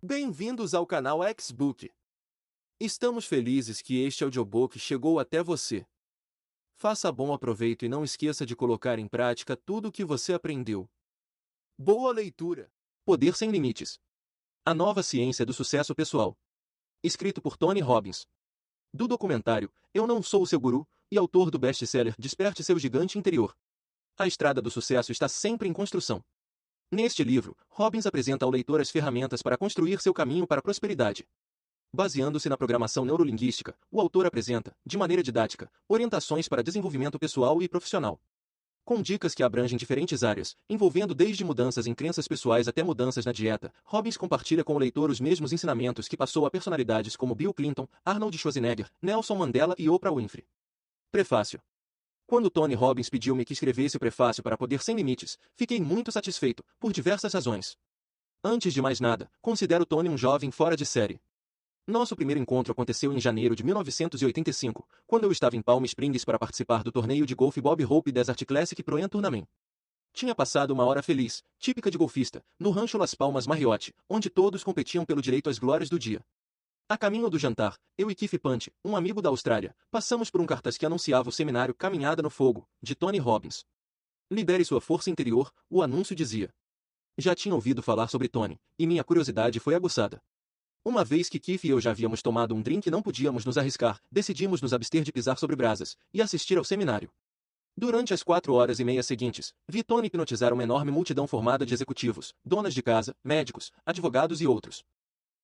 Bem-vindos ao canal Xbook. Estamos felizes que este audiobook chegou até você. Faça bom aproveito e não esqueça de colocar em prática tudo o que você aprendeu. Boa leitura! Poder Sem Limites. A Nova Ciência do Sucesso Pessoal. Escrito por Tony Robbins. Do documentário Eu Não Sou o Seu Guru, e autor do best-seller Desperte Seu Gigante Interior. A estrada do sucesso está sempre em construção. Neste livro, Robbins apresenta ao leitor as ferramentas para construir seu caminho para a prosperidade. Baseando-se na programação neurolinguística, o autor apresenta, de maneira didática, orientações para desenvolvimento pessoal e profissional. Com dicas que abrangem diferentes áreas, envolvendo desde mudanças em crenças pessoais até mudanças na dieta, Robbins compartilha com o leitor os mesmos ensinamentos que passou a personalidades como Bill Clinton, Arnold Schwarzenegger, Nelson Mandela e Oprah Winfrey. Prefácio. Quando Tony Robbins pediu-me que escrevesse o prefácio para Poder Sem Limites, fiquei muito satisfeito, por diversas razões. Antes de mais nada, considero Tony um jovem fora de série. Nosso primeiro encontro aconteceu em janeiro de 1985, quando eu estava em Palm Springs para participar do torneio de golfe Bob Hope Desert Classic Pro Tournament. Tinha passado uma hora feliz, típica de golfista, no rancho Las Palmas Marriott, onde todos competiam pelo direito às glórias do dia. A caminho do jantar, eu e Keith Punch, um amigo da Austrália, passamos por um cartaz que anunciava o seminário Caminhada no Fogo, de Tony Robbins. Libere sua força interior, o anúncio dizia. Já tinha ouvido falar sobre Tony, e minha curiosidade foi aguçada. Uma vez que Keith e eu já havíamos tomado um drink e não podíamos nos arriscar, decidimos nos abster de pisar sobre brasas, e assistir ao seminário. Durante as 4 horas e meia seguintes, vi Tony hipnotizar uma enorme multidão formada de executivos, donas de casa, médicos, advogados e outros.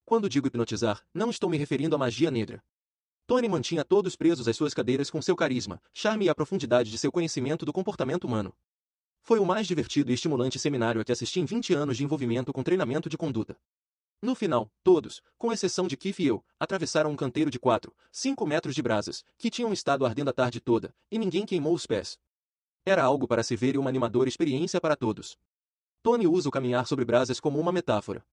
Quando digo hipnotizar, não estou me referindo à magia negra. Tony mantinha todos presos às suas cadeiras com seu carisma, charme e a profundidade de seu conhecimento do comportamento humano. Foi o mais divertido e estimulante seminário a que assisti em 20 anos de envolvimento com treinamento de conduta. No final, todos, com exceção de Keith e eu, atravessaram um canteiro de 5 metros de brasas, que tinham estado ardendo a tarde toda, e ninguém queimou os pés. Era algo para se ver e uma animadora experiência para todos. Tony usa o caminhar sobre brasas como uma metáfora.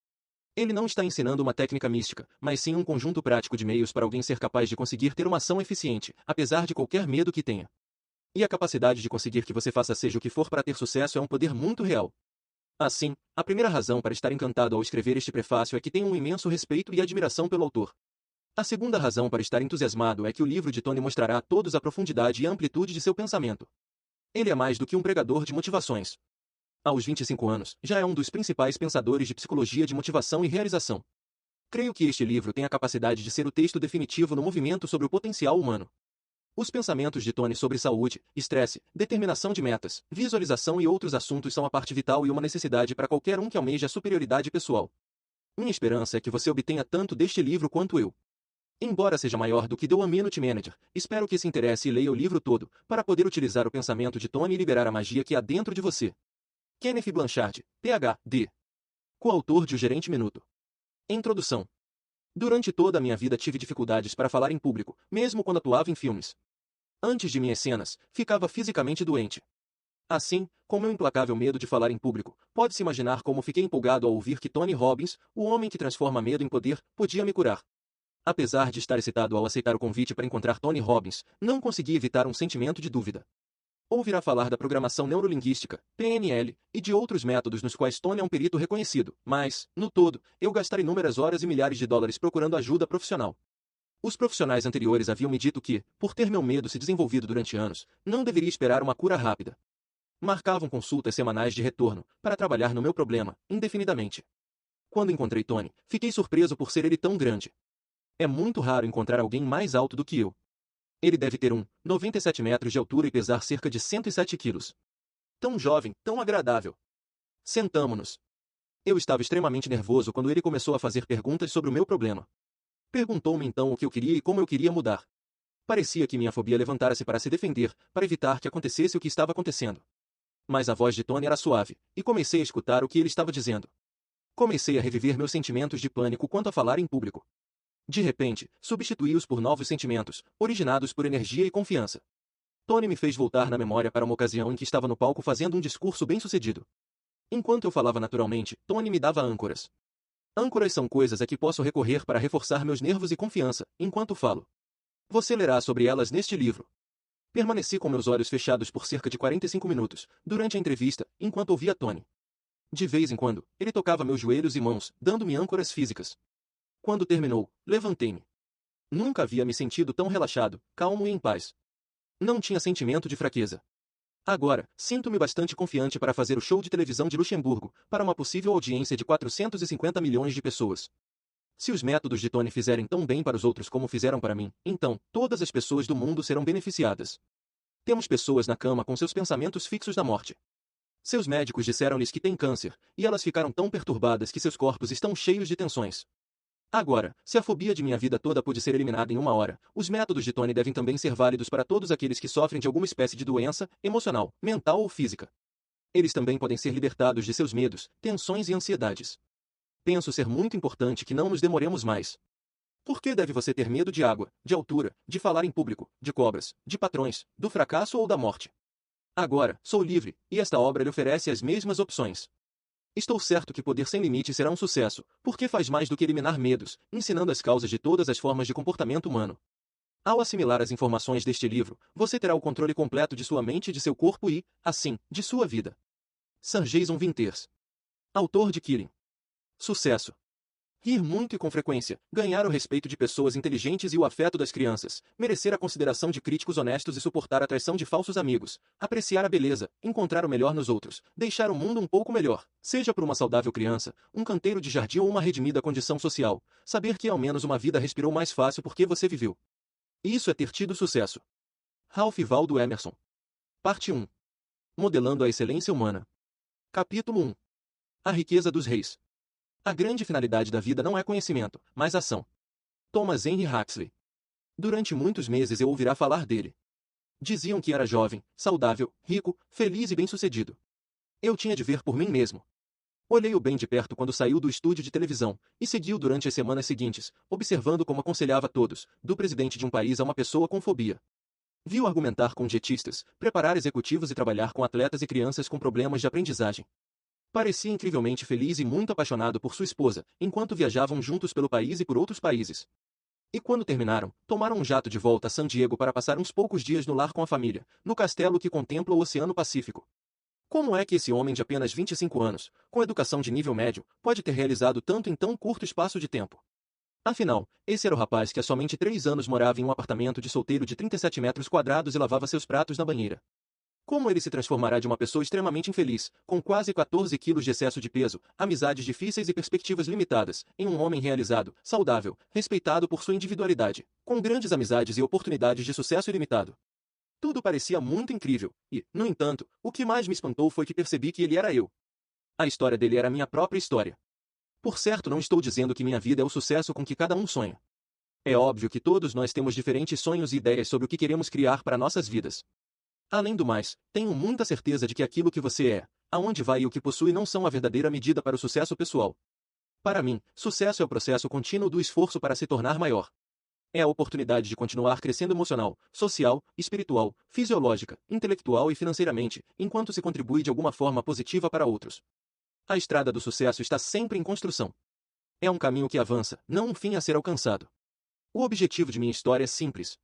Ele não está ensinando uma técnica mística, mas sim um conjunto prático de meios para alguém ser capaz de conseguir ter uma ação eficiente, apesar de qualquer medo que tenha. E a capacidade de conseguir que você faça seja o que for para ter sucesso é um poder muito real. Assim, a primeira razão para estar encantado ao escrever este prefácio é que tenho um imenso respeito e admiração pelo autor. A segunda razão para estar entusiasmado é que o livro de Tony mostrará a todos a profundidade e a amplitude de seu pensamento. Ele é mais do que um pregador de motivações. Aos 25 anos, já é um dos principais pensadores de psicologia de motivação e realização. Creio que este livro tem a capacidade de ser o texto definitivo no movimento sobre o potencial humano. Os pensamentos de Tony sobre saúde, estresse, determinação de metas, visualização e outros assuntos são a parte vital e uma necessidade para qualquer um que almeja a superioridade pessoal. Minha esperança é que você obtenha tanto deste livro quanto eu. Embora seja maior do que The 1 Minute Manager, espero que se interesse e leia o livro todo, para poder utilizar o pensamento de Tony e liberar a magia que há dentro de você. Kenneth Blanchard, Ph.D. Coautor de O Gerente Minuto. Introdução. Durante toda a minha vida tive dificuldades para falar em público, mesmo quando atuava em filmes. Antes de minhas cenas, ficava fisicamente doente. Assim, com meu implacável medo de falar em público, pode-se imaginar como fiquei empolgado ao ouvir que Tony Robbins, o homem que transforma medo em poder, podia me curar. Apesar de estar excitado ao aceitar o convite para encontrar Tony Robbins, não consegui evitar um sentimento de dúvida. Ouvirá falar da programação neurolinguística, PNL, e de outros métodos nos quais Tony é um perito reconhecido, mas, no todo, eu gastar inúmeras horas e milhares de dólares procurando ajuda profissional. Os profissionais anteriores haviam me dito que, por ter meu medo se desenvolvido durante anos, não deveria esperar uma cura rápida. Marcavam consultas semanais de retorno, para trabalhar no meu problema, indefinidamente. Quando encontrei Tony, fiquei surpreso por ser ele tão grande. É muito raro encontrar alguém mais alto do que eu. Ele deve ter 97 metros de altura e pesar cerca de 107 quilos. Tão jovem, tão agradável. Sentamo-nos. Eu estava extremamente nervoso quando ele começou a fazer perguntas sobre o meu problema. Perguntou-me então o que eu queria e como eu queria mudar. Parecia que minha fobia levantara-se para se defender, para evitar que acontecesse o que estava acontecendo. Mas a voz de Tony era suave, e comecei a escutar o que ele estava dizendo. Comecei a reviver meus sentimentos de pânico quanto a falar em público. De repente, substituí-os por novos sentimentos, originados por energia e confiança. Tony me fez voltar na memória para uma ocasião em que estava no palco fazendo um discurso bem-sucedido. Enquanto eu falava naturalmente, Tony me dava âncoras. Âncoras são coisas a que posso recorrer para reforçar meus nervos e confiança, enquanto falo. Você lerá sobre elas neste livro. Permaneci com meus olhos fechados por cerca de 45 minutos, durante a entrevista, enquanto ouvia Tony. De vez em quando, ele tocava meus joelhos e mãos, dando-me âncoras físicas. Quando terminou, levantei-me. Nunca havia me sentido tão relaxado, calmo e em paz. Não tinha sentimento de fraqueza. Agora, sinto-me bastante confiante para fazer o show de televisão de Luxemburgo, para uma possível audiência de 450 milhões de pessoas. Se os métodos de Tony fizerem tão bem para os outros como fizeram para mim, então, todas as pessoas do mundo serão beneficiadas. Temos pessoas na cama com seus pensamentos fixos na morte. Seus médicos disseram-lhes que têm câncer, e elas ficaram tão perturbadas que seus corpos estão cheios de tensões. Agora, se a fobia de minha vida toda pôde ser eliminada em uma hora, os métodos de Tony devem também ser válidos para todos aqueles que sofrem de alguma espécie de doença, emocional, mental ou física. Eles também podem ser libertados de seus medos, tensões e ansiedades. Penso ser muito importante que não nos demoremos mais. Por que deve você ter medo de água, de altura, de falar em público, de cobras, de patrões, do fracasso ou da morte? Agora, sou livre, e esta obra lhe oferece as mesmas opções. Estou certo que Poder Sem Limite será um sucesso, porque faz mais do que eliminar medos, ensinando as causas de todas as formas de comportamento humano. Ao assimilar as informações deste livro, você terá o controle completo de sua mente e de seu corpo e, assim, de sua vida. Sir Jason Winters. Autor de Killing. Sucesso. Rir muito e com frequência, ganhar o respeito de pessoas inteligentes e o afeto das crianças, merecer a consideração de críticos honestos e suportar a traição de falsos amigos, apreciar a beleza, encontrar o melhor nos outros, deixar o mundo um pouco melhor, seja por uma saudável criança, um canteiro de jardim ou uma redimida condição social, saber que ao menos uma vida respirou mais fácil porque você viveu. Isso é ter tido sucesso. Ralph Waldo Emerson. Parte 1. Modelando a excelência humana. Capítulo 1. A riqueza dos reis. A grande finalidade da vida não é conhecimento, mas ação. Thomas Henry Huxley. Durante muitos meses eu ouvirá falar dele. Diziam que era jovem, saudável, rico, feliz e bem-sucedido. Eu tinha de ver por mim mesmo. Olhei-o bem de perto quando saiu do estúdio de televisão, e segui-o durante as semanas seguintes, observando como aconselhava todos, do presidente de um país a uma pessoa com fobia. Vi-o argumentar com dietistas, preparar executivos e trabalhar com atletas e crianças com problemas de aprendizagem. Parecia incrivelmente feliz e muito apaixonado por sua esposa, enquanto viajavam juntos pelo país e por outros países. E quando terminaram, tomaram um jato de volta a San Diego para passar uns poucos dias no lar com a família, no castelo que contempla o Oceano Pacífico. Como é que esse homem de apenas 25 anos, com educação de nível médio, pode ter realizado tanto em tão curto espaço de tempo? Afinal, esse era o rapaz que há somente 3 anos morava em um apartamento de solteiro de 37 metros quadrados e lavava seus pratos na banheira. Como ele se transformará de uma pessoa extremamente infeliz, com quase 14 quilos de excesso de peso, amizades difíceis e perspectivas limitadas, em um homem realizado, saudável, respeitado por sua individualidade, com grandes amizades e oportunidades de sucesso ilimitado? Tudo parecia muito incrível, e, no entanto, o que mais me espantou foi que percebi que ele era eu. A história dele era minha própria história. Por certo, não estou dizendo que minha vida é o sucesso com que cada um sonha. É óbvio que todos nós temos diferentes sonhos e ideias sobre o que queremos criar para nossas vidas. Além do mais, tenho muita certeza de que aquilo que você é, aonde vai e o que possui não são a verdadeira medida para o sucesso pessoal. Para mim, sucesso é o processo contínuo do esforço para se tornar maior. É a oportunidade de continuar crescendo emocional, social, espiritual, fisiológica, intelectual e financeiramente, enquanto se contribui de alguma forma positiva para outros. A estrada do sucesso está sempre em construção. É um caminho que avança, não um fim a ser alcançado. O objetivo de minha história é simples.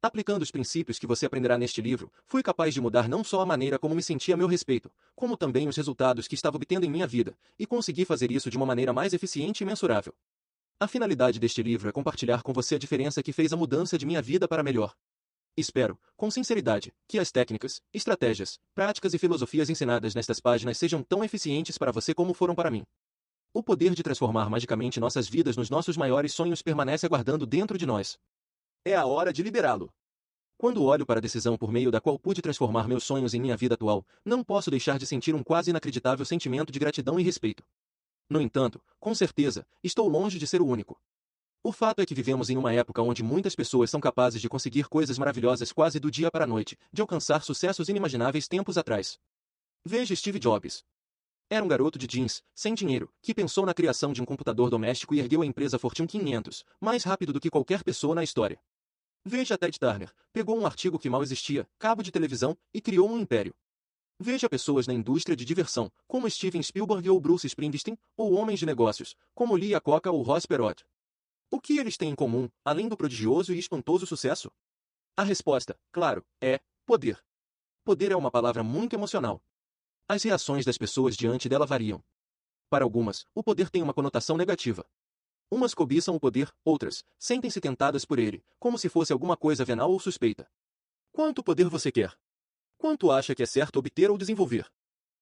Aplicando os princípios que você aprenderá neste livro, fui capaz de mudar não só a maneira como me sentia a meu respeito, como também os resultados que estava obtendo em minha vida, e consegui fazer isso de uma maneira mais eficiente e mensurável. A finalidade deste livro é compartilhar com você a diferença que fez a mudança de minha vida para melhor. Espero, com sinceridade, que as técnicas, estratégias, práticas e filosofias ensinadas nestas páginas sejam tão eficientes para você como foram para mim. O poder de transformar magicamente nossas vidas nos nossos maiores sonhos permanece aguardando dentro de nós. É a hora de liberá-lo. Quando olho para a decisão por meio da qual pude transformar meus sonhos em minha vida atual, não posso deixar de sentir um quase inacreditável sentimento de gratidão e respeito. No entanto, com certeza, estou longe de ser o único. O fato é que vivemos em uma época onde muitas pessoas são capazes de conseguir coisas maravilhosas quase do dia para a noite, de alcançar sucessos inimagináveis tempos atrás. Veja Steve Jobs. Era um garoto de jeans, sem dinheiro, que pensou na criação de um computador doméstico e ergueu a empresa Fortune 500, mais rápido do que qualquer pessoa na história. Veja Ted Turner, pegou um artigo que mal existia, cabo de televisão, e criou um império. Veja pessoas na indústria de diversão, como Steven Spielberg ou Bruce Springsteen, ou homens de negócios, como Lee Iacocca ou Ross Perot. O que eles têm em comum, além do prodigioso e espantoso sucesso? A resposta, claro, é poder. Poder é uma palavra muito emocional. As reações das pessoas diante dela variam. Para algumas, o poder tem uma conotação negativa. Umas cobiçam o poder, outras sentem-se tentadas por ele, como se fosse alguma coisa venal ou suspeita. Quanto poder você quer? Quanto acha que é certo obter ou desenvolver?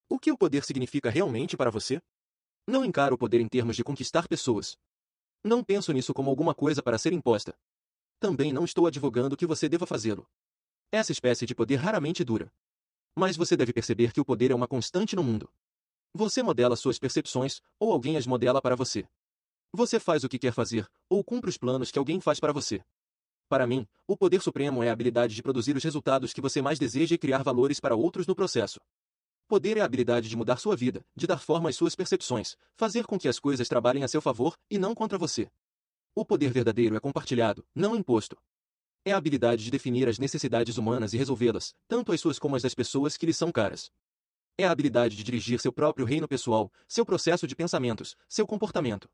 O que o poder significa realmente para você? Não encaro o poder em termos de conquistar pessoas. Não penso nisso como alguma coisa para ser imposta. Também não estou advogando que você deva fazê-lo. Essa espécie de poder raramente dura. Mas você deve perceber que o poder é uma constante no mundo. Você modela suas percepções, ou alguém as modela para você. Você faz o que quer fazer, ou cumpre os planos que alguém faz para você. Para mim, o poder supremo é a habilidade de produzir os resultados que você mais deseja e criar valores para outros no processo. Poder é a habilidade de mudar sua vida, de dar forma às suas percepções, fazer com que as coisas trabalhem a seu favor e não contra você. O poder verdadeiro é compartilhado, não imposto. É a habilidade de definir as necessidades humanas e resolvê-las, tanto as suas como as das pessoas que lhe são caras. É a habilidade de dirigir seu próprio reino pessoal, seu processo de pensamentos, seu comportamento.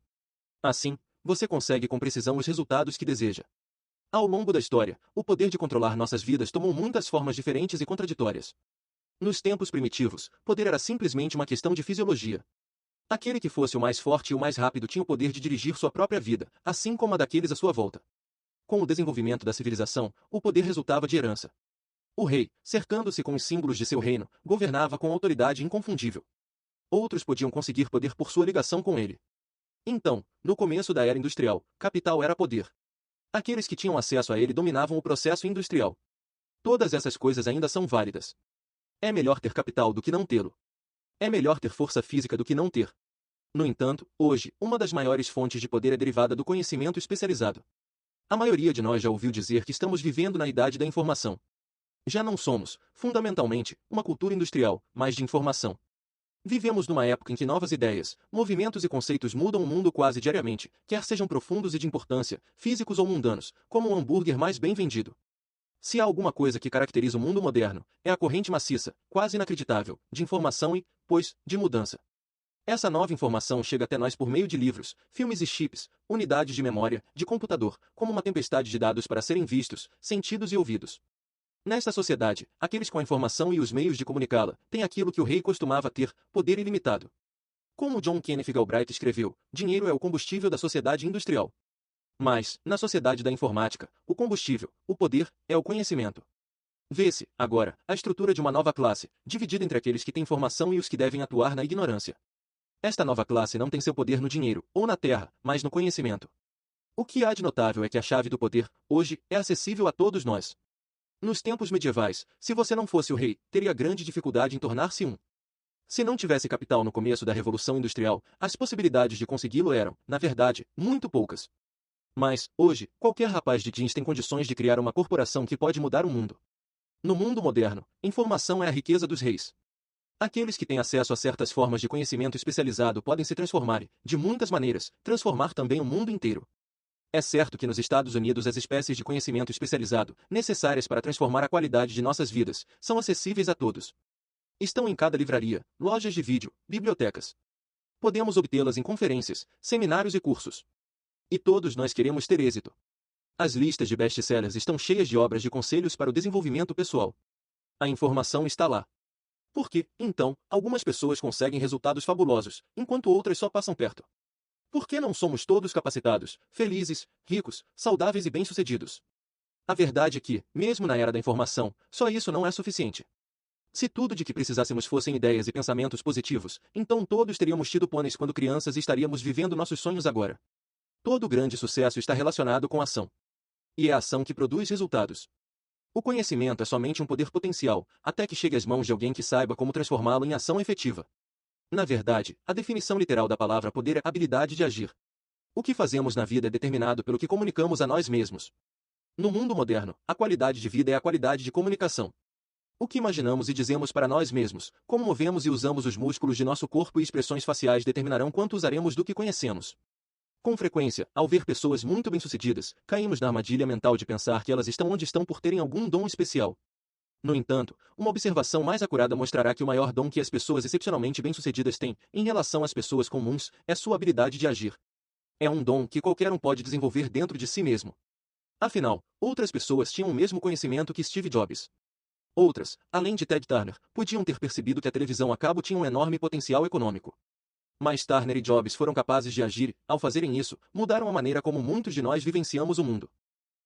Assim, você consegue com precisão os resultados que deseja. Ao longo da história, o poder de controlar nossas vidas tomou muitas formas diferentes e contraditórias. Nos tempos primitivos, poder era simplesmente uma questão de fisiologia. Aquele que fosse o mais forte e o mais rápido tinha o poder de dirigir sua própria vida, assim como a daqueles à sua volta. Com o desenvolvimento da civilização, o poder resultava de herança. O rei, cercando-se com os símbolos de seu reino, governava com autoridade inconfundível. Outros podiam conseguir poder por sua ligação com ele. Então, no começo da era industrial, capital era poder. Aqueles que tinham acesso a ele dominavam o processo industrial. Todas essas coisas ainda são válidas. É melhor ter capital do que não tê-lo. É melhor ter força física do que não ter. No entanto, hoje, uma das maiores fontes de poder é derivada do conhecimento especializado. A maioria de nós já ouviu dizer que estamos vivendo na idade da informação. Já não somos, fundamentalmente, uma cultura industrial, mas de informação. Vivemos numa época em que novas ideias, movimentos e conceitos mudam o mundo quase diariamente, quer sejam profundos e de importância, físicos ou mundanos, como o hambúrguer mais bem vendido. Se há alguma coisa que caracteriza o mundo moderno, é a corrente maciça, quase inacreditável, de informação e, pois, de mudança. Essa nova informação chega até nós por meio de livros, filmes e chips, unidades de memória, de computador, como uma tempestade de dados para serem vistos, sentidos e ouvidos. Nesta sociedade, aqueles com a informação e os meios de comunicá-la têm aquilo que o rei costumava ter, poder ilimitado. Como John Kenneth Galbraith escreveu, dinheiro é o combustível da sociedade industrial. Mas, na sociedade da informática, o combustível, o poder, é o conhecimento. Vê-se, agora, a estrutura de uma nova classe, dividida entre aqueles que têm informação e os que devem atuar na ignorância. Esta nova classe não tem seu poder no dinheiro, ou na terra, mas no conhecimento. O que há de notável é que a chave do poder, hoje, é acessível a todos nós. Nos tempos medievais, se você não fosse o rei, teria grande dificuldade em tornar-se um. Se não tivesse capital no começo da Revolução Industrial, as possibilidades de consegui-lo eram, na verdade, muito poucas. Mas, hoje, qualquer rapaz de jeans tem condições de criar uma corporação que pode mudar o mundo. No mundo moderno, informação é a riqueza dos reis. Aqueles que têm acesso a certas formas de conhecimento especializado podem se transformar e, de muitas maneiras, transformar também o mundo inteiro. É certo que nos Estados Unidos as espécies de conhecimento especializado, necessárias para transformar a qualidade de nossas vidas, são acessíveis a todos. Estão em cada livraria, lojas de vídeo, bibliotecas. Podemos obtê-las em conferências, seminários e cursos. E todos nós queremos ter êxito. As listas de best-sellers estão cheias de obras de conselhos para o desenvolvimento pessoal. A informação está lá. Por que, então, algumas pessoas conseguem resultados fabulosos, enquanto outras só passam perto? Por que não somos todos capacitados, felizes, ricos, saudáveis e bem-sucedidos? A verdade é que, mesmo na era da informação, só isso não é suficiente. Se tudo de que precisássemos fossem ideias e pensamentos positivos, então todos teríamos tido pôneis quando crianças e estaríamos vivendo nossos sonhos agora. Todo grande sucesso está relacionado com ação. E é a ação que produz resultados. O conhecimento é somente um poder potencial, até que chegue às mãos de alguém que saiba como transformá-lo em ação efetiva. Na verdade, a definição literal da palavra poder é habilidade de agir. O que fazemos na vida é determinado pelo que comunicamos a nós mesmos. No mundo moderno, a qualidade de vida é a qualidade de comunicação. O que imaginamos e dizemos para nós mesmos, como movemos e usamos os músculos de nosso corpo e expressões faciais determinarão quanto usaremos do que conhecemos. Com frequência, ao ver pessoas muito bem-sucedidas, caímos na armadilha mental de pensar que elas estão onde estão por terem algum dom especial. No entanto, uma observação mais acurada mostrará que o maior dom que as pessoas excepcionalmente bem-sucedidas têm, em relação às pessoas comuns, é sua habilidade de agir. É um dom que qualquer um pode desenvolver dentro de si mesmo. Afinal, outras pessoas tinham o mesmo conhecimento que Steve Jobs. Outras, além de Ted Turner, podiam ter percebido que a televisão a cabo tinha um enorme potencial econômico. Mas Turner e Jobs foram capazes de agir, ao fazerem isso, mudaram a maneira como muitos de nós vivenciamos o mundo.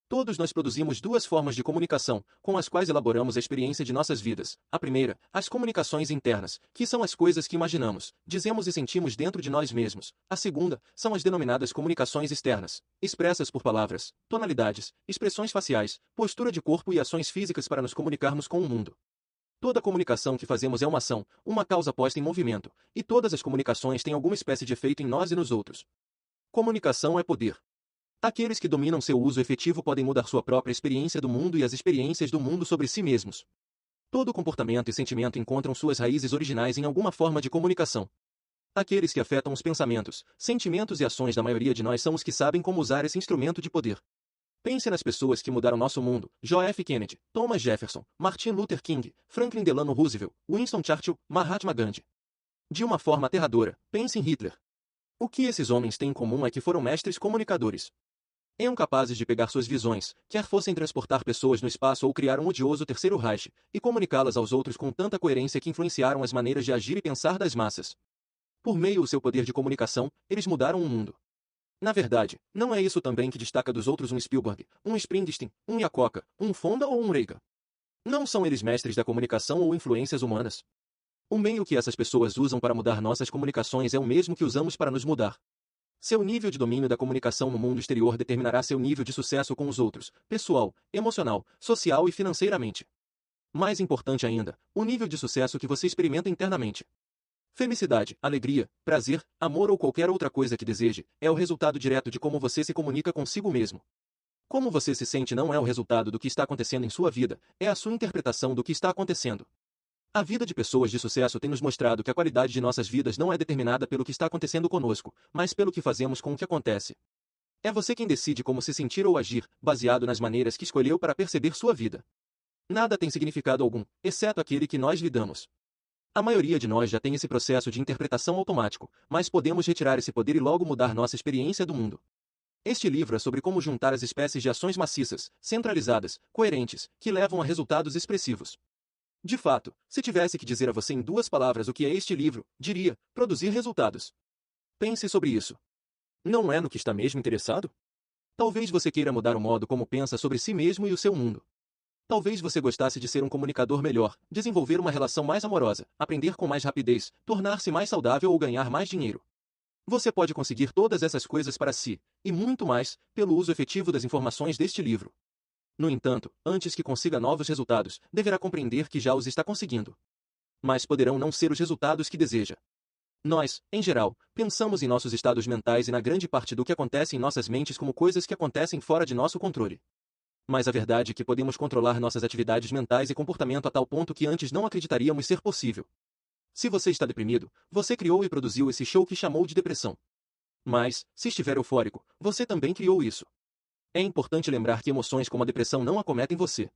Todos nós produzimos duas formas de comunicação, com as quais elaboramos a experiência de nossas vidas. A primeira, as comunicações internas, que são as coisas que imaginamos, dizemos e sentimos dentro de nós mesmos. A segunda, são as denominadas comunicações externas, expressas por palavras, tonalidades, expressões faciais, postura de corpo e ações físicas para nos comunicarmos com o mundo. Toda comunicação que fazemos é uma ação, uma causa posta em movimento, e todas as comunicações têm alguma espécie de efeito em nós e nos outros. Comunicação é poder. Aqueles que dominam seu uso efetivo podem mudar sua própria experiência do mundo e as experiências do mundo sobre si mesmos. Todo comportamento e sentimento encontram suas raízes originais em alguma forma de comunicação. Aqueles que afetam os pensamentos, sentimentos e ações da maioria de nós são os que sabem como usar esse instrumento de poder. Pense nas pessoas que mudaram nosso mundo: John F. Kennedy, Thomas Jefferson, Martin Luther King, Franklin Delano Roosevelt, Winston Churchill, Mahatma Gandhi. De uma forma aterradora, pense em Hitler. O que esses homens têm em comum é que foram mestres comunicadores. Eram capazes de pegar suas visões, quer fossem transportar pessoas no espaço ou criar um odioso terceiro Reich, e comunicá-las aos outros com tanta coerência que influenciaram as maneiras de agir e pensar das massas. Por meio do seu poder de comunicação, eles mudaram o mundo. Na verdade, não é isso também que destaca dos outros um Spielberg, um Springsteen, um Iacocca, um Fonda ou um Reagan. Não são eles mestres da comunicação ou influências humanas. O meio que essas pessoas usam para mudar nossas comunicações é o mesmo que usamos para nos mudar. Seu nível de domínio da comunicação no mundo exterior determinará seu nível de sucesso com os outros, pessoal, emocional, social e financeiramente. Mais importante ainda, o nível de sucesso que você experimenta internamente. Felicidade, alegria, prazer, amor ou qualquer outra coisa que deseje, é o resultado direto de como você se comunica consigo mesmo. Como você se sente não é o resultado do que está acontecendo em sua vida, é a sua interpretação do que está acontecendo. A vida de pessoas de sucesso tem nos mostrado que a qualidade de nossas vidas não é determinada pelo que está acontecendo conosco, mas pelo que fazemos com o que acontece. É você quem decide como se sentir ou agir, baseado nas maneiras que escolheu para perceber sua vida. Nada tem significado algum, exceto aquele que nós lhe damos. A maioria de nós já tem esse processo de interpretação automático, mas podemos retirar esse poder e logo mudar nossa experiência do mundo. Este livro é sobre como juntar as espécies de ações maciças, centralizadas, coerentes, que levam a resultados expressivos. De fato, se tivesse que dizer a você em duas palavras o que é este livro, diria: produzir resultados. Pense sobre isso. Não é no que está mesmo interessado? Talvez você queira mudar o modo como pensa sobre si mesmo e o seu mundo. Talvez você gostasse de ser um comunicador melhor, desenvolver uma relação mais amorosa, aprender com mais rapidez, tornar-se mais saudável ou ganhar mais dinheiro. Você pode conseguir todas essas coisas para si, e muito mais, pelo uso efetivo das informações deste livro. No entanto, antes que consiga novos resultados, deverá compreender que já os está conseguindo. Mas poderão não ser os resultados que deseja. Nós, em geral, pensamos em nossos estados mentais e na grande parte do que acontece em nossas mentes como coisas que acontecem fora de nosso controle. Mas a verdade é que podemos controlar nossas atividades mentais e comportamento a tal ponto que antes não acreditaríamos ser possível. Se você está deprimido, você criou e produziu esse show que chamou de depressão. Mas, se estiver eufórico, você também criou isso. É importante lembrar que emoções como a depressão não acometem você.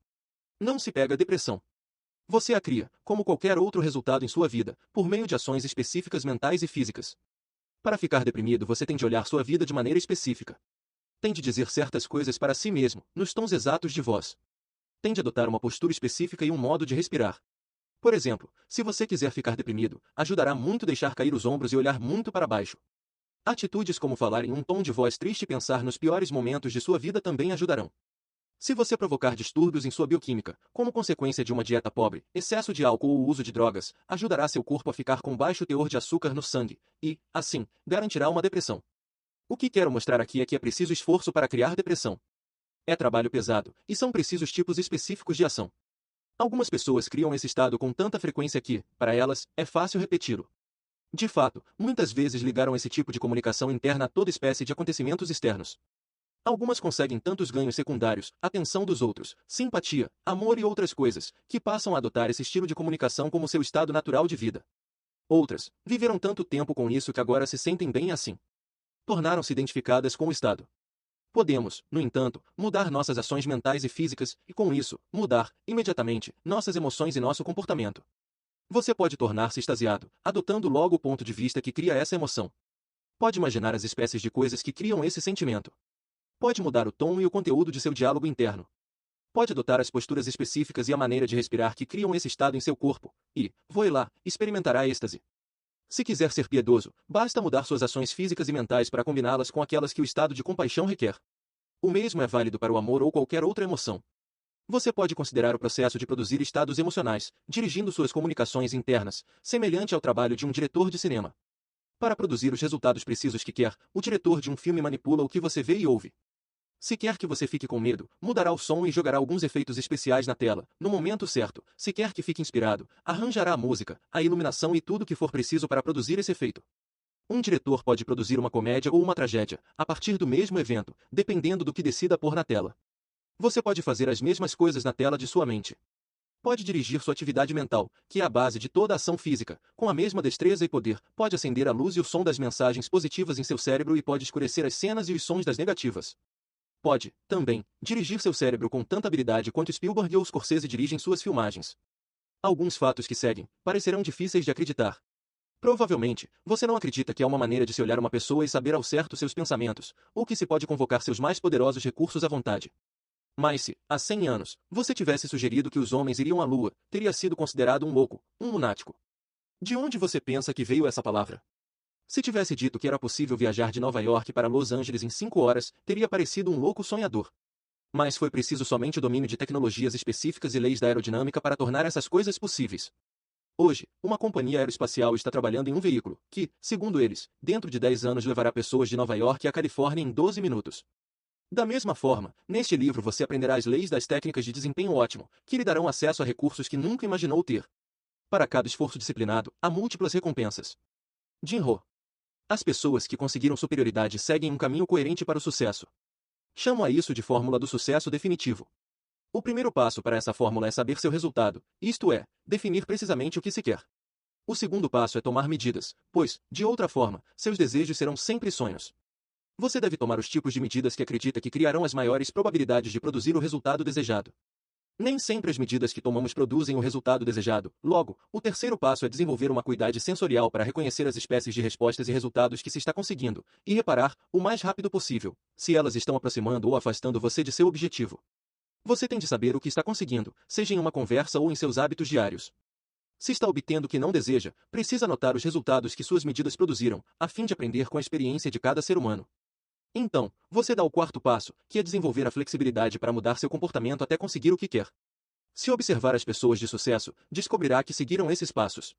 Não se pega a depressão. Você a cria, como qualquer outro resultado em sua vida, por meio de ações específicas mentais e físicas. Para ficar deprimido, você tem de olhar sua vida de maneira específica. Tem de dizer certas coisas para si mesmo, nos tons exatos de voz. Tem de adotar uma postura específica e um modo de respirar. Por exemplo, se você quiser ficar deprimido, ajudará muito deixar cair os ombros e olhar muito para baixo. Atitudes como falar em um tom de voz triste e pensar nos piores momentos de sua vida também ajudarão. Se você provocar distúrbios em sua bioquímica, como consequência de uma dieta pobre, excesso de álcool ou uso de drogas, ajudará seu corpo a ficar com baixo teor de açúcar no sangue e, assim, garantirá uma depressão. O que quero mostrar aqui é que é preciso esforço para criar depressão. É trabalho pesado, e são precisos tipos específicos de ação. Algumas pessoas criam esse estado com tanta frequência que, para elas, é fácil repeti-lo. De fato, muitas vezes ligaram esse tipo de comunicação interna a toda espécie de acontecimentos externos. Algumas conseguem tantos ganhos secundários, atenção dos outros, simpatia, amor e outras coisas, que passam a adotar esse estilo de comunicação como seu estado natural de vida. Outras, viveram tanto tempo com isso que agora se sentem bem assim. Tornaram-se identificadas com o estado. Podemos, no entanto, mudar nossas ações mentais e físicas, e com isso, mudar, imediatamente, nossas emoções e nosso comportamento. Você pode tornar-se extasiado, adotando logo o ponto de vista que cria essa emoção. Pode imaginar as espécies de coisas que criam esse sentimento. Pode mudar o tom e o conteúdo de seu diálogo interno. Pode adotar as posturas específicas e a maneira de respirar que criam esse estado em seu corpo, e, voe lá, experimentará êxtase. Se quiser ser piedoso, basta mudar suas ações físicas e mentais para combiná-las com aquelas que o estado de compaixão requer. O mesmo é válido para o amor ou qualquer outra emoção. Você pode considerar o processo de produzir estados emocionais, dirigindo suas comunicações internas, semelhante ao trabalho de um diretor de cinema. Para produzir os resultados precisos que quer, o diretor de um filme manipula o que você vê e ouve. Se quer que você fique com medo, mudará o som e jogará alguns efeitos especiais na tela, no momento certo. Se quer que fique inspirado, arranjará a música, a iluminação e tudo o que for preciso para produzir esse efeito. Um diretor pode produzir uma comédia ou uma tragédia, a partir do mesmo evento, dependendo do que decida pôr na tela. Você pode fazer as mesmas coisas na tela de sua mente. Pode dirigir sua atividade mental, que é a base de toda ação física, com a mesma destreza e poder. Pode acender a luz e o som das mensagens positivas em seu cérebro e pode escurecer as cenas e os sons das negativas. Pode, também, dirigir seu cérebro com tanta habilidade quanto Spielberg ou Scorsese dirigem suas filmagens. Alguns fatos que seguem parecerão difíceis de acreditar. Provavelmente, você não acredita que há uma maneira de se olhar uma pessoa e saber ao certo seus pensamentos, ou que se pode convocar seus mais poderosos recursos à vontade. Mas se, há 100 anos, você tivesse sugerido que os homens iriam à Lua, teria sido considerado um louco, um lunático. De onde você pensa que veio essa palavra? Se tivesse dito que era possível viajar de Nova York para Los Angeles em 5 horas, teria parecido um louco sonhador. Mas foi preciso somente o domínio de tecnologias específicas e leis da aerodinâmica para tornar essas coisas possíveis. Hoje, uma companhia aeroespacial está trabalhando em um veículo que, segundo eles, dentro de 10 anos levará pessoas de Nova York à Califórnia em 12 minutos. Da mesma forma, neste livro você aprenderá as leis das técnicas de desempenho ótimo, que lhe darão acesso a recursos que nunca imaginou ter. Para cada esforço disciplinado, há múltiplas recompensas. Jim Rohn. As pessoas que conseguiram superioridade seguem um caminho coerente para o sucesso. Chamo a isso de fórmula do sucesso definitivo. O primeiro passo para essa fórmula é saber seu resultado, isto é, definir precisamente o que se quer. O segundo passo é tomar medidas, pois, de outra forma, seus desejos serão sempre sonhos. Você deve tomar os tipos de medidas que acredita que criarão as maiores probabilidades de produzir o resultado desejado. Nem sempre as medidas que tomamos produzem o resultado desejado. Logo, o terceiro passo é desenvolver uma acuidade sensorial para reconhecer as espécies de respostas e resultados que se está conseguindo, e reparar, o mais rápido possível, se elas estão aproximando ou afastando você de seu objetivo. Você tem de saber o que está conseguindo, seja em uma conversa ou em seus hábitos diários. Se está obtendo o que não deseja, precisa anotar os resultados que suas medidas produziram, a fim de aprender com a experiência de cada ser humano. Então, você dá o quarto passo, que é desenvolver a flexibilidade para mudar seu comportamento até conseguir o que quer. Se observar as pessoas de sucesso, descobrirá que seguiram esses passos.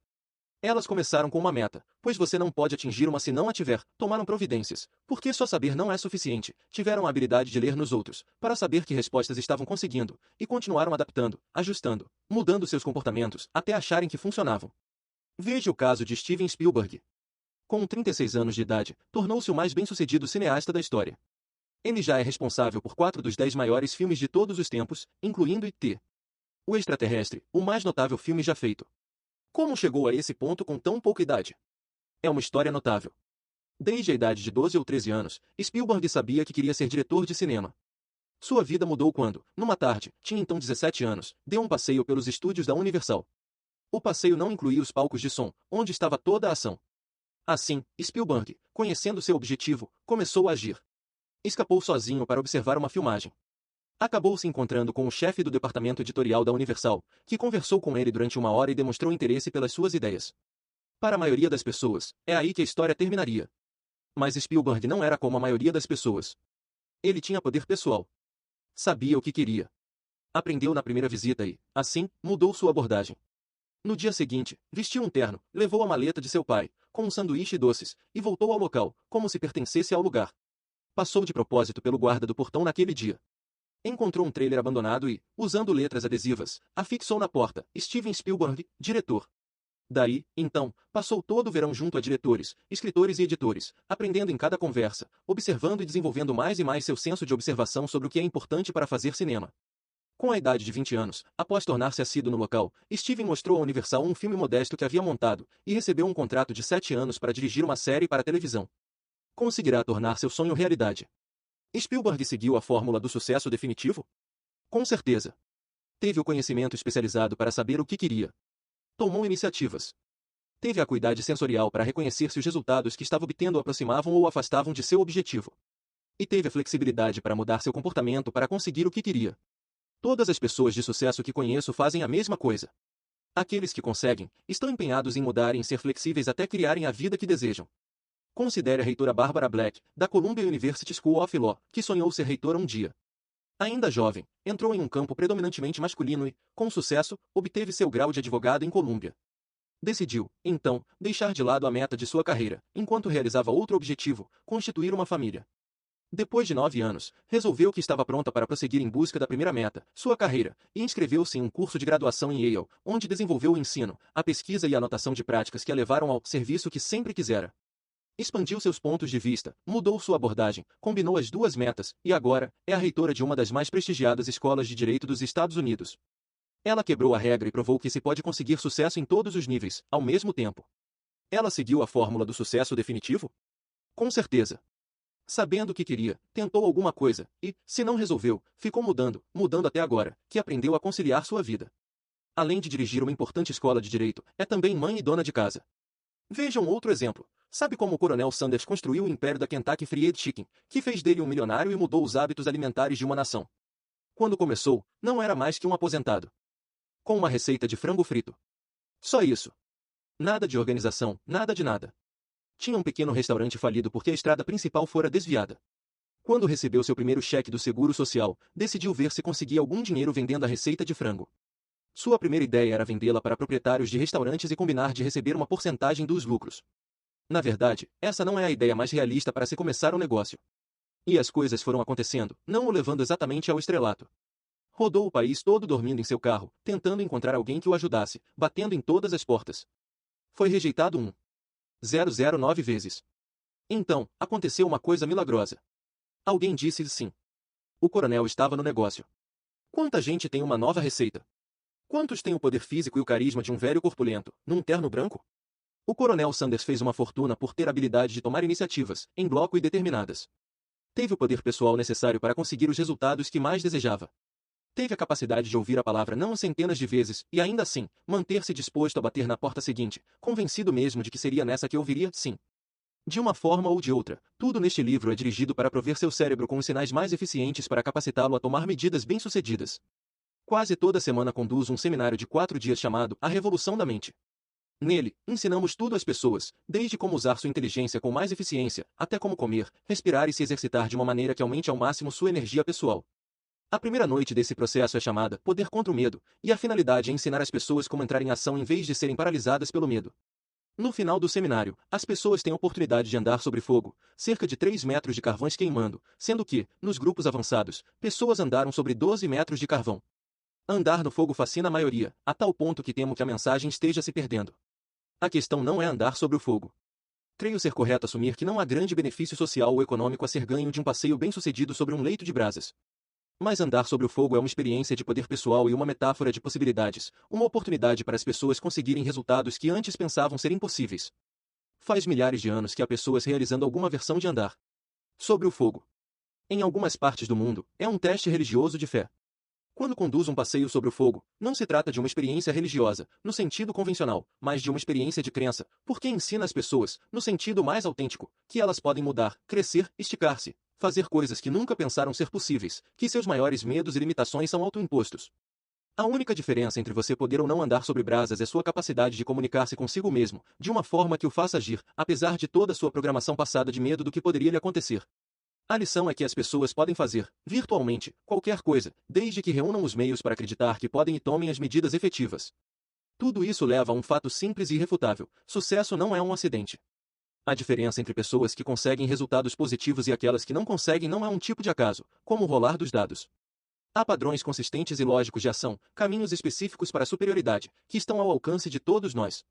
Elas começaram com uma meta, pois você não pode atingir uma se não a tiver, tomaram providências, porque só saber não é suficiente, tiveram a habilidade de ler nos outros, para saber que respostas estavam conseguindo, e continuaram adaptando, ajustando, mudando seus comportamentos, até acharem que funcionavam. Veja o caso de Steven Spielberg. Com 36 anos de idade, tornou-se o mais bem-sucedido cineasta da história. Ele já é responsável por 4 dos 10 maiores filmes de todos os tempos, incluindo E.T. O Extraterrestre, o mais notável filme já feito. Como chegou a esse ponto com tão pouca idade? É uma história notável. Desde a idade de 12 ou 13 anos, Spielberg sabia que queria ser diretor de cinema. Sua vida mudou quando, numa tarde, tinha então 17 anos, deu um passeio pelos estúdios da Universal. O passeio não incluía os palcos de som, onde estava toda a ação. Assim, Spielberg, conhecendo seu objetivo, começou a agir. Escapou sozinho para observar uma filmagem. Acabou se encontrando com o chefe do departamento editorial da Universal, que conversou com ele durante 1 hora e demonstrou interesse pelas suas ideias. Para a maioria das pessoas, é aí que a história terminaria. Mas Spielberg não era como a maioria das pessoas. Ele tinha poder pessoal. Sabia o que queria. Aprendeu na primeira visita e, assim, mudou sua abordagem. No dia seguinte, vestiu um terno, levou a maleta de seu pai, com um sanduíche e doces, e voltou ao local, como se pertencesse ao lugar. Passou de propósito pelo guarda do portão naquele dia. Encontrou um trailer abandonado e, usando letras adesivas, afixou na porta, Steven Spielberg, diretor. Daí, então, passou todo o verão junto a diretores, escritores e editores, aprendendo em cada conversa, observando e desenvolvendo mais e mais seu senso de observação sobre o que é importante para fazer cinema. Com a idade de 20 anos, após tornar-se assíduo no local, Steven mostrou à Universal um filme modesto que havia montado, e recebeu um contrato de 7 anos para dirigir uma série para a televisão. Conseguirá tornar seu sonho realidade. Spielberg seguiu a fórmula do sucesso definitivo? Com certeza. Teve o conhecimento especializado para saber o que queria. Tomou iniciativas. Teve a acuidade sensorial para reconhecer se os resultados que estava obtendo o aproximavam ou o afastavam de seu objetivo. E teve a flexibilidade para mudar seu comportamento para conseguir o que queria. Todas as pessoas de sucesso que conheço fazem a mesma coisa. Aqueles que conseguem, estão empenhados em mudar e em ser flexíveis até criarem a vida que desejam. Considere a reitora Barbara Black, da Columbia University School of Law, que sonhou ser reitora um dia. Ainda jovem, entrou em um campo predominantemente masculino e, com sucesso, obteve seu grau de advogada em Columbia. Decidiu, então, deixar de lado a meta de sua carreira, enquanto realizava outro objetivo, constituir uma família. Depois de 9 anos, resolveu que estava pronta para prosseguir em busca da primeira meta, sua carreira, e inscreveu-se em um curso de graduação em Yale, onde desenvolveu o ensino, a pesquisa e a anotação de práticas que a levaram ao serviço que sempre quisera. Expandiu seus pontos de vista, mudou sua abordagem, combinou as duas metas, e agora, é a reitora de uma das mais prestigiadas escolas de direito dos Estados Unidos. Ela quebrou a regra e provou que se pode conseguir sucesso em todos os níveis, ao mesmo tempo. Ela seguiu a fórmula do sucesso definitivo? Com certeza. Sabendo o que queria, tentou alguma coisa, e, se não resolveu, ficou mudando até agora, que aprendeu a conciliar sua vida. Além de dirigir uma importante escola de direito, é também mãe e dona de casa. Vejam outro exemplo. Sabe como o Coronel Sanders construiu o império da Kentucky Fried Chicken, que fez dele um milionário e mudou os hábitos alimentares de uma nação? Quando começou, não era mais que um aposentado. Com uma receita de frango frito. Só isso. Nada de organização, nada de nada. Tinha um pequeno restaurante falido porque a estrada principal fora desviada. Quando recebeu seu primeiro cheque do Seguro Social, decidiu ver se conseguia algum dinheiro vendendo a receita de frango. Sua primeira ideia era vendê-la para proprietários de restaurantes e combinar de receber uma porcentagem dos lucros. Na verdade, essa não é a ideia mais realista para se começar um negócio. E as coisas foram acontecendo, não o levando exatamente ao estrelato. Rodou o país todo dormindo em seu carro, tentando encontrar alguém que o ajudasse, batendo em todas as portas. Foi rejeitado 1,009 vezes. Então, aconteceu uma coisa milagrosa. Alguém disse sim. O coronel estava no negócio. Quanta gente tem uma nova receita? Quantos têm o poder físico e o carisma de um velho corpulento, num terno branco? O coronel Sanders fez uma fortuna por ter a habilidade de tomar iniciativas, em bloco e determinadas. Teve o poder pessoal necessário para conseguir os resultados que mais desejava. Teve a capacidade de ouvir a palavra não centenas de vezes, e ainda assim, manter-se disposto a bater na porta seguinte, convencido mesmo de que seria nessa que ouviria sim. De uma forma ou de outra, tudo neste livro é dirigido para prover seu cérebro com os sinais mais eficientes para capacitá-lo a tomar medidas bem-sucedidas. Quase toda semana conduzo um seminário de 4 dias chamado A Revolução da Mente. Nele, ensinamos tudo às pessoas, desde como usar sua inteligência com mais eficiência, até como comer, respirar e se exercitar de uma maneira que aumente ao máximo sua energia pessoal. A primeira noite desse processo é chamada Poder contra o Medo, e a finalidade é ensinar as pessoas como entrar em ação em vez de serem paralisadas pelo medo. No final do seminário, as pessoas têm a oportunidade de andar sobre fogo, cerca de 3 metros de carvões queimando, sendo que, nos grupos avançados, pessoas andaram sobre 12 metros de carvão. Andar no fogo fascina a maioria, a tal ponto que temo que a mensagem esteja se perdendo. A questão não é andar sobre o fogo. Creio ser correto assumir que não há grande benefício social ou econômico a ser ganho de um passeio bem-sucedido sobre um leito de brasas. Mas andar sobre o fogo é uma experiência de poder pessoal e uma metáfora de possibilidades, uma oportunidade para as pessoas conseguirem resultados que antes pensavam ser impossíveis. Faz milhares de anos que há pessoas realizando alguma versão de andar sobre o fogo. Em algumas partes do mundo, é um teste religioso de fé. Quando conduz um passeio sobre o fogo, não se trata de uma experiência religiosa, no sentido convencional, mas de uma experiência de crença, porque ensina às pessoas, no sentido mais autêntico, que elas podem mudar, crescer, esticar-se, fazer coisas que nunca pensaram ser possíveis, que seus maiores medos e limitações são autoimpostos. A única diferença entre você poder ou não andar sobre brasas é sua capacidade de comunicar-se consigo mesmo, de uma forma que o faça agir, apesar de toda a sua programação passada de medo do que poderia lhe acontecer. A lição é que as pessoas podem fazer, virtualmente, qualquer coisa, desde que reúnam os meios para acreditar que podem e tomem as medidas efetivas. Tudo isso leva a um fato simples e irrefutável: sucesso não é um acidente. A diferença entre pessoas que conseguem resultados positivos e aquelas que não conseguem não é um tipo de acaso, como o rolar dos dados. Há padrões consistentes e lógicos de ação, caminhos específicos para a superioridade, que estão ao alcance de todos nós.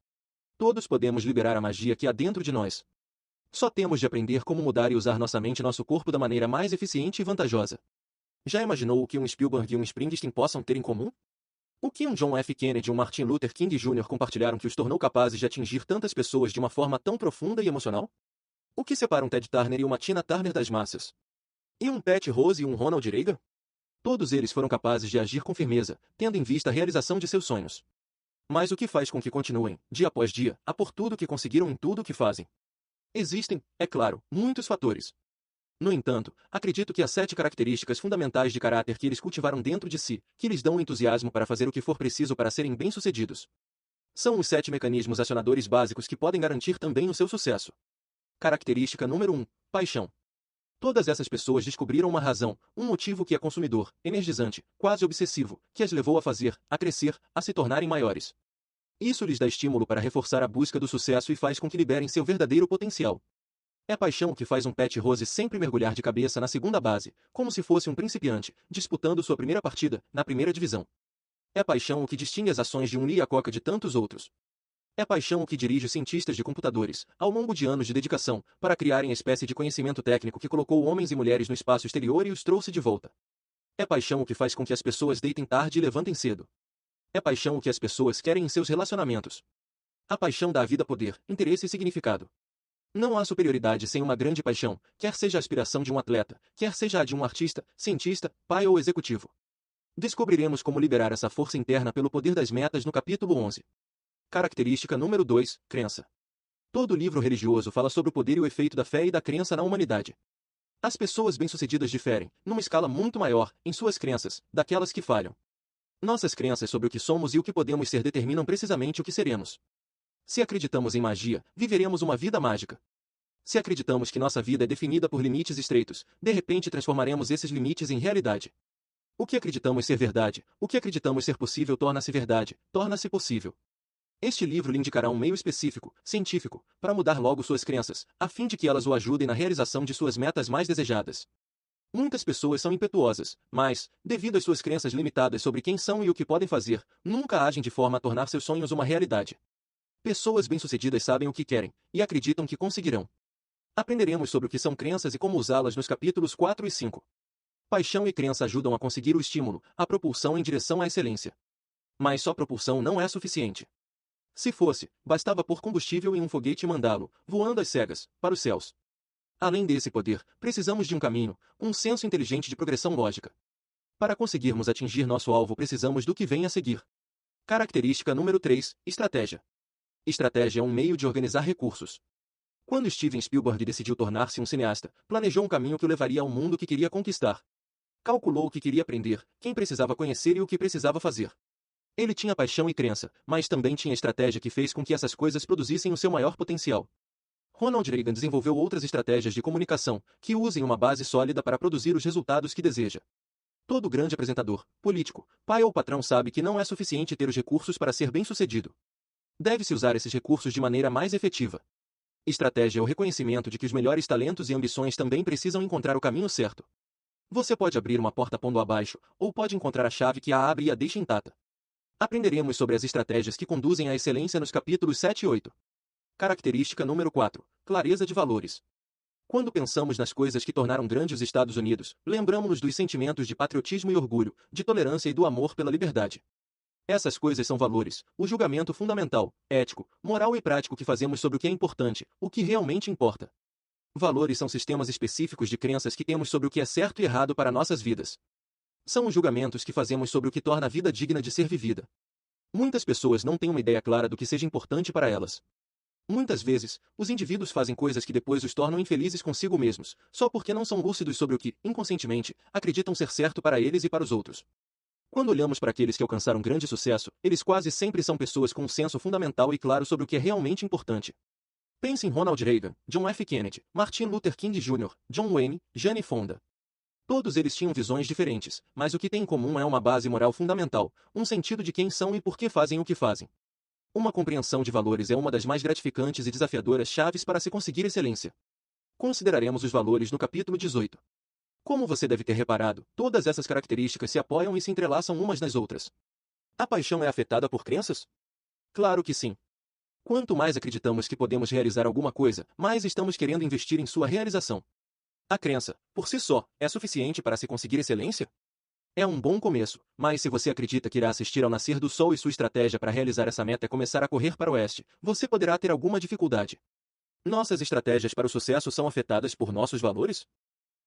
Todos podemos liberar a magia que há dentro de nós. Só temos de aprender como mudar e usar nossa mente e nosso corpo da maneira mais eficiente e vantajosa. Já imaginou o que um Spielberg e um Springsteen possam ter em comum? O que um John F. Kennedy e um Martin Luther King Jr. compartilharam que os tornou capazes de atingir tantas pessoas de uma forma tão profunda e emocional? O que separa um Ted Turner e uma Tina Turner das massas? E um Pat Rose e um Ronald Reagan? Todos eles foram capazes de agir com firmeza, tendo em vista a realização de seus sonhos. Mas o que faz com que continuem, dia após dia, a por tudo que conseguiram em tudo o que fazem? Existem, é claro, muitos fatores. No entanto, acredito que há 7 características fundamentais de caráter que eles cultivaram dentro de si, que lhes dão o entusiasmo para fazer o que for preciso para serem bem-sucedidos. São os 7 mecanismos acionadores básicos que podem garantir também o seu sucesso. Característica número 1. Paixão. Todas essas pessoas descobriram uma razão, um motivo que é consumidor, energizante, quase obsessivo, que as levou a fazer, a crescer, a se tornarem maiores. Isso lhes dá estímulo para reforçar a busca do sucesso e faz com que liberem seu verdadeiro potencial. É a paixão que faz um Pete Rose sempre mergulhar de cabeça na segunda base, como se fosse um principiante, disputando sua primeira partida, na primeira divisão. É a paixão o que distingue as ações de um Lee Iacocca de tantos outros. É a paixão o que dirige os cientistas de computadores, ao longo de anos de dedicação, para criarem a espécie de conhecimento técnico que colocou homens e mulheres no espaço exterior e os trouxe de volta. É a paixão o que faz com que as pessoas deitem tarde e levantem cedo. É a paixão o que as pessoas querem em seus relacionamentos. A paixão dá à vida poder, interesse e significado. Não há superioridade sem uma grande paixão, quer seja a aspiração de um atleta, quer seja a de um artista, cientista, pai ou executivo. Descobriremos como liberar essa força interna pelo poder das metas no capítulo 11. Característica número 2, crença. Todo livro religioso fala sobre o poder e o efeito da fé e da crença na humanidade. As pessoas bem-sucedidas diferem, numa escala muito maior, em suas crenças, daquelas que falham. Nossas crenças sobre o que somos e o que podemos ser determinam precisamente o que seremos. Se acreditamos em magia, viveremos uma vida mágica. Se acreditamos que nossa vida é definida por limites estreitos, de repente transformaremos esses limites em realidade. O que acreditamos ser verdade, o que acreditamos ser possível torna-se verdade, torna-se possível. Este livro lhe indicará um meio específico, científico, para mudar logo suas crenças, a fim de que elas o ajudem na realização de suas metas mais desejadas. Muitas pessoas são impetuosas, mas, devido às suas crenças limitadas sobre quem são e o que podem fazer, nunca agem de forma a tornar seus sonhos uma realidade. Pessoas bem-sucedidas sabem o que querem, e acreditam que conseguirão. Aprenderemos sobre o que são crenças e como usá-las nos capítulos 4 e 5. Paixão e crença ajudam a conseguir o estímulo, a propulsão em direção à excelência. Mas só propulsão não é suficiente. Se fosse, bastava pôr combustível em um foguete e mandá-lo, voando às cegas, para os céus. Além desse poder, precisamos de um caminho, um senso inteligente de progressão lógica. Para conseguirmos atingir nosso alvo, precisamos do que vem a seguir. Característica número 3, estratégia. Estratégia é um meio de organizar recursos. Quando Steven Spielberg decidiu tornar-se um cineasta, planejou um caminho que o levaria ao mundo que queria conquistar. Calculou o que queria aprender, quem precisava conhecer e o que precisava fazer. Ele tinha paixão e crença, mas também tinha estratégia que fez com que essas coisas produzissem o seu maior potencial. Ronald Reagan desenvolveu outras estratégias de comunicação, que usem uma base sólida para produzir os resultados que deseja. Todo grande apresentador, político, pai ou patrão sabe que não é suficiente ter os recursos para ser bem-sucedido. Deve-se usar esses recursos de maneira mais efetiva. Estratégia é o reconhecimento de que os melhores talentos e ambições também precisam encontrar o caminho certo. Você pode abrir uma porta pondo abaixo, ou pode encontrar a chave que a abre e a deixa intacta. Aprenderemos sobre as estratégias que conduzem à excelência nos capítulos 7 e 8. Característica número 4. Clareza de valores. Quando pensamos nas coisas que tornaram grandes os Estados Unidos, lembramos-nos dos sentimentos de patriotismo e orgulho, de tolerância e do amor pela liberdade. Essas coisas são valores, o julgamento fundamental, ético, moral e prático que fazemos sobre o que é importante, o que realmente importa. Valores são sistemas específicos de crenças que temos sobre o que é certo e errado para nossas vidas. São os julgamentos que fazemos sobre o que torna a vida digna de ser vivida. Muitas pessoas não têm uma ideia clara do que seja importante para elas. Muitas vezes, os indivíduos fazem coisas que depois os tornam infelizes consigo mesmos, só porque não são lúcidos sobre o que, inconscientemente, acreditam ser certo para eles e para os outros. Quando olhamos para aqueles que alcançaram grande sucesso, eles quase sempre são pessoas com um senso fundamental e claro sobre o que é realmente importante. Pense em Ronald Reagan, John F. Kennedy, Martin Luther King Jr., John Wayne, Jane Fonda. Todos eles tinham visões diferentes, mas o que têm em comum é uma base moral fundamental, um sentido de quem são e por que fazem o que fazem. Uma compreensão de valores é uma das mais gratificantes e desafiadoras chaves para se conseguir excelência. Consideraremos os valores no capítulo 18. Como você deve ter reparado, todas essas características se apoiam e se entrelaçam umas nas outras. A paixão é afetada por crenças? Claro que sim. Quanto mais acreditamos que podemos realizar alguma coisa, mais estamos querendo investir em sua realização. A crença, por si só, é suficiente para se conseguir excelência? É um bom começo, mas se você acredita que irá assistir ao nascer do sol e sua estratégia para realizar essa meta é começar a correr para o oeste, você poderá ter alguma dificuldade. Nossas estratégias para o sucesso são afetadas por nossos valores?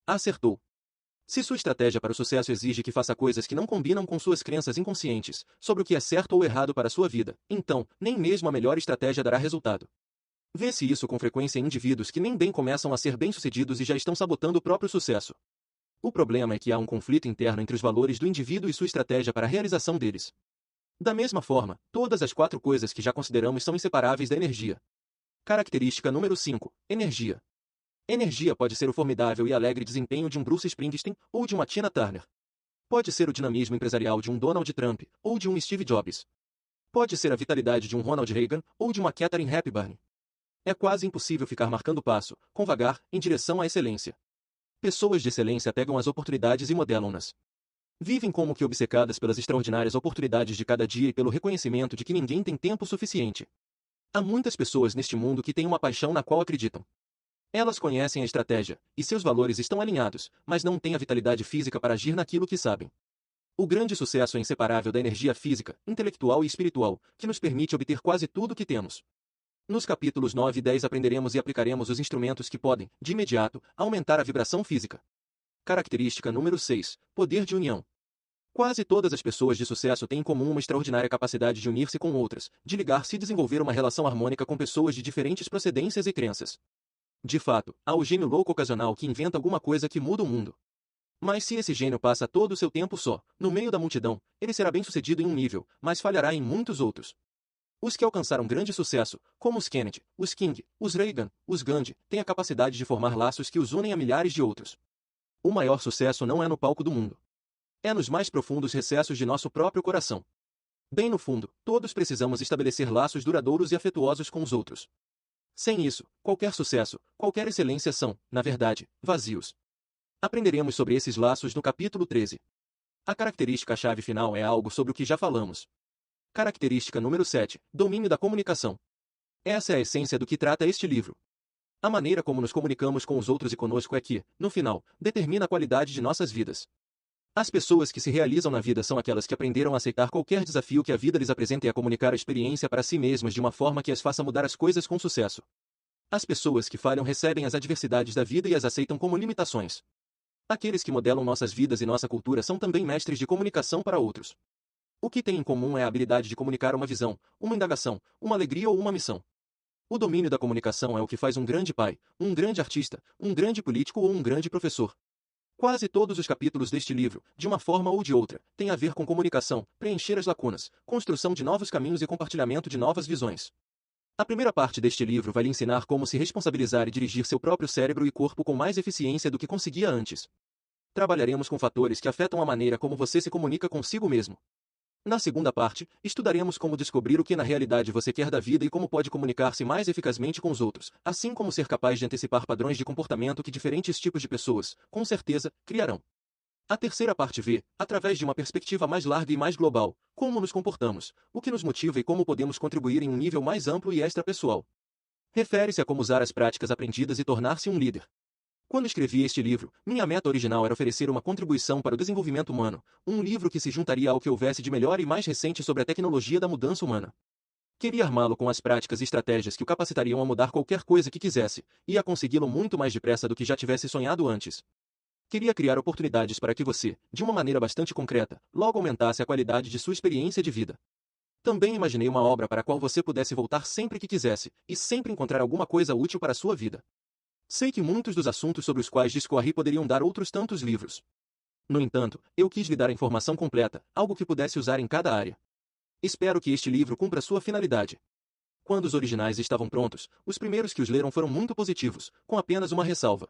Acertou. Se sua estratégia para o sucesso exige que faça coisas que não combinam com suas crenças inconscientes, sobre o que é certo ou errado para a sua vida, então, nem mesmo a melhor estratégia dará resultado. Vê-se isso com frequência em indivíduos que nem bem começam a ser bem-sucedidos e já estão sabotando o próprio sucesso. O problema é que há um conflito interno entre os valores do indivíduo e sua estratégia para a realização deles. Da mesma forma, todas as 4 coisas que já consideramos são inseparáveis da energia. Característica número 5. Energia. Energia pode ser o formidável e alegre desempenho de um Bruce Springsteen ou de uma Tina Turner. Pode ser o dinamismo empresarial de um Donald Trump ou de um Steve Jobs. Pode ser a vitalidade de um Ronald Reagan ou de uma Katharine Hepburn. É quase impossível ficar marcando passo, com vagar, em direção à excelência. Pessoas de excelência pegam as oportunidades e modelam-nas. Vivem como que obcecadas pelas extraordinárias oportunidades de cada dia e pelo reconhecimento de que ninguém tem tempo suficiente. Há muitas pessoas neste mundo que têm uma paixão na qual acreditam. Elas conhecem a estratégia, e seus valores estão alinhados, mas não têm a vitalidade física para agir naquilo que sabem. O grande sucesso é inseparável da energia física, intelectual e espiritual, que nos permite obter quase tudo o que temos. Nos capítulos 9 e 10 aprenderemos e aplicaremos os instrumentos que podem, de imediato, aumentar a vibração física. Característica número 6. Poder de união. Quase todas as pessoas de sucesso têm em comum uma extraordinária capacidade de unir-se com outras, de ligar-se e desenvolver uma relação harmônica com pessoas de diferentes procedências e crenças. De fato, há o gênio louco ocasional que inventa alguma coisa que muda o mundo. Mas se esse gênio passa todo o seu tempo só, no meio da multidão, ele será bem-sucedido em um nível, mas falhará em muitos outros. Os que alcançaram grande sucesso, como os Kennedy, os King, os Reagan, os Gandhi, têm a capacidade de formar laços que os unem a milhares de outros. O maior sucesso não é no palco do mundo. É nos mais profundos recessos de nosso próprio coração. Bem no fundo, todos precisamos estabelecer laços duradouros e afetuosos com os outros. Sem isso, qualquer sucesso, qualquer excelência são, na verdade, vazios. Aprenderemos sobre esses laços no capítulo 13. A característica-chave final é algo sobre o que já falamos. Característica número 7. Domínio da comunicação. Essa é a essência do que trata este livro. A maneira como nos comunicamos com os outros e conosco é que, no final, determina a qualidade de nossas vidas. As pessoas que se realizam na vida são aquelas que aprenderam a aceitar qualquer desafio que a vida lhes apresenta e a comunicar a experiência para si mesmas de uma forma que as faça mudar as coisas com sucesso. As pessoas que falham recebem as adversidades da vida e as aceitam como limitações. Aqueles que modelam nossas vidas e nossa cultura são também mestres de comunicação para outros. O que têm em comum é a habilidade de comunicar uma visão, uma indagação, uma alegria ou uma missão. O domínio da comunicação é o que faz um grande pai, um grande artista, um grande político ou um grande professor. Quase todos os capítulos deste livro, de uma forma ou de outra, têm a ver com comunicação, preencher as lacunas, construção de novos caminhos e compartilhamento de novas visões. A primeira parte deste livro vai lhe ensinar como se responsabilizar e dirigir seu próprio cérebro e corpo com mais eficiência do que conseguia antes. Trabalharemos com fatores que afetam a maneira como você se comunica consigo mesmo. Na segunda parte, estudaremos como descobrir o que na realidade você quer da vida e como pode comunicar-se mais eficazmente com os outros, assim como ser capaz de antecipar padrões de comportamento que diferentes tipos de pessoas, com certeza, criarão. A terceira parte vê, através de uma perspectiva mais larga e mais global, como nos comportamos, o que nos motiva e como podemos contribuir em um nível mais amplo e extrapessoal. Refere-se a como usar as práticas aprendidas e tornar-se um líder. Quando escrevi este livro, minha meta original era oferecer uma contribuição para o desenvolvimento humano, um livro que se juntaria ao que houvesse de melhor e mais recente sobre a tecnologia da mudança humana. Queria armá-lo com as práticas e estratégias que o capacitariam a mudar qualquer coisa que quisesse, e a consegui-lo muito mais depressa do que já tivesse sonhado antes. Queria criar oportunidades para que você, de uma maneira bastante concreta, logo aumentasse a qualidade de sua experiência de vida. Também imaginei uma obra para a qual você pudesse voltar sempre que quisesse, e sempre encontrar alguma coisa útil para a sua vida. Sei que muitos dos assuntos sobre os quais discorri poderiam dar outros tantos livros. No entanto, eu quis lhe dar a informação completa, algo que pudesse usar em cada área. Espero que este livro cumpra sua finalidade. Quando os originais estavam prontos, os primeiros que os leram foram muito positivos, com apenas uma ressalva.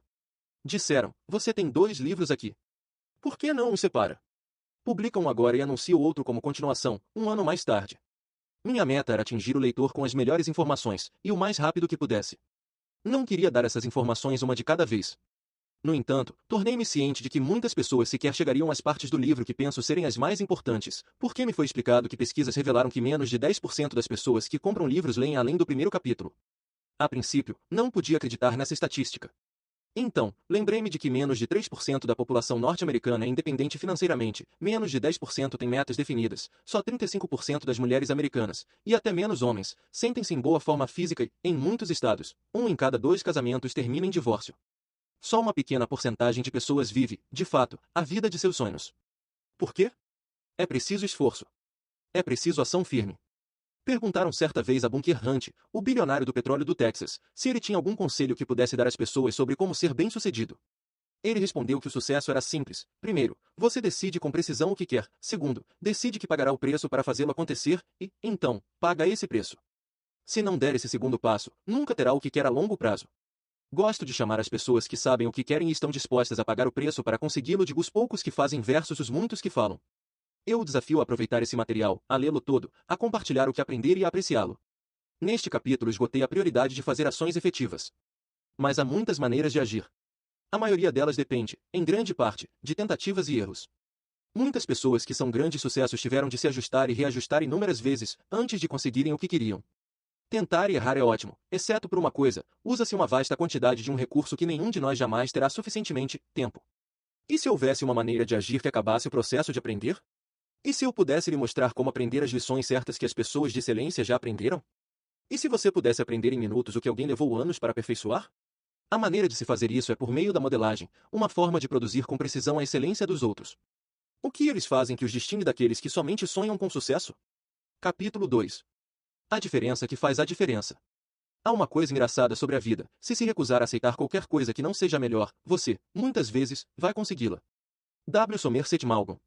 Disseram, você tem 2 livros aqui. Por que não os separa? Publica um agora e anuncia o outro como continuação, um ano mais tarde. Minha meta era atingir o leitor com as melhores informações, e o mais rápido que pudesse. Não queria dar essas informações uma de cada vez. No entanto, tornei-me ciente de que muitas pessoas sequer chegariam às partes do livro que penso serem as mais importantes, porque me foi explicado que pesquisas revelaram que menos de 10% das pessoas que compram livros leem além do primeiro capítulo. A princípio, não podia acreditar nessa estatística. Então, lembrei-me de que menos de 3% da população norte-americana é independente financeiramente, menos de 10% tem metas definidas, só 35% das mulheres americanas, e até menos homens, sentem-se em boa forma física e, em muitos estados, 1 em cada 2 casamentos termina em divórcio. Só uma pequena porcentagem de pessoas vive, de fato, a vida de seus sonhos. Por quê? É preciso esforço. É preciso ação firme. Perguntaram certa vez a Bunker Hunt, o bilionário do petróleo do Texas, se ele tinha algum conselho que pudesse dar às pessoas sobre como ser bem-sucedido. Ele respondeu que o sucesso era simples. Primeiro, você decide com precisão o que quer. Segundo, decide que pagará o preço para fazê-lo acontecer e, então, paga esse preço. Se não der esse segundo passo, nunca terá o que quer a longo prazo. Gosto de chamar as pessoas que sabem o que querem e estão dispostas a pagar o preço para consegui-lo de os poucos que fazem versus os muitos que falam. Eu o desafio a aproveitar esse material, a lê-lo todo, a compartilhar o que aprender e a apreciá-lo. Neste capítulo esgotei a prioridade de fazer ações efetivas. Mas há muitas maneiras de agir. A maioria delas depende, em grande parte, de tentativas e erros. Muitas pessoas que são grandes sucessos tiveram de se ajustar e reajustar inúmeras vezes, antes de conseguirem o que queriam. Tentar e errar é ótimo, exceto por uma coisa: usa-se uma vasta quantidade de um recurso que nenhum de nós jamais terá suficientemente: tempo. E se houvesse uma maneira de agir que acabasse o processo de aprender? E se eu pudesse lhe mostrar como aprender as lições certas que as pessoas de excelência já aprenderam? E se você pudesse aprender em minutos o que alguém levou anos para aperfeiçoar? A maneira de se fazer isso é por meio da modelagem, uma forma de produzir com precisão a excelência dos outros. O que eles fazem que os distingue daqueles que somente sonham com sucesso? Capítulo 2. A diferença que faz a diferença. Há uma coisa engraçada sobre a vida: se recusar a aceitar qualquer coisa que não seja melhor, você, muitas vezes, vai consegui-la. W. Somerset Maugham.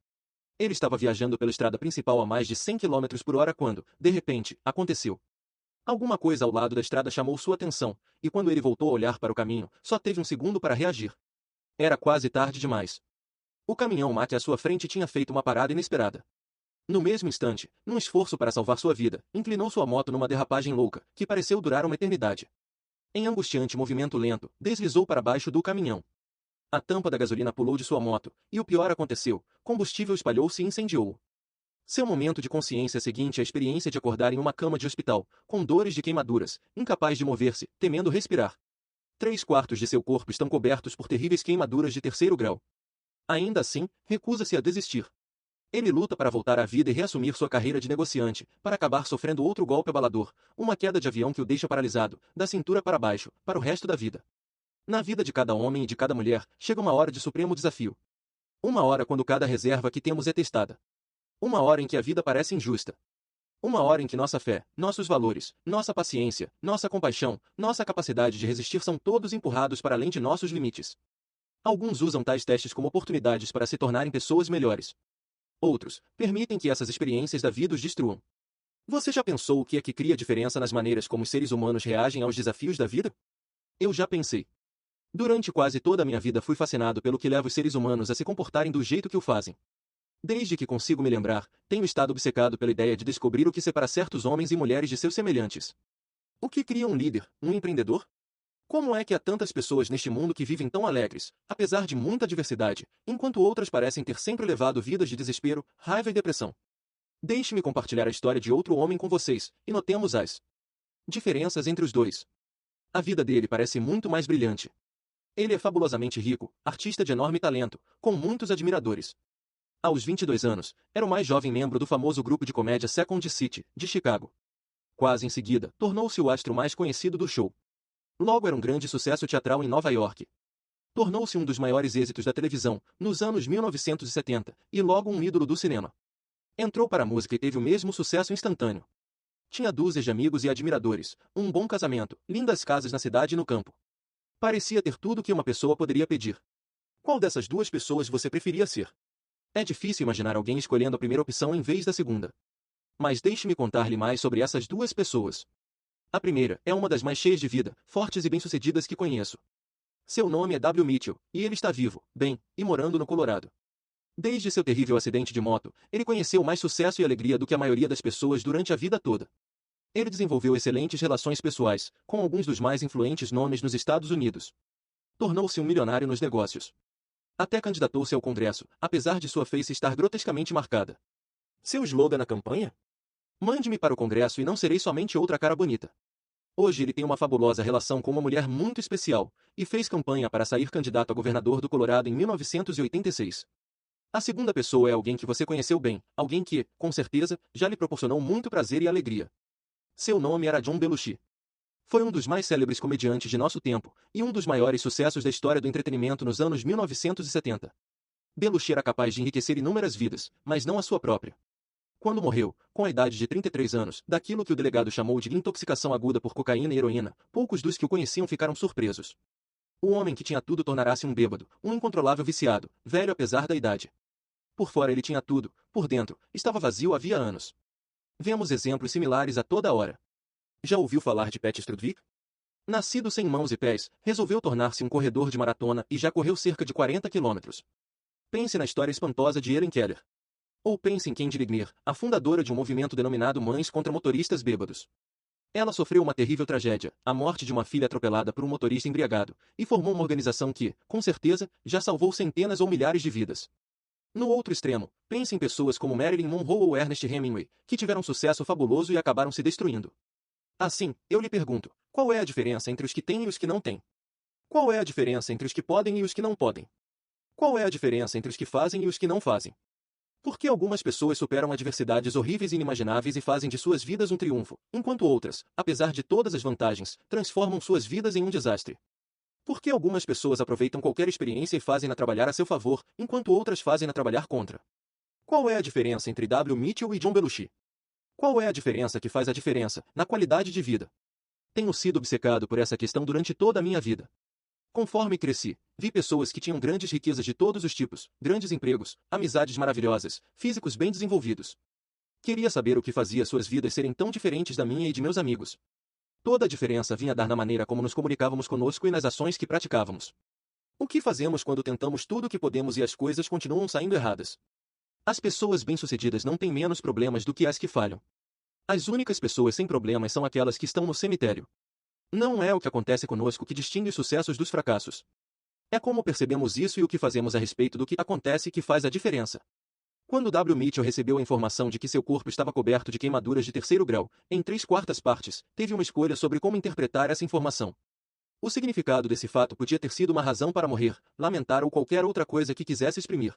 Ele estava viajando pela estrada principal a mais de 100 km por hora quando, de repente, aconteceu. Alguma coisa ao lado da estrada chamou sua atenção, e quando ele voltou a olhar para o caminho, só teve um segundo para reagir. Era quase tarde demais. O caminhão mate à sua frente tinha feito uma parada inesperada. No mesmo instante, num esforço para salvar sua vida, inclinou sua moto numa derrapagem louca, que pareceu durar uma eternidade. Em angustiante movimento lento, deslizou para baixo do caminhão. A tampa da gasolina pulou de sua moto, e o pior aconteceu: combustível espalhou-se e incendiou-o. Seu momento de consciência seguinte à experiência de acordar em uma cama de hospital, com dores de queimaduras, incapaz de mover-se, temendo respirar. 3/4 de seu corpo estão cobertos por terríveis queimaduras de 3º grau. Ainda assim, recusa-se a desistir. Ele luta para voltar à vida e reassumir sua carreira de negociante, para acabar sofrendo outro golpe abalador, uma queda de avião que o deixa paralisado, da cintura para baixo, para o resto da vida. Na vida de cada homem e de cada mulher, chega uma hora de supremo desafio. Uma hora quando cada reserva que temos é testada. Uma hora em que a vida parece injusta. Uma hora em que nossa fé, nossos valores, nossa paciência, nossa compaixão, nossa capacidade de resistir são todos empurrados para além de nossos limites. Alguns usam tais testes como oportunidades para se tornarem pessoas melhores. Outros permitem que essas experiências da vida os destruam. Você já pensou o que é que cria diferença nas maneiras como os seres humanos reagem aos desafios da vida? Eu já pensei. Durante quase toda a minha vida fui fascinado pelo que leva os seres humanos a se comportarem do jeito que o fazem. Desde que consigo me lembrar, tenho estado obcecado pela ideia de descobrir o que separa certos homens e mulheres de seus semelhantes. O que cria um líder, um empreendedor? Como é que há tantas pessoas neste mundo que vivem tão alegres, apesar de muita adversidade, enquanto outras parecem ter sempre levado vidas de desespero, raiva e depressão? Deixe-me compartilhar a história de outro homem com vocês, e notemos as diferenças entre os dois. A vida dele parece muito mais brilhante. Ele é fabulosamente rico, artista de enorme talento, com muitos admiradores. Aos 22 anos, era o mais jovem membro do famoso grupo de comédia Second City, de Chicago. Quase em seguida, tornou-se o astro mais conhecido do show. Logo era um grande sucesso teatral em Nova York. Tornou-se um dos maiores êxitos da televisão, nos anos 1970, e logo um ídolo do cinema. Entrou para a música e teve o mesmo sucesso instantâneo. Tinha dúzias de amigos e admiradores, um bom casamento, lindas casas na cidade e no campo. Parecia ter tudo o que uma pessoa poderia pedir. Qual dessas duas pessoas você preferia ser? É difícil imaginar alguém escolhendo a primeira opção em vez da segunda. Mas deixe-me contar-lhe mais sobre essas duas pessoas. A primeira é uma das mais cheias de vida, fortes e bem-sucedidas que conheço. Seu nome é W. Mitchell, e ele está vivo, bem, e morando no Colorado. Desde seu terrível acidente de moto, ele conheceu mais sucesso e alegria do que a maioria das pessoas durante a vida toda. Ele desenvolveu excelentes relações pessoais, com alguns dos mais influentes nomes nos Estados Unidos. Tornou-se um milionário nos negócios. Até candidatou-se ao Congresso, apesar de sua face estar grotescamente marcada. Seu slogan na campanha? Mande-me para o Congresso e não serei somente outra cara bonita. Hoje ele tem uma fabulosa relação com uma mulher muito especial, e fez campanha para sair candidato a governador do Colorado em 1986. A segunda pessoa é alguém que você conheceu bem, alguém que, com certeza, já lhe proporcionou muito prazer e alegria. Seu nome era John Belushi. Foi um dos mais célebres comediantes de nosso tempo, e um dos maiores sucessos da história do entretenimento nos anos 1970. Belushi era capaz de enriquecer inúmeras vidas, mas não a sua própria. Quando morreu, com a idade de 33 anos, daquilo que o delegado chamou de intoxicação aguda por cocaína e heroína, poucos dos que o conheciam ficaram surpresos. O homem que tinha tudo tornara-se um bêbado, um incontrolável viciado, velho apesar da idade. Por fora ele tinha tudo, por dentro, estava vazio havia anos. Vemos exemplos similares a toda hora. Já ouviu falar de Pat Strudwick? Nascido sem mãos e pés, resolveu tornar-se um corredor de maratona e já correu cerca de 40 quilômetros. Pense na história espantosa de Helen Keller. Ou pense em Candy Lignier, a fundadora de um movimento denominado Mães contra Motoristas Bêbados. Ela sofreu uma terrível tragédia, a morte de uma filha atropelada por um motorista embriagado, e formou uma organização que, com certeza, já salvou centenas ou milhares de vidas. No outro extremo, pense em pessoas como Marilyn Monroe ou Ernest Hemingway, que tiveram sucesso fabuloso e acabaram se destruindo. Assim, eu lhe pergunto, qual é a diferença entre os que têm e os que não têm? Qual é a diferença entre os que podem e os que não podem? Qual é a diferença entre os que fazem e os que não fazem? Por que algumas pessoas superam adversidades horríveis e inimagináveis e fazem de suas vidas um triunfo, enquanto outras, apesar de todas as vantagens, transformam suas vidas em um desastre? Por que algumas pessoas aproveitam qualquer experiência e fazem-na trabalhar a seu favor, enquanto outras fazem-na trabalhar contra? Qual é a diferença entre W. Mitchell e John Belushi? Qual é a diferença que faz a diferença, na qualidade de vida? Tenho sido obcecado por essa questão durante toda a minha vida. Conforme cresci, vi pessoas que tinham grandes riquezas de todos os tipos, grandes empregos, amizades maravilhosas, físicos bem desenvolvidos. Queria saber o que fazia suas vidas serem tão diferentes da minha e de meus amigos. Toda a diferença vinha dar na maneira como nos comunicávamos conosco e nas ações que praticávamos. O que fazemos quando tentamos tudo o que podemos e as coisas continuam saindo erradas? As pessoas bem-sucedidas não têm menos problemas do que as que falham. As únicas pessoas sem problemas são aquelas que estão no cemitério. Não é o que acontece conosco que distingue os sucessos dos fracassos. É como percebemos isso e o que fazemos a respeito do que acontece que faz a diferença. Quando W. Mitchell recebeu a informação de que seu corpo estava coberto de queimaduras de terceiro grau, em 3/4 partes, teve uma escolha sobre como interpretar essa informação. O significado desse fato podia ter sido uma razão para morrer, lamentar ou qualquer outra coisa que quisesse exprimir.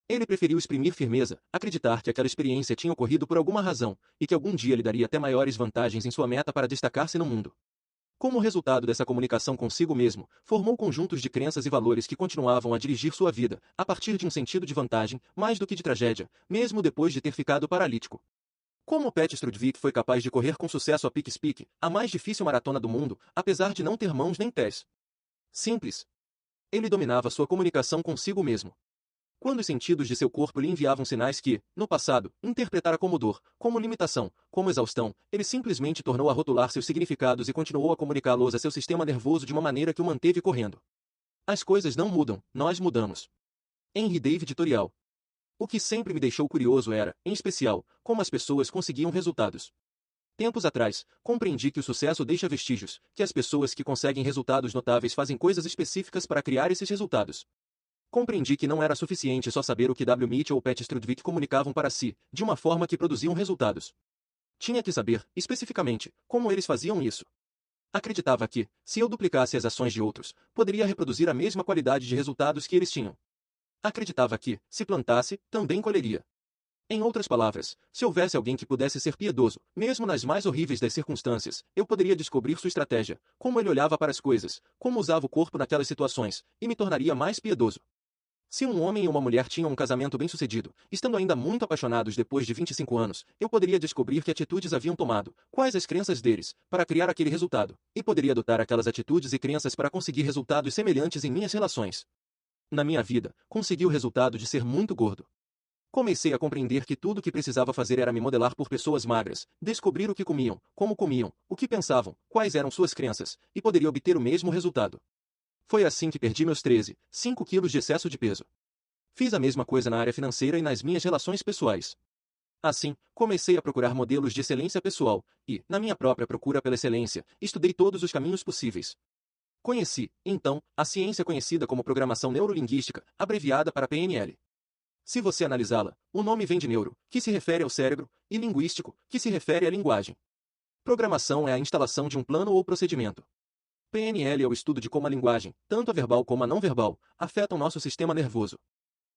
Ele preferiu exprimir firmeza, acreditar que aquela experiência tinha ocorrido por alguma razão, e que algum dia lhe daria até maiores vantagens em sua meta para destacar-se no mundo. Como resultado dessa comunicação consigo mesmo, formou conjuntos de crenças e valores que continuavam a dirigir sua vida, a partir de um sentido de vantagem, mais do que de tragédia, mesmo depois de ter ficado paralítico. Como Pat Strudwick foi capaz de correr com sucesso a Pikes Peak, a mais difícil maratona do mundo, apesar de não ter mãos nem pés? Simples. Ele dominava sua comunicação consigo mesmo. Quando os sentidos de seu corpo lhe enviavam sinais que, no passado, interpretara como dor, como limitação, como exaustão, ele simplesmente tornou a rotular seus significados e continuou a comunicá-los a seu sistema nervoso de uma maneira que o manteve correndo. As coisas não mudam, nós mudamos. Henry David Thoreau. O que sempre me deixou curioso era, em especial, como as pessoas conseguiam resultados. Tempos atrás, compreendi que o sucesso deixa vestígios, que as pessoas que conseguem resultados notáveis fazem coisas específicas para criar esses resultados. Compreendi que não era suficiente só saber o que W. Mitchell ou Pat Strudwick comunicavam para si, de uma forma que produziam resultados. Tinha que saber, especificamente, como eles faziam isso. Acreditava que, se eu duplicasse as ações de outros, poderia reproduzir a mesma qualidade de resultados que eles tinham. Acreditava que, se plantasse, também colheria. Em outras palavras, se houvesse alguém que pudesse ser piedoso, mesmo nas mais horríveis das circunstâncias, eu poderia descobrir sua estratégia, como ele olhava para as coisas, como usava o corpo naquelas situações, e me tornaria mais piedoso. Se um homem e uma mulher tinham um casamento bem-sucedido, estando ainda muito apaixonados depois de 25 anos, eu poderia descobrir que atitudes haviam tomado, quais as crenças deles, para criar aquele resultado, e poderia adotar aquelas atitudes e crenças para conseguir resultados semelhantes em minhas relações. Na minha vida, consegui o resultado de ser muito gordo. Comecei a compreender que tudo o que precisava fazer era me modelar por pessoas magras, descobrir o que comiam, como comiam, o que pensavam, quais eram suas crenças, e poderia obter o mesmo resultado. Foi assim que perdi meus 5 quilos de excesso de peso. Fiz a mesma coisa na área financeira e nas minhas relações pessoais. Assim, comecei a procurar modelos de excelência pessoal, e, na minha própria procura pela excelência, estudei todos os caminhos possíveis. Conheci, então, a ciência conhecida como programação neurolinguística, abreviada para PNL. Se você analisá-la, o nome vem de neuro, que se refere ao cérebro, e linguístico, que se refere à linguagem. Programação é a instalação de um plano ou procedimento. PNL é o estudo de como a linguagem, tanto a verbal como a não verbal, afetam nosso sistema nervoso.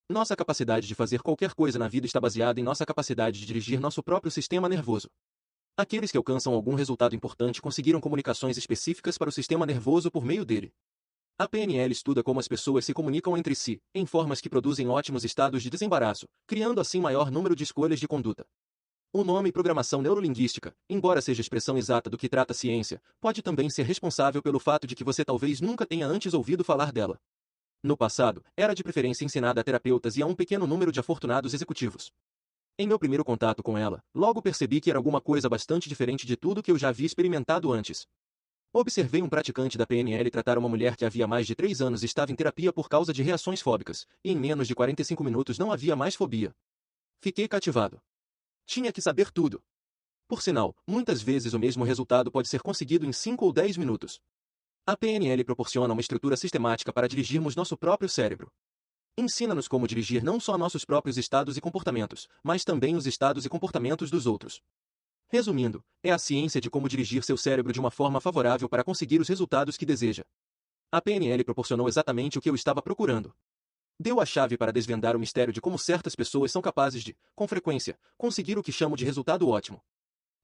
Nossa capacidade de fazer qualquer coisa na vida está baseada em nossa capacidade de dirigir nosso próprio sistema nervoso. Aqueles que alcançam algum resultado importante conseguiram comunicações específicas para o sistema nervoso por meio dele. A PNL estuda como as pessoas se comunicam entre si, em formas que produzem ótimos estados de desembaraço, criando assim maior número de escolhas de conduta. O nome programação neurolinguística, embora seja a expressão exata do que trata a ciência, pode também ser responsável pelo fato de que você talvez nunca tenha antes ouvido falar dela. No passado, era de preferência ensinada a terapeutas e a um pequeno número de afortunados executivos. Em meu primeiro contato com ela, logo percebi que era alguma coisa bastante diferente de tudo que eu já havia experimentado antes. Observei um praticante da PNL tratar uma mulher que havia mais de 3 anos estava em terapia por causa de reações fóbicas, e em menos de 45 minutos não havia mais fobia. Fiquei cativado. Tinha que saber tudo. Por sinal, muitas vezes o mesmo resultado pode ser conseguido em 5 ou 10 minutos. A PNL proporciona uma estrutura sistemática para dirigirmos nosso próprio cérebro. Ensina-nos como dirigir não só nossos próprios estados e comportamentos, mas também os estados e comportamentos dos outros. Resumindo, é a ciência de como dirigir seu cérebro de uma forma favorável para conseguir os resultados que deseja. A PNL proporcionou exatamente o que eu estava procurando. Deu a chave para desvendar o mistério de como certas pessoas são capazes de, com frequência, conseguir o que chamo de resultado ótimo.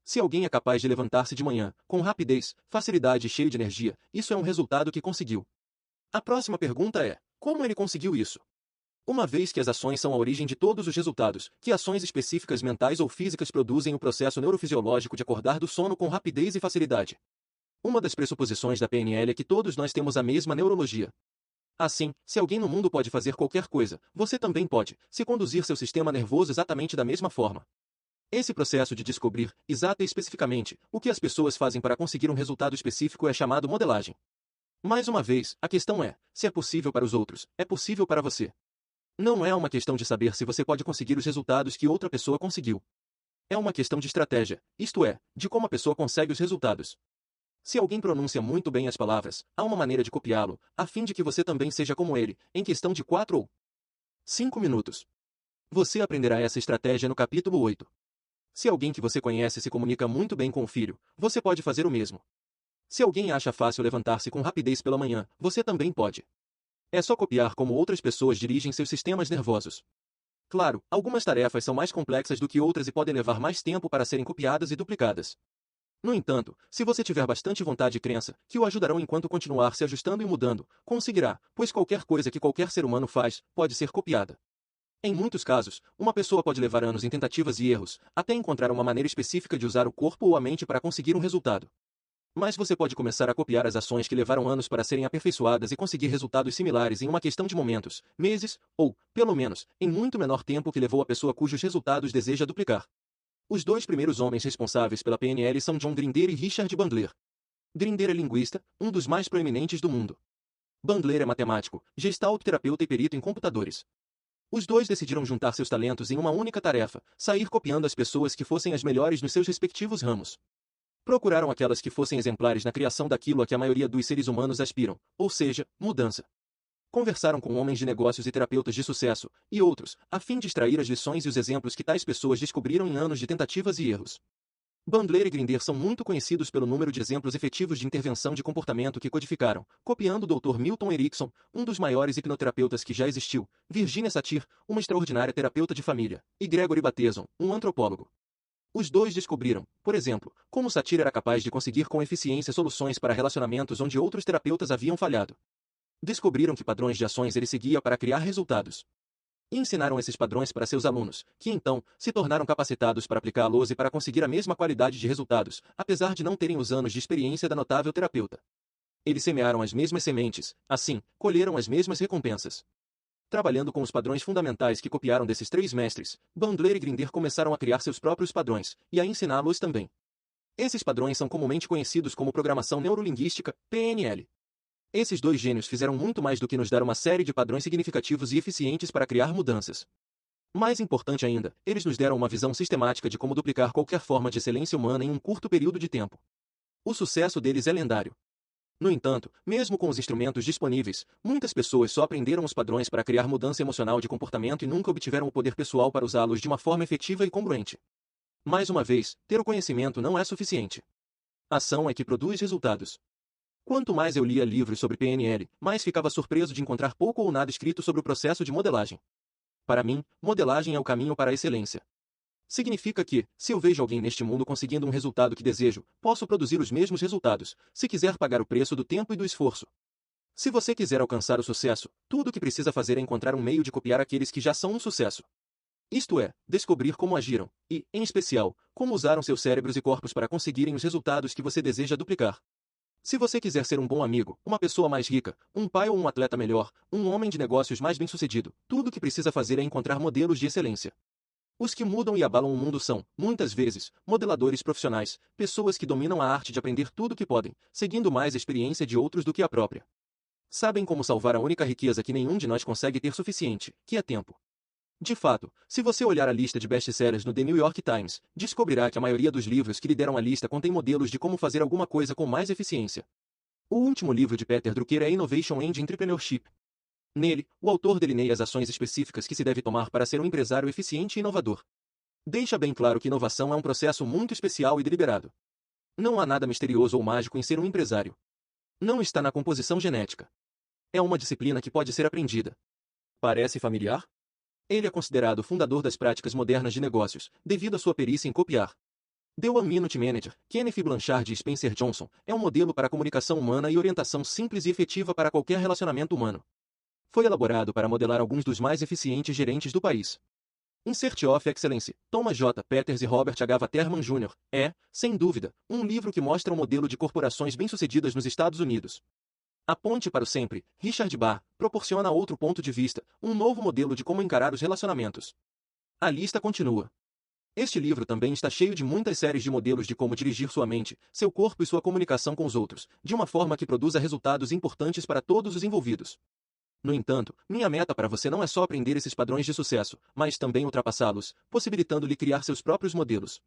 Se alguém é capaz de levantar-se de manhã, com rapidez, facilidade e cheio de energia, isso é um resultado que conseguiu. A próxima pergunta é: como ele conseguiu isso? Uma vez que as ações são a origem de todos os resultados, que ações específicas mentais ou físicas produzem o processo neurofisiológico de acordar do sono com rapidez e facilidade? Uma das pressuposições da PNL é que todos nós temos a mesma neurologia. Assim, se alguém no mundo pode fazer qualquer coisa, você também pode, se conduzir seu sistema nervoso exatamente da mesma forma. Esse processo de descobrir, exata e especificamente, o que as pessoas fazem para conseguir um resultado específico é chamado modelagem. Mais uma vez, a questão é: se é possível para os outros, é possível para você. Não é uma questão de saber se você pode conseguir os resultados que outra pessoa conseguiu. É uma questão de estratégia, isto é, de como a pessoa consegue os resultados. Se alguém pronuncia muito bem as palavras, há uma maneira de copiá-lo, a fim de que você também seja como ele, em questão de 4 ou 5 minutos. Você aprenderá essa estratégia no capítulo 8. Se alguém que você conhece se comunica muito bem com o filho, você pode fazer o mesmo. Se alguém acha fácil levantar-se com rapidez pela manhã, você também pode. É só copiar como outras pessoas dirigem seus sistemas nervosos. Claro, algumas tarefas são mais complexas do que outras e podem levar mais tempo para serem copiadas e duplicadas. No entanto, se você tiver bastante vontade e crença, que o ajudarão enquanto continuar se ajustando e mudando, conseguirá, pois qualquer coisa que qualquer ser humano faz, pode ser copiada. Em muitos casos, uma pessoa pode levar anos em tentativas e erros, até encontrar uma maneira específica de usar o corpo ou a mente para conseguir um resultado. Mas você pode começar a copiar as ações que levaram anos para serem aperfeiçoadas e conseguir resultados similares em uma questão de momentos, meses, ou, pelo menos, em muito menor tempo que levou a pessoa cujos resultados deseja duplicar. Os dois primeiros homens responsáveis pela PNL são John Grinder e Richard Bandler. Grinder é linguista, um dos mais proeminentes do mundo. Bandler é matemático, gestalt terapeuta e perito em computadores. Os dois decidiram juntar seus talentos em uma única tarefa: sair copiando as pessoas que fossem as melhores nos seus respectivos ramos. Procuraram aquelas que fossem exemplares na criação daquilo a que a maioria dos seres humanos aspiram, ou seja, mudança. Conversaram com homens de negócios e terapeutas de sucesso, e outros, a fim de extrair as lições e os exemplos que tais pessoas descobriram em anos de tentativas e erros. Bandler e Grinder são muito conhecidos pelo número de exemplos efetivos de intervenção de comportamento que codificaram, copiando o Dr. Milton Erickson, um dos maiores hipnoterapeutas que já existiu, Virginia Satir, uma extraordinária terapeuta de família, e Gregory Bateson, um antropólogo. Os dois descobriram, por exemplo, como Satir era capaz de conseguir com eficiência soluções para relacionamentos onde outros terapeutas haviam falhado. Descobriram que padrões de ações ele seguia para criar resultados. E ensinaram esses padrões para seus alunos, que então se tornaram capacitados para aplicá-los e para conseguir a mesma qualidade de resultados, apesar de não terem os anos de experiência da notável terapeuta. Eles semearam as mesmas sementes, assim, colheram as mesmas recompensas. Trabalhando com os padrões fundamentais que copiaram desses três mestres, Bandler e Grinder começaram a criar seus próprios padrões, e a ensiná-los também. Esses padrões são comumente conhecidos como programação neurolinguística, PNL. Esses dois gênios fizeram muito mais do que nos dar uma série de padrões significativos e eficientes para criar mudanças. Mais importante ainda, eles nos deram uma visão sistemática de como duplicar qualquer forma de excelência humana em um curto período de tempo. O sucesso deles é lendário. No entanto, mesmo com os instrumentos disponíveis, muitas pessoas só aprenderam os padrões para criar mudança emocional de comportamento e nunca obtiveram o poder pessoal para usá-los de uma forma efetiva e congruente. Mais uma vez, ter o conhecimento não é suficiente. A ação é que produz resultados. Quanto mais eu lia livros sobre PNL, mais ficava surpreso de encontrar pouco ou nada escrito sobre o processo de modelagem. Para mim, modelagem é o caminho para a excelência. Significa que, se eu vejo alguém neste mundo conseguindo um resultado que desejo, posso produzir os mesmos resultados, se quiser pagar o preço do tempo e do esforço. Se você quiser alcançar o sucesso, tudo o que precisa fazer é encontrar um meio de copiar aqueles que já são um sucesso. Isto é, descobrir como agiram e, em especial, como usaram seus cérebros e corpos para conseguirem os resultados que você deseja duplicar. Se você quiser ser um bom amigo, uma pessoa mais rica, um pai ou um atleta melhor, um homem de negócios mais bem-sucedido, tudo o que precisa fazer é encontrar modelos de excelência. Os que mudam e abalam o mundo são, muitas vezes, modeladores profissionais, pessoas que dominam a arte de aprender tudo o que podem, seguindo mais a experiência de outros do que a própria. Sabem como salvar a única riqueza que nenhum de nós consegue ter suficiente, que é tempo. De fato, se você olhar a lista de best-sellers no The New York Times, descobrirá que a maioria dos livros que lideram a lista contém modelos de como fazer alguma coisa com mais eficiência. O último livro de Peter Drucker é Innovation and Entrepreneurship. Nele, o autor delineia as ações específicas que se deve tomar para ser um empresário eficiente e inovador. Deixa bem claro que inovação é um processo muito especial e deliberado. Não há nada misterioso ou mágico em ser um empresário. Não está na composição genética. É uma disciplina que pode ser aprendida. Parece familiar? Ele é considerado o fundador das práticas modernas de negócios, devido à sua perícia em copiar. The One Minute Manager, Kenneth Blanchard e Spencer Johnson, é um modelo para a comunicação humana e orientação simples e efetiva para qualquer relacionamento humano. Foi elaborado para modelar alguns dos mais eficientes gerentes do país. In Search of Excellence, Thomas J. Peters e Robert H. Waterman Jr., é, sem dúvida, um livro que mostra um modelo de corporações bem-sucedidas nos Estados Unidos. A Ponte para o Sempre, Richard Barr, proporciona outro ponto de vista, um novo modelo de como encarar os relacionamentos. A lista continua. Este livro também está cheio de muitas séries de modelos de como dirigir sua mente, seu corpo e sua comunicação com os outros, de uma forma que produza resultados importantes para todos os envolvidos. No entanto, minha meta para você não é só aprender esses padrões de sucesso, mas também ultrapassá-los, possibilitando-lhe criar seus próprios modelos.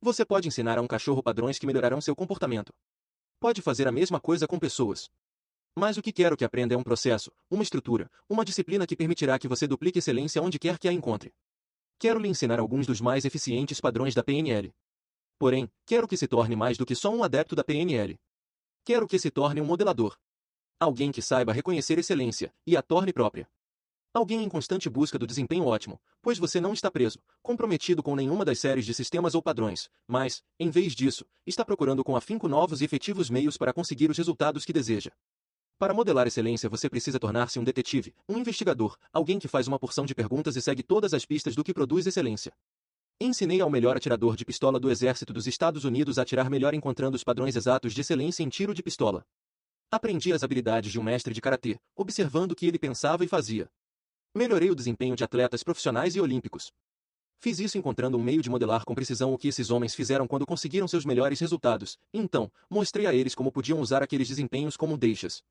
Você pode ensinar a um cachorro padrões que melhorarão seu comportamento. Pode fazer a mesma coisa com pessoas. Mas o que quero que aprenda é um processo, uma estrutura, uma disciplina que permitirá que você duplique excelência onde quer que a encontre. Quero lhe ensinar alguns dos mais eficientes padrões da PNL. Porém, quero que se torne mais do que só um adepto da PNL. Quero que se torne um modelador. Alguém que saiba reconhecer excelência e a torne própria. Alguém em constante busca do desempenho ótimo, pois você não está preso, comprometido com nenhuma das séries de sistemas ou padrões, mas, em vez disso, está procurando com afinco novos e efetivos meios para conseguir os resultados que deseja. Para modelar excelência você precisa tornar-se um detetive, um investigador, alguém que faz uma porção de perguntas e segue todas as pistas do que produz excelência. Ensinei ao melhor atirador de pistola do Exército dos Estados Unidos a atirar melhor encontrando os padrões exatos de excelência em tiro de pistola. Aprendi as habilidades de um mestre de karatê, observando o que ele pensava e fazia. Melhorei o desempenho de atletas profissionais e olímpicos. Fiz isso encontrando um meio de modelar com precisão o que esses homens fizeram quando conseguiram seus melhores resultados, e então, mostrei a eles como podiam usar aqueles desempenhos como deixas.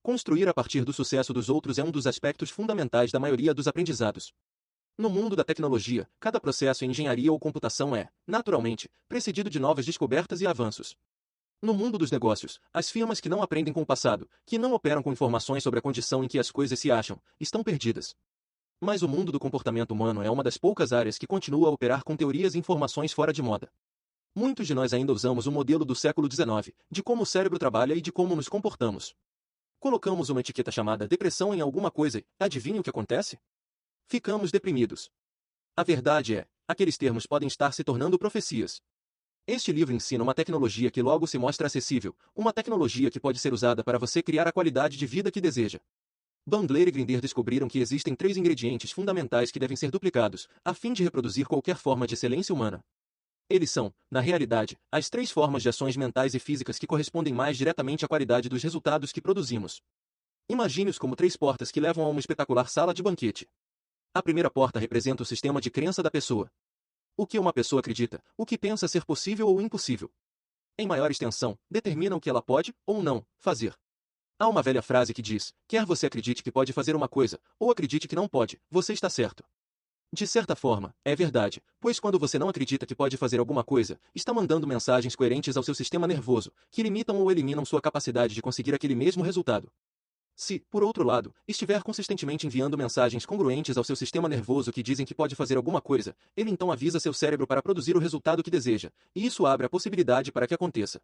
Construir a partir do sucesso dos outros é um dos aspectos fundamentais da maioria dos aprendizados. No mundo da tecnologia, cada processo em engenharia ou computação é, naturalmente, precedido de novas descobertas e avanços. No mundo dos negócios, as firmas que não aprendem com o passado, que não operam com informações sobre a condição em que as coisas se acham, estão perdidas. Mas o mundo do comportamento humano é uma das poucas áreas que continua a operar com teorias e informações fora de moda. Muitos de nós ainda usamos o modelo do século XIX, de como o cérebro trabalha e de como nos comportamos. Colocamos uma etiqueta chamada depressão em alguma coisa e, adivinha o que acontece? Ficamos deprimidos. A verdade é, aqueles termos podem estar se tornando profecias. Este livro ensina uma tecnologia que logo se mostra acessível, uma tecnologia que pode ser usada para você criar a qualidade de vida que deseja. Bandler e Grinder descobriram que existem 3 ingredientes fundamentais que devem ser duplicados, a fim de reproduzir qualquer forma de excelência humana. Eles são, na realidade, as 3 formas de ações mentais e físicas que correspondem mais diretamente à qualidade dos resultados que produzimos. Imagine-os como 3 portas que levam a uma espetacular sala de banquete. A primeira porta representa o sistema de crença da pessoa. O que uma pessoa acredita, o que pensa ser possível ou impossível. Em maior extensão, determina o que ela pode, ou não, fazer. Há uma velha frase que diz, quer você acredite que pode fazer uma coisa, ou acredite que não pode, você está certo. De certa forma, é verdade, pois quando você não acredita que pode fazer alguma coisa, está mandando mensagens coerentes ao seu sistema nervoso, que limitam ou eliminam sua capacidade de conseguir aquele mesmo resultado. Se, por outro lado, estiver consistentemente enviando mensagens congruentes ao seu sistema nervoso que dizem que pode fazer alguma coisa, ele então avisa seu cérebro para produzir o resultado que deseja, e isso abre a possibilidade para que aconteça.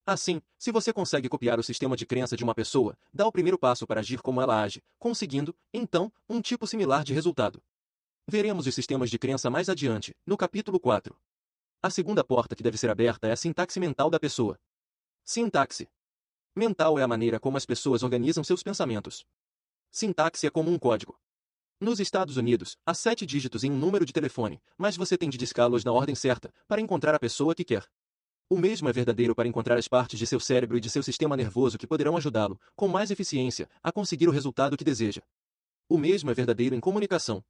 Assim, se você consegue copiar o sistema de crença de uma pessoa, dá o primeiro passo para agir como ela age, conseguindo, então, um tipo similar de resultado. Veremos os sistemas de crença mais adiante, no capítulo 4. A segunda porta que deve ser aberta é a sintaxe mental da pessoa. Sintaxe mental é a maneira como as pessoas organizam seus pensamentos. Sintaxe é como um código. Nos Estados Unidos, há 7 dígitos em um número de telefone, mas você tem de discá-los na ordem certa, para encontrar a pessoa que quer. O mesmo é verdadeiro para encontrar as partes de seu cérebro e de seu sistema nervoso que poderão ajudá-lo, com mais eficiência, a conseguir o resultado que deseja. O mesmo é verdadeiro em comunicação.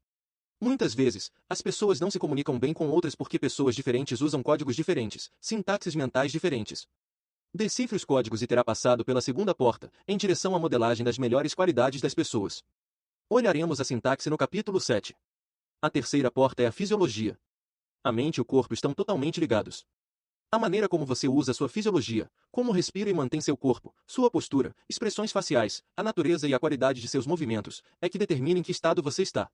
Muitas vezes, as pessoas não se comunicam bem com outras porque pessoas diferentes usam códigos diferentes, sintaxes mentais diferentes. Decifre os códigos e terá passado pela segunda porta, em direção à modelagem das melhores qualidades das pessoas. Olharemos a sintaxe no capítulo 7. A terceira porta é a fisiologia. A mente e o corpo estão totalmente ligados. A maneira como você usa sua fisiologia, como respira e mantém seu corpo, sua postura, expressões faciais, a natureza e a qualidade de seus movimentos, é que determina em que estado você está.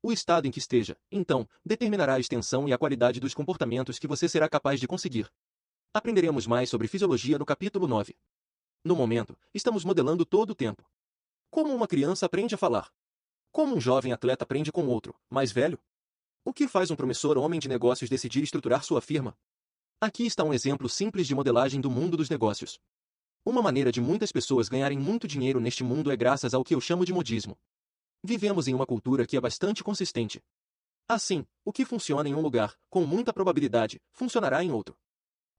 O estado em que esteja, então, determinará a extensão e a qualidade dos comportamentos que você será capaz de conseguir. Aprenderemos mais sobre fisiologia no capítulo 9. No momento, estamos modelando todo o tempo. Como uma criança aprende a falar? Como um jovem atleta aprende com outro, mais velho? O que faz um promissor homem de negócios decidir estruturar sua firma? Aqui está um exemplo simples de modelagem do mundo dos negócios. Uma maneira de muitas pessoas ganharem muito dinheiro neste mundo é graças ao que eu chamo de modismo. Vivemos em uma cultura que é bastante consistente. Assim, o que funciona em um lugar, com muita probabilidade, funcionará em outro.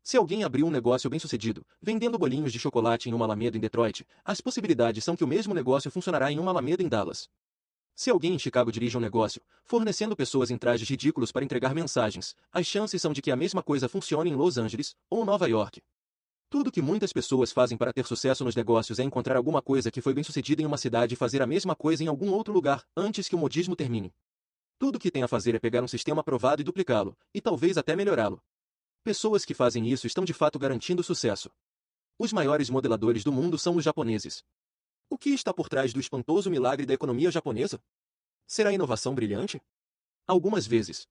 Se alguém abriu um negócio bem-sucedido, vendendo bolinhos de chocolate em uma alameda em Detroit, as possibilidades são que o mesmo negócio funcionará em uma alameda em Dallas. Se alguém em Chicago dirige um negócio, fornecendo pessoas em trajes ridículos para entregar mensagens, as chances são de que a mesma coisa funcione em Los Angeles ou Nova York. Tudo que muitas pessoas fazem para ter sucesso nos negócios é encontrar alguma coisa que foi bem-sucedida em uma cidade e fazer a mesma coisa em algum outro lugar, antes que o modismo termine. Tudo que tem a fazer é pegar um sistema aprovado e duplicá-lo, e talvez até melhorá-lo. Pessoas que fazem isso estão de fato garantindo sucesso. Os maiores modeladores do mundo são os japoneses. O que está por trás do espantoso milagre da economia japonesa? Será inovação brilhante? Algumas vezes.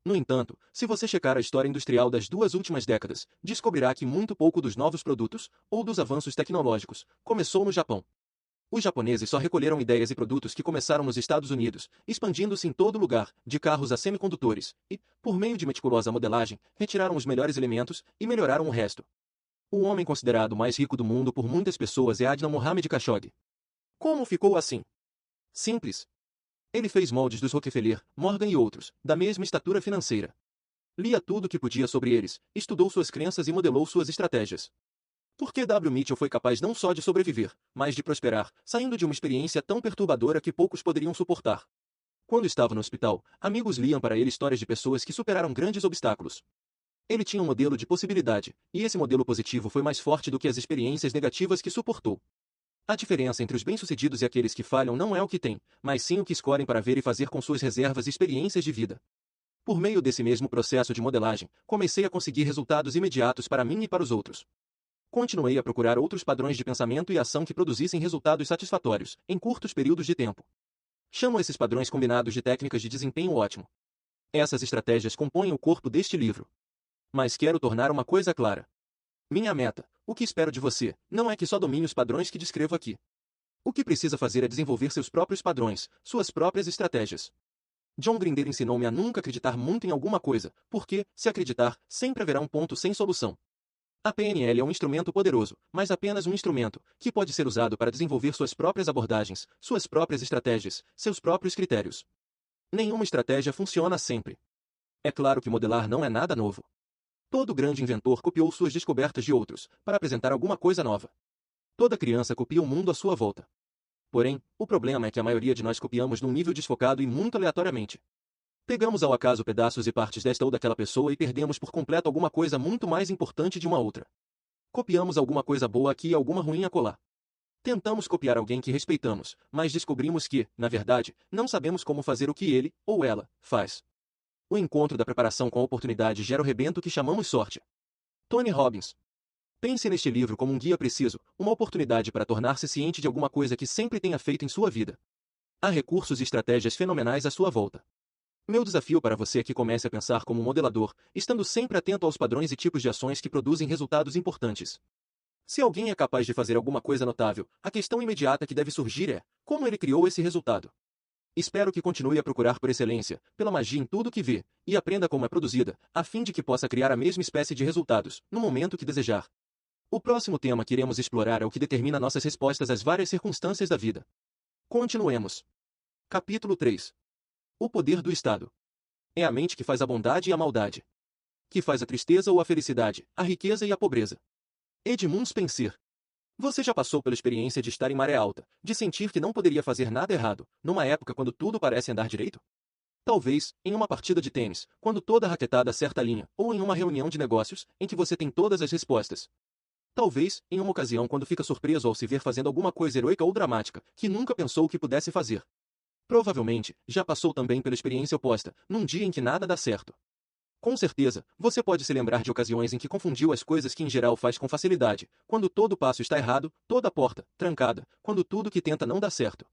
No entanto, se você checar a história industrial das 2 últimas décadas, descobrirá que muito pouco dos novos produtos, ou dos avanços tecnológicos, começou no Japão. Os japoneses só recolheram ideias e produtos que começaram nos Estados Unidos, expandindo-se em todo lugar, de carros a semicondutores, e, por meio de meticulosa modelagem, retiraram os melhores elementos e melhoraram o resto. O homem considerado o mais rico do mundo por muitas pessoas é Adnan Mohamed Khashoggi. Como ficou assim? Simples. Ele fez moldes dos Rockefeller, Morgan e outros, da mesma estatura financeira. Lia tudo o que podia sobre eles, estudou suas crenças e modelou suas estratégias. Porque W. Mitchell foi capaz não só de sobreviver, mas de prosperar, saindo de uma experiência tão perturbadora que poucos poderiam suportar. Quando estava no hospital, amigos liam para ele histórias de pessoas que superaram grandes obstáculos. Ele tinha um modelo de possibilidade, e esse modelo positivo foi mais forte do que as experiências negativas que suportou. A diferença entre os bem-sucedidos e aqueles que falham não é o que têm, mas sim o que escolhem para ver e fazer com suas reservas e experiências de vida. Por meio desse mesmo processo de modelagem, comecei a conseguir resultados imediatos para mim e para os outros. Continuei a procurar outros padrões de pensamento e ação que produzissem resultados satisfatórios, em curtos períodos de tempo. Chamo esses padrões combinados de técnicas de desempenho ótimo. Essas estratégias compõem o corpo deste livro. Mas quero tornar uma coisa clara. Minha meta, o que espero de você, não é que só domine os padrões que descrevo aqui. O que precisa fazer é desenvolver seus próprios padrões, suas próprias estratégias. John Grinder ensinou-me a nunca acreditar muito em alguma coisa, porque, se acreditar, sempre haverá um ponto sem solução. A PNL é um instrumento poderoso, mas apenas um instrumento, que pode ser usado para desenvolver suas próprias abordagens, suas próprias estratégias, seus próprios critérios. Nenhuma estratégia funciona sempre. É claro que modelar não é nada novo. Todo grande inventor copiou suas descobertas de outros, para apresentar alguma coisa nova. Toda criança copia o mundo à sua volta. Porém, o problema é que a maioria de nós copiamos num nível desfocado e muito aleatoriamente. Pegamos ao acaso pedaços e partes desta ou daquela pessoa e perdemos por completo alguma coisa muito mais importante de uma outra. Copiamos alguma coisa boa aqui e alguma ruim acolá. Tentamos copiar alguém que respeitamos, mas descobrimos que, na verdade, não sabemos como fazer o que ele, ou ela, faz. O encontro da preparação com a oportunidade gera o rebento que chamamos sorte. Tony Robbins. Pense neste livro como um guia preciso, uma oportunidade para tornar-se ciente de alguma coisa que sempre tenha feito em sua vida. Há recursos e estratégias fenomenais à sua volta. Meu desafio para você é que comece a pensar como um modelador, estando sempre atento aos padrões e tipos de ações que produzem resultados importantes. Se alguém é capaz de fazer alguma coisa notável, a questão imediata que deve surgir é: como ele criou esse resultado? Espero que continue a procurar por excelência, pela magia em tudo que vê, e aprenda como é produzida, a fim de que possa criar a mesma espécie de resultados, no momento que desejar. O próximo tema que iremos explorar é o que determina nossas respostas às várias circunstâncias da vida. Continuemos. Capítulo 3. O poder do Estado. É a mente que faz a bondade e a maldade. Que faz a tristeza ou a felicidade, a riqueza e a pobreza. Edmund Spencer. Você já passou pela experiência de estar em maré alta, de sentir que não poderia fazer nada errado, numa época quando tudo parece andar direito? Talvez, em uma partida de tênis, quando toda a raquetada acerta a linha, ou em uma reunião de negócios, em que você tem todas as respostas. Talvez, em uma ocasião quando fica surpreso ao se ver fazendo alguma coisa heroica ou dramática, que nunca pensou que pudesse fazer. Provavelmente, já passou também pela experiência oposta, num dia em que nada dá certo. Com certeza, você pode se lembrar de ocasiões em que confundiu as coisas que em geral faz com facilidade, quando todo passo está errado, toda porta, trancada, quando tudo que tenta não dá certo.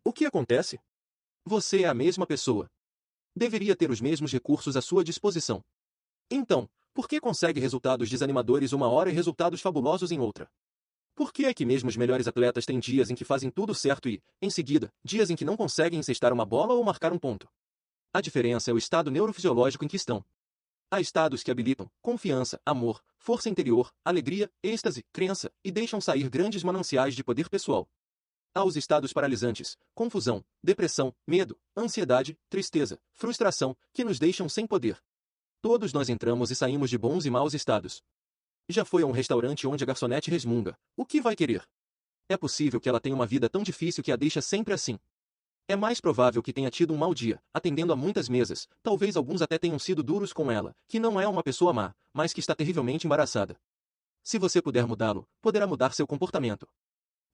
O que acontece? Você é a mesma pessoa. Deveria ter os mesmos recursos à sua disposição. Então, por que consegue resultados desanimadores uma hora e resultados fabulosos em outra? Por que é que mesmo os melhores atletas têm dias em que fazem tudo certo e, em seguida, dias em que não conseguem encestar uma bola ou marcar um ponto? A diferença é o estado neurofisiológico em que estão. Há estados que habilitam confiança, amor, força interior, alegria, êxtase, crença e deixam sair grandes mananciais de poder pessoal. Há os estados paralisantes, confusão, depressão, medo, ansiedade, tristeza, frustração, que nos deixam sem poder. Todos nós entramos e saímos de bons e maus estados. Já foi a um restaurante onde a garçonete resmunga: o que vai querer? É possível que ela tenha uma vida tão difícil que a deixa sempre assim. É mais provável que tenha tido um mau dia, atendendo a muitas mesas, talvez alguns até tenham sido duros com ela, que não é uma pessoa má, mas que está terrivelmente embaraçada. Se você puder mudá-lo, poderá mudar seu comportamento.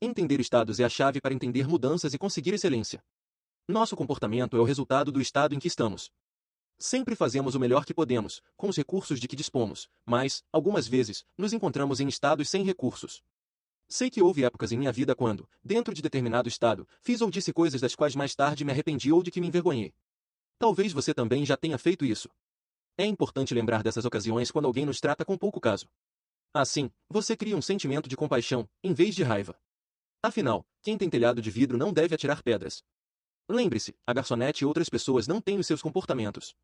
Entender estados é a chave para entender mudanças e conseguir excelência. Nosso comportamento é o resultado do estado em que estamos. Sempre fazemos o melhor que podemos, com os recursos de que dispomos, mas, algumas vezes, nos encontramos em estados sem recursos. Sei que houve épocas em minha vida quando, dentro de determinado estado, fiz ou disse coisas das quais mais tarde me arrependi ou de que me envergonhei. Talvez você também já tenha feito isso. É importante lembrar dessas ocasiões quando alguém nos trata com pouco caso. Assim, você cria um sentimento de compaixão, em vez de raiva. Afinal, quem tem telhado de vidro não deve atirar pedras. Lembre-se, a garçonete e outras pessoas não têm os seus comportamentos.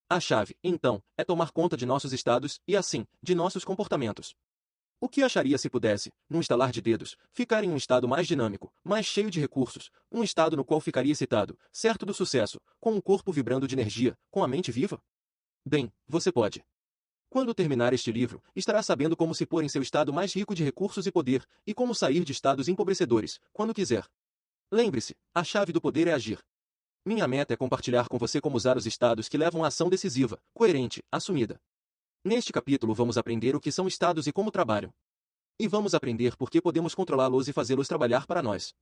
A chave, então, é tomar conta de nossos estados e, assim, de nossos comportamentos. O que acharia se pudesse, num estalar de dedos, ficar em um estado mais dinâmico, mais cheio de recursos, um estado no qual ficaria excitado, certo do sucesso, com o corpo vibrando de energia, com a mente viva? Bem, você pode. Quando terminar este livro, estará sabendo como se pôr em seu estado mais rico de recursos e poder, e como sair de estados empobrecedores, quando quiser. Lembre-se, a chave do poder é agir. Minha meta é compartilhar com você como usar os estados que levam a ação decisiva, coerente, assumida. Neste capítulo vamos aprender o que são estados e como trabalham. E vamos aprender por que podemos controlá-los e fazê-los trabalhar para nós.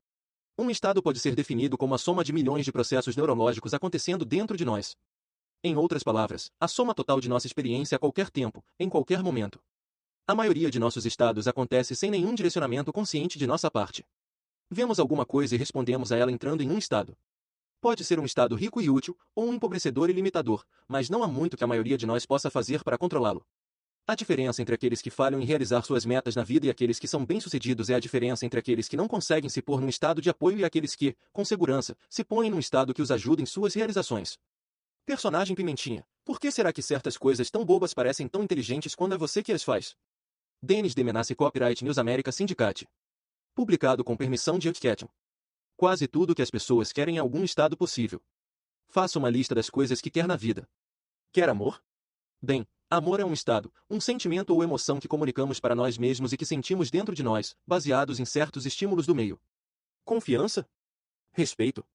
Um estado pode ser definido como a soma de milhões de processos neurológicos acontecendo dentro de nós. Em outras palavras, a soma total de nossa experiência a qualquer tempo, em qualquer momento. A maioria de nossos estados acontece sem nenhum direcionamento consciente de nossa parte. Vemos alguma coisa e respondemos a ela entrando em um estado. Pode ser um estado rico e útil, ou um empobrecedor e limitador, mas não há muito que a maioria de nós possa fazer para controlá-lo. A diferença entre aqueles que falham em realizar suas metas na vida e aqueles que são bem-sucedidos é a diferença entre aqueles que não conseguem se pôr num estado de apoio e aqueles que, com segurança, se põem num estado que os ajude em suas realizações. Personagem Pimentinha. Por que será que certas coisas tão bobas parecem tão inteligentes quando é você que as faz? Dennis de Menace Copyright News America Syndicate. Publicado com permissão de Etiquette. Quase tudo que as pessoas querem é algum estado possível. Faça uma lista das coisas que quer na vida. Quer amor? Bem, amor é um estado, um sentimento ou emoção que comunicamos para nós mesmos e que sentimos dentro de nós, baseados em certos estímulos do meio. Confiança? Respeito?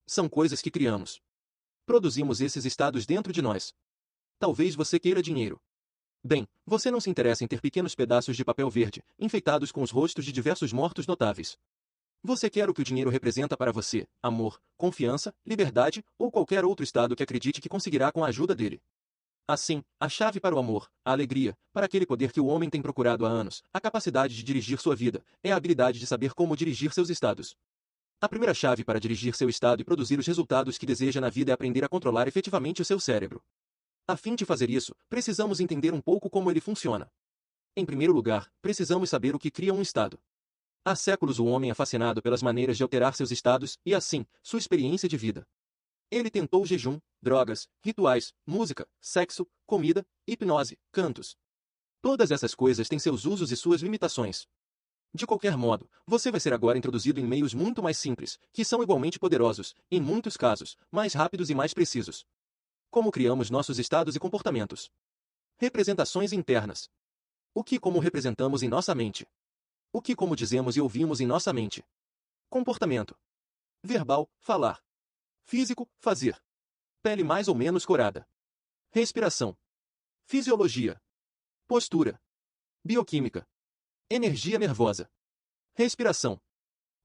São coisas que criamos. Produzimos esses estados dentro de nós. Talvez você queira dinheiro. Bem, você não se interessa em ter pequenos pedaços de papel verde, enfeitados com os rostos de diversos mortos notáveis. Você quer o que o dinheiro representa para você: amor, confiança, liberdade ou qualquer outro estado que acredite que conseguirá com a ajuda dele. Assim, a chave para o amor, a alegria, para aquele poder que o homem tem procurado há anos, a capacidade de dirigir sua vida, é a habilidade de saber como dirigir seus estados. A primeira chave para dirigir seu estado e produzir os resultados que deseja na vida é aprender a controlar efetivamente o seu cérebro. A fim de fazer isso, precisamos entender um pouco como ele funciona. Em primeiro lugar, precisamos saber o que cria um estado. Há séculos o homem é fascinado pelas maneiras de alterar seus estados e, assim, sua experiência de vida. Ele tentou jejum, drogas, rituais, música, sexo, comida, hipnose, cantos. Todas essas coisas têm seus usos e suas limitações. De qualquer modo, você vai ser agora introduzido em meios muito mais simples, que são igualmente poderosos, em muitos casos, mais rápidos e mais precisos. Como criamos nossos estados e comportamentos? Representações internas. O que e como representamos em nossa mente? O que e como dizemos e ouvimos em nossa mente? Comportamento. Verbal, falar. Físico, fazer. Pele mais ou menos corada. Respiração. Fisiologia. Postura. Bioquímica. Energia nervosa. Respiração.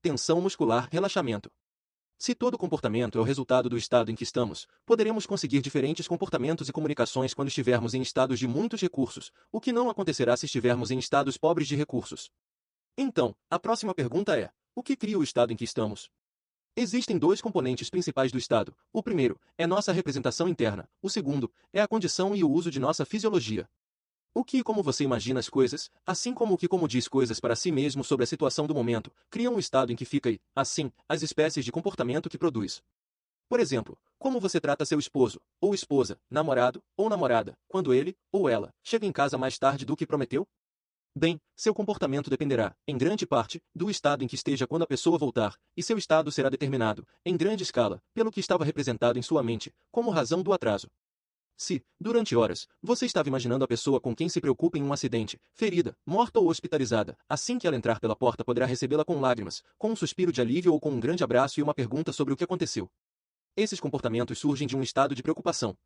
Tensão muscular, relaxamento. Se todo comportamento é o resultado do estado em que estamos, poderemos conseguir diferentes comportamentos e comunicações quando estivermos em estados de muitos recursos, o que não acontecerá se estivermos em estados pobres de recursos. Então, a próxima pergunta é: o que cria o estado em que estamos? Existem dois componentes principais do estado. O primeiro é nossa representação interna, o segundo é a condição e o uso de nossa fisiologia. O que e como você imagina as coisas, assim como o que como diz coisas para si mesmo sobre a situação do momento, cria um estado em que fica e, assim, as espécies de comportamento que produz. Por exemplo, como você trata seu esposo, ou esposa, namorado, ou namorada, quando ele, ou ela, chega em casa mais tarde do que prometeu? Bem, seu comportamento dependerá, em grande parte, do estado em que esteja quando a pessoa voltar, e seu estado será determinado, em grande escala, pelo que estava representado em sua mente, como razão do atraso. Se, durante horas, você estava imaginando a pessoa com quem se preocupa em um acidente, ferida, morta ou hospitalizada, assim que ela entrar pela porta poderá recebê-la com lágrimas, com um suspiro de alívio ou com um grande abraço e uma pergunta sobre o que aconteceu. Esses comportamentos surgem de um estado de preocupação.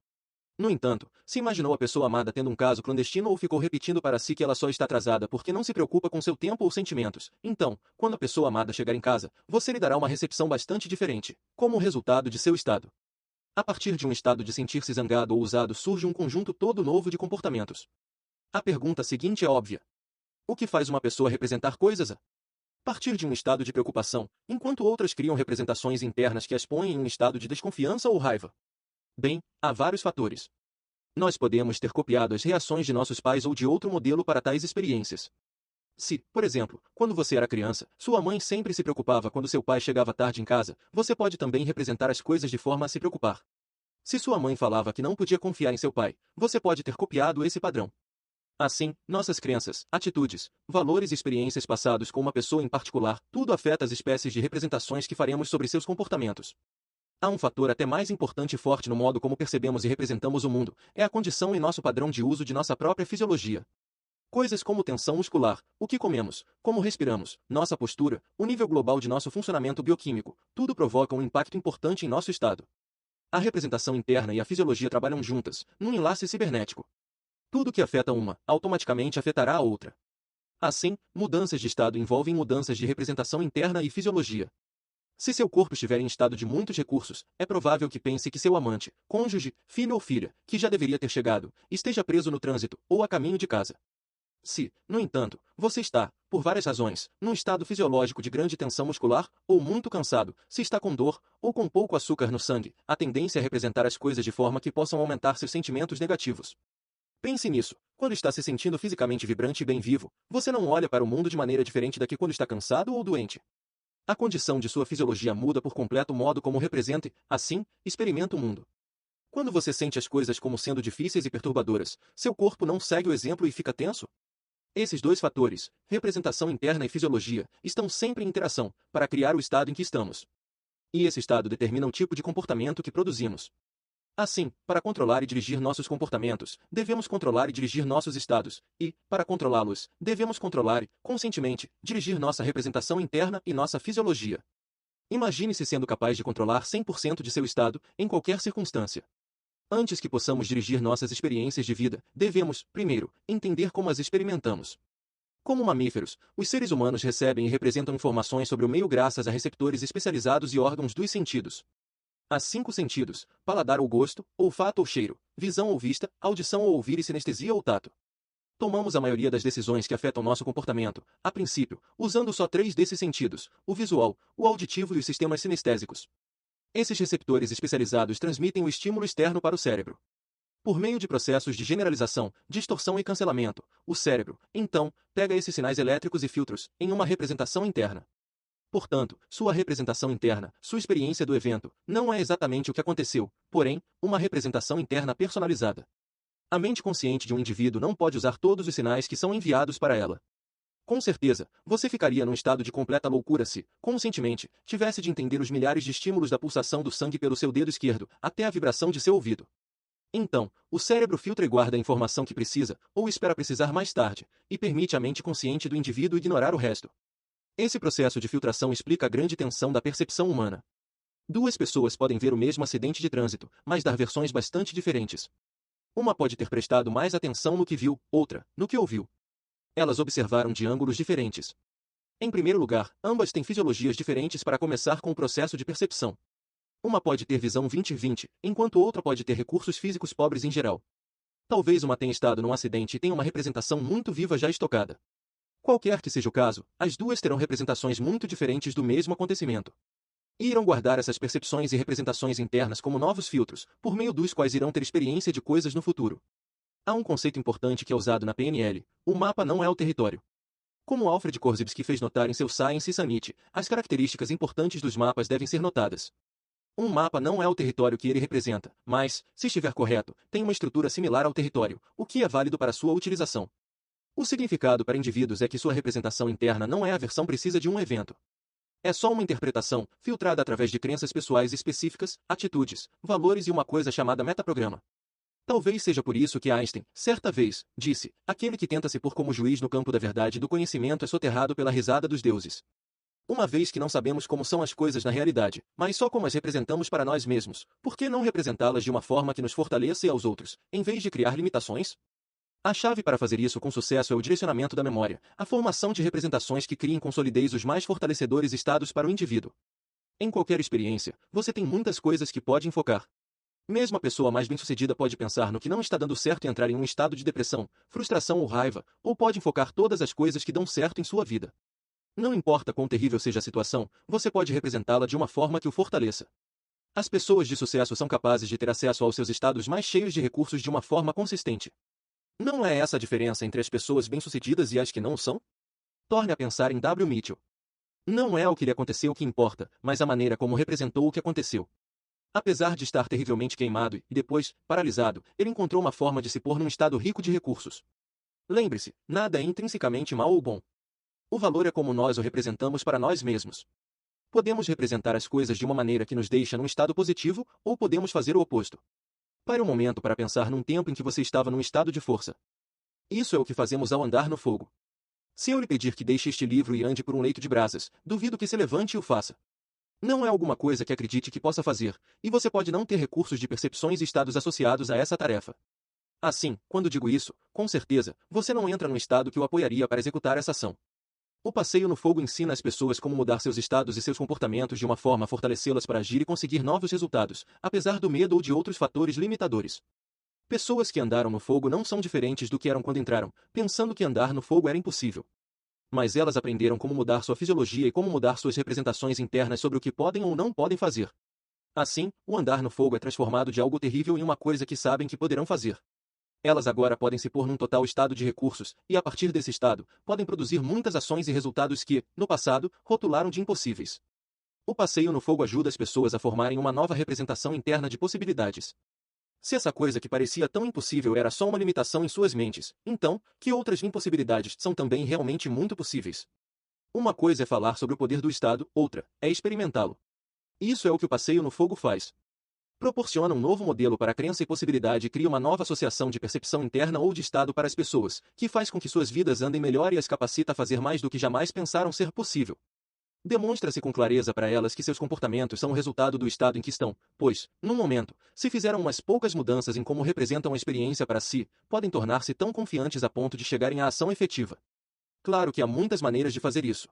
No entanto, se imaginou a pessoa amada tendo um caso clandestino ou ficou repetindo para si que ela só está atrasada porque não se preocupa com seu tempo ou sentimentos, então, quando a pessoa amada chegar em casa, você lhe dará uma recepção bastante diferente, como o resultado de seu estado. A partir de um estado de sentir-se zangado ou usado surge um conjunto todo novo de comportamentos. A pergunta seguinte é óbvia. O que faz uma pessoa representar coisas a partir de um estado de preocupação, enquanto outras criam representações internas que as põem em um estado de desconfiança ou raiva? Bem, há vários fatores. Nós podemos ter copiado as reações de nossos pais ou de outro modelo para tais experiências. Se, por exemplo, quando você era criança, sua mãe sempre se preocupava quando seu pai chegava tarde em casa, você pode também representar as coisas de forma a se preocupar. Se sua mãe falava que não podia confiar em seu pai, você pode ter copiado esse padrão. Assim, nossas crenças, atitudes, valores e experiências passados com uma pessoa em particular, tudo afeta as espécies de representações que faremos sobre seus comportamentos. Há um fator até mais importante e forte no modo como percebemos e representamos o mundo, é a condição e nosso padrão de uso de nossa própria fisiologia. Coisas como tensão muscular, o que comemos, como respiramos, nossa postura, o nível global de nosso funcionamento bioquímico, tudo provoca um impacto importante em nosso estado. A representação interna e a fisiologia trabalham juntas, num enlace cibernético. Tudo que afeta uma, automaticamente afetará a outra. Assim, mudanças de estado envolvem mudanças de representação interna e fisiologia. Se seu corpo estiver em estado de muitos recursos, é provável que pense que seu amante, cônjuge, filho ou filha, que já deveria ter chegado, esteja preso no trânsito ou a caminho de casa. Se, no entanto, você está, por várias razões, num estado fisiológico de grande tensão muscular, ou muito cansado, se está com dor, ou com pouco açúcar no sangue, a tendência é representar as coisas de forma que possam aumentar seus sentimentos negativos. Pense nisso. Quando está se sentindo fisicamente vibrante e bem vivo, você não olha para o mundo de maneira diferente da que quando está cansado ou doente. A condição de sua fisiologia muda por completo o modo como representa e, assim, experimenta o mundo. Quando você sente as coisas como sendo difíceis e perturbadoras, seu corpo não segue o exemplo e fica tenso? Esses dois fatores, representação interna e fisiologia, estão sempre em interação, para criar o estado em que estamos. E esse estado determina o tipo de comportamento que produzimos. Assim, para controlar e dirigir nossos comportamentos, devemos controlar e dirigir nossos estados, e, para controlá-los, devemos controlar e, conscientemente, dirigir nossa representação interna e nossa fisiologia. Imagine-se sendo capaz de controlar 100% de seu estado, em qualquer circunstância. Antes que possamos dirigir nossas experiências de vida, devemos, primeiro, entender como as experimentamos. Como mamíferos, os seres humanos recebem e representam informações sobre o meio graças a receptores especializados e órgãos dos sentidos. Há 5 sentidos: paladar ou gosto, olfato ou cheiro, visão ou vista, audição ou ouvir e sinestesia ou tato. Tomamos a maioria das decisões que afetam nosso comportamento, a princípio, usando só 3 desses sentidos: o visual, o auditivo e os sistemas sinestésicos. Esses receptores especializados transmitem o estímulo externo para o cérebro. Por meio de processos de generalização, distorção e cancelamento, o cérebro, então, pega esses sinais elétricos e filtros em uma representação interna. Portanto, sua representação interna, sua experiência do evento, não é exatamente o que aconteceu, porém, uma representação interna personalizada. A mente consciente de um indivíduo não pode usar todos os sinais que são enviados para ela. Com certeza, você ficaria num estado de completa loucura se, conscientemente, tivesse de entender os milhares de estímulos da pulsação do sangue pelo seu dedo esquerdo, até a vibração de seu ouvido. Então, o cérebro filtra e guarda a informação que precisa, ou espera precisar mais tarde, e permite à mente consciente do indivíduo ignorar o resto. Esse processo de filtração explica a grande tensão da percepção humana. Duas pessoas podem ver o mesmo acidente de trânsito, mas dar versões bastante diferentes. Uma pode ter prestado mais atenção no que viu, outra, no que ouviu. Elas observaram de ângulos diferentes. Em primeiro lugar, ambas têm fisiologias diferentes para começar com o processo de percepção. Uma pode ter visão 20/20, enquanto outra pode ter recursos físicos pobres em geral. Talvez uma tenha estado num acidente e tenha uma representação muito viva já estocada. Qualquer que seja o caso, as duas terão representações muito diferentes do mesmo acontecimento. E irão guardar essas percepções e representações internas como novos filtros, por meio dos quais irão ter experiência de coisas no futuro. Há um conceito importante que é usado na PNL: o mapa não é o território. Como Alfred Korzybski fez notar em seu Science Summit, as características importantes dos mapas devem ser notadas. Um mapa não é o território que ele representa, mas, se estiver correto, tem uma estrutura similar ao território, o que é válido para sua utilização. O significado para indivíduos é que sua representação interna não é a versão precisa de um evento. É só uma interpretação, filtrada através de crenças pessoais específicas, atitudes, valores e uma coisa chamada metaprograma. Talvez seja por isso que Einstein, certa vez, disse: aquele que tenta se pôr como juiz no campo da verdade e do conhecimento é soterrado pela risada dos deuses. Uma vez que não sabemos como são as coisas na realidade, mas só como as representamos para nós mesmos, por que não representá-las de uma forma que nos fortaleça e aos outros, em vez de criar limitações? A chave para fazer isso com sucesso é o direcionamento da memória, a formação de representações que criem com solidez os mais fortalecedores estados para o indivíduo. Em qualquer experiência, você tem muitas coisas que pode enfocar. Mesmo a pessoa mais bem-sucedida pode pensar no que não está dando certo e entrar em um estado de depressão, frustração ou raiva, ou pode enfocar todas as coisas que dão certo em sua vida. Não importa quão terrível seja a situação, você pode representá-la de uma forma que o fortaleça. As pessoas de sucesso são capazes de ter acesso aos seus estados mais cheios de recursos de uma forma consistente. Não é essa a diferença entre as pessoas bem-sucedidas e as que não o são? Torne a pensar em W. Mitchell. Não é o que lhe aconteceu que importa, mas a maneira como representou o que aconteceu. Apesar de estar terrivelmente queimado e, depois, paralisado, ele encontrou uma forma de se pôr num estado rico de recursos. Lembre-se, nada é intrinsecamente mal ou bom. O valor é como nós o representamos para nós mesmos. Podemos representar as coisas de uma maneira que nos deixa num estado positivo, ou podemos fazer o oposto. Pare um momento para pensar num tempo em que você estava num estado de força. Isso é o que fazemos ao andar no fogo. Se eu lhe pedir que deixe este livro e ande por um leito de brasas, duvido que se levante e o faça. Não é alguma coisa que acredite que possa fazer, e você pode não ter recursos de percepções e estados associados a essa tarefa. Assim, quando digo isso, com certeza, você não entra num estado que o apoiaria para executar essa ação. O passeio no fogo ensina as pessoas como mudar seus estados e seus comportamentos de uma forma a fortalecê-las para agir e conseguir novos resultados, apesar do medo ou de outros fatores limitadores. Pessoas que andaram no fogo não são diferentes do que eram quando entraram, pensando que andar no fogo era impossível. Mas elas aprenderam como mudar sua fisiologia e como mudar suas representações internas sobre o que podem ou não podem fazer. Assim, o andar no fogo é transformado de algo terrível em uma coisa que sabem que poderão fazer. Elas agora podem se pôr num total estado de recursos, e a partir desse estado, podem produzir muitas ações e resultados que, no passado, rotularam de impossíveis. O passeio no fogo ajuda as pessoas a formarem uma nova representação interna de possibilidades. Se essa coisa que parecia tão impossível era só uma limitação em suas mentes, então, que outras impossibilidades são também realmente muito possíveis? Uma coisa é falar sobre o poder do estado, outra é experimentá-lo. Isso é o que o passeio no fogo faz. Proporciona um novo modelo para a crença e possibilidade e cria uma nova associação de percepção interna ou de estado para as pessoas, que faz com que suas vidas andem melhor e as capacita a fazer mais do que jamais pensaram ser possível. Demonstra-se com clareza para elas que seus comportamentos são o resultado do estado em que estão, pois, num momento, se fizeram umas poucas mudanças em como representam a experiência para si, podem tornar-se tão confiantes a ponto de chegarem à ação efetiva. Claro que há muitas maneiras de fazer isso.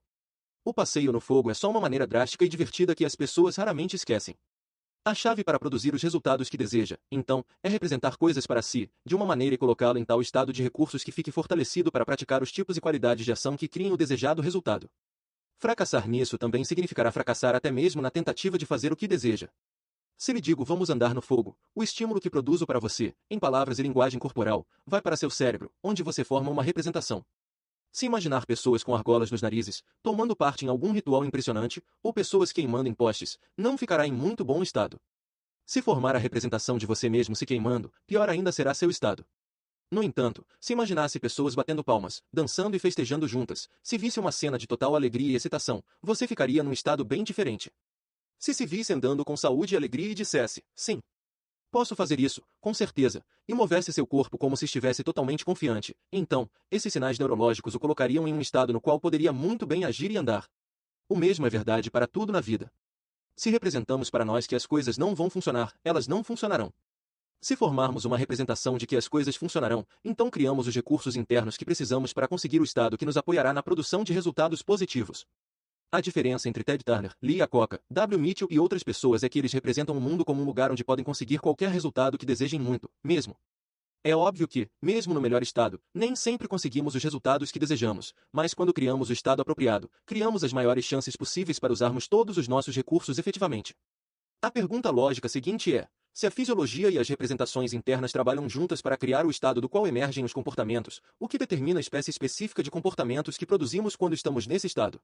O passeio no fogo é só uma maneira drástica e divertida que as pessoas raramente esquecem. A chave para produzir os resultados que deseja, então, é representar coisas para si, de uma maneira e colocá-lo em tal estado de recursos que fique fortalecido para praticar os tipos e qualidades de ação que criem o desejado resultado. Fracassar nisso também significará fracassar até mesmo na tentativa de fazer o que deseja. Se lhe digo vamos andar no fogo, o estímulo que produzo para você, em palavras e linguagem corporal, vai para seu cérebro, onde você forma uma representação. Se imaginar pessoas com argolas nos narizes, tomando parte em algum ritual impressionante, ou pessoas queimando em postes, não ficará em muito bom estado. Se formar a representação de você mesmo se queimando, pior ainda será seu estado. No entanto, se imaginasse pessoas batendo palmas, dançando e festejando juntas, se visse uma cena de total alegria e excitação, você ficaria num estado bem diferente. Se visse andando com saúde e alegria e dissesse, sim, posso fazer isso, com certeza, e movesse seu corpo como se estivesse totalmente confiante, então, esses sinais neurológicos o colocariam em um estado no qual poderia muito bem agir e andar. O mesmo é verdade para tudo na vida. Se representamos para nós que as coisas não vão funcionar, elas não funcionarão. Se formarmos uma representação de que as coisas funcionarão, então criamos os recursos internos que precisamos para conseguir o estado que nos apoiará na produção de resultados positivos. A diferença entre Ted Turner, Lee Iacocca, W. Mitchell e outras pessoas é que eles representam o mundo como um lugar onde podem conseguir qualquer resultado que desejem muito, mesmo. É óbvio que, mesmo no melhor estado, nem sempre conseguimos os resultados que desejamos, mas quando criamos o estado apropriado, criamos as maiores chances possíveis para usarmos todos os nossos recursos efetivamente. A pergunta lógica seguinte é: se a fisiologia e as representações internas trabalham juntas para criar o estado do qual emergem os comportamentos, o que determina a espécie específica de comportamentos que produzimos quando estamos nesse estado?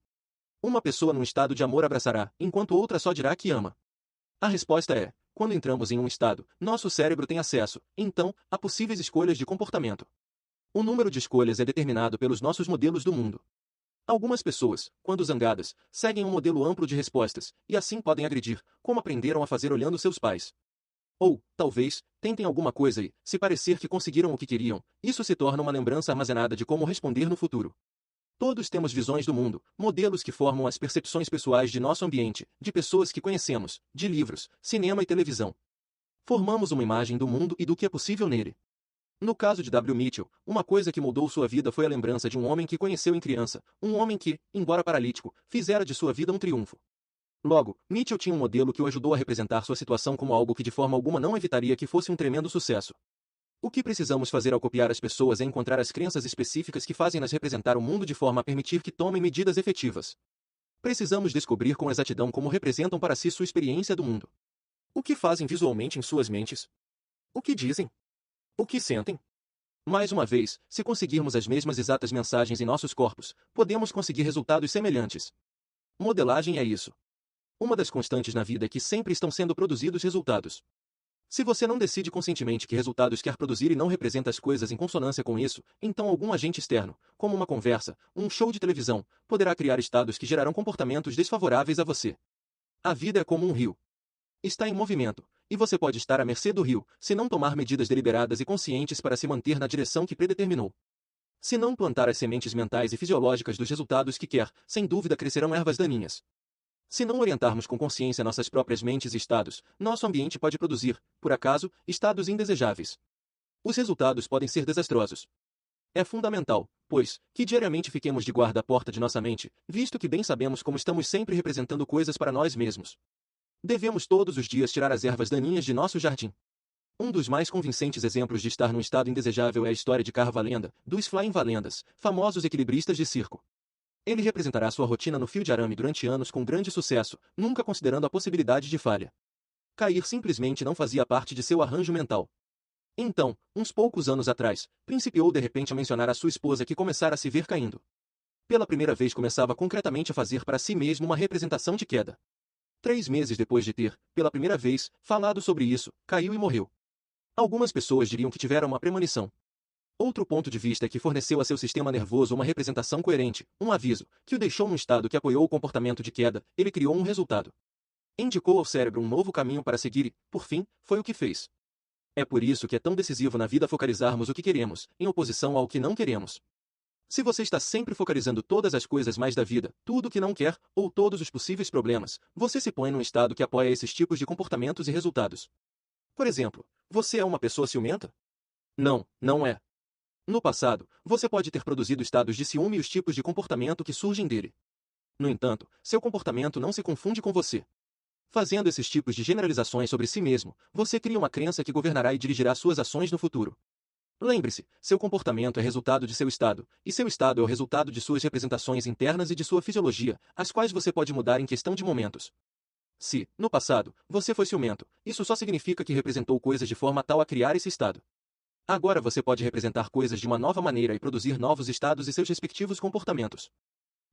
Uma pessoa num estado de amor abraçará, enquanto outra só dirá que ama. A resposta é: quando entramos em um estado, nosso cérebro tem acesso, então, a possíveis escolhas de comportamento. O número de escolhas é determinado pelos nossos modelos do mundo. Algumas pessoas, quando zangadas, seguem um modelo amplo de respostas, e assim podem agredir, como aprenderam a fazer olhando seus pais. Ou, talvez, tentem alguma coisa e, se parecer que conseguiram o que queriam, isso se torna uma lembrança armazenada de como responder no futuro. Todos temos visões do mundo, modelos que formam as percepções pessoais de nosso ambiente, de pessoas que conhecemos, de livros, cinema e televisão. Formamos uma imagem do mundo e do que é possível nele. No caso de W. Mitchell, uma coisa que mudou sua vida foi a lembrança de um homem que conheceu em criança, um homem que, embora paralítico, fizera de sua vida um triunfo. Logo, Mitchell tinha um modelo que o ajudou a representar sua situação como algo que de forma alguma não evitaria que fosse um tremendo sucesso. O que precisamos fazer ao copiar as pessoas é encontrar as crenças específicas que fazem-nas representar o mundo de forma a permitir que tomem medidas efetivas. Precisamos descobrir com exatidão como representam para si sua experiência do mundo. O que fazem visualmente em suas mentes? O que dizem? O que sentem? Mais uma vez, se conseguirmos as mesmas exatas mensagens em nossos corpos, podemos conseguir resultados semelhantes. Modelagem é isso. Uma das constantes na vida é que sempre estão sendo produzidos resultados. Se você não decide conscientemente que resultados quer produzir e não representa as coisas em consonância com isso, então algum agente externo, como uma conversa, um show de televisão, poderá criar estados que gerarão comportamentos desfavoráveis a você. A vida é como um rio. Está em movimento, e você pode estar à mercê do rio, se não tomar medidas deliberadas e conscientes para se manter na direção que predeterminou. Se não plantar as sementes mentais e fisiológicas dos resultados que quer, sem dúvida crescerão ervas daninhas. Se não orientarmos com consciência nossas próprias mentes e estados, nosso ambiente pode produzir, por acaso, estados indesejáveis. Os resultados podem ser desastrosos. É fundamental, pois, que diariamente fiquemos de guarda à porta de nossa mente, visto que bem sabemos como estamos sempre representando coisas para nós mesmos. Devemos todos os dias tirar as ervas daninhas de nosso jardim. Um dos mais convincentes exemplos de estar num estado indesejável é a história de Carl Valenda, dos Flying Valendas, famosos equilibristas de circo. Ele representará sua rotina no fio de arame durante anos com grande sucesso, nunca considerando a possibilidade de falha. Cair simplesmente não fazia parte de seu arranjo mental. Então, uns poucos anos atrás, principiou de repente a mencionar a sua esposa que começara a se ver caindo. Pela primeira vez começava concretamente a fazer para si mesmo uma representação de queda. 3 meses depois de ter, pela primeira vez, falado sobre isso, caiu e morreu. Algumas pessoas diriam que tivera uma premonição. Outro ponto de vista é que forneceu a seu sistema nervoso uma representação coerente, um aviso, que o deixou num estado que apoiou o comportamento de queda, ele criou um resultado. Indicou ao cérebro um novo caminho para seguir e, por fim, foi o que fez. É por isso que é tão decisivo na vida focalizarmos o que queremos, em oposição ao que não queremos. Se você está sempre focalizando todas as coisas mais da vida, tudo o que não quer, ou todos os possíveis problemas, você se põe num estado que apoia esses tipos de comportamentos e resultados. Por exemplo, você é uma pessoa ciumenta? Não, não é. No passado, você pode ter produzido estados de ciúme e os tipos de comportamento que surgem dele. No entanto, seu comportamento não se confunde com você. Fazendo esses tipos de generalizações sobre si mesmo, você cria uma crença que governará e dirigirá suas ações no futuro. Lembre-se, seu comportamento é resultado de seu estado, e seu estado é o resultado de suas representações internas e de sua fisiologia, as quais você pode mudar em questão de momentos. Se, no passado, você foi ciumento, isso só significa que representou coisas de forma tal a criar esse estado. Agora você pode representar coisas de uma nova maneira e produzir novos estados e seus respectivos comportamentos.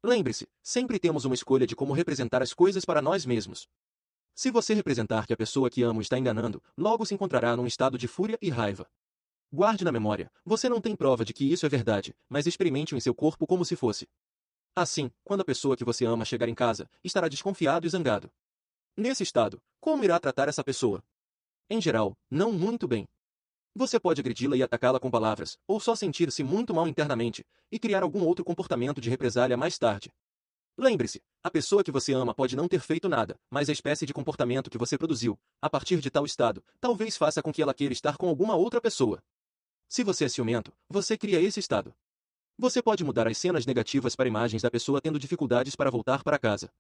Lembre-se, sempre temos uma escolha de como representar as coisas para nós mesmos. Se você representar que a pessoa que amo está enganando, logo se encontrará num estado de fúria e raiva. Guarde na memória, você não tem prova de que isso é verdade, mas experimente-o em seu corpo como se fosse. Assim, quando a pessoa que você ama chegar em casa, estará desconfiado e zangado. Nesse estado, como irá tratar essa pessoa? Em geral, não muito bem. Você pode agredi-la e atacá-la com palavras, ou só sentir-se muito mal internamente, e criar algum outro comportamento de represália mais tarde. Lembre-se, a pessoa que você ama pode não ter feito nada, mas a espécie de comportamento que você produziu, a partir de tal estado, talvez faça com que ela queira estar com alguma outra pessoa. Se você é ciumento, você cria esse estado. Você pode mudar as cenas negativas para imagens da pessoa tendo dificuldades para voltar para casa.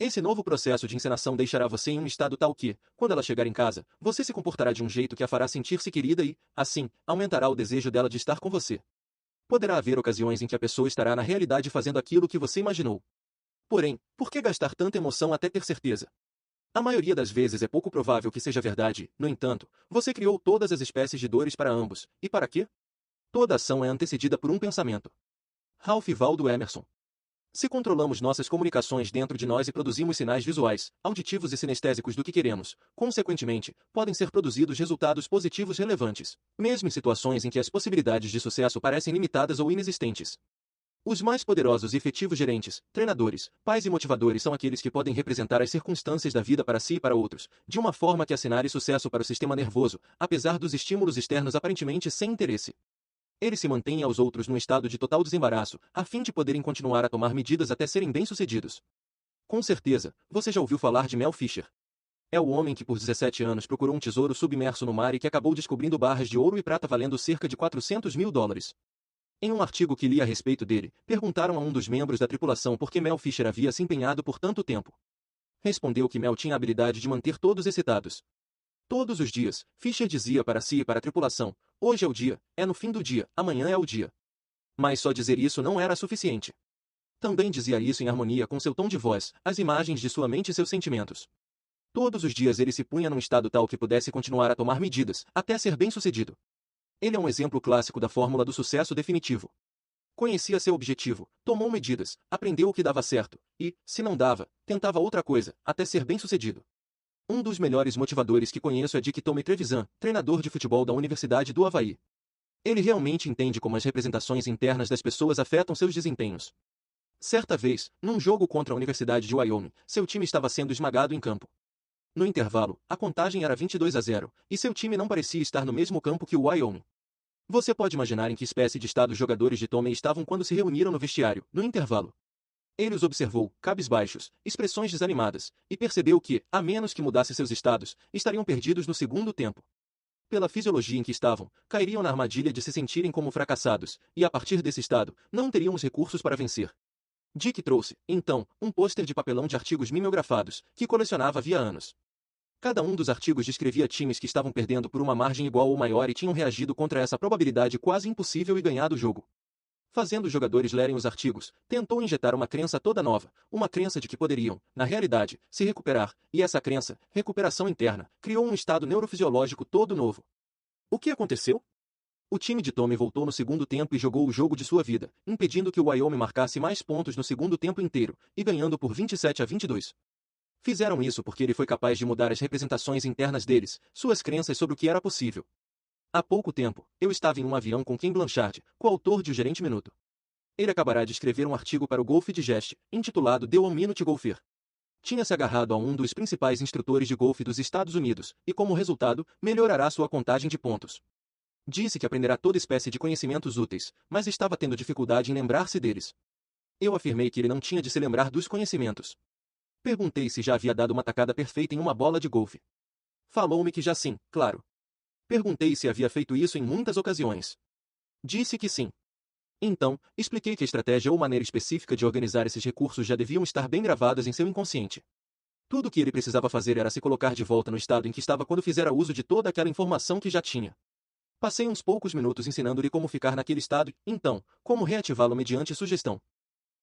Esse novo processo de encenação deixará você em um estado tal que, quando ela chegar em casa, você se comportará de um jeito que a fará sentir-se querida e, assim, aumentará o desejo dela de estar com você. Poderá haver ocasiões em que a pessoa estará na realidade fazendo aquilo que você imaginou. Porém, por que gastar tanta emoção até ter certeza? A maioria das vezes é pouco provável que seja verdade, no entanto, você criou todas as espécies de dores para ambos, e para quê? Toda ação é antecedida por um pensamento. Ralph Waldo Emerson. Se controlamos nossas comunicações dentro de nós e produzimos sinais visuais, auditivos e sinestésicos do que queremos, consequentemente, podem ser produzidos resultados positivos relevantes, mesmo em situações em que as possibilidades de sucesso parecem limitadas ou inexistentes. Os mais poderosos e efetivos gerentes, treinadores, pais e motivadores são aqueles que podem representar as circunstâncias da vida para si e para outros, de uma forma que assinale sucesso para o sistema nervoso, apesar dos estímulos externos aparentemente sem interesse. Eles se mantêm aos outros num estado de total desembaraço, a fim de poderem continuar a tomar medidas até serem bem-sucedidos. Com certeza, você já ouviu falar de Mel Fisher. É o homem que por 17 anos procurou um tesouro submerso no mar e que acabou descobrindo barras de ouro e prata valendo cerca de $400.000. Em um artigo que li a respeito dele, perguntaram a um dos membros da tripulação por que Mel Fisher havia se empenhado por tanto tempo. Respondeu que Mel tinha a habilidade de manter todos excitados. Todos os dias, Fisher dizia para si e para a tripulação: hoje é o dia, é no fim do dia, amanhã é o dia. Mas só dizer isso não era suficiente. Também dizia isso em harmonia com seu tom de voz, as imagens de sua mente e seus sentimentos. Todos os dias ele se punha num estado tal que pudesse continuar a tomar medidas, até ser bem-sucedido. Ele é um exemplo clássico da fórmula do sucesso definitivo. Conhecia seu objetivo, tomou medidas, aprendeu o que dava certo, e, se não dava, tentava outra coisa, até ser bem-sucedido. Um dos melhores motivadores que conheço é Dick Tommy Trevisan, treinador de futebol da Universidade do Havaí. Ele realmente entende como as representações internas das pessoas afetam seus desempenhos. Certa vez, num jogo contra a Universidade de Wyoming, seu time estava sendo esmagado em campo. No intervalo, a contagem era 22-0, e seu time não parecia estar no mesmo campo que o Wyoming. Você pode imaginar em que espécie de estado os jogadores de Tommy estavam quando se reuniram no vestiário, no intervalo. Ele os observou, cabisbaixos, expressões desanimadas, e percebeu que, a menos que mudasse seus estados, estariam perdidos no segundo tempo. Pela fisiologia em que estavam, cairiam na armadilha de se sentirem como fracassados, e a partir desse estado, não teriam os recursos para vencer. Dick trouxe, então, um pôster de papelão de artigos mimeografados, que colecionava havia anos. Cada um dos artigos descrevia times que estavam perdendo por uma margem igual ou maior e tinham reagido contra essa probabilidade quase impossível e ganhado o jogo. Fazendo os jogadores lerem os artigos, tentou injetar uma crença toda nova, uma crença de que poderiam, na realidade, se recuperar, e essa crença, recuperação interna, criou um estado neurofisiológico todo novo. O que aconteceu? O time de Tommy voltou no segundo tempo e jogou o jogo de sua vida, impedindo que o Wyoming marcasse mais pontos no segundo tempo inteiro, e ganhando por 27-22. Fizeram isso porque ele foi capaz de mudar as representações internas deles, suas crenças sobre o que era possível. Há pouco tempo, eu estava em um avião com Ken Blanchard, coautor de O Gerente Minuto. Ele acabará de escrever um artigo para o Golf Digest, intitulado The 1 Minute Golfer. Tinha se agarrado a um dos principais instrutores de golfe dos Estados Unidos, e como resultado, melhorará sua contagem de pontos. Disse que aprenderá toda espécie de conhecimentos úteis, mas estava tendo dificuldade em lembrar-se deles. Eu afirmei que ele não tinha de se lembrar dos conhecimentos. Perguntei se já havia dado uma tacada perfeita em uma bola de golfe. Falou-me que já sim, claro. Perguntei se havia feito isso em muitas ocasiões. Disse que sim. Então, expliquei que a estratégia ou maneira específica de organizar esses recursos já deviam estar bem gravadas em seu inconsciente. Tudo o que ele precisava fazer era se colocar de volta no estado em que estava quando fizera uso de toda aquela informação que já tinha. Passei uns poucos minutos ensinando-lhe como ficar naquele estado, então, como reativá-lo mediante sugestão.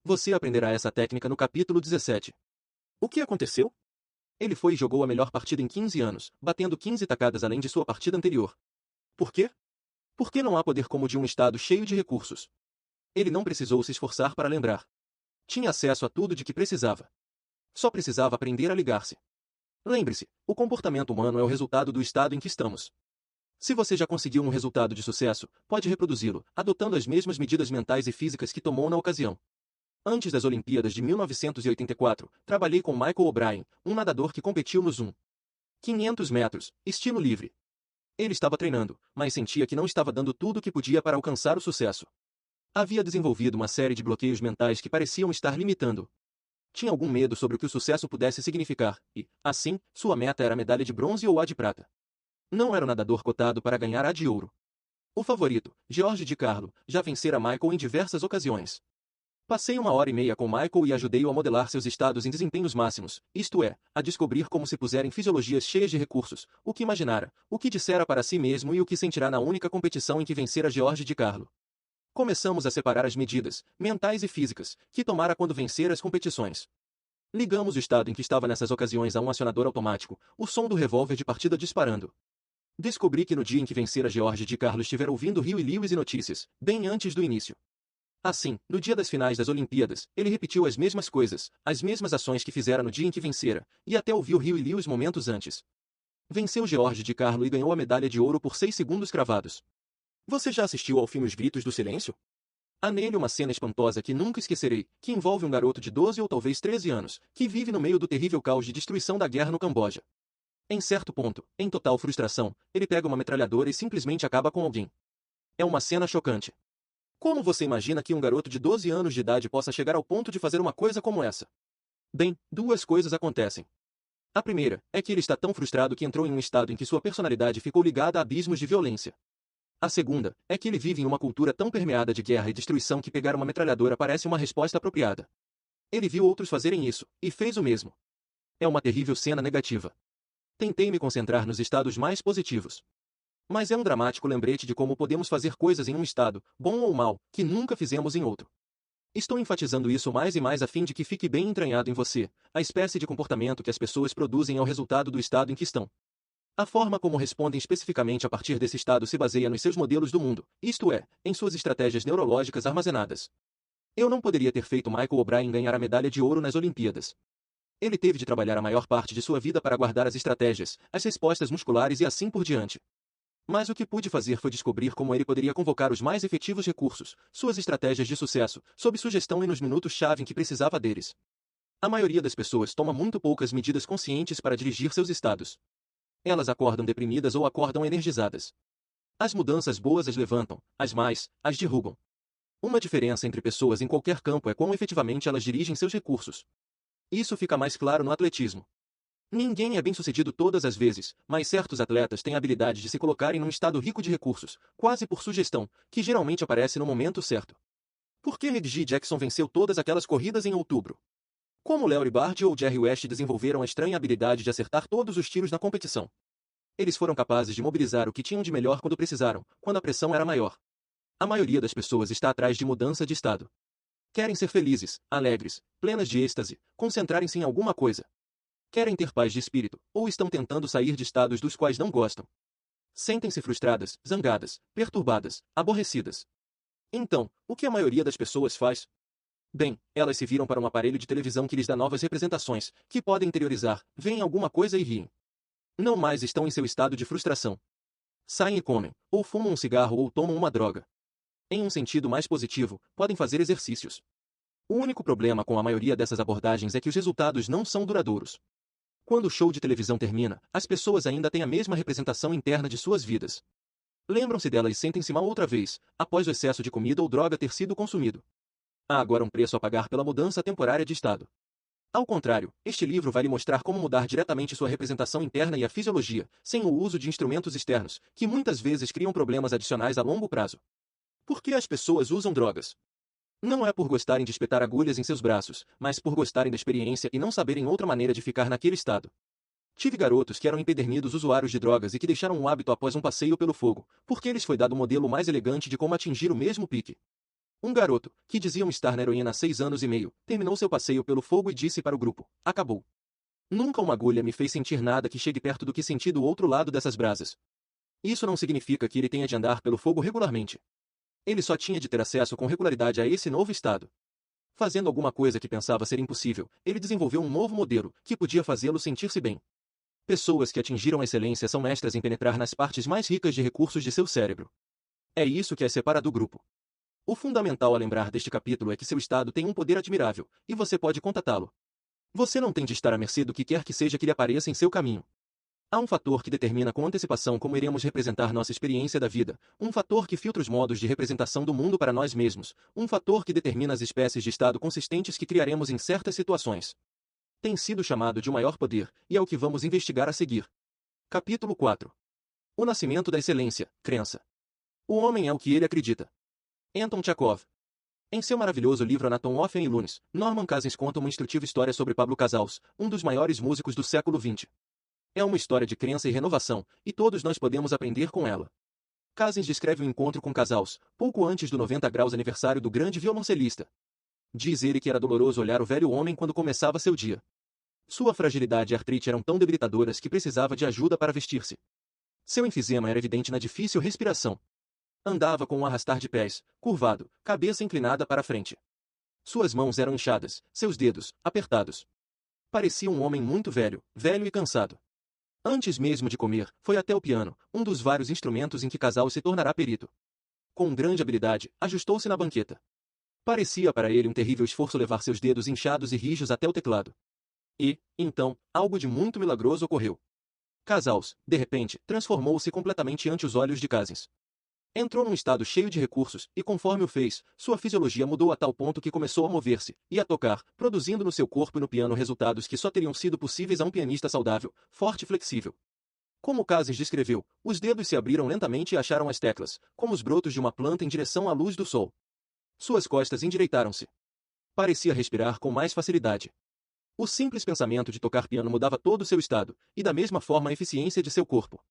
Você aprenderá essa técnica no capítulo 17. O que aconteceu? Ele foi e jogou a melhor partida em 15 anos, batendo 15 tacadas além de sua partida anterior. Por quê? Porque não há poder como o de um estado cheio de recursos. Ele não precisou se esforçar para lembrar. Tinha acesso a tudo de que precisava. Só precisava aprender a ligar-se. Lembre-se, o comportamento humano é o resultado do estado em que estamos. Se você já conseguiu um resultado de sucesso, pode reproduzi-lo, adotando as mesmas medidas mentais e físicas que tomou na ocasião. Antes das Olimpíadas de 1984, trabalhei com Michael O'Brien, um nadador que competiu nos 500 metros, estilo livre. Ele estava treinando, mas sentia que não estava dando tudo o que podia para alcançar o sucesso. Havia desenvolvido uma série de bloqueios mentais que pareciam estar limitando. Tinha algum medo sobre o que o sucesso pudesse significar, e, assim, sua meta era a medalha de bronze ou a de prata. Não era o nadador cotado para ganhar a de ouro. O favorito, George de Carlo, já vencera Michael em diversas ocasiões. Passei 1 hora e meia com Michael e ajudei-o a modelar seus estados em desempenhos máximos, isto é, a descobrir como se puser em fisiologias cheias de recursos, o que imaginara, o que dissera para si mesmo e o que sentirá na única competição em que vencera George de Carlo. Começamos a separar as medidas, mentais e físicas, que tomara quando vencer as competições. Ligamos o estado em que estava nessas ocasiões a um acionador automático, o som do revólver de partida disparando. Descobri que no dia em que vencera George de Carlo estivera ouvindo Rio e Lewis e notícias, bem antes do início. Assim, no dia das finais das Olimpíadas, ele repetiu as mesmas coisas, as mesmas ações que fizera no dia em que vencera, e até ouviu Rio e Lewis momentos antes. Venceu George de Carlo e ganhou a medalha de ouro por 6 segundos cravados. Você já assistiu ao filme Os Gritos do Silêncio? Há nele uma cena espantosa que nunca esquecerei, que envolve um garoto de 12 ou talvez 13 anos, que vive no meio do terrível caos de destruição da guerra no Camboja. Em certo ponto, em total frustração, ele pega uma metralhadora e simplesmente acaba com alguém. É uma cena chocante. Como você imagina que um garoto de 12 anos de idade possa chegar ao ponto de fazer uma coisa como essa? Bem, duas coisas acontecem. A primeira é que ele está tão frustrado que entrou em um estado em que sua personalidade ficou ligada a abismos de violência. A segunda é que ele vive em uma cultura tão permeada de guerra e destruição que pegar uma metralhadora parece uma resposta apropriada. Ele viu outros fazerem isso, e fez o mesmo. É uma terrível cena negativa. Tentei me concentrar nos estados mais positivos. Mas é um dramático lembrete de como podemos fazer coisas em um estado, bom ou mau, que nunca fizemos em outro. Estou enfatizando isso mais e mais a fim de que fique bem entranhado em você, a espécie de comportamento que as pessoas produzem ao resultado do estado em que estão. A forma como respondem especificamente a partir desse estado se baseia nos seus modelos do mundo, isto é, em suas estratégias neurológicas armazenadas. Eu não poderia ter feito Michael O'Brien ganhar a medalha de ouro nas Olimpíadas. Ele teve de trabalhar a maior parte de sua vida para guardar as estratégias, as respostas musculares e assim por diante. Mas o que pude fazer foi descobrir como ele poderia convocar os mais efetivos recursos, suas estratégias de sucesso, sob sugestão e nos minutos-chave em que precisava deles. A maioria das pessoas toma muito poucas medidas conscientes para dirigir seus estados. Elas acordam deprimidas ou acordam energizadas. As mudanças boas as levantam, as más, as derrubam. Uma diferença entre pessoas em qualquer campo é quão efetivamente elas dirigem seus recursos. Isso fica mais claro no atletismo. Ninguém é bem-sucedido todas as vezes, mas certos atletas têm a habilidade de se colocarem num estado rico de recursos, quase por sugestão, que geralmente aparece no momento certo. Por que Reggie Jackson venceu todas aquelas corridas em outubro? Como Larry Bird ou Jerry West desenvolveram a estranha habilidade de acertar todos os tiros na competição? Eles foram capazes de mobilizar o que tinham de melhor quando precisaram, quando a pressão era maior. A maioria das pessoas está atrás de mudança de estado. Querem ser felizes, alegres, plenas de êxtase, concentrarem-se em alguma coisa. Querem ter paz de espírito, ou estão tentando sair de estados dos quais não gostam. Sentem-se frustradas, zangadas, perturbadas, aborrecidas. Então, o que a maioria das pessoas faz? Bem, elas se viram para um aparelho de televisão que lhes dá novas representações, que podem interiorizar, veem alguma coisa e riem. Não mais estão em seu estado de frustração. Saem e comem, ou fumam um cigarro ou tomam uma droga. Em um sentido mais positivo, podem fazer exercícios. O único problema com a maioria dessas abordagens é que os resultados não são duradouros. Quando o show de televisão termina, as pessoas ainda têm a mesma representação interna de suas vidas. Lembram-se dela e sentem-se mal outra vez, após o excesso de comida ou droga ter sido consumido. Há agora um preço a pagar pela mudança temporária de estado. Ao contrário, este livro vai lhe mostrar como mudar diretamente sua representação interna e a fisiologia, sem o uso de instrumentos externos, que muitas vezes criam problemas adicionais a longo prazo. Por que as pessoas usam drogas? Não é por gostarem de espetar agulhas em seus braços, mas por gostarem da experiência e não saberem outra maneira de ficar naquele estado. Tive garotos que eram empedernidos usuários de drogas e que deixaram o hábito após um passeio pelo fogo, porque lhes foi dado um modelo mais elegante de como atingir o mesmo pique. Um garoto, que diziam estar na heroína há 6 anos e meio, terminou seu passeio pelo fogo e disse para o grupo: acabou. Nunca uma agulha me fez sentir nada que chegue perto do que senti do outro lado dessas brasas. Isso não significa que ele tenha de andar pelo fogo regularmente. Ele só tinha de ter acesso com regularidade a esse novo estado. Fazendo alguma coisa que pensava ser impossível, ele desenvolveu um novo modelo, que podia fazê-lo sentir-se bem. Pessoas que atingiram a excelência são mestras em penetrar nas partes mais ricas de recursos de seu cérebro. É isso que as separa do grupo. O fundamental a lembrar deste capítulo é que seu estado tem um poder admirável, e você pode contatá-lo. Você não tem de estar à mercê do que quer que seja que lhe apareça em seu caminho. Há um fator que determina com antecipação como iremos representar nossa experiência da vida, um fator que filtra os modos de representação do mundo para nós mesmos, um fator que determina as espécies de estado consistentes que criaremos em certas situações. Tem sido chamado de o maior poder, e é o que vamos investigar a seguir. Capítulo 4. O nascimento da excelência, crença. O homem é o que ele acredita. Anton Chekhov. Em seu maravilhoso livro Anatomy of an Illness, Norman Cousins conta uma instrutiva história sobre Pablo Casals, um dos maiores músicos do século XX. É uma história de crença e renovação, e todos nós podemos aprender com ela. Cousins descreve o encontro com Casals, pouco antes do 90 graus aniversário do grande violoncelista. Diz ele que era doloroso olhar o velho homem quando começava seu dia. Sua fragilidade e artrite eram tão debilitadoras que precisava de ajuda para vestir-se. Seu enfisema era evidente na difícil respiração. Andava com um arrastar de pés, curvado, cabeça inclinada para a frente. Suas mãos eram inchadas, seus dedos, apertados. Parecia um homem muito velho, velho e cansado. Antes mesmo de comer, foi até o piano, um dos vários instrumentos em que Casals se tornará perito. Com grande habilidade, ajustou-se na banqueta. Parecia para ele um terrível esforço levar seus dedos inchados e rijos até o teclado. E, então, algo de muito milagroso ocorreu. Casals, de repente, transformou-se completamente ante os olhos de Cousins. Entrou num estado cheio de recursos, e conforme o fez, sua fisiologia mudou a tal ponto que começou a mover-se, e a tocar, produzindo no seu corpo e no piano resultados que só teriam sido possíveis a um pianista saudável, forte e flexível. Como Cousins descreveu, os dedos se abriram lentamente e acharam as teclas, como os brotos de uma planta em direção à luz do sol. Suas costas endireitaram-se. Parecia respirar com mais facilidade. O simples pensamento de tocar piano mudava todo o seu estado, e da mesma forma a eficiência de seu corpo.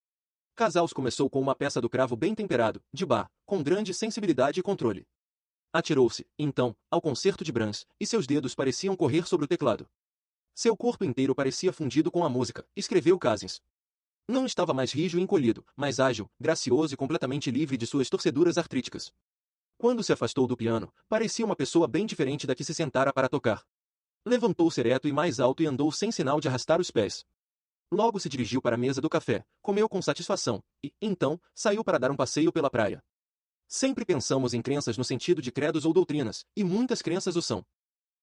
Casals começou com uma peça do cravo bem temperado, de Bach, com grande sensibilidade e controle. Atirou-se, então, ao concerto de Brahms, e seus dedos pareciam correr sobre o teclado. Seu corpo inteiro parecia fundido com a música, escreveu Cousins. Não estava mais rijo e encolhido, mas ágil, gracioso e completamente livre de suas torceduras artríticas. Quando se afastou do piano, parecia uma pessoa bem diferente da que se sentara para tocar. Levantou-se ereto e mais alto e andou sem sinal de arrastar os pés. Logo se dirigiu para a mesa do café, comeu com satisfação, e, então, saiu para dar um passeio pela praia. Sempre pensamos em crenças no sentido de credos ou doutrinas, e muitas crenças o são.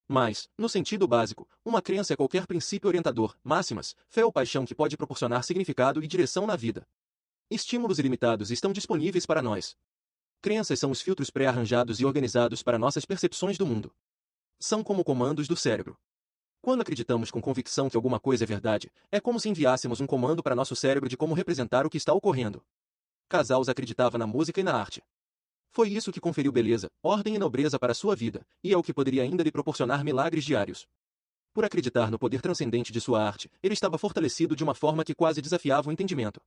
Mas, no sentido básico, uma crença é qualquer princípio orientador, máximas, fé ou paixão que pode proporcionar significado e direção na vida. Estímulos ilimitados estão disponíveis para nós. Crenças são os filtros pré-arranjados e organizados para nossas percepções do mundo. São como comandos do cérebro. Quando acreditamos com convicção que alguma coisa é verdade, é como se enviássemos um comando para nosso cérebro de como representar o que está ocorrendo. Casals acreditava na música e na arte. Foi isso que conferiu beleza, ordem e nobreza para sua vida, e é o que poderia ainda lhe proporcionar milagres diários. Por acreditar no poder transcendente de sua arte, ele estava fortalecido de uma forma que quase desafiava o entendimento.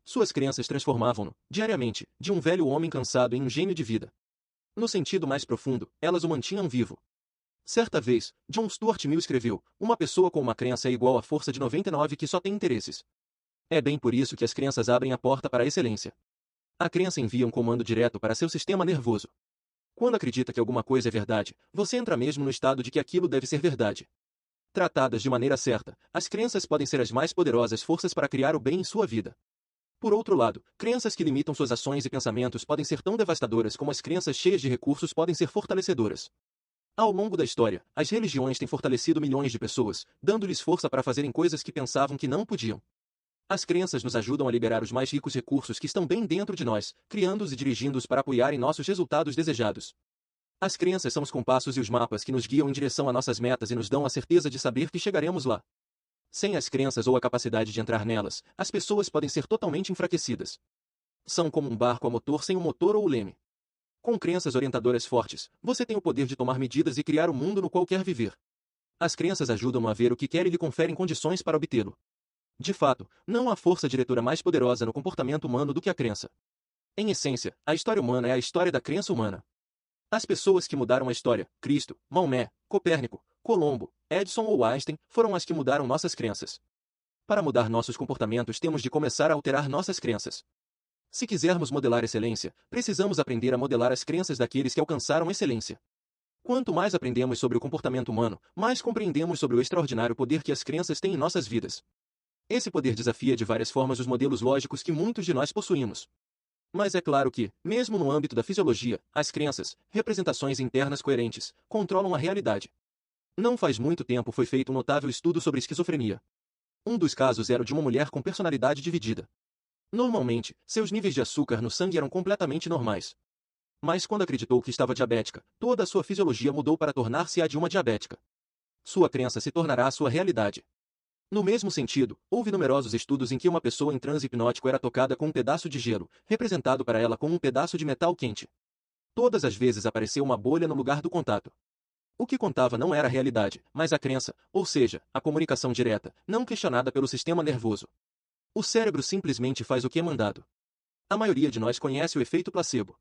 Suas crenças transformavam-no, diariamente, de um velho homem cansado em um gênio de vida. No sentido mais profundo, elas o mantinham vivo. Certa vez, John Stuart Mill escreveu, uma pessoa com uma crença é igual à força de 99 que só tem interesses. É bem por isso que as crenças abrem a porta para a excelência. A crença envia um comando direto para seu sistema nervoso. Quando acredita que alguma coisa é verdade, você entra mesmo no estado de que aquilo deve ser verdade. Tratadas de maneira certa, as crenças podem ser as mais poderosas forças para criar o bem em sua vida. Por outro lado, crenças que limitam suas ações e pensamentos podem ser tão devastadoras como as crenças cheias de recursos podem ser fortalecedoras. Ao longo da história, as religiões têm fortalecido milhões de pessoas, dando-lhes força para fazerem coisas que pensavam que não podiam. As crenças nos ajudam a liberar os mais ricos recursos que estão bem dentro de nós, criando-os e dirigindo-os para apoiar em nossos resultados desejados. As crenças são os compassos e os mapas que nos guiam em direção a nossas metas e nos dão a certeza de saber que chegaremos lá. Sem as crenças ou a capacidade de entrar nelas, as pessoas podem ser totalmente enfraquecidas. São como um barco a motor sem um motor ou o leme. Com crenças orientadoras fortes, você tem o poder de tomar medidas e criar o mundo no qual quer viver. As crenças ajudam a ver o que quer e lhe conferem condições para obtê-lo. De fato, não há força diretora mais poderosa no comportamento humano do que a crença. Em essência, a história humana é a história da crença humana. As pessoas que mudaram a história, Cristo, Maomé, Copérnico, Colombo, Edison ou Einstein, foram as que mudaram nossas crenças. Para mudar nossos comportamentos temos de começar a alterar nossas crenças. Se quisermos modelar excelência, precisamos aprender a modelar as crenças daqueles que alcançaram excelência. Quanto mais aprendemos sobre o comportamento humano, mais compreendemos sobre o extraordinário poder que as crenças têm em nossas vidas. Esse poder desafia de várias formas os modelos lógicos que muitos de nós possuímos. Mas é claro que, mesmo no âmbito da fisiologia, as crenças, representações internas coerentes, controlam a realidade. Não faz muito tempo foi feito um notável estudo sobre esquizofrenia. Um dos casos era o de uma mulher com personalidade dividida. Normalmente, seus níveis de açúcar no sangue eram completamente normais. Mas quando acreditou que estava diabética, toda a sua fisiologia mudou para tornar-se a de uma diabética. Sua crença se tornará a sua realidade. No mesmo sentido, houve numerosos estudos em que uma pessoa em transe hipnótico era tocada com um pedaço de gelo, representado para ela como um pedaço de metal quente. Todas as vezes apareceu uma bolha no lugar do contato. O que contava não era a realidade, mas a crença, ou seja, a comunicação direta, não questionada pelo sistema nervoso. O cérebro simplesmente faz o que é mandado. A maioria de nós conhece o efeito placebo.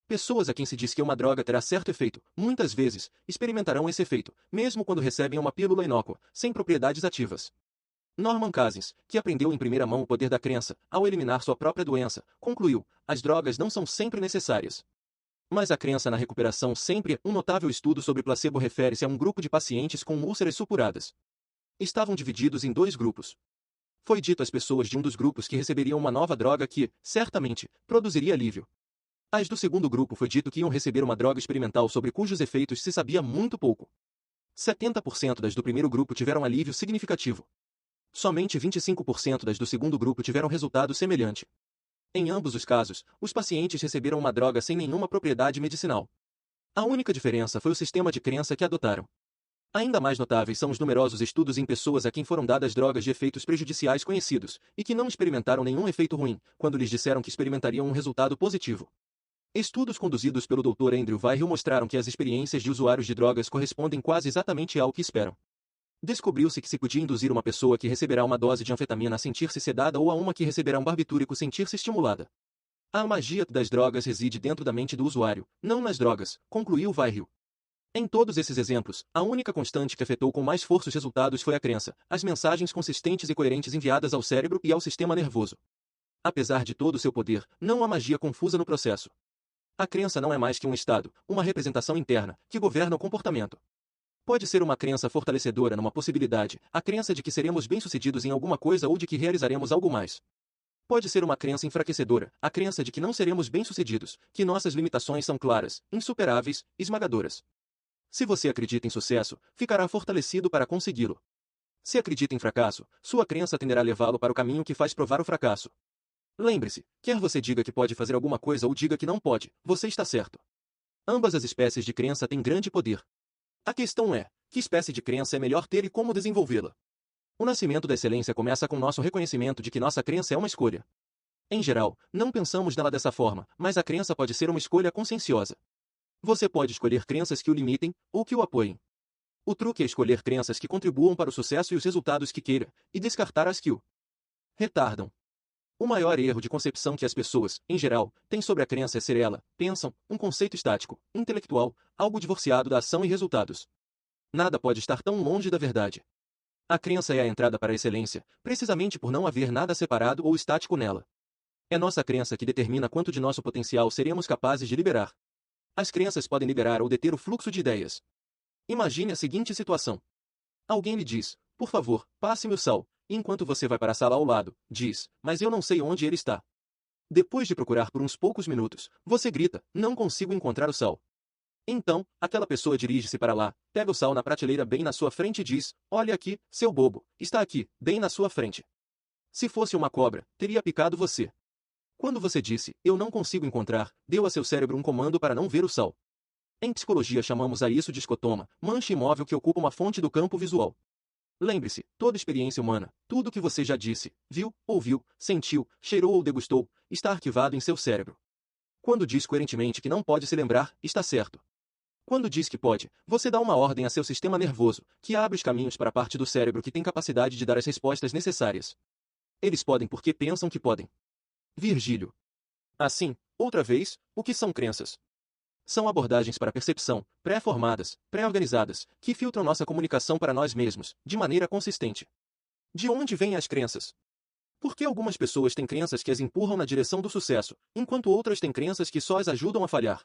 Pessoas a quem se diz que uma droga terá certo efeito, muitas vezes, experimentarão esse efeito, mesmo quando recebem uma pílula inócua, sem propriedades ativas. Norman Cousins, que aprendeu em primeira mão o poder da crença, ao eliminar sua própria doença, concluiu: as drogas não são sempre necessárias. Mas a crença na recuperação sempre é. Um notável estudo sobre placebo refere-se a um grupo de pacientes com úlceras supuradas. Estavam divididos em dois grupos. Foi dito às pessoas de um dos grupos que receberiam uma nova droga que, certamente, produziria alívio. Às do segundo grupo foi dito que iam receber uma droga experimental sobre cujos efeitos se sabia muito pouco. 70% das do primeiro grupo tiveram alívio significativo. Somente 25% das do segundo grupo tiveram resultado semelhante. Em ambos os casos, os pacientes receberam uma droga sem nenhuma propriedade medicinal. A única diferença foi o sistema de crença que adotaram. Ainda mais notáveis são os numerosos estudos em pessoas a quem foram dadas drogas de efeitos prejudiciais conhecidos, e que não experimentaram nenhum efeito ruim, quando lhes disseram que experimentariam um resultado positivo. Estudos conduzidos pelo Dr. Andrew Weihel mostraram que as experiências de usuários de drogas correspondem quase exatamente ao que esperam. Descobriu-se que se podia induzir uma pessoa que receberá uma dose de anfetamina a sentir-se sedada ou a uma que receberá um barbitúrico sentir-se estimulada. A magia das drogas reside dentro da mente do usuário, não nas drogas, concluiu Weihel. Em todos esses exemplos, a única constante que afetou com mais força os resultados foi a crença, as mensagens consistentes e coerentes enviadas ao cérebro e ao sistema nervoso. Apesar de todo o seu poder, não há magia confusa no processo. A crença não é mais que um estado, uma representação interna, que governa o comportamento. Pode ser uma crença fortalecedora numa possibilidade, a crença de que seremos bem-sucedidos em alguma coisa ou de que realizaremos algo mais. Pode ser uma crença enfraquecedora, a crença de que não seremos bem-sucedidos, que nossas limitações são claras, insuperáveis, esmagadoras. Se você acredita em sucesso, ficará fortalecido para consegui-lo. Se acredita em fracasso, sua crença tenderá a levá-lo para o caminho que faz provar o fracasso. Lembre-se, quer você diga que pode fazer alguma coisa ou diga que não pode, você está certo. Ambas as espécies de crença têm grande poder. A questão é, que espécie de crença é melhor ter e como desenvolvê-la? O nascimento da excelência começa com nosso reconhecimento de que nossa crença é uma escolha. Em geral, não pensamos nela dessa forma, mas a crença pode ser uma escolha conscienciosa. Você pode escolher crenças que o limitem, ou que o apoiem. O truque é escolher crenças que contribuam para o sucesso e os resultados que queira, e descartar as que o retardam. O maior erro de concepção que as pessoas, em geral, têm sobre a crença é ser ela, pensam, um conceito estático, intelectual, algo divorciado da ação e resultados. Nada pode estar tão longe da verdade. A crença é a entrada para a excelência, precisamente por não haver nada separado ou estático nela. É nossa crença que determina quanto de nosso potencial seremos capazes de liberar. As crenças podem liberar ou deter o fluxo de ideias. Imagine a seguinte situação. Alguém lhe diz, por favor, passe-me o sal, e enquanto você vai para a sala ao lado, diz, mas eu não sei onde ele está. Depois de procurar por uns poucos minutos, você grita, não consigo encontrar o sal. Então, aquela pessoa dirige-se para lá, pega o sal na prateleira bem na sua frente e diz, olha aqui, seu bobo, está aqui, bem na sua frente. Se fosse uma cobra, teria picado você. Quando você disse, eu não consigo encontrar, deu a seu cérebro um comando para não ver o sal. Em psicologia chamamos a isso de escotoma, mancha imóvel que ocupa uma fonte do campo visual. Lembre-se, toda experiência humana, tudo que você já disse, viu, ouviu, sentiu, cheirou ou degustou, está arquivado em seu cérebro. Quando diz coerentemente que não pode se lembrar, está certo. Quando diz que pode, você dá uma ordem a seu sistema nervoso, que abre os caminhos para a parte do cérebro que tem capacidade de dar as respostas necessárias. Eles podem porque pensam que podem. Virgílio. Assim, outra vez, o que são crenças? São abordagens para percepção, pré-formadas, pré-organizadas, que filtram nossa comunicação para nós mesmos, de maneira consistente. De onde vêm as crenças? Por que algumas pessoas têm crenças que as empurram na direção do sucesso, enquanto outras têm crenças que só as ajudam a falhar?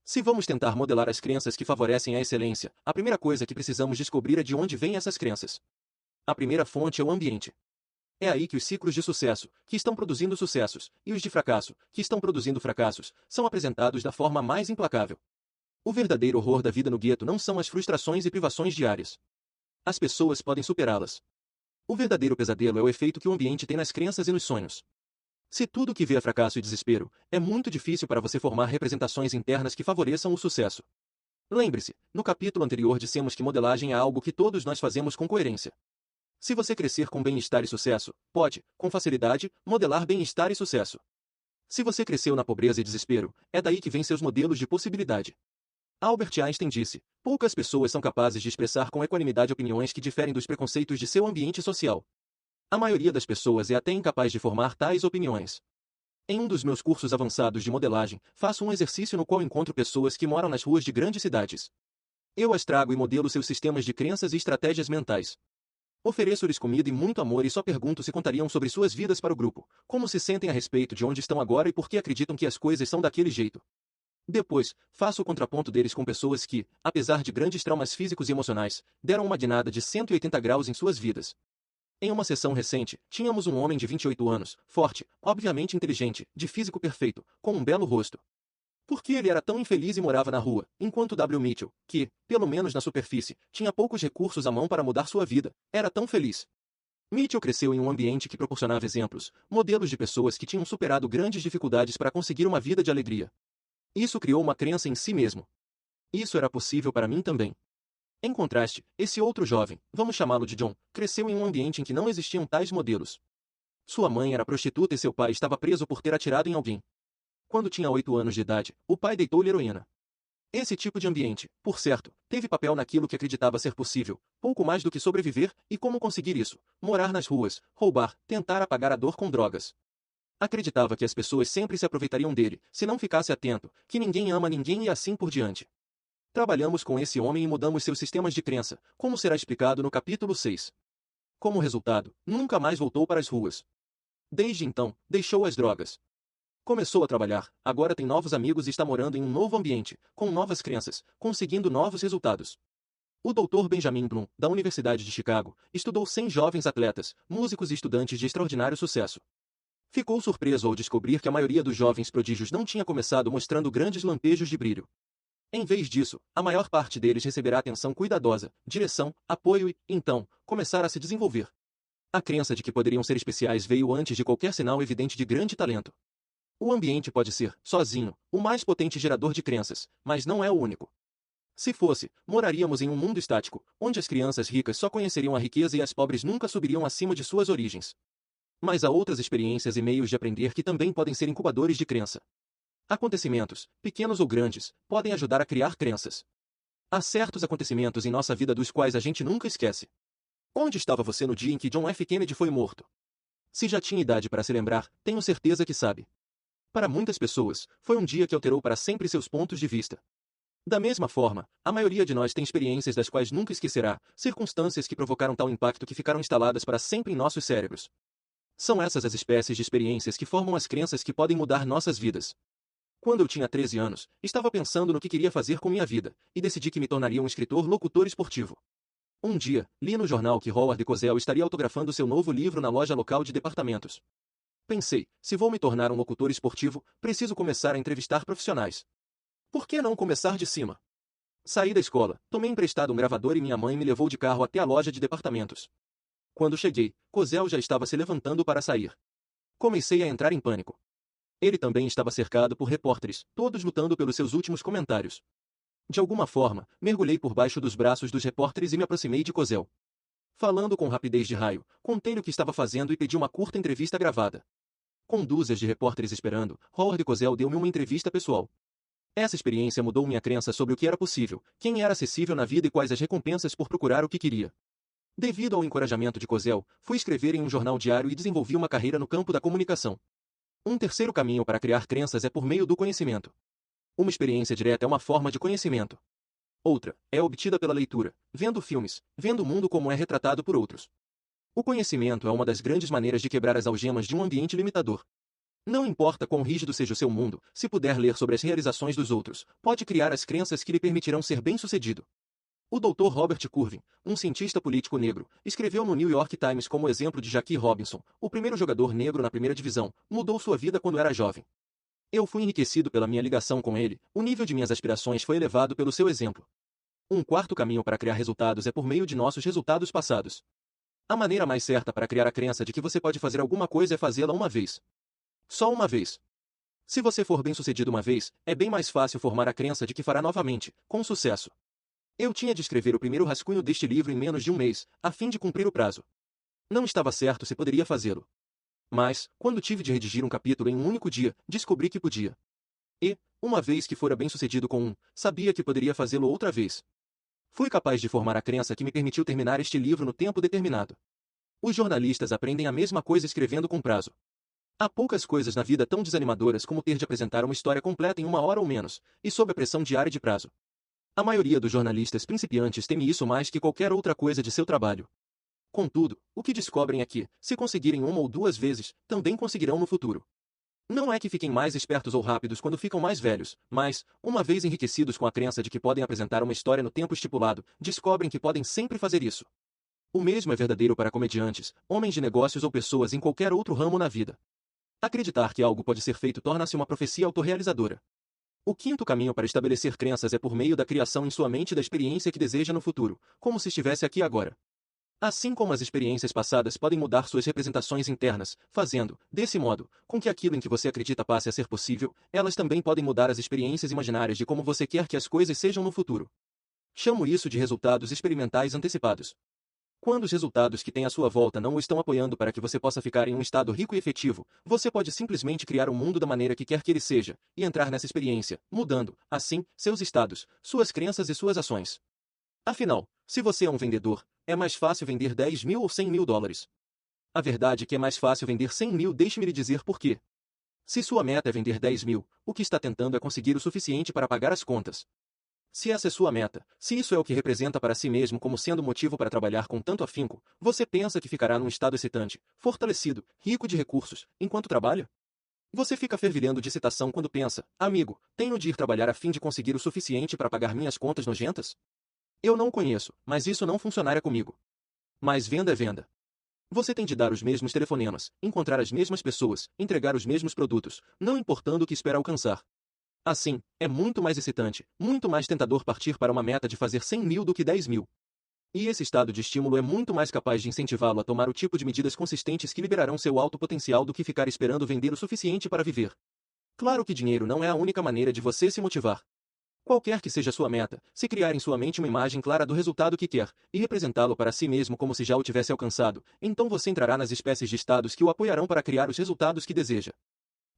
Se vamos tentar modelar as crenças que favorecem a excelência, a primeira coisa que precisamos descobrir é de onde vêm essas crenças. A primeira fonte é o ambiente. É aí que os ciclos de sucesso, que estão produzindo sucessos, e os de fracasso, que estão produzindo fracassos, são apresentados da forma mais implacável. O verdadeiro horror da vida no gueto não são as frustrações e privações diárias. As pessoas podem superá-las. O verdadeiro pesadelo é o efeito que o ambiente tem nas crenças e nos sonhos. Se tudo que vê é fracasso e desespero, é muito difícil para você formar representações internas que favoreçam o sucesso. Lembre-se, no capítulo anterior dissemos que modelagem é algo que todos nós fazemos com coerência. Se você crescer com bem-estar e sucesso, pode, com facilidade, modelar bem-estar e sucesso. Se você cresceu na pobreza e desespero, é daí que vêm seus modelos de possibilidade. Albert Einstein disse: poucas pessoas são capazes de expressar com equanimidade opiniões que diferem dos preconceitos de seu ambiente social. A maioria das pessoas é até incapaz de formar tais opiniões. Em um dos meus cursos avançados de modelagem, faço um exercício no qual encontro pessoas que moram nas ruas de grandes cidades. Eu as trago e modelo seus sistemas de crenças e estratégias mentais. Ofereço-lhes comida e muito amor e só pergunto se contariam sobre suas vidas para o grupo, como se sentem a respeito de onde estão agora e por que acreditam que as coisas são daquele jeito. Depois, faço o contraponto deles com pessoas que, apesar de grandes traumas físicos e emocionais, deram uma guinada de 180 graus em suas vidas. Em uma sessão recente, tínhamos um homem de 28 anos, forte, obviamente inteligente, de físico perfeito, com um belo rosto. Por que ele era tão infeliz e morava na rua, enquanto W. Mitchell, que, pelo menos na superfície, tinha poucos recursos à mão para mudar sua vida, era tão feliz? Mitchell cresceu em um ambiente que proporcionava exemplos, modelos de pessoas que tinham superado grandes dificuldades para conseguir uma vida de alegria. Isso criou uma crença em si mesmo. Isso era possível para mim também. Em contraste, esse outro jovem, vamos chamá-lo de John, cresceu em um ambiente em que não existiam tais modelos. Sua mãe era prostituta e seu pai estava preso por ter atirado em alguém. Quando tinha 8 anos de idade, o pai deitou-lhe heroína. Esse tipo de ambiente, por certo, teve papel naquilo que acreditava ser possível, pouco mais do que sobreviver, e como conseguir isso: morar nas ruas, roubar, tentar apagar a dor com drogas. Acreditava que as pessoas sempre se aproveitariam dele, se não ficasse atento, que ninguém ama ninguém e assim por diante. Trabalhamos com esse homem e mudamos seus sistemas de crença, como será explicado no capítulo 6. Como resultado, nunca mais voltou para as ruas. Desde então, deixou as drogas. Começou a trabalhar, agora tem novos amigos e está morando em um novo ambiente, com novas crenças, conseguindo novos resultados. O Dr. Benjamin Bloom, da Universidade de Chicago, estudou 100 jovens atletas, músicos e estudantes de extraordinário sucesso. Ficou surpreso ao descobrir que a maioria dos jovens prodígios não tinha começado mostrando grandes lampejos de brilho. Em vez disso, a maior parte deles receberá atenção cuidadosa, direção, apoio e, então, começar a se desenvolver. A crença de que poderiam ser especiais veio antes de qualquer sinal evidente de grande talento. O ambiente pode ser, sozinho, o mais potente gerador de crenças, mas não é o único. Se fosse, moraríamos em um mundo estático, onde as crianças ricas só conheceriam a riqueza e as pobres nunca subiriam acima de suas origens. Mas há outras experiências e meios de aprender que também podem ser incubadores de crença. Acontecimentos, pequenos ou grandes, podem ajudar a criar crenças. Há certos acontecimentos em nossa vida dos quais a gente nunca esquece. Onde estava você no dia em que John F. Kennedy foi morto? Se já tinha idade para se lembrar, tenho certeza que sabe. Para muitas pessoas, foi um dia que alterou para sempre seus pontos de vista. Da mesma forma, a maioria de nós tem experiências das quais nunca esquecerá, circunstâncias que provocaram tal impacto que ficaram instaladas para sempre em nossos cérebros. São essas as espécies de experiências que formam as crenças que podem mudar nossas vidas. Quando eu tinha 13 anos, estava pensando no que queria fazer com minha vida, e decidi que me tornaria um escritor locutor esportivo. Um dia, li no jornal que Howard Cosell estaria autografando seu novo livro na loja local de departamentos. Pensei, se vou me tornar um locutor esportivo, preciso começar a entrevistar profissionais. Por que não começar de cima? Saí da escola, tomei emprestado um gravador e minha mãe me levou de carro até a loja de departamentos. Quando cheguei, Cosell já estava se levantando para sair. Comecei a entrar em pânico. Ele também estava cercado por repórteres, todos lutando pelos seus últimos comentários. De alguma forma, mergulhei por baixo dos braços dos repórteres e me aproximei de Cosell. Falando com rapidez de raio, contei-lhe o que estava fazendo e pedi uma curta entrevista gravada. Com dúzias de repórteres esperando, Howard Cosell deu-me uma entrevista pessoal. Essa experiência mudou minha crença sobre o que era possível, quem era acessível na vida e quais as recompensas por procurar o que queria. Devido ao encorajamento de Cosell, fui escrever em um jornal diário e desenvolvi uma carreira no campo da comunicação. Um terceiro caminho para criar crenças é por meio do conhecimento. Uma experiência direta é uma forma de conhecimento. Outra é obtida pela leitura, vendo filmes, vendo o mundo como é retratado por outros. O conhecimento é uma das grandes maneiras de quebrar as algemas de um ambiente limitador. Não importa quão rígido seja o seu mundo, se puder ler sobre as realizações dos outros, pode criar as crenças que lhe permitirão ser bem-sucedido. O Dr. Robert Curvin, um cientista político negro, escreveu no New York Times como exemplo de Jackie Robinson, o primeiro jogador negro na primeira divisão, mudou sua vida quando era jovem. Eu fui enriquecido pela minha ligação com ele, o nível de minhas aspirações foi elevado pelo seu exemplo. Um quarto caminho para criar resultados é por meio de nossos resultados passados. A maneira mais certa para criar a crença de que você pode fazer alguma coisa é fazê-la uma vez. Só uma vez. Se você for bem-sucedido uma vez, é bem mais fácil formar a crença de que fará novamente, com sucesso. Eu tinha de escrever o primeiro rascunho deste livro em menos de um mês, a fim de cumprir o prazo. Não estava certo se poderia fazê-lo. Mas, quando tive de redigir um capítulo em um único dia, descobri que podia. E, uma vez que fora bem-sucedido com um, sabia que poderia fazê-lo outra vez. Fui capaz de formar a crença que me permitiu terminar este livro no tempo determinado. Os jornalistas aprendem a mesma coisa escrevendo com prazo. Há poucas coisas na vida tão desanimadoras como ter de apresentar uma história completa em 1 hora ou menos, e sob a pressão diária de prazo. A maioria dos jornalistas principiantes teme isso mais que qualquer outra coisa de seu trabalho. Contudo, o que descobrem é que, se conseguirem 1 ou 2 vezes, também conseguirão no futuro. Não é que fiquem mais espertos ou rápidos quando ficam mais velhos, mas, uma vez enriquecidos com a crença de que podem apresentar uma história no tempo estipulado, descobrem que podem sempre fazer isso. O mesmo é verdadeiro para comediantes, homens de negócios ou pessoas em qualquer outro ramo na vida. Acreditar que algo pode ser feito torna-se uma profecia autorrealizadora. O quinto caminho para estabelecer crenças é por meio da criação em sua mente da experiência que deseja no futuro, como se estivesse aqui agora. Assim como as experiências passadas podem mudar suas representações internas, fazendo, desse modo, com que aquilo em que você acredita passe a ser possível, elas também podem mudar as experiências imaginárias de como você quer que as coisas sejam no futuro. Chamo isso de resultados experimentais antecipados. Quando os resultados que tem à sua volta não o estão apoiando para que você possa ficar em um estado rico e efetivo, você pode simplesmente criar o mundo da maneira que quer que ele seja, e entrar nessa experiência, mudando, assim, seus estados, suas crenças e suas ações. Afinal, se você é um vendedor, é mais fácil vender 10 mil ou 100 mil dólares. A verdade é que é mais fácil vender 100 mil, deixe-me lhe dizer por quê. Se sua meta é vender 10 mil, o que está tentando é conseguir o suficiente para pagar as contas. Se essa é sua meta, se isso é o que representa para si mesmo como sendo motivo para trabalhar com tanto afinco, você pensa que ficará num estado excitante, fortalecido, rico de recursos, enquanto trabalha? Você fica fervilhando de excitação quando pensa, amigo, tenho de ir trabalhar a fim de conseguir o suficiente para pagar minhas contas nojentas? Eu não o conheço, mas isso não funcionaria comigo. Mas venda é venda. Você tem de dar os mesmos telefonemas, encontrar as mesmas pessoas, entregar os mesmos produtos, não importando o que espera alcançar. Assim, é muito mais excitante, muito mais tentador partir para uma meta de fazer 100 mil do que 10 mil. E esse estado de estímulo é muito mais capaz de incentivá-lo a tomar o tipo de medidas consistentes que liberarão seu alto potencial do que ficar esperando vender o suficiente para viver. Claro que dinheiro não é a única maneira de você se motivar. Qualquer que seja sua meta, se criar em sua mente uma imagem clara do resultado que quer, e representá-lo para si mesmo como se já o tivesse alcançado, então você entrará nas espécies de estados que o apoiarão para criar os resultados que deseja.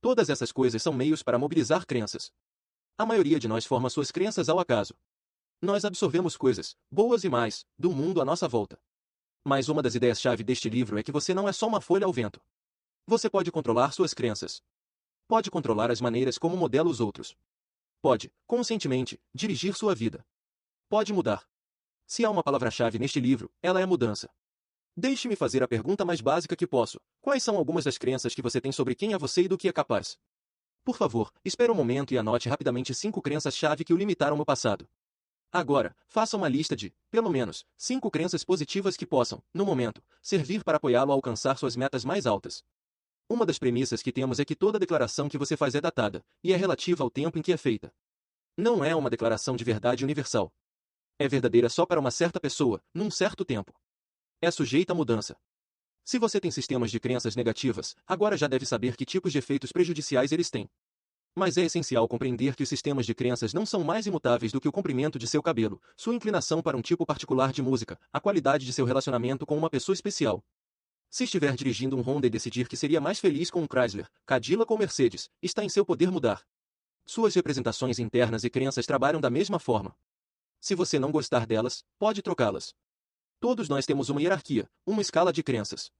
Todas essas coisas são meios para mobilizar crenças. A maioria de nós forma suas crenças ao acaso. Nós absorvemos coisas, boas e más, do mundo à nossa volta. Mas uma das ideias-chave deste livro é que você não é só uma folha ao vento. Você pode controlar suas crenças. Pode controlar as maneiras como modela os outros. Pode, conscientemente, dirigir sua vida. Pode mudar. Se há uma palavra-chave neste livro, ela é mudança. Deixe-me fazer a pergunta mais básica que posso. Quais são algumas das crenças que você tem sobre quem é você e do que é capaz? Por favor, espere um momento e anote rapidamente 5 crenças-chave que o limitaram no passado. Agora, faça uma lista de, pelo menos, 5 crenças positivas que possam, no momento, servir para apoiá-lo a alcançar suas metas mais altas. Uma das premissas que temos é que toda declaração que você faz é datada, e é relativa ao tempo em que é feita. Não é uma declaração de verdade universal. É verdadeira só para uma certa pessoa, num certo tempo. É sujeita a mudança. Se você tem sistemas de crenças negativas, agora já deve saber que tipos de efeitos prejudiciais eles têm. Mas é essencial compreender que os sistemas de crenças não são mais imutáveis do que o comprimento de seu cabelo, sua inclinação para um tipo particular de música, a qualidade de seu relacionamento com uma pessoa especial. Se estiver dirigindo um Honda e decidir que seria mais feliz com um Chrysler, Cadillac ou Mercedes, está em seu poder mudar. Suas representações internas e crenças trabalham da mesma forma. Se você não gostar delas, pode trocá-las. Todos nós temos uma hierarquia, uma escala de crenças.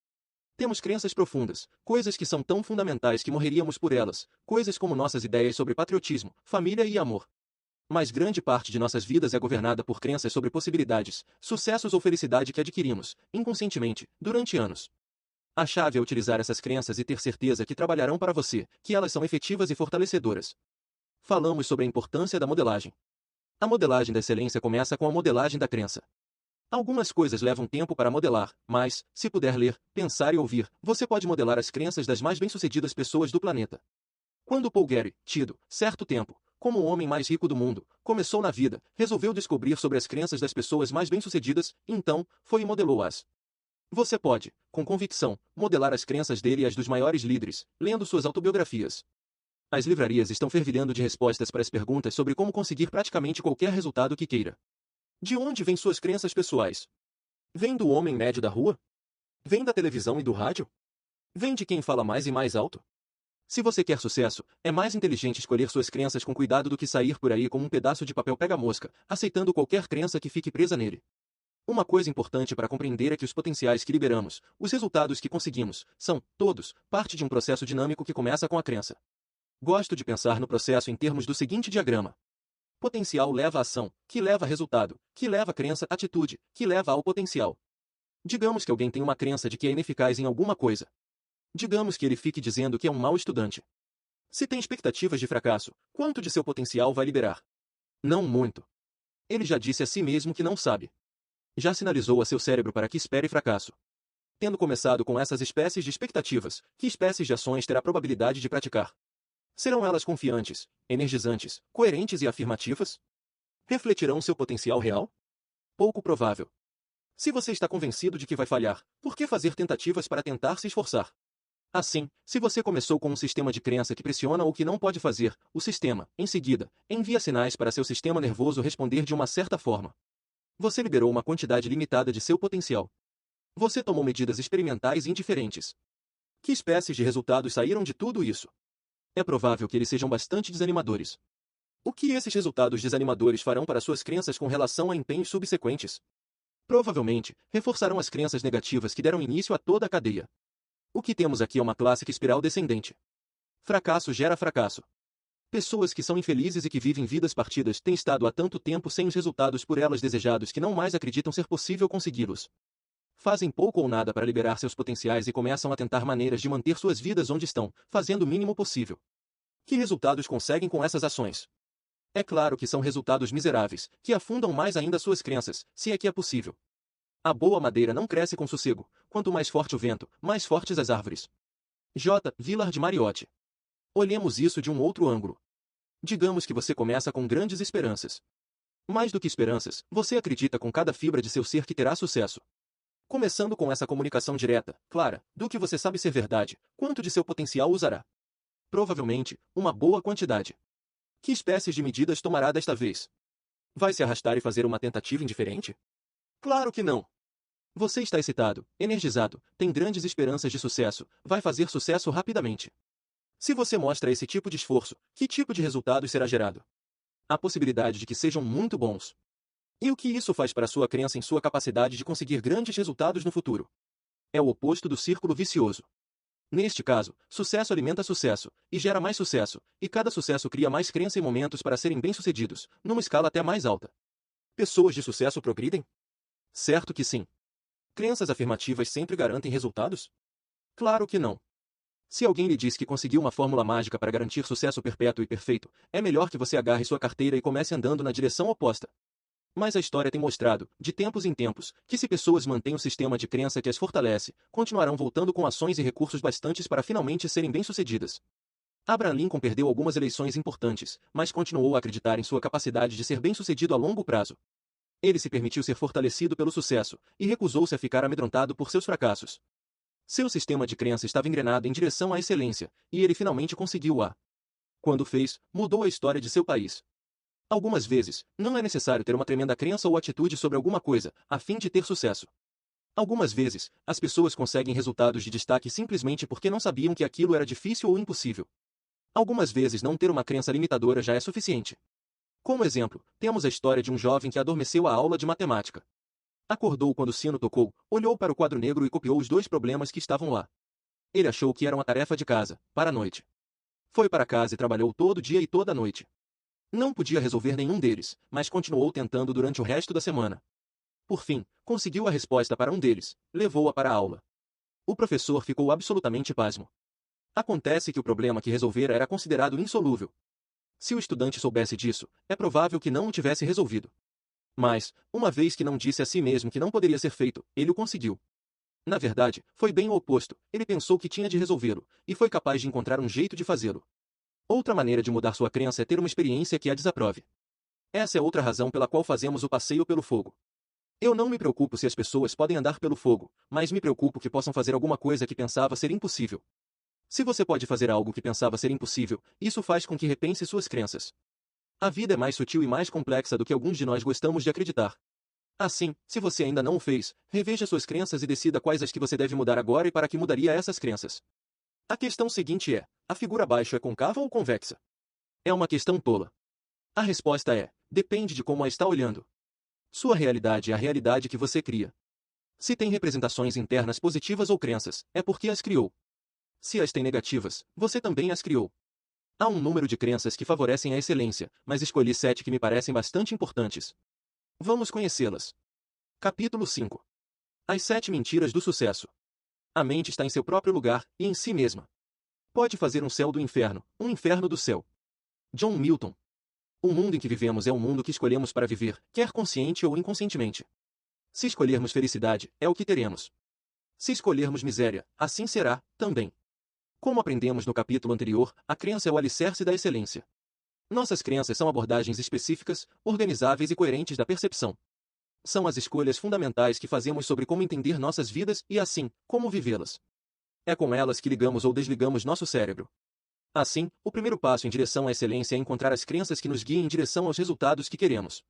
Temos crenças profundas, coisas que são tão fundamentais que morreríamos por elas, coisas como nossas ideias sobre patriotismo, família e amor. Mas grande parte de nossas vidas é governada por crenças sobre possibilidades, sucessos ou felicidade que adquirimos, inconscientemente, durante anos. A chave é utilizar essas crenças e ter certeza que trabalharão para você, que elas são efetivas e fortalecedoras. Falamos sobre a importância da modelagem. A modelagem da excelência começa com a modelagem da crença. Algumas coisas levam tempo para modelar, mas, se puder ler, pensar e ouvir, você pode modelar as crenças das mais bem-sucedidas pessoas do planeta. Quando Paul Getty, tido, certo tempo, como o homem mais rico do mundo, começou na vida, resolveu descobrir sobre as crenças das pessoas mais bem-sucedidas, então, foi e modelou-as. Você pode, com convicção, modelar as crenças dele e as dos maiores líderes, lendo suas autobiografias. As livrarias estão fervilhando de respostas para as perguntas sobre como conseguir praticamente qualquer resultado que queira. De onde vêm suas crenças pessoais? Vem do homem médio da rua? Vem da televisão e do rádio? Vem de quem fala mais e mais alto? Se você quer sucesso, é mais inteligente escolher suas crenças com cuidado do que sair por aí como um pedaço de papel pega-mosca, aceitando qualquer crença que fique presa nele. Uma coisa importante para compreender é que os potenciais que liberamos, os resultados que conseguimos, são, todos, parte de um processo dinâmico que começa com a crença. Gosto de pensar no processo em termos do seguinte diagrama. Potencial leva a ação, que leva a resultado, que leva a crença, atitude, que leva ao potencial. Digamos que alguém tem uma crença de que é ineficaz em alguma coisa. Digamos que ele fique dizendo que é um mau estudante. Se tem expectativas de fracasso, quanto de seu potencial vai liberar? Não muito. Ele já disse a si mesmo que não sabe. Já sinalizou a seu cérebro para que espere fracasso. Tendo começado com essas espécies de expectativas, que espécies de ações terá probabilidade de praticar? Serão elas confiantes, energizantes, coerentes e afirmativas? Refletirão seu potencial real? Pouco provável. Se você está convencido de que vai falhar, por que fazer tentativas para tentar se esforçar? Assim, se você começou com um sistema de crença que pressiona o que não pode fazer, o sistema, em seguida, envia sinais para seu sistema nervoso responder de uma certa forma. Você liberou uma quantidade limitada de seu potencial. Você tomou medidas experimentais indiferentes. Que espécies de resultados saíram de tudo isso? É provável que eles sejam bastante desanimadores. O que esses resultados desanimadores farão para suas crenças com relação a empenhos subsequentes? Provavelmente, reforçarão as crenças negativas que deram início a toda a cadeia. O que temos aqui é uma clássica espiral descendente. Fracasso gera fracasso. Pessoas que são infelizes e que vivem vidas partidas têm estado há tanto tempo sem os resultados por elas desejados que não mais acreditam ser possível consegui-los. Fazem pouco ou nada para liberar seus potenciais e começam a tentar maneiras de manter suas vidas onde estão, fazendo o mínimo possível. Que resultados conseguem com essas ações? É claro que são resultados miseráveis, que afundam mais ainda suas crenças, se é que é possível. A boa madeira não cresce com sossego, quanto mais forte o vento, mais fortes as árvores. J. Villard Mariotti. Olhemos isso de um outro ângulo. Digamos que você começa com grandes esperanças. Mais do que esperanças, você acredita com cada fibra de seu ser que terá sucesso. Começando com essa comunicação direta, clara, do que você sabe ser verdade, quanto de seu potencial usará? Provavelmente, uma boa quantidade. Que espécies de medidas tomará desta vez? Vai se arrastar e fazer uma tentativa indiferente? Claro que não. Você está excitado, energizado, tem grandes esperanças de sucesso, vai fazer sucesso rapidamente. Se você mostra esse tipo de esforço, que tipo de resultado será gerado? A possibilidade de que sejam muito bons. E o que isso faz para sua crença em sua capacidade de conseguir grandes resultados no futuro? É o oposto do círculo vicioso. Neste caso, sucesso alimenta sucesso, e gera mais sucesso, e cada sucesso cria mais crença e momentos para serem bem-sucedidos, numa escala até mais alta. Pessoas de sucesso progridem? Certo que sim. Crenças afirmativas sempre garantem resultados? Claro que não. Se alguém lhe diz que conseguiu uma fórmula mágica para garantir sucesso perpétuo e perfeito, é melhor que você agarre sua carteira e comece andando na direção oposta. Mas a história tem mostrado, de tempos em tempos, que se pessoas mantêm um sistema de crença que as fortalece, continuarão voltando com ações e recursos bastantes para finalmente serem bem-sucedidas. Abraham Lincoln perdeu algumas eleições importantes, mas continuou a acreditar em sua capacidade de ser bem-sucedido a longo prazo. Ele se permitiu ser fortalecido pelo sucesso, e recusou-se a ficar amedrontado por seus fracassos. Seu sistema de crença estava engrenado em direção à excelência, e ele finalmente conseguiu-a. Quando fez, mudou a história de seu país. Algumas vezes, não é necessário ter uma tremenda crença ou atitude sobre alguma coisa, a fim de ter sucesso. Algumas vezes, as pessoas conseguem resultados de destaque simplesmente porque não sabiam que aquilo era difícil ou impossível. Algumas vezes não ter uma crença limitadora já é suficiente. Como exemplo, temos a história de um jovem que adormeceu à aula de matemática. Acordou quando o sino tocou, olhou para o quadro negro e copiou os dois problemas que estavam lá. Ele achou que era uma tarefa de casa, para a noite. Foi para casa e trabalhou todo dia e toda a noite. Não podia resolver nenhum deles, mas continuou tentando durante o resto da semana. Por fim, conseguiu a resposta para um deles, levou-a para a aula. O professor ficou absolutamente pasmo. Acontece que o problema que resolvera era considerado insolúvel. Se o estudante soubesse disso, é provável que não o tivesse resolvido. Mas, uma vez que não disse a si mesmo que não poderia ser feito, ele o conseguiu. Na verdade, foi bem o oposto, ele pensou que tinha de resolvê-lo, e foi capaz de encontrar um jeito de fazê-lo. Outra maneira de mudar sua crença é ter uma experiência que a desaprove. Essa é outra razão pela qual fazemos o passeio pelo fogo. Eu não me preocupo se as pessoas podem andar pelo fogo, mas me preocupo que possam fazer alguma coisa que pensava ser impossível. Se você pode fazer algo que pensava ser impossível, isso faz com que repense suas crenças. A vida é mais sutil e mais complexa do que alguns de nós gostamos de acreditar. Assim, se você ainda não o fez, reveja suas crenças e decida quais as que você deve mudar agora e para que mudaria essas crenças. A questão seguinte é: a figura abaixo é concava ou convexa? É uma questão tola. A resposta é: depende de como a está olhando. Sua realidade é a realidade que você cria. Se tem representações internas positivas ou crenças, é porque as criou. Se as tem negativas, você também as criou. Há um número de crenças que favorecem a excelência, mas escolhi 7 que me parecem bastante importantes. Vamos conhecê-las. Capítulo 5. As 7 mentiras do sucesso. A mente está em seu próprio lugar, e em si mesma. Pode fazer um céu do inferno, um inferno do céu. John Milton. O mundo em que vivemos é o mundo que escolhemos para viver, quer consciente ou inconscientemente. Se escolhermos felicidade, é o que teremos. Se escolhermos miséria, assim será, também. Como aprendemos no capítulo anterior, a crença é o alicerce da excelência. Nossas crenças são abordagens específicas, organizáveis e coerentes da percepção. São as escolhas fundamentais que fazemos sobre como entender nossas vidas e, assim, como vivê-las. É com elas que ligamos ou desligamos nosso cérebro. Assim, o primeiro passo em direção à excelência é encontrar as crenças que nos guiem em direção aos resultados que queremos.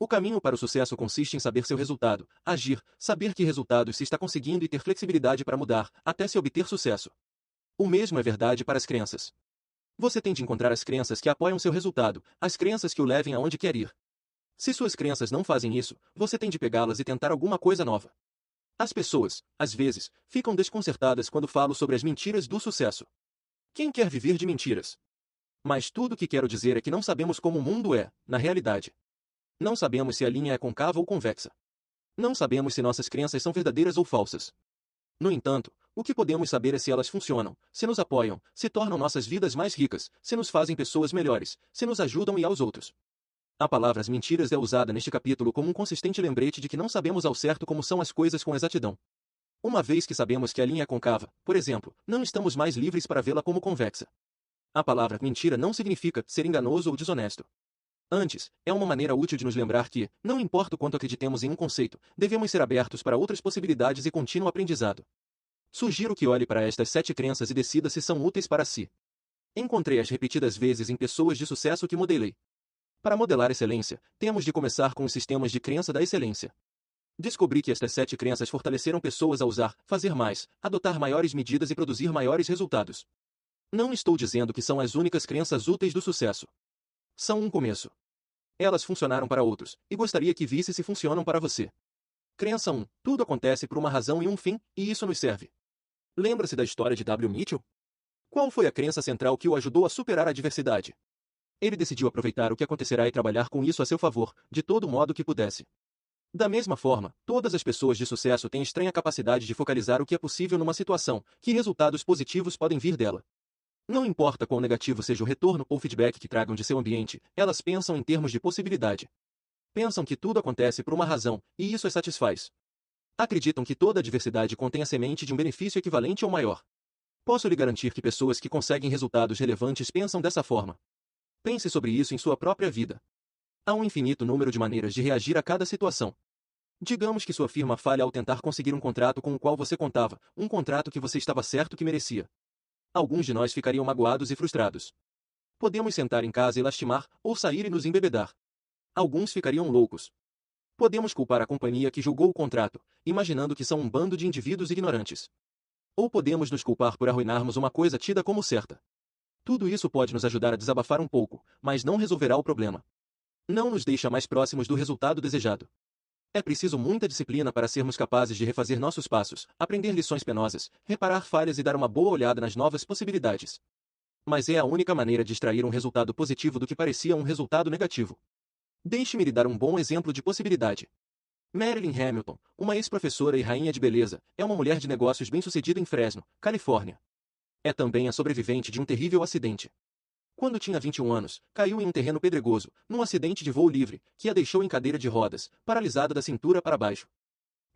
O caminho para o sucesso consiste em saber seu resultado, agir, saber que resultados se está conseguindo e ter flexibilidade para mudar, até se obter sucesso. O mesmo é verdade para as crenças. Você tem de encontrar as crenças que apoiam seu resultado, as crenças que o levem aonde quer ir. Se suas crenças não fazem isso, você tem de pegá-las e tentar alguma coisa nova. As pessoas, às vezes, ficam desconcertadas quando falo sobre as mentiras do sucesso. Quem quer viver de mentiras? Mas tudo o que quero dizer é que não sabemos como o mundo é, na realidade. Não sabemos se a linha é concava ou convexa. Não sabemos se nossas crenças são verdadeiras ou falsas. No entanto, o que podemos saber é se elas funcionam, se nos apoiam, se tornam nossas vidas mais ricas, se nos fazem pessoas melhores, se nos ajudam e aos outros. A palavra as mentiras é usada neste capítulo como um consistente lembrete de que não sabemos ao certo como são as coisas com exatidão. Uma vez que sabemos que a linha é concava, por exemplo, não estamos mais livres para vê-la como convexa. A palavra mentira não significa ser enganoso ou desonesto. Antes, é uma maneira útil de nos lembrar que, não importa o quanto acreditemos em um conceito, devemos ser abertos para outras possibilidades e contínuo aprendizado. Sugiro que olhe para estas 7 crenças e decida se são úteis para si. Encontrei-as repetidas vezes em pessoas de sucesso que modelei. Para modelar excelência, temos de começar com os sistemas de crença da excelência. Descobri que estas 7 crenças fortaleceram pessoas a usar, fazer mais, adotar maiores medidas e produzir maiores resultados. Não estou dizendo que são as únicas crenças úteis do sucesso. São um começo. Elas funcionaram para outros, e gostaria que visse se funcionam para você. Crença 1. Tudo acontece por uma razão e um fim, e isso nos serve. Lembra-se da história de W. Mitchell? Qual foi a crença central que o ajudou a superar a adversidade? Ele decidiu aproveitar o que acontecerá e trabalhar com isso a seu favor, de todo modo que pudesse. Da mesma forma, todas as pessoas de sucesso têm estranha capacidade de focalizar o que é possível numa situação, que resultados positivos podem vir dela. Não importa quão negativo seja o retorno ou feedback que tragam de seu ambiente, elas pensam em termos de possibilidade. Pensam que tudo acontece por uma razão, e isso as satisfaz. Acreditam que toda adversidade contém a semente de um benefício equivalente ou maior. Posso lhe garantir que pessoas que conseguem resultados relevantes pensam dessa forma. Pense sobre isso em sua própria vida. Há um infinito número de maneiras de reagir a cada situação. Digamos que sua firma falha ao tentar conseguir um contrato com o qual você contava, um contrato que você estava certo que merecia. Alguns de nós ficariam magoados e frustrados. Podemos sentar em casa e lastimar, ou sair e nos embebedar. Alguns ficariam loucos. Podemos culpar a companhia que julgou o contrato, imaginando que são um bando de indivíduos ignorantes. Ou podemos nos culpar por arruinarmos uma coisa tida como certa. Tudo isso pode nos ajudar a desabafar um pouco, mas não resolverá o problema. Não nos deixa mais próximos do resultado desejado. É preciso muita disciplina para sermos capazes de refazer nossos passos, aprender lições penosas, reparar falhas e dar uma boa olhada nas novas possibilidades. Mas é a única maneira de extrair um resultado positivo do que parecia um resultado negativo. Deixe-me lhe dar um bom exemplo de possibilidade. Marilyn Hamilton, uma ex-professora e rainha de beleza, é uma mulher de negócios bem-sucedida em Fresno, Califórnia. É também a sobrevivente de um terrível acidente. Quando tinha 21 anos, caiu em um terreno pedregoso, num acidente de voo livre, que a deixou em cadeira de rodas, paralisada da cintura para baixo.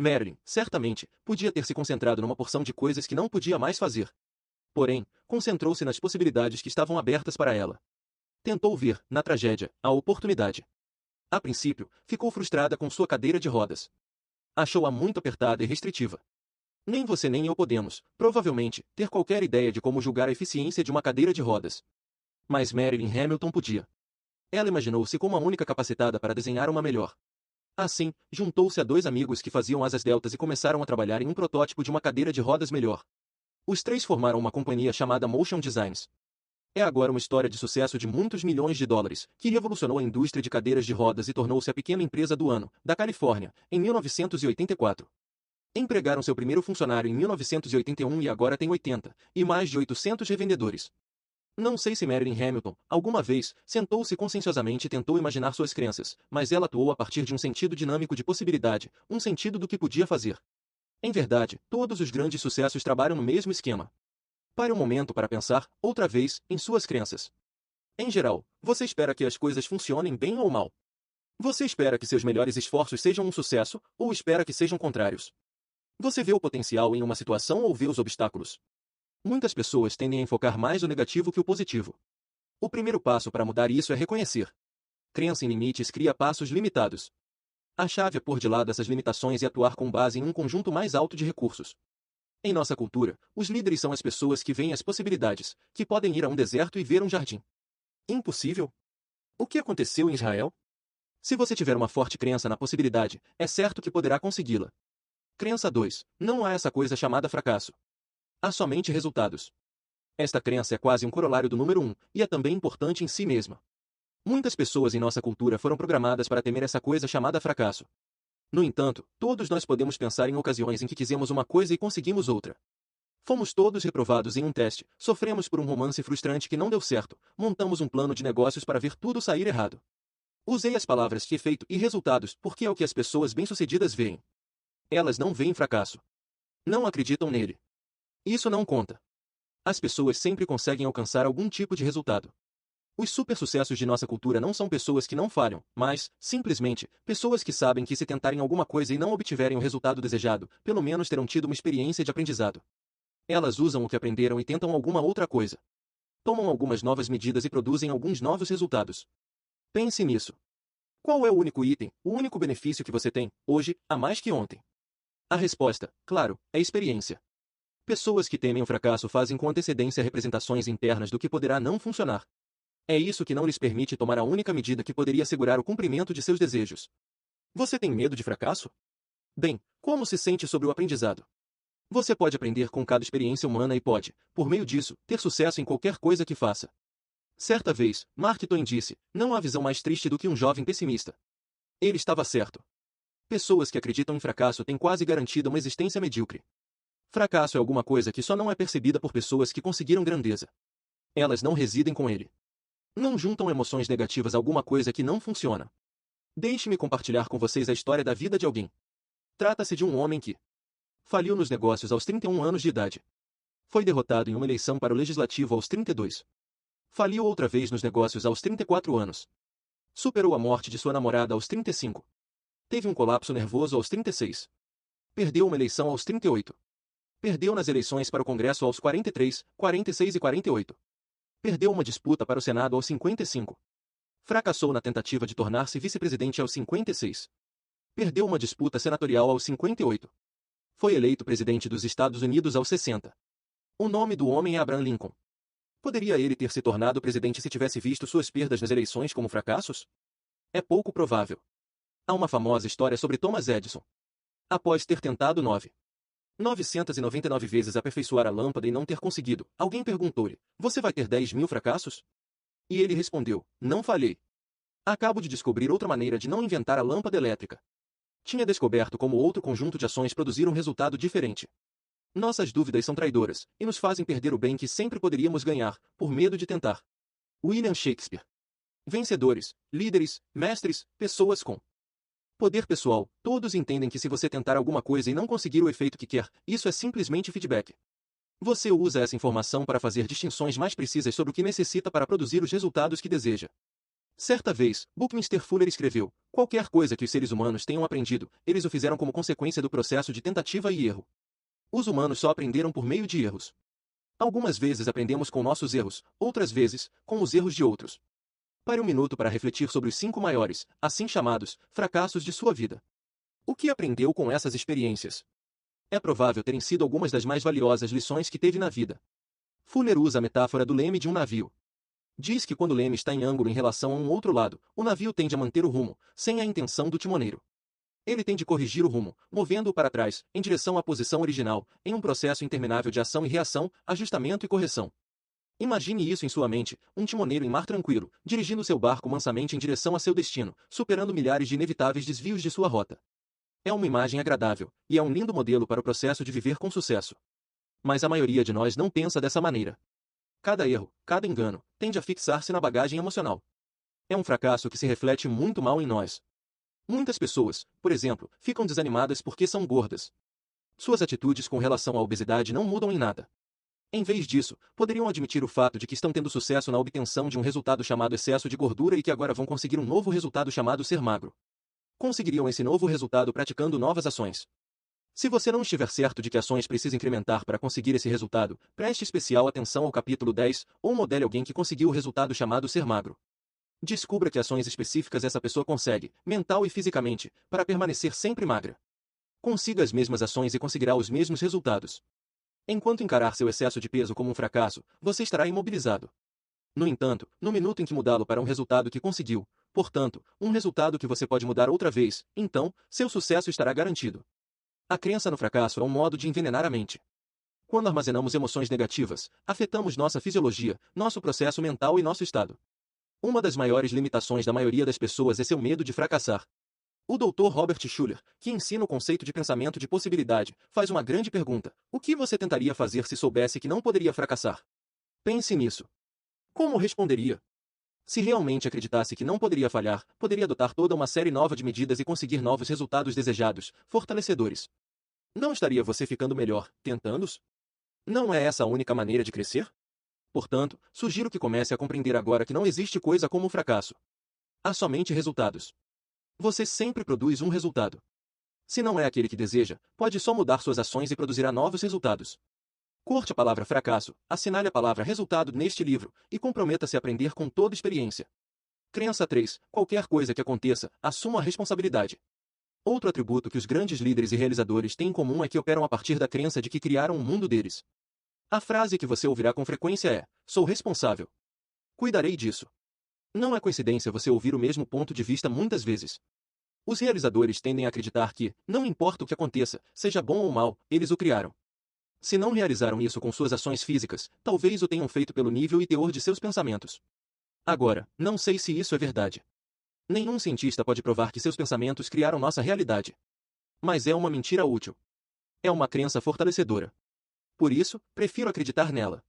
Marilyn, certamente, podia ter se concentrado numa porção de coisas que não podia mais fazer. Porém, concentrou-se nas possibilidades que estavam abertas para ela. Tentou ver, na tragédia, a oportunidade. A princípio, ficou frustrada com sua cadeira de rodas. Achou-a muito apertada e restritiva. Nem você nem eu podemos, provavelmente, ter qualquer ideia de como julgar a eficiência de uma cadeira de rodas. Mas Marilyn Hamilton podia. Ela imaginou-se como a única capacitada para desenhar uma melhor. Assim, juntou-se a dois amigos que faziam asas deltas e começaram a trabalhar em um protótipo de uma cadeira de rodas melhor. Os três formaram uma companhia chamada Motion Designs. É agora uma história de sucesso de muitos milhões de dólares, que revolucionou a indústria de cadeiras de rodas e tornou-se a pequena empresa do ano, da Califórnia, em 1984. Empregaram seu primeiro funcionário em 1981 e agora tem 80, e mais de 800 revendedores. Não sei se Marilyn Hamilton, alguma vez, sentou-se conscienciosamente e tentou imaginar suas crenças, mas ela atuou a partir de um sentido dinâmico de possibilidade, um sentido do que podia fazer. Em verdade, todos os grandes sucessos trabalham no mesmo esquema. Pare um momento para pensar, outra vez, em suas crenças. Em geral, você espera que as coisas funcionem bem ou mal? Você espera que seus melhores esforços sejam um sucesso, ou espera que sejam contrários? Você vê o potencial em uma situação ou vê os obstáculos? Muitas pessoas tendem a enfocar mais o negativo que o positivo. O primeiro passo para mudar isso é reconhecer. Crença em limites cria passos limitados. A chave é pôr de lado essas limitações e atuar com base em um conjunto mais alto de recursos. Em nossa cultura, os líderes são as pessoas que veem as possibilidades, que podem ir a um deserto e ver um jardim. Impossível? O que aconteceu em Israel? Se você tiver uma forte crença na possibilidade, é certo que poderá consegui-la. Crença 2. Não há essa coisa chamada fracasso. Há somente resultados. Esta crença é quase um corolário do número 1, e é também importante em si mesma. Muitas pessoas em nossa cultura foram programadas para temer essa coisa chamada fracasso. No entanto, todos nós podemos pensar em ocasiões em que quisemos uma coisa e conseguimos outra. Fomos todos reprovados em um teste, sofremos por um romance frustrante que não deu certo, montamos um plano de negócios para ver tudo sair errado. Usei as palavras de efeito e resultados porque é o que as pessoas bem-sucedidas veem. Elas não veem fracasso. Não acreditam nele. Isso não conta. As pessoas sempre conseguem alcançar algum tipo de resultado. Os supersucessos de nossa cultura não são pessoas que não falham, mas, simplesmente, pessoas que sabem que se tentarem alguma coisa e não obtiverem o resultado desejado, pelo menos terão tido uma experiência de aprendizado. Elas usam o que aprenderam e tentam alguma outra coisa. Tomam algumas novas medidas e produzem alguns novos resultados. Pense nisso. Qual é o único item, o único benefício que você tem, hoje, a mais que ontem? A resposta, claro, é experiência. Pessoas que temem o fracasso fazem com antecedência representações internas do que poderá não funcionar. É isso que não lhes permite tomar a única medida que poderia assegurar o cumprimento de seus desejos. Você tem medo de fracasso? Bem, como se sente sobre o aprendizado? Você pode aprender com cada experiência humana e pode, por meio disso, ter sucesso em qualquer coisa que faça. Certa vez, Mark Twain disse, não há visão mais triste do que um jovem pessimista. Ele estava certo. Pessoas que acreditam em fracasso têm quase garantida uma existência medíocre. Fracasso é alguma coisa que só não é percebida por pessoas que conseguiram grandeza. Elas não residem com ele. Não juntam emoções negativas a alguma coisa que não funciona. Deixe-me compartilhar com vocês a história da vida de alguém. Trata-se de um homem que faliu nos negócios aos 31 anos de idade. Foi derrotado em uma eleição para o legislativo aos 32. Faliu outra vez nos negócios aos 34 anos. Superou a morte de sua namorada aos 35. Teve um colapso nervoso aos 36. Perdeu uma eleição aos 38. Perdeu nas eleições para o Congresso aos 43, 46 e 48. Perdeu uma disputa para o Senado aos 55. Fracassou na tentativa de tornar-se vice-presidente aos 56. Perdeu uma disputa senatorial aos 58. Foi eleito presidente dos Estados Unidos aos 60. O nome do homem é Abraham Lincoln. Poderia ele ter se tornado presidente se tivesse visto suas perdas nas eleições como fracassos? É pouco provável. Há uma famosa história sobre Thomas Edison. Após ter tentado 999 vezes aperfeiçoar a lâmpada e não ter conseguido, alguém perguntou-lhe, você vai ter 10.000 fracassos? E ele respondeu, não falhei. Acabo de descobrir outra maneira de não inventar a lâmpada elétrica. Tinha descoberto como outro conjunto de ações produzir um resultado diferente. Nossas dúvidas são traidoras, e nos fazem perder o bem que sempre poderíamos ganhar, por medo de tentar. William Shakespeare. Vencedores, líderes, mestres, pessoas com poder pessoal, todos entendem que se você tentar alguma coisa e não conseguir o efeito que quer, isso é simplesmente feedback. Você usa essa informação para fazer distinções mais precisas sobre o que necessita para produzir os resultados que deseja. Certa vez, Buckminster Fuller escreveu: qualquer coisa que os seres humanos tenham aprendido, eles o fizeram como consequência do processo de tentativa e erro. Os humanos só aprenderam por meio de erros. Algumas vezes aprendemos com nossos erros, outras vezes, com os erros de outros. Pare um minuto para refletir sobre os 5 maiores, assim chamados, fracassos de sua vida. O que aprendeu com essas experiências? É provável terem sido algumas das mais valiosas lições que teve na vida. Fuller usa a metáfora do leme de um navio. Diz que quando o leme está em ângulo em relação a um outro lado, o navio tende a manter o rumo, sem a intenção do timoneiro. Ele tem de corrigir o rumo, movendo-o para trás, em direção à posição original, em um processo interminável de ação e reação, ajustamento e correção. Imagine isso em sua mente, um timoneiro em mar tranquilo, dirigindo seu barco mansamente em direção a seu destino, superando milhares de inevitáveis desvios de sua rota. É uma imagem agradável, e é um lindo modelo para o processo de viver com sucesso. Mas a maioria de nós não pensa dessa maneira. Cada erro, cada engano, tende a fixar-se na bagagem emocional. É um fracasso que se reflete muito mal em nós. Muitas pessoas, por exemplo, ficam desanimadas porque são gordas. Suas atitudes com relação à obesidade não mudam em nada. Em vez disso, poderiam admitir o fato de que estão tendo sucesso na obtenção de um resultado chamado excesso de gordura e que agora vão conseguir um novo resultado chamado ser magro. Conseguiriam esse novo resultado praticando novas ações. Se você não estiver certo de que ações precisa incrementar para conseguir esse resultado, preste especial atenção ao capítulo 10, ou modele alguém que conseguiu o resultado chamado ser magro. Descubra que ações específicas essa pessoa consegue, mental e fisicamente, para permanecer sempre magra. Consiga as mesmas ações e conseguirá os mesmos resultados. Enquanto encarar seu excesso de peso como um fracasso, você estará imobilizado. No entanto, no minuto em que mudá-lo para um resultado que conseguiu, portanto, um resultado que você pode mudar outra vez, então, seu sucesso estará garantido. A crença no fracasso é um modo de envenenar a mente. Quando armazenamos emoções negativas, afetamos nossa fisiologia, nosso processo mental e nosso estado. Uma das maiores limitações da maioria das pessoas é seu medo de fracassar. O Dr. Robert Schuller, que ensina o conceito de pensamento de possibilidade, faz uma grande pergunta: o que você tentaria fazer se soubesse que não poderia fracassar? Pense nisso. Como responderia? Se realmente acreditasse que não poderia falhar, poderia adotar toda uma série nova de medidas e conseguir novos resultados desejados, fortalecedores. Não estaria você ficando melhor, tentando-os? Não é essa a única maneira de crescer? Portanto, sugiro que comece a compreender agora que não existe coisa como o fracasso. Há somente resultados. Você sempre produz um resultado. Se não é aquele que deseja, pode só mudar suas ações e produzirá novos resultados. Corte a palavra fracasso, assinale a palavra resultado neste livro, e comprometa-se a aprender com toda experiência. Crença 3. Qualquer coisa que aconteça, assuma a responsabilidade. Outro atributo que os grandes líderes e realizadores têm em comum é que operam a partir da crença de que criaram o mundo deles. A frase que você ouvirá com frequência é: sou responsável. Cuidarei disso. Não é coincidência você ouvir o mesmo ponto de vista muitas vezes. Os realizadores tendem a acreditar que, não importa o que aconteça, seja bom ou mal, eles o criaram. Se não realizaram isso com suas ações físicas, talvez o tenham feito pelo nível e teor de seus pensamentos. Agora, não sei se isso é verdade. Nenhum cientista pode provar que seus pensamentos criaram nossa realidade. Mas é uma mentira útil. É uma crença fortalecedora. Por isso, prefiro acreditar nela.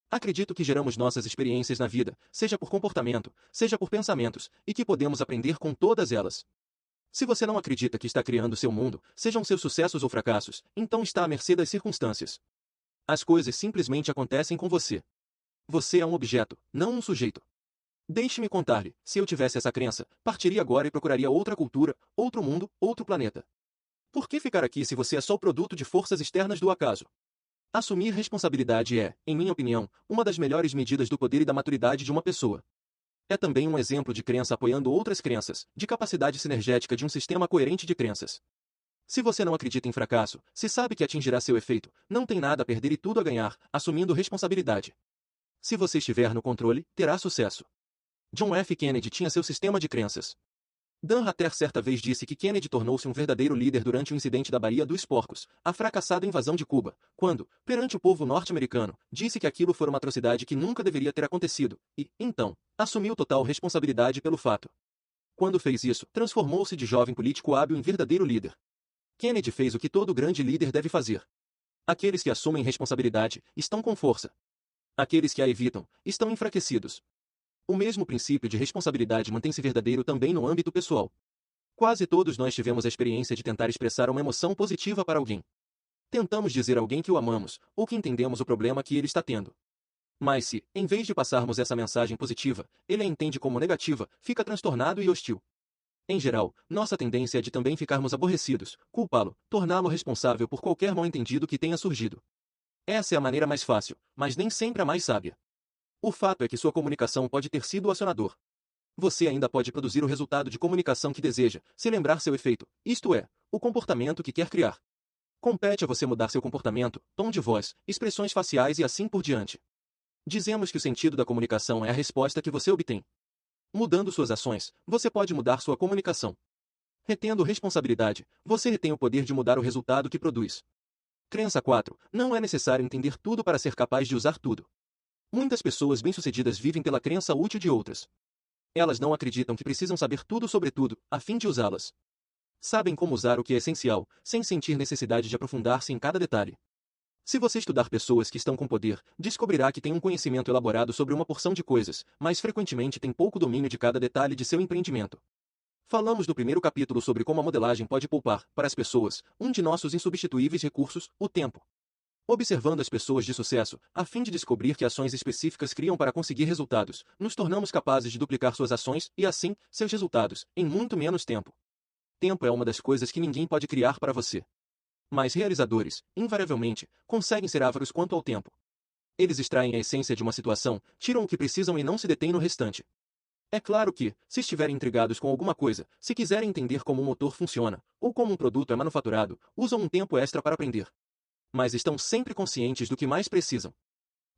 Acredito que geramos nossas experiências na vida, seja por comportamento, seja por pensamentos, e que podemos aprender com todas elas. Se você não acredita que está criando seu mundo, sejam seus sucessos ou fracassos, então está à mercê das circunstâncias. As coisas simplesmente acontecem com você. Você é um objeto, não um sujeito. Deixe-me contar-lhe, se eu tivesse essa crença, partiria agora e procuraria outra cultura, outro mundo, outro planeta. Por que ficar aqui se você é só o produto de forças externas do acaso? Assumir responsabilidade é, em minha opinião, uma das melhores medidas do poder e da maturidade de uma pessoa. É também um exemplo de crença apoiando outras crenças, de capacidade sinergética de um sistema coerente de crenças. Se você não acredita em fracasso, se sabe que atingirá seu efeito, não tem nada a perder e tudo a ganhar, assumindo responsabilidade. Se você estiver no controle, terá sucesso. John F. Kennedy tinha seu sistema de crenças. Dan Rather certa vez disse que Kennedy tornou-se um verdadeiro líder durante o incidente da Baía dos Porcos, a fracassada invasão de Cuba, quando, perante o povo norte-americano, disse que aquilo fora uma atrocidade que nunca deveria ter acontecido, e, então, assumiu total responsabilidade pelo fato. Quando fez isso, transformou-se de jovem político hábil em verdadeiro líder. Kennedy fez o que todo grande líder deve fazer. Aqueles que assumem responsabilidade, estão com força. Aqueles que a evitam, estão enfraquecidos. O mesmo princípio de responsabilidade mantém-se verdadeiro também no âmbito pessoal. Quase todos nós tivemos a experiência de tentar expressar uma emoção positiva para alguém. Tentamos dizer a alguém que o amamos, ou que entendemos o problema que ele está tendo. Mas se, em vez de passarmos essa mensagem positiva, ele a entende como negativa, fica transtornado e hostil. Em geral, nossa tendência é de também ficarmos aborrecidos, culpá-lo, torná-lo responsável por qualquer mal-entendido que tenha surgido. Essa é a maneira mais fácil, mas nem sempre a mais sábia. O fato é que sua comunicação pode ter sido o acionador. Você ainda pode produzir o resultado de comunicação que deseja, se lembrar seu efeito, isto é, o comportamento que quer criar. Compete a você mudar seu comportamento, tom de voz, expressões faciais e assim por diante. Dizemos que o sentido da comunicação é a resposta que você obtém. Mudando suas ações, você pode mudar sua comunicação. Retendo responsabilidade, você retém o poder de mudar o resultado que produz. Crença 4. Não é necessário entender tudo para ser capaz de usar tudo. Muitas pessoas bem-sucedidas vivem pela crença útil de outras. Elas não acreditam que precisam saber tudo sobre tudo, a fim de usá-las. Sabem como usar o que é essencial, sem sentir necessidade de aprofundar-se em cada detalhe. Se você estudar pessoas que estão com poder, descobrirá que têm um conhecimento elaborado sobre uma porção de coisas, mas frequentemente têm pouco domínio de cada detalhe de seu empreendimento. Falamos no primeiro capítulo sobre como a modelagem pode poupar, para as pessoas, um de nossos insubstituíveis recursos, o tempo. Observando as pessoas de sucesso, a fim de descobrir que ações específicas criam para conseguir resultados, nos tornamos capazes de duplicar suas ações e, assim, seus resultados, em muito menos tempo. Tempo é uma das coisas que ninguém pode criar para você. Mas realizadores, invariavelmente, conseguem ser ávaros quanto ao tempo. Eles extraem a essência de uma situação, tiram o que precisam e não se detêm no restante. É claro que, se estiverem intrigados com alguma coisa, se quiserem entender como um motor funciona, ou como um produto é manufaturado, usam um tempo extra para aprender. Mas estão sempre conscientes do que mais precisam.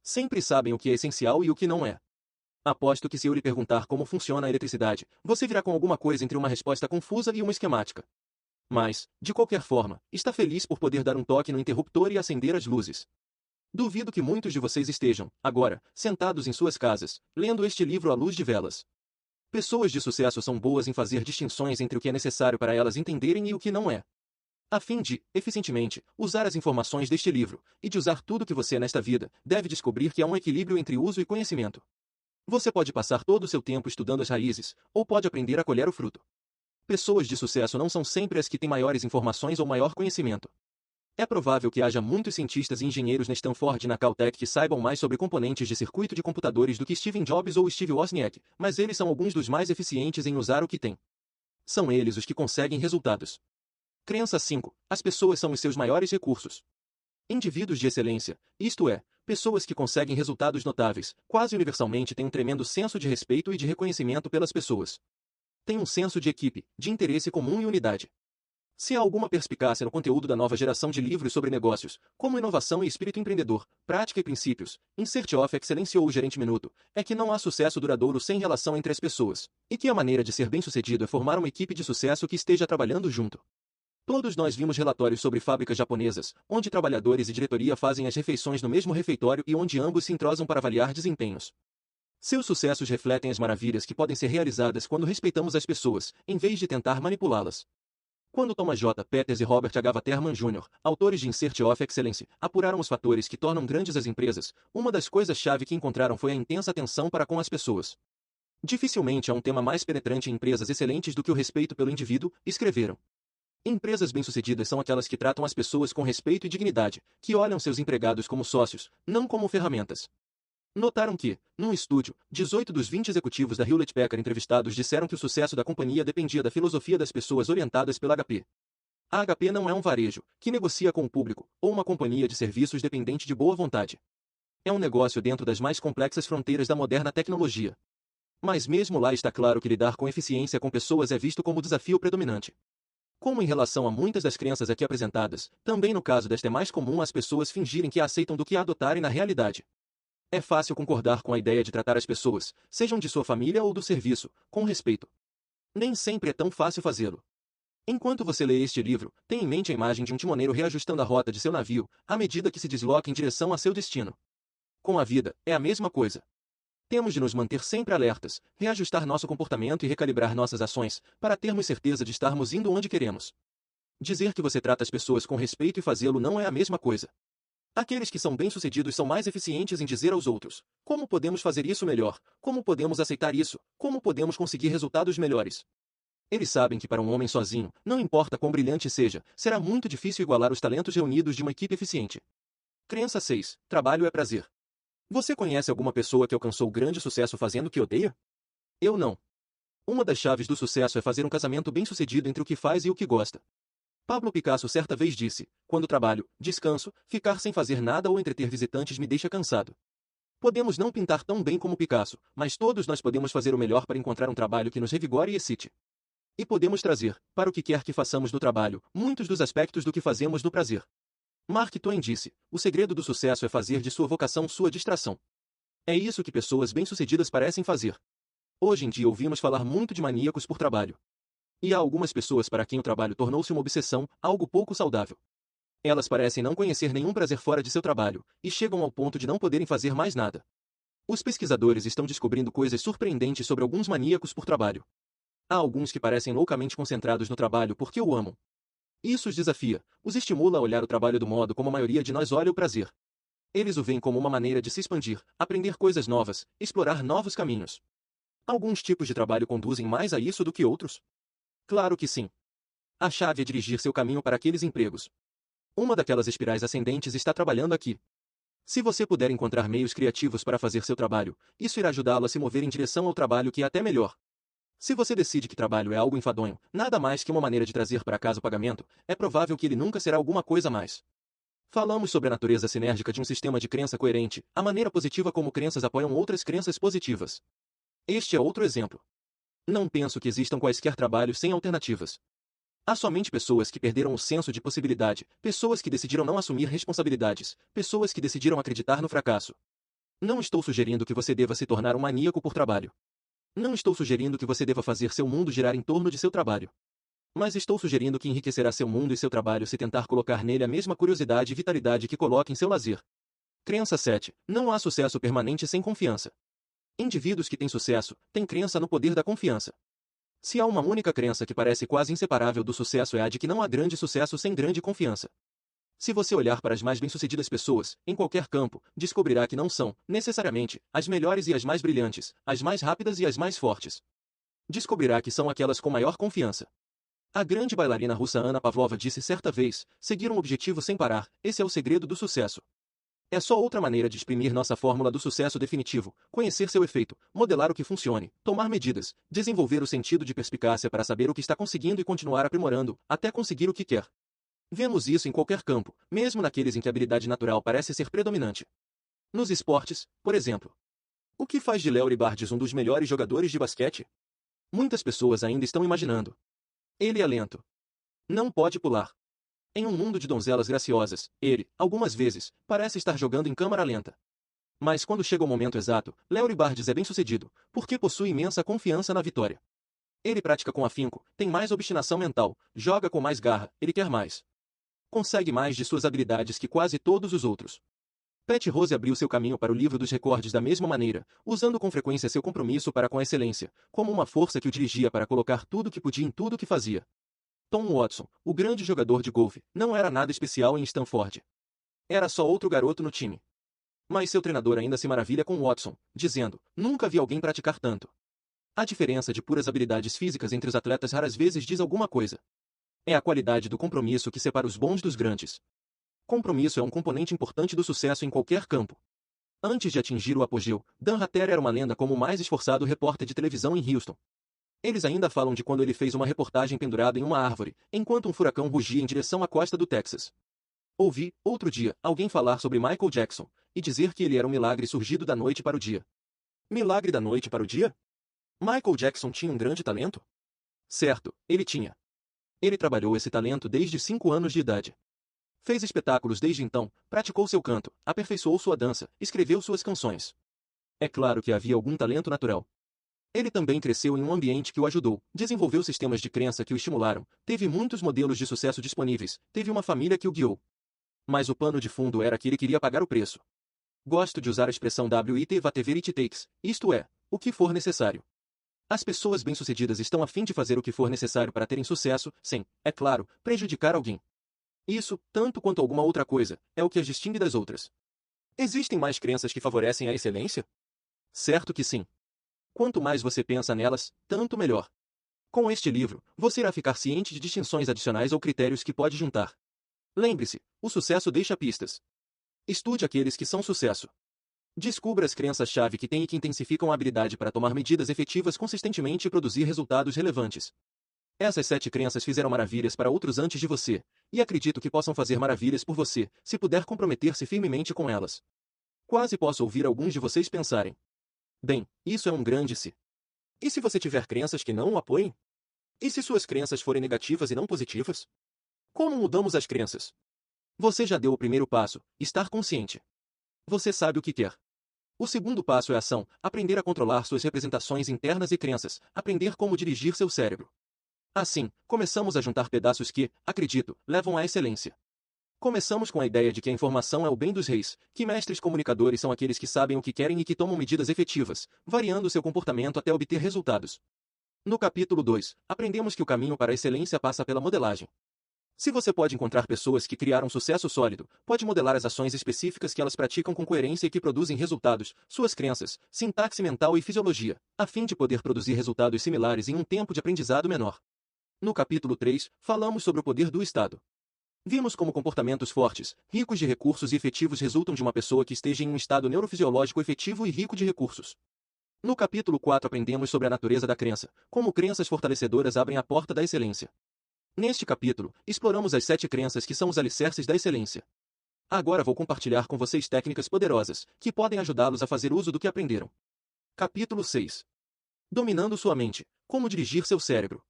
Sempre sabem o que é essencial e o que não é. Aposto que se eu lhe perguntar como funciona a eletricidade, você virá com alguma coisa entre uma resposta confusa e uma esquemática. Mas, de qualquer forma, está feliz por poder dar um toque no interruptor e acender as luzes. Duvido que muitos de vocês estejam, agora, sentados em suas casas, lendo este livro à luz de velas. Pessoas de sucesso são boas em fazer distinções entre o que é necessário para elas entenderem e o que não é. A fim de, eficientemente, usar as informações deste livro, e de usar tudo que você é nesta vida, deve descobrir que há um equilíbrio entre uso e conhecimento. Você pode passar todo o seu tempo estudando as raízes, ou pode aprender a colher o fruto. Pessoas de sucesso não são sempre as que têm maiores informações ou maior conhecimento. É provável que haja muitos cientistas e engenheiros na Stanford e na Caltech que saibam mais sobre componentes de circuito de computadores do que Steve Jobs ou Steve Wozniak, mas eles são alguns dos mais eficientes em usar o que têm. São eles os que conseguem resultados. Crença 5. As pessoas são os seus maiores recursos. Indivíduos de excelência, isto é, pessoas que conseguem resultados notáveis, quase universalmente têm um tremendo senso de respeito e de reconhecimento pelas pessoas. Têm um senso de equipe, de interesse comum e unidade. Se há alguma perspicácia no conteúdo da nova geração de livros sobre negócios, como inovação e espírito empreendedor, prática e princípios, Insert of Excellence ou o Gerente Minuto, é que não há sucesso duradouro sem relação entre as pessoas, e que a maneira de ser bem-sucedido é formar uma equipe de sucesso que esteja trabalhando junto. Todos nós vimos relatórios sobre fábricas japonesas, onde trabalhadores e diretoria fazem as refeições no mesmo refeitório e onde ambos se entrosam para avaliar desempenhos. Seus sucessos refletem as maravilhas que podem ser realizadas quando respeitamos as pessoas, em vez de tentar manipulá-las. Quando Thomas J. Peters e Robert H. Waterman Jr., autores de Insert of Excellence, apuraram os fatores que tornam grandes as empresas, uma das coisas-chave que encontraram foi a intensa atenção para com as pessoas. Dificilmente há um tema mais penetrante em empresas excelentes do que o respeito pelo indivíduo, escreveram. Empresas bem-sucedidas são aquelas que tratam as pessoas com respeito e dignidade, que olham seus empregados como sócios, não como ferramentas. Notaram que, num estúdio, 18 dos 20 executivos da Hewlett-Packard entrevistados disseram que o sucesso da companhia dependia da filosofia das pessoas orientadas pela HP. A HP não é um varejo, que negocia com o público, ou uma companhia de serviços dependente de boa vontade. É um negócio dentro das mais complexas fronteiras da moderna tecnologia. Mas mesmo lá está claro que lidar com eficiência com pessoas é visto como desafio predominante. Como em relação a muitas das crenças aqui apresentadas, também no caso desta é mais comum as pessoas fingirem que a aceitam do que a adotarem na realidade. É fácil concordar com a ideia de tratar as pessoas, sejam de sua família ou do serviço, com respeito. Nem sempre é tão fácil fazê-lo. Enquanto você lê este livro, tenha em mente a imagem de um timoneiro reajustando a rota de seu navio, à medida que se desloca em direção a seu destino. Com a vida, é a mesma coisa. Temos de nos manter sempre alertas, reajustar nosso comportamento e recalibrar nossas ações, para termos certeza de estarmos indo onde queremos. Dizer que você trata as pessoas com respeito e fazê-lo não é a mesma coisa. Aqueles que são bem-sucedidos são mais eficientes em dizer aos outros: como podemos fazer isso melhor? Como podemos aceitar isso? Como podemos conseguir resultados melhores? Eles sabem que para um homem sozinho, não importa quão brilhante seja, será muito difícil igualar os talentos reunidos de uma equipe eficiente. Crença 6. Trabalho é prazer. Você conhece alguma pessoa que alcançou grande sucesso fazendo o que odeia? Eu não. Uma das chaves do sucesso é fazer um casamento bem-sucedido entre o que faz e o que gosta. Pablo Picasso certa vez disse: quando trabalho, descanso, ficar sem fazer nada ou entreter visitantes me deixa cansado. Podemos não pintar tão bem como Picasso, mas todos nós podemos fazer o melhor para encontrar um trabalho que nos revigore e excite. E podemos trazer, para o que quer que façamos no trabalho, muitos dos aspectos do que fazemos no prazer. Mark Twain disse: o segredo do sucesso é fazer de sua vocação sua distração. É isso que pessoas bem-sucedidas parecem fazer. Hoje em dia ouvimos falar muito de maníacos por trabalho. E há algumas pessoas para quem o trabalho tornou-se uma obsessão, algo pouco saudável. Elas parecem não conhecer nenhum prazer fora de seu trabalho, e chegam ao ponto de não poderem fazer mais nada. Os pesquisadores estão descobrindo coisas surpreendentes sobre alguns maníacos por trabalho. Há alguns que parecem loucamente concentrados no trabalho porque o amam. Isso os desafia, os estimula a olhar o trabalho do modo como a maioria de nós olha o prazer. Eles o veem como uma maneira de se expandir, aprender coisas novas, explorar novos caminhos. Alguns tipos de trabalho conduzem mais a isso do que outros? Claro que sim. A chave é dirigir seu caminho para aqueles empregos. Uma daquelas espirais ascendentes está trabalhando aqui. Se você puder encontrar meios criativos para fazer seu trabalho, isso irá ajudá-lo a se mover em direção ao trabalho que é até melhor. Se você decide que trabalho é algo enfadonho, nada mais que uma maneira de trazer para casa o pagamento, é provável que ele nunca será alguma coisa mais. Falamos sobre a natureza sinérgica de um sistema de crença coerente, a maneira positiva como crenças apoiam outras crenças positivas. Este é outro exemplo. Não penso que existam quaisquer trabalhos sem alternativas. Há somente pessoas que perderam o senso de possibilidade, pessoas que decidiram não assumir responsabilidades, pessoas que decidiram acreditar no fracasso. Não estou sugerindo que você deva se tornar um maníaco por trabalho. Não estou sugerindo que você deva fazer seu mundo girar em torno de seu trabalho. Mas estou sugerindo que enriquecerá seu mundo e seu trabalho se tentar colocar nele a mesma curiosidade e vitalidade que coloca em seu lazer. Crença 7. Não há sucesso permanente sem confiança. Indivíduos que têm sucesso, têm crença no poder da confiança. Se há uma única crença que parece quase inseparável do sucesso é a de que não há grande sucesso sem grande confiança. Se você olhar para as mais bem-sucedidas pessoas, em qualquer campo, descobrirá que não são, necessariamente, as melhores e as mais brilhantes, as mais rápidas e as mais fortes. Descobrirá que são aquelas com maior confiança. A grande bailarina russa Anna Pavlova disse certa vez: seguir um objetivo sem parar, esse é o segredo do sucesso. É só outra maneira de exprimir nossa fórmula do sucesso definitivo, conhecer seu efeito, modelar o que funcione, tomar medidas, desenvolver o sentido de perspicácia para saber o que está conseguindo e continuar aprimorando, até conseguir o que quer. Vemos isso em qualquer campo, mesmo naqueles em que a habilidade natural parece ser predominante. Nos esportes, por exemplo. O que faz de Larry Bird um dos melhores jogadores de basquete? Muitas pessoas ainda estão imaginando. Ele é lento. Não pode pular. Em um mundo de donzelas graciosas, ele, algumas vezes, parece estar jogando em câmara lenta. Mas quando chega o momento exato, Larry Bird é bem-sucedido, porque possui imensa confiança na vitória. Ele pratica com afinco, tem mais obstinação mental, joga com mais garra, ele quer mais. Consegue mais de suas habilidades que quase todos os outros. Pat Rose abriu seu caminho para o livro dos recordes da mesma maneira, usando com frequência seu compromisso para com a excelência, como uma força que o dirigia para colocar tudo o que podia em tudo o que fazia. Tom Watson, o grande jogador de golfe, não era nada especial em Stanford. Era só outro garoto no time. Mas seu treinador ainda se maravilha com Watson, dizendo: nunca vi alguém praticar tanto. A diferença de puras habilidades físicas entre os atletas raras vezes diz alguma coisa. É a qualidade do compromisso que separa os bons dos grandes. Compromisso é um componente importante do sucesso em qualquer campo. Antes de atingir o apogeu, Dan Rather era uma lenda como o mais esforçado repórter de televisão em Houston. Eles ainda falam de quando ele fez uma reportagem pendurado em uma árvore, enquanto um furacão rugia em direção à costa do Texas. Ouvi, outro dia, alguém falar sobre Michael Jackson, e dizer que ele era um milagre surgido da noite para o dia. Milagre da noite para o dia? Michael Jackson tinha um grande talento? Certo, ele tinha. Ele trabalhou esse talento desde 5 anos de idade. Fez espetáculos desde então, praticou seu canto, aperfeiçoou sua dança, escreveu suas canções. É claro que havia algum talento natural. Ele também cresceu em um ambiente que o ajudou, desenvolveu sistemas de crença que o estimularam, teve muitos modelos de sucesso disponíveis, teve uma família que o guiou. Mas o pano de fundo era que ele queria pagar o preço. Gosto de usar a expressão whatever it takes, isto é, o que for necessário. As pessoas bem-sucedidas estão a fim de fazer o que for necessário para terem sucesso, sem, é claro, prejudicar alguém. Isso, tanto quanto alguma outra coisa, é o que as distingue das outras. Existem mais crenças que favorecem a excelência? Certo que sim. Quanto mais você pensa nelas, tanto melhor. Com este livro, você irá ficar ciente de distinções adicionais ou critérios que pode juntar. Lembre-se, o sucesso deixa pistas. Estude aqueles que são sucesso. Descubra as crenças-chave que têm e que intensificam a habilidade para tomar medidas efetivas consistentemente e produzir resultados relevantes. Essas 7 crenças fizeram maravilhas para outros antes de você, e acredito que possam fazer maravilhas por você, se puder comprometer-se firmemente com elas. Quase posso ouvir alguns de vocês pensarem: bem, isso é um grande se. E se você tiver crenças que não o apoiem? E se suas crenças forem negativas e não positivas? Como mudamos as crenças? Você já deu o primeiro passo, estar consciente. Você sabe o que quer. O segundo passo é ação, aprender a controlar suas representações internas e crenças, aprender como dirigir seu cérebro. Assim, começamos a juntar pedaços que, acredito, levam à excelência. Começamos com a ideia de que a informação é o bem dos reis, que mestres comunicadores são aqueles que sabem o que querem e que tomam medidas efetivas, variando seu comportamento até obter resultados. No capítulo 2, aprendemos que o caminho para a excelência passa pela modelagem. Se você pode encontrar pessoas que criaram sucesso sólido, pode modelar as ações específicas que elas praticam com coerência e que produzem resultados, suas crenças, sintaxe mental e fisiologia, a fim de poder produzir resultados similares em um tempo de aprendizado menor. No capítulo 3, falamos sobre o poder do Estado. Vimos como comportamentos fortes, ricos de recursos e efetivos resultam de uma pessoa que esteja em um estado neurofisiológico efetivo e rico de recursos. No capítulo 4 aprendemos sobre a natureza da crença, como crenças fortalecedoras abrem a porta da excelência. Neste capítulo, exploramos as 7 crenças que são os alicerces da excelência. Agora vou compartilhar com vocês técnicas poderosas, que podem ajudá-los a fazer uso do que aprenderam. Capítulo 6. Dominando sua mente, como dirigir seu cérebro.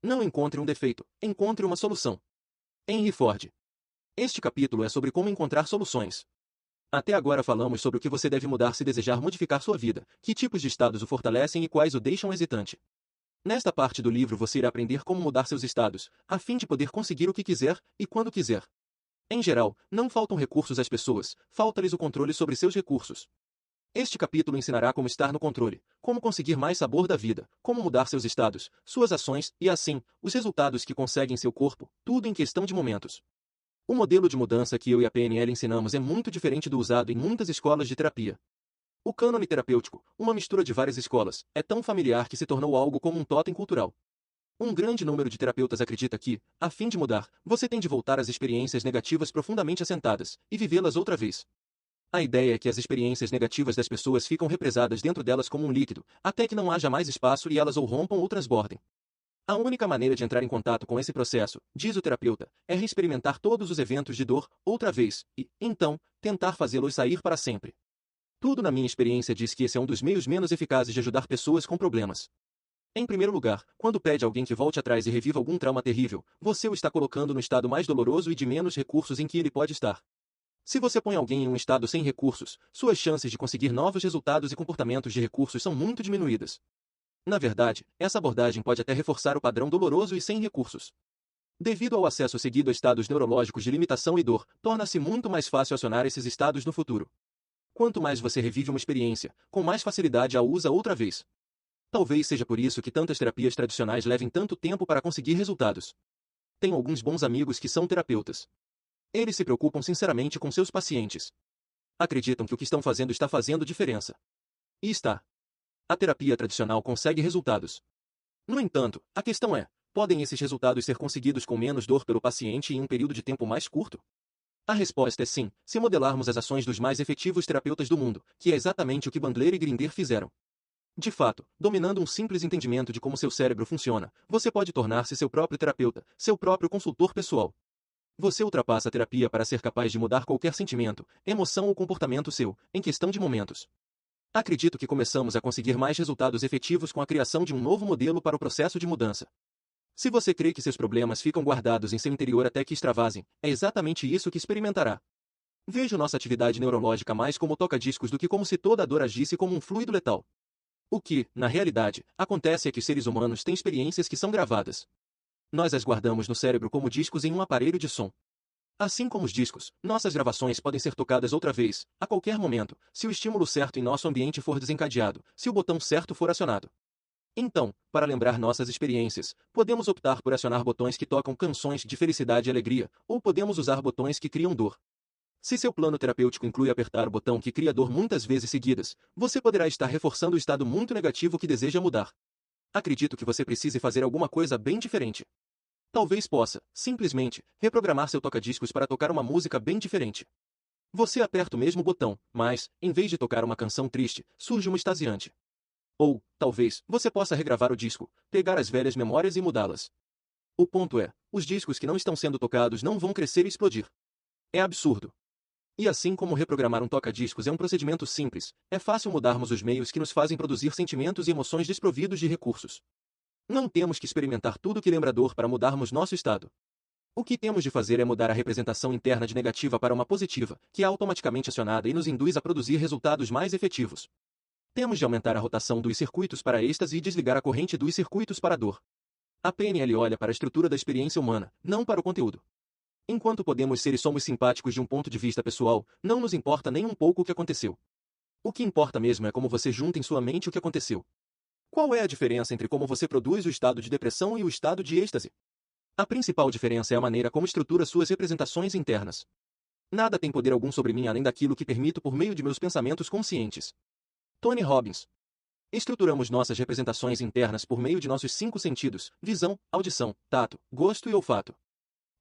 Não encontre um defeito, encontre uma solução. Henry Ford. Este capítulo é sobre como encontrar soluções. Até agora falamos sobre o que você deve mudar se desejar modificar sua vida, que tipos de estados o fortalecem e quais o deixam hesitante. Nesta parte do livro você irá aprender como mudar seus estados, a fim de poder conseguir o que quiser, e quando quiser. Em geral, não faltam recursos às pessoas, falta-lhes o controle sobre seus recursos. Este capítulo ensinará como estar no controle, como conseguir mais sabor da vida, como mudar seus estados, suas ações e, assim, os resultados que consegue em seu corpo, tudo em questão de momentos. O modelo de mudança que eu e a PNL ensinamos é muito diferente do usado em muitas escolas de terapia. O cânone terapêutico, uma mistura de várias escolas, é tão familiar que se tornou algo como um totem cultural. Um grande número de terapeutas acredita que, a fim de mudar, você tem de voltar às experiências negativas profundamente assentadas, e vivê-las outra vez. A ideia é que as experiências negativas das pessoas ficam represadas dentro delas como um líquido, até que não haja mais espaço e elas ou rompam ou transbordem. A única maneira de entrar em contato com esse processo, diz o terapeuta, é reexperimentar todos os eventos de dor, outra vez, e, então, tentar fazê-los sair para sempre. Tudo na minha experiência diz que esse é um dos meios menos eficazes de ajudar pessoas com problemas. Em primeiro lugar, quando pede a alguém que volte atrás e reviva algum trauma terrível, você o está colocando no estado mais doloroso e de menos recursos em que ele pode estar. Se você põe alguém em um estado sem recursos, suas chances de conseguir novos resultados e comportamentos de recursos são muito diminuídas. Na verdade, essa abordagem pode até reforçar o padrão doloroso e sem recursos. Devido ao acesso seguido a estados neurológicos de limitação e dor, torna-se muito mais fácil acionar esses estados no futuro. Quanto mais você revive uma experiência, com mais facilidade a usa outra vez. Talvez seja por isso que tantas terapias tradicionais levem tanto tempo para conseguir resultados. Tenho alguns bons amigos que são terapeutas. Eles se preocupam sinceramente com seus pacientes. Acreditam que o que estão fazendo está fazendo diferença. E está. A terapia tradicional consegue resultados. No entanto, a questão é, podem esses resultados ser conseguidos com menos dor pelo paciente em um período de tempo mais curto? A resposta é sim, se modelarmos as ações dos mais efetivos terapeutas do mundo, que é exatamente o que Bandler e Grinder fizeram. De fato, dominando um simples entendimento de como seu cérebro funciona, você pode tornar-se seu próprio terapeuta, seu próprio consultor pessoal. Você ultrapassa a terapia para ser capaz de mudar qualquer sentimento, emoção ou comportamento seu, em questão de momentos. Acredito que começamos a conseguir mais resultados efetivos com a criação de um novo modelo para o processo de mudança. Se você crê que seus problemas ficam guardados em seu interior até que extravasem, é exatamente isso que experimentará. Vejo nossa atividade neurológica mais como toca-discos do que como se toda a dor agisse como um fluido letal. O que, na realidade, acontece é que os seres humanos têm experiências que são gravadas. Nós as guardamos no cérebro como discos em um aparelho de som. Assim como os discos, nossas gravações podem ser tocadas outra vez, a qualquer momento, se o estímulo certo em nosso ambiente for desencadeado, se o botão certo for acionado. Então, para lembrar nossas experiências, podemos optar por acionar botões que tocam canções de felicidade e alegria, ou podemos usar botões que criam dor. Se seu plano terapêutico inclui apertar o botão que cria dor muitas vezes seguidas, você poderá estar reforçando o estado muito negativo que deseja mudar. Acredito que você precise fazer alguma coisa bem diferente. Talvez possa, simplesmente, reprogramar seu toca-discos para tocar uma música bem diferente. Você aperta o mesmo botão, mas, em vez de tocar uma canção triste, surge uma extasiante. Ou, talvez, você possa regravar o disco, pegar as velhas memórias e mudá-las. O ponto é, os discos que não estão sendo tocados não vão crescer e explodir. É absurdo. E assim como reprogramar um toca-discos é um procedimento simples, é fácil mudarmos os meios que nos fazem produzir sentimentos e emoções desprovidos de recursos. Não temos que experimentar tudo que lembra dor para mudarmos nosso estado. O que temos de fazer é mudar a representação interna de negativa para uma positiva, que é automaticamente acionada e nos induz a produzir resultados mais efetivos. Temos de aumentar a rotação dos circuitos para êxtase e desligar a corrente dos circuitos para a dor. A PNL olha para a estrutura da experiência humana, não para o conteúdo. Enquanto podemos ser e somos simpáticos de um ponto de vista pessoal, não nos importa nem um pouco o que aconteceu. O que importa mesmo é como você junta em sua mente o que aconteceu. Qual é a diferença entre como você produz o estado de depressão e o estado de êxtase? A principal diferença é a maneira como estrutura suas representações internas. Nada tem poder algum sobre mim além daquilo que permito por meio de meus pensamentos conscientes. Tony Robbins. Estruturamos nossas representações internas por meio de nossos 5 sentidos: visão, audição, tato, gosto e olfato.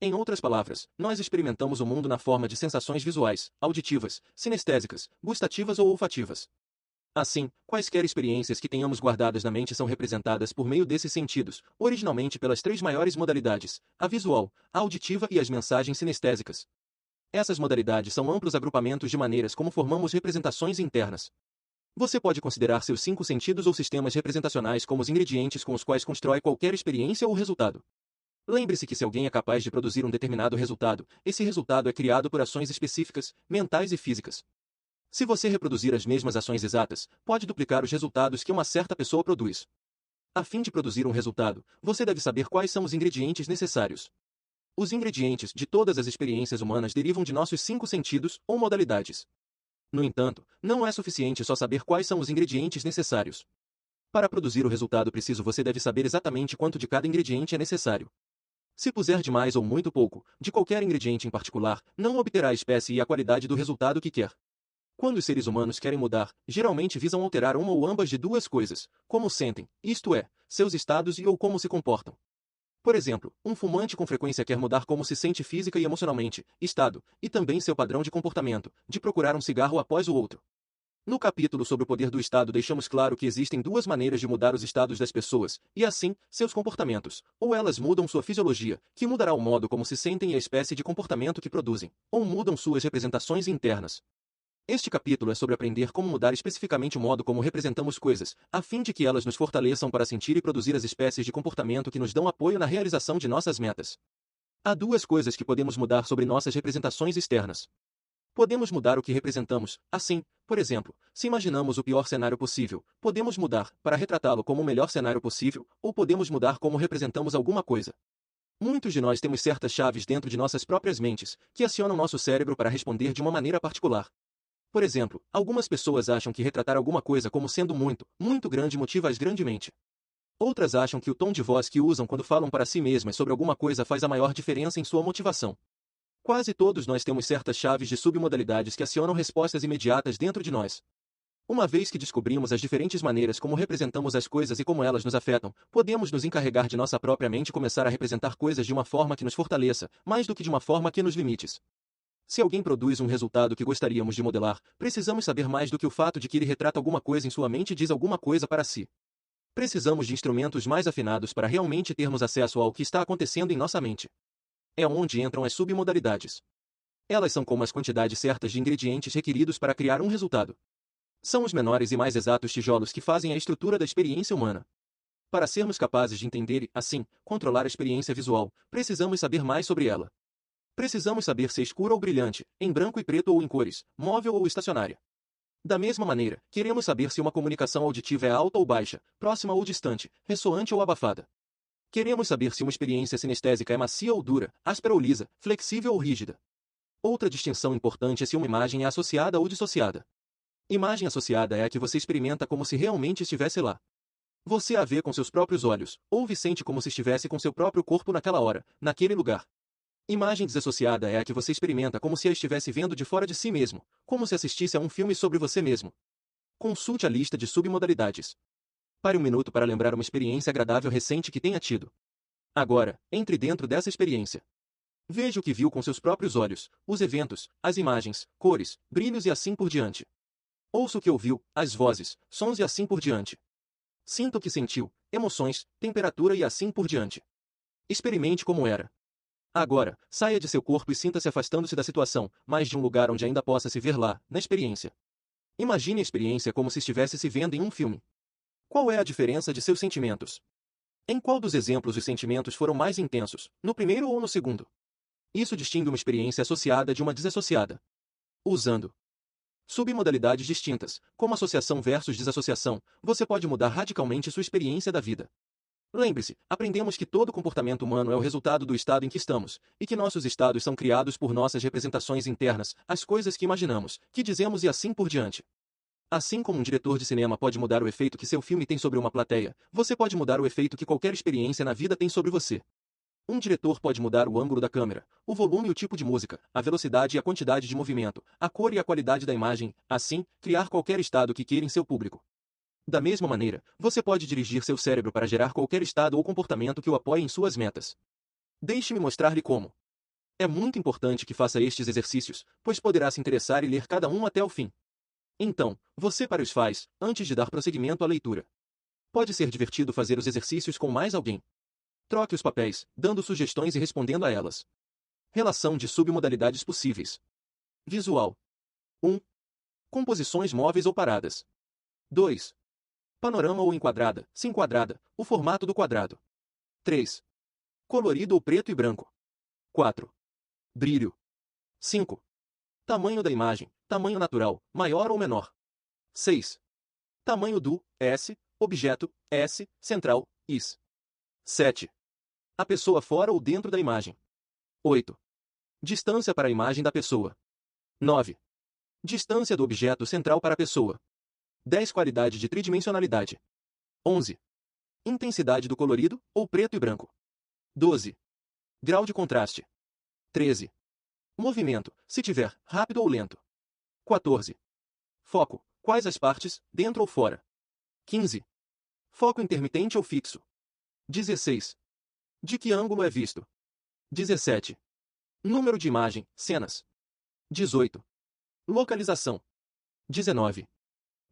Em outras palavras, nós experimentamos o mundo na forma de sensações visuais, auditivas, sinestésicas, gustativas ou olfativas. Assim, quaisquer experiências que tenhamos guardadas na mente são representadas por meio desses sentidos, originalmente pelas 3 maiores modalidades: a visual, a auditiva e as mensagens sinestésicas. Essas modalidades são amplos agrupamentos de maneiras como formamos representações internas. Você pode considerar seus 5 sentidos ou sistemas representacionais como os ingredientes com os quais constrói qualquer experiência ou resultado. Lembre-se que se alguém é capaz de produzir um determinado resultado, esse resultado é criado por ações específicas, mentais e físicas. Se você reproduzir as mesmas ações exatas, pode duplicar os resultados que uma certa pessoa produz. A fim de produzir um resultado, você deve saber quais são os ingredientes necessários. Os ingredientes de todas as experiências humanas derivam de nossos 5 sentidos ou modalidades. No entanto, não é suficiente só saber quais são os ingredientes necessários. Para produzir o resultado preciso, você deve saber exatamente quanto de cada ingrediente é necessário. Se puser demais ou muito pouco, de qualquer ingrediente em particular, não obterá a espécie e a qualidade do resultado que quer. Quando os seres humanos querem mudar, geralmente visam alterar uma ou ambas de 2 coisas: como sentem, isto é, seus estados e ou como se comportam. Por exemplo, um fumante com frequência quer mudar como se sente física e emocionalmente, estado, e também seu padrão de comportamento, de procurar um cigarro após o outro. No capítulo sobre o poder do estado deixamos claro que existem 2 maneiras de mudar os estados das pessoas, e assim, seus comportamentos: ou elas mudam sua fisiologia, que mudará o modo como se sentem e a espécie de comportamento que produzem, ou mudam suas representações internas. Este capítulo é sobre aprender como mudar especificamente o modo como representamos coisas, a fim de que elas nos fortaleçam para sentir e produzir as espécies de comportamento que nos dão apoio na realização de nossas metas. Há 2 coisas que podemos mudar sobre nossas representações externas. Podemos mudar o que representamos, assim, por exemplo, se imaginamos o pior cenário possível, podemos mudar para retratá-lo como o melhor cenário possível, ou podemos mudar como representamos alguma coisa. Muitos de nós temos certas chaves dentro de nossas próprias mentes, que acionam nosso cérebro para responder de uma maneira particular. Por exemplo, algumas pessoas acham que retratar alguma coisa como sendo muito, muito grande motiva-as grandemente. Outras acham que o tom de voz que usam quando falam para si mesmas sobre alguma coisa faz a maior diferença em sua motivação. Quase todos nós temos certas chaves de submodalidades que acionam respostas imediatas dentro de nós. Uma vez que descobrimos as diferentes maneiras como representamos as coisas e como elas nos afetam, podemos nos encarregar de nossa própria mente e começar a representar coisas de uma forma que nos fortaleça, mais do que de uma forma que nos limite. Se alguém produz um resultado que gostaríamos de modelar, precisamos saber mais do que o fato de que ele retrata alguma coisa em sua mente e diz alguma coisa para si. Precisamos de instrumentos mais afinados para realmente termos acesso ao que está acontecendo em nossa mente. É onde entram as submodalidades. Elas são como as quantidades certas de ingredientes requeridos para criar um resultado. São os menores e mais exatos tijolos que fazem a estrutura da experiência humana. Para sermos capazes de entender e, assim, controlar a experiência visual, precisamos saber mais sobre ela. Precisamos saber se é escura ou brilhante, em branco e preto ou em cores, móvel ou estacionária. Da mesma maneira, queremos saber se uma comunicação auditiva é alta ou baixa, próxima ou distante, ressoante ou abafada. Queremos saber se uma experiência sinestésica é macia ou dura, áspera ou lisa, flexível ou rígida. Outra distinção importante é se uma imagem é associada ou dissociada. Imagem associada é a que você experimenta como se realmente estivesse lá. Você a vê com seus próprios olhos, ouve e sente como se estivesse com seu próprio corpo naquela hora, naquele lugar. Imagem desassociada é a que você experimenta como se a estivesse vendo de fora de si mesmo, como se assistisse a um filme sobre você mesmo. Consulte a lista de submodalidades. Pare um minuto para lembrar uma experiência agradável recente que tenha tido. Agora, entre dentro dessa experiência. Veja o que viu com seus próprios olhos, os eventos, as imagens, cores, brilhos e assim por diante. Ouça o que ouviu, as vozes, sons e assim por diante. Sinta o que sentiu, emoções, temperatura e assim por diante. Experimente como era. Agora, saia de seu corpo e sinta-se afastando-se da situação, mas de um lugar onde ainda possa se ver lá, na experiência. Imagine a experiência como se estivesse se vendo em um filme. Qual é a diferença de seus sentimentos? Em qual dos exemplos os sentimentos foram mais intensos, no primeiro ou no segundo? Isso distingue uma experiência associada de uma desassociada. Usando submodalidades distintas, como associação versus desassociação, você pode mudar radicalmente sua experiência da vida. Lembre-se, aprendemos que todo comportamento humano é o resultado do estado em que estamos, e que nossos estados são criados por nossas representações internas, as coisas que imaginamos, que dizemos e assim por diante. Assim como um diretor de cinema pode mudar o efeito que seu filme tem sobre uma plateia, você pode mudar o efeito que qualquer experiência na vida tem sobre você. Um diretor pode mudar o ângulo da câmera, o volume e o tipo de música, a velocidade e a quantidade de movimento, a cor e a qualidade da imagem, assim, criar qualquer estado que queira em seu público. Da mesma maneira, você pode dirigir seu cérebro para gerar qualquer estado ou comportamento que o apoie em suas metas. Deixe-me mostrar-lhe como. É muito importante que faça estes exercícios, pois poderá se interessar e ler cada um até o fim. Então, você para os faz, antes de dar prosseguimento à leitura. Pode ser divertido fazer os exercícios com mais alguém. Troque os papéis, dando sugestões e respondendo a elas. Relação de submodalidades possíveis. Visual. 1. Composições móveis ou paradas. 2. Panorama ou enquadrada, se enquadrada, o formato do quadrado. 3. Colorido ou preto e branco. 4. Brilho. 5. Tamanho da imagem, tamanho natural, maior ou menor. 6. Tamanho do S, objeto, S, central, is. 7. A pessoa fora ou dentro da imagem. 8. Distância para a imagem da pessoa. 9. Distância do objeto central para a pessoa. 10. Qualidade de tridimensionalidade. 11. Intensidade do colorido, ou preto e branco. 12. Grau de contraste. 13. Movimento, se tiver, rápido ou lento. 14. Foco, quais as partes, dentro ou fora. 15. Foco intermitente ou fixo. 16. De que ângulo é visto? 17. Número de imagem, cenas. 18. Localização. 19.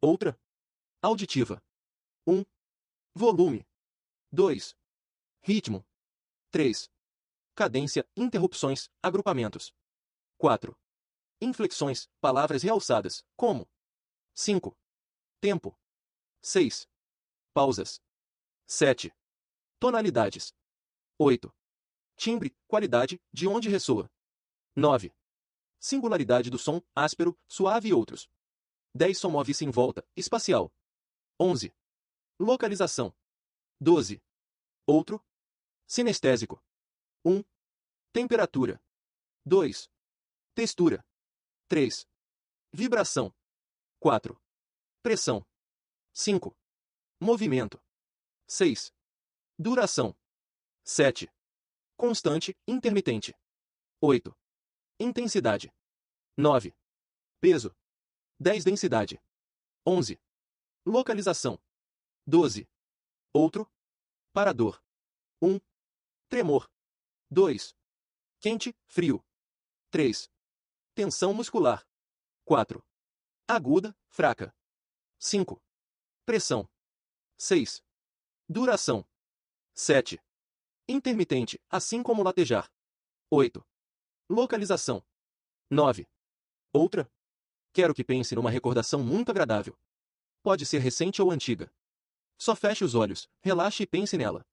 Outra. Auditiva. 1. Volume. 2. Ritmo. 3. Cadência, interrupções, agrupamentos. 4. Inflexões, palavras realçadas, como. 5. Tempo. 6. Pausas. 7. Tonalidades. 8. Timbre, qualidade, de onde ressoa. 9. Singularidade do som, áspero, suave e outros. 10. Som move-se em volta, espacial. 11. Localização. 12. Outro. Sinestésico. 1. Temperatura. 2. Textura. 3. Vibração. 4. Pressão. 5. Movimento. 6. Duração. 7. Constante, intermitente. 8. Intensidade. 9. Peso. 10. Densidade. 11. Localização. 12. Outro. Parador. 1. Tremor. 2. Quente, frio. 3. Tensão muscular. 4. Aguda, fraca. 5. Pressão. 6. Duração. 7. Intermitente, assim como latejar. 8. Localização. 9. Outra. Quero que pense numa recordação muito agradável. Pode ser recente ou antiga. Só feche os olhos, relaxe e pense nela.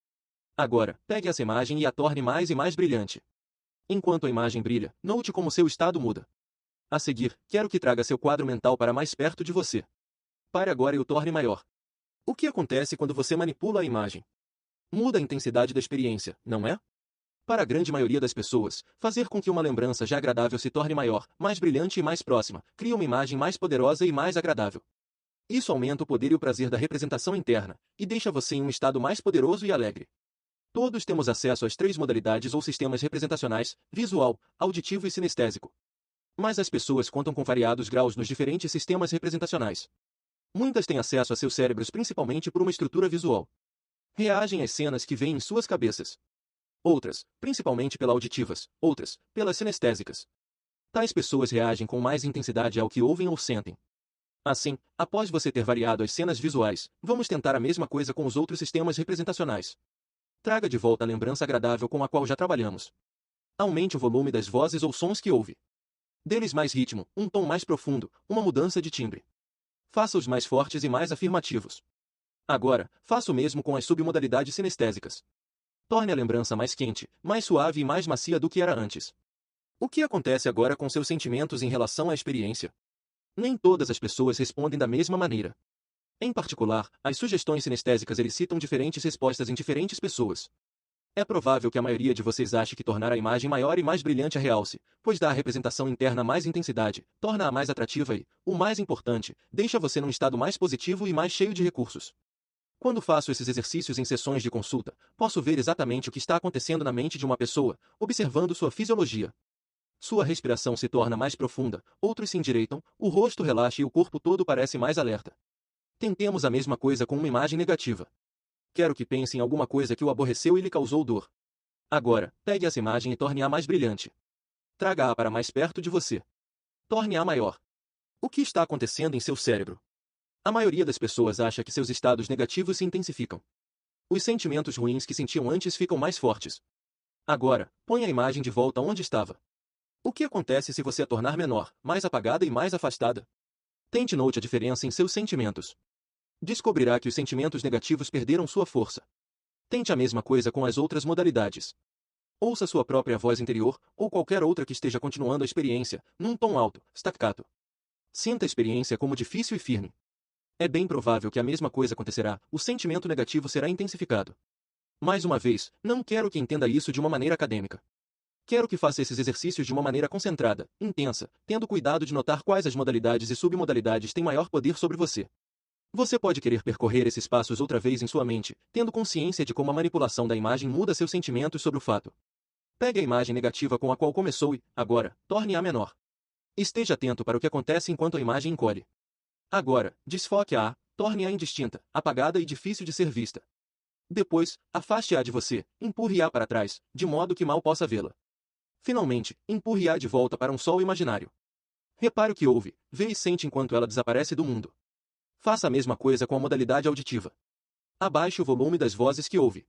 Agora, pegue essa imagem e a torne mais e mais brilhante. Enquanto a imagem brilha, note como seu estado muda. A seguir, quero que traga seu quadro mental para mais perto de você. Pare agora e o torne maior. O que acontece quando você manipula a imagem? Muda a intensidade da experiência, não é? Para a grande maioria das pessoas, fazer com que uma lembrança já agradável se torne maior, mais brilhante e mais próxima, cria uma imagem mais poderosa e mais agradável. Isso aumenta o poder e o prazer da representação interna, e deixa você em um estado mais poderoso e alegre. Todos temos acesso às 3 modalidades ou sistemas representacionais: visual, auditivo e sinestésico. Mas as pessoas contam com variados graus nos diferentes sistemas representacionais. Muitas têm acesso a seus cérebros principalmente por uma estrutura visual. Reagem às cenas que veem em suas cabeças. Outras, principalmente pelas auditivas, outras, pelas sinestésicas. Tais pessoas reagem com mais intensidade ao que ouvem ou sentem. Assim, após você ter variado as cenas visuais, vamos tentar a mesma coisa com os outros sistemas representacionais. Traga de volta a lembrança agradável com a qual já trabalhamos. Aumente o volume das vozes ou sons que ouve. Dê-lhes mais ritmo, um tom mais profundo, uma mudança de timbre. Faça-os mais fortes e mais afirmativos. Agora, faça o mesmo com as submodalidades sinestésicas. Torne a lembrança mais quente, mais suave e mais macia do que era antes. O que acontece agora com seus sentimentos em relação à experiência? Nem todas as pessoas respondem da mesma maneira. Em particular, as sugestões sinestésicas elicitam diferentes respostas em diferentes pessoas. É provável que a maioria de vocês ache que tornar a imagem maior e mais brilhante a realce, pois dá à representação interna mais intensidade, torna-a mais atrativa e, o mais importante, deixa você num estado mais positivo e mais cheio de recursos. Quando faço esses exercícios em sessões de consulta, posso ver exatamente o que está acontecendo na mente de uma pessoa, observando sua fisiologia. Sua respiração se torna mais profunda, outros se endireitam, o rosto relaxa e o corpo todo parece mais alerta. Tentemos a mesma coisa com uma imagem negativa. Quero que pense em alguma coisa que o aborreceu e lhe causou dor. Agora, pegue essa imagem e torne-a mais brilhante. Traga-a para mais perto de você. Torne-a maior. O que está acontecendo em seu cérebro? A maioria das pessoas acha que seus estados negativos se intensificam. Os sentimentos ruins que sentiam antes ficam mais fortes. Agora, ponha a imagem de volta onde estava. O que acontece se você a tornar menor, mais apagada e mais afastada? Tente note a diferença em seus sentimentos. Descobrirá que os sentimentos negativos perderam sua força. Tente a mesma coisa com as outras modalidades. Ouça sua própria voz interior, ou qualquer outra que esteja continuando a experiência, num tom alto, staccato. Sinta a experiência como difícil e firme. É bem provável que a mesma coisa acontecerá, o sentimento negativo será intensificado. Mais uma vez, não quero que entenda isso de uma maneira acadêmica. Quero que faça esses exercícios de uma maneira concentrada, intensa, tendo cuidado de notar quais as modalidades e submodalidades têm maior poder sobre você. Você pode querer percorrer esses passos outra vez em sua mente, tendo consciência de como a manipulação da imagem muda seus sentimentos sobre o fato. Pegue a imagem negativa com a qual começou e, agora, torne-a menor. Esteja atento para o que acontece enquanto a imagem encolhe. Agora, desfoque-a, torne-a indistinta, apagada e difícil de ser vista. Depois, afaste-a de você, empurre-a para trás, de modo que mal possa vê-la. Finalmente, empurre-a de volta para um sol imaginário. Repare o que ouve, vê e sente enquanto ela desaparece do mundo. Faça a mesma coisa com a modalidade auditiva. Abaixe o volume das vozes que ouve.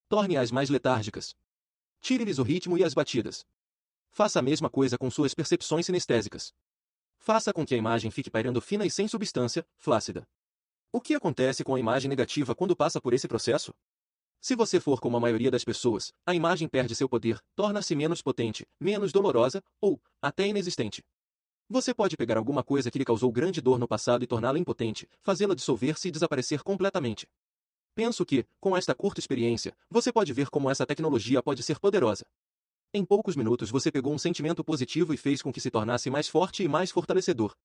Torne-as mais letárgicas. Tire-lhes o ritmo e as batidas. Faça a mesma coisa com suas percepções sinestésicas. Faça com que a imagem fique pairando fina e sem substância, flácida. O que acontece com a imagem negativa quando passa por esse processo? Se você for como a maioria das pessoas, a imagem perde seu poder, torna-se menos potente, menos dolorosa, ou, até inexistente. Você pode pegar alguma coisa que lhe causou grande dor no passado e torná-la impotente, fazê-la dissolver-se e desaparecer completamente. Penso que, com esta curta experiência, você pode ver como essa tecnologia pode ser poderosa. Em poucos minutos você pegou um sentimento positivo e fez com que se tornasse mais forte e mais fortalecedor.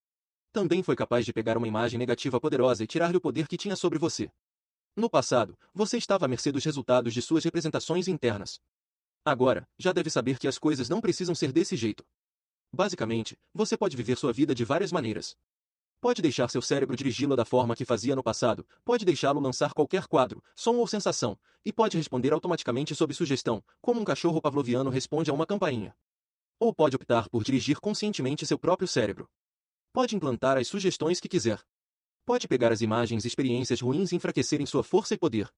Também foi capaz de pegar uma imagem negativa poderosa e tirar-lhe o poder que tinha sobre você. No passado, você estava à mercê dos resultados de suas representações internas. Agora, já deve saber que as coisas não precisam ser desse jeito. Basicamente, você pode viver sua vida de várias maneiras. Pode deixar seu cérebro dirigi-la da forma que fazia no passado, pode deixá-lo lançar qualquer quadro, som ou sensação, e pode responder automaticamente sob sugestão, como um cachorro pavloviano responde a uma campainha. Ou pode optar por dirigir conscientemente seu próprio cérebro. Pode implantar as sugestões que quiser. Pode pegar as imagens e experiências ruins e enfraquecerem sua força e poder.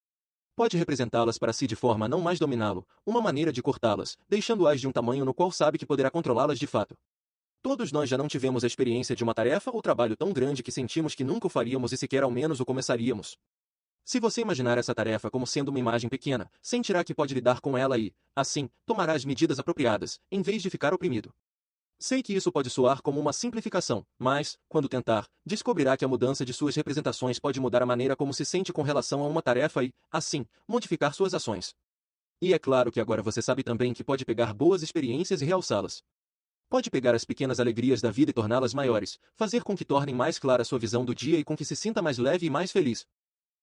Pode representá-las para si de forma a não mais dominá-lo, uma maneira de cortá-las, deixando-as de um tamanho no qual sabe que poderá controlá-las de fato. Todos nós já não tivemos a experiência de uma tarefa ou trabalho tão grande que sentimos que nunca o faríamos e sequer ao menos o começaríamos. Se você imaginar essa tarefa como sendo uma imagem pequena, sentirá que pode lidar com ela e, assim, tomará as medidas apropriadas, em vez de ficar oprimido. Sei que isso pode soar como uma simplificação, mas, quando tentar, descobrirá que a mudança de suas representações pode mudar a maneira como se sente com relação a uma tarefa e, assim, modificar suas ações. E é claro que agora você sabe também que pode pegar boas experiências e realçá-las. Pode pegar as pequenas alegrias da vida e torná-las maiores, fazer com que tornem mais clara sua visão do dia e com que se sinta mais leve e mais feliz.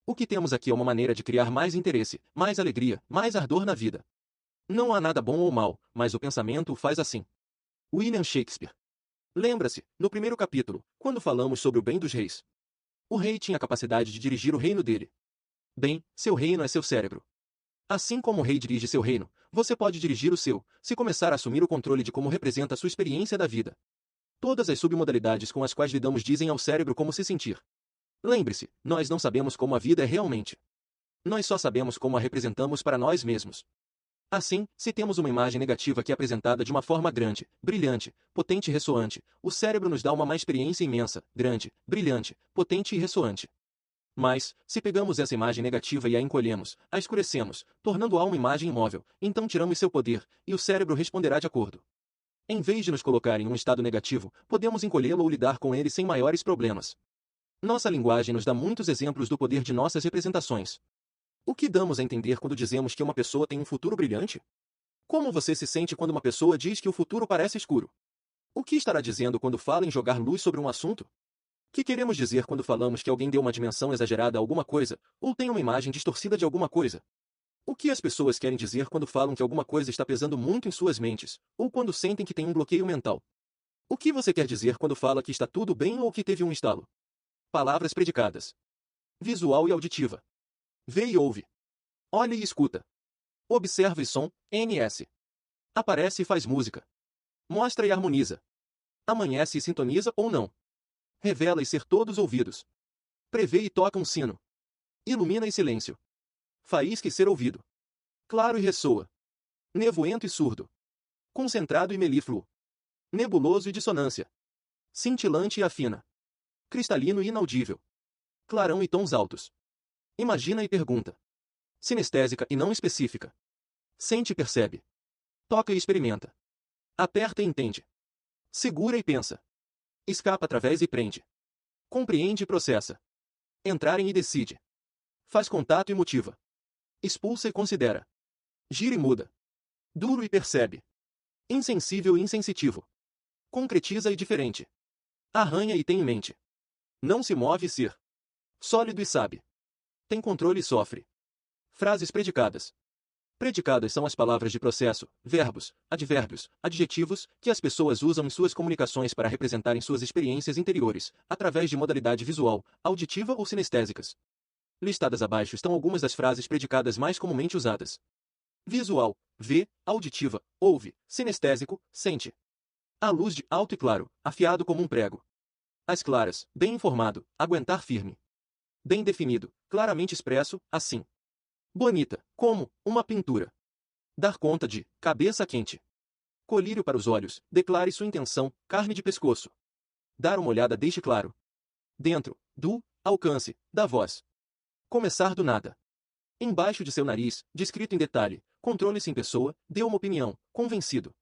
O que temos aqui é uma maneira de criar mais interesse, mais alegria, mais ardor na vida. Não há nada bom ou mal, mas o pensamento o faz assim. William Shakespeare. Lembra-se, no primeiro capítulo, quando falamos sobre o bem dos reis. O rei tinha a capacidade de dirigir o reino dele. Bem, seu reino é seu cérebro. Assim como o rei dirige seu reino, você pode dirigir o seu, se começar a assumir o controle de como representa a sua experiência da vida. Todas as submodalidades com as quais lidamos dizem ao cérebro como se sentir. Lembre-se, nós não sabemos como a vida é realmente. Nós só sabemos como a representamos para nós mesmos. Assim, se temos uma imagem negativa que é apresentada de uma forma grande, brilhante, potente e ressoante, o cérebro nos dá uma má experiência imensa, grande, brilhante, potente e ressoante. Mas, se pegamos essa imagem negativa e a encolhemos, a escurecemos, tornando-a uma imagem imóvel, então tiramos seu poder, e o cérebro responderá de acordo. Em vez de nos colocar em um estado negativo, podemos encolhê-lo ou lidar com ele sem maiores problemas. Nossa linguagem nos dá muitos exemplos do poder de nossas representações. O que damos a entender quando dizemos que uma pessoa tem um futuro brilhante? Como você se sente quando uma pessoa diz que o futuro parece escuro? O que estará dizendo quando fala em jogar luz sobre um assunto? Que queremos dizer quando falamos que alguém deu uma dimensão exagerada a alguma coisa, ou tem uma imagem distorcida de alguma coisa? O que as pessoas querem dizer quando falam que alguma coisa está pesando muito em suas mentes, ou quando sentem que tem um bloqueio mental? O que você quer dizer quando fala que está tudo bem ou que teve um estalo? Palavras predicadas. Visual e auditiva. Vê e ouve. Olha e escuta. Observa e som, NS. Aparece e faz música. Mostra e harmoniza. Amanhece e sintoniza ou não. Revela e ser todos ouvidos. Prevê e toca um sino. Ilumina e silêncio. Faísca e ser ouvido. Claro e ressoa. Nevoento e surdo. Concentrado e melífluo. Nebuloso e dissonância. Cintilante e afina. Cristalino e inaudível. Clarão e tons altos. Imagina e pergunta. Sinestésica e não específica. Sente e percebe. Toca e experimenta. Aperta e entende. Segura e pensa. Escapa através e prende. Compreende e processa. Entrar em e decide. Faz contato e motiva. Expulsa e considera. Gira e muda. Duro e percebe. Insensível e insensitivo. Concretiza e diferente. Arranha e tem em mente. Não se move e ser. Sólido e sabe. Tem controle e sofre. Frases predicadas. Predicadas são as palavras de processo, verbos, advérbios, adjetivos, que as pessoas usam em suas comunicações para representarem suas experiências interiores, através de modalidade visual, auditiva ou sinestésicas. Listadas abaixo estão algumas das frases predicadas mais comumente usadas. Visual, vê, auditiva, ouve, sinestésico, sente. À luz de alto e claro, afiado como um prego. Às claras, bem informado, aguentar firme. Bem definido, claramente expresso, assim. Bonita, como uma pintura. Dar conta de cabeça quente. Colírio para os olhos, declare sua intenção, carne de pescoço. Dar uma olhada deixe claro. Dentro, do, alcance, da voz. Começar do nada. Embaixo de seu nariz, descrito em detalhe, controle-se em pessoa, dê uma opinião, convencido.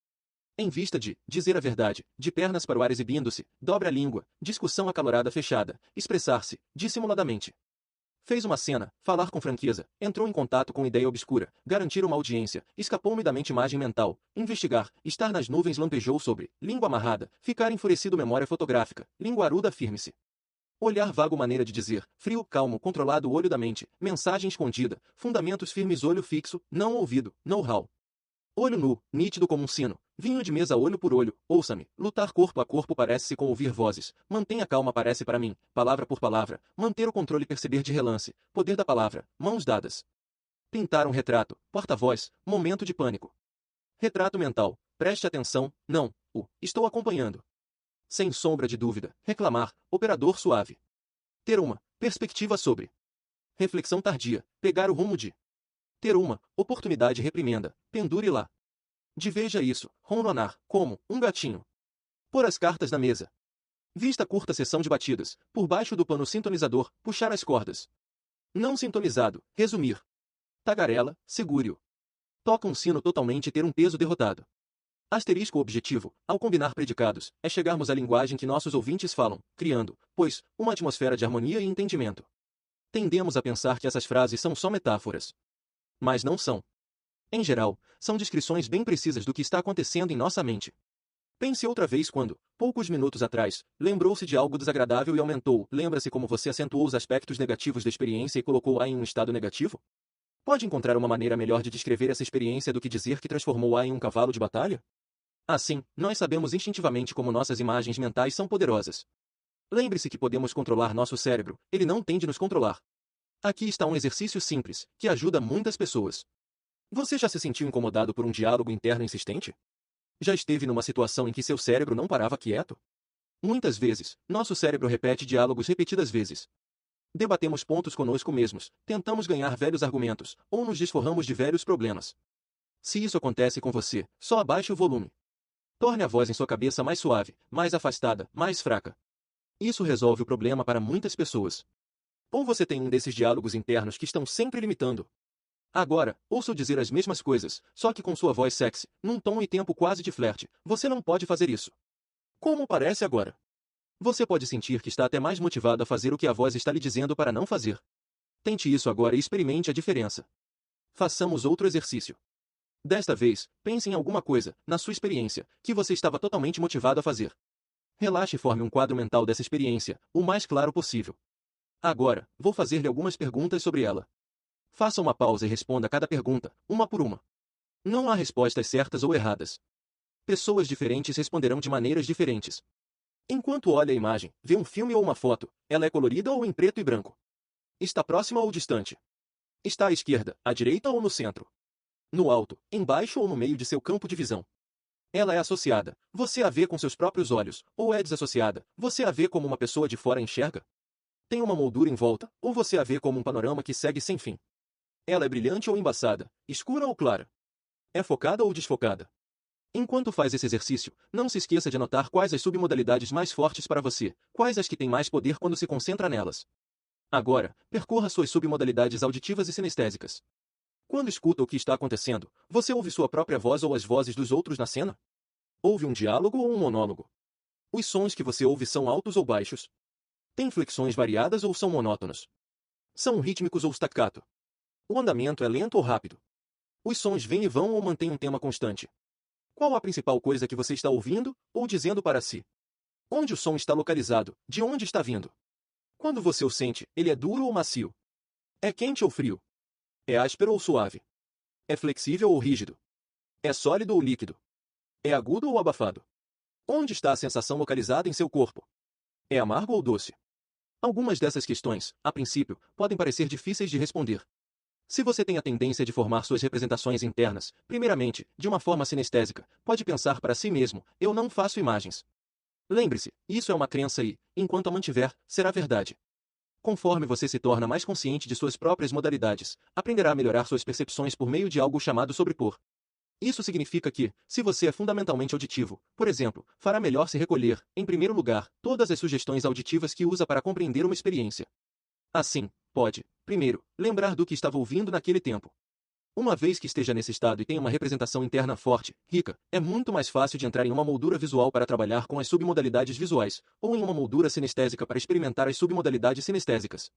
Em vista de dizer a verdade, de pernas para o ar exibindo-se, dobre a língua, discussão acalorada fechada, expressar-se, dissimuladamente. Fez uma cena, falar com franqueza, entrou em contato com ideia obscura, garantir uma audiência, escapou-me da mente imagem mental, investigar, estar nas nuvens lampejou sobre, língua amarrada, ficar enfurecido memória fotográfica, linguaruda firme-se. Olhar vago maneira de dizer, frio, calmo, controlado olho da mente, mensagem escondida, fundamentos firmes olho fixo, não ouvido, know-how. Olho nu, nítido como um sino, vinho de mesa olho por olho, ouça-me, lutar corpo a corpo parece-se com ouvir vozes, mantenha calma parece para mim, palavra por palavra, manter o controle perceber de relance, poder da palavra, mãos dadas. Pintar um retrato, porta-voz, momento de pânico. Retrato mental, preste atenção, não, estou acompanhando. Sem sombra de dúvida, reclamar, operador suave. Ter uma perspectiva sobre. Reflexão tardia, pegar o rumo de. Ter uma oportunidade reprimenda, pendure lá. De veja isso, ronronar, como um gatinho. Pôr as cartas na mesa. Vista curta sessão de batidas, por baixo do pano sintonizador, puxar as cordas. Não sintonizado, resumir. Tagarela, segure-o. Toca um sino totalmente ter um peso derrotado. Asterisco objetivo, ao combinar predicados, é chegarmos à linguagem que nossos ouvintes falam, criando, pois, uma atmosfera de harmonia e entendimento. Tendemos a pensar que essas frases são só metáforas. Mas não são. Em geral, são descrições bem precisas do que está acontecendo em nossa mente. Pense outra vez quando, poucos minutos atrás, lembrou-se de algo desagradável e aumentou. Lembra-se como você acentuou os aspectos negativos da experiência e colocou-a em um estado negativo? Pode encontrar uma maneira melhor de descrever essa experiência do que dizer que transformou-a em um cavalo de batalha? Assim, nós sabemos instintivamente como nossas imagens mentais são poderosas. Lembre-se que podemos controlar nosso cérebro, ele não tem de nos controlar. Aqui está um exercício simples, que ajuda muitas pessoas. Você já se sentiu incomodado por um diálogo interno insistente? Já esteve numa situação em que seu cérebro não parava quieto? Muitas vezes, nosso cérebro repete diálogos repetidas vezes. Debatemos pontos conosco mesmos, tentamos ganhar velhos argumentos, ou nos desforramos de velhos problemas. Se isso acontece com você, só abaixe o volume. Torne a voz em sua cabeça mais suave, mais afastada, mais fraca. Isso resolve o problema para muitas pessoas. Ou você tem um desses diálogos internos que estão sempre limitando. Agora, ouço dizer as mesmas coisas, só que com sua voz sexy, num tom e tempo quase de flerte. Você não pode fazer isso. Como parece agora? Você pode sentir que está até mais motivado a fazer o que a voz está lhe dizendo para não fazer. Tente isso agora e experimente a diferença. Façamos outro exercício. Desta vez, pense em alguma coisa, na sua experiência, que você estava totalmente motivado a fazer. Relaxe e forme um quadro mental dessa experiência, o mais claro possível. Agora, vou fazer-lhe algumas perguntas sobre ela. Faça uma pausa e responda a cada pergunta, uma por uma. Não há respostas certas ou erradas. Pessoas diferentes responderão de maneiras diferentes. Enquanto olha a imagem, vê um filme ou uma foto, ela é colorida ou em preto e branco? Está próxima ou distante? Está à esquerda, à direita ou no centro? No alto, embaixo ou no meio de seu campo de visão? Ela é associada, você a vê com seus próprios olhos, ou é desassociada, você a vê como uma pessoa de fora enxerga? Tem uma moldura em volta, ou você a vê como um panorama que segue sem fim? Ela é brilhante ou embaçada, escura ou clara? É focada ou desfocada? Enquanto faz esse exercício, não se esqueça de anotar quais as submodalidades mais fortes para você, quais as que têm mais poder quando se concentra nelas. Agora, percorra suas submodalidades auditivas e sinestésicas. Quando escuta o que está acontecendo, você ouve sua própria voz ou as vozes dos outros na cena? Ouve um diálogo ou um monólogo? Os sons que você ouve são altos ou baixos? Tem inflexões variadas ou são monótonos? São rítmicos ou staccato? O andamento é lento ou rápido? Os sons vêm e vão ou mantêm um tema constante? Qual a principal coisa que você está ouvindo ou dizendo para si? Onde o som está localizado? De onde está vindo? Quando você o sente, ele é duro ou macio? É quente ou frio? É áspero ou suave? É flexível ou rígido? É sólido ou líquido? É agudo ou abafado? Onde está a sensação localizada em seu corpo? É amargo ou doce? Algumas dessas questões, a princípio, podem parecer difíceis de responder. Se você tem a tendência de formar suas representações internas, primeiramente, de uma forma sinestésica, pode pensar para si mesmo, eu não faço imagens. Lembre-se, isso é uma crença e, enquanto a mantiver, será verdade. Conforme você se torna mais consciente de suas próprias modalidades, aprenderá a melhorar suas percepções por meio de algo chamado sobrepor. Isso significa que, se você é fundamentalmente auditivo, por exemplo, fará melhor se recolher, em primeiro lugar, todas as sugestões auditivas que usa para compreender uma experiência. Assim, pode, primeiro, lembrar do que estava ouvindo naquele tempo. Uma vez que esteja nesse estado e tenha uma representação interna forte, rica, é muito mais fácil de entrar em uma moldura visual para trabalhar com as submodalidades visuais, ou em uma moldura sinestésica para experimentar as submodalidades sinestésicas.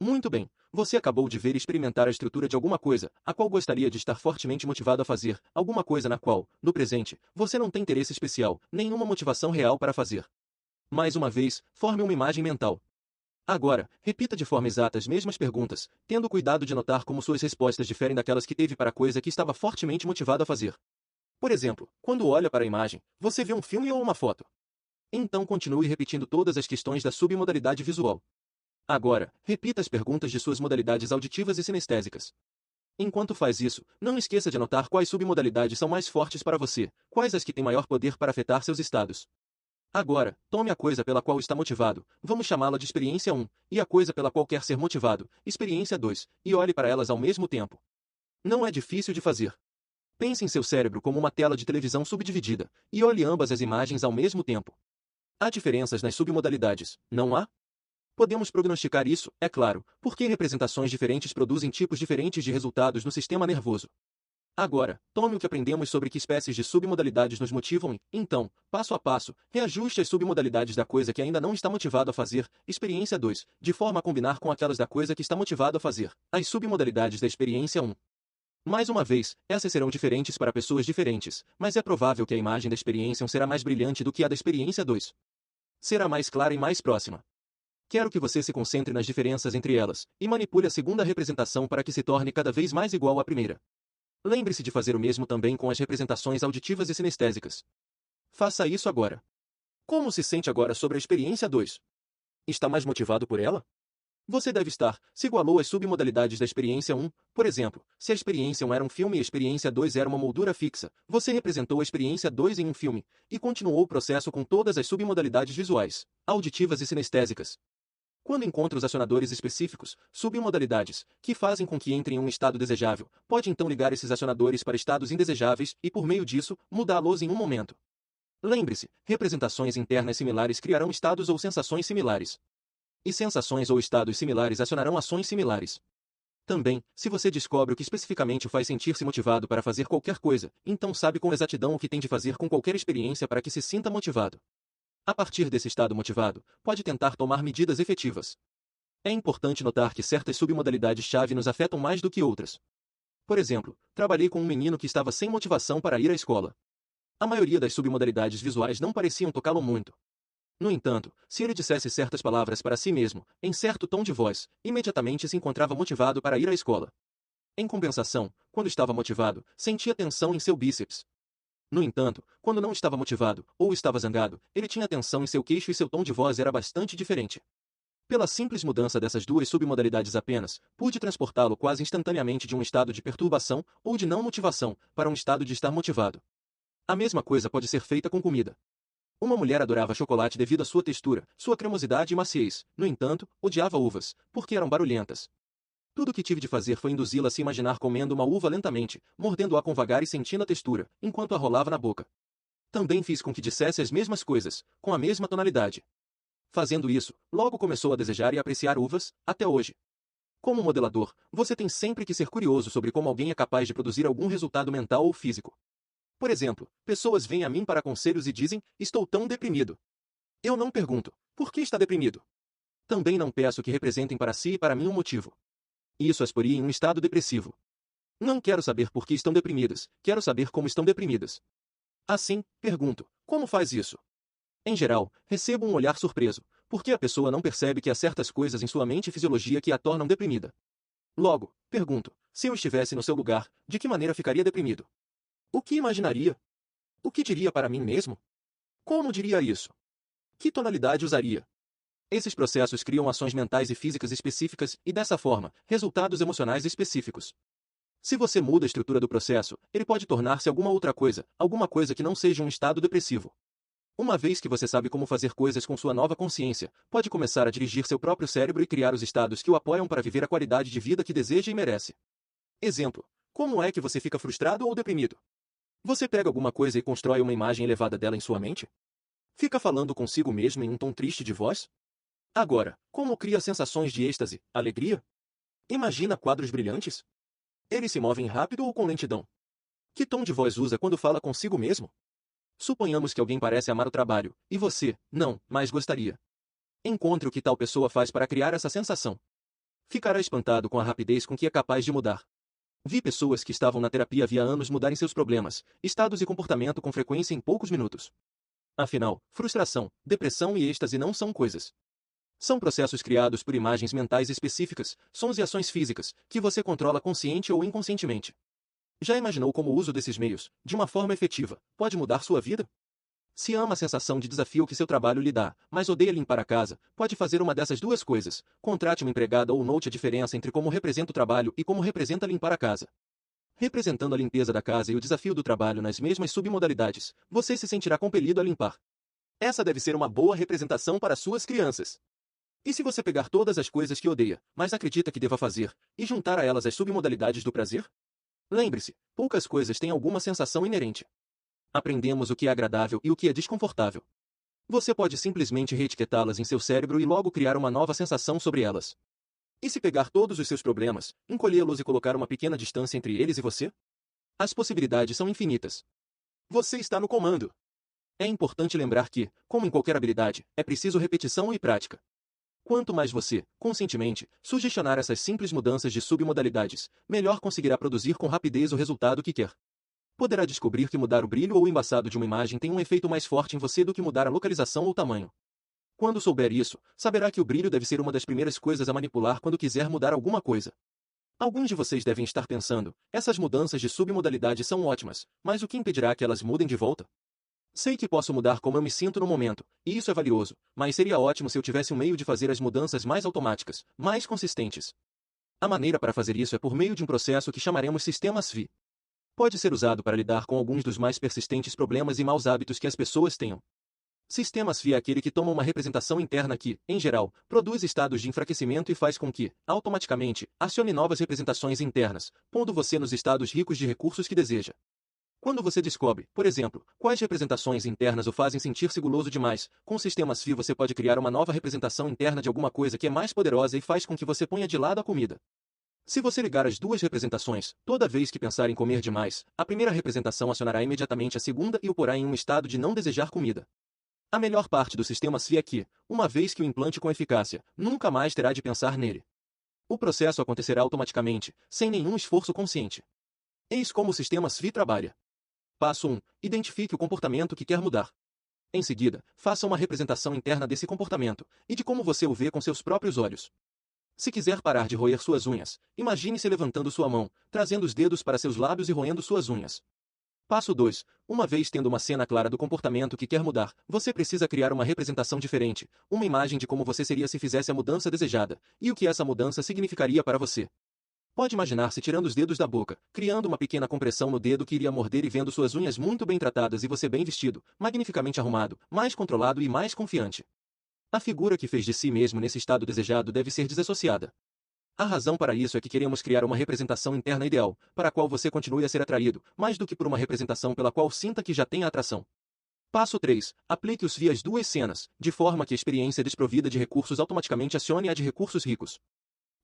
Muito bem, você acabou de ver e experimentar a estrutura de alguma coisa, a qual gostaria de estar fortemente motivado a fazer, alguma coisa na qual, no presente, você não tem interesse especial, nenhuma motivação real para fazer. Mais uma vez, forme uma imagem mental. Agora, repita de forma exata as mesmas perguntas, tendo cuidado de notar como suas respostas diferem daquelas que teve para a coisa que estava fortemente motivado a fazer. Por exemplo, quando olha para a imagem, você vê um filme ou uma foto. Então continue repetindo todas as questões da submodalidade visual. Agora, repita as perguntas de suas modalidades auditivas e sinestésicas. Enquanto faz isso, não esqueça de anotar quais submodalidades são mais fortes para você, quais as que têm maior poder para afetar seus estados. Agora, tome a coisa pela qual está motivado, vamos chamá-la de experiência 1, e a coisa pela qual quer ser motivado, experiência 2, e olhe para elas ao mesmo tempo. Não é difícil de fazer. Pense em seu cérebro como uma tela de televisão subdividida, e olhe ambas as imagens ao mesmo tempo. Há diferenças nas submodalidades, não há? Podemos prognosticar isso, é claro, porque representações diferentes produzem tipos diferentes de resultados no sistema nervoso. Agora, tome o que aprendemos sobre que espécies de submodalidades nos motivam e, então, passo a passo, reajuste as submodalidades da coisa que ainda não está motivado a fazer, experiência 2, de forma a combinar com aquelas da coisa que está motivado a fazer, as submodalidades da experiência 1. Mais uma vez, essas serão diferentes para pessoas diferentes, mas é provável que a imagem da experiência 1 será mais brilhante do que a da experiência 2. Será mais clara e mais próxima. Quero que você se concentre nas diferenças entre elas, e manipule a segunda representação para que se torne cada vez mais igual à primeira. Lembre-se de fazer o mesmo também com as representações auditivas e sinestésicas. Faça isso agora. Como se sente agora sobre a experiência 2? Está mais motivado por ela? Você deve estar, se igualou às submodalidades da experiência 1, por exemplo, se a experiência 1 era um filme e a experiência 2 era uma moldura fixa, você representou a experiência 2 em um filme, e continuou o processo com todas as submodalidades visuais, auditivas e sinestésicas. Quando encontra os acionadores específicos, submodalidades, que fazem com que entre em um estado desejável, pode então ligar esses acionadores para estados indesejáveis e, por meio disso, mudá-los em um momento. Lembre-se, representações internas similares criarão estados ou sensações similares. E sensações ou estados similares acionarão ações similares. Também, se você descobre o que especificamente o faz sentir-se motivado para fazer qualquer coisa, então sabe com exatidão o que tem de fazer com qualquer experiência para que se sinta motivado. A partir desse estado motivado, pode tentar tomar medidas efetivas. É importante notar que certas submodalidades-chave nos afetam mais do que outras. Por exemplo, trabalhei com um menino que estava sem motivação para ir à escola. A maioria das submodalidades visuais não pareciam tocá-lo muito. No entanto, se ele dissesse certas palavras para si mesmo, em certo tom de voz, imediatamente se encontrava motivado para ir à escola. Em compensação, quando estava motivado, sentia tensão em seu bíceps. No entanto, quando não estava motivado, ou estava zangado, ele tinha tensão em seu queixo e seu tom de voz era bastante diferente. Pela simples mudança dessas duas submodalidades apenas, pude transportá-lo quase instantaneamente de um estado de perturbação, ou de não motivação, para um estado de estar motivado. A mesma coisa pode ser feita com comida. Uma mulher adorava chocolate devido à sua textura, sua cremosidade e maciez, no entanto, odiava uvas, porque eram barulhentas. Tudo o que tive de fazer foi induzi-la a se imaginar comendo uma uva lentamente, mordendo-a com vagar e sentindo a textura, enquanto a rolava na boca. Também fiz com que dissesse as mesmas coisas, com a mesma tonalidade. Fazendo isso, logo começou a desejar e apreciar uvas, até hoje. Como modelador, você tem sempre que ser curioso sobre como alguém é capaz de produzir algum resultado mental ou físico. Por exemplo, pessoas vêm a mim para conselhos e dizem, estou tão deprimido. Eu não pergunto, por que está deprimido? Também não peço que representem para si e para mim um motivo. Isso as poria em um estado depressivo. Não quero saber por que estão deprimidas, quero saber como estão deprimidas. Assim, pergunto, como faz isso? Em geral, recebo um olhar surpreso, porque a pessoa não percebe que há certas coisas em sua mente e fisiologia que a tornam deprimida. Logo, pergunto, se eu estivesse no seu lugar, de que maneira ficaria deprimido? O que imaginaria? O que diria para mim mesmo? Como diria isso? Que tonalidade usaria? Esses processos criam ações mentais e físicas específicas e, dessa forma, resultados emocionais específicos. Se você muda a estrutura do processo, ele pode tornar-se alguma coisa que não seja um estado depressivo. Uma vez que você sabe como fazer coisas com sua nova consciência, pode começar a dirigir seu próprio cérebro e criar os estados que o apoiam para viver a qualidade de vida que deseja e merece. Exemplo: como é que você fica frustrado ou deprimido? Você pega alguma coisa e constrói uma imagem elevada dela em sua mente? Fica falando consigo mesmo em um tom triste de voz? Agora, como cria sensações de êxtase, alegria? Imagina quadros brilhantes? Eles se movem rápido ou com lentidão? Que tom de voz usa quando fala consigo mesmo? Suponhamos que alguém parece amar o trabalho, e você, não, mas gostaria. Encontre o que tal pessoa faz para criar essa sensação. Ficará espantado com a rapidez com que é capaz de mudar. Vi pessoas que estavam na terapia havia anos mudarem seus problemas, estados e comportamento com frequência em poucos minutos. Afinal, frustração, depressão e êxtase não são coisas. São processos criados por imagens mentais específicas, sons e ações físicas, que você controla consciente ou inconscientemente. Já imaginou como o uso desses meios, de uma forma efetiva, pode mudar sua vida? Se ama a sensação de desafio que seu trabalho lhe dá, mas odeia limpar a casa, pode fazer uma dessas duas coisas: contrate uma empregada ou note a diferença entre como representa o trabalho e como representa limpar a casa. Representando a limpeza da casa e o desafio do trabalho nas mesmas submodalidades, você se sentirá compelido a limpar. Essa deve ser uma boa representação para suas crianças. E se você pegar todas as coisas que odeia, mas acredita que deva fazer, e juntar a elas as submodalidades do prazer? Lembre-se, poucas coisas têm alguma sensação inerente. Aprendemos o que é agradável e o que é desconfortável. Você pode simplesmente reetiquetá-las em seu cérebro e logo criar uma nova sensação sobre elas. E se pegar todos os seus problemas, encolhê-los e colocar uma pequena distância entre eles e você? As possibilidades são infinitas. Você está no comando. É importante lembrar que, como em qualquer habilidade, é preciso repetição e prática. Quanto mais você, conscientemente, sugestionar essas simples mudanças de submodalidades, melhor conseguirá produzir com rapidez o resultado que quer. Poderá descobrir que mudar o brilho ou o embaçado de uma imagem tem um efeito mais forte em você do que mudar a localização ou tamanho. Quando souber isso, saberá que o brilho deve ser uma das primeiras coisas a manipular quando quiser mudar alguma coisa. Alguns de vocês devem estar pensando, essas mudanças de submodalidade são ótimas, mas o que impedirá que elas mudem de volta? Sei que posso mudar como eu me sinto no momento, e isso é valioso, mas seria ótimo se eu tivesse um meio de fazer as mudanças mais automáticas, mais consistentes. A maneira para fazer isso é por meio de um processo que chamaremos sistema SV. Pode ser usado para lidar com alguns dos mais persistentes problemas e maus hábitos que as pessoas tenham. Sistema SV é aquele que toma uma representação interna que, em geral, produz estados de enfraquecimento e faz com que, automaticamente, acione novas representações internas, pondo você nos estados ricos de recursos que deseja. Quando você descobre, por exemplo, quais representações internas o fazem sentir-se guloso demais, com o sistema SV você pode criar uma nova representação interna de alguma coisa que é mais poderosa e faz com que você ponha de lado a comida. Se você ligar as duas representações, toda vez que pensar em comer demais, a primeira representação acionará imediatamente a segunda e o porá em um estado de não desejar comida. A melhor parte do sistema SV é que, uma vez que o implante com eficácia, nunca mais terá de pensar nele. O processo acontecerá automaticamente, sem nenhum esforço consciente. Eis como o sistema SV trabalha. Passo 1. Identifique o comportamento que quer mudar. Em seguida, faça uma representação interna desse comportamento, e de como você o vê com seus próprios olhos. Se quiser parar de roer suas unhas, imagine-se levantando sua mão, trazendo os dedos para seus lábios e roendo suas unhas. Passo 2. Uma vez tendo uma cena clara do comportamento que quer mudar, você precisa criar uma representação diferente, uma imagem de como você seria se fizesse a mudança desejada, e o que essa mudança significaria para você. Pode imaginar-se tirando os dedos da boca, criando uma pequena compressão no dedo que iria morder e vendo suas unhas muito bem tratadas e você bem vestido, magnificamente arrumado, mais controlado e mais confiante. A figura que fez de si mesmo nesse estado desejado deve ser desassociada. A razão para isso é que queremos criar uma representação interna ideal, para a qual você continue a ser atraído, mais do que por uma representação pela qual sinta que já tem a atração. Passo 3. Aplique os FI às duas cenas, de forma que a experiência desprovida de recursos automaticamente acione a de recursos ricos.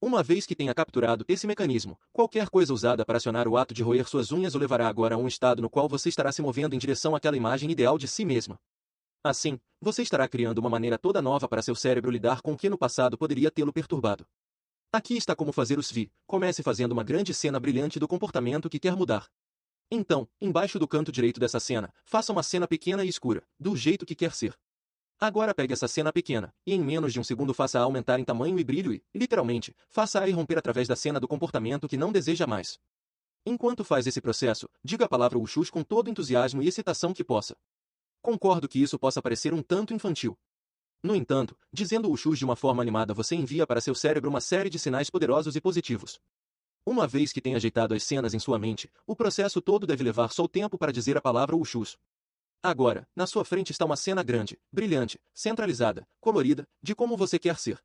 Uma vez que tenha capturado esse mecanismo, qualquer coisa usada para acionar o ato de roer suas unhas o levará agora a um estado no qual você estará se movendo em direção àquela imagem ideal de si mesma. Assim, você estará criando uma maneira toda nova para seu cérebro lidar com o que no passado poderia tê-lo perturbado. Aqui está como fazer os FI. Comece fazendo uma grande cena brilhante do comportamento que quer mudar. Então, embaixo do canto direito dessa cena, faça uma cena pequena e escura, do jeito que quer ser. Agora pegue essa cena pequena, e em menos de um segundo faça-a aumentar em tamanho e brilho e, literalmente, faça-a irromper através da cena do comportamento que não deseja mais. Enquanto faz esse processo, diga a palavra Ushus com todo entusiasmo e excitação que possa. Concordo que isso possa parecer um tanto infantil. No entanto, dizendo Ushus de uma forma animada você envia para seu cérebro uma série de sinais poderosos e positivos. Uma vez que tenha ajeitado as cenas em sua mente, o processo todo deve levar só o tempo para dizer a palavra Ushus. Agora, na sua frente está uma cena grande, brilhante, centralizada, colorida, de como você quer ser.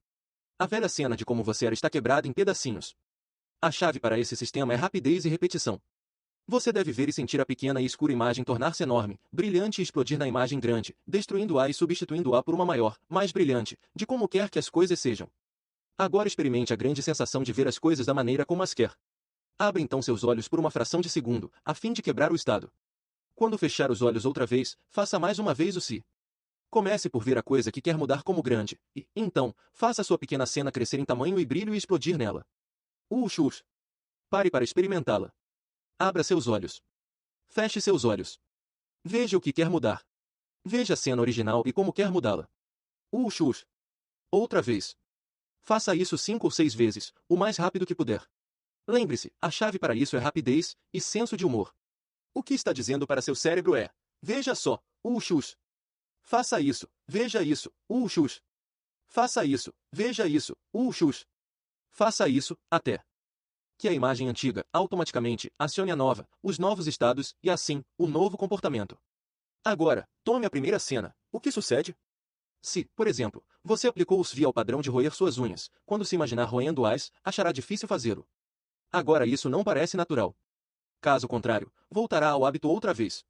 A velha cena de como você era está quebrada em pedacinhos. A chave para esse sistema é rapidez e repetição. Você deve ver e sentir a pequena e escura imagem tornar-se enorme, brilhante e explodir na imagem grande, destruindo-a e substituindo-a por uma maior, mais brilhante, de como quer que as coisas sejam. Agora experimente a grande sensação de ver as coisas da maneira como as quer. Abra então seus olhos por uma fração de segundo, a fim de quebrar o estado. Quando fechar os olhos outra vez, faça mais uma vez o si. Comece por ver a coisa que quer mudar como grande, e, então, faça sua pequena cena crescer em tamanho e brilho e explodir nela. Ushus. Pare para experimentá-la. Abra seus olhos. Feche seus olhos. Veja o que quer mudar. Veja a cena original e como quer mudá-la. Ushus. Outra vez. Faça isso 5 ou 6 vezes, o mais rápido que puder. Lembre-se, a chave para isso é rapidez e senso de humor. O que está dizendo para seu cérebro é: veja só, Ushus. Faça isso, veja isso, Ushus. Faça isso, veja isso, Ushus. Faça isso, até que a imagem antiga, automaticamente, acione a nova, os novos estados e, assim, o novo comportamento. Agora, tome a primeira cena. O que sucede? Se, por exemplo, você aplicou os FI ao padrão de roer suas unhas, quando se imaginar roendo-as, achará difícil fazê-lo. Agora isso não parece natural. Caso contrário, voltará ao hábito outra vez.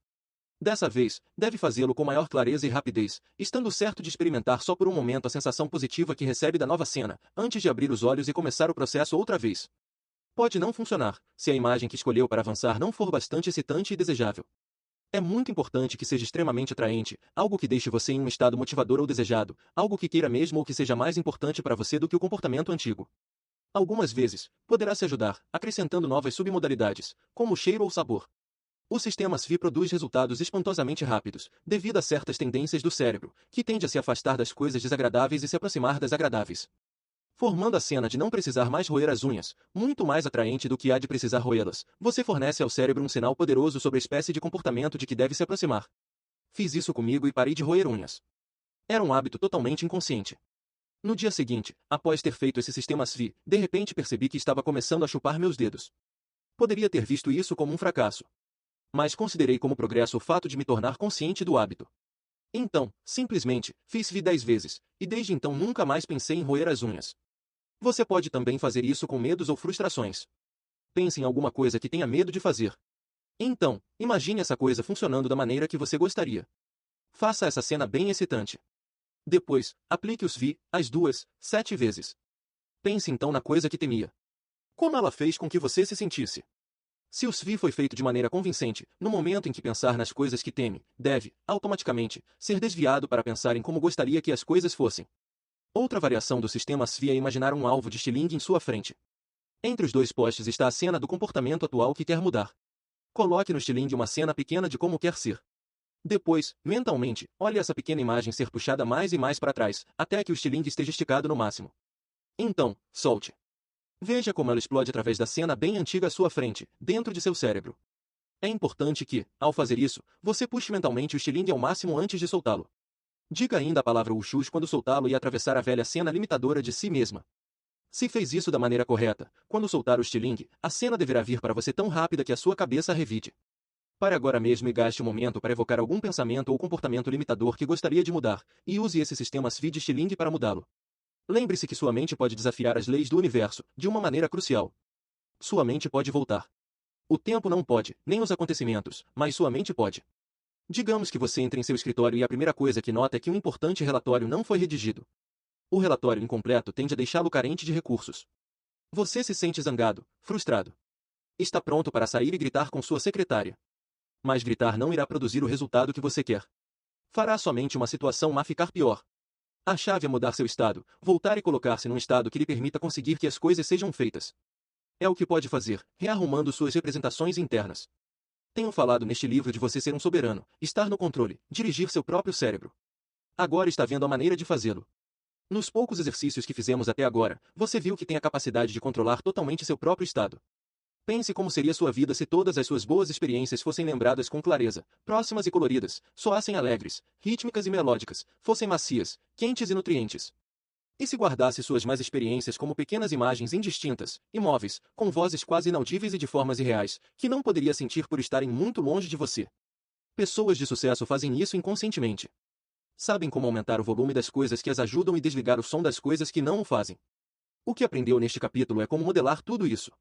Dessa vez, deve fazê-lo com maior clareza e rapidez, estando certo de experimentar só por um momento a sensação positiva que recebe da nova cena, antes de abrir os olhos e começar o processo outra vez. Pode não funcionar, se a imagem que escolheu para avançar não for bastante excitante e desejável. É muito importante que seja extremamente atraente, algo que deixe você em um estado motivador ou desejado, algo que queira mesmo ou que seja mais importante para você do que o comportamento antigo. Algumas vezes, poderá se ajudar, acrescentando novas submodalidades, como cheiro ou sabor. O sistema SV produz resultados espantosamente rápidos, devido a certas tendências do cérebro, que tende a se afastar das coisas desagradáveis e se aproximar das agradáveis. Formando a cena de não precisar mais roer as unhas, muito mais atraente do que a de precisar roê-las, você fornece ao cérebro um sinal poderoso sobre a espécie de comportamento de que deve se aproximar. Fiz isso comigo e parei de roer unhas. Era um hábito totalmente inconsciente. No dia seguinte, após ter feito esse sistema SV, de repente percebi que estava começando a chupar meus dedos. Poderia ter visto isso como um fracasso. Mas considerei como progresso o fato de me tornar consciente do hábito. Então, simplesmente, fiz SV 10 vezes, e desde então nunca mais pensei em roer as unhas. Você pode também fazer isso com medos ou frustrações. Pense em alguma coisa que tenha medo de fazer. Então, imagine essa coisa funcionando da maneira que você gostaria. Faça essa cena bem excitante. Depois, aplique os SV, as 2, 7 vezes. Pense então na coisa que temia. Como ela fez com que você se sentisse? Se o SV foi feito de maneira convincente, no momento em que pensar nas coisas que teme, deve, automaticamente, ser desviado para pensar em como gostaria que as coisas fossem. Outra variação do sistema SV é imaginar um alvo de estilingue em sua frente. Entre os dois postes está a cena do comportamento atual que quer mudar. Coloque no estilingue uma cena pequena de como quer ser. Depois, mentalmente, olhe essa pequena imagem ser puxada mais e mais para trás, até que o estilingue esteja esticado no máximo. Então, solte. Veja como ela explode através da cena bem antiga à sua frente, dentro de seu cérebro. É importante que, ao fazer isso, você puxe mentalmente o estilingue ao máximo antes de soltá-lo. Diga ainda a palavra Ushus quando soltá-lo e atravessar a velha cena limitadora de si mesma. Se fez isso da maneira correta, quando soltar o estilingue, a cena deverá vir para você tão rápida que a sua cabeça a revide. Pare agora mesmo e gaste um momento para evocar algum pensamento ou comportamento limitador que gostaria de mudar, e use esse sistema SV de estilingue para mudá-lo. Lembre-se que sua mente pode desafiar as leis do universo, de uma maneira crucial. Sua mente pode voltar. O tempo não pode, nem os acontecimentos, mas sua mente pode. Digamos que você entre em seu escritório e a primeira coisa que nota é que um importante relatório não foi redigido. O relatório incompleto tende a deixá-lo carente de recursos. Você se sente zangado, frustrado. Está pronto para sair e gritar com sua secretária. Mas gritar não irá produzir o resultado que você quer. Fará somente uma situação má ficar pior. A chave é mudar seu estado, voltar e colocar-se num estado que lhe permita conseguir que as coisas sejam feitas. É o que pode fazer, rearrumando suas representações internas. Tenho falado neste livro de você ser um soberano, estar no controle, dirigir seu próprio cérebro. Agora está vendo a maneira de fazê-lo. Nos poucos exercícios que fizemos até agora, você viu que tem a capacidade de controlar totalmente seu próprio estado. Pense como seria sua vida se todas as suas boas experiências fossem lembradas com clareza, próximas e coloridas, soassem alegres, rítmicas e melódicas, fossem macias, quentes e nutrientes. E se guardasse suas más experiências como pequenas imagens indistintas, imóveis, com vozes quase inaudíveis e de formas irreais, que não poderia sentir por estarem muito longe de você? Pessoas de sucesso fazem isso inconscientemente. Sabem como aumentar o volume das coisas que as ajudam e desligar o som das coisas que não o fazem. O que aprendeu neste capítulo é como modelar tudo isso.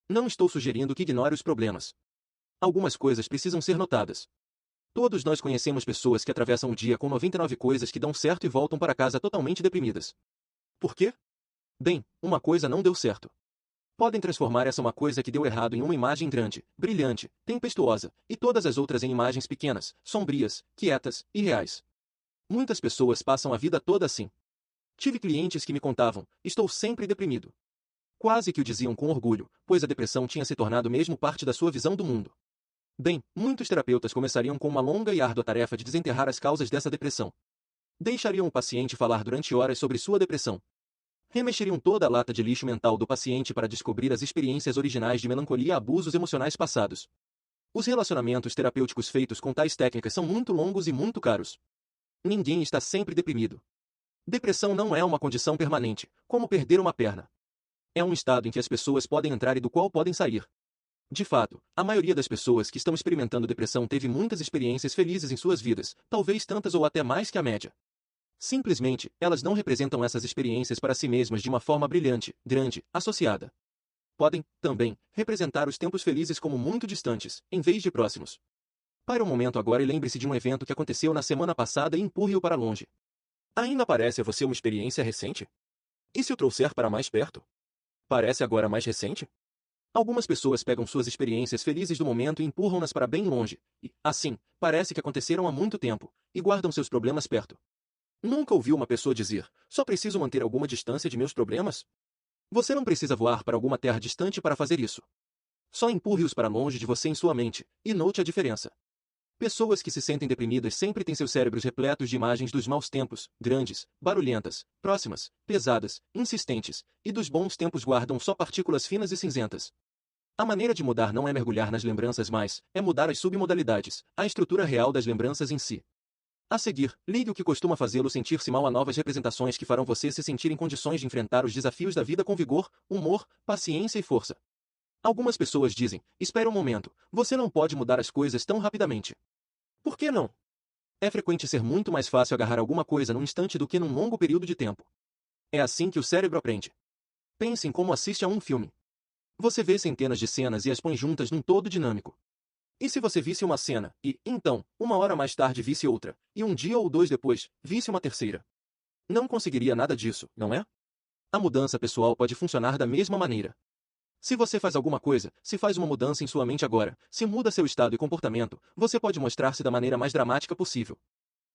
Não estou sugerindo que ignore os problemas. Algumas coisas precisam ser notadas. Todos nós conhecemos pessoas que atravessam o dia com 99 coisas que dão certo e voltam para casa totalmente deprimidas. Por quê? Bem, uma coisa não deu certo. Podem transformar essa uma coisa que deu errado em uma imagem grande, brilhante, tempestuosa, e todas as outras em imagens pequenas, sombrias, quietas, irreais. Muitas pessoas passam a vida toda assim. Tive clientes que me contavam, estou sempre deprimido. Quase que o diziam com orgulho, pois a depressão tinha se tornado mesmo parte da sua visão do mundo. Bem, muitos terapeutas começariam com uma longa e árdua tarefa de desenterrar as causas dessa depressão. Deixariam o paciente falar durante horas sobre sua depressão. Remexeriam toda a lata de lixo mental do paciente para descobrir as experiências originais de melancolia e abusos emocionais passados. Os relacionamentos terapêuticos feitos com tais técnicas são muito longos e muito caros. Ninguém está sempre deprimido. Depressão não é uma condição permanente, como perder uma perna. É um estado em que as pessoas podem entrar e do qual podem sair. De fato, a maioria das pessoas que estão experimentando depressão teve muitas experiências felizes em suas vidas, talvez tantas ou até mais que a média. Simplesmente, elas não representam essas experiências para si mesmas de uma forma brilhante, grande, associada. Podem, também, representar os tempos felizes como muito distantes, em vez de próximos. Pare um momento agora e lembre-se de um evento que aconteceu na semana passada e empurre-o para longe. Ainda parece a você uma experiência recente? E se o trouxer para mais perto? Parece agora mais recente? Algumas pessoas pegam suas experiências felizes do momento e empurram-nas para bem longe, e, assim, parece que aconteceram há muito tempo, e guardam seus problemas perto. Nunca ouviu uma pessoa dizer, só preciso manter alguma distância de meus problemas? Você não precisa voar para alguma terra distante para fazer isso. Só empurre-os para longe de você em sua mente, e note a diferença. Pessoas que se sentem deprimidas sempre têm seus cérebros repletos de imagens dos maus tempos, grandes, barulhentas, próximas, pesadas, insistentes, e dos bons tempos guardam só partículas finas e cinzentas. A maneira de mudar não é mergulhar nas lembranças, mas é mudar as submodalidades, a estrutura real das lembranças em si. A seguir, ligue o que costuma fazê-lo sentir-se mal a novas representações que farão você se sentir em condições de enfrentar os desafios da vida com vigor, humor, paciência e força. Algumas pessoas dizem, espere um momento, você não pode mudar as coisas tão rapidamente. Por que não? É frequente ser muito mais fácil agarrar alguma coisa num instante do que num longo período de tempo. É assim que o cérebro aprende. Pense em como assiste a um filme. Você vê centenas de cenas e as põe juntas num todo dinâmico. E se você visse uma cena, e, então, uma hora mais tarde visse outra, e um dia ou dois depois, visse uma terceira? Não conseguiria nada disso, não é? A mudança pessoal pode funcionar da mesma maneira. Se você faz alguma coisa, se faz uma mudança em sua mente agora, se muda seu estado e comportamento, você pode mostrar-se da maneira mais dramática possível.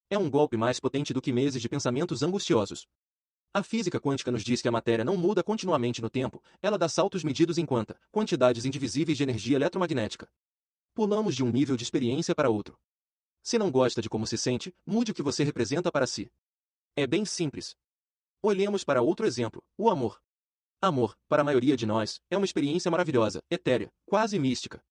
É um golpe mais potente do que meses de pensamentos angustiosos. A física quântica nos diz que a matéria não muda continuamente no tempo, ela dá saltos medidos em quantidades indivisíveis de energia eletromagnética. Pulamos de um nível de experiência para outro. Se não gosta de como se sente, mude o que você representa para si. É bem simples. Olhemos para outro exemplo, o amor. Amor, para a maioria de nós, é uma experiência maravilhosa, etérea, quase mística.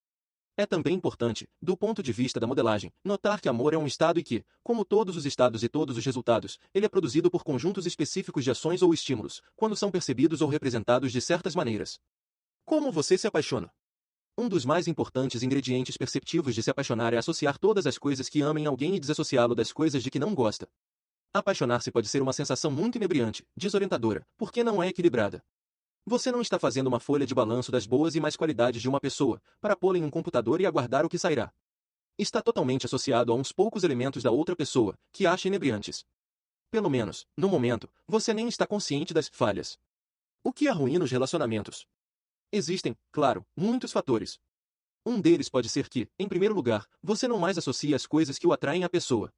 É também importante, do ponto de vista da modelagem, notar que amor é um estado e que, como todos os estados e todos os resultados, ele é produzido por conjuntos específicos de ações ou estímulos, quando são percebidos ou representados de certas maneiras. Como você se apaixona? Um dos mais importantes ingredientes perceptivos de se apaixonar é associar todas as coisas que ama em alguém e desassociá-lo das coisas de que não gosta. Apaixonar-se pode ser uma sensação muito inebriante, desorientadora, porque não é equilibrada. Você não está fazendo uma folha de balanço das boas e más qualidades de uma pessoa, para pô-la em um computador e aguardar o que sairá. Está totalmente associado a uns poucos elementos da outra pessoa, que acha inebriantes. Pelo menos, no momento, você nem está consciente das falhas. O que arruína os relacionamentos? Existem, claro, muitos fatores. Um deles pode ser que, em primeiro lugar, você não mais associa as coisas que o atraem à pessoa.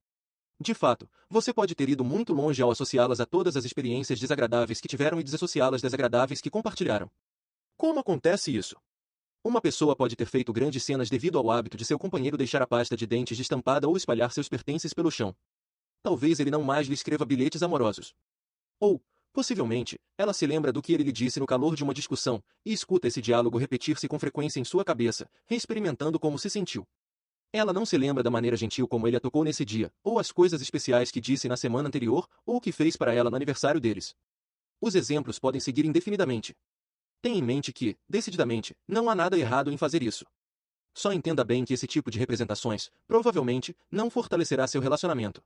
De fato, você pode ter ido muito longe ao associá-las a todas as experiências desagradáveis que tiveram e desassociá-las das agradáveis que compartilharam. Como acontece isso? Uma pessoa pode ter feito grandes cenas devido ao hábito de seu companheiro deixar a pasta de dentes destampada ou espalhar seus pertences pelo chão. Talvez ele não mais lhe escreva bilhetes amorosos. Ou, possivelmente, ela se lembra do que ele lhe disse no calor de uma discussão, e escuta esse diálogo repetir-se com frequência em sua cabeça, reexperimentando como se sentiu. Ela não se lembra da maneira gentil como ele a tocou nesse dia, ou as coisas especiais que disse na semana anterior, ou o que fez para ela no aniversário deles. Os exemplos podem seguir indefinidamente. Tenha em mente que, decididamente, não há nada errado em fazer isso. Só entenda bem que esse tipo de representações, provavelmente, não fortalecerá seu relacionamento.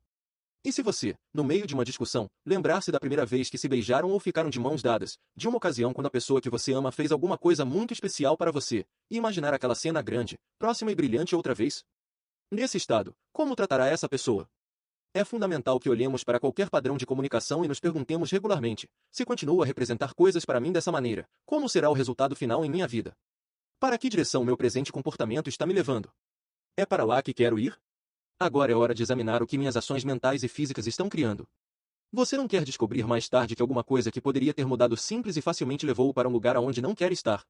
E se você, no meio de uma discussão, lembrar-se da primeira vez que se beijaram ou ficaram de mãos dadas, de uma ocasião quando a pessoa que você ama fez alguma coisa muito especial para você, e imaginar aquela cena grande, próxima e brilhante outra vez? Nesse estado, como tratará essa pessoa? É fundamental que olhemos para qualquer padrão de comunicação e nos perguntemos regularmente, se continuo a representar coisas para mim dessa maneira, como será o resultado final em minha vida? Para que direção meu presente comportamento está me levando? É para lá que quero ir? Agora é hora de examinar o que minhas ações mentais e físicas estão criando. Você não quer descobrir mais tarde que alguma coisa que poderia ter mudado simples e facilmente levou-o para um lugar aonde não quer estar?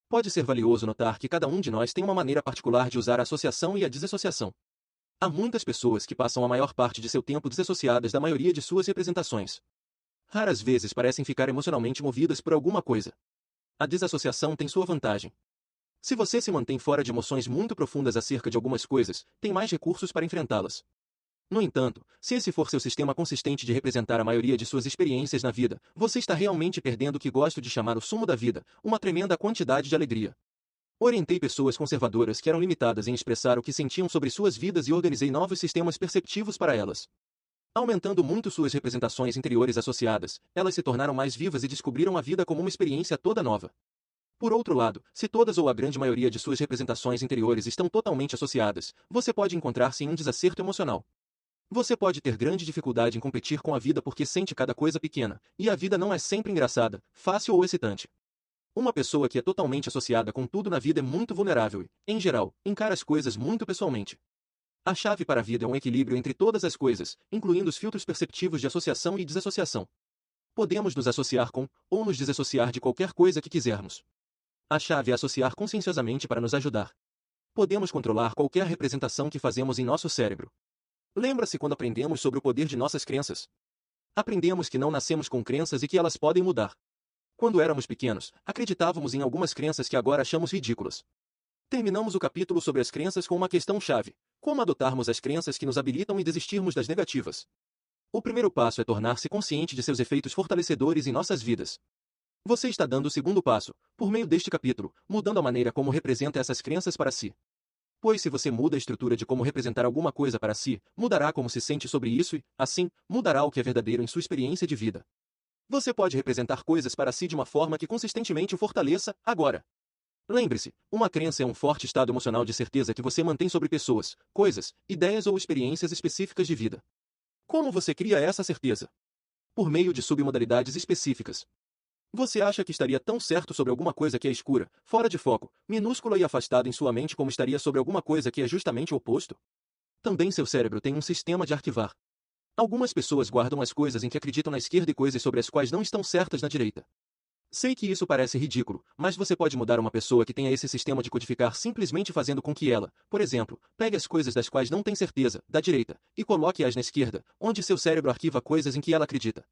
Pode ser valioso notar que cada um de nós tem uma maneira particular de usar a associação e a desassociação. Há muitas pessoas que passam a maior parte de seu tempo desassociadas da maioria de suas representações. Raras vezes parecem ficar emocionalmente movidas por alguma coisa. A desassociação tem sua vantagem. Se você se mantém fora de emoções muito profundas acerca de algumas coisas, tem mais recursos para enfrentá-las. No entanto, se esse for seu sistema consistente de representar a maioria de suas experiências na vida, você está realmente perdendo o que gosto de chamar o sumo da vida, uma tremenda quantidade de alegria. Orientei pessoas conservadoras que eram limitadas em expressar o que sentiam sobre suas vidas e organizei novos sistemas perceptivos para elas. Aumentando muito suas representações interiores associadas, elas se tornaram mais vivas e descobriram a vida como uma experiência toda nova. Por outro lado, se todas ou a grande maioria de suas representações interiores estão totalmente associadas, você pode encontrar-se em um desacerto emocional. Você pode ter grande dificuldade em competir com a vida porque sente cada coisa pequena, e a vida não é sempre engraçada, fácil ou excitante. Uma pessoa que é totalmente associada com tudo na vida é muito vulnerável e, em geral, encara as coisas muito pessoalmente. A chave para a vida é um equilíbrio entre todas as coisas, incluindo os filtros perceptivos de associação e desassociação. Podemos nos associar com, ou nos desassociar de qualquer coisa que quisermos. A chave é associar conscienciosamente para nos ajudar. Podemos controlar qualquer representação que fazemos em nosso cérebro. Lembra-se quando aprendemos sobre o poder de nossas crenças? Aprendemos que não nascemos com crenças e que elas podem mudar. Quando éramos pequenos, acreditávamos em algumas crenças que agora achamos ridículas. Terminamos o capítulo sobre as crenças com uma questão-chave. Como adotarmos as crenças que nos habilitam e desistirmos das negativas? O primeiro passo é tornar-se consciente de seus efeitos fortalecedores em nossas vidas. Você está dando o segundo passo, por meio deste capítulo, mudando a maneira como representa essas crenças para si. Pois se você muda a estrutura de como representar alguma coisa para si, mudará como se sente sobre isso e, assim, mudará o que é verdadeiro em sua experiência de vida. Você pode representar coisas para si de uma forma que consistentemente o fortaleça, agora. Lembre-se, uma crença é um forte estado emocional de certeza que você mantém sobre pessoas, coisas, ideias ou experiências específicas de vida. Como você cria essa certeza? Por meio de submodalidades específicas. Você acha que estaria tão certo sobre alguma coisa que é escura, fora de foco, minúscula e afastada em sua mente como estaria sobre alguma coisa que é justamente o oposto? Também seu cérebro tem um sistema de arquivar. Algumas pessoas guardam as coisas em que acreditam na esquerda e coisas sobre as quais não estão certas na direita. Sei que isso parece ridículo, mas você pode mudar uma pessoa que tenha esse sistema de codificar simplesmente fazendo com que ela, por exemplo, pegue as coisas das quais não tem certeza, da direita, e coloque-as na esquerda, onde seu cérebro arquiva coisas em que ela acredita.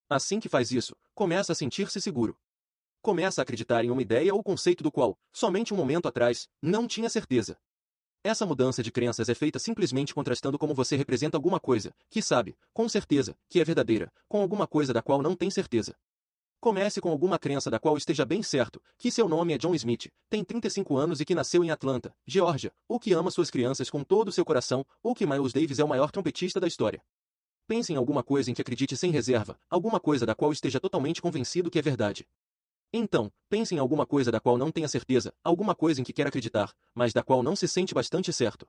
Assim que faz isso, começa a sentir-se seguro. Começa a acreditar em uma ideia ou conceito do qual, somente um momento atrás, não tinha certeza. Essa mudança de crenças é feita simplesmente contrastando como você representa alguma coisa, que sabe, com certeza, que é verdadeira, com alguma coisa da qual não tem certeza. Comece com alguma crença da qual esteja bem certo, que seu nome é John Smith, tem 35 anos e que nasceu em Atlanta, Geórgia, ou que ama suas crianças com todo o seu coração, ou que Miles Davis é o maior trompetista da história. Pense em alguma coisa em que acredite sem reserva, alguma coisa da qual esteja totalmente convencido que é verdade. Então, pense em alguma coisa da qual não tenha certeza, alguma coisa em que quer acreditar, mas da qual não se sente bastante certo.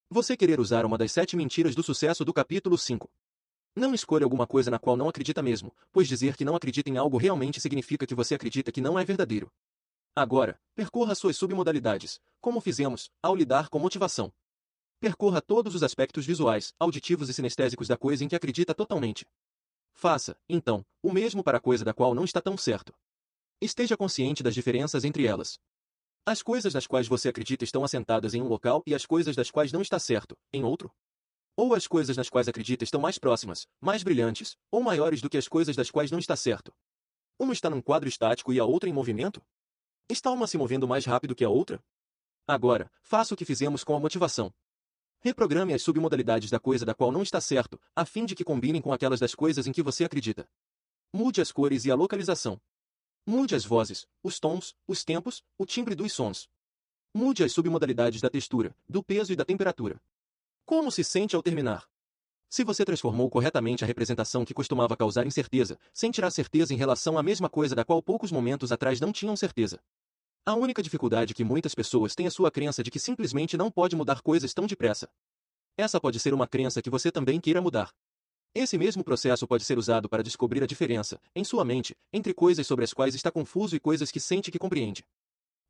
Você querer usar uma das 7 mentiras do sucesso do capítulo 5. Não escolha alguma coisa na qual não acredita mesmo, pois dizer que não acredita em algo realmente significa que você acredita que não é verdadeiro. Agora, percorra suas submodalidades, como fizemos, ao lidar com motivação. Percorra todos os aspectos visuais, auditivos e sinestésicos da coisa em que acredita totalmente. Faça, então, o mesmo para a coisa da qual não está tão certo. Esteja consciente das diferenças entre elas. As coisas das quais você acredita estão assentadas em um local e as coisas das quais não está certo, em outro. Ou as coisas nas quais acredita estão mais próximas, mais brilhantes, ou maiores do que as coisas das quais não está certo. Uma está num quadro estático e a outra em movimento? Está uma se movendo mais rápido que a outra? Agora, faça o que fizemos com a motivação. Reprograme as submodalidades da coisa da qual não está certo, a fim de que combinem com aquelas das coisas em que você acredita. Mude as cores e a localização. Mude as vozes, os tons, os tempos, o timbre dos sons. Mude as submodalidades da textura, do peso e da temperatura. Como se sente ao terminar? Se você transformou corretamente a representação que costumava causar incerteza, sentirá certeza em relação à mesma coisa da qual poucos momentos atrás não tinham certeza. A única dificuldade que muitas pessoas têm é sua crença de que simplesmente não pode mudar coisas tão depressa. Essa pode ser uma crença que você também queira mudar. Esse mesmo processo pode ser usado para descobrir a diferença, em sua mente, entre coisas sobre as quais está confuso e coisas que sente que compreende.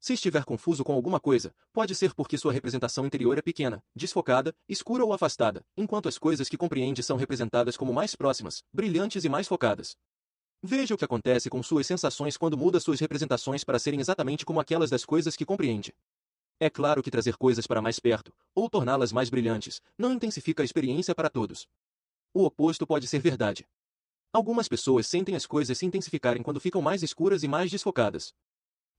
Se estiver confuso com alguma coisa, pode ser porque sua representação interior é pequena, desfocada, escura ou afastada, enquanto as coisas que compreende são representadas como mais próximas, brilhantes e mais focadas. Veja o que acontece com suas sensações quando muda suas representações para serem exatamente como aquelas das coisas que compreende. É claro que trazer coisas para mais perto, ou torná-las mais brilhantes, não intensifica a experiência para todos. O oposto pode ser verdade. Algumas pessoas sentem as coisas se intensificarem quando ficam mais escuras e mais desfocadas.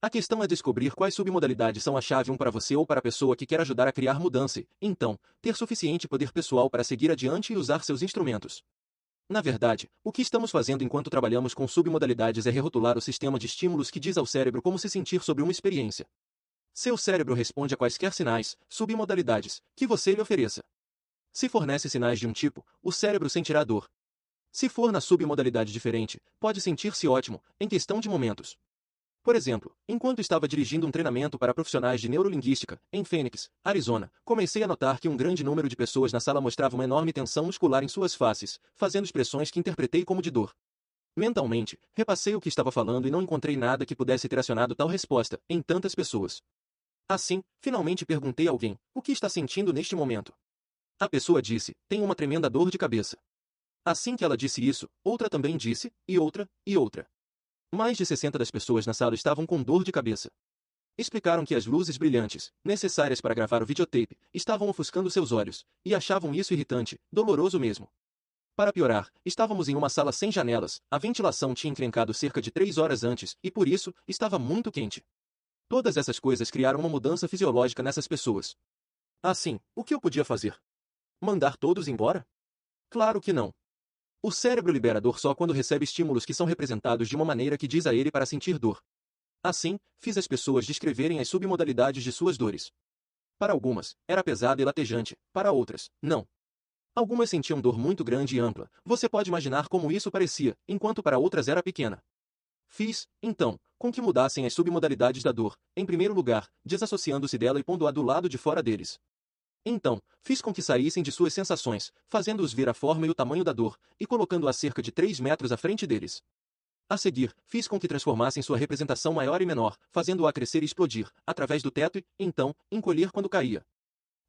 A questão é descobrir quais submodalidades são a chave para você ou para a pessoa que quer ajudar a criar mudança e, então, ter suficiente poder pessoal para seguir adiante e usar seus instrumentos. Na verdade, o que estamos fazendo enquanto trabalhamos com submodalidades é rerotular o sistema de estímulos que diz ao cérebro como se sentir sobre uma experiência. Seu cérebro responde a quaisquer sinais, submodalidades, que você lhe ofereça. Se fornece sinais de um tipo, o cérebro sentirá dor. Se for na submodalidade diferente, pode sentir-se ótimo, em questão de momentos. Por exemplo, enquanto estava dirigindo um treinamento para profissionais de neurolinguística, em Phoenix, Arizona, comecei a notar que um grande número de pessoas na sala mostrava uma enorme tensão muscular em suas faces, fazendo expressões que interpretei como de dor. Mentalmente, repassei o que estava falando e não encontrei nada que pudesse ter acionado tal resposta, em tantas pessoas. Assim, finalmente perguntei a alguém, o que está sentindo neste momento? A pessoa disse, tenho uma tremenda dor de cabeça. Assim que ela disse isso, outra também disse, e outra, e outra. Mais de 60 das pessoas na sala estavam com dor de cabeça. Explicaram que as luzes brilhantes, necessárias para gravar o videotape, estavam ofuscando seus olhos, e achavam isso irritante, doloroso mesmo. Para piorar, estávamos em uma sala sem janelas, a ventilação tinha encrencado cerca de 3 horas antes, e por isso, estava muito quente. Todas essas coisas criaram uma mudança fisiológica nessas pessoas. Assim, o que eu podia fazer? Mandar todos embora? Claro que não. O cérebro libera dor só quando recebe estímulos que são representados de uma maneira que diz a ele para sentir dor. Assim, fiz as pessoas descreverem as submodalidades de suas dores. Para algumas, era pesada e latejante, para outras, não. Algumas sentiam dor muito grande e ampla, você pode imaginar como isso parecia, enquanto para outras era pequena. Fiz, então, com que mudassem as submodalidades da dor, em primeiro lugar, desassociando-se dela e pondo-a do lado de fora deles. Então, fiz com que saíssem de suas sensações, fazendo-os ver a forma e o tamanho da dor, e colocando-a cerca de 3 metros à frente deles. A seguir, fiz com que transformassem sua representação maior e menor, fazendo-a crescer e explodir, através do teto e, então, encolher quando caía.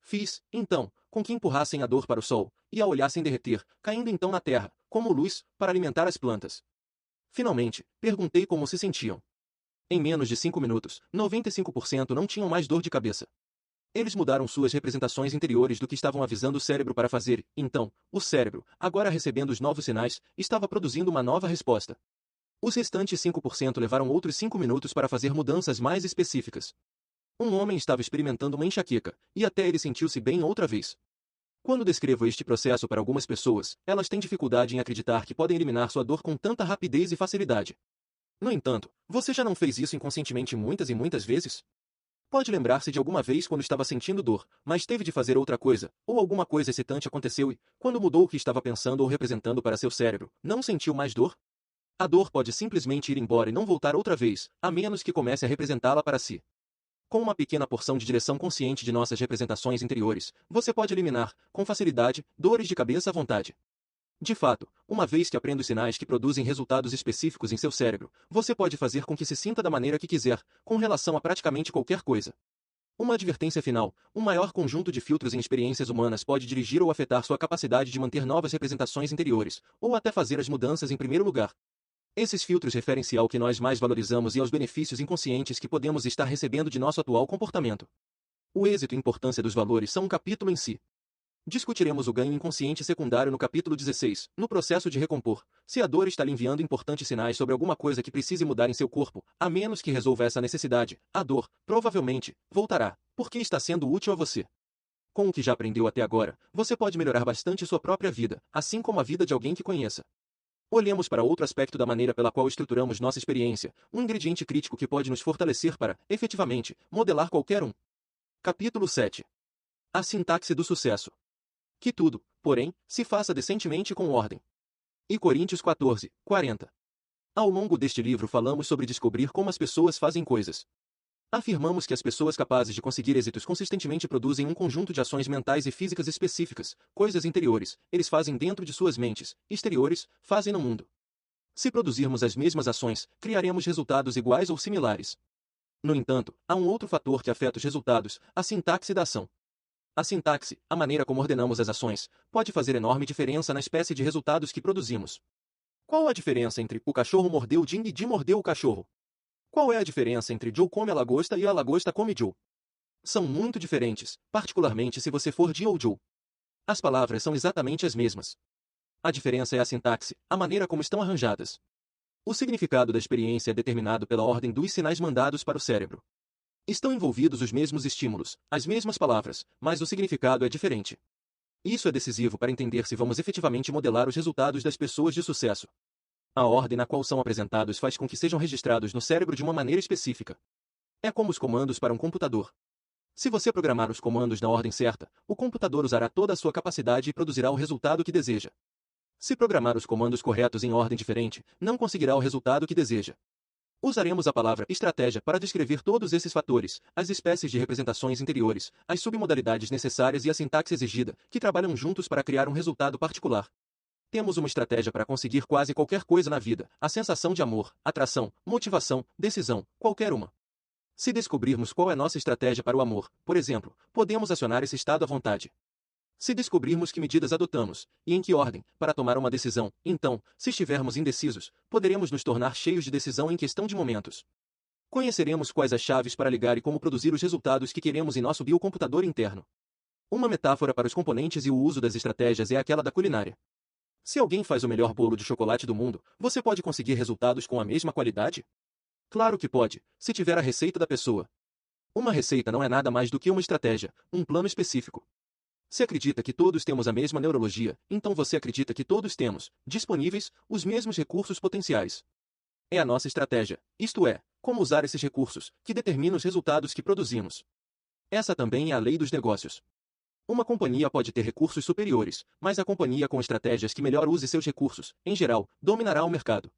Fiz, então, com que empurrassem a dor para o sol, e a olhassem derreter, caindo então na terra, como luz, para alimentar as plantas. Finalmente, perguntei como se sentiam. Em menos de 5 minutos, 95% não tinham mais dor de cabeça. Eles mudaram suas representações interiores do que estavam avisando o cérebro para fazer, então, o cérebro, agora recebendo os novos sinais, estava produzindo uma nova resposta. Os restantes 5% levaram outros 5 minutos para fazer mudanças mais específicas. Um homem estava experimentando uma enxaqueca, e até ele sentiu-se bem outra vez. Quando descrevo este processo para algumas pessoas, elas têm dificuldade em acreditar que podem eliminar sua dor com tanta rapidez e facilidade. No entanto, você já não fez isso inconscientemente muitas e muitas vezes? Pode lembrar-se de alguma vez quando estava sentindo dor, mas teve de fazer outra coisa, ou alguma coisa excitante aconteceu e, quando mudou o que estava pensando ou representando para seu cérebro, não sentiu mais dor? A dor pode simplesmente ir embora e não voltar outra vez, a menos que comece a representá-la para si. Com uma pequena porção de direção consciente de nossas representações interiores, você pode eliminar, com facilidade, dores de cabeça à vontade. De fato, uma vez que aprenda os sinais que produzem resultados específicos em seu cérebro, você pode fazer com que se sinta da maneira que quiser, com relação a praticamente qualquer coisa. Uma advertência final: um maior conjunto de filtros em experiências humanas pode dirigir ou afetar sua capacidade de manter novas representações interiores, ou até fazer as mudanças em primeiro lugar. Esses filtros referem-se ao que nós mais valorizamos e aos benefícios inconscientes que podemos estar recebendo de nosso atual comportamento. O êxito e importância dos valores são um capítulo em si. Discutiremos o ganho inconsciente secundário no capítulo 16, no processo de recompor. Se a dor está lhe enviando importantes sinais sobre alguma coisa que precise mudar em seu corpo, a menos que resolva essa necessidade, a dor, provavelmente, voltará, porque está sendo útil a você. Com o que já aprendeu até agora, você pode melhorar bastante sua própria vida, assim como a vida de alguém que conheça. Olhemos para outro aspecto da maneira pela qual estruturamos nossa experiência, um ingrediente crítico que pode nos fortalecer para, efetivamente, modelar qualquer um. Capítulo 7. A sintaxe do sucesso. Que tudo, porém, se faça decentemente e com ordem. E Coríntios 14, 40. Ao longo deste livro falamos sobre descobrir como as pessoas fazem coisas. Afirmamos que as pessoas capazes de conseguir êxitos consistentemente produzem um conjunto de ações mentais e físicas específicas, coisas interiores, eles fazem dentro de suas mentes, exteriores, fazem no mundo. Se produzirmos as mesmas ações, criaremos resultados iguais ou similares. No entanto, há um outro fator que afeta os resultados: a sintaxe da ação. A sintaxe, a maneira como ordenamos as ações, pode fazer enorme diferença na espécie de resultados que produzimos. Qual a diferença entre o cachorro mordeu Jim e Jim mordeu o cachorro? Qual é a diferença entre Joe come a lagosta e a lagosta come Joe? São muito diferentes, particularmente se você for Jim ou Joe. As palavras são exatamente as mesmas. A diferença é a sintaxe, a maneira como estão arranjadas. O significado da experiência é determinado pela ordem dos sinais mandados para o cérebro. Estão envolvidos os mesmos estímulos, as mesmas palavras, mas o significado é diferente. Isso é decisivo para entender se vamos efetivamente modelar os resultados das pessoas de sucesso. A ordem na qual são apresentados faz com que sejam registrados no cérebro de uma maneira específica. É como os comandos para um computador. Se você programar os comandos na ordem certa, o computador usará toda a sua capacidade e produzirá o resultado que deseja. Se programar os comandos corretos em ordem diferente, não conseguirá o resultado que deseja. Usaremos a palavra estratégia para descrever todos esses fatores, as espécies de representações interiores, as submodalidades necessárias e a sintaxe exigida, que trabalham juntos para criar um resultado particular. Temos uma estratégia para conseguir quase qualquer coisa na vida: a sensação de amor, atração, motivação, decisão, qualquer uma. Se descobrirmos qual é nossa estratégia para o amor, por exemplo, podemos acionar esse estado à vontade. Se descobrirmos que medidas adotamos, e em que ordem, para tomar uma decisão, então, se estivermos indecisos, poderemos nos tornar cheios de decisão em questão de momentos. Conheceremos quais as chaves para ligar e como produzir os resultados que queremos em nosso biocomputador interno. Uma metáfora para os componentes e o uso das estratégias é aquela da culinária. Se alguém faz o melhor bolo de chocolate do mundo, você pode conseguir resultados com a mesma qualidade? Claro que pode, se tiver a receita da pessoa. Uma receita não é nada mais do que uma estratégia, um plano específico. Se acredita que todos temos a mesma neurologia, então você acredita que todos temos, disponíveis, os mesmos recursos potenciais. É a nossa estratégia, isto é, como usar esses recursos, que determina os resultados que produzimos. Essa também é a lei dos negócios. Uma companhia pode ter recursos superiores, mas a companhia com estratégias que melhor use seus recursos, em geral, dominará o mercado.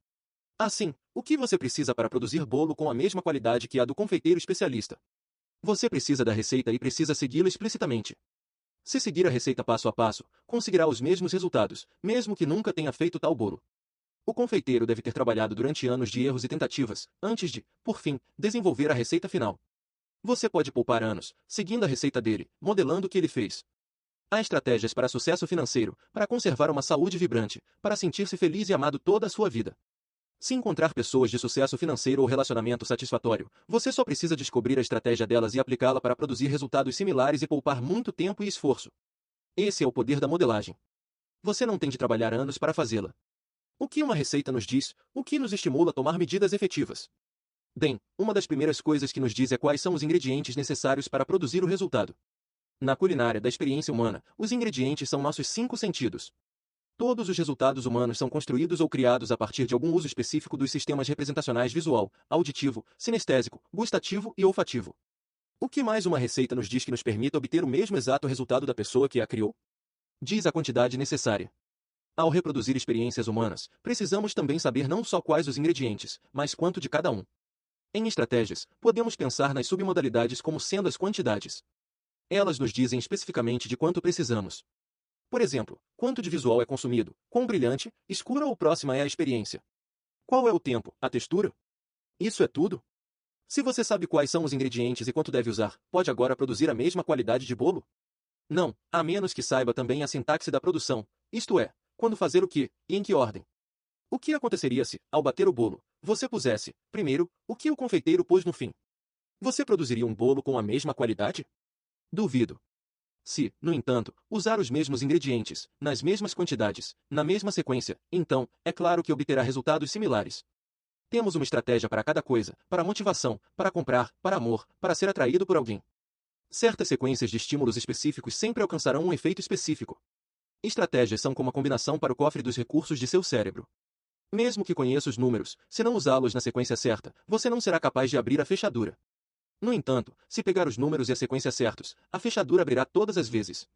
Assim, o que você precisa para produzir bolo com a mesma qualidade que a do confeiteiro especialista? Você precisa da receita e precisa segui-la explicitamente. Se seguir a receita passo a passo, conseguirá os mesmos resultados, mesmo que nunca tenha feito tal bolo. O confeiteiro deve ter trabalhado durante anos de erros e tentativas, antes de, por fim, desenvolver a receita final. Você pode poupar anos, seguindo a receita dele, modelando o que ele fez. Há estratégias para sucesso financeiro, para conservar uma saúde vibrante, para sentir-se feliz e amado toda a sua vida. Se encontrar pessoas de sucesso financeiro ou relacionamento satisfatório, você só precisa descobrir a estratégia delas e aplicá-la para produzir resultados similares e poupar muito tempo e esforço. Esse é o poder da modelagem. Você não tem de trabalhar anos para fazê-la. O que uma receita nos diz, o que nos estimula a tomar medidas efetivas? Bem, uma das primeiras coisas que nos diz é quais são os ingredientes necessários para produzir o resultado. Na culinária da experiência humana, os ingredientes são nossos 5 sentidos. Todos os resultados humanos são construídos ou criados a partir de algum uso específico dos sistemas representacionais visual, auditivo, sinestésico, gustativo e olfativo. O que mais uma receita nos diz que nos permita obter o mesmo exato resultado da pessoa que a criou? Diz a quantidade necessária. Ao reproduzir experiências humanas, precisamos também saber não só quais os ingredientes, mas quanto de cada um. Em estratégias, podemos pensar nas submodalidades como sendo as quantidades. Elas nos dizem especificamente de quanto precisamos. Por exemplo, quanto de visual é consumido, quão brilhante, escura ou próxima é a experiência. Qual é o tempo, a textura? Isso é tudo? Se você sabe quais são os ingredientes e quanto deve usar, pode agora produzir a mesma qualidade de bolo? Não, a menos que saiba também a sintaxe da produção, isto é, quando fazer o que, e em que ordem. O que aconteceria se, ao bater o bolo, você pusesse, primeiro, o que o confeiteiro pôs no fim? Você produziria um bolo com a mesma qualidade? Duvido. Se, no entanto, usar os mesmos ingredientes, nas mesmas quantidades, na mesma sequência, então, é claro que obterá resultados similares. Temos uma estratégia para cada coisa, para motivação, para comprar, para amor, para ser atraído por alguém. Certas sequências de estímulos específicos sempre alcançarão um efeito específico. Estratégias são como a combinação para o cofre dos recursos de seu cérebro. Mesmo que conheça os números, se não usá-los na sequência certa, você não será capaz de abrir a fechadura. No entanto, se pegar os números e a sequência certos, a fechadura abrirá todas as vezes.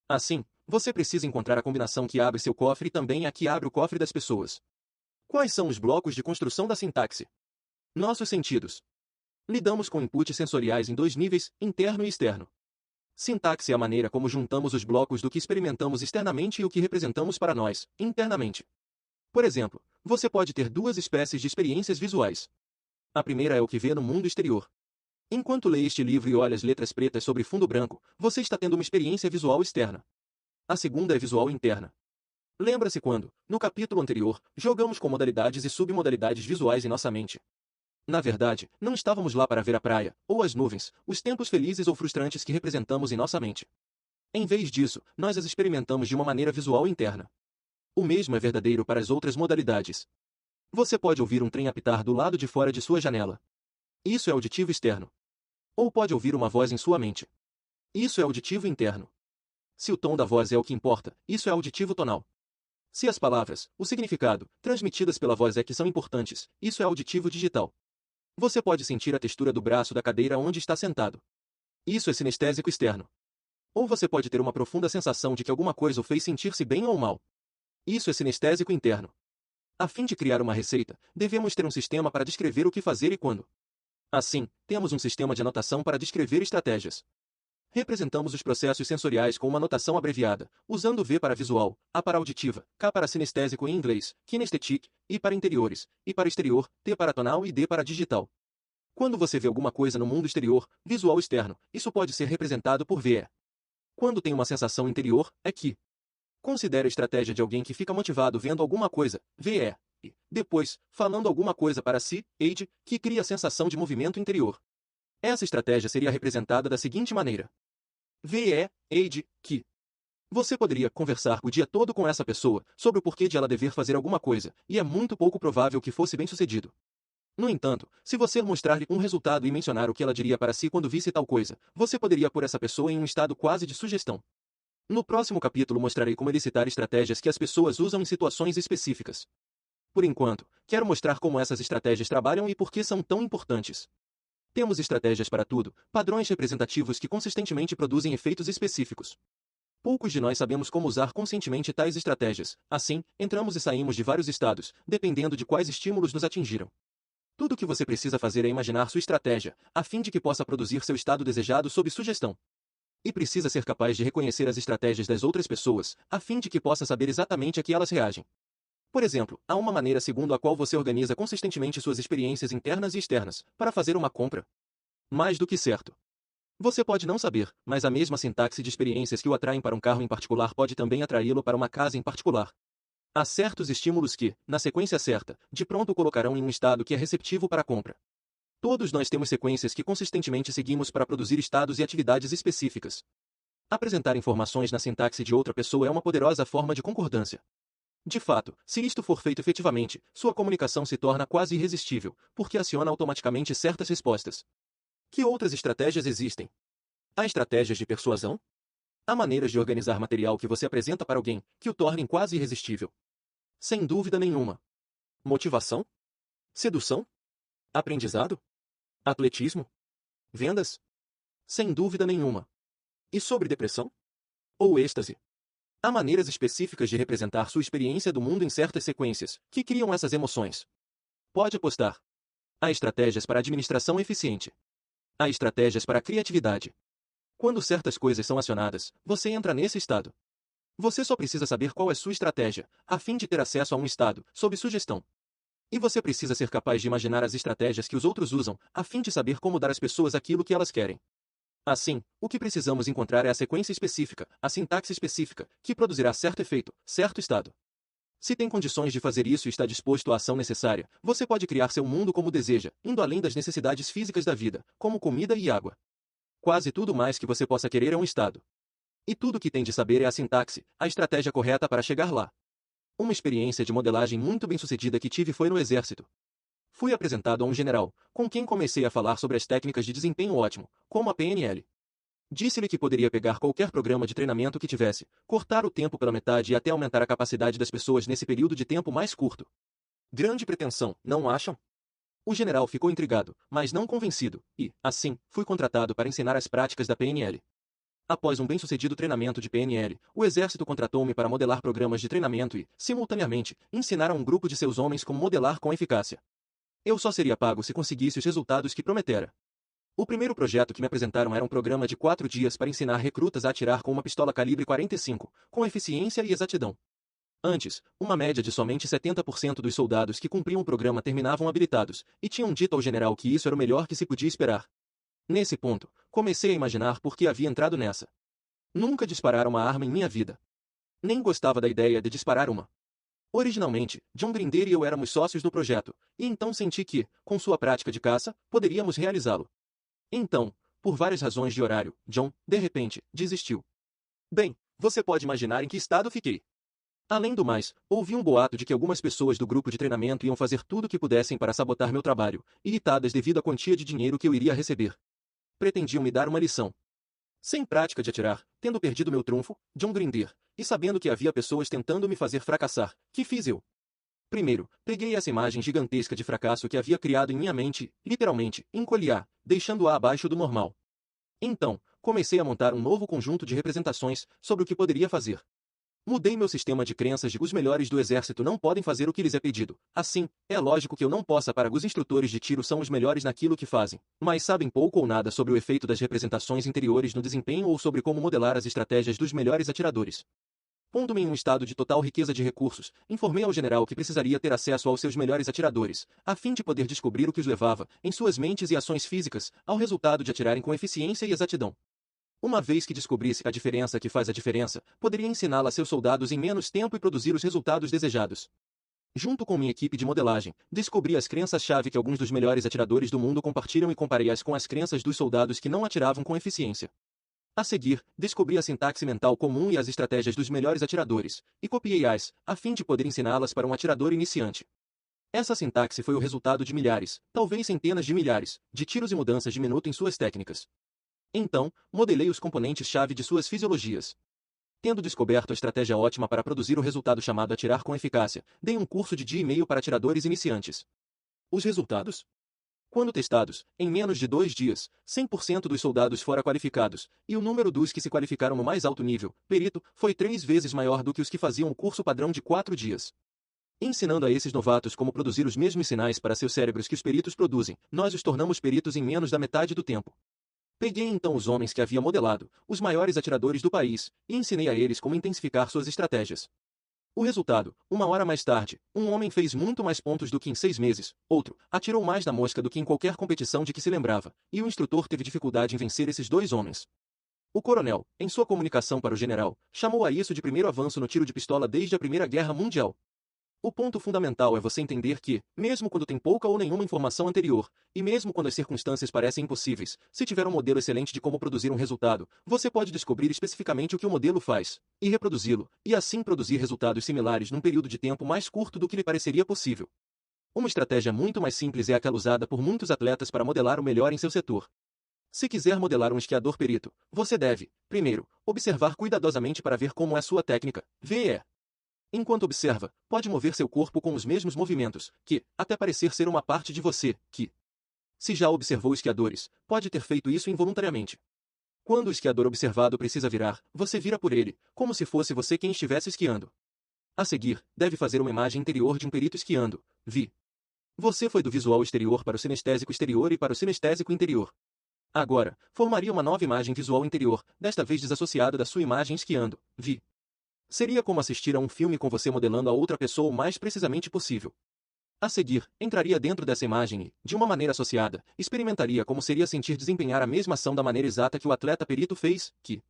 Assim, você precisa encontrar a combinação que abre seu cofre e também a que abre o cofre das pessoas. Quais são os blocos de construção da sintaxe? Nossos sentidos. Lidamos com inputs sensoriais em 2 níveis, interno e externo. Sintaxe é a maneira como juntamos os blocos do que experimentamos externamente e o que representamos para nós, internamente. Por exemplo, você pode ter 2 espécies de experiências visuais. A primeira é o que vê no mundo exterior. Enquanto lê este livro e olha as letras pretas sobre fundo branco, você está tendo uma experiência visual externa. A segunda é visual interna. Lembra-se quando, no capítulo anterior, jogamos com modalidades e submodalidades visuais em nossa mente. Na verdade, não estávamos lá para ver a praia, ou as nuvens, os tempos felizes ou frustrantes que representamos em nossa mente. Em vez disso, nós as experimentamos de uma maneira visual interna. O mesmo é verdadeiro para as outras modalidades. Você pode ouvir um trem apitar do lado de fora de sua janela. Isso é auditivo externo. Ou pode ouvir uma voz em sua mente. Isso é auditivo interno. Se o tom da voz é o que importa, isso é auditivo tonal. Se as palavras, o significado, transmitidas pela voz é que são importantes, isso é auditivo digital. Você pode sentir a textura do braço da cadeira onde está sentado. Isso é sinestésico externo. Ou você pode ter uma profunda sensação de que alguma coisa o fez sentir-se bem ou mal. Isso é sinestésico interno. A fim de criar uma receita, devemos ter um sistema para descrever o que fazer e quando. Assim, temos um sistema de anotação para descrever estratégias. Representamos os processos sensoriais com uma notação abreviada, usando V para visual, A para auditiva, K para sinestésico em inglês, kinesthetic, I para interiores, I para exterior, T para tonal e D para digital. Quando você vê alguma coisa no mundo exterior, visual externo, isso pode ser representado por VE. Quando tem uma sensação interior, é que. Considere a estratégia de alguém que fica motivado vendo alguma coisa, VE, e, depois, falando alguma coisa para si, EID, que cria a sensação de movimento interior. Essa estratégia seria representada da seguinte maneira. VE, EID, que. Você poderia conversar o dia todo com essa pessoa sobre o porquê de ela dever fazer alguma coisa, e é muito pouco provável que fosse bem-sucedido. No entanto, se você mostrar-lhe um resultado e mencionar o que ela diria para si quando visse tal coisa, você poderia pôr essa pessoa em um estado quase de sugestão. No próximo capítulo mostrarei como elicitar estratégias que as pessoas usam em situações específicas. Por enquanto, quero mostrar como essas estratégias trabalham e por que são tão importantes. Temos estratégias para tudo, padrões representativos que consistentemente produzem efeitos específicos. Poucos de nós sabemos como usar conscientemente tais estratégias, assim, entramos e saímos de vários estados, dependendo de quais estímulos nos atingiram. Tudo o que você precisa fazer é imaginar sua estratégia, a fim de que possa produzir seu estado desejado sob sugestão. E precisa ser capaz de reconhecer as estratégias das outras pessoas, a fim de que possa saber exatamente a que elas reagem. Por exemplo, há uma maneira segundo a qual você organiza consistentemente suas experiências internas e externas, para fazer uma compra. Mais do que certo. Você pode não saber, mas a mesma sintaxe de experiências que o atraem para um carro em particular pode também atraí-lo para uma casa em particular. Há certos estímulos que, na sequência certa, de pronto o colocarão em um estado que é receptivo para a compra. Todos nós temos sequências que consistentemente seguimos para produzir estados e atividades específicas. Apresentar informações na sintaxe de outra pessoa é uma poderosa forma de concordância. De fato, se isto for feito efetivamente, sua comunicação se torna quase irresistível, porque aciona automaticamente certas respostas. Que outras estratégias existem? Há estratégias de persuasão? Há maneiras de organizar material que você apresenta para alguém, que o tornem quase irresistível. Sem dúvida nenhuma. Motivação? Sedução? Aprendizado? Atletismo? Vendas? Sem dúvida nenhuma. E sobre depressão? Ou êxtase? Há maneiras específicas de representar sua experiência do mundo em certas sequências, que criam essas emoções. Pode apostar. Há estratégias para administração eficiente. Há estratégias para a criatividade. Quando certas coisas são acionadas, você entra nesse estado. Você só precisa saber qual é sua estratégia, a fim de ter acesso a um estado, sob sugestão. E você precisa ser capaz de imaginar as estratégias que os outros usam, a fim de saber como dar às pessoas aquilo que elas querem. Assim, o que precisamos encontrar é a sequência específica, a sintaxe específica, que produzirá certo efeito, certo estado. Se tem condições de fazer isso e está disposto à ação necessária, você pode criar seu mundo como deseja, indo além das necessidades físicas da vida, como comida e água. Quase tudo mais que você possa querer é um estado. E tudo o que tem de saber é a sintaxe, a estratégia correta para chegar lá. Uma experiência de modelagem muito bem-sucedida que tive foi no exército. Fui apresentado a um general, com quem comecei a falar sobre as técnicas de desempenho ótimo, como a PNL. Disse-lhe que poderia pegar qualquer programa de treinamento que tivesse, cortar o tempo pela metade e até aumentar a capacidade das pessoas nesse período de tempo mais curto. Grande pretensão, não acham? O general ficou intrigado, mas não convencido, e, assim, fui contratado para ensinar as práticas da PNL. Após um bem-sucedido treinamento de PNL, o exército contratou-me para modelar programas de treinamento e, simultaneamente, ensinar a um grupo de seus homens como modelar com eficácia. Eu só seria pago se conseguisse os resultados que prometera. O primeiro projeto que me apresentaram era um programa de 4 dias para ensinar recrutas a atirar com uma pistola calibre 45, com eficiência e exatidão. Antes, uma média de somente 70% dos soldados que cumpriam o programa terminavam habilitados, e tinham dito ao general que isso era o melhor que se podia esperar. Nesse ponto, comecei a imaginar por que havia entrado nessa. Nunca disparara uma arma em minha vida. Nem gostava da ideia de disparar uma. Originalmente, John Grinder e eu éramos sócios do projeto, e então senti que, com sua prática de caça, poderíamos realizá-lo. Então, por várias razões de horário, John, de repente, desistiu. Bem, você pode imaginar em que estado fiquei. Além do mais, ouvi um boato de que algumas pessoas do grupo de treinamento iam fazer tudo o que pudessem para sabotar meu trabalho, irritadas devido à quantia de dinheiro que eu iria receber. Pretendiam me dar uma lição. Sem prática de atirar, tendo perdido meu trunfo, John Grinder, e sabendo que havia pessoas tentando me fazer fracassar, que fiz eu? Primeiro, peguei essa imagem gigantesca de fracasso que havia criado em minha mente, literalmente, encolhi-a, deixando-a abaixo do normal. Então, comecei a montar um novo conjunto de representações sobre o que poderia fazer. Mudei meu sistema de crenças de que os melhores do exército não podem fazer o que lhes é pedido. Assim, é lógico que eu não possa para que os instrutores de tiro são os melhores naquilo que fazem, mas sabem pouco ou nada sobre o efeito das representações interiores no desempenho ou sobre como modelar as estratégias dos melhores atiradores. Pondo-me em um estado de total riqueza de recursos, informei ao general que precisaria ter acesso aos seus melhores atiradores, a fim de poder descobrir o que os levava, em suas mentes e ações físicas, ao resultado de atirarem com eficiência e exatidão. Uma vez que descobrisse a diferença que faz a diferença, poderia ensiná-la a seus soldados em menos tempo e produzir os resultados desejados. Junto com minha equipe de modelagem, descobri as crenças-chave que alguns dos melhores atiradores do mundo compartilham e comparei-as com as crenças dos soldados que não atiravam com eficiência. A seguir, descobri a sintaxe mental comum e as estratégias dos melhores atiradores, e copiei-as, a fim de poder ensiná-las para um atirador iniciante. Essa sintaxe foi o resultado de milhares, talvez centenas de milhares, de tiros e mudanças de minuto em suas técnicas. Então, modelei os componentes-chave de suas fisiologias. Tendo descoberto a estratégia ótima para produzir o resultado chamado atirar com eficácia, dei um curso de dia e meio para atiradores iniciantes. Os resultados? Quando testados, em menos de 2 dias, 100% dos soldados foram qualificados, e o número dos que se qualificaram no mais alto nível, perito, foi 3 vezes maior do que os que faziam o curso padrão de 4 dias. Ensinando a esses novatos como produzir os mesmos sinais para seus cérebros que os peritos produzem, nós os tornamos peritos em menos da metade do tempo. Peguei então os homens que havia modelado, os maiores atiradores do país, e ensinei a eles como intensificar suas estratégias. O resultado, 1 hora mais tarde, um homem fez muito mais pontos do que em 6 meses, outro, atirou mais na mosca do que em qualquer competição de que se lembrava, e o instrutor teve dificuldade em vencer esses 2 homens. O coronel, em sua comunicação para o general, chamou a isso de primeiro avanço no tiro de pistola desde a Primeira Guerra Mundial. O ponto fundamental é você entender que, mesmo quando tem pouca ou nenhuma informação anterior, e mesmo quando as circunstâncias parecem impossíveis, se tiver um modelo excelente de como produzir um resultado, você pode descobrir especificamente o que o modelo faz, e reproduzi-lo, e assim produzir resultados similares num período de tempo mais curto do que lhe pareceria possível. Uma estratégia muito mais simples é aquela usada por muitos atletas para modelar o melhor em seu setor. Se quiser modelar um esquiador perito, você deve, primeiro, observar cuidadosamente para ver como é sua técnica, VE. Enquanto observa, pode mover seu corpo com os mesmos movimentos, que, até parecer ser uma parte de você, que. Se já observou esquiadores, pode ter feito isso involuntariamente. Quando o esquiador observado precisa virar, você vira por ele, como se fosse você quem estivesse esquiando. A seguir, deve fazer uma imagem interior de um perito esquiando, vi. Você foi do visual exterior para o sinestésico exterior e para o sinestésico interior. Agora, formaria uma nova imagem visual interior, desta vez desassociada da sua imagem esquiando, vi. Seria como assistir a um filme com você modelando a outra pessoa o mais precisamente possível. A seguir, entraria dentro dessa imagem e, de uma maneira associada, experimentaria como seria sentir desempenhar a mesma ação da maneira exata que o atleta perito fez, que.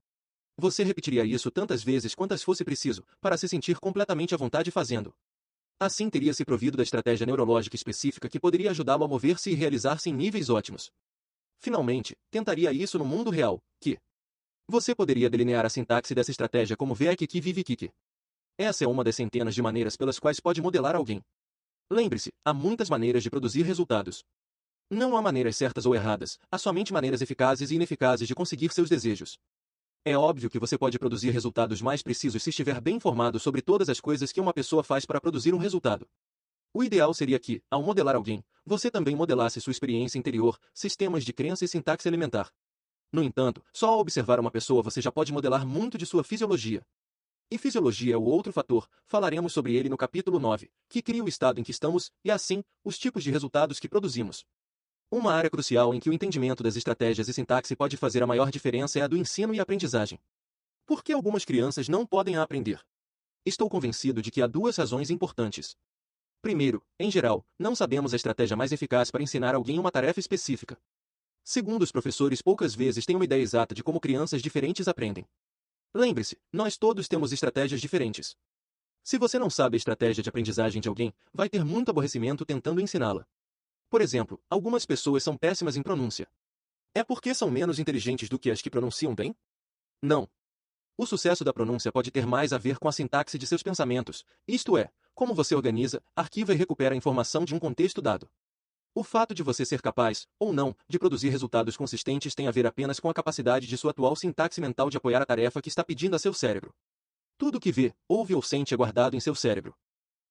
Você repetiria isso tantas vezes quantas fosse preciso, para se sentir completamente à vontade fazendo. Assim teria se provido da estratégia neurológica específica que poderia ajudá-lo a mover-se e realizar-se em níveis ótimos. Finalmente, tentaria isso no mundo real, que. Você poderia delinear a sintaxe dessa estratégia como VE que vive Kiki. Essa é uma das centenas de maneiras pelas quais pode modelar alguém. Lembre-se, há muitas maneiras de produzir resultados. Não há maneiras certas ou erradas, há somente maneiras eficazes e ineficazes de conseguir seus desejos. É óbvio que você pode produzir resultados mais precisos se estiver bem informado sobre todas as coisas que uma pessoa faz para produzir um resultado. O ideal seria que, ao modelar alguém, você também modelasse sua experiência interior, sistemas de crença e sintaxe alimentar. No entanto, só ao observar uma pessoa você já pode modelar muito de sua fisiologia. E fisiologia é o outro fator, falaremos sobre ele no capítulo 9, que cria o estado em que estamos, e assim, os tipos de resultados que produzimos. Uma área crucial em que o entendimento das estratégias e sintaxe pode fazer a maior diferença é a do ensino e aprendizagem. Por que algumas crianças não podem aprender? Estou convencido de que há 2 razões importantes. Primeiro, em geral, não sabemos a estratégia mais eficaz para ensinar alguém uma tarefa específica. Segundo, os professores poucas vezes têm uma ideia exata de como crianças diferentes aprendem. Lembre-se, nós todos temos estratégias diferentes. Se você não sabe a estratégia de aprendizagem de alguém, vai ter muito aborrecimento tentando ensiná-la. Por exemplo, algumas pessoas são péssimas em pronúncia. É porque são menos inteligentes do que as que pronunciam bem? Não. O sucesso da pronúncia pode ter mais a ver com a sintaxe de seus pensamentos, isto é, como você organiza, arquiva e recupera a informação de um contexto dado. O fato de você ser capaz, ou não, de produzir resultados consistentes tem a ver apenas com a capacidade de sua atual sintaxe mental de apoiar a tarefa que está pedindo a seu cérebro. Tudo o que vê, ouve ou sente é guardado em seu cérebro.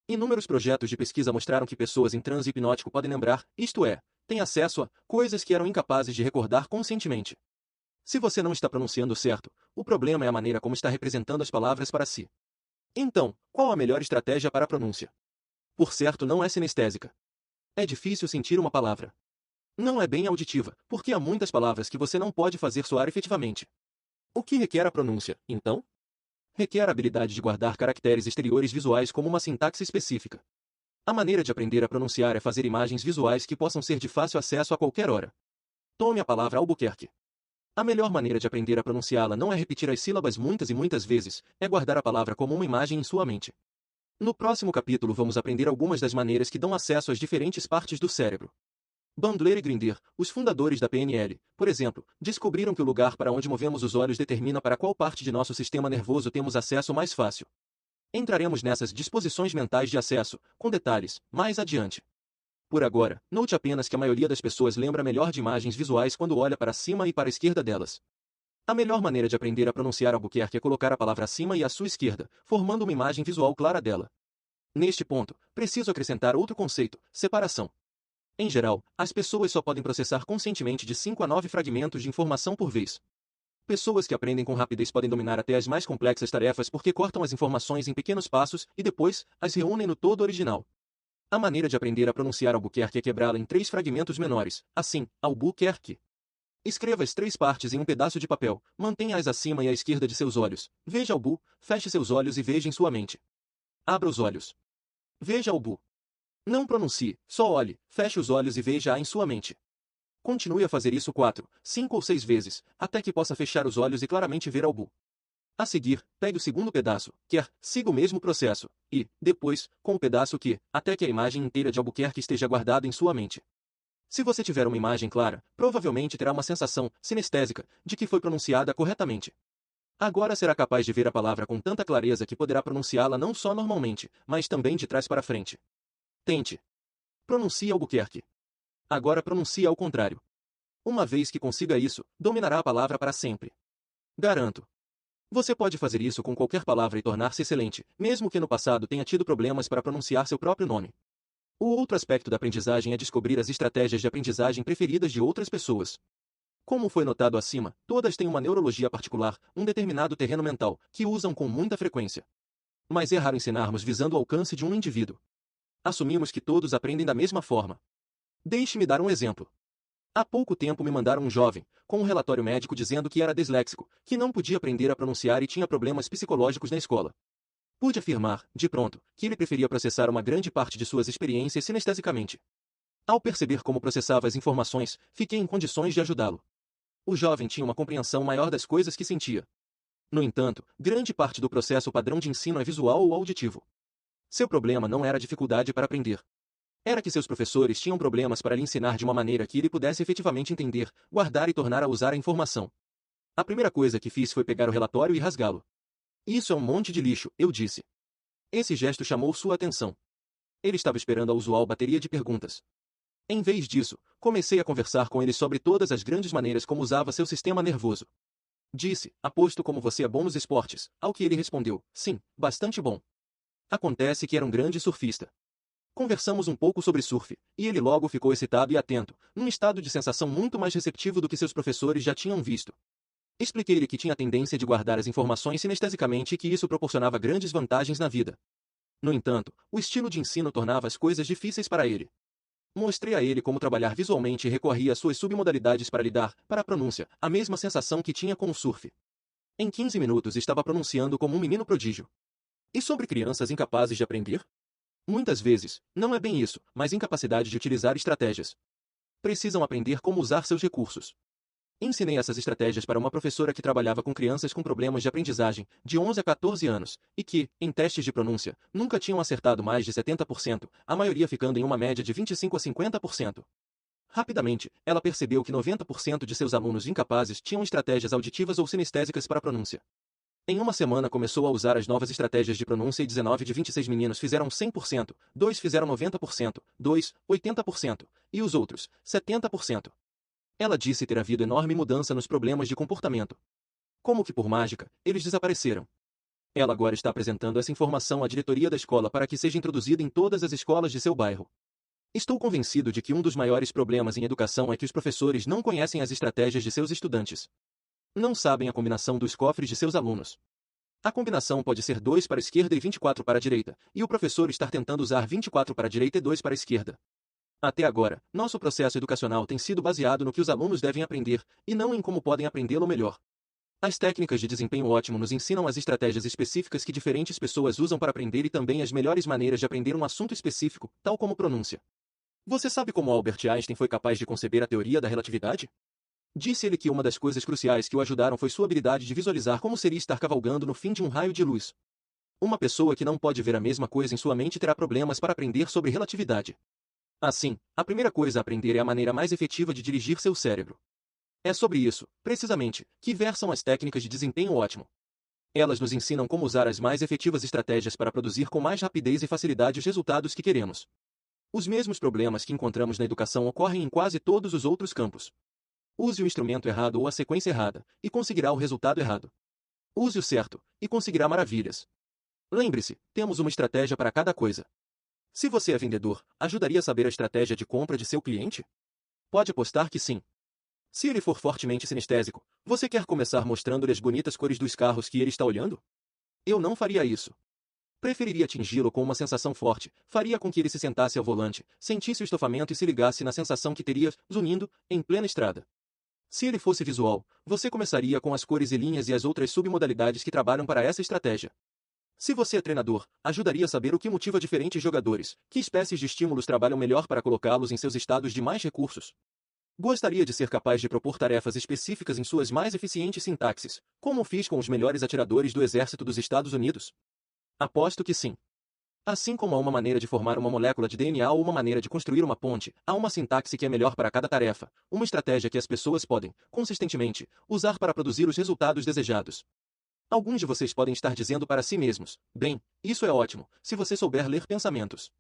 Inúmeros projetos de pesquisa mostraram que pessoas em transe hipnótico podem lembrar, isto é, têm acesso a, coisas que eram incapazes de recordar conscientemente. Se você não está pronunciando certo, o problema é a maneira como está representando as palavras para si. Então, qual a melhor estratégia para a pronúncia? Por certo, não é sinestésica. É difícil sentir uma palavra. Não é bem auditiva, porque há muitas palavras que você não pode fazer soar efetivamente. O que requer a pronúncia, então? Requer a habilidade de guardar caracteres exteriores visuais como uma sintaxe específica. A maneira de aprender a pronunciar é fazer imagens visuais que possam ser de fácil acesso a qualquer hora. Tome a palavra Albuquerque. A melhor maneira de aprender a pronunciá-la não é repetir as sílabas muitas e muitas vezes, é guardar a palavra como uma imagem em sua mente. No próximo capítulo vamos aprender algumas das maneiras que dão acesso às diferentes partes do cérebro. Bandler e Grinder, os fundadores da PNL, por exemplo, descobriram que o lugar para onde movemos os olhos determina para qual parte de nosso sistema nervoso temos acesso mais fácil. Entraremos nessas disposições mentais de acesso, com detalhes, mais adiante. Por agora, note apenas que a maioria das pessoas lembra melhor de imagens visuais quando olha para cima e para a esquerda delas. A melhor maneira de aprender a pronunciar Albuquerque é colocar a palavra acima e à sua esquerda, formando uma imagem visual clara dela. Neste ponto, preciso acrescentar outro conceito: separação. Em geral, as pessoas só podem processar conscientemente de 5 a 9 fragmentos de informação por vez. Pessoas que aprendem com rapidez podem dominar até as mais complexas tarefas porque cortam as informações em pequenos passos e depois as reúnem no todo original. A maneira de aprender a pronunciar Albuquerque é quebrá-la em 3 fragmentos menores, assim, Albuquerque. Escreva as 3 partes em um pedaço de papel, mantenha-as acima e à esquerda de seus olhos. Veja Albu, feche seus olhos e veja em sua mente. Abra os olhos. Veja Albu. Não pronuncie, só olhe, feche os olhos e veja-a em sua mente. Continue a fazer isso 4, 5 ou 6 vezes, até que possa fechar os olhos e claramente ver Albu. A seguir, pegue o segundo pedaço, siga o mesmo processo, e, depois, com o pedaço até que a imagem inteira de Albuquerque esteja guardada em sua mente. Se você tiver uma imagem clara, provavelmente terá uma sensação, sinestésica, de que foi pronunciada corretamente. Agora será capaz de ver a palavra com tanta clareza que poderá pronunciá-la não só normalmente, mas também de trás para frente. Tente. Pronuncie Albuquerque. Agora pronuncie ao contrário. Uma vez que consiga isso, dominará a palavra para sempre. Garanto. Você pode fazer isso com qualquer palavra e tornar-se excelente, mesmo que no passado tenha tido problemas para pronunciar seu próprio nome. O outro aspecto da aprendizagem é descobrir as estratégias de aprendizagem preferidas de outras pessoas. Como foi notado acima, todas têm uma neurologia particular, um determinado terreno mental, que usam com muita frequência. Mas é raro ensinarmos visando o alcance de um indivíduo. Assumimos que todos aprendem da mesma forma. Deixe-me dar um exemplo. Há pouco tempo me mandaram um jovem, com um relatório médico dizendo que era disléxico, que não podia aprender a pronunciar e tinha problemas psicológicos na escola. Pude afirmar, de pronto, que ele preferia processar uma grande parte de suas experiências sinestesicamente. Ao perceber como processava as informações, fiquei em condições de ajudá-lo. O jovem tinha uma compreensão maior das coisas que sentia. No entanto, grande parte do processo padrão de ensino é visual ou auditivo. Seu problema não era a dificuldade para aprender. Era que seus professores tinham problemas para lhe ensinar de uma maneira que ele pudesse efetivamente entender, guardar e tornar a usar a informação. A primeira coisa que fiz foi pegar o relatório e rasgá-lo. Isso é um monte de lixo, eu disse. Esse gesto chamou sua atenção. Ele estava esperando a usual bateria de perguntas. Em vez disso, comecei a conversar com ele sobre todas as grandes maneiras como usava seu sistema nervoso. Disse, aposto como você é bom nos esportes, ao que ele respondeu, sim, bastante bom. Acontece que era um grande surfista. Conversamos um pouco sobre surf, e ele logo ficou excitado e atento, num estado de sensação muito mais receptivo do que seus professores já tinham visto. Expliquei-lhe que tinha a tendência de guardar as informações sinestesicamente e que isso proporcionava grandes vantagens na vida. No entanto, o estilo de ensino tornava as coisas difíceis para ele. Mostrei a ele como trabalhar visualmente e recorri às suas submodalidades para lhe dar, para a pronúncia, a mesma sensação que tinha com o surf. Em 15 minutos estava pronunciando como um menino prodígio. E sobre crianças incapazes de aprender? Muitas vezes, não é bem isso, mas incapacidade de utilizar estratégias. Precisam aprender como usar seus recursos. Ensinei essas estratégias para uma professora que trabalhava com crianças com problemas de aprendizagem, de 11 a 14 anos, e que, em testes de pronúncia, nunca tinham acertado mais de 70%, a maioria ficando em uma média de 25 a 50%. Rapidamente, ela percebeu que 90% de seus alunos incapazes tinham estratégias auditivas ou sinestésicas para a pronúncia. Em uma semana começou a usar as novas estratégias de pronúncia e 19 de 26 meninos fizeram 100%, 2 fizeram 90%, 2, 80%, e os outros, 70%. Ela disse ter havido enorme mudança nos problemas de comportamento. Como que por mágica, eles desapareceram. Ela agora está apresentando essa informação à diretoria da escola para que seja introduzida em todas as escolas de seu bairro. Estou convencido de que um dos maiores problemas em educação é que os professores não conhecem as estratégias de seus estudantes. Não sabem a combinação dos cofres de seus alunos. A combinação pode ser 2 para a esquerda e 24 para a direita, e o professor estar tentando usar 24 para a direita e 2 para a esquerda. Até agora, nosso processo educacional tem sido baseado no que os alunos devem aprender, e não em como podem aprendê-lo melhor. As técnicas de desempenho ótimo nos ensinam as estratégias específicas que diferentes pessoas usam para aprender e também as melhores maneiras de aprender um assunto específico, tal como pronúncia. Você sabe como Albert Einstein foi capaz de conceber a teoria da relatividade? Disse ele que uma das coisas cruciais que o ajudaram foi sua habilidade de visualizar como seria estar cavalgando no fim de um raio de luz. Uma pessoa que não pode ver a mesma coisa em sua mente terá problemas para aprender sobre relatividade. Assim, a primeira coisa a aprender é a maneira mais efetiva de dirigir seu cérebro. É sobre isso, precisamente, que versam as técnicas de desempenho ótimo. Elas nos ensinam como usar as mais efetivas estratégias para produzir com mais rapidez e facilidade os resultados que queremos. Os mesmos problemas que encontramos na educação ocorrem em quase todos os outros campos. Use o instrumento errado ou a sequência errada, e conseguirá o resultado errado. Use o certo, e conseguirá maravilhas. Lembre-se, temos uma estratégia para cada coisa. Se você é vendedor, ajudaria a saber a estratégia de compra de seu cliente? Pode apostar que sim. Se ele for fortemente sinestésico, você quer começar mostrando-lhe as bonitas cores dos carros que ele está olhando? Eu não faria isso. Preferiria atingi-lo com uma sensação forte, faria com que ele se sentasse ao volante, sentisse o estofamento e se ligasse na sensação que teria, zunindo, em plena estrada. Se ele fosse visual, você começaria com as cores e linhas e as outras submodalidades que trabalham para essa estratégia. Se você é treinador, ajudaria a saber o que motiva diferentes jogadores, que espécies de estímulos trabalham melhor para colocá-los em seus estados de mais recursos. Gostaria de ser capaz de propor tarefas específicas em suas mais eficientes sintaxes, como fiz com os melhores atiradores do Exército dos Estados Unidos? Aposto que sim. Assim como há uma maneira de formar uma molécula de DNA ou uma maneira de construir uma ponte, há uma sintaxe que é melhor para cada tarefa, uma estratégia que as pessoas podem, consistentemente, usar para produzir os resultados desejados. Alguns de vocês podem estar dizendo para si mesmos: bem, isso é ótimo, se você souber ler pensamentos.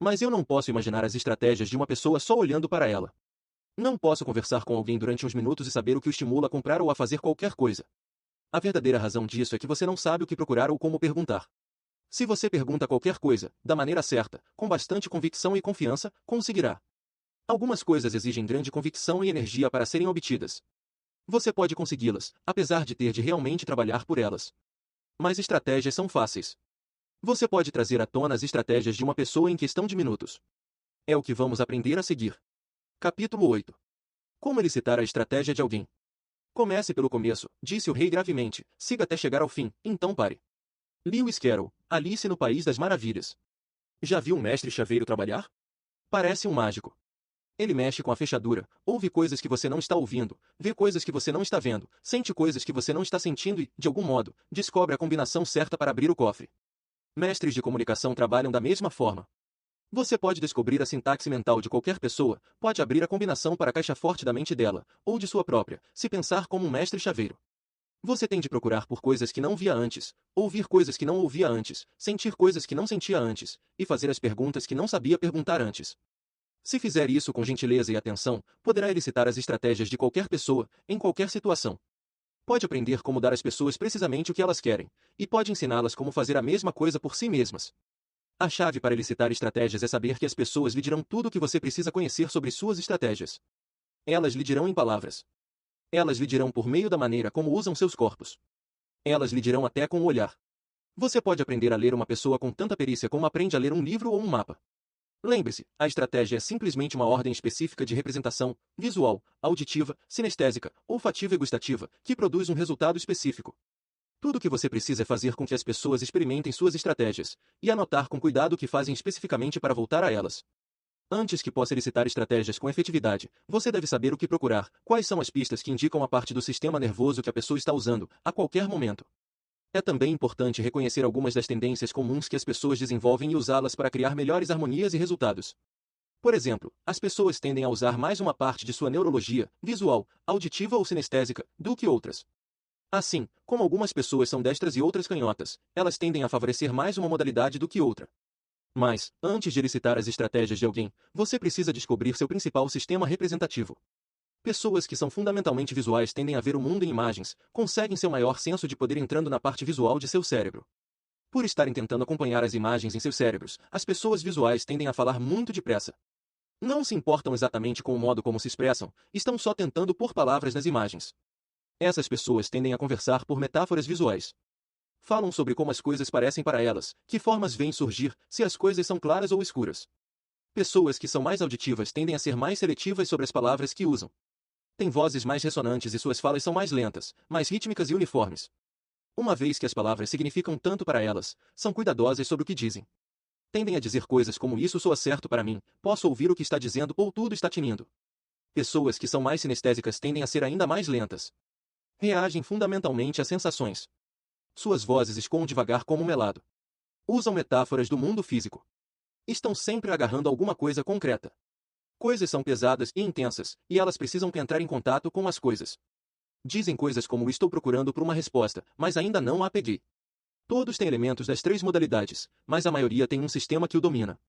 Mas eu não posso imaginar as estratégias de uma pessoa só olhando para ela. Não posso conversar com alguém durante uns minutos e saber o que o estimula a comprar ou a fazer qualquer coisa. A verdadeira razão disso é que você não sabe o que procurar ou como perguntar. Se você pergunta qualquer coisa, da maneira certa, com bastante convicção e confiança, conseguirá. Algumas coisas exigem grande convicção e energia para serem obtidas. Você pode consegui-las, apesar de ter de realmente trabalhar por elas. Mas estratégias são fáceis. Você pode trazer à tona as estratégias de uma pessoa em questão de minutos. É o que vamos aprender a seguir. Capítulo 8. Como elicitar a estratégia de alguém. Comece pelo começo, disse o rei gravemente, siga até chegar ao fim, então pare. Lewis Carroll, Alice no País das Maravilhas. Já viu um mestre chaveiro trabalhar? Parece um mágico. Ele mexe com a fechadura, ouve coisas que você não está ouvindo, vê coisas que você não está vendo, sente coisas que você não está sentindo e, de algum modo, descobre a combinação certa para abrir o cofre. Mestres de comunicação trabalham da mesma forma. Você pode descobrir a sintaxe mental de qualquer pessoa, pode abrir a combinação para a caixa forte da mente dela, ou de sua própria, se pensar como um mestre chaveiro. Você tem de procurar por coisas que não via antes, ouvir coisas que não ouvia antes, sentir coisas que não sentia antes, e fazer as perguntas que não sabia perguntar antes. Se fizer isso com gentileza e atenção, poderá elicitar as estratégias de qualquer pessoa, em qualquer situação. Pode aprender como dar às pessoas precisamente o que elas querem, e pode ensiná-las como fazer a mesma coisa por si mesmas. A chave para elicitar estratégias é saber que as pessoas lhe dirão tudo o que você precisa conhecer sobre suas estratégias. Elas lhe dirão em palavras. Elas lhe dirão por meio da maneira como usam seus corpos. Elas lhe dirão até com o olhar. Você pode aprender a ler uma pessoa com tanta perícia como aprende a ler um livro ou um mapa. Lembre-se, a estratégia é simplesmente uma ordem específica de representação, visual, auditiva, sinestésica, olfativa e gustativa, que produz um resultado específico. Tudo o que você precisa é fazer com que as pessoas experimentem suas estratégias, e anotar com cuidado o que fazem especificamente para voltar a elas. Antes que possa elicitar estratégias com efetividade, você deve saber o que procurar, quais são as pistas que indicam a parte do sistema nervoso que a pessoa está usando, a qualquer momento. É também importante reconhecer algumas das tendências comuns que as pessoas desenvolvem e usá-las para criar melhores harmonias e resultados. Por exemplo, as pessoas tendem a usar mais uma parte de sua neurologia, visual, auditiva ou sinestésica, do que outras. Assim, como algumas pessoas são destras e outras canhotas, elas tendem a favorecer mais uma modalidade do que outra. Mas, antes de elicitar as estratégias de alguém, você precisa descobrir seu principal sistema representativo. Pessoas que são fundamentalmente visuais tendem a ver o mundo em imagens, conseguem seu maior senso de poder entrando na parte visual de seu cérebro. Por estarem tentando acompanhar as imagens em seus cérebros, as pessoas visuais tendem a falar muito depressa. Não se importam exatamente com o modo como se expressam, estão só tentando pôr palavras nas imagens. Essas pessoas tendem a conversar por metáforas visuais. Falam sobre como as coisas parecem para elas, que formas vêm surgir, se as coisas são claras ou escuras. Pessoas que são mais auditivas tendem a ser mais seletivas sobre as palavras que usam. Têm vozes mais ressonantes e suas falas são mais lentas, mais rítmicas e uniformes. Uma vez que as palavras significam tanto para elas, são cuidadosas sobre o que dizem. Tendem a dizer coisas como isso soa certo para mim, posso ouvir o que está dizendo ou tudo está tinindo. Pessoas que são mais sinestésicas tendem a ser ainda mais lentas. Reagem fundamentalmente a sensações. Suas vozes escoam devagar como um melado. Usam metáforas do mundo físico. Estão sempre agarrando alguma coisa concreta. Coisas são pesadas e intensas, e elas precisam entrar em contato com as coisas. Dizem coisas como estou procurando por uma resposta, mas ainda não a peguei. Todos têm elementos das três modalidades, mas a maioria tem um sistema que o domina.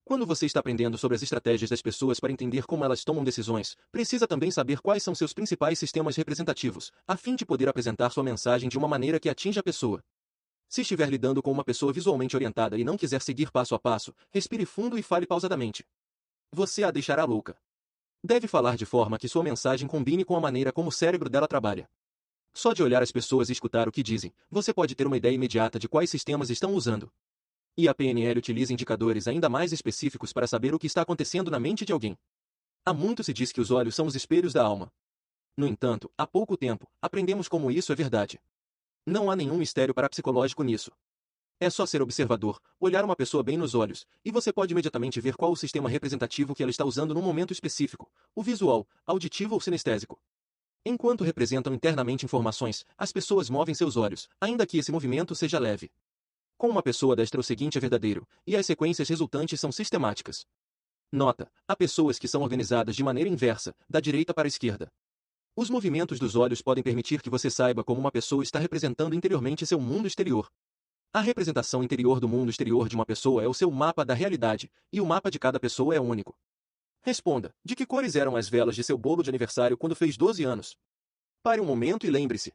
Quando você está aprendendo sobre as estratégias das pessoas para entender como elas tomam decisões, precisa também saber quais são seus principais sistemas representativos, a fim de poder apresentar sua mensagem de uma maneira que atinja a pessoa. Se estiver lidando com uma pessoa visualmente orientada e não quiser seguir passo a passo, respire fundo e fale pausadamente. Você a deixará louca. Deve falar de forma que sua mensagem combine com a maneira como o cérebro dela trabalha. Só de olhar as pessoas e escutar o que dizem, você pode ter uma ideia imediata de quais sistemas estão usando. E a PNL utiliza indicadores ainda mais específicos para saber o que está acontecendo na mente de alguém. Há muito se diz que os olhos são os espelhos da alma. No entanto, há pouco tempo, aprendemos como isso é verdade. Não há nenhum mistério parapsicológico nisso. É só ser observador, olhar uma pessoa bem nos olhos, e você pode imediatamente ver qual o sistema representativo que ela está usando num momento específico, o visual, auditivo ou sinestésico. Enquanto representam internamente informações, as pessoas movem seus olhos, ainda que esse movimento seja leve. Com uma pessoa destra o seguinte é verdadeiro, e as sequências resultantes são sistemáticas. Nota: há pessoas que são organizadas de maneira inversa, da direita para a esquerda. Os movimentos dos olhos podem permitir que você saiba como uma pessoa está representando interiormente seu mundo exterior. A representação interior do mundo exterior de uma pessoa é o seu mapa da realidade, e o mapa de cada pessoa é único. Responda: de que cores eram as velas de seu bolo de aniversário quando fez 12 anos? Pare um momento e lembre-se.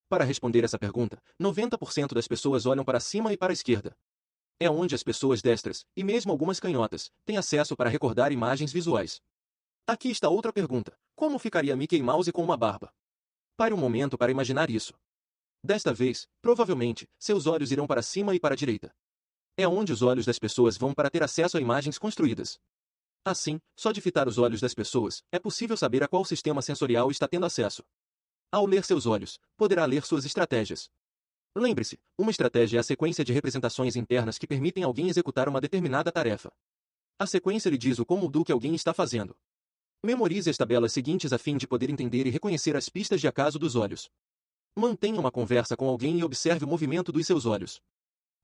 Para responder essa pergunta, 90% das pessoas olham para cima e para a esquerda. É onde as pessoas destras, e mesmo algumas canhotas, têm acesso para recordar imagens visuais. Aqui está outra pergunta: como ficaria Mickey Mouse com uma barba? Pare um momento para imaginar isso. Desta vez, provavelmente, seus olhos irão para cima e para a direita. É onde os olhos das pessoas vão para ter acesso a imagens construídas. Assim, só de fitar os olhos das pessoas, é possível saber a qual sistema sensorial está tendo acesso. Ao ler seus olhos, poderá ler suas estratégias. Lembre-se, uma estratégia é a sequência de representações internas que permitem alguém executar uma determinada tarefa. A sequência lhe diz o como do que alguém está fazendo. Memorize as tabelas seguintes a fim de poder entender e reconhecer as pistas de acaso dos olhos. Mantenha uma conversa com alguém e observe o movimento dos seus olhos.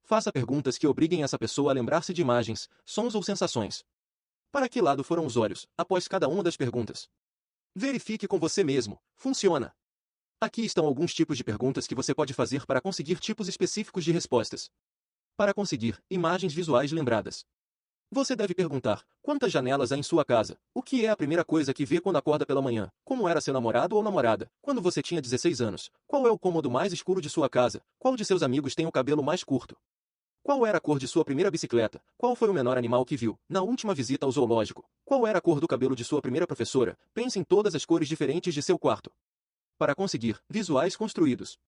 Faça perguntas que obriguem essa pessoa a lembrar-se de imagens, sons ou sensações. Para que lado foram os olhos, após cada uma das perguntas? Verifique com você mesmo, funciona. Aqui estão alguns tipos de perguntas que você pode fazer para conseguir tipos específicos de respostas. Para conseguir imagens visuais lembradas. Você deve perguntar: quantas janelas há em sua casa? O que é a primeira coisa que vê quando acorda pela manhã? Como era seu namorado ou namorada quando você tinha 16 anos? Qual é o cômodo mais escuro de sua casa? Qual de seus amigos tem o cabelo mais curto? Qual era a cor de sua primeira bicicleta? Qual foi o menor animal que viu na última visita ao zoológico? Qual era a cor do cabelo de sua primeira professora? Pense em todas as cores diferentes de seu quarto. Para conseguir visuais construídos,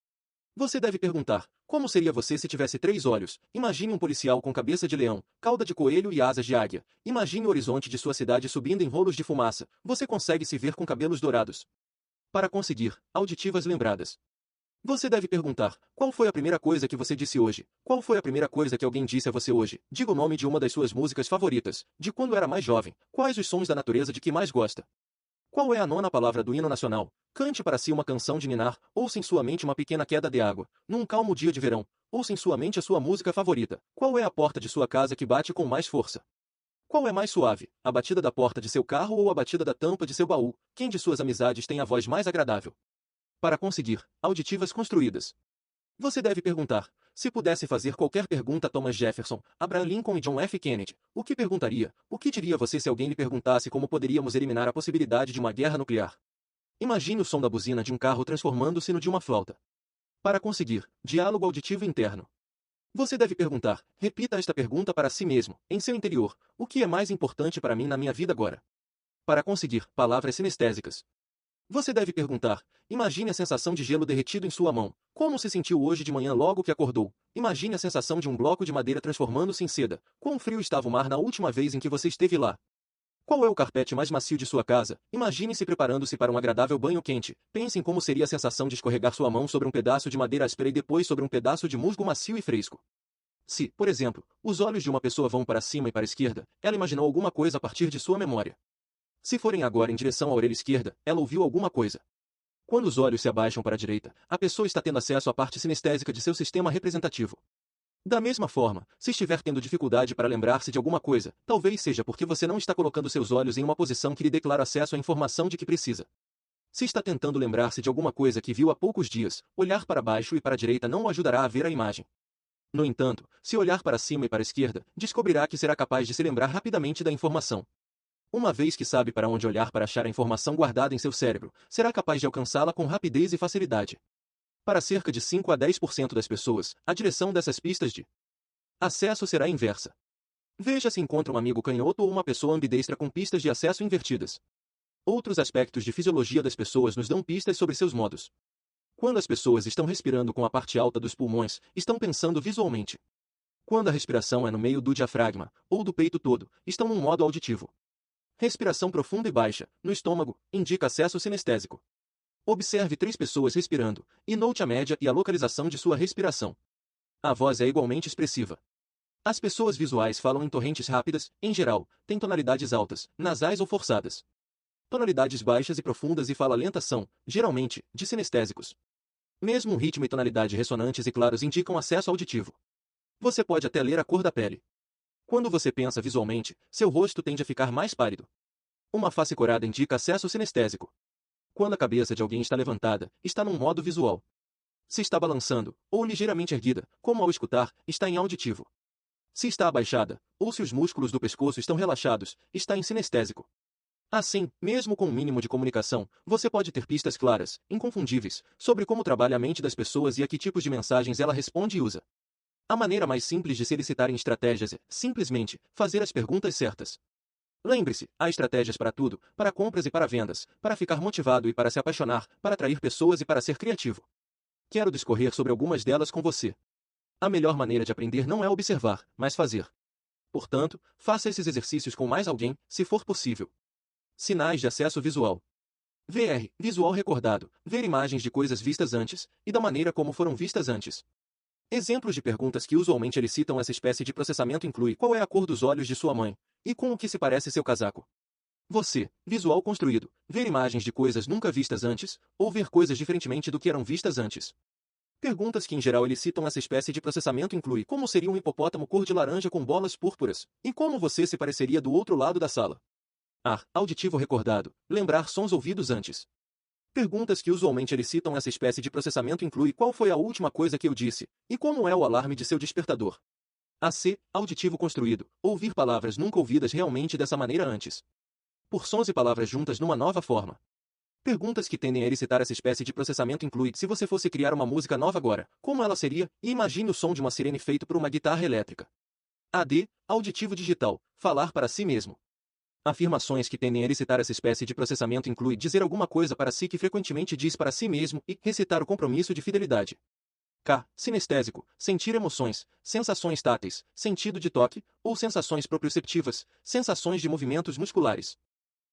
você deve perguntar: como seria você se tivesse 3 olhos? Imagine um policial com cabeça de leão, cauda de coelho e asas de águia. Imagine o horizonte de sua cidade subindo em rolos de fumaça. Você consegue se ver com cabelos dourados. Para conseguir auditivas lembradas, você deve perguntar: qual foi a primeira coisa que você disse hoje? Qual foi a primeira coisa que alguém disse a você hoje? Diga o nome de uma das suas músicas favoritas, de quando era mais jovem. Quais os sons da natureza de que mais gosta? Qual é a nona palavra do hino nacional? Cante para si uma canção de ninar, ouça em sua mente uma pequena queda de água, num calmo dia de verão. Ouça em sua mente a sua música favorita. Qual é a porta de sua casa que bate com mais força? Qual é mais suave, a batida da porta de seu carro ou a batida da tampa de seu baú? Quem de suas amizades tem a voz mais agradável? Para conseguir auditivas construídas, você deve perguntar: se pudesse fazer qualquer pergunta a Thomas Jefferson, Abraham Lincoln e John F. Kennedy, o que perguntaria? O que diria você se alguém lhe perguntasse como poderíamos eliminar a possibilidade de uma guerra nuclear? Imagine o som da buzina de um carro transformando-se no de uma flauta. Para conseguir diálogo auditivo interno, você deve perguntar: repita esta pergunta para si mesmo, em seu interior: o que é mais importante para mim na minha vida agora? Para conseguir palavras sinestésicas, você deve perguntar: imagine a sensação de gelo derretido em sua mão. Como se sentiu hoje de manhã logo que acordou? Imagine a sensação de um bloco de madeira transformando-se em seda. Quão frio estava o mar na última vez em que você esteve lá? Qual é o carpete mais macio de sua casa? Imagine-se preparando-se para um agradável banho quente. Pense em como seria a sensação de escorregar sua mão sobre um pedaço de madeira áspera e depois sobre um pedaço de musgo macio e fresco. Se, por exemplo, os olhos de uma pessoa vão para cima e para a esquerda, ela imaginou alguma coisa a partir de sua memória. Se forem agora em direção à orelha esquerda, ela ouviu alguma coisa. Quando os olhos se abaixam para a direita, a pessoa está tendo acesso à parte sinestésica de seu sistema representativo. Da mesma forma, se estiver tendo dificuldade para lembrar-se de alguma coisa, talvez seja porque você não está colocando seus olhos em uma posição que lhe dê claro acesso à informação de que precisa. Se está tentando lembrar-se de alguma coisa que viu há poucos dias, olhar para baixo e para a direita não o ajudará a ver a imagem. No entanto, se olhar para cima e para a esquerda, descobrirá que será capaz de se lembrar rapidamente da informação. Uma vez que sabe para onde olhar para achar a informação guardada em seu cérebro, será capaz de alcançá-la com rapidez e facilidade. Para cerca de 5 a 10% das pessoas, a direção dessas pistas de acesso será inversa. Veja se encontra um amigo canhoto ou uma pessoa ambidestra com pistas de acesso invertidas. Outros aspectos de fisiologia das pessoas nos dão pistas sobre seus modos. Quando as pessoas estão respirando com a parte alta dos pulmões, estão pensando visualmente. Quando a respiração é no meio do diafragma, ou do peito todo, estão num modo auditivo. Respiração profunda e baixa, no estômago, indica acesso sinestésico. Observe 3 pessoas respirando, e note a média e a localização de sua respiração. A voz é igualmente expressiva. As pessoas visuais falam em torrentes rápidas, em geral, têm tonalidades altas, nasais ou forçadas. Tonalidades baixas e profundas e fala lenta são, geralmente, de sinestésicos. Mesmo um ritmo e tonalidade ressonantes e claros indicam acesso auditivo. Você pode até ler a cor da pele. Quando você pensa visualmente, seu rosto tende a ficar mais pálido. Uma face corada indica acesso sinestésico. Quando a cabeça de alguém está levantada, está num modo visual. Se está balançando, ou ligeiramente erguida, como ao escutar, está em auditivo. Se está abaixada, ou se os músculos do pescoço estão relaxados, está em sinestésico. Assim, mesmo com um mínimo de comunicação, você pode ter pistas claras, inconfundíveis, sobre como trabalha a mente das pessoas e a que tipos de mensagens ela responde e usa. A maneira mais simples de se elicitarem estratégias é, simplesmente, fazer as perguntas certas. Lembre-se, há estratégias para tudo, para compras e para vendas, para ficar motivado e para se apaixonar, para atrair pessoas e para ser criativo. Quero discorrer sobre algumas delas com você. A melhor maneira de aprender não é observar, mas fazer. Portanto, faça esses exercícios com mais alguém, se for possível. Sinais de acesso visual. VR, visual recordado, ver imagens de coisas vistas antes, e da maneira como foram vistas antes. Exemplos de perguntas que usualmente elicitam essa espécie de processamento inclui qual é a cor dos olhos de sua mãe, e com o que se parece seu casaco. Você, visual construído, ver imagens de coisas nunca vistas antes, ou ver coisas diferentemente do que eram vistas antes. Perguntas que em geral elicitam essa espécie de processamento inclui como seria um hipopótamo cor de laranja com bolas púrpuras, e como você se pareceria do outro lado da sala. Auditivo recordado, lembrar sons ouvidos antes. Perguntas que usualmente elicitam essa espécie de processamento inclui qual foi a última coisa que eu disse, e como é o alarme de seu despertador. Auditivo construído, ouvir palavras nunca ouvidas realmente dessa maneira antes. Por sons e palavras juntas numa nova forma. Perguntas que tendem a elicitar essa espécie de processamento inclui se você fosse criar uma música nova agora, como ela seria, e imagine o som de uma sirene feito por uma guitarra elétrica. Auditivo digital, falar para si mesmo. Afirmações que tendem a elicitar essa espécie de processamento inclui dizer alguma coisa para si que frequentemente diz para si mesmo e recitar o compromisso de fidelidade. Sinestésico, sentir emoções, sensações táteis, sentido de toque, ou sensações proprioceptivas, sensações de movimentos musculares.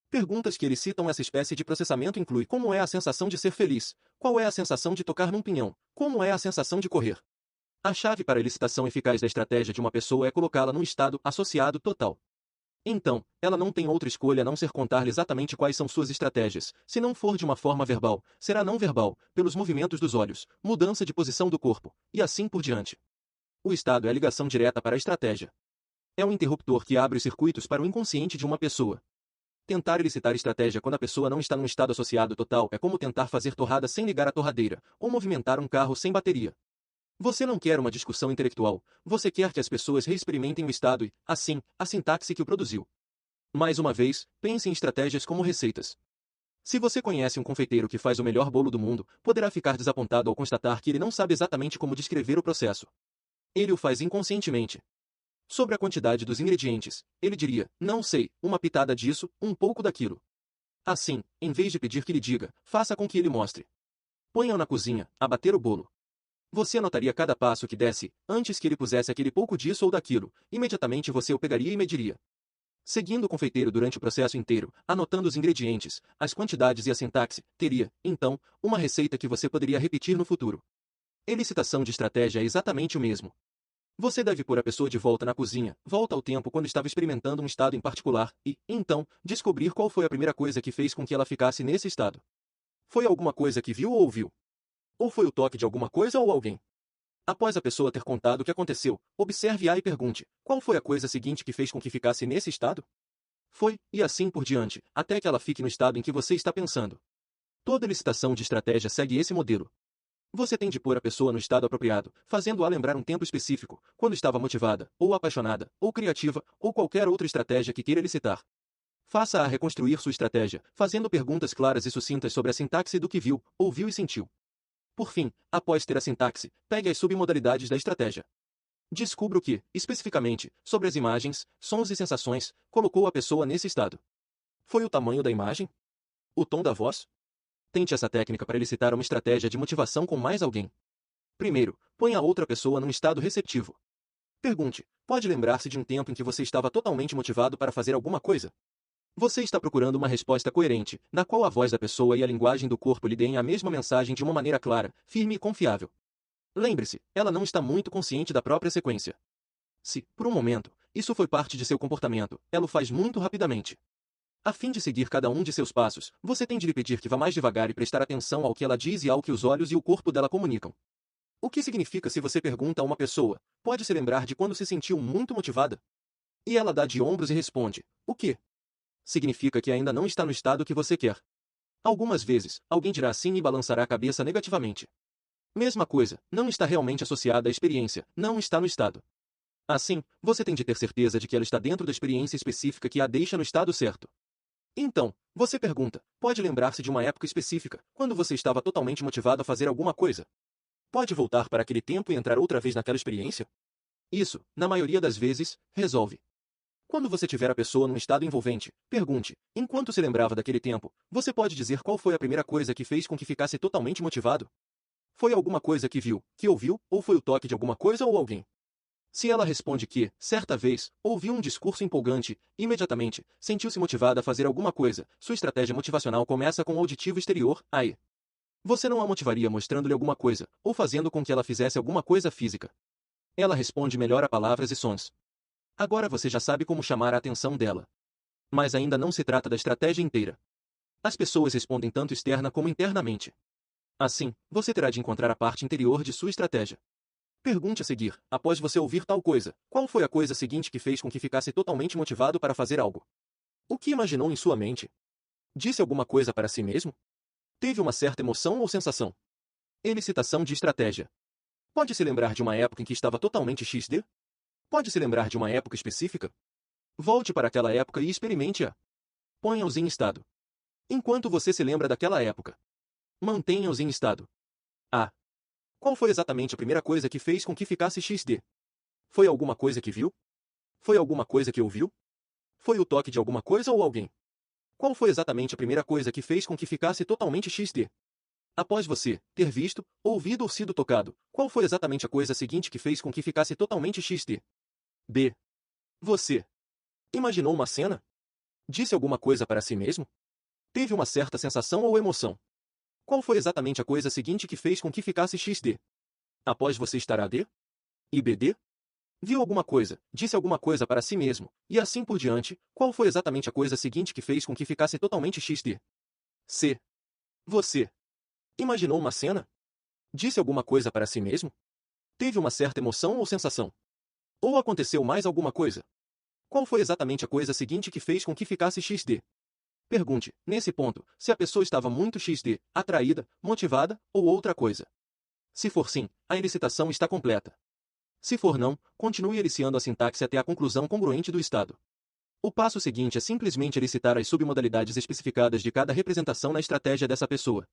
Perguntas que elicitam essa espécie de processamento inclui como é a sensação de ser feliz, qual é a sensação de tocar num pinhão, como é a sensação de correr. A chave para a elicitação eficaz da estratégia de uma pessoa é colocá-la num estado associado total. Então, ela não tem outra escolha a não ser contar-lhe exatamente quais são suas estratégias. Se não for de uma forma verbal, será não verbal, pelos movimentos dos olhos, mudança de posição do corpo, e assim por diante. O estado é a ligação direta para a estratégia. É um interruptor que abre os circuitos para o inconsciente de uma pessoa. Tentar elicitar estratégia quando a pessoa não está num estado associado total é como tentar fazer torrada sem ligar a torradeira, ou movimentar um carro sem bateria. Você não quer uma discussão intelectual, você quer que as pessoas reexperimentem o estado e, assim, a sintaxe que o produziu. Mais uma vez, pense em estratégias como receitas. Se você conhece um confeiteiro que faz o melhor bolo do mundo, poderá ficar desapontado ao constatar que ele não sabe exatamente como descrever o processo. Ele o faz inconscientemente. Sobre a quantidade dos ingredientes, ele diria, não sei, uma pitada disso, um pouco daquilo. Assim, em vez de pedir que lhe diga, faça com que ele mostre. Ponha-o na cozinha, a bater o bolo. Você anotaria cada passo que desse, antes que ele pusesse aquele pouco disso ou daquilo, imediatamente você o pegaria e mediria. Seguindo o confeiteiro durante o processo inteiro, anotando os ingredientes, as quantidades e a sintaxe, teria, então, uma receita que você poderia repetir no futuro. Elicitação de estratégia é exatamente o mesmo. Você deve pôr a pessoa de volta na cozinha, volta ao tempo quando estava experimentando um estado em particular, e, então, descobrir qual foi a primeira coisa que fez com que ela ficasse nesse estado. Foi alguma coisa que viu ou ouviu? Ou foi o toque de alguma coisa ou alguém? Após a pessoa ter contado o que aconteceu, observe-a e pergunte, qual foi a coisa seguinte que fez com que ficasse nesse estado? Foi, e assim por diante, até que ela fique no estado em que você está pensando. Toda licitação de estratégia segue esse modelo. Você tem de pôr a pessoa no estado apropriado, fazendo-a lembrar um tempo específico, quando estava motivada, ou apaixonada, ou criativa, ou qualquer outra estratégia que queira licitar. Faça-a reconstruir sua estratégia, fazendo perguntas claras e sucintas sobre a sintaxe do que viu, ouviu e sentiu. Por fim, após ter a sintaxe, pegue as submodalidades da estratégia. Descubra o que, especificamente, sobre as imagens, sons e sensações, colocou a pessoa nesse estado. Foi o tamanho da imagem? O tom da voz? Tente essa técnica para elicitar uma estratégia de motivação com mais alguém. Primeiro, ponha a outra pessoa num estado receptivo. Pergunte: pode lembrar-se de um tempo em que você estava totalmente motivado para fazer alguma coisa? Você está procurando uma resposta coerente, na qual a voz da pessoa e a linguagem do corpo lhe deem a mesma mensagem de uma maneira clara, firme e confiável. Lembre-se, ela não está muito consciente da própria sequência. Se, por um momento, isso foi parte de seu comportamento, ela o faz muito rapidamente. A fim de seguir cada um de seus passos, você tem de lhe pedir que vá mais devagar e prestar atenção ao que ela diz e ao que os olhos e o corpo dela comunicam. O que significa se você pergunta a uma pessoa: pode se lembrar de quando se sentiu muito motivada? E ela dá de ombros e responde: o quê? Significa que ainda não está no estado que você quer. Algumas vezes, alguém dirá sim e balançará a cabeça negativamente. Mesma coisa, não está realmente associada à experiência, não está no estado. Assim, você tem de ter certeza de que ela está dentro da experiência específica que a deixa no estado certo. Então, você pergunta: pode lembrar-se de uma época específica, quando você estava totalmente motivado a fazer alguma coisa? Pode voltar para aquele tempo e entrar outra vez naquela experiência? Isso, na maioria das vezes, resolve. Quando você tiver a pessoa num estado envolvente, pergunte: enquanto se lembrava daquele tempo, você pode dizer qual foi a primeira coisa que fez com que ficasse totalmente motivado? Foi alguma coisa que viu, que ouviu, ou foi o toque de alguma coisa ou alguém? Se ela responde que, certa vez, ouviu um discurso empolgante, imediatamente, sentiu-se motivada a fazer alguma coisa, sua estratégia motivacional começa com o auditivo exterior, aí. Você não a motivaria mostrando-lhe alguma coisa, ou fazendo com que ela fizesse alguma coisa física. Ela responde melhor a palavras e sons. Agora você já sabe como chamar a atenção dela. Mas ainda não se trata da estratégia inteira. As pessoas respondem tanto externa como internamente. Assim, você terá de encontrar a parte interior de sua estratégia. Pergunte a seguir: após você ouvir tal coisa, qual foi a coisa seguinte que fez com que ficasse totalmente motivado para fazer algo? O que imaginou em sua mente? Disse alguma coisa para si mesmo? Teve uma certa emoção ou sensação? Elicitação de estratégia. Pode se lembrar de uma época em que estava totalmente XD? Pode se lembrar de uma época específica? Volte para aquela época e experimente-a. Ponha-os em estado. Enquanto você se lembra daquela época, mantenha-os em estado. A. Qual foi exatamente a primeira coisa que fez com que ficasse XD? Foi alguma coisa que viu? Foi alguma coisa que ouviu? Foi o toque de alguma coisa ou alguém? Qual foi exatamente a primeira coisa que fez com que ficasse totalmente XD? Após você ter visto, ouvido ou sido tocado, qual foi exatamente a coisa seguinte que fez com que ficasse totalmente XD? B. Você imaginou uma cena? Disse alguma coisa para si mesmo? Teve uma certa sensação ou emoção? Qual foi exatamente a coisa seguinte que fez com que ficasse XD? Após você estar AD? IBD? Viu alguma coisa, disse alguma coisa para si mesmo, e assim por diante, qual foi exatamente a coisa seguinte que fez com que ficasse totalmente XD? C. Você imaginou uma cena? Disse alguma coisa para si mesmo? Teve uma certa emoção ou sensação? Ou aconteceu mais alguma coisa? Qual foi exatamente a coisa seguinte que fez com que ficasse XD? Pergunte, nesse ponto, se a pessoa estava muito XD, atraída, motivada, ou outra coisa. Se for sim, a elicitação está completa. Se for não, continue eliciando a sintaxe até a conclusão congruente do estado. O passo seguinte é simplesmente elicitar as submodalidades especificadas de cada representação na estratégia dessa pessoa.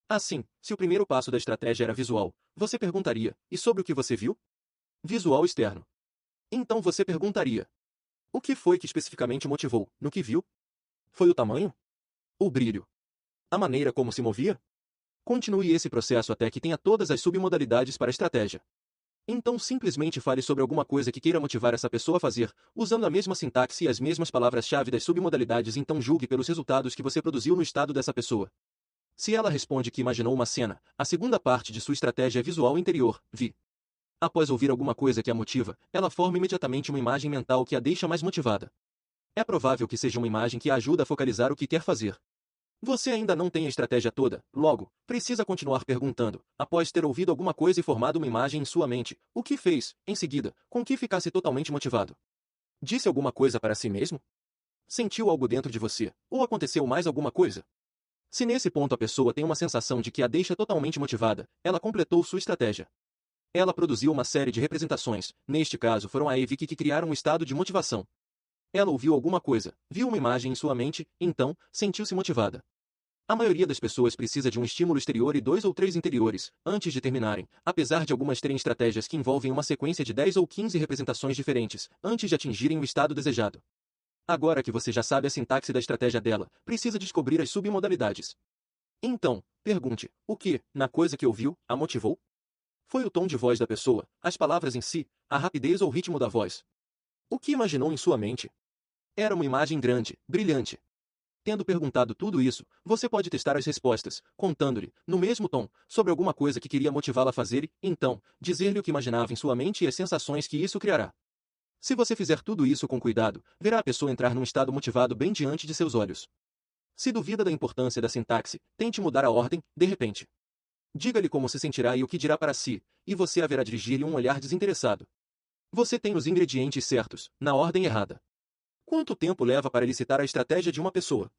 Assim, se o primeiro passo da estratégia era visual, você perguntaria: e sobre o que você viu? Visual externo. Então você perguntaria: o que foi que especificamente motivou, no que viu? Foi o tamanho? O brilho? A maneira como se movia? Continue esse processo até que tenha todas as submodalidades para a estratégia. Então simplesmente fale sobre alguma coisa que queira motivar essa pessoa a fazer, usando a mesma sintaxe e as mesmas palavras-chave das submodalidades, então julgue pelos resultados que você produziu no estado dessa pessoa. Se ela responde que imaginou uma cena, a segunda parte de sua estratégia é visual interior, vi. Após ouvir alguma coisa que a motiva, ela forma imediatamente uma imagem mental que a deixa mais motivada. É provável que seja uma imagem que a ajuda a focalizar o que quer fazer. Você ainda não tem a estratégia toda, logo, precisa continuar perguntando, após ter ouvido alguma coisa e formado uma imagem em sua mente, o que fez, em seguida, com que ficasse totalmente motivado. Disse alguma coisa para si mesmo? Sentiu algo dentro de você, ou aconteceu mais alguma coisa? Se nesse ponto a pessoa tem uma sensação de que a deixa totalmente motivada, ela completou sua estratégia. Ela produziu uma série de representações, neste caso foram a EVIC que criaram um estado de motivação. Ela ouviu alguma coisa, viu uma imagem em sua mente, então, sentiu-se motivada. A maioria das pessoas precisa de um estímulo exterior e 2 ou 3 interiores, antes de terminarem, apesar de algumas terem estratégias que envolvem uma sequência de 10 ou 15 representações diferentes, antes de atingirem o estado desejado. Agora que você já sabe a sintaxe da estratégia dela, precisa descobrir as submodalidades. Então, pergunte, o que, na coisa que ouviu, a motivou? Foi o tom de voz da pessoa, as palavras em si, a rapidez ou ritmo da voz? O que imaginou em sua mente? Era uma imagem grande, brilhante. Tendo perguntado tudo isso, você pode testar as respostas, contando-lhe, no mesmo tom, sobre alguma coisa que queria motivá-la a fazer e, então, dizer-lhe o que imaginava em sua mente e as sensações que isso criará. Se você fizer tudo isso com cuidado, verá a pessoa entrar num estado motivado bem diante de seus olhos. Se duvida da importância da sintaxe, tente mudar a ordem, de repente. Diga-lhe como se sentirá e o que dirá para si, e você haverá dirigir-lhe um olhar desinteressado. Você tem os ingredientes certos, na ordem errada. Quanto tempo leva para elicitar a estratégia de uma pessoa?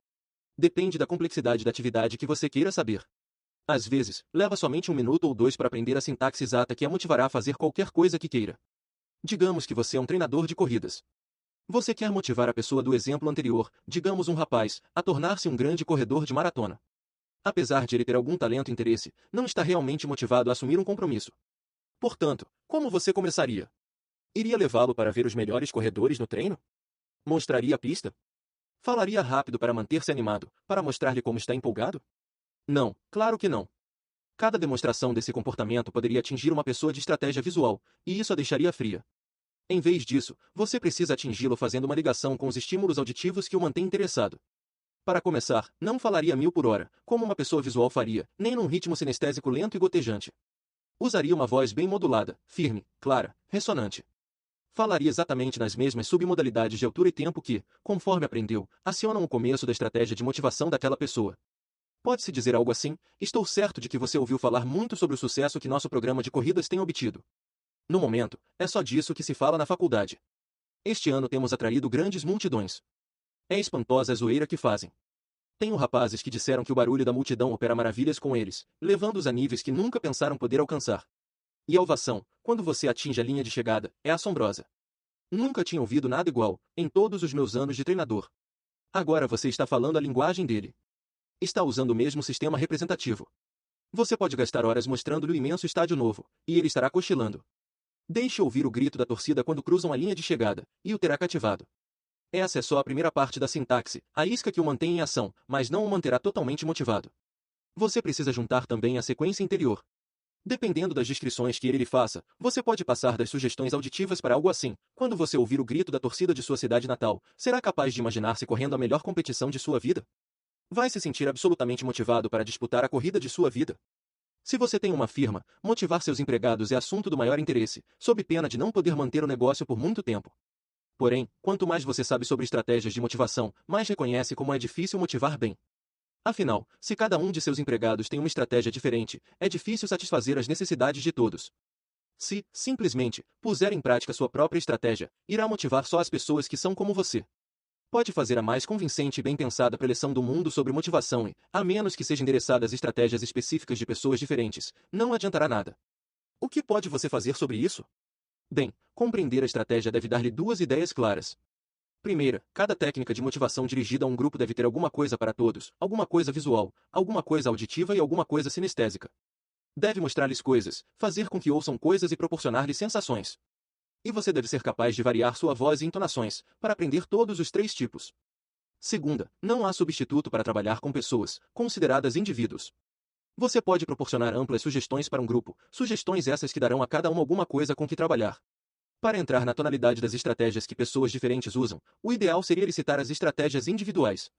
Depende da complexidade da atividade que você queira saber. Às vezes, leva somente 1 minuto ou 2 para aprender a sintaxe exata que a motivará a fazer qualquer coisa que queira. Digamos que você é um treinador de corridas. Você quer motivar a pessoa do exemplo anterior, digamos um rapaz, a tornar-se um grande corredor de maratona. Apesar de ele ter algum talento e interesse, não está realmente motivado a assumir um compromisso. Portanto, como você começaria? Iria levá-lo para ver os melhores corredores no treino? Mostraria a pista? Falaria rápido para manter-se animado, para mostrar-lhe como está empolgado? Não, claro que não. Cada demonstração desse comportamento poderia atingir uma pessoa de estratégia visual, e isso a deixaria fria. Em vez disso, você precisa atingi-lo fazendo uma ligação com os estímulos auditivos que o mantêm interessado. Para começar, não falaria 1000 por hora, como uma pessoa visual faria, nem num ritmo sinestésico lento e gotejante. Usaria uma voz bem modulada, firme, clara, ressonante. Falaria exatamente nas mesmas submodalidades de altura e tempo que, conforme aprendeu, acionam o começo da estratégia de motivação daquela pessoa. Pode-se dizer algo assim: estou certo de que você ouviu falar muito sobre o sucesso que nosso programa de corridas tem obtido. No momento, é só disso que se fala na faculdade. Este ano temos atraído grandes multidões. É espantosa a zoeira que fazem. Tenho rapazes que disseram que o barulho da multidão opera maravilhas com eles, levando-os a níveis que nunca pensaram poder alcançar. E a ovação, quando você atinge a linha de chegada, é assombrosa. Nunca tinha ouvido nada igual, em todos os meus anos de treinador. Agora você está falando a linguagem dele. Está usando o mesmo sistema representativo. Você pode gastar horas mostrando-lhe o imenso estádio novo, e ele estará cochilando. Deixe ouvir o grito da torcida quando cruzam a linha de chegada, e o terá cativado. Essa é só a primeira parte da sintaxe, a isca que o mantém em ação, mas não o manterá totalmente motivado. Você precisa juntar também a sequência interior. Dependendo das descrições que ele lhe faça, você pode passar das sugestões auditivas para algo assim: quando você ouvir o grito da torcida de sua cidade natal, será capaz de imaginar-se correndo a melhor competição de sua vida? Vai se sentir absolutamente motivado para disputar a corrida de sua vida? Se você tem uma firma, motivar seus empregados é assunto do maior interesse, sob pena de não poder manter o negócio por muito tempo. Porém, quanto mais você sabe sobre estratégias de motivação, mais reconhece como é difícil motivar bem. Afinal, se cada um de seus empregados tem uma estratégia diferente, é difícil satisfazer as necessidades de todos. Se, simplesmente, puser em prática sua própria estratégia, irá motivar só as pessoas que são como você. Pode fazer a mais convincente e bem pensada preleção do mundo sobre motivação e, a menos que sejam endereçadas estratégias específicas de pessoas diferentes, não adiantará nada. O que pode você fazer sobre isso? Bem, compreender a estratégia deve dar-lhe 2 ideias claras. Primeira, cada técnica de motivação dirigida a um grupo deve ter alguma coisa para todos, alguma coisa visual, alguma coisa auditiva e alguma coisa sinestésica. Deve mostrar-lhes coisas, fazer com que ouçam coisas e proporcionar-lhes sensações. E você deve ser capaz de variar sua voz e entonações, para aprender todos os 3 tipos. Segunda, não há substituto para trabalhar com pessoas, consideradas indivíduos. Você pode proporcionar amplas sugestões para um grupo, sugestões essas que darão a cada um alguma coisa com que trabalhar. Para entrar na tonalidade das estratégias que pessoas diferentes usam, o ideal seria elicitar as estratégias individuais.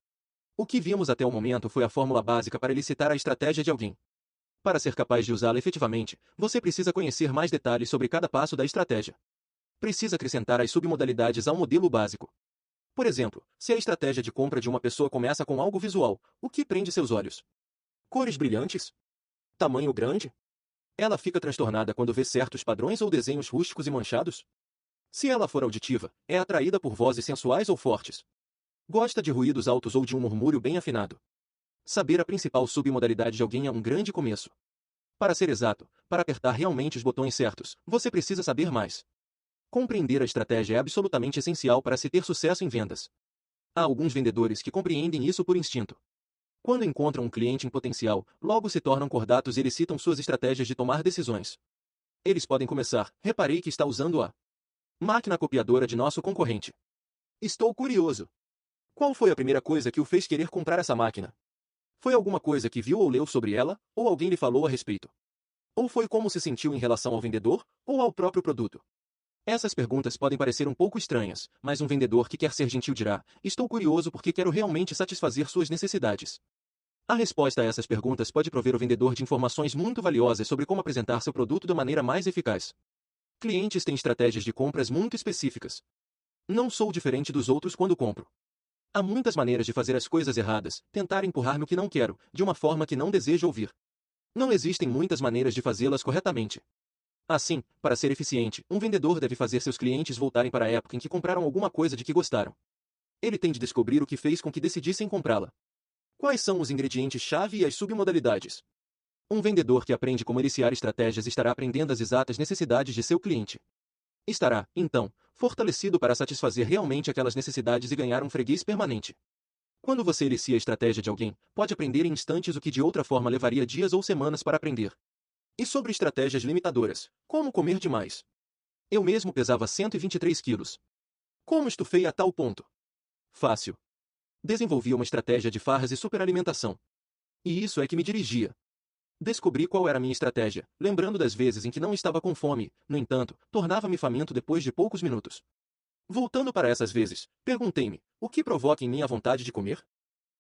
O que vimos até o momento foi a fórmula básica para elicitar a estratégia de alguém. Para ser capaz de usá-la efetivamente, você precisa conhecer mais detalhes sobre cada passo da estratégia. Precisa acrescentar as submodalidades ao modelo básico. Por exemplo, se a estratégia de compra de uma pessoa começa com algo visual, o que prende seus olhos? Cores brilhantes? Tamanho grande? Ela fica transtornada quando vê certos padrões ou desenhos rústicos e manchados? Se ela for auditiva, é atraída por vozes sensuais ou fortes? Gosta de ruídos altos ou de um murmúrio bem afinado? Saber a principal submodalidade de alguém é um grande começo. Para ser exato, para apertar realmente os botões certos, você precisa saber mais. Compreender a estratégia é absolutamente essencial para se ter sucesso em vendas. Há alguns vendedores que compreendem isso por instinto. Quando encontram um cliente em potencial, logo se tornam cordatos e eles citam suas estratégias de tomar decisões. Eles podem começar: reparei que está usando a máquina copiadora de nosso concorrente. Estou curioso. Qual foi a primeira coisa que o fez querer comprar essa máquina? Foi alguma coisa que viu ou leu sobre ela, ou alguém lhe falou a respeito? Ou foi como se sentiu em relação ao vendedor, ou ao próprio produto? Essas perguntas podem parecer um pouco estranhas, mas um vendedor que quer ser gentil dirá: estou curioso porque quero realmente satisfazer suas necessidades. A resposta a essas perguntas pode prover o vendedor de informações muito valiosas sobre como apresentar seu produto da maneira mais eficaz. Clientes têm estratégias de compras muito específicas. Não sou diferente dos outros quando compro. Há muitas maneiras de fazer as coisas erradas, tentar empurrar-me o que não quero, de uma forma que não desejo ouvir. Não existem muitas maneiras de fazê-las corretamente. Assim, para ser eficiente, um vendedor deve fazer seus clientes voltarem para a época em que compraram alguma coisa de que gostaram. Ele tem de descobrir o que fez com que decidissem comprá-la. Quais são os ingredientes-chave e as submodalidades? Um vendedor que aprende como iniciar estratégias estará aprendendo as exatas necessidades de seu cliente. Estará, então, fortalecido para satisfazer realmente aquelas necessidades e ganhar um freguês permanente. Quando você inicia a estratégia de alguém, pode aprender em instantes o que de outra forma levaria dias ou semanas para aprender. E sobre estratégias limitadoras, como comer demais? Eu mesmo pesava 123 quilos. Como estufei a tal ponto? Fácil. Desenvolvi uma estratégia de farras e superalimentação. E isso é que me dirigia. Descobri qual era a minha estratégia, lembrando das vezes em que não estava com fome, no entanto, tornava-me faminto depois de poucos minutos. Voltando para essas vezes, perguntei-me: o que provoca em mim a vontade de comer?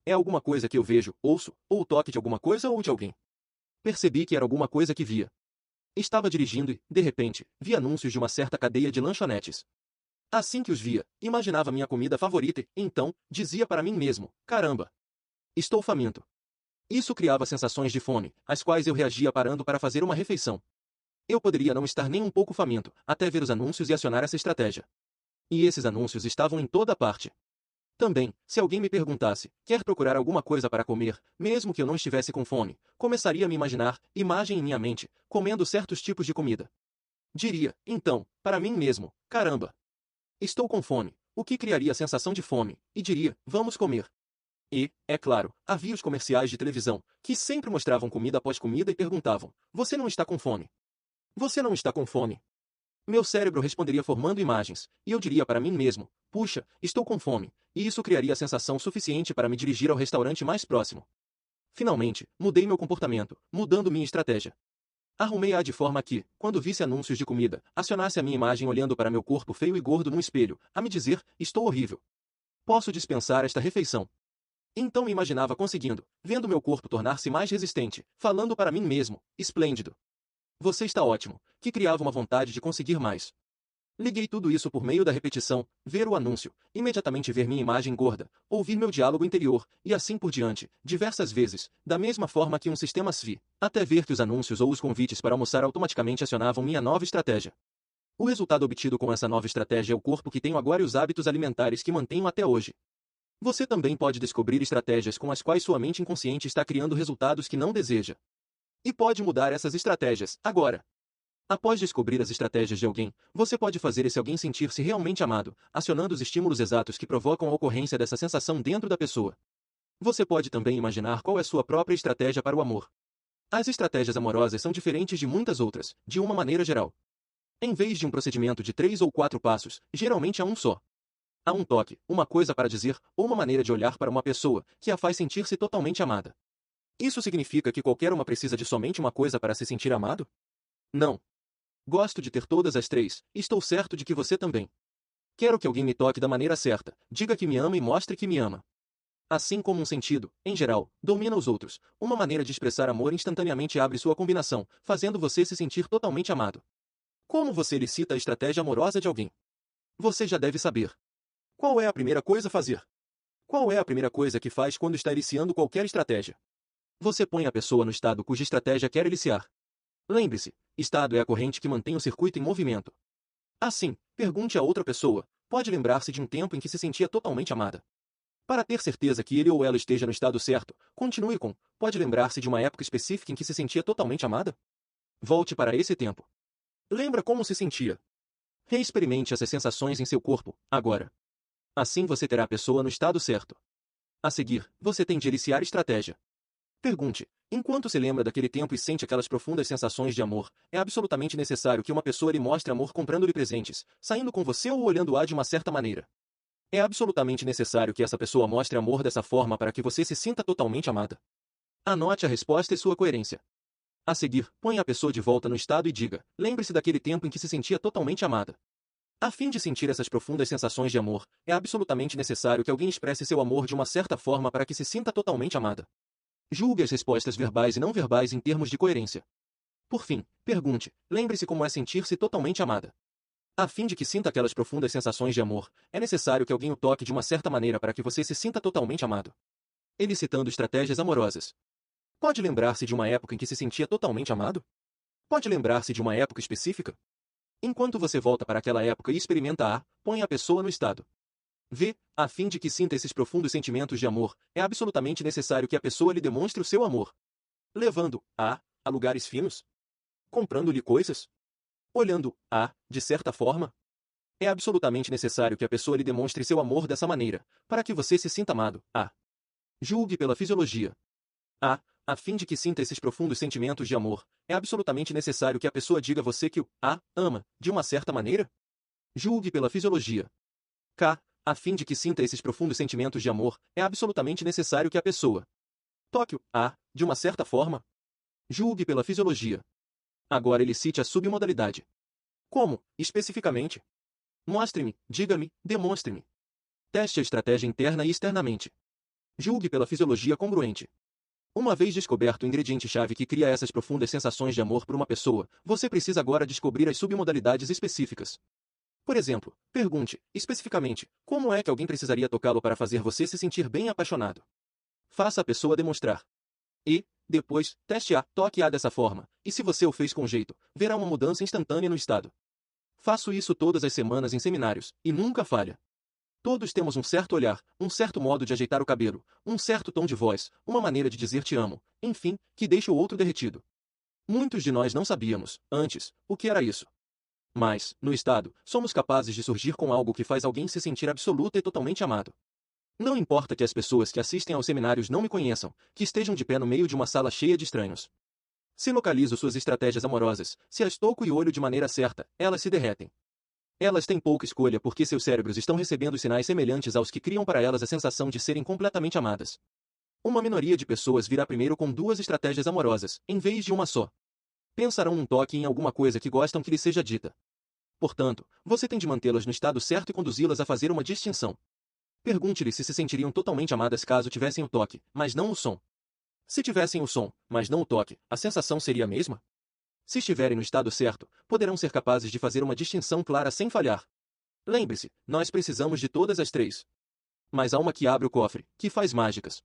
É alguma coisa que eu vejo, ouço, ou o toque de alguma coisa ou de alguém? Percebi que era alguma coisa que via. Estava dirigindo e, de repente, vi anúncios de uma certa cadeia de lanchonetes. Assim que os via, imaginava minha comida favorita e, então, dizia para mim mesmo: caramba! Estou faminto. Isso criava sensações de fome, às quais eu reagia parando para fazer uma refeição. Eu poderia não estar nem um pouco faminto, até ver os anúncios e acionar essa estratégia. E esses anúncios estavam em toda parte. Também, se alguém me perguntasse: quer procurar alguma coisa para comer, mesmo que eu não estivesse com fome, começaria a me imaginar, imagem em minha mente, comendo certos tipos de comida. Diria, então, para mim mesmo: caramba! Estou com fome, o que criaria a sensação de fome, e diria: vamos comer. E, é claro, havia os comerciais de televisão, que sempre mostravam comida após comida e perguntavam: você não está com fome? Você não está com fome? Meu cérebro responderia formando imagens, e eu diria para mim mesmo: puxa, estou com fome, e isso criaria a sensação suficiente para me dirigir ao restaurante mais próximo. Finalmente, mudei meu comportamento, mudando minha estratégia. Arrumei-a de forma que, quando visse anúncios de comida, acionasse a minha imagem olhando para meu corpo feio e gordo num espelho, a me dizer: estou horrível. Posso dispensar esta refeição. Então me imaginava conseguindo, vendo meu corpo tornar-se mais resistente, falando para mim mesmo: esplêndido. Você está ótimo, que criava uma vontade de conseguir mais. Liguei tudo isso por meio da repetição, ver o anúncio, imediatamente ver minha imagem gorda, ouvir meu diálogo interior, e assim por diante, diversas vezes, da mesma forma que um sistema SFI, até ver que os anúncios ou os convites para almoçar automaticamente acionavam minha nova estratégia. O resultado obtido com essa nova estratégia é o corpo que tenho agora e os hábitos alimentares que mantenho até hoje. Você também pode descobrir estratégias com as quais sua mente inconsciente está criando resultados que não deseja. E pode mudar essas estratégias, agora. Após descobrir as estratégias de alguém, você pode fazer esse alguém sentir-se realmente amado, acionando os estímulos exatos que provocam a ocorrência dessa sensação dentro da pessoa. Você pode também imaginar qual é sua própria estratégia para o amor. As estratégias amorosas são diferentes de muitas outras, de uma maneira geral. Em vez de um procedimento de 3 ou 4 passos, geralmente há um só. Há um toque, uma coisa para dizer, ou uma maneira de olhar para uma pessoa, que a faz sentir-se totalmente amada. Isso significa que qualquer uma precisa de somente uma coisa para se sentir amado? Não. Gosto de ter todas as três, e estou certo de que você também. Quero que alguém me toque da maneira certa, diga que me ama e mostre que me ama. Assim como um sentido, em geral, domina os outros, uma maneira de expressar amor instantaneamente abre sua combinação, fazendo você se sentir totalmente amado. Como você licita a estratégia amorosa de alguém? Você já deve saber. Qual é a primeira coisa a fazer? Qual é a primeira coisa que faz quando está iniciando qualquer estratégia? Você põe a pessoa no estado cuja estratégia quer iniciar. Lembre-se, estado é a corrente que mantém o circuito em movimento. Assim, pergunte a outra pessoa: pode lembrar-se de um tempo em que se sentia totalmente amada? Para ter certeza que ele ou ela esteja no estado certo, continue com: pode lembrar-se de uma época específica em que se sentia totalmente amada? Volte para esse tempo. Lembra como se sentia? Reexperimente essas sensações em seu corpo, agora. Assim você terá a pessoa no estado certo. A seguir, você tem de iniciar estratégia. Pergunte: enquanto se lembra daquele tempo e sente aquelas profundas sensações de amor, é absolutamente necessário que uma pessoa lhe mostre amor comprando-lhe presentes, saindo com você ou olhando-a de uma certa maneira. É absolutamente necessário que essa pessoa mostre amor dessa forma para que você se sinta totalmente amada. Anote a resposta e sua coerência. A seguir, ponha a pessoa de volta no estado e diga: lembre-se daquele tempo em que se sentia totalmente amada. A fim de sentir essas profundas sensações de amor, é absolutamente necessário que alguém expresse seu amor de uma certa forma para que se sinta totalmente amada. Julgue as respostas verbais e não verbais em termos de coerência. Por fim, pergunte: lembre-se como é sentir-se totalmente amada. A fim de que sinta aquelas profundas sensações de amor, é necessário que alguém o toque de uma certa maneira para que você se sinta totalmente amado. Elicitando estratégias amorosas. Pode lembrar-se de uma época em que se sentia totalmente amado? Pode lembrar-se de uma época específica? Enquanto você volta para aquela época e experimenta-a, põe a pessoa no estado. V. A fim de que sinta esses profundos sentimentos de amor, é absolutamente necessário que a pessoa lhe demonstre o seu amor. Levando-a a lugares finos? Comprando-lhe coisas? Olhando-a, de certa forma? É absolutamente necessário que a pessoa lhe demonstre seu amor dessa maneira, para que você se sinta amado. A. Julgue pela fisiologia. A fim de que sinta esses profundos sentimentos de amor, é absolutamente necessário que a pessoa diga a você que a ama, de uma certa maneira? Julgue pela fisiologia. K. A fim de que sinta esses profundos sentimentos de amor, é absolutamente necessário que a pessoa toque-a, de uma certa forma? Julgue pela fisiologia. Agora ele cite a submodalidade. Como, especificamente? Mostre-me, diga-me, demonstre-me. Teste a estratégia interna e externamente. Julgue pela fisiologia congruente. Uma vez descoberto o ingrediente-chave que cria essas profundas sensações de amor por uma pessoa, você precisa agora descobrir as submodalidades específicas. Por exemplo, pergunte, especificamente, como é que alguém precisaria tocá-lo para fazer você se sentir bem apaixonado? Faça a pessoa demonstrar. E, depois, teste-a, toque-a dessa forma, e se você o fez com jeito, verá uma mudança instantânea no estado. Faço isso todas as semanas em seminários, e nunca falha. Todos temos um certo olhar, um certo modo de ajeitar o cabelo, um certo tom de voz, uma maneira de dizer te amo, enfim, que deixa o outro derretido. Muitos de nós não sabíamos, antes, o que era isso. Mas, no estado, somos capazes de surgir com algo que faz alguém se sentir absoluta e totalmente amado. Não importa que as pessoas que assistem aos seminários não me conheçam, que estejam de pé no meio de uma sala cheia de estranhos. Se localizo suas estratégias amorosas, se as toco e olho de maneira certa, elas se derretem. Elas têm pouca escolha porque seus cérebros estão recebendo sinais semelhantes aos que criam para elas a sensação de serem completamente amadas. Uma minoria de pessoas virá primeiro com duas estratégias amorosas, em vez de uma só. Pensarão num toque em alguma coisa que gostam que lhes seja dita. Portanto, você tem de mantê-las no estado certo e conduzi-las a fazer uma distinção. Pergunte-lhe se sentiriam totalmente amadas caso tivessem o toque, mas não o som. Se tivessem o som, mas não o toque, a sensação seria a mesma? Se estiverem no estado certo, poderão ser capazes de fazer uma distinção clara sem falhar. Lembre-se, nós precisamos de todas as três. Mas há uma que abre o cofre, que faz mágicas.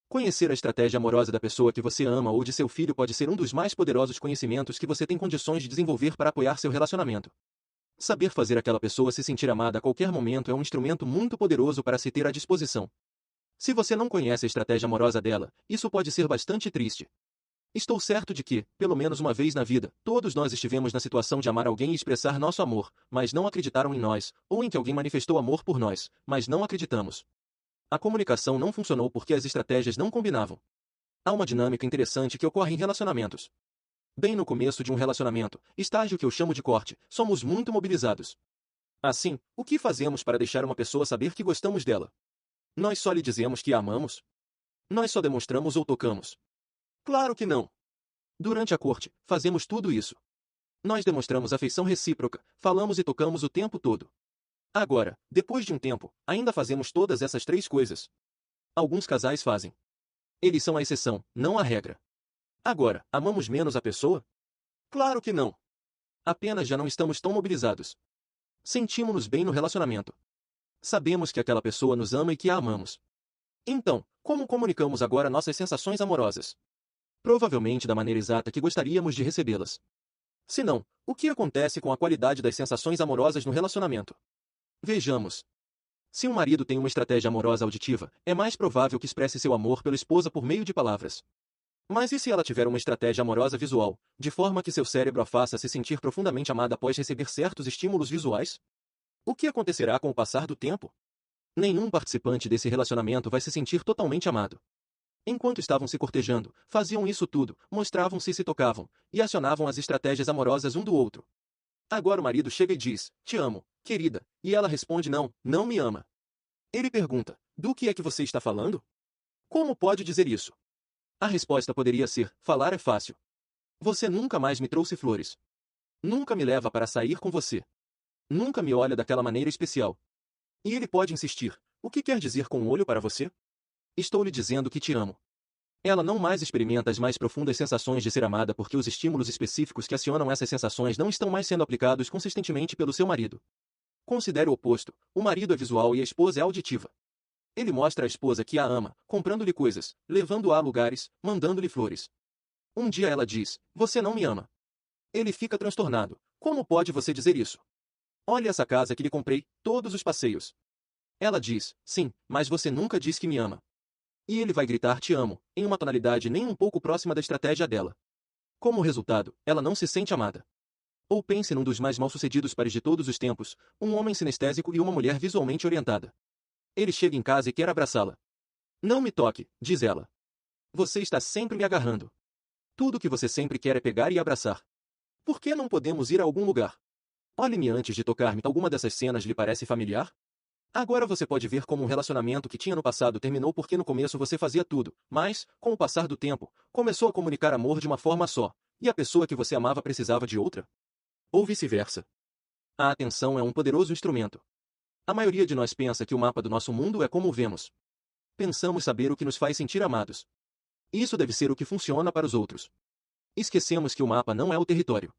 Conhecer a estratégia amorosa da pessoa que você ama ou de seu filho pode ser um dos mais poderosos conhecimentos que você tem condições de desenvolver para apoiar seu relacionamento. Saber fazer aquela pessoa se sentir amada a qualquer momento é um instrumento muito poderoso para se ter à disposição. Se você não conhece a estratégia amorosa dela, isso pode ser bastante triste. Estou certo de que, pelo menos uma vez na vida, todos nós estivemos na situação de amar alguém e expressar nosso amor, mas não acreditaram em nós, ou em que alguém manifestou amor por nós, mas não acreditamos. A comunicação não funcionou porque as estratégias não combinavam. Há uma dinâmica interessante que ocorre em relacionamentos. Bem no começo de um relacionamento, estágio que eu chamo de corte, somos muito mobilizados. Assim, o que fazemos para deixar uma pessoa saber que gostamos dela? Nós só lhe dizemos que a amamos? Nós só demonstramos ou tocamos? Claro que não. Durante a corte, fazemos tudo isso. Nós demonstramos afeição recíproca, falamos e tocamos o tempo todo. Agora, depois de um tempo, ainda fazemos todas essas três coisas. Alguns casais fazem. Eles são a exceção, não a regra. Agora, amamos menos a pessoa? Claro que não. Apenas já não estamos tão mobilizados. Sentimos-nos bem no relacionamento. Sabemos que aquela pessoa nos ama e que a amamos. Então, como comunicamos agora nossas sensações amorosas? Provavelmente da maneira exata que gostaríamos de recebê-las. Se não, o que acontece com a qualidade das sensações amorosas no relacionamento? Vejamos. Se um marido tem uma estratégia amorosa auditiva, é mais provável que expresse seu amor pela esposa por meio de palavras. Mas e se ela tiver uma estratégia amorosa visual, de forma que seu cérebro a faça se sentir profundamente amada após receber certos estímulos visuais? O que acontecerá com o passar do tempo? Nenhum participante desse relacionamento vai se sentir totalmente amado. Enquanto estavam se cortejando, faziam isso tudo, mostravam-se e se tocavam, e acionavam as estratégias amorosas um do outro. Agora o marido chega e diz, te amo, querida, e ela responde não, não me ama. Ele pergunta, do que é que você está falando? Como pode dizer isso? A resposta poderia ser, falar é fácil. Você nunca mais me trouxe flores. Nunca me leva para sair com você. Nunca me olha daquela maneira especial. E ele pode insistir, o que quer dizer com o olho para você? Estou lhe dizendo que te amo. Ela não mais experimenta as mais profundas sensações de ser amada porque os estímulos específicos que acionam essas sensações não estão mais sendo aplicados consistentemente pelo seu marido. Considere o oposto, o marido é visual e a esposa é auditiva. Ele mostra à esposa que a ama, comprando-lhe coisas, levando-a a lugares, mandando-lhe flores. Um dia ela diz, você não me ama. Ele fica transtornado, como pode você dizer isso? Olhe essa casa que lhe comprei, todos os passeios. Ela diz, sim, mas você nunca diz que me ama. E ele vai gritar te amo, em uma tonalidade nem um pouco próxima da estratégia dela. Como resultado, ela não se sente amada. Ou pense num dos mais mal-sucedidos pares de todos os tempos, um homem sinestésico e uma mulher visualmente orientada. Ele chega em casa e quer abraçá-la. Não me toque, diz ela. Você está sempre me agarrando. Tudo o que você sempre quer é pegar e abraçar. Por que não podemos ir a algum lugar? Olhe-me antes de tocar-me. Alguma dessas cenas lhe parece familiar? Agora você pode ver como um relacionamento que tinha no passado terminou porque no começo você fazia tudo, mas, com o passar do tempo, começou a comunicar amor de uma forma só, e a pessoa que você amava precisava de outra? Ou vice-versa. A atenção é um poderoso instrumento. A maioria de nós pensa que o mapa do nosso mundo é como o vemos. Pensamos saber o que nos faz sentir amados. Isso deve ser o que funciona para os outros. Esquecemos que o mapa não é o território.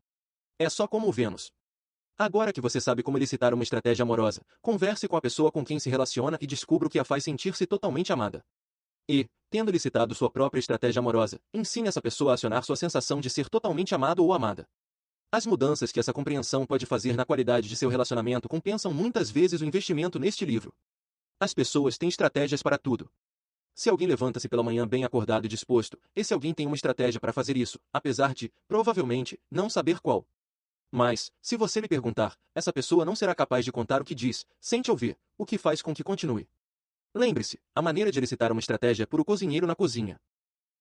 É só como o vemos. Agora que você sabe como elicitar uma estratégia amorosa, converse com a pessoa com quem se relaciona e descubra o que a faz sentir-se totalmente amada. E, tendo licitado sua própria estratégia amorosa, ensine essa pessoa a acionar sua sensação de ser totalmente amado ou amada. As mudanças que essa compreensão pode fazer na qualidade de seu relacionamento compensam muitas vezes o investimento neste livro. As pessoas têm estratégias para tudo. Se alguém levanta-se pela manhã bem acordado e disposto, esse alguém tem uma estratégia para fazer isso, apesar de, provavelmente, não saber qual. Mas, se você lhe perguntar, essa pessoa não será capaz de contar o que diz, sente ouvir, o que faz com que continue. Lembre-se, a maneira de elicitar uma estratégia é por o cozinheiro na cozinha.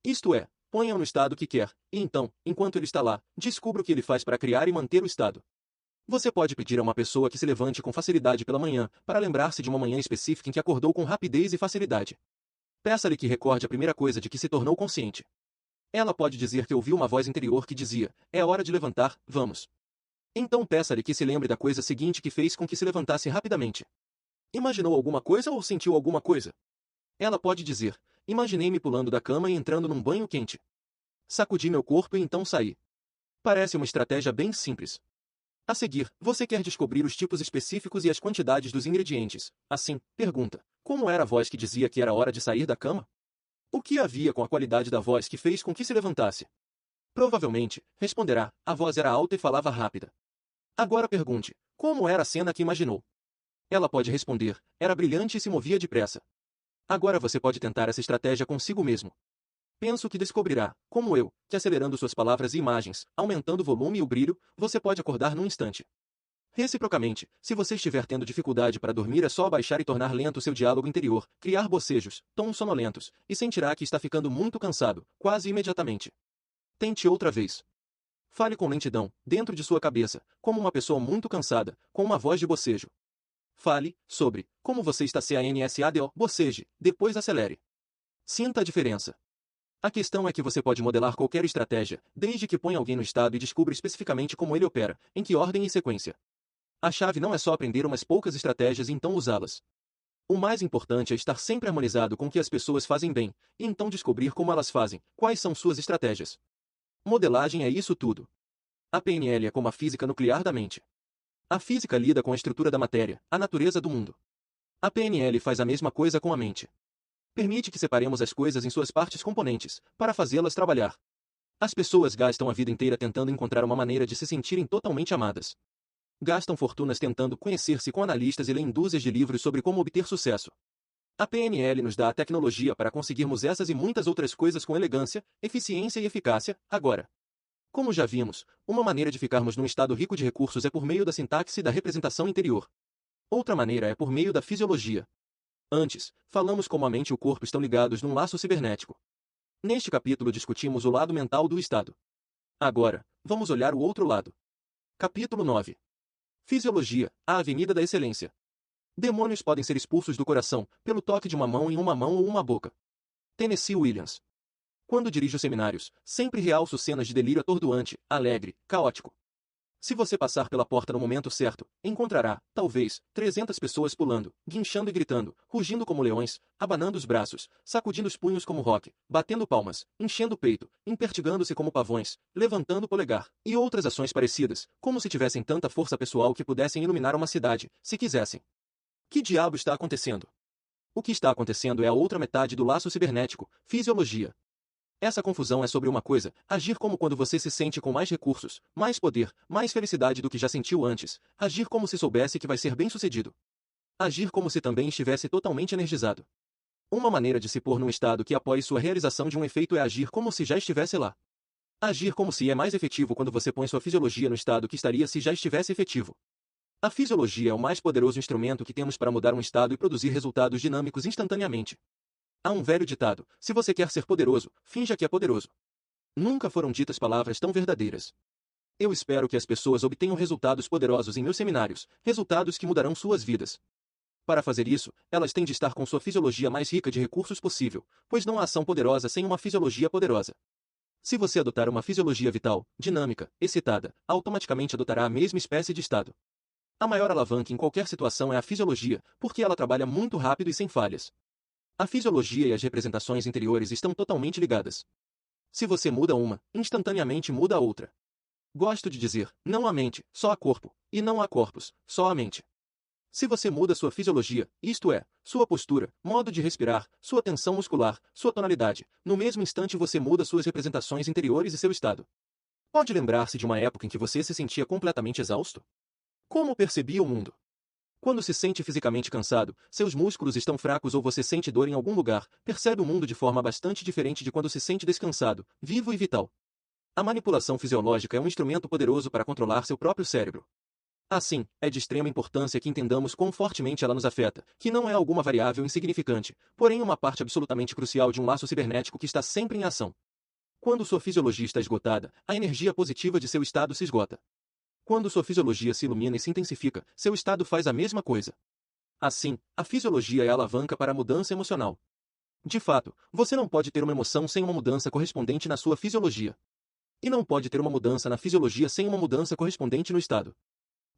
Isto é, ponha-o no estado que quer, e então, enquanto ele está lá, descubra o que ele faz para criar e manter o estado. Você pode pedir a uma pessoa que se levante com facilidade pela manhã, para lembrar-se de uma manhã específica em que acordou com rapidez e facilidade. Peça-lhe que recorde a primeira coisa de que se tornou consciente. Ela pode dizer que ouviu uma voz interior que dizia, é hora de levantar, vamos. Então peça-lhe que se lembre da coisa seguinte que fez com que se levantasse rapidamente. Imaginou alguma coisa ou sentiu alguma coisa? Ela pode dizer, imaginei-me pulando da cama e entrando num banho quente. Sacudi meu corpo e então saí. Parece uma estratégia bem simples. A seguir, você quer descobrir os tipos específicos e as quantidades dos ingredientes. Assim, pergunta, como era a voz que dizia que era hora de sair da cama? O que havia com a qualidade da voz que fez com que se levantasse? Provavelmente, responderá, a voz era alta e falava rápida. Agora pergunte, como era a cena que imaginou? Ela pode responder, era brilhante e se movia depressa. Agora você pode tentar essa estratégia consigo mesmo. Penso que descobrirá, como eu, que acelerando suas palavras e imagens, aumentando o volume e o brilho, você pode acordar num instante. Reciprocamente, se você estiver tendo dificuldade para dormir é só abaixar e tornar lento seu diálogo interior, criar bocejos, tons sonolentos, e sentirá que está ficando muito cansado, quase imediatamente. Tente outra vez. Fale com lentidão, dentro de sua cabeça, como uma pessoa muito cansada, com uma voz de bocejo. Fale sobre como você está cansado, boceje, depois acelere. Sinta a diferença. A questão é que você pode modelar qualquer estratégia, desde que ponha alguém no estado e descubra especificamente como ele opera, em que ordem e sequência. A chave não é só aprender umas poucas estratégias e então usá-las. O mais importante é estar sempre harmonizado com o que as pessoas fazem bem, e então descobrir como elas fazem, quais são suas estratégias. Modelagem é isso tudo. A PNL é como a física nuclear da mente. A física lida com a estrutura da matéria, a natureza do mundo. A PNL faz a mesma coisa com a mente. Permite que separemos as coisas em suas partes componentes, para fazê-las trabalhar. As pessoas gastam a vida inteira tentando encontrar uma maneira de se sentirem totalmente amadas. Gastam fortunas tentando conhecer-se com analistas e leem dúzias de livros sobre como obter sucesso. A PNL nos dá a tecnologia para conseguirmos essas e muitas outras coisas com elegância, eficiência e eficácia, agora. Como já vimos, uma maneira de ficarmos num estado rico de recursos é por meio da sintaxe da representação interior. Outra maneira é por meio da fisiologia. Antes, falamos como a mente e o corpo estão ligados num laço cibernético. Neste capítulo discutimos o lado mental do estado. Agora, vamos olhar o outro lado. Capítulo 9. Fisiologia, a avenida da excelência. Demônios podem ser expulsos do coração, pelo toque de uma mão em uma mão ou uma boca. Tennessee Williams. Quando dirijo seminários, sempre realço cenas de delírio atordoante, alegre, caótico. Se você passar pela porta no momento certo, encontrará, talvez, 300 pessoas pulando, guinchando e gritando, rugindo como leões, abanando os braços, sacudindo os punhos como rock, batendo palmas, enchendo o peito, impertigando-se como pavões, levantando o polegar, e outras ações parecidas, como se tivessem tanta força pessoal que pudessem iluminar uma cidade, se quisessem. Que diabo está acontecendo? O que está acontecendo é a outra metade do laço cibernético, fisiologia. Essa confusão é sobre uma coisa, agir como quando você se sente com mais recursos, mais poder, mais felicidade do que já sentiu antes, agir como se soubesse que vai ser bem-sucedido. Agir como se também estivesse totalmente energizado. Uma maneira de se pôr num estado que apoie sua realização de um efeito é agir como se já estivesse lá. Agir como se é mais efetivo quando você põe sua fisiologia no estado que estaria se já estivesse efetivo. A fisiologia é o mais poderoso instrumento que temos para mudar um estado e produzir resultados dinâmicos instantaneamente. Há um velho ditado: se você quer ser poderoso, finja que é poderoso. Nunca foram ditas palavras tão verdadeiras. Eu espero que as pessoas obtenham resultados poderosos em meus seminários, resultados que mudarão suas vidas. Para fazer isso, elas têm de estar com sua fisiologia mais rica de recursos possível, pois não há ação poderosa sem uma fisiologia poderosa. Se você adotar uma fisiologia vital, dinâmica, excitada, automaticamente adotará a mesma espécie de estado. A maior alavanca em qualquer situação é a fisiologia, porque ela trabalha muito rápido e sem falhas. A fisiologia e as representações interiores estão totalmente ligadas. Se você muda uma, instantaneamente muda a outra. Gosto de dizer, não há mente, só há corpo, e não há corpos, só há mente. Se você muda sua fisiologia, isto é, sua postura, modo de respirar, sua tensão muscular, sua tonalidade, no mesmo instante você muda suas representações interiores e seu estado. Pode lembrar-se de uma época em que você se sentia completamente exausto? Como percebia o mundo? Quando se sente fisicamente cansado, seus músculos estão fracos ou você sente dor em algum lugar, percebe o mundo de forma bastante diferente de quando se sente descansado, vivo e vital. A manipulação fisiológica é um instrumento poderoso para controlar seu próprio cérebro. Assim, é de extrema importância que entendamos quão fortemente ela nos afeta, que não é alguma variável insignificante, porém uma parte absolutamente crucial de um laço cibernético que está sempre em ação. Quando sua fisiologia está esgotada, a energia positiva de seu estado se esgota. Quando sua fisiologia se ilumina e se intensifica, seu estado faz a mesma coisa. Assim, a fisiologia é a alavanca para a mudança emocional. De fato, você não pode ter uma emoção sem uma mudança correspondente na sua fisiologia. E não pode ter uma mudança na fisiologia sem uma mudança correspondente no estado.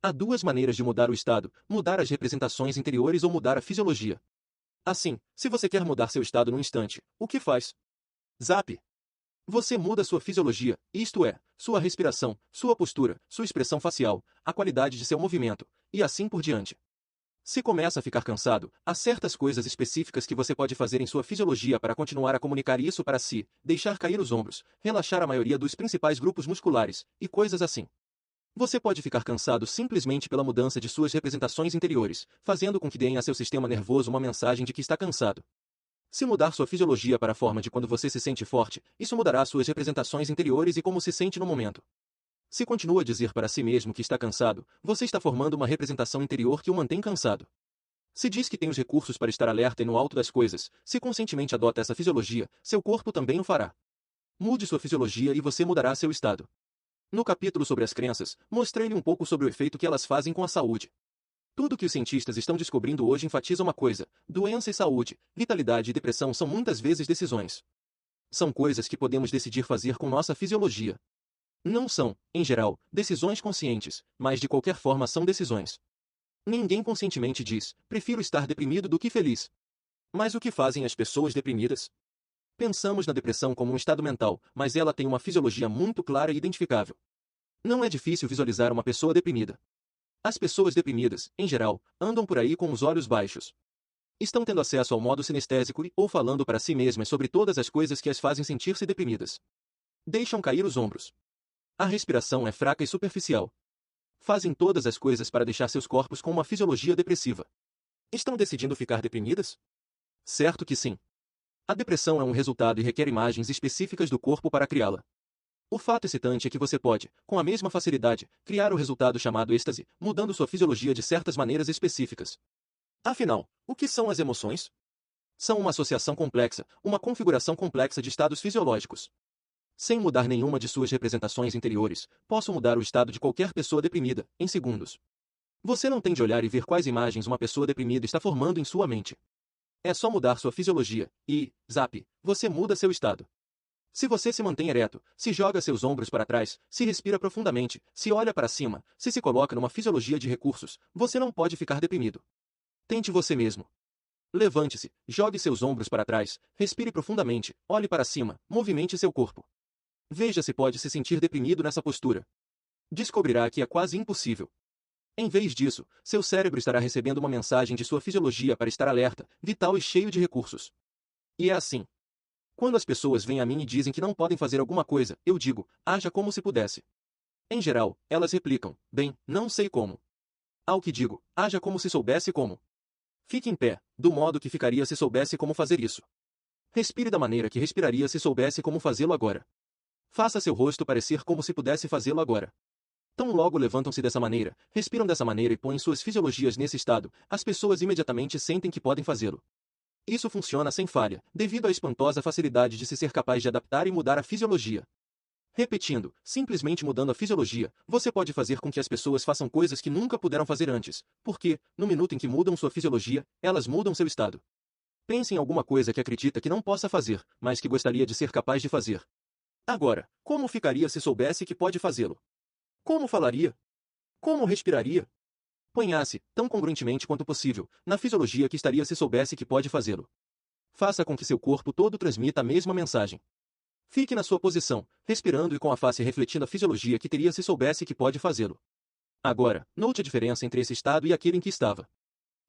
Há duas maneiras de mudar o estado: mudar as representações interiores ou mudar a fisiologia. Assim, se você quer mudar seu estado num instante, o que faz? Zap! Você muda sua fisiologia, isto é, sua respiração, sua postura, sua expressão facial, a qualidade de seu movimento, e assim por diante. Se começa a ficar cansado, há certas coisas específicas que você pode fazer em sua fisiologia para continuar a comunicar isso para si, deixar cair os ombros, relaxar a maioria dos principais grupos musculares, e coisas assim. Você pode ficar cansado simplesmente pela mudança de suas representações interiores, fazendo com que deem a seu sistema nervoso uma mensagem de que está cansado. Se mudar sua fisiologia para a forma de quando você se sente forte, isso mudará suas representações interiores e como se sente no momento. Se continua a dizer para si mesmo que está cansado, você está formando uma representação interior que o mantém cansado. Se diz que tem os recursos para estar alerta e no alto das coisas, se conscientemente adota essa fisiologia, seu corpo também o fará. Mude sua fisiologia e você mudará seu estado. No capítulo sobre as crenças, mostrei-lhe um pouco sobre o efeito que elas fazem com a saúde. Tudo que os cientistas estão descobrindo hoje enfatiza uma coisa: doença e saúde, vitalidade e depressão são muitas vezes decisões. São coisas que podemos decidir fazer com nossa fisiologia. Não são, em geral, decisões conscientes, mas de qualquer forma são decisões. Ninguém conscientemente diz: prefiro estar deprimido do que feliz. Mas o que fazem as pessoas deprimidas? Pensamos na depressão como um estado mental, mas ela tem uma fisiologia muito clara e identificável. Não é difícil visualizar uma pessoa deprimida. As pessoas deprimidas, em geral, andam por aí com os olhos baixos. Estão tendo acesso ao modo sinestésico ou falando para si mesmas sobre todas as coisas que as fazem sentir-se deprimidas. Deixam cair os ombros. A respiração é fraca e superficial. Fazem todas as coisas para deixar seus corpos com uma fisiologia depressiva. Estão decidindo ficar deprimidas? Certo que sim. A depressão é um resultado e requer imagens específicas do corpo para criá-la. O fato excitante é que você pode, com a mesma facilidade, criar o resultado chamado êxtase, mudando sua fisiologia de certas maneiras específicas. Afinal, o que são as emoções? São uma associação complexa, uma configuração complexa de estados fisiológicos. Sem mudar nenhuma de suas representações interiores, posso mudar o estado de qualquer pessoa deprimida, em segundos. Você não tem de olhar e ver quais imagens uma pessoa deprimida está formando em sua mente. É só mudar sua fisiologia, e, zap, você muda seu estado. Se você se mantém ereto, se joga seus ombros para trás, se respira profundamente, se olha para cima, se coloca numa fisiologia de recursos, você não pode ficar deprimido. Tente você mesmo. Levante-se, jogue seus ombros para trás, respire profundamente, olhe para cima, movimente seu corpo. Veja se pode se sentir deprimido nessa postura. Descobrirá que é quase impossível. Em vez disso, seu cérebro estará recebendo uma mensagem de sua fisiologia para estar alerta, vital e cheio de recursos. E é assim. Quando as pessoas vêm a mim e dizem que não podem fazer alguma coisa, eu digo, haja como se pudesse. Em geral, elas replicam, bem, não sei como. Ao que digo, haja como se soubesse como. Fique em pé, do modo que ficaria se soubesse como fazer isso. Respire da maneira que respiraria se soubesse como fazê-lo agora. Faça seu rosto parecer como se pudesse fazê-lo agora. Tão logo levantam-se dessa maneira, respiram dessa maneira e põem suas fisiologias nesse estado, as pessoas imediatamente sentem que podem fazê-lo. Isso funciona sem falha, devido à espantosa facilidade de se ser capaz de adaptar e mudar a fisiologia. Repetindo, simplesmente mudando a fisiologia, você pode fazer com que as pessoas façam coisas que nunca puderam fazer antes, porque, no minuto em que mudam sua fisiologia, elas mudam seu estado. Pense em alguma coisa que acredita que não possa fazer, mas que gostaria de ser capaz de fazer. Agora, como ficaria se soubesse que pode fazê-lo? Como falaria? Como respiraria? Ponha-se, tão congruentemente quanto possível, na fisiologia que estaria se soubesse que pode fazê-lo. Faça com que seu corpo todo transmita a mesma mensagem. Fique na sua posição, respirando e com a face refletindo a fisiologia que teria se soubesse que pode fazê-lo. Agora, note a diferença entre esse estado e aquele em que estava.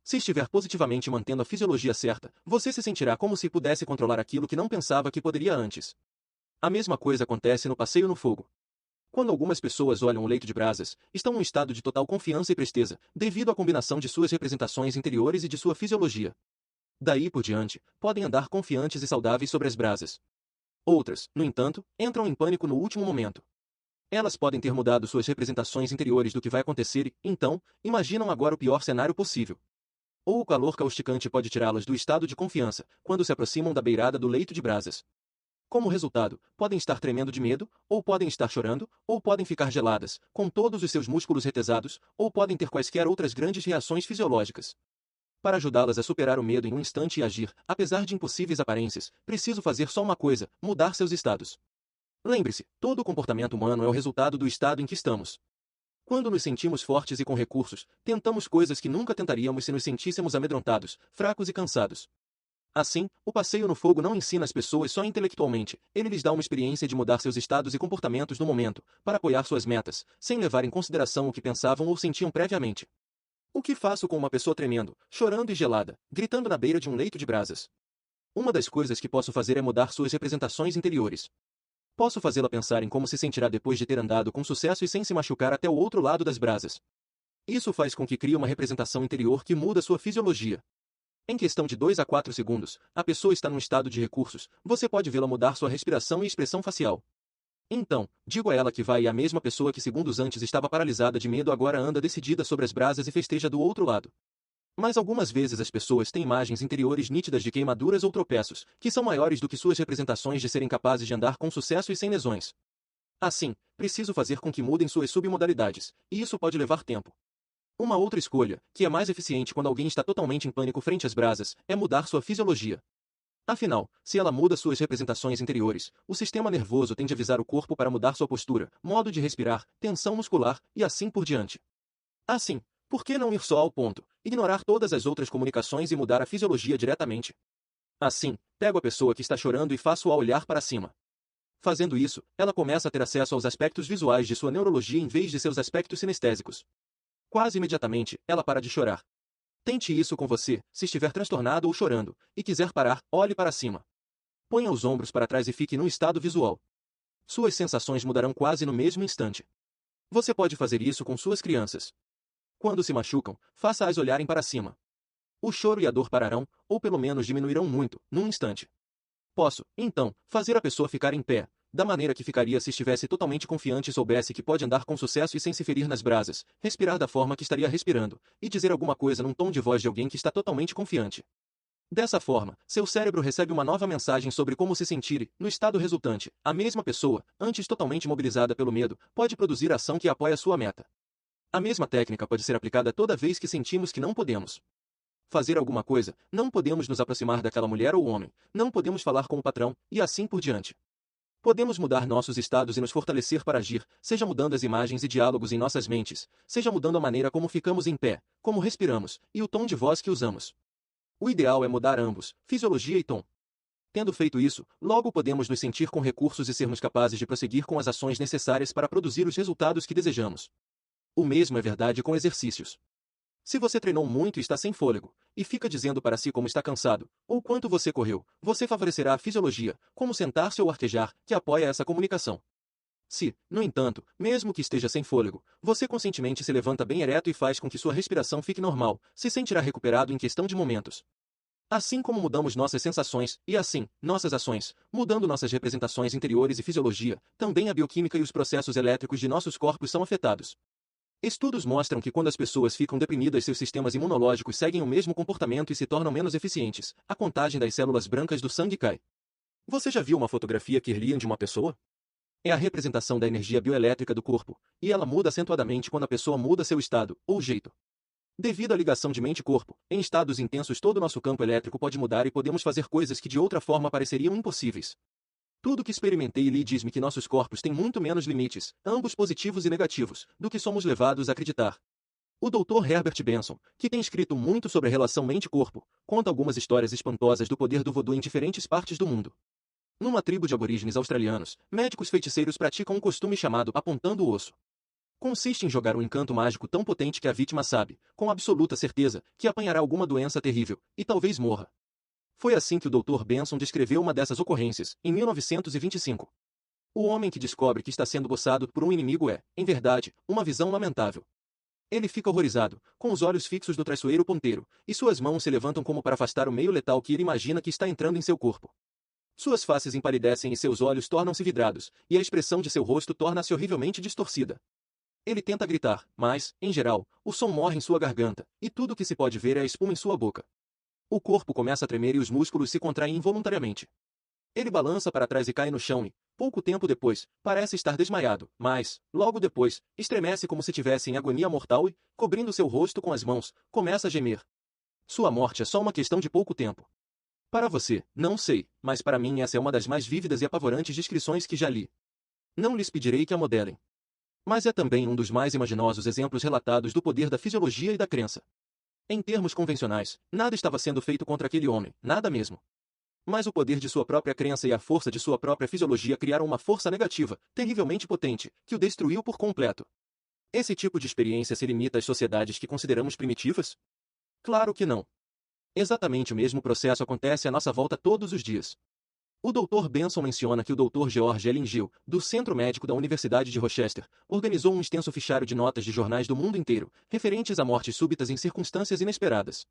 Se estiver positivamente mantendo a fisiologia certa, você se sentirá como se pudesse controlar aquilo que não pensava que poderia antes. A mesma coisa acontece no passeio no fogo. Quando algumas pessoas olham o leito de brasas, estão num estado de total confiança e presteza, devido à combinação de suas representações interiores e de sua fisiologia. Daí por diante, podem andar confiantes e saudáveis sobre as brasas. Outras, no entanto, entram em pânico no último momento. Elas podem ter mudado suas representações interiores do que vai acontecer e, então, imaginam agora o pior cenário possível. Ou o calor causticante pode tirá-las do estado de confiança, quando se aproximam da beirada do leito de brasas. Como resultado, podem estar tremendo de medo, ou podem estar chorando, ou podem ficar geladas, com todos os seus músculos retesados, ou podem ter quaisquer outras grandes reações fisiológicas. Para ajudá-las a superar o medo em um instante e agir, apesar de impossíveis aparências, preciso fazer só uma coisa, mudar seus estados. Lembre-se, todo o comportamento humano é o resultado do estado em que estamos. Quando nos sentimos fortes e com recursos, tentamos coisas que nunca tentaríamos se nos sentíssemos amedrontados, fracos e cansados. Assim, o passeio no fogo não ensina as pessoas só intelectualmente, ele lhes dá uma experiência de mudar seus estados e comportamentos no momento, para apoiar suas metas, sem levar em consideração o que pensavam ou sentiam previamente. O que faço com uma pessoa tremendo, chorando e gelada, gritando na beira de um leito de brasas? Uma das coisas que posso fazer é mudar suas representações interiores. Posso fazê-la pensar em como se sentirá depois de ter andado com sucesso e sem se machucar até o outro lado das brasas. Isso faz com que crie uma representação interior que muda sua fisiologia. Em questão de 2 a 4 segundos, a pessoa está num estado de recursos, você pode vê-la mudar sua respiração e expressão facial. Então, digo a ela que vai e a mesma pessoa que segundos antes estava paralisada de medo agora anda decidida sobre as brasas e festeja do outro lado. Mas algumas vezes as pessoas têm imagens interiores nítidas de queimaduras ou tropeços, que são maiores do que suas representações de serem capazes de andar com sucesso e sem lesões. Assim, preciso fazer com que mudem suas submodalidades, e isso pode levar tempo. Uma outra escolha, que é mais eficiente quando alguém está totalmente em pânico frente às brasas, é mudar sua fisiologia. Afinal, se ela muda suas representações interiores, o sistema nervoso tem de avisar o corpo para mudar sua postura, modo de respirar, tensão muscular, e assim por diante. Assim, por que não ir só ao ponto, ignorar todas as outras comunicações e mudar a fisiologia diretamente? Assim, pego a pessoa que está chorando e faço-a olhar para cima. Fazendo isso, ela começa a ter acesso aos aspectos visuais de sua neurologia em vez de seus aspectos sinestésicos. Quase imediatamente, ela para de chorar. Tente isso com você, se estiver transtornado ou chorando, e quiser parar, olhe para cima. Ponha os ombros para trás e fique num estado visual. Suas sensações mudarão quase no mesmo instante. Você pode fazer isso com suas crianças. Quando se machucam, faça-as olharem para cima. O choro e a dor pararão, ou pelo menos diminuirão muito, num instante. Posso, então, fazer a pessoa ficar em pé, da maneira que ficaria se estivesse totalmente confiante e soubesse que pode andar com sucesso e sem se ferir nas brasas, respirar da forma que estaria respirando, e dizer alguma coisa num tom de voz de alguém que está totalmente confiante. Dessa forma, seu cérebro recebe uma nova mensagem sobre como se sentir e, no estado resultante, a mesma pessoa, antes totalmente mobilizada pelo medo, pode produzir a ação que apoia sua meta. A mesma técnica pode ser aplicada toda vez que sentimos que não podemos fazer alguma coisa, não podemos nos aproximar daquela mulher ou homem, não podemos falar com o patrão, e assim por diante. Podemos mudar nossos estados e nos fortalecer para agir, seja mudando as imagens e diálogos em nossas mentes, seja mudando a maneira como ficamos em pé, como respiramos, e o tom de voz que usamos. O ideal é mudar ambos, fisiologia e tom. Tendo feito isso, logo podemos nos sentir com recursos e sermos capazes de prosseguir com as ações necessárias para produzir os resultados que desejamos. O mesmo é verdade com exercícios. Se você treinou muito e está sem fôlego, e fica dizendo para si como está cansado, ou quanto você correu, você favorecerá a fisiologia, como sentar-se ou arquejar, que apoia essa comunicação. Se, no entanto, mesmo que esteja sem fôlego, você conscientemente se levanta bem ereto e faz com que sua respiração fique normal, se sentirá recuperado em questão de momentos. Assim como mudamos nossas sensações, e assim, nossas ações, mudando nossas representações interiores e fisiologia, também a bioquímica e os processos elétricos de nossos corpos são afetados. Estudos mostram que quando as pessoas ficam deprimidas, seus sistemas imunológicos seguem o mesmo comportamento e se tornam menos eficientes. A contagem das células brancas do sangue cai. Você já viu uma fotografia Kirlian de uma pessoa? É a representação da energia bioelétrica do corpo, e ela muda acentuadamente quando a pessoa muda seu estado, ou jeito. Devido à ligação de mente-corpo, em estados intensos todo o nosso campo elétrico pode mudar e podemos fazer coisas que de outra forma pareceriam impossíveis. Tudo que experimentei e li diz-me que nossos corpos têm muito menos limites, ambos positivos e negativos, do que somos levados a acreditar. O Dr. Herbert Benson, que tem escrito muito sobre a relação mente-corpo, conta algumas histórias espantosas do poder do vodu em diferentes partes do mundo. Numa tribo de aborígenes australianos, médicos feiticeiros praticam um costume chamado apontando o osso. Consiste em jogar um encanto mágico tão potente que a vítima sabe, com absoluta certeza, que apanhará alguma doença terrível, e talvez morra. Foi assim que o Dr. Benson descreveu uma dessas ocorrências, em 1925. O homem que descobre que está sendo boçado por um inimigo é, em verdade, uma visão lamentável. Ele fica horrorizado, com os olhos fixos do traiçoeiro ponteiro, e suas mãos se levantam como para afastar o meio letal que ele imagina que está entrando em seu corpo. Suas faces empalidecem e seus olhos tornam-se vidrados, e a expressão de seu rosto torna-se horrivelmente distorcida. Ele tenta gritar, mas, em geral, o som morre em sua garganta, e tudo o que se pode ver é a espuma em sua boca. O corpo começa a tremer e os músculos se contraem involuntariamente. Ele balança para trás e cai no chão e, pouco tempo depois, parece estar desmaiado, mas, logo depois, estremece como se tivesse em agonia mortal e, cobrindo seu rosto com as mãos, começa a gemer. Sua morte é só uma questão de pouco tempo. Para você, não sei, mas para mim essa é uma das mais vívidas e apavorantes descrições que já li. Não lhes pedirei que a modelem. Mas é também um dos mais imaginosos exemplos relatados do poder da fisiologia e da crença. Em termos convencionais, nada estava sendo feito contra aquele homem, nada mesmo. Mas o poder de sua própria crença e a força de sua própria fisiologia criaram uma força negativa, terrivelmente potente, que o destruiu por completo. Esse tipo de experiência se limita às sociedades que consideramos primitivas? Claro que não. Exatamente o mesmo processo acontece à nossa volta todos os dias. O Dr. Benson menciona que o Dr. George Ellen Gill, do Centro Médico da Universidade de Rochester, organizou um extenso fichário de notas de jornais do mundo inteiro, referentes a mortes súbitas em circunstâncias inesperadas.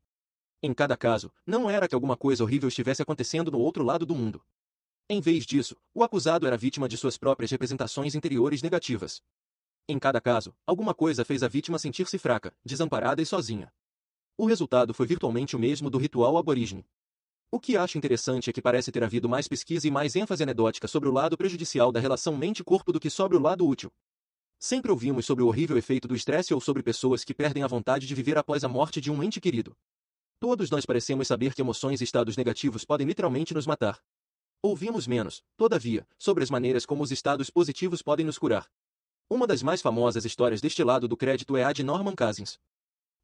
Em cada caso, não era que alguma coisa horrível estivesse acontecendo no outro lado do mundo. Em vez disso, o acusado era vítima de suas próprias representações interiores negativas. Em cada caso, alguma coisa fez a vítima sentir-se fraca, desamparada e sozinha. O resultado foi virtualmente o mesmo do ritual aborígene. O que acho interessante é que parece ter havido mais pesquisa e mais ênfase anedótica sobre o lado prejudicial da relação mente-corpo do que sobre o lado útil. Sempre ouvimos sobre o horrível efeito do estresse ou sobre pessoas que perdem a vontade de viver após a morte de um ente querido. Todos nós parecemos saber que emoções e estados negativos podem literalmente nos matar. Ouvimos menos, todavia, sobre as maneiras como os estados positivos podem nos curar. Uma das mais famosas histórias deste lado do crédito é a de Norman Cousins.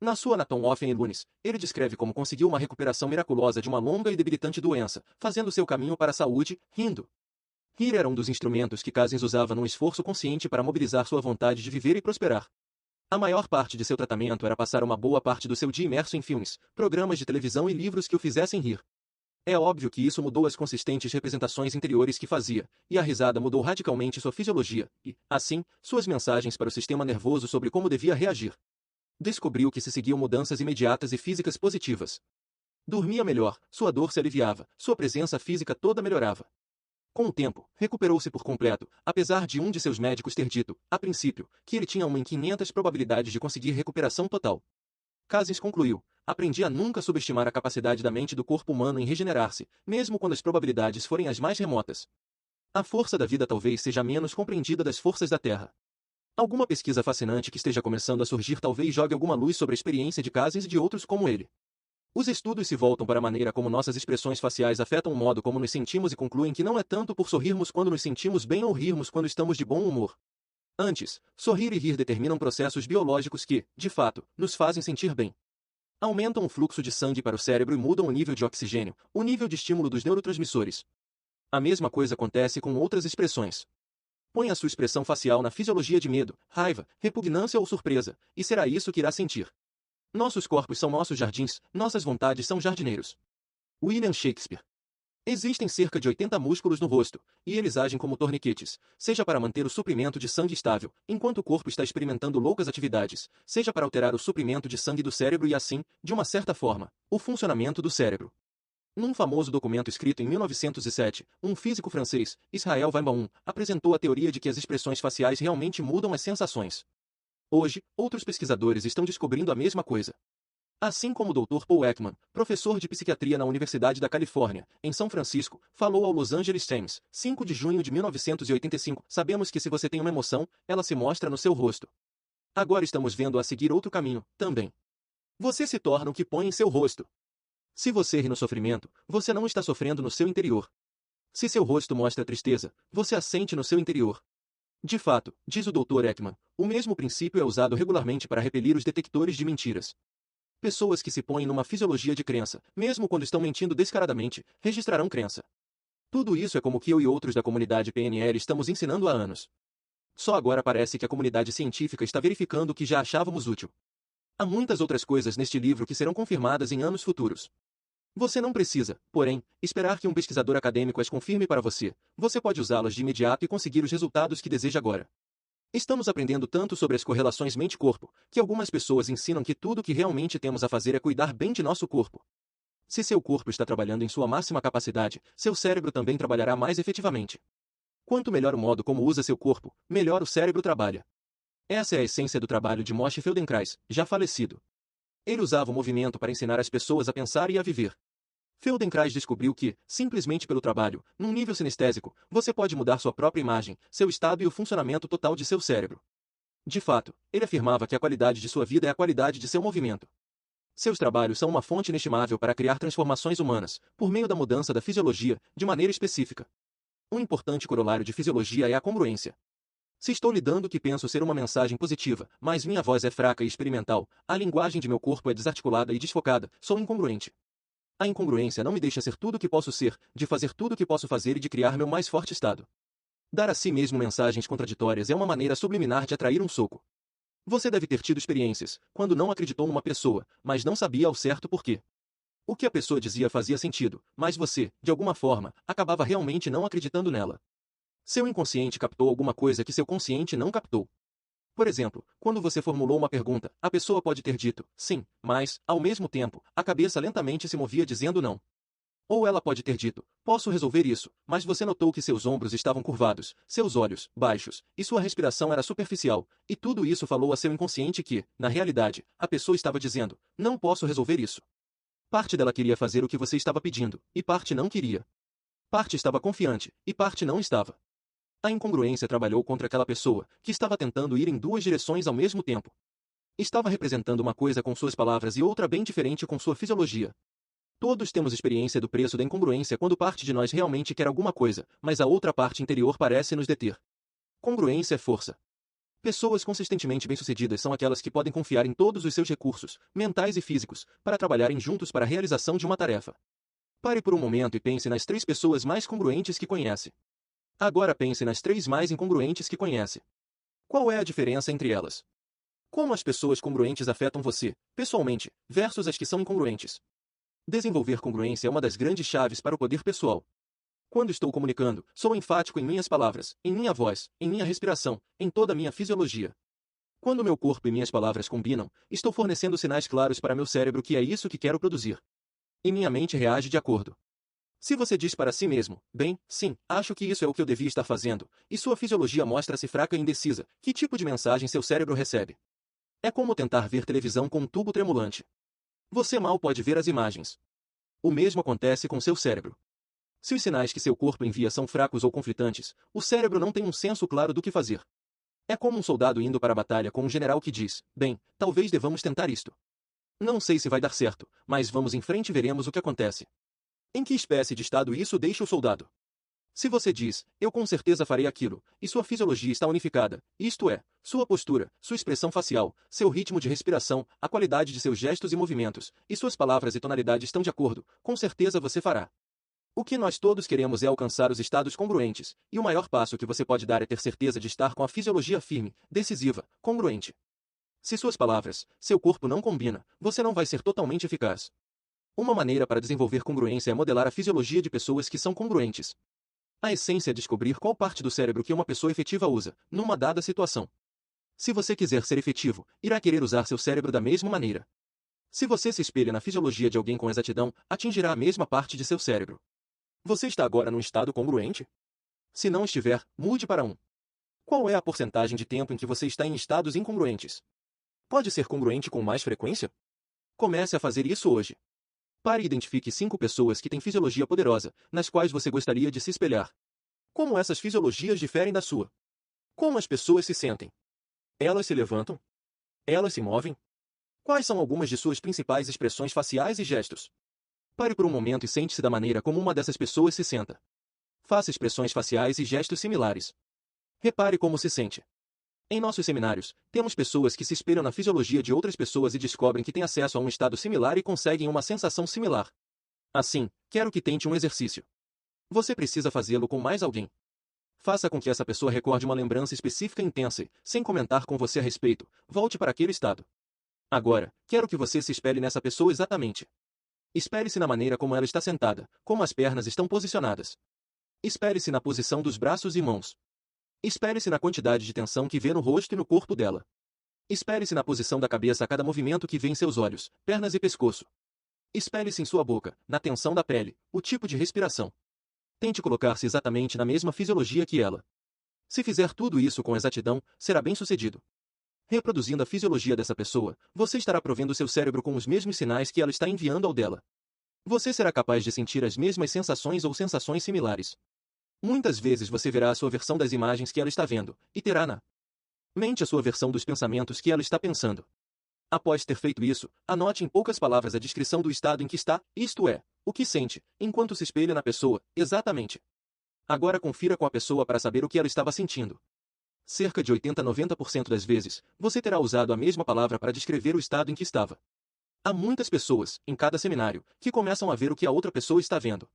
Na sua Anatom of Lunes, ele descreve como conseguiu uma recuperação miraculosa de uma longa e debilitante doença, fazendo seu caminho para a saúde, rindo. Rir era um dos instrumentos que Cousins usava num esforço consciente para mobilizar sua vontade de viver e prosperar. A maior parte de seu tratamento era passar uma boa parte do seu dia imerso em filmes, programas de televisão e livros que o fizessem rir. É óbvio que isso mudou as consistentes representações interiores que fazia, e a risada mudou radicalmente sua fisiologia, e, assim, suas mensagens para o sistema nervoso sobre como devia reagir. Descobriu que se seguiam mudanças imediatas e físicas positivas. Dormia melhor, sua dor se aliviava, sua presença física toda melhorava. Com o tempo, recuperou-se por completo, apesar de um de seus médicos ter dito, a princípio, que ele tinha uma em 500 probabilidades de conseguir recuperação total. Cousins concluiu: aprendi a nunca subestimar a capacidade da mente e do corpo humano em regenerar-se, mesmo quando as probabilidades forem as mais remotas. A força da vida talvez seja menos compreendida das forças da Terra. Alguma pesquisa fascinante que esteja começando a surgir talvez jogue alguma luz sobre a experiência de Cousins e de outros como ele. Os estudos se voltam para a maneira como nossas expressões faciais afetam o modo como nos sentimos e concluem que não é tanto por sorrirmos quando nos sentimos bem ou rirmos quando estamos de bom humor. Antes, sorrir e rir determinam processos biológicos que, de fato, nos fazem sentir bem. Aumentam o fluxo de sangue para o cérebro e mudam o nível de oxigênio, o nível de estímulo dos neurotransmissores. A mesma coisa acontece com outras expressões. Põe a sua expressão facial na fisiologia de medo, raiva, repugnância ou surpresa, e será isso que irá sentir. Nossos corpos são nossos jardins, nossas vontades são jardineiros. William Shakespeare. Existem cerca de 80 músculos no rosto, e eles agem como torniquetes, seja para manter o suprimento de sangue estável, enquanto o corpo está experimentando loucas atividades, seja para alterar o suprimento de sangue do cérebro e assim, de uma certa forma, o funcionamento do cérebro. Num famoso documento escrito em 1907, um físico francês, Israel Weinbaum, apresentou a teoria de que as expressões faciais realmente mudam as sensações. Hoje, outros pesquisadores estão descobrindo a mesma coisa. Assim como o Dr. Paul Ekman, professor de psiquiatria na Universidade da Califórnia, em São Francisco, falou ao Los Angeles Times, 5 de junho de 1985, sabemos que se você tem uma emoção, ela se mostra no seu rosto. Agora estamos vendo a seguir outro caminho, também. Você se torna o que põe em seu rosto. Se você ri no sofrimento, você não está sofrendo no seu interior. Se seu rosto mostra tristeza, você a sente no seu interior. De fato, diz o Dr. Ekman, o mesmo princípio é usado regularmente para repelir os detectores de mentiras. Pessoas que se põem numa fisiologia de crença, mesmo quando estão mentindo descaradamente, registrarão crença. Tudo isso é como que eu e outros da comunidade PNL estamos ensinando há anos. Só agora parece que a comunidade científica está verificando o que já achávamos útil. Há muitas outras coisas neste livro que serão confirmadas em anos futuros. Você não precisa, porém, esperar que um pesquisador acadêmico as confirme para você. Você pode usá-las de imediato e conseguir os resultados que deseja agora. Estamos aprendendo tanto sobre as correlações mente-corpo, que algumas pessoas ensinam que tudo o que realmente temos a fazer é cuidar bem de nosso corpo. Se seu corpo está trabalhando em sua máxima capacidade, seu cérebro também trabalhará mais efetivamente. Quanto melhor o modo como usa seu corpo, melhor o cérebro trabalha. Essa é a essência do trabalho de Moshe Feldenkrais, já falecido. Ele usava o movimento para ensinar as pessoas a pensar e a viver. Feldenkrais descobriu que, simplesmente pelo trabalho, num nível sinestésico, você pode mudar sua própria imagem, seu estado e o funcionamento total de seu cérebro. De fato, ele afirmava que a qualidade de sua vida é a qualidade de seu movimento. Seus trabalhos são uma fonte inestimável para criar transformações humanas, por meio da mudança da fisiologia, de maneira específica. Um importante corolário de fisiologia é a congruência. Se estou lhe dando o que penso ser uma mensagem positiva, mas minha voz é fraca e experimental, a linguagem de meu corpo é desarticulada e desfocada, sou incongruente. A incongruência não me deixa ser tudo o que posso ser, de fazer tudo o que posso fazer e de criar meu mais forte estado. Dar a si mesmo mensagens contraditórias é uma maneira subliminar de atrair um soco. Você deve ter tido experiências, quando não acreditou numa pessoa, mas não sabia ao certo por quê. O que a pessoa dizia fazia sentido, mas você, de alguma forma, acabava realmente não acreditando nela. Seu inconsciente captou alguma coisa que seu consciente não captou. Por exemplo, quando você formulou uma pergunta, a pessoa pode ter dito sim, mas, ao mesmo tempo, a cabeça lentamente se movia dizendo não. Ou ela pode ter dito, posso resolver isso, mas você notou que seus ombros estavam curvados, seus olhos, baixos, e sua respiração era superficial, e tudo isso falou a seu inconsciente que, na realidade, a pessoa estava dizendo, não posso resolver isso. Parte dela queria fazer o que você estava pedindo, e parte não queria. Parte estava confiante, e parte não estava. A incongruência trabalhou contra aquela pessoa, que estava tentando ir em duas direções ao mesmo tempo. Estava representando uma coisa com suas palavras e outra bem diferente com sua fisiologia. Todos temos experiência do preço da incongruência quando parte de nós realmente quer alguma coisa, mas a outra parte interior parece nos deter. Congruência é força. Pessoas consistentemente bem-sucedidas são aquelas que podem confiar em todos os seus recursos, mentais e físicos, para trabalharem juntos para a realização de uma tarefa. Pare por um momento e pense nas 3 pessoas mais congruentes que conhece. Agora pense nas 3 mais incongruentes que conhece. Qual é a diferença entre elas? Como as pessoas congruentes afetam você, pessoalmente, versus as que são incongruentes? Desenvolver congruência é uma das grandes chaves para o poder pessoal. Quando estou comunicando, sou enfático em minhas palavras, em minha voz, em minha respiração, em toda a minha fisiologia. Quando meu corpo e minhas palavras combinam, estou fornecendo sinais claros para meu cérebro que é isso que quero produzir. E minha mente reage de acordo. Se você diz para si mesmo, bem, sim, acho que isso é o que eu devia estar fazendo, e sua fisiologia mostra-se fraca e indecisa, que tipo de mensagem seu cérebro recebe? É como tentar ver televisão com um tubo tremulante. Você mal pode ver as imagens. O mesmo acontece com seu cérebro. Se os sinais que seu corpo envia são fracos ou conflitantes, o cérebro não tem um senso claro do que fazer. É como um soldado indo para a batalha com um general que diz, bem, talvez devamos tentar isto. Não sei se vai dar certo, mas vamos em frente e veremos o que acontece. Em que espécie de estado isso deixa o soldado? Se você diz, eu com certeza farei aquilo, e sua fisiologia está unificada, isto é, sua postura, sua expressão facial, seu ritmo de respiração, a qualidade de seus gestos e movimentos, e suas palavras e tonalidade estão de acordo, com certeza você fará. O que nós todos queremos é alcançar os estados congruentes, e o maior passo que você pode dar é ter certeza de estar com a fisiologia firme, decisiva, congruente. Se suas palavras, seu corpo não combina, você não vai ser totalmente eficaz. Uma maneira para desenvolver congruência é modelar a fisiologia de pessoas que são congruentes. A essência é descobrir qual parte do cérebro que uma pessoa efetiva usa, numa dada situação. Se você quiser ser efetivo, irá querer usar seu cérebro da mesma maneira. Se você se espelha na fisiologia de alguém com exatidão, atingirá a mesma parte de seu cérebro. Você está agora num estado congruente? Se não estiver, mude para um. Qual é a porcentagem de tempo em que você está em estados incongruentes? Pode ser congruente com mais frequência? Comece a fazer isso hoje. Pare e identifique 5 pessoas que têm fisiologia poderosa, nas quais você gostaria de se espelhar. Como essas fisiologias diferem da sua? Como as pessoas se sentem? Elas se levantam? Elas se movem? Quais são algumas de suas principais expressões faciais e gestos? Pare por um momento e sente-se da maneira como uma dessas pessoas se senta. Faça expressões faciais e gestos similares. Repare como se sente. Em nossos seminários, temos pessoas que se espelham na fisiologia de outras pessoas e descobrem que têm acesso a um estado similar e conseguem uma sensação similar. Assim, quero que tente um exercício. Você precisa fazê-lo com mais alguém. Faça com que essa pessoa recorde uma lembrança específica intensa e, sem comentar com você a respeito, volte para aquele estado. Agora, quero que você se espelhe nessa pessoa exatamente. Espelhe-se na maneira como ela está sentada, como as pernas estão posicionadas. Espelhe-se na posição dos braços e mãos. Espelhe-se na quantidade de tensão que vê no rosto e no corpo dela. Espelhe-se na posição da cabeça a cada movimento que vê em seus olhos, pernas e pescoço. Espelhe-se em sua boca, na tensão da pele, o tipo de respiração. Tente colocar-se exatamente na mesma fisiologia que ela. Se fizer tudo isso com exatidão, será bem-sucedido. Reproduzindo a fisiologia dessa pessoa, você estará provendo seu cérebro com os mesmos sinais que ela está enviando ao dela. Você será capaz de sentir as mesmas sensações ou sensações similares. Muitas vezes você verá a sua versão das imagens que ela está vendo, e terá na mente a sua versão dos pensamentos que ela está pensando. Após ter feito isso, anote em poucas palavras a descrição do estado em que está, isto é, o que sente, enquanto se espelha na pessoa, exatamente. Agora confira com a pessoa para saber o que ela estava sentindo. Cerca de 80 a 90% das vezes, você terá usado a mesma palavra para descrever o estado em que estava. Há muitas pessoas, em cada seminário, que começam a ver o que a outra pessoa está vendo.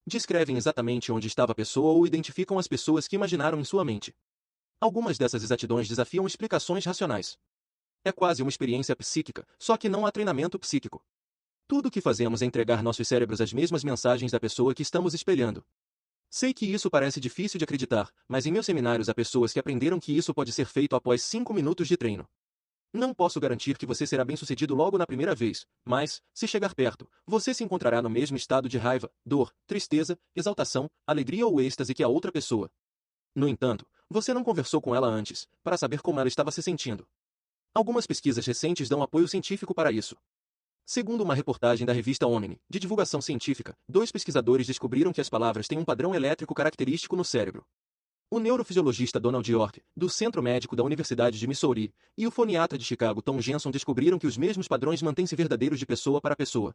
Descrevem exatamente onde estava a pessoa ou identificam as pessoas que imaginaram em sua mente. Algumas dessas exatidões desafiam explicações racionais. É quase uma experiência psíquica, só que não há treinamento psíquico. Tudo o que fazemos é entregar nossos cérebros as mesmas mensagens da pessoa que estamos espelhando. Sei que isso parece difícil de acreditar, mas em meus seminários há pessoas que aprenderam que isso pode ser feito após 5 minutos de treino. Não posso garantir que você será bem-sucedido logo na primeira vez, mas, se chegar perto, você se encontrará no mesmo estado de raiva, dor, tristeza, exaltação, alegria ou êxtase que a outra pessoa. No entanto, você não conversou com ela antes, para saber como ela estava se sentindo. Algumas pesquisas recentes dão apoio científico para isso. Segundo uma reportagem da revista Omni, de divulgação científica, 2 pesquisadores descobriram que as palavras têm um padrão elétrico característico no cérebro. O neurofisiologista Donald York, do Centro Médico da Universidade de Missouri, e o foniatra de Chicago Tom Jensen descobriram que os mesmos padrões mantêm-se verdadeiros de pessoa para pessoa.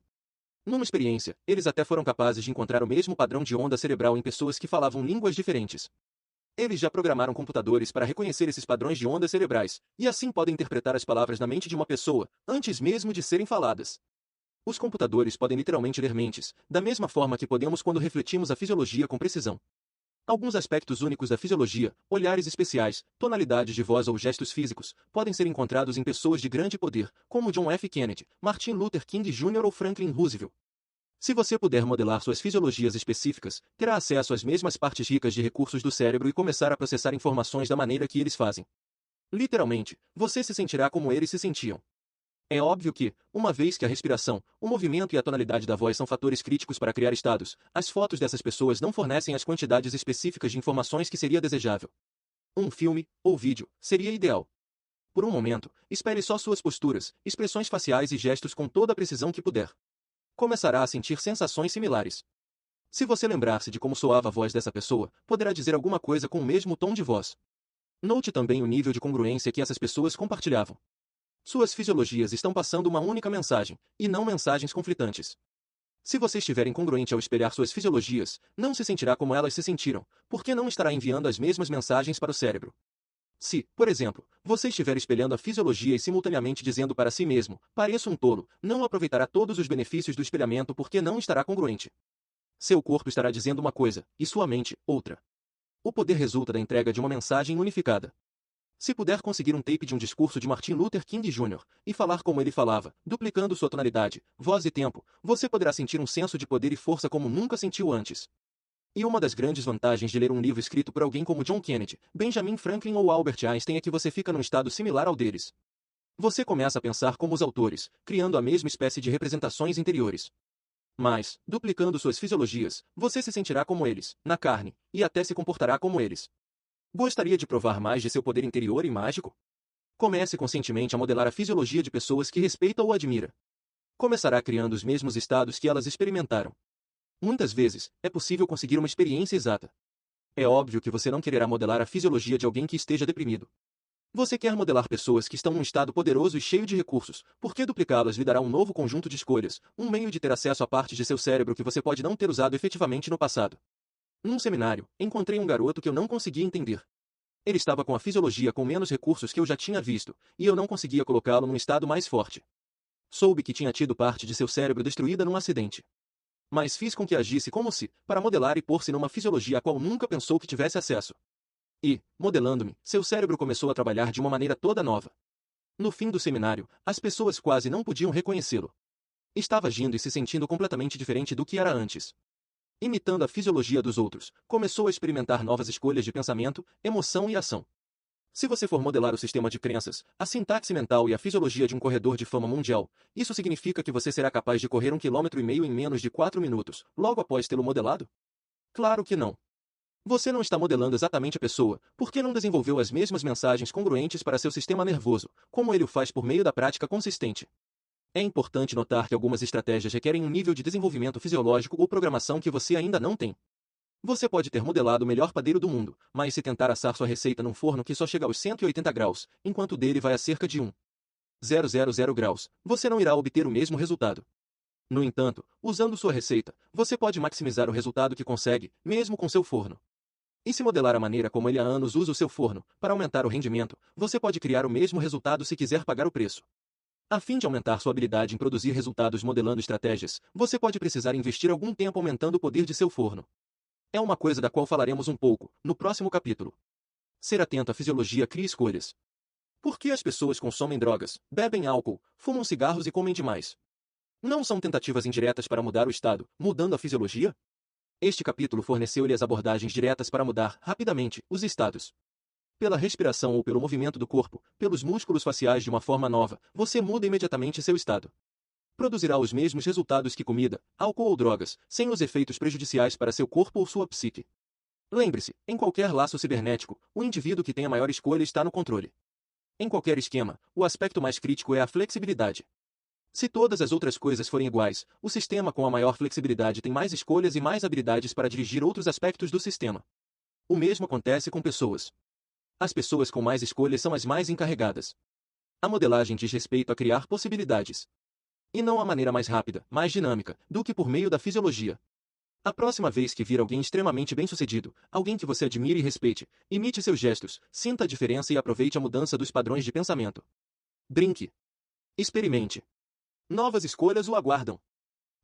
Numa experiência, eles até foram capazes de encontrar o mesmo padrão de onda cerebral em pessoas que falavam línguas diferentes. Eles já programaram computadores para reconhecer esses padrões de ondas cerebrais, e assim podem interpretar as palavras na mente de uma pessoa, antes mesmo de serem faladas. Os computadores podem literalmente ler mentes, da mesma forma que podemos quando refletimos a fisiologia com precisão. Alguns aspectos únicos da fisiologia, olhares especiais, tonalidades de voz ou gestos físicos, podem ser encontrados em pessoas de grande poder, como John F. Kennedy, Martin Luther King Jr. ou Franklin Roosevelt. Se você puder modelar suas fisiologias específicas, terá acesso às mesmas partes ricas de recursos do cérebro e começar a processar informações da maneira que eles fazem. Literalmente, você se sentirá como eles se sentiam. É óbvio que, uma vez que a respiração, o movimento e a tonalidade da voz são fatores críticos para criar estados, as fotos dessas pessoas não fornecem as quantidades específicas de informações que seria desejável. Um filme, ou vídeo, seria ideal. Por um momento, espere só suas posturas, expressões faciais e gestos com toda a precisão que puder. Começará a sentir sensações similares. Se você lembrar-se de como soava a voz dessa pessoa, poderá dizer alguma coisa com o mesmo tom de voz. Note também o nível de congruência que essas pessoas compartilhavam. Suas fisiologias estão passando uma única mensagem, e não mensagens conflitantes. Se você estiver incongruente ao espelhar suas fisiologias, não se sentirá como elas se sentiram, porque não estará enviando as mesmas mensagens para o cérebro. Se, por exemplo, você estiver espelhando a fisiologia e simultaneamente dizendo para si mesmo, pareço um tolo, não aproveitará todos os benefícios do espelhamento porque não estará congruente. Seu corpo estará dizendo uma coisa, e sua mente, outra. O poder resulta da entrega de uma mensagem unificada. Se puder conseguir um tape de um discurso de Martin Luther King Jr. e falar como ele falava, duplicando sua tonalidade, voz e tempo, você poderá sentir um senso de poder e força como nunca sentiu antes. E uma das grandes vantagens de ler um livro escrito por alguém como John Kennedy, Benjamin Franklin ou Albert Einstein é que você fica num estado similar ao deles. Você começa a pensar como os autores, criando a mesma espécie de representações interiores. Mas, duplicando suas fisiologias, você se sentirá como eles, na carne, e até se comportará como eles. Gostaria de provar mais de seu poder interior e mágico? Comece conscientemente a modelar a fisiologia de pessoas que respeita ou admira. Começará criando os mesmos estados que elas experimentaram. Muitas vezes, é possível conseguir uma experiência exata. É óbvio que você não quererá modelar a fisiologia de alguém que esteja deprimido. Você quer modelar pessoas que estão num estado poderoso e cheio de recursos, porque duplicá-las lhe dará um novo conjunto de escolhas, um meio de ter acesso a partes de seu cérebro que você pode não ter usado efetivamente no passado. Num seminário, encontrei um garoto que eu não conseguia entender. Ele estava com a fisiologia com menos recursos que eu já tinha visto, e eu não conseguia colocá-lo num estado mais forte. Soube que tinha tido parte de seu cérebro destruída num acidente. Mas fiz com que agisse como se, para modelar e pôr-se numa fisiologia a qual nunca pensou que tivesse acesso. E, modelando-me, seu cérebro começou a trabalhar de uma maneira toda nova. No fim do seminário, as pessoas quase não podiam reconhecê-lo. Estava agindo e se sentindo completamente diferente do que era antes. Imitando a fisiologia dos outros, começou a experimentar novas escolhas de pensamento, emoção e ação. Se você for modelar o sistema de crenças, a sintaxe mental e a fisiologia de um corredor de fama mundial, isso significa que você será capaz de correr 1,5 km em menos de 4 minutos, logo após tê-lo modelado? Claro que não. Você não está modelando exatamente a pessoa, porque não desenvolveu as mesmas mensagens congruentes para seu sistema nervoso, como ele o faz por meio da prática consistente. É importante notar que algumas estratégias requerem um nível de desenvolvimento fisiológico ou programação que você ainda não tem. Você pode ter modelado o melhor padeiro do mundo, mas se tentar assar sua receita num forno que só chega aos 180 graus, enquanto o dele vai a cerca de 1,000 graus, você não irá obter o mesmo resultado. No entanto, usando sua receita, você pode maximizar o resultado que consegue, mesmo com seu forno. E se modelar a maneira como ele há anos usa o seu forno, para aumentar o rendimento, você pode criar o mesmo resultado se quiser pagar o preço. A fim de aumentar sua habilidade em produzir resultados modelando estratégias, você pode precisar investir algum tempo aumentando o poder de seu forno. É uma coisa da qual falaremos um pouco, no próximo capítulo. Ser atento à fisiologia cria escolhas. Por que as pessoas consomem drogas, bebem álcool, fumam cigarros e comem demais? Não são tentativas indiretas para mudar o estado, mudando a fisiologia? Este capítulo forneceu-lhe as abordagens diretas para mudar, rapidamente, os estados. Pela respiração ou pelo movimento do corpo, pelos músculos faciais de uma forma nova, você muda imediatamente seu estado. Produzirá os mesmos resultados que comida, álcool ou drogas, sem os efeitos prejudiciais para seu corpo ou sua psique. Lembre-se, em qualquer laço cibernético, o indivíduo que tem a maior escolha está no controle. Em qualquer esquema, o aspecto mais crítico é a flexibilidade. Se todas as outras coisas forem iguais, o sistema com a maior flexibilidade tem mais escolhas e mais habilidades para dirigir outros aspectos do sistema. O mesmo acontece com pessoas. As pessoas com mais escolhas são as mais encarregadas. A modelagem diz respeito a criar possibilidades. E não a maneira mais rápida, mais dinâmica, do que por meio da fisiologia. A próxima vez que vir alguém extremamente bem-sucedido, alguém que você admire e respeite, imite seus gestos, sinta a diferença e aproveite a mudança dos padrões de pensamento. Brinque. Experimente. Novas escolhas o aguardam.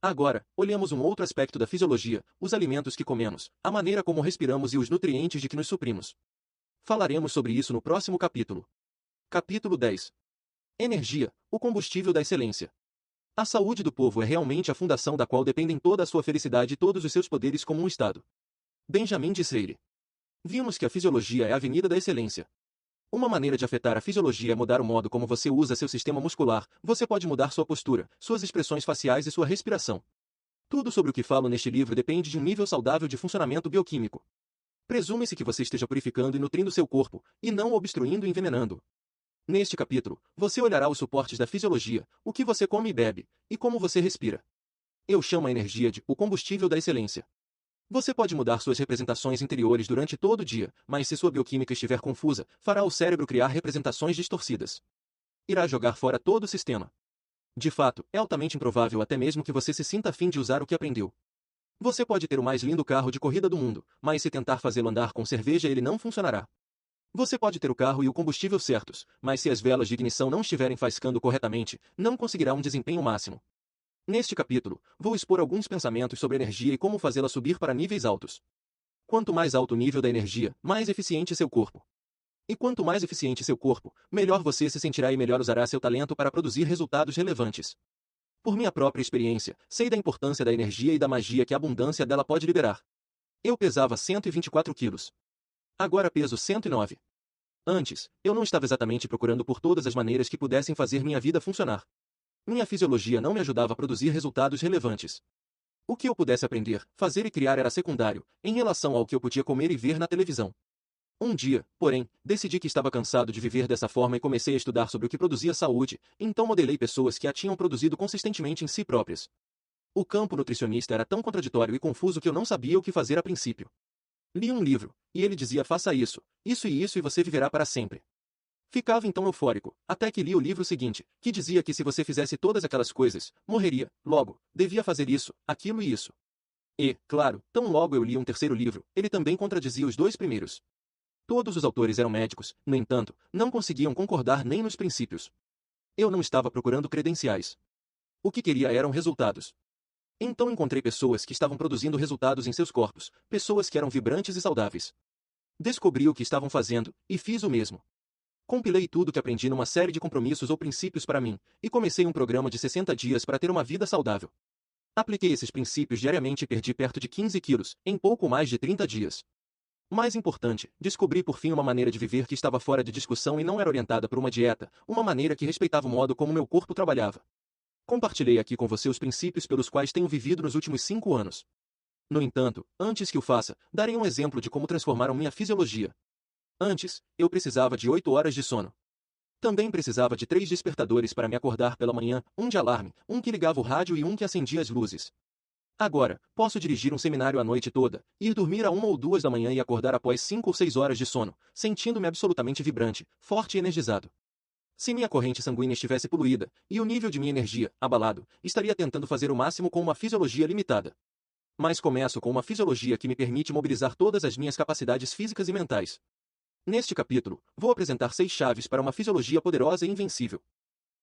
Agora, olhemos um outro aspecto da fisiologia, os alimentos que comemos, a maneira como respiramos e os nutrientes de que nos suprimos. Falaremos sobre isso no próximo capítulo. Capítulo 10. Energia, o combustível da excelência. A saúde do povo é realmente a fundação da qual dependem toda a sua felicidade e todos os seus poderes como um Estado. Benjamin Disraeli. Vimos que a fisiologia é a avenida da excelência. Uma maneira de afetar a fisiologia é mudar o modo como você usa seu sistema muscular. Você pode mudar sua postura, suas expressões faciais e sua respiração. Tudo sobre o que falo neste livro depende de um nível saudável de funcionamento bioquímico. Presume-se que você esteja purificando e nutrindo seu corpo, e não o obstruindo e envenenando. Neste capítulo, você olhará os suportes da fisiologia, o que você come e bebe, e como você respira. Eu chamo a energia de o combustível da excelência. Você pode mudar suas representações interiores durante todo o dia, mas se sua bioquímica estiver confusa, fará o cérebro criar representações distorcidas. Irá jogar fora todo o sistema. De fato, é altamente improvável até mesmo que você se sinta a fim de usar o que aprendeu. Você pode ter o mais lindo carro de corrida do mundo, mas se tentar fazê-lo andar com cerveja ele não funcionará. Você pode ter o carro e o combustível certos, mas se as velas de ignição não estiverem faiscando corretamente, não conseguirá um desempenho máximo. Neste capítulo, vou expor alguns pensamentos sobre energia e como fazê-la subir para níveis altos. Quanto mais alto o nível da energia, mais eficiente seu corpo. E quanto mais eficiente seu corpo, melhor você se sentirá e melhor usará seu talento para produzir resultados relevantes. Por minha própria experiência, sei da importância da energia e da magia que a abundância dela pode liberar. Eu pesava 124 quilos. Agora peso 109. Antes, eu não estava exatamente procurando por todas as maneiras que pudessem fazer minha vida funcionar. Minha fisiologia não me ajudava a produzir resultados relevantes. O que eu pudesse aprender, fazer e criar era secundário, em relação ao que eu podia comer e ver na televisão. Um dia, porém, decidi que estava cansado de viver dessa forma e comecei a estudar sobre o que produzia saúde, então modelei pessoas que a tinham produzido consistentemente em si próprias. O campo nutricionista era tão contraditório e confuso que eu não sabia o que fazer a princípio. Li um livro, e ele dizia faça isso e você viverá para sempre. Ficava então eufórico, até que li o livro seguinte, que dizia que se você fizesse todas aquelas coisas, morreria, logo, devia fazer isso, aquilo e isso. E, claro, tão logo eu li um terceiro livro, ele também contradizia os dois primeiros. Todos os autores eram médicos, no entanto, não conseguiam concordar nem nos princípios. Eu não estava procurando credenciais. O que queria eram resultados. Então encontrei pessoas que estavam produzindo resultados em seus corpos, pessoas que eram vibrantes e saudáveis. Descobri o que estavam fazendo, e fiz o mesmo. Compilei tudo que aprendi numa série de compromissos ou princípios para mim, e comecei um programa de 60 dias para ter uma vida saudável. Apliquei esses princípios diariamente e perdi perto de 15 quilos, em pouco mais de 30 dias. Mais importante, descobri por fim uma maneira de viver que estava fora de discussão e não era orientada por uma dieta, uma maneira que respeitava o modo como meu corpo trabalhava. Compartilhei aqui com você os princípios pelos quais tenho vivido nos últimos 5 anos. No entanto, antes que o faça, darei um exemplo de como transformaram minha fisiologia. Antes, eu precisava de 8 horas de sono. Também precisava de 3 despertadores para me acordar pela manhã, um de alarme, um que ligava o rádio e um que acendia as luzes. Agora, posso dirigir um seminário a noite toda, ir dormir a 1 ou 2 da manhã e acordar após 5 ou 6 horas de sono, sentindo-me absolutamente vibrante, forte e energizado. Se minha corrente sanguínea estivesse poluída, e o nível de minha energia, abalado, estaria tentando fazer o máximo com uma fisiologia limitada. Mas começo com uma fisiologia que me permite mobilizar todas as minhas capacidades físicas e mentais. Neste capítulo, vou apresentar 6 chaves para uma fisiologia poderosa e invencível.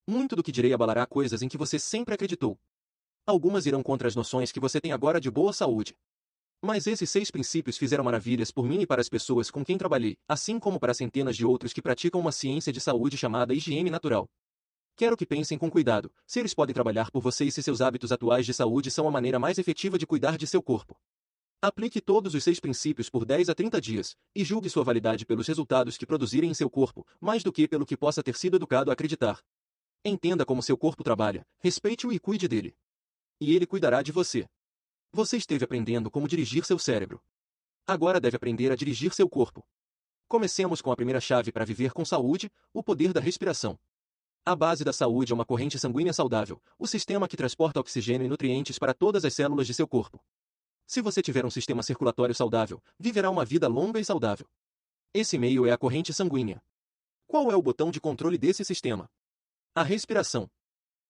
Muito do que direi abalará coisas em que você sempre acreditou. Algumas irão contra as noções que você tem agora de boa saúde. Mas esses 6 princípios fizeram maravilhas por mim e para as pessoas com quem trabalhei, assim como para centenas de outros que praticam uma ciência de saúde chamada higiene natural. Quero que pensem com cuidado, se eles podem trabalhar por você e se seus hábitos atuais de saúde são a maneira mais efetiva de cuidar de seu corpo. Aplique todos os 6 princípios por 10 a 30 dias, e julgue sua validade pelos resultados que produzirem em seu corpo, mais do que pelo que possa ter sido educado a acreditar. Entenda como seu corpo trabalha, respeite-o e cuide dele. E ele cuidará de você. Você esteve aprendendo como dirigir seu cérebro. Agora deve aprender a dirigir seu corpo. Comecemos com a primeira chave para viver com saúde, o poder da respiração. A base da saúde é uma corrente sanguínea saudável, o sistema que transporta oxigênio e nutrientes para todas as células de seu corpo. Se você tiver um sistema circulatório saudável, viverá uma vida longa e saudável. Esse meio é a corrente sanguínea. Qual é o botão de controle desse sistema? A respiração.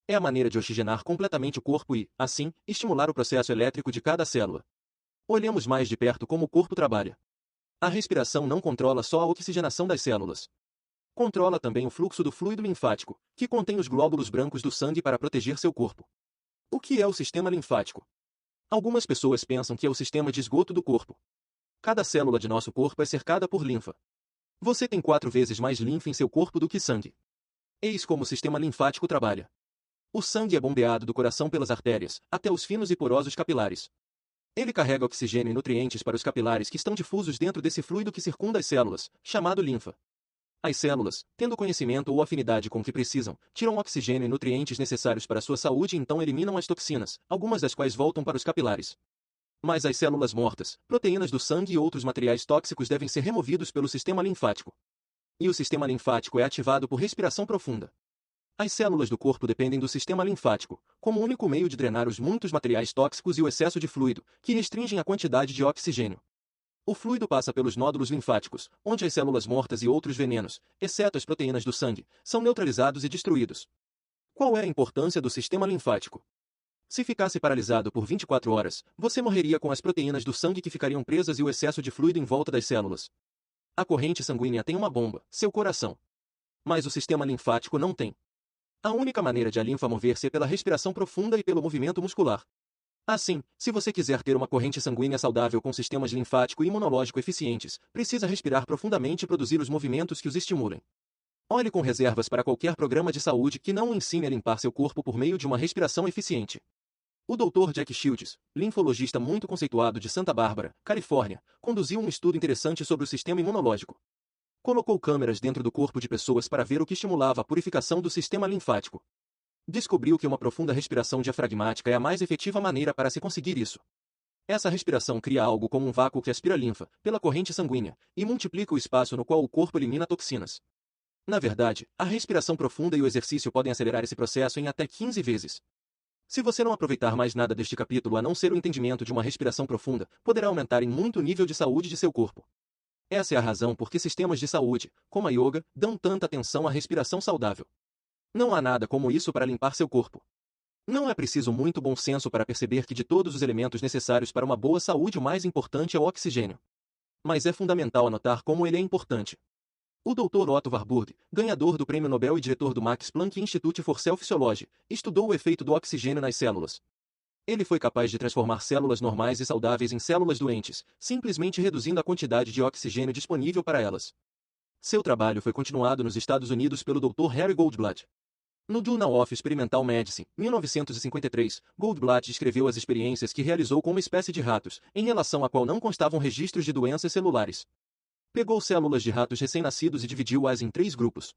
É a maneira de oxigenar completamente o corpo e, assim, estimular o processo elétrico de cada célula. Olhemos mais de perto como o corpo trabalha. A respiração não controla só a oxigenação das células. Controla também o fluxo do fluido linfático, que contém os glóbulos brancos do sangue para proteger seu corpo. O que é o sistema linfático? Algumas pessoas pensam que é o sistema de esgoto do corpo. Cada célula de nosso corpo é cercada por linfa. Você tem 4 vezes mais linfa em seu corpo do que sangue. Eis como o sistema linfático trabalha. O sangue é bombeado do coração pelas artérias, até os finos e porosos capilares. Ele carrega oxigênio e nutrientes para os capilares que estão difusos dentro desse fluido que circunda as células, chamado linfa. As células, tendo conhecimento ou afinidade com o que precisam, tiram oxigênio e nutrientes necessários para a sua saúde e então eliminam as toxinas, algumas das quais voltam para os capilares. Mas as células mortas, proteínas do sangue e outros materiais tóxicos devem ser removidos pelo sistema linfático. E o sistema linfático é ativado por respiração profunda. As células do corpo dependem do sistema linfático, como único meio de drenar os muitos materiais tóxicos e o excesso de fluido, que restringem a quantidade de oxigênio. O fluido passa pelos nódulos linfáticos, onde as células mortas e outros venenos, exceto as proteínas do sangue, são neutralizados e destruídos. Qual é a importância do sistema linfático? Se ficasse paralisado por 24 horas, você morreria com as proteínas do sangue que ficariam presas e o excesso de fluido em volta das células. A corrente sanguínea tem uma bomba, seu coração. Mas o sistema linfático não tem. A única maneira de a linfa mover-se é pela respiração profunda e pelo movimento muscular. Assim, se você quiser ter uma corrente sanguínea saudável com sistemas linfático e imunológico eficientes, precisa respirar profundamente e produzir os movimentos que os estimulem. Olhe com reservas para qualquer programa de saúde que não o ensine a limpar seu corpo por meio de uma respiração eficiente. O Dr. Jack Shields, linfologista muito conceituado de Santa Bárbara, Califórnia, conduziu um estudo interessante sobre o sistema imunológico. Colocou câmeras dentro do corpo de pessoas para ver o que estimulava a purificação do sistema linfático. Descobriu que uma profunda respiração diafragmática é a mais efetiva maneira para se conseguir isso. Essa respiração cria algo como um vácuo que aspira linfa, pela corrente sanguínea, e multiplica o espaço no qual o corpo elimina toxinas. Na verdade, a respiração profunda e o exercício podem acelerar esse processo em até 15 vezes. Se você não aproveitar mais nada deste capítulo a não ser o entendimento de uma respiração profunda, poderá aumentar em muito o nível de saúde de seu corpo. Essa é a razão por que sistemas de saúde, como a yoga, dão tanta atenção à respiração saudável. Não há nada como isso para limpar seu corpo. Não é preciso muito bom senso para perceber que de todos os elementos necessários para uma boa saúde o mais importante é o oxigênio. Mas é fundamental anotar como ele é importante. O Dr. Otto Warburg, ganhador do Prêmio Nobel e diretor do Max Planck Institute for Cell Physiology, estudou o efeito do oxigênio nas células. Ele foi capaz de transformar células normais e saudáveis em células doentes, simplesmente reduzindo a quantidade de oxigênio disponível para elas. Seu trabalho foi continuado nos Estados Unidos pelo Dr. Harry Goldblatt. No Journal of Experimental Medicine, 1953, Goldblatt descreveu as experiências que realizou com uma espécie de ratos, em relação à qual não constavam registros de doenças celulares. Pegou células de ratos recém-nascidos e dividiu-as em 3 grupos.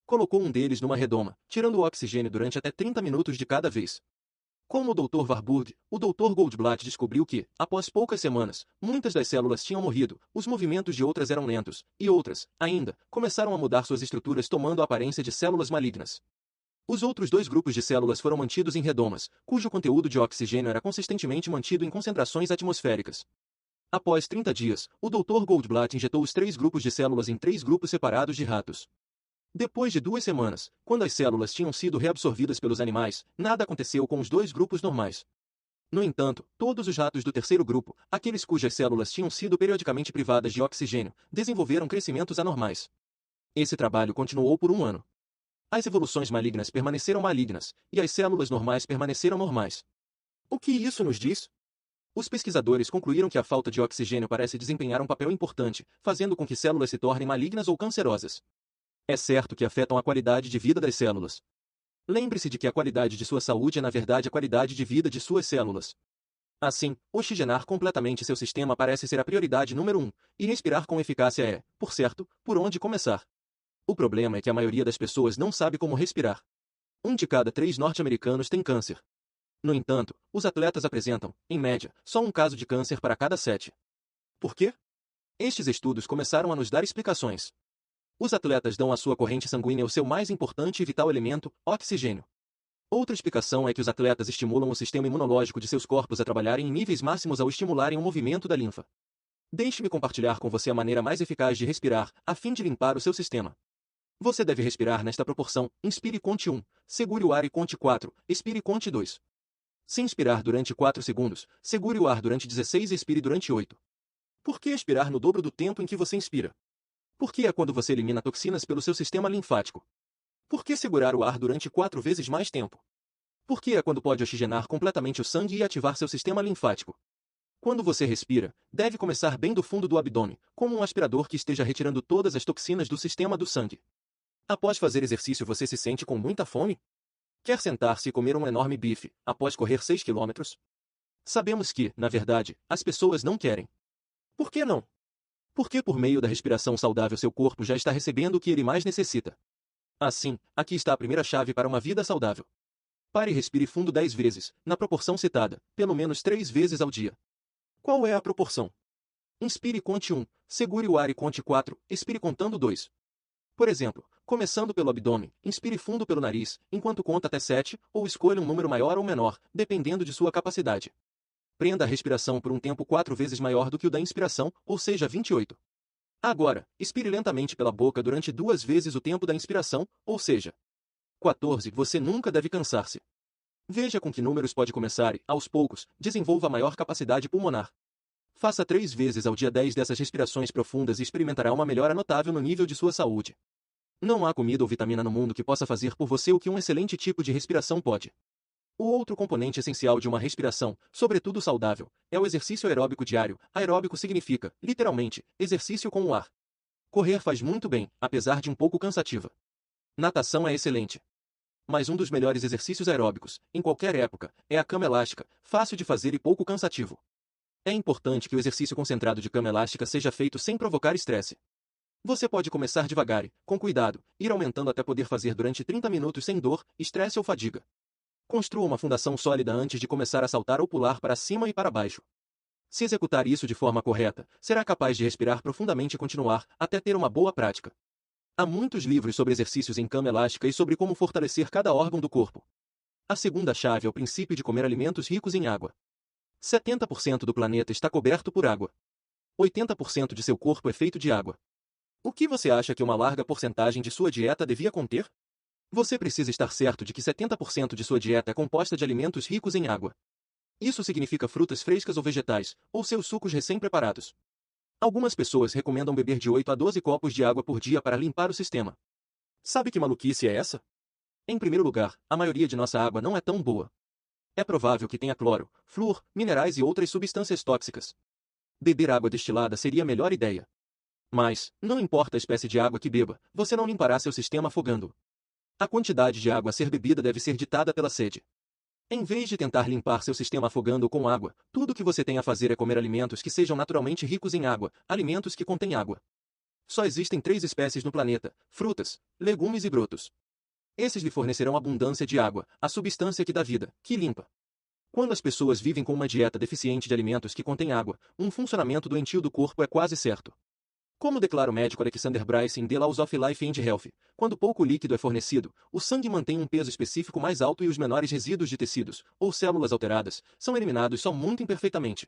Colocou um deles numa redoma, tirando o oxigênio durante até 30 minutos de cada vez. Como o Dr. Warburg, o Dr. Goldblatt descobriu que, após poucas semanas, muitas das células tinham morrido, os movimentos de outras eram lentos, e outras, ainda, começaram a mudar suas estruturas tomando a aparência de células malignas. Os outros 2 grupos de células foram mantidos em redomas, cujo conteúdo de oxigênio era consistentemente mantido em concentrações atmosféricas. Após 30 dias, o Dr. Goldblatt injetou os 3 grupos de células em 3 grupos separados de ratos. Depois de 2 semanas, quando as células tinham sido reabsorvidas pelos animais, nada aconteceu com os 2 grupos normais. No entanto, todos os ratos do terceiro grupo, aqueles cujas células tinham sido periodicamente privadas de oxigênio, desenvolveram crescimentos anormais. Esse trabalho continuou por 1 ano. As evoluções malignas permaneceram malignas, e as células normais permaneceram normais. O que isso nos diz? Os pesquisadores concluíram que a falta de oxigênio parece desempenhar um papel importante, fazendo com que células se tornem malignas ou cancerosas. É certo que afetam a qualidade de vida das células. Lembre-se de que a qualidade de sua saúde é na verdade a qualidade de vida de suas células. Assim, oxigenar completamente seu sistema parece ser a prioridade número 1, e respirar com eficácia é, por certo, por onde começar. O problema é que a maioria das pessoas não sabe como respirar. 1 de cada 3 norte-americanos tem câncer. No entanto, os atletas apresentam, em média, só um caso de câncer para cada 7. Por quê? Estes estudos começaram a nos dar explicações. Os atletas dão à sua corrente sanguínea o seu mais importante e vital elemento, oxigênio. Outra explicação é que os atletas estimulam o sistema imunológico de seus corpos a trabalharem em níveis máximos ao estimularem o movimento da linfa. Deixe-me compartilhar com você a maneira mais eficaz de respirar, a fim de limpar o seu sistema. Você deve respirar nesta proporção: inspire e conte 1, segure o ar e conte 4, expire e conte 2. Se inspirar durante 4 segundos, segure o ar durante 16 e expire durante 8. Por que expirar no dobro do tempo em que você inspira? Por que é quando você elimina toxinas pelo seu sistema linfático? Por que segurar o ar durante 4 vezes mais tempo? Por que é quando pode oxigenar completamente o sangue e ativar seu sistema linfático? Quando você respira, deve começar bem do fundo do abdômen, como um aspirador que esteja retirando todas as toxinas do sistema do sangue. Após fazer exercício você se sente com muita fome? Quer sentar-se e comer um enorme bife, após correr 6 quilômetros? Sabemos que, na verdade, as pessoas não querem. Por que não? Porque por meio da respiração saudável seu corpo já está recebendo o que ele mais necessita. Assim, aqui está a primeira chave para uma vida saudável. Pare e respire fundo 10 vezes, na proporção citada, pelo menos 3 vezes ao dia. Qual é a proporção? Inspire e conte 1, segure o ar e conte 4, expire contando 2. Por exemplo, começando pelo abdômen, inspire fundo pelo nariz, enquanto conta até 7, ou escolha um número maior ou menor, dependendo de sua capacidade. Prenda a respiração por um tempo 4 vezes maior do que o da inspiração, ou seja, 28. Agora, expire lentamente pela boca durante 2 vezes o tempo da inspiração, ou seja, 14. Você nunca deve cansar-se. Veja com que números pode começar e, aos poucos, desenvolva maior capacidade pulmonar. Faça 3 vezes ao dia 10 dessas respirações profundas e experimentará uma melhora notável no nível de sua saúde. Não há comida ou vitamina no mundo que possa fazer por você o que um excelente tipo de respiração pode. O outro componente essencial de uma respiração, sobretudo saudável, é o exercício aeróbico diário. Aeróbico significa, literalmente, exercício com o ar. Correr faz muito bem, apesar de um pouco cansativa. Natação é excelente. Mas um dos melhores exercícios aeróbicos, em qualquer época, é a cama elástica, fácil de fazer e pouco cansativo. É importante que o exercício concentrado de cama elástica seja feito sem provocar estresse. Você pode começar devagar e, com cuidado, ir aumentando até poder fazer durante 30 minutos sem dor, estresse ou fadiga. Construa uma fundação sólida antes de começar a saltar ou pular para cima e para baixo. Se executar isso de forma correta, será capaz de respirar profundamente e continuar, até ter uma boa prática. Há muitos livros sobre exercícios em cama elástica e sobre como fortalecer cada órgão do corpo. A segunda chave é o princípio de comer alimentos ricos em água. 70% do planeta está coberto por água. 80% de seu corpo é feito de água. O que você acha que uma larga porcentagem de sua dieta devia conter? Você precisa estar certo de que 70% de sua dieta é composta de alimentos ricos em água. Isso significa frutas frescas ou vegetais, ou seus sucos recém-preparados. Algumas pessoas recomendam beber de 8 a 12 copos de água por dia para limpar o sistema. Sabe que maluquice é essa? Em primeiro lugar, a maioria de nossa água não é tão boa. É provável que tenha cloro, flúor, minerais e outras substâncias tóxicas. Beber água destilada seria a melhor ideia. Mas, não importa a espécie de água que beba, você não limpará seu sistema afogando. A quantidade de água a ser bebida deve ser ditada pela sede. Em vez de tentar limpar seu sistema afogando com água, tudo o que você tem a fazer é comer alimentos que sejam naturalmente ricos em água, alimentos que contêm água. Só existem 3 espécies no planeta: frutas, legumes e brotos. Esses lhe fornecerão abundância de água, a substância que dá vida, que limpa. Quando as pessoas vivem com uma dieta deficiente de alimentos que contêm água, um funcionamento doentio do corpo é quase certo. Como declara o médico Alexander Bryce em The Laws of Life and Health, quando pouco líquido é fornecido, o sangue mantém um peso específico mais alto e os menores resíduos de tecidos, ou células alteradas, são eliminados só muito imperfeitamente.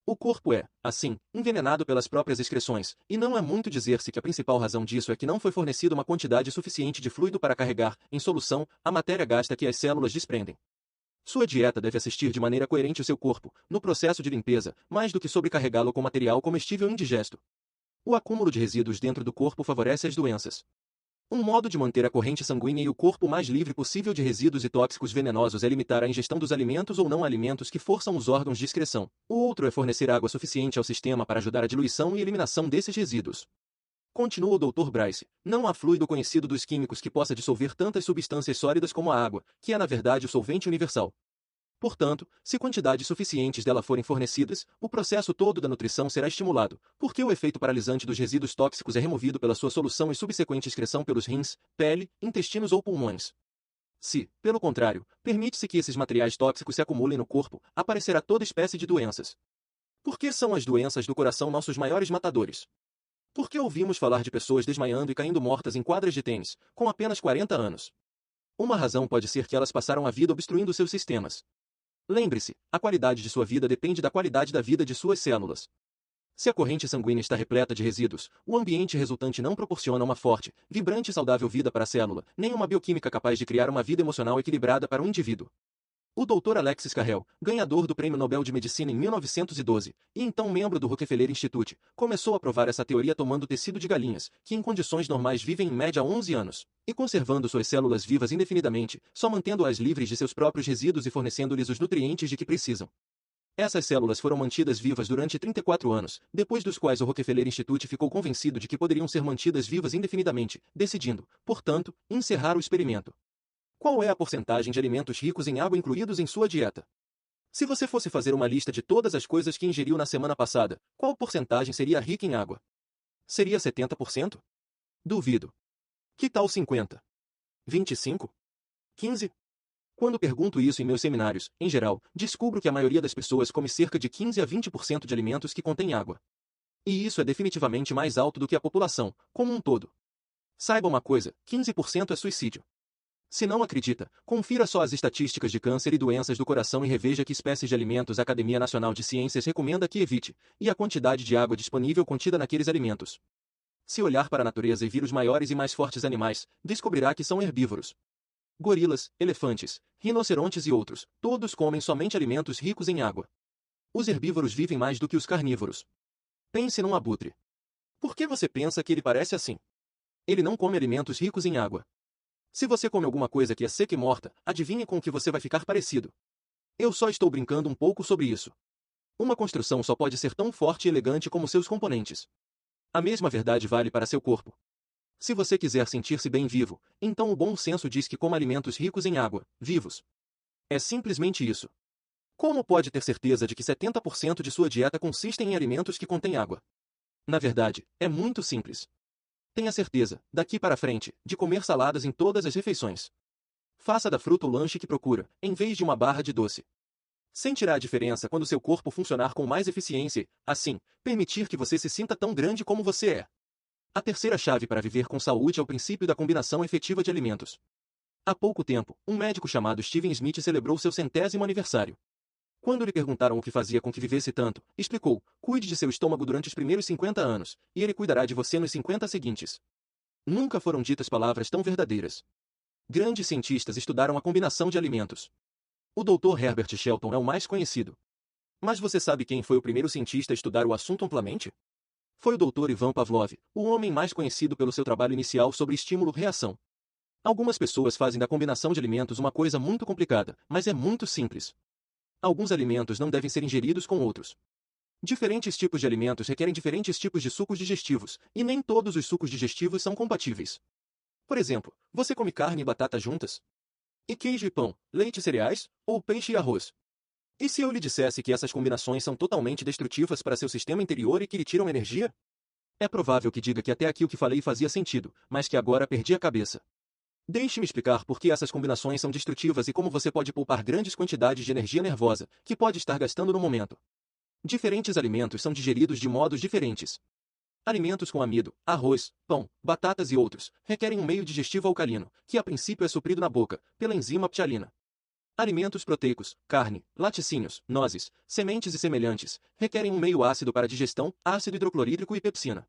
O corpo é, assim, envenenado pelas próprias excreções, e não é muito dizer-se que a principal razão disso é que não foi fornecida uma quantidade suficiente de fluido para carregar, em solução, a matéria gasta que as células desprendem. Sua dieta deve assistir de maneira coerente o seu corpo, no processo de limpeza, mais do que sobrecarregá-lo com material comestível indigesto. O acúmulo de resíduos dentro do corpo favorece as doenças. Um modo de manter a corrente sanguínea e o corpo mais livre possível de resíduos e tóxicos venenosos é limitar a ingestão dos alimentos ou não alimentos que forçam os órgãos de excreção. O outro é fornecer água suficiente ao sistema para ajudar a diluição e eliminação desses resíduos. Continua o Dr. Bryce, não há fluido conhecido dos químicos que possa dissolver tantas substâncias sólidas como a água, que é na verdade o solvente universal. Portanto, se quantidades suficientes dela forem fornecidas, o processo todo da nutrição será estimulado, porque o efeito paralisante dos resíduos tóxicos é removido pela sua solução e subsequente excreção pelos rins, pele, intestinos ou pulmões. Se, pelo contrário, permite-se que esses materiais tóxicos se acumulem no corpo, aparecerá toda espécie de doenças. Por que são as doenças do coração nossos maiores matadores? Por que ouvimos falar de pessoas desmaiando e caindo mortas em quadras de tênis, com apenas 40 anos? Uma razão pode ser que elas passaram a vida obstruindo seus sistemas. Lembre-se, a qualidade de sua vida depende da qualidade da vida de suas células. Se a corrente sanguínea está repleta de resíduos, o ambiente resultante não proporciona uma forte, vibrante e saudável vida para a célula, nem uma bioquímica capaz de criar uma vida emocional equilibrada para o indivíduo. O Dr. Alexis Carrel, ganhador do Prêmio Nobel de Medicina em 1912, e então membro do Rockefeller Institute, começou a provar essa teoria tomando tecido de galinhas, que em condições normais vivem em média 11 anos, e conservando suas células vivas indefinidamente, só mantendo-as livres de seus próprios resíduos e fornecendo-lhes os nutrientes de que precisam. Essas células foram mantidas vivas durante 34 anos, depois dos quais o Rockefeller Institute ficou convencido de que poderiam ser mantidas vivas indefinidamente, decidindo, portanto, encerrar o experimento. Qual é a porcentagem de alimentos ricos em água incluídos em sua dieta? Se você fosse fazer uma lista de todas as coisas que ingeriu na semana passada, qual porcentagem seria rica em água? Seria 70%? Duvido. Que tal 50? 25? 15? Quando pergunto isso em meus seminários, em geral, descubro que a maioria das pessoas come cerca de 15 a 20% de alimentos que contêm água. E isso é definitivamente mais alto do que a população, como um todo. Saiba uma coisa, 15% é suicídio. Se não acredita, confira só as estatísticas de câncer e doenças do coração e reveja que espécies de alimentos a Academia Nacional de Ciências recomenda que evite, e a quantidade de água disponível contida naqueles alimentos. Se olhar para a natureza e vir os maiores e mais fortes animais, descobrirá que são herbívoros. Gorilas, elefantes, rinocerontes e outros, todos comem somente alimentos ricos em água. Os herbívoros vivem mais do que os carnívoros. Pense num abutre. Por que você pensa que ele parece assim? Ele não come alimentos ricos em água. Se você come alguma coisa que é seca e morta, adivinhe com o que você vai ficar parecido. Eu só estou brincando um pouco sobre isso. Uma construção só pode ser tão forte e elegante como seus componentes. A mesma verdade vale para seu corpo. Se você quiser sentir-se bem vivo, então o bom senso diz que coma alimentos ricos em água, vivos. É simplesmente isso. Como pode ter certeza de que 70% de sua dieta consistem em alimentos que contêm água? Na verdade, é muito simples. Tenha certeza, daqui para frente, de comer saladas em todas as refeições. Faça da fruta o lanche que procura, em vez de uma barra de doce. Sentirá a diferença quando seu corpo funcionar com mais eficiência e, assim, permitir que você se sinta tão grande como você é. A terceira chave para viver com saúde é o princípio da combinação efetiva de alimentos. Há pouco tempo, um médico chamado Steven Smith celebrou seu 100º aniversário. Quando lhe perguntaram o que fazia com que vivesse tanto, explicou: cuide de seu estômago durante os primeiros 50 anos, e ele cuidará de você nos 50 seguintes. Nunca foram ditas palavras tão verdadeiras. Grandes cientistas estudaram a combinação de alimentos. O Dr. Herbert Shelton é o mais conhecido. Mas você sabe quem foi o primeiro cientista a estudar o assunto amplamente? Foi o Dr. Ivan Pavlov, o homem mais conhecido pelo seu trabalho inicial sobre estímulo-reação. Algumas pessoas fazem da combinação de alimentos uma coisa muito complicada, mas é muito simples. Alguns alimentos não devem ser ingeridos com outros. Diferentes tipos de alimentos requerem diferentes tipos de sucos digestivos, e nem todos os sucos digestivos são compatíveis. Por exemplo, você come carne e batata juntas? E queijo e pão, leite e cereais, ou peixe e arroz? E se eu lhe dissesse que essas combinações são totalmente destrutivas para seu sistema interior e que lhe tiram energia? É provável que diga que até aqui o que falei fazia sentido, mas que agora perdi a cabeça. Deixe-me explicar por que essas combinações são destrutivas e como você pode poupar grandes quantidades de energia nervosa, que pode estar gastando no momento. Diferentes alimentos são digeridos de modos diferentes. Alimentos com amido, arroz, pão, batatas e outros, requerem um meio digestivo alcalino, que a princípio é suprido na boca, pela enzima ptialina. Alimentos proteicos, carne, laticínios, nozes, sementes e semelhantes, requerem um meio ácido para digestão, ácido hidroclorídrico e pepsina.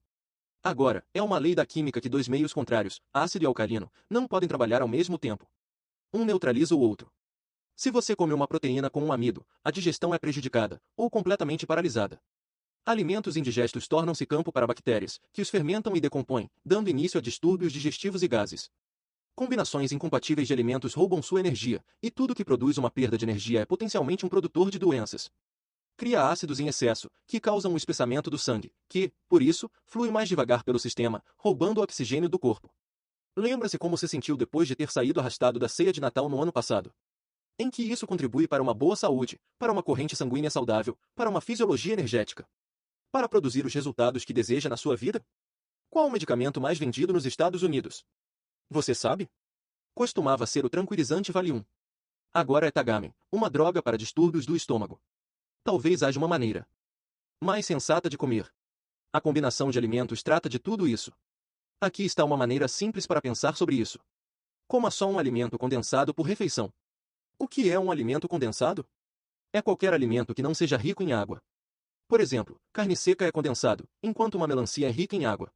Agora, é uma lei da química que dois meios contrários, ácido e alcalino, não podem trabalhar ao mesmo tempo. Um neutraliza o outro. Se você come uma proteína com um amido, a digestão é prejudicada, ou completamente paralisada. Alimentos indigestos tornam-se campo para bactérias, que os fermentam e decompõem, dando início a distúrbios digestivos e gases. Combinações incompatíveis de alimentos roubam sua energia, e tudo que produz uma perda de energia é potencialmente um produtor de doenças. Cria ácidos em excesso, que causam o espessamento do sangue, que, por isso, flui mais devagar pelo sistema, roubando o oxigênio do corpo. Lembra-se como se sentiu depois de ter saído arrastado da ceia de Natal no ano passado? Em que isso contribui para uma boa saúde, para uma corrente sanguínea saudável, para uma fisiologia energética? Para produzir os resultados que deseja na sua vida? Qual o medicamento mais vendido nos Estados Unidos? Você sabe? Costumava ser o tranquilizante Valium. Agora é Tagamen, uma droga para distúrbios do estômago. Talvez haja uma maneira mais sensata de comer. A combinação de alimentos trata de tudo isso. Aqui está uma maneira simples para pensar sobre isso. Coma só um alimento condensado por refeição. O que é um alimento condensado? É qualquer alimento que não seja rico em água. Por exemplo, carne seca é condensado, enquanto uma melancia é rica em água.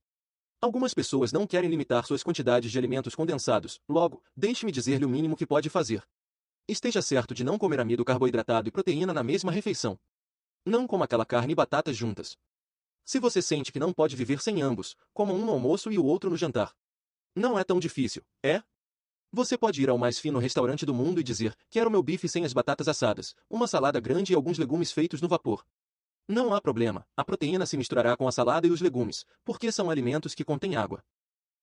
Algumas pessoas não querem limitar suas quantidades de alimentos condensados, logo, deixe-me dizer-lhe o mínimo que pode fazer. Esteja certo de não comer amido carboidratado e proteína na mesma refeição. Não coma aquela carne e batatas juntas. Se você sente que não pode viver sem ambos, coma um no almoço e o outro no jantar. Não é tão difícil, é? Você pode ir ao mais fino restaurante do mundo e dizer: quero meu bife sem as batatas assadas, uma salada grande e alguns legumes feitos no vapor. Não há problema, a proteína se misturará com a salada e os legumes, porque são alimentos que contêm água.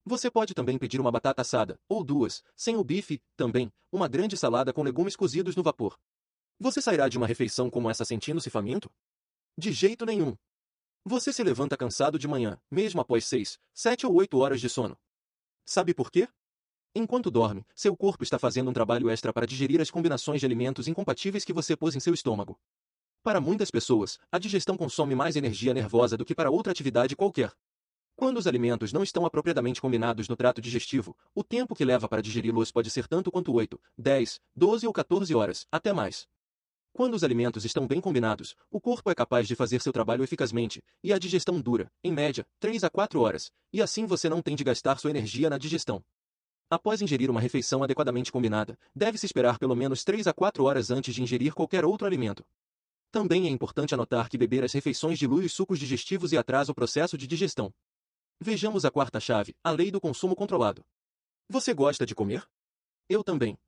Você pode também pedir uma batata assada, ou duas, sem o bife, também, uma grande salada com legumes cozidos no vapor. Você sairá de uma refeição como essa sentindo-se faminto? De jeito nenhum. Você se levanta cansado de manhã, mesmo após 6, 7 ou 8 horas de sono. Sabe por quê? Enquanto dorme, seu corpo está fazendo um trabalho extra para digerir as combinações de alimentos incompatíveis que você pôs em seu estômago. Para muitas pessoas, a digestão consome mais energia nervosa do que para outra atividade qualquer. Quando os alimentos não estão apropriadamente combinados no trato digestivo, o tempo que leva para digeri-los pode ser tanto quanto 8, 10, 12 ou 14 horas, até mais. Quando os alimentos estão bem combinados, o corpo é capaz de fazer seu trabalho eficazmente, e a digestão dura, em média, 3 a 4 horas, e assim você não tem de gastar sua energia na digestão. Após ingerir uma refeição adequadamente combinada, deve-se esperar pelo menos 3 a 4 horas antes de ingerir qualquer outro alimento. Também é importante anotar que beber as refeições dilui os sucos digestivos e atrasa o processo de digestão. Vejamos a quarta chave, a lei do consumo controlado. Você gosta de comer? Eu também.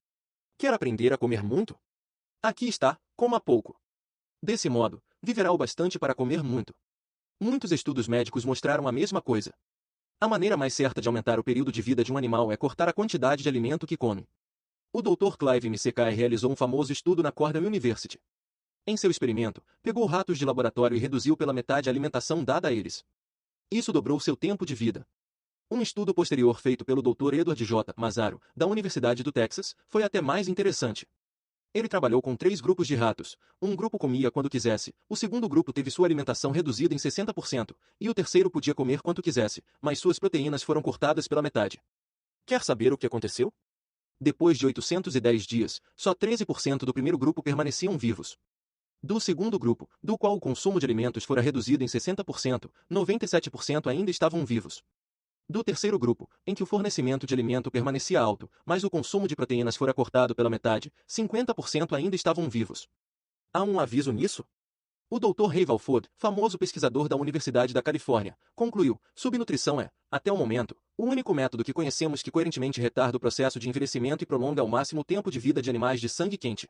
Quer aprender a comer muito? Aqui está, coma pouco. Desse modo, viverá o bastante para comer muito. Muitos estudos médicos mostraram a mesma coisa. A maneira mais certa de aumentar o período de vida de um animal é cortar a quantidade de alimento que come. O Dr. Clive McKay realizou um famoso estudo na Cornell University. Em seu experimento, pegou ratos de laboratório e reduziu pela metade a alimentação dada a eles. Isso dobrou seu tempo de vida. Um estudo posterior feito pelo Dr. Edward J. Mazzaro, da Universidade do Texas, foi até mais interessante. Ele trabalhou com 3 grupos de ratos. Um grupo comia quando quisesse, o segundo grupo teve sua alimentação reduzida em 60%, e o terceiro podia comer quanto quisesse, mas suas proteínas foram cortadas pela metade. Quer saber o que aconteceu? Depois de 810 dias, só 13% do primeiro grupo permaneciam vivos. Do segundo grupo, do qual o consumo de alimentos fora reduzido em 60%, 97% ainda estavam vivos. Do terceiro grupo, em que o fornecimento de alimento permanecia alto, mas o consumo de proteínas fora cortado pela metade, 50% ainda estavam vivos. Há um aviso nisso? O Dr. Ray Walford, famoso pesquisador da Universidade da Califórnia, concluiu: subnutrição é, até o momento, o único método que conhecemos que coerentemente retarda o processo de envelhecimento e prolonga ao máximo o tempo de vida de animais de sangue quente.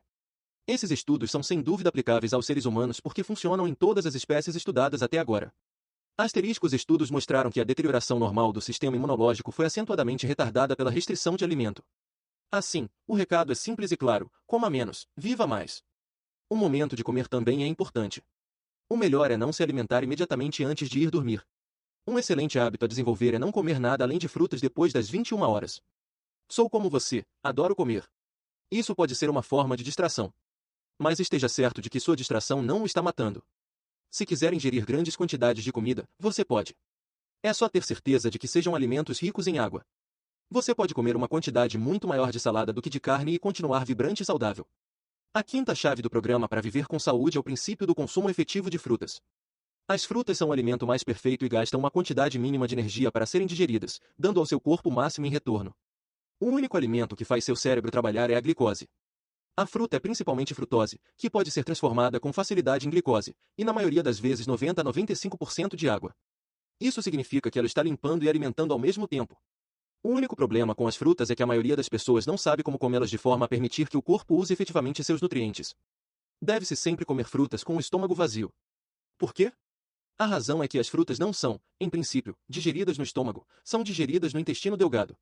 Esses estudos são sem dúvida aplicáveis aos seres humanos porque funcionam em todas as espécies estudadas até agora. Asteriscos estudos mostraram que a deterioração normal do sistema imunológico foi acentuadamente retardada pela restrição de alimento. Assim, o recado é simples e claro: coma menos, viva mais. O momento de comer também é importante. O melhor é não se alimentar imediatamente antes de ir dormir. Um excelente hábito a desenvolver é não comer nada além de frutas depois das 21 horas. Sou como você, adoro comer. Isso pode ser uma forma de distração. Mas esteja certo de que sua distração não o está matando. Se quiser ingerir grandes quantidades de comida, você pode. É só ter certeza de que sejam alimentos ricos em água. Você pode comer uma quantidade muito maior de salada do que de carne e continuar vibrante e saudável. A quinta chave do programa para viver com saúde é o princípio do consumo efetivo de frutas. As frutas são o alimento mais perfeito e gastam uma quantidade mínima de energia para serem digeridas, dando ao seu corpo o máximo em retorno. O único alimento que faz seu cérebro trabalhar é a glicose. A fruta é principalmente frutose, que pode ser transformada com facilidade em glicose, e na maioria das vezes 90 a 95% de água. Isso significa que ela está limpando e alimentando ao mesmo tempo. O único problema com as frutas é que a maioria das pessoas não sabe como comê-las de forma a permitir que o corpo use efetivamente seus nutrientes. Deve-se sempre comer frutas com o estômago vazio. Por quê? A razão é que as frutas não são, em princípio, digeridas no estômago, são digeridas no intestino delgado.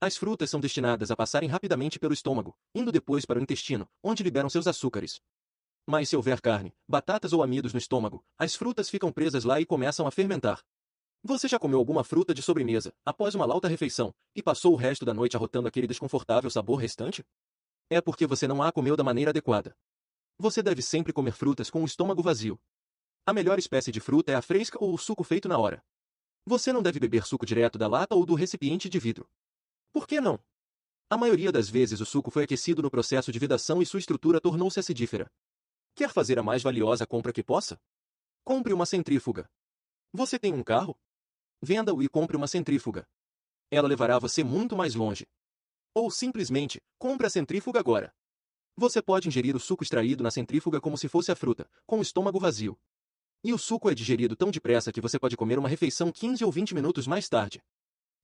As frutas são destinadas a passarem rapidamente pelo estômago, indo depois para o intestino, onde liberam seus açúcares. Mas se houver carne, batatas ou amidos no estômago, as frutas ficam presas lá e começam a fermentar. Você já comeu alguma fruta de sobremesa, após uma lauta refeição, e passou o resto da noite arrotando aquele desconfortável sabor restante? É porque você não a comeu da maneira adequada. Você deve sempre comer frutas com o estômago vazio. A melhor espécie de fruta é a fresca ou o suco feito na hora. Você não deve beber suco direto da lata ou do recipiente de vidro. Por que não? A maioria das vezes o suco foi aquecido no processo de vedação e sua estrutura tornou-se acidífera. Quer fazer a mais valiosa compra que possa? Compre uma centrífuga. Você tem um carro? Venda-o e compre uma centrífuga. Ela levará você muito mais longe. Ou simplesmente, compre a centrífuga agora. Você pode ingerir o suco extraído na centrífuga como se fosse a fruta, com o estômago vazio. E o suco é digerido tão depressa que você pode comer uma refeição 15 ou 20 minutos mais tarde.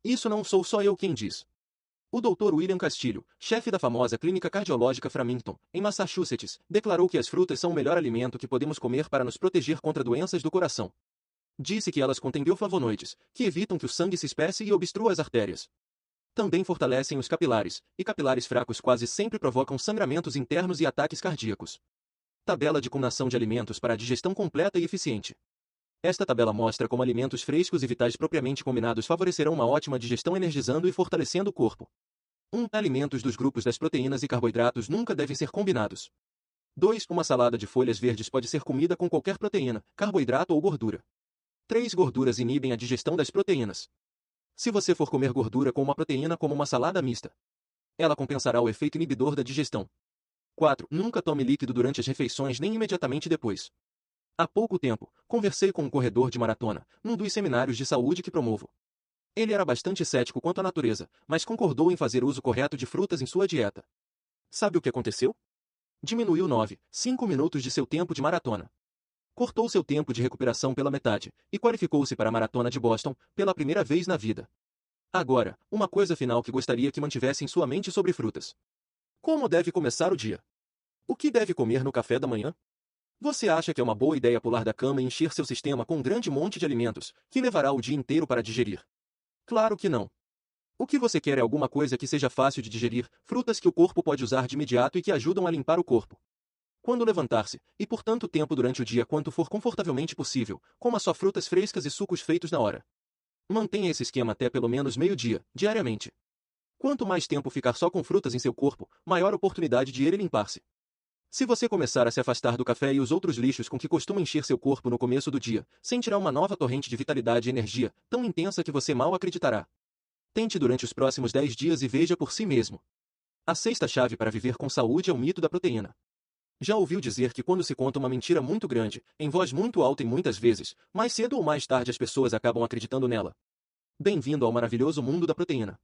Isso não sou só eu quem diz. O Dr. William Castilho, chefe da famosa clínica cardiológica Framingham, em Massachusetts, declarou que as frutas são o melhor alimento que podemos comer para nos proteger contra doenças do coração. Disse que elas contêm bioflavonoides, que evitam que o sangue se espesse e obstrua as artérias. Também fortalecem os capilares, e capilares fracos quase sempre provocam sangramentos internos e ataques cardíacos. Tabela de combinação de alimentos para a digestão completa e eficiente. Esta tabela mostra como alimentos frescos e vitais propriamente combinados favorecerão uma ótima digestão, energizando e fortalecendo o corpo. 1. Alimentos dos grupos das proteínas e carboidratos nunca devem ser combinados. 2. Uma salada de folhas verdes pode ser comida com qualquer proteína, carboidrato ou gordura. 3. Gorduras inibem a digestão das proteínas. Se você for comer gordura com uma proteína como uma salada mista, ela compensará o efeito inibidor da digestão. 4. Nunca tome líquido durante as refeições nem imediatamente depois. Há pouco tempo, conversei com um corredor de maratona, num dos seminários de saúde que promovo. Ele era bastante cético quanto à natureza, mas concordou em fazer uso correto de frutas em sua dieta. Sabe o que aconteceu? Diminuiu 5 minutos de seu tempo de maratona. Cortou seu tempo de recuperação pela metade, e qualificou-se para a maratona de Boston, pela primeira vez na vida. Agora, uma coisa final que gostaria que mantivesse em sua mente sobre frutas. Como deve começar o dia? O que deve comer no café da manhã? Você acha que é uma boa ideia pular da cama e encher seu sistema com um grande monte de alimentos, que levará o dia inteiro para digerir? Claro que não. O que você quer é alguma coisa que seja fácil de digerir, frutas que o corpo pode usar de imediato e que ajudam a limpar o corpo. Quando levantar-se, e por tanto tempo durante o dia quanto for confortavelmente possível, coma só frutas frescas e sucos feitos na hora. Mantenha esse esquema até pelo menos meio-dia, diariamente. Quanto mais tempo ficar só com frutas em seu corpo, maior oportunidade de ele limpar-se. Se você começar a se afastar do café e os outros lixos com que costuma encher seu corpo no começo do dia, sentirá uma nova torrente de vitalidade e energia, tão intensa que você mal acreditará. Tente durante os próximos 10 dias e veja por si mesmo. A sexta chave para viver com saúde é o mito da proteína. Já ouviu dizer que quando se conta uma mentira muito grande, em voz muito alta e muitas vezes, mais cedo ou mais tarde as pessoas acabam acreditando nela? Bem-vindo ao maravilhoso mundo da proteína.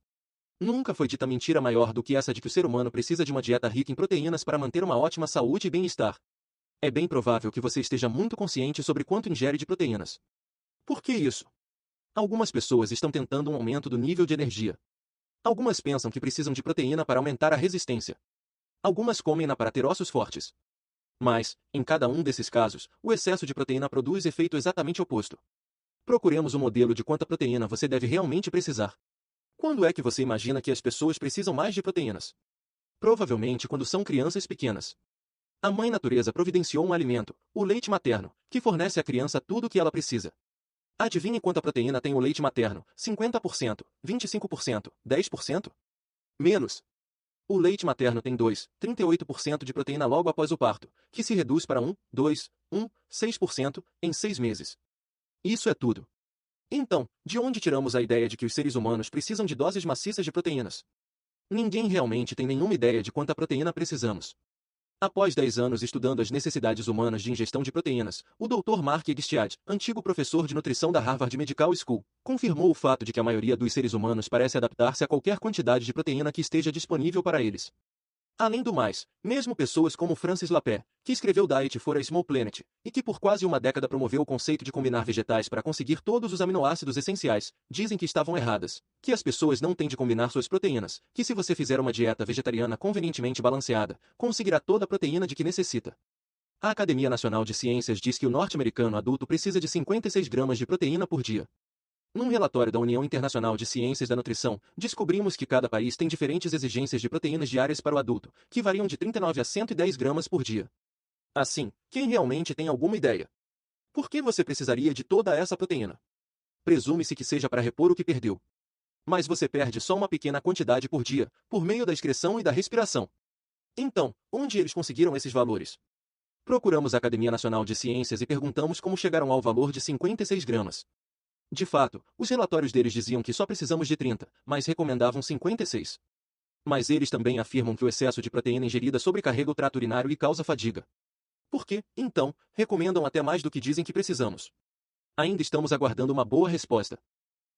Nunca foi dita mentira maior do que essa de que o ser humano precisa de uma dieta rica em proteínas para manter uma ótima saúde e bem-estar. É bem provável que você esteja muito consciente sobre quanto ingere de proteínas. Por que isso? Algumas pessoas estão tentando um aumento do nível de energia. Algumas pensam que precisam de proteína para aumentar a resistência. Algumas comem-na para ter ossos fortes. Mas, em cada um desses casos, o excesso de proteína produz efeito exatamente oposto. Procuremos um modelo de quanta proteína você deve realmente precisar. Quando é que você imagina que as pessoas precisam mais de proteínas? Provavelmente quando são crianças pequenas. A mãe natureza providenciou um alimento, o leite materno, que fornece à criança tudo o que ela precisa. Adivinhe quanta proteína tem o leite materno? 50%, 25%, 10%? Menos. O leite materno tem 38% de proteína logo após o parto, que se reduz para 6% em 6 meses. Isso é tudo. Então, de onde tiramos a ideia de que os seres humanos precisam de doses maciças de proteínas? Ninguém realmente tem nenhuma ideia de quanta proteína precisamos. Após 10 anos estudando as necessidades humanas de ingestão de proteínas, o Dr. Mark Egstiad, antigo professor de nutrição da Harvard Medical School, confirmou o fato de que a maioria dos seres humanos parece adaptar-se a qualquer quantidade de proteína que esteja disponível para eles. Além do mais, mesmo pessoas como Francis Lapé, que escreveu Diet for a Small Planet, e que por quase uma década promoveu o conceito de combinar vegetais para conseguir todos os aminoácidos essenciais, dizem que estavam erradas, que as pessoas não têm de combinar suas proteínas, que se você fizer uma dieta vegetariana convenientemente balanceada, conseguirá toda a proteína de que necessita. A Academia Nacional de Ciências diz que o norte-americano adulto precisa de 56 gramas de proteína por dia. Num relatório da União Internacional de Ciências da Nutrição, descobrimos que cada país tem diferentes exigências de proteínas diárias para o adulto, que variam de 39 a 110 gramas por dia. Assim, quem realmente tem alguma ideia? Por que você precisaria de toda essa proteína? Presume-se que seja para repor o que perdeu. Mas você perde só uma pequena quantidade por dia, por meio da excreção e da respiração. Então, onde eles conseguiram esses valores? Procuramos a Academia Nacional de Ciências e perguntamos como chegaram ao valor de 56 gramas. De fato, os relatórios deles diziam que só precisamos de 30, mas recomendavam 56. Mas eles também afirmam que o excesso de proteína ingerida sobrecarrega o trato urinário e causa fadiga. Por que, então, recomendam até mais do que dizem que precisamos? Ainda estamos aguardando uma boa resposta.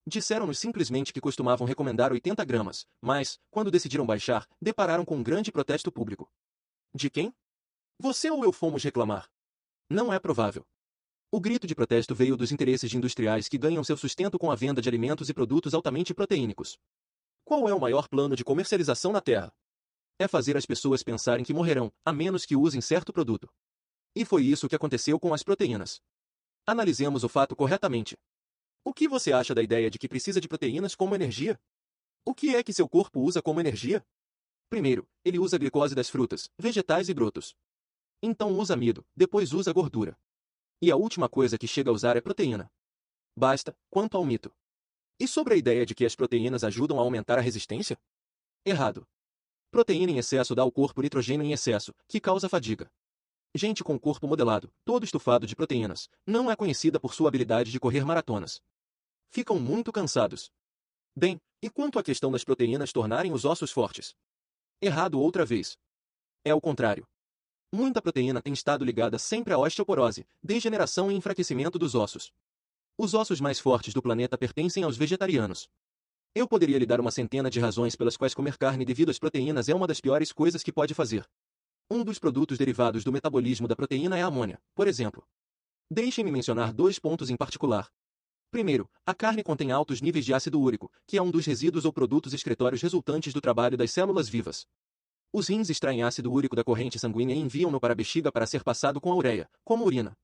Disseram-nos simplesmente que costumavam recomendar 80 gramas, mas, quando decidiram baixar, depararam com um grande protesto público. De quem? Você ou eu fomos reclamar? Não é provável. O grito de protesto veio dos interesses de industriais que ganham seu sustento com a venda de alimentos e produtos altamente proteínicos. Qual é o maior plano de comercialização na Terra? É fazer as pessoas pensarem que morrerão, a menos que usem certo produto. E foi isso que aconteceu com as proteínas. Analisemos o fato corretamente. O que você acha da ideia de que precisa de proteínas como energia? O que é que seu corpo usa como energia? Primeiro, ele usa a glicose das frutas, vegetais e brotos. Então usa amido, depois usa gordura. E a última coisa que chega a usar é proteína. Basta, quanto ao mito. E sobre a ideia de que as proteínas ajudam a aumentar a resistência? Errado. Proteína em excesso dá ao corpo nitrogênio em excesso, que causa fadiga. Gente com corpo modelado, todo estufado de proteínas, não é conhecida por sua habilidade de correr maratonas. Ficam muito cansados. Bem, e quanto à questão das proteínas tornarem os ossos fortes? Errado outra vez. É o contrário. Muita proteína tem estado ligada sempre à osteoporose, degeneração e enfraquecimento dos ossos. Os ossos mais fortes do planeta pertencem aos vegetarianos. Eu poderia lhe dar uma centena de razões pelas quais comer carne devido às proteínas é uma das piores coisas que pode fazer. Um dos produtos derivados do metabolismo da proteína é a amônia, por exemplo. Deixem-me mencionar 2 pontos em particular. Primeiro, a carne contém altos níveis de ácido úrico, que é um dos resíduos ou produtos excretórios resultantes do trabalho das células vivas. Os rins extraem ácido úrico da corrente sanguínea e enviam-no para a bexiga para ser passado com a ureia, como urina.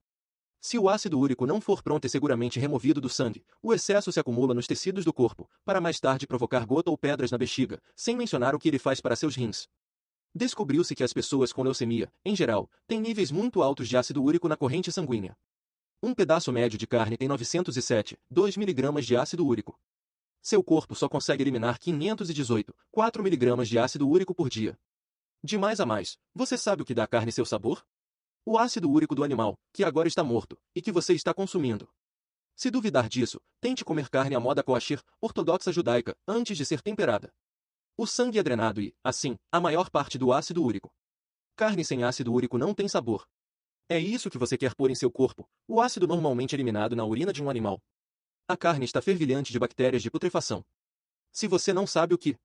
Se o ácido úrico não for pronto e seguramente removido do sangue, o excesso se acumula nos tecidos do corpo, para mais tarde provocar gota ou pedras na bexiga, sem mencionar o que ele faz para seus rins. Descobriu-se que as pessoas com leucemia, em geral, têm níveis muito altos de ácido úrico na corrente sanguínea. Um pedaço médio de carne tem 907,2 mg de ácido úrico. Seu corpo só consegue eliminar 518,4 mg de ácido úrico por dia. De mais a mais, você sabe o que dá à carne seu sabor? O ácido úrico do animal, que agora está morto, e que você está consumindo. Se duvidar disso, tente comer carne à moda kosher, ortodoxa judaica, antes de ser temperada. O sangue é drenado e, assim, a maior parte do ácido úrico. Carne sem ácido úrico não tem sabor. É isso que você quer pôr em seu corpo, o ácido normalmente eliminado na urina de um animal. A carne está fervilhante de bactérias de putrefação. Se você não sabe o que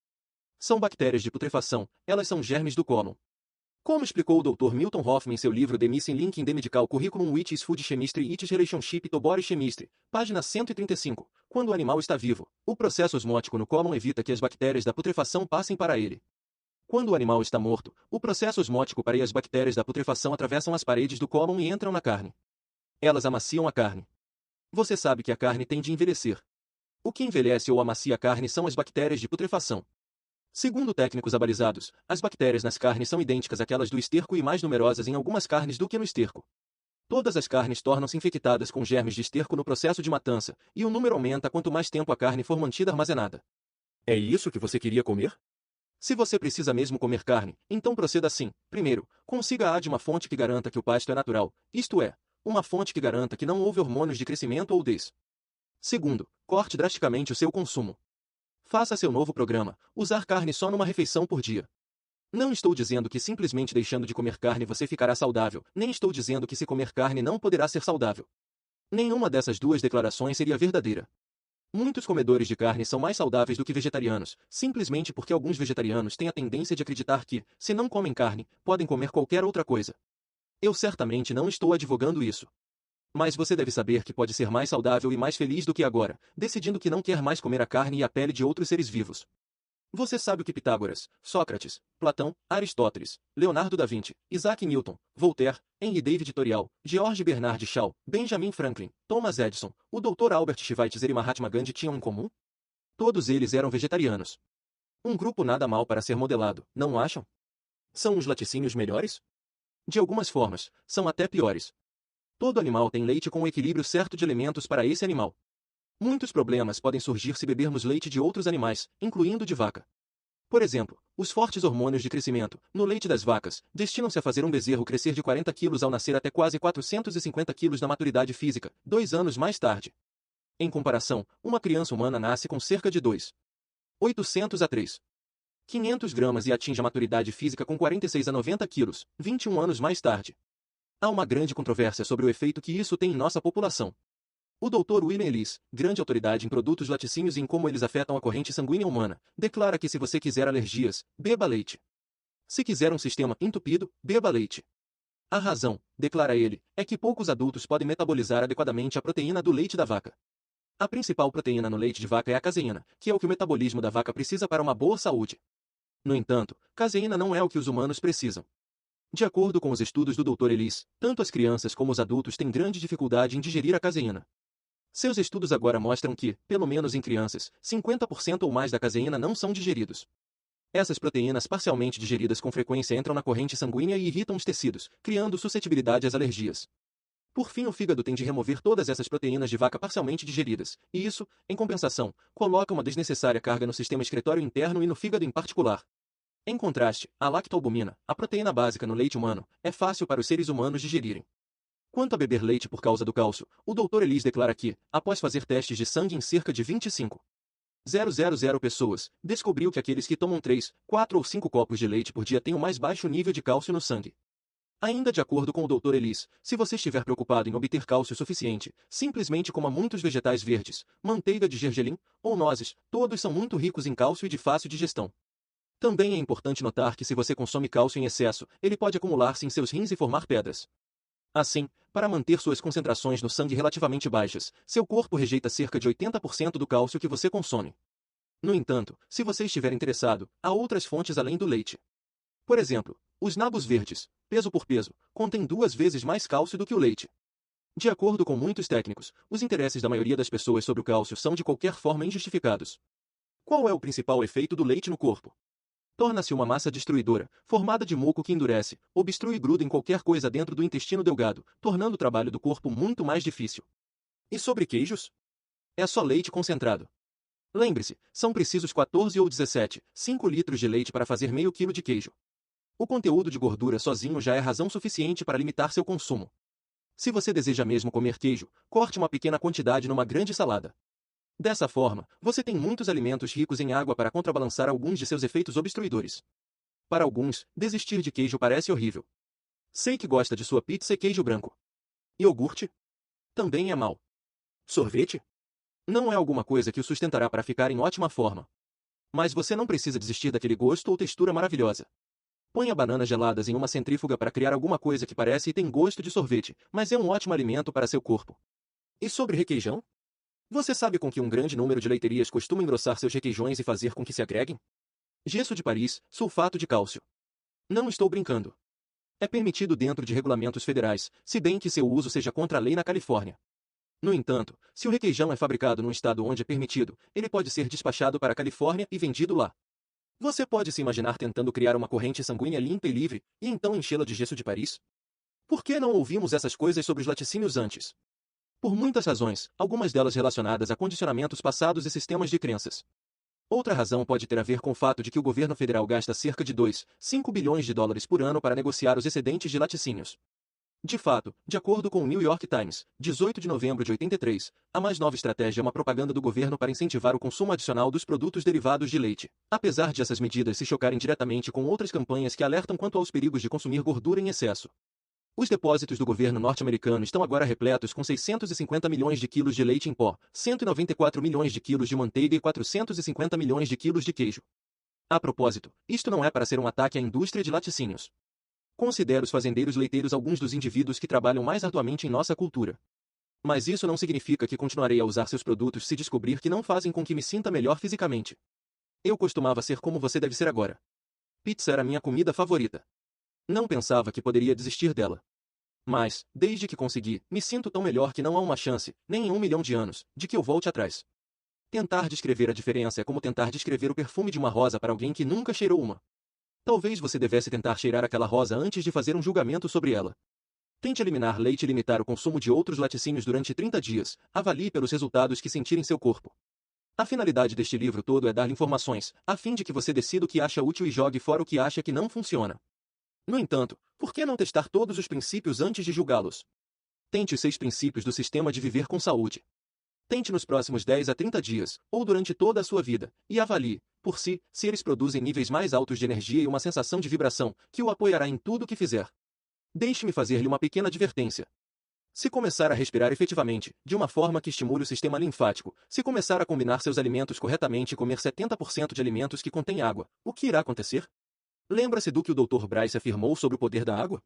são bactérias de putrefação, elas são germes do cólon. Como explicou o Dr. Milton Hoffman em seu livro The Missing Link in the Medical Curriculum which is Food Chemistry Its Relationship to Body Chemistry, página 135, quando o animal está vivo, o processo osmótico no cólon evita que as bactérias da putrefação passem para ele. Quando o animal está morto, o processo osmótico para e as bactérias da putrefação atravessam as paredes do cólon e entram na carne. Elas amaciam a carne. Você sabe que a carne tende a envelhecer. O que envelhece ou amacia a carne são as bactérias de putrefação. Segundo técnicos abalizados, as bactérias nas carnes são idênticas àquelas do esterco e mais numerosas em algumas carnes do que no esterco. Todas as carnes tornam-se infectadas com germes de esterco no processo de matança, e o número aumenta quanto mais tempo a carne for mantida armazenada. É isso que você queria comer? Se você precisa mesmo comer carne, então proceda assim. Primeiro, consiga de uma fonte que garanta que o pasto é natural, isto é, uma fonte que garanta que não houve hormônios de crescimento ou des. Segundo, corte drasticamente o seu consumo. Faça seu novo programa, usar carne só numa refeição por dia. Não estou dizendo que simplesmente deixando de comer carne você ficará saudável, nem estou dizendo que se comer carne não poderá ser saudável. Nenhuma dessas duas declarações seria verdadeira. Muitos comedores de carne são mais saudáveis do que vegetarianos, simplesmente porque alguns vegetarianos têm a tendência de acreditar que, se não comem carne, podem comer qualquer outra coisa. Eu certamente não estou advogando isso. Mas você deve saber que pode ser mais saudável e mais feliz do que agora, decidindo que não quer mais comer a carne e a pele de outros seres vivos. Você sabe o que Pitágoras, Sócrates, Platão, Aristóteles, Leonardo da Vinci, Isaac Newton, Voltaire, Henry David Thoreau, George Bernard Shaw, Benjamin Franklin, Thomas Edison, o Dr. Albert Schweitzer e Mahatma Gandhi tinham em comum? Todos eles eram vegetarianos. Um grupo nada mal para ser modelado, não acham? São os laticínios melhores? De algumas formas, são até piores. Todo animal tem leite com o equilíbrio certo de elementos para esse animal. Muitos problemas podem surgir se bebermos leite de outros animais, incluindo de vaca. Por exemplo, os fortes hormônios de crescimento, no leite das vacas, destinam-se a fazer um bezerro crescer de 40 quilos ao nascer até quase 450 quilos na maturidade física, 2 anos mais tarde. Em comparação, uma criança humana nasce com cerca de 2,800 a 3,500 gramas e atinge a maturidade física com 46 a 90 quilos, 21 anos mais tarde. Há uma grande controvérsia sobre o efeito que isso tem em nossa população. O Dr. William Ellis, grande autoridade em produtos laticínios e em como eles afetam a corrente sanguínea humana, declara que se você quiser alergias, beba leite. Se quiser um sistema entupido, beba leite. A razão, declara ele, é que poucos adultos podem metabolizar adequadamente a proteína do leite da vaca. A principal proteína no leite de vaca é a caseína, que é o que o metabolismo da vaca precisa para uma boa saúde. No entanto, caseína não é o que os humanos precisam. De acordo com os estudos do Dr. Ellis, tanto as crianças como os adultos têm grande dificuldade em digerir a caseína. Seus estudos agora mostram que, pelo menos em crianças, 50% ou mais da caseína não são digeridos. Essas proteínas parcialmente digeridas com frequência entram na corrente sanguínea e irritam os tecidos, criando suscetibilidade às alergias. Por fim, o fígado tem de remover todas essas proteínas de vaca parcialmente digeridas, e isso, em compensação, coloca uma desnecessária carga no sistema excretório interno e no fígado em particular. Em contraste, a lactoalbumina, a proteína básica no leite humano, é fácil para os seres humanos digerirem. Quanto a beber leite por causa do cálcio, o Dr. Ellis declara que, após fazer testes de sangue em cerca de 25,000 pessoas, descobriu que aqueles que tomam 3, 4 ou 5 copos de leite por dia têm o mais baixo nível de cálcio no sangue. Ainda de acordo com o Dr. Ellis, se você estiver preocupado em obter cálcio suficiente, simplesmente coma muitos vegetais verdes, manteiga de gergelim ou nozes, todos são muito ricos em cálcio e de fácil digestão. Também é importante notar que se você consome cálcio em excesso, ele pode acumular-se em seus rins e formar pedras. Assim, para manter suas concentrações no sangue relativamente baixas, seu corpo rejeita cerca de 80% do cálcio que você consome. No entanto, se você estiver interessado, há outras fontes além do leite. Por exemplo, os nabos verdes, peso por peso, contêm 2 vezes mais cálcio do que o leite. De acordo com muitos técnicos, os interesses da maioria das pessoas sobre o cálcio são de qualquer forma injustificados. Qual é o principal efeito do leite no corpo? Torna-se uma massa destruidora, formada de muco que endurece, obstrui e gruda em qualquer coisa dentro do intestino delgado, tornando o trabalho do corpo muito mais difícil. E sobre queijos? É só leite concentrado. Lembre-se, são precisos 14 ou 17, 5 litros de leite para fazer meio quilo de queijo. O conteúdo de gordura sozinho já é razão suficiente para limitar seu consumo. Se você deseja mesmo comer queijo, corte uma pequena quantidade numa grande salada. Dessa forma, você tem muitos alimentos ricos em água para contrabalançar alguns de seus efeitos obstruidores. Para alguns, desistir de queijo parece horrível. Sei que gosta de sua pizza e queijo branco. Iogurte? Também é mau. Sorvete? Não é alguma coisa que o sustentará para ficar em ótima forma. Mas você não precisa desistir daquele gosto ou textura maravilhosa. Ponha bananas geladas em uma centrífuga para criar alguma coisa que parece e tem gosto de sorvete, mas é um ótimo alimento para seu corpo. E sobre requeijão? Você sabe com que um grande número de leiterias costuma engrossar seus requeijões e fazer com que se agreguem? Gesso de Paris, sulfato de cálcio. Não estou brincando. É permitido dentro de regulamentos federais, se bem que seu uso seja contra a lei na Califórnia. No entanto, se o requeijão é fabricado num estado onde é permitido, ele pode ser despachado para a Califórnia e vendido lá. Você pode se imaginar tentando criar uma corrente sanguínea limpa e livre, e então enchê-la de gesso de Paris? Por que não ouvimos essas coisas sobre os laticínios antes? Por muitas razões, algumas delas relacionadas a condicionamentos passados e sistemas de crenças. Outra razão pode ter a ver com o fato de que o governo federal gasta cerca de 2,5 bilhões de dólares por ano para negociar os excedentes de laticínios. De fato, de acordo com o New York Times, 18 de novembro de 83, a mais nova estratégia é uma propaganda do governo para incentivar o consumo adicional dos produtos derivados de leite. Apesar de essas medidas se chocarem diretamente com outras campanhas que alertam quanto aos perigos de consumir gordura em excesso. Os depósitos do governo norte-americano estão agora repletos com 650 milhões de quilos de leite em pó, 194 milhões de quilos de manteiga e 450 milhões de quilos de queijo. A propósito, isto não é para ser um ataque à indústria de laticínios. Considero os fazendeiros leiteiros alguns dos indivíduos que trabalham mais arduamente em nossa cultura. Mas isso não significa que continuarei a usar seus produtos se descobrir que não fazem com que me sinta melhor fisicamente. Eu costumava ser como você deve ser agora. Pizza era minha comida favorita. Não pensava que poderia desistir dela. Mas, desde que consegui, me sinto tão melhor que não há uma chance, nem em 1 milhão de anos, de que eu volte atrás. Tentar descrever a diferença é como tentar descrever o perfume de uma rosa para alguém que nunca cheirou uma. Talvez você devesse tentar cheirar aquela rosa antes de fazer um julgamento sobre ela. Tente eliminar leite e limitar o consumo de outros laticínios durante 30 dias, avalie pelos resultados que sentir em seu corpo. A finalidade deste livro todo é dar-lhe informações, a fim de que você decida o que acha útil e jogue fora o que acha que não funciona. No entanto, por que não testar todos os princípios antes de julgá-los? Tente os 6 princípios do sistema de viver com saúde. Tente nos próximos 10 a 30 dias, ou durante toda a sua vida, e avalie, por si, se eles produzem níveis mais altos de energia e uma sensação de vibração, que o apoiará em tudo o que fizer. Deixe-me fazer-lhe uma pequena advertência. Se começar a respirar efetivamente, de uma forma que estimule o sistema linfático, se começar a combinar seus alimentos corretamente e comer 70% de alimentos que contêm água, o que irá acontecer? Lembra-se do que o Dr. Bryce afirmou sobre o poder da água?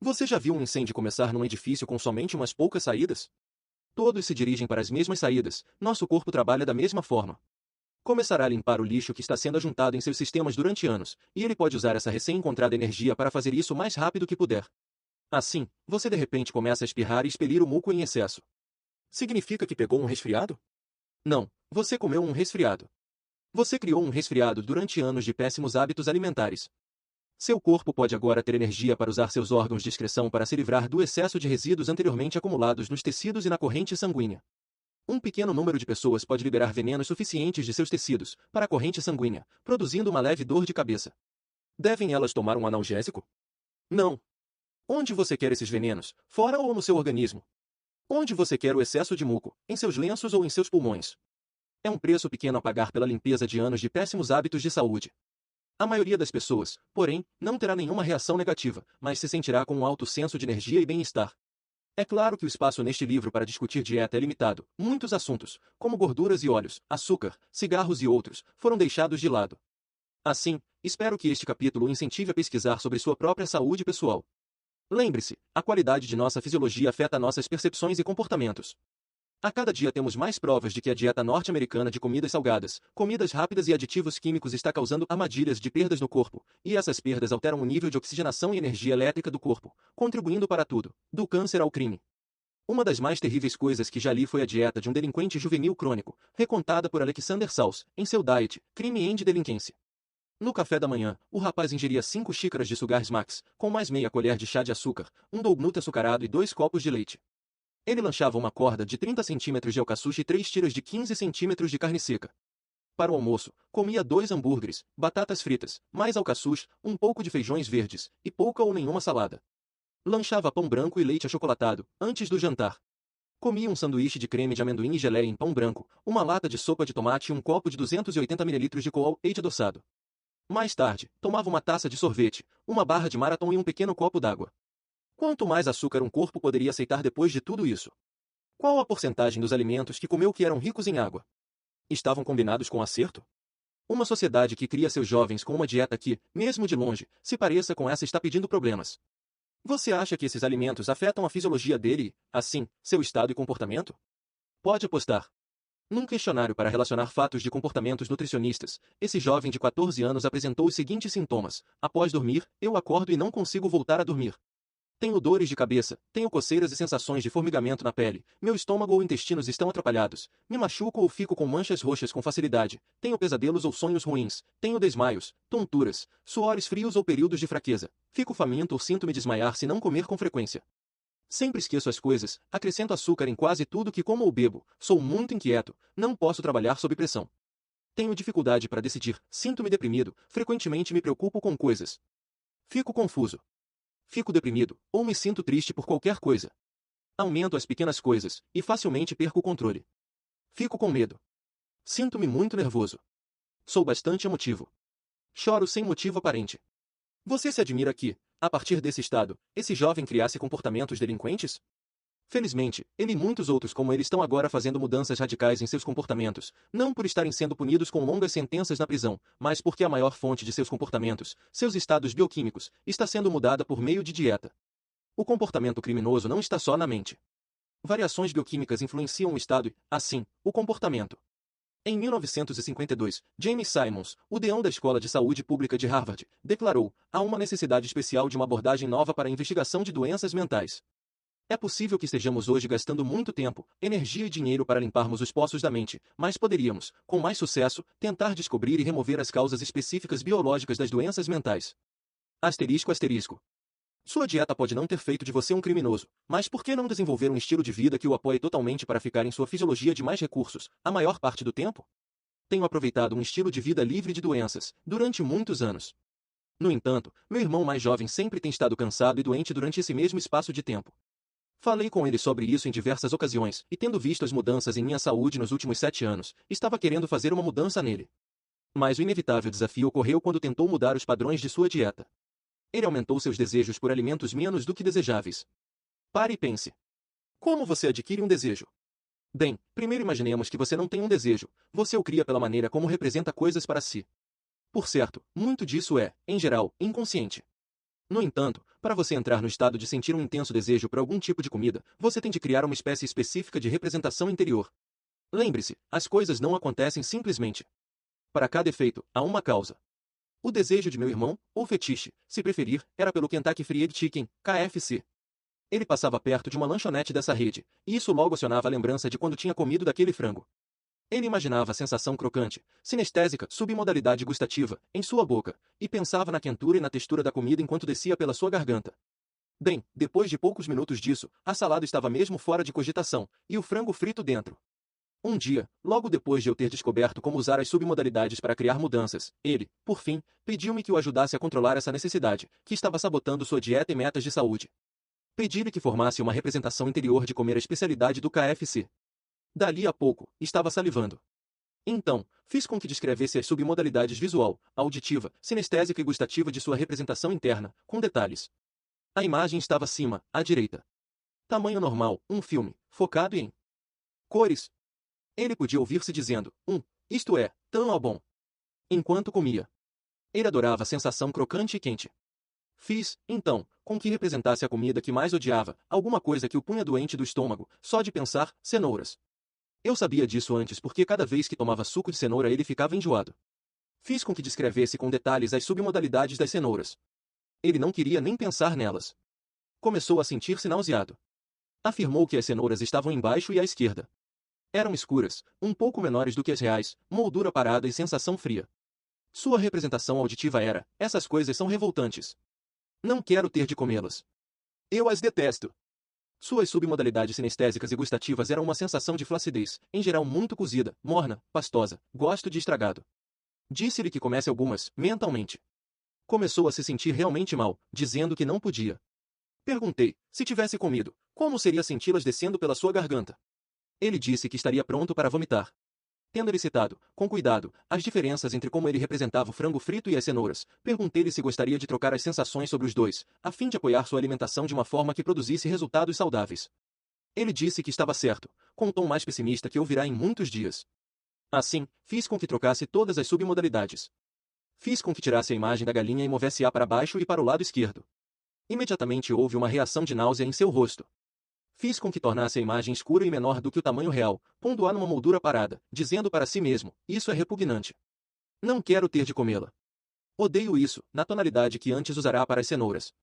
Você já viu um incêndio começar num edifício com somente umas poucas saídas? Todos se dirigem para as mesmas saídas, nosso corpo trabalha da mesma forma. Começará a limpar o lixo que está sendo ajuntado em seus sistemas durante anos, e ele pode usar essa recém-encontrada energia para fazer isso o mais rápido que puder. Assim, você de repente começa a espirrar e expelir o muco em excesso. Significa que pegou um resfriado? Não, você comeu um resfriado. Você criou um resfriado durante anos de péssimos hábitos alimentares. Seu corpo pode agora ter energia para usar seus órgãos de excreção para se livrar do excesso de resíduos anteriormente acumulados nos tecidos e na corrente sanguínea. Um pequeno número de pessoas pode liberar venenos suficientes de seus tecidos para a corrente sanguínea, produzindo uma leve dor de cabeça. Devem elas tomar um analgésico? Não. Onde você quer esses venenos? Fora ou no seu organismo? Onde você quer o excesso de muco? Em seus lenços ou em seus pulmões? É um preço pequeno a pagar pela limpeza de anos de péssimos hábitos de saúde. A maioria das pessoas, porém, não terá nenhuma reação negativa, mas se sentirá com um alto senso de energia e bem-estar. É claro que o espaço neste livro para discutir dieta é limitado. Muitos assuntos, como gorduras e óleos, açúcar, cigarros e outros, foram deixados de lado. Assim, espero que este capítulo o incentive a pesquisar sobre sua própria saúde pessoal. Lembre-se, a qualidade de nossa fisiologia afeta nossas percepções e comportamentos. A cada dia temos mais provas de que a dieta norte-americana de comidas salgadas, comidas rápidas e aditivos químicos está causando armadilhas de perdas no corpo, e essas perdas alteram o nível de oxigenação e energia elétrica do corpo, contribuindo para tudo, do câncer ao crime. Uma das mais terríveis coisas que já li foi a dieta de um delinquente juvenil crônico, recontada por Alexander Sauls, em seu Diet, Crime and Delinquency. No café da manhã, o rapaz ingeria 5 xícaras de Sugar Max, com mais meia colher de chá de açúcar, um doughnut açucarado e 2 copos de leite. Ele lanchava uma corda de 30 centímetros de alcaçuz e 3 tiras de 15 centímetros de carne seca. Para o almoço, comia 2 hambúrgueres, batatas fritas, mais alcaçuz, um pouco de feijões verdes, e pouca ou nenhuma salada. Lanchava pão branco e leite achocolatado, antes do jantar. Comia um sanduíche de creme de amendoim e geleia em pão branco, uma lata de sopa de tomate e um copo de 280 ml de Kool-Aid adoçado. Mais tarde, tomava uma taça de sorvete, uma barra de Marathon e um pequeno copo d'água. Quanto mais açúcar um corpo poderia aceitar depois de tudo isso? Qual a porcentagem dos alimentos que comeu que eram ricos em água? Estavam combinados com acerto? Uma sociedade que cria seus jovens com uma dieta que, mesmo de longe, se pareça com essa está pedindo problemas. Você acha que esses alimentos afetam a fisiologia dele e, assim, seu estado e comportamento? Pode apostar. Num questionário para relacionar fatos de comportamentos nutricionistas, esse jovem de 14 anos apresentou os seguintes sintomas: após dormir, eu acordo e não consigo voltar a dormir. Tenho dores de cabeça, tenho coceiras e sensações de formigamento na pele, meu estômago ou intestinos estão atrapalhados, me machuco ou fico com manchas roxas com facilidade, tenho pesadelos ou sonhos ruins, tenho desmaios, tonturas, suores frios ou períodos de fraqueza, fico faminto ou sinto-me desmaiar se não comer com frequência. Sempre esqueço as coisas, acrescento açúcar em quase tudo que como ou bebo, sou muito inquieto, não posso trabalhar sob pressão. Tenho dificuldade para decidir, sinto-me deprimido, frequentemente me preocupo com coisas. Fico confuso. Fico deprimido, ou me sinto triste por qualquer coisa. Aumento as pequenas coisas, e facilmente perco o controle. Fico com medo. Sinto-me muito nervoso. Sou bastante emotivo. Choro sem motivo aparente. Você se admira que, a partir desse estado, esse jovem criasse comportamentos delinquentes? Felizmente, ele e muitos outros como ele estão agora fazendo mudanças radicais em seus comportamentos, não por estarem sendo punidos com longas sentenças na prisão, mas porque a maior fonte de seus comportamentos, seus estados bioquímicos, está sendo mudada por meio de dieta. O comportamento criminoso não está só na mente. Variações bioquímicas influenciam o estado e, assim, o comportamento. Em 1952, James Simons, o deão da Escola de Saúde Pública de Harvard, declarou: há uma necessidade especial de uma abordagem nova para a investigação de doenças mentais. É possível que estejamos hoje gastando muito tempo, energia e dinheiro para limparmos os poços da mente, mas poderíamos, com mais sucesso, tentar descobrir e remover as causas específicas biológicas das doenças mentais. Asterisco asterisco. Sua dieta pode não ter feito de você um criminoso, mas por que não desenvolver um estilo de vida que o apoie totalmente para ficar em sua fisiologia de mais recursos, a maior parte do tempo? Tenho aproveitado um estilo de vida livre de doenças, durante muitos anos. No entanto, meu irmão mais jovem sempre tem estado cansado e doente durante esse mesmo espaço de tempo. Falei com ele sobre isso em diversas ocasiões, e tendo visto as mudanças em minha saúde nos últimos 7 anos, estava querendo fazer uma mudança nele. Mas o inevitável desafio ocorreu quando tentou mudar os padrões de sua dieta. Ele aumentou seus desejos por alimentos menos do que desejáveis. Pare e pense. Como você adquire um desejo? Bem, primeiro imaginemos que você não tem um desejo, você o cria pela maneira como representa coisas para si. Por certo, muito disso é, em geral, inconsciente. No entanto, para você entrar no estado de sentir um intenso desejo por algum tipo de comida, você tem de criar uma espécie específica de representação interior. Lembre-se, as coisas não acontecem simplesmente. Para cada efeito, há uma causa. O desejo de meu irmão, ou fetiche, se preferir, era pelo Kentucky Fried Chicken, KFC. Ele passava perto de uma lanchonete dessa rede, e isso logo acionava a lembrança de quando tinha comido daquele frango. Ele imaginava a sensação crocante, sinestésica, submodalidade gustativa, em sua boca, e pensava na quentura e na textura da comida enquanto descia pela sua garganta. Bem, depois de poucos minutos disso, a salada estava mesmo fora de cogitação, e o frango frito dentro. Um dia, logo depois de eu ter descoberto como usar as submodalidades para criar mudanças, ele, por fim, pediu-me que o ajudasse a controlar essa necessidade, que estava sabotando sua dieta e metas de saúde. Pedi-lhe que formasse uma representação interior de comer a especialidade do KFC. Dali a pouco, estava salivando. Então, fiz com que descrevesse as submodalidades visual, auditiva, sinestésica e gustativa de sua representação interna, com detalhes. A imagem estava acima, à direita. Tamanho normal, um filme, focado em cores. Ele podia ouvir-se dizendo, isto é, tão ao bom. Enquanto comia. Ele adorava a sensação crocante e quente. Fiz, então, com que representasse a comida que mais odiava, alguma coisa que o punha doente do estômago, só de pensar, cenouras. Eu sabia disso antes porque cada vez que tomava suco de cenoura ele ficava enjoado. Fiz com que descrevesse com detalhes as submodalidades das cenouras. Ele não queria nem pensar nelas. Começou a sentir-se nauseado. Afirmou que as cenouras estavam embaixo e à esquerda. Eram escuras, um pouco menores do que as reais, moldura parada e sensação fria. Sua representação auditiva era, essas coisas são revoltantes. Não quero ter de comê-las. Eu as detesto. Suas submodalidades sinestésicas e gustativas eram uma sensação de flacidez, em geral muito cozida, morna, pastosa, gosto de estragado. Disse-lhe que comesse algumas, mentalmente. Começou a se sentir realmente mal, dizendo que não podia. Perguntei, se tivesse comido, como seria senti-las descendo pela sua garganta? Ele disse que estaria pronto para vomitar. Tendo-lhe citado, com cuidado, as diferenças entre como ele representava o frango frito e as cenouras, perguntei-lhe se gostaria de trocar as sensações sobre os dois, a fim de apoiar sua alimentação de uma forma que produzisse resultados saudáveis. Ele disse que estava certo, com um tom mais pessimista que ouvirá em muitos dias. Assim, fiz com que trocasse todas as submodalidades. Fiz com que tirasse a imagem da galinha e movesse-a para baixo e para o lado esquerdo. Imediatamente houve uma reação de náusea em seu rosto. Fiz com que tornasse a imagem escura e menor do que o tamanho real, pondo-a numa moldura parada, dizendo para si mesmo, isso é repugnante. Não quero ter de comê-la. Odeio isso, na tonalidade que antes usará para as cenouras.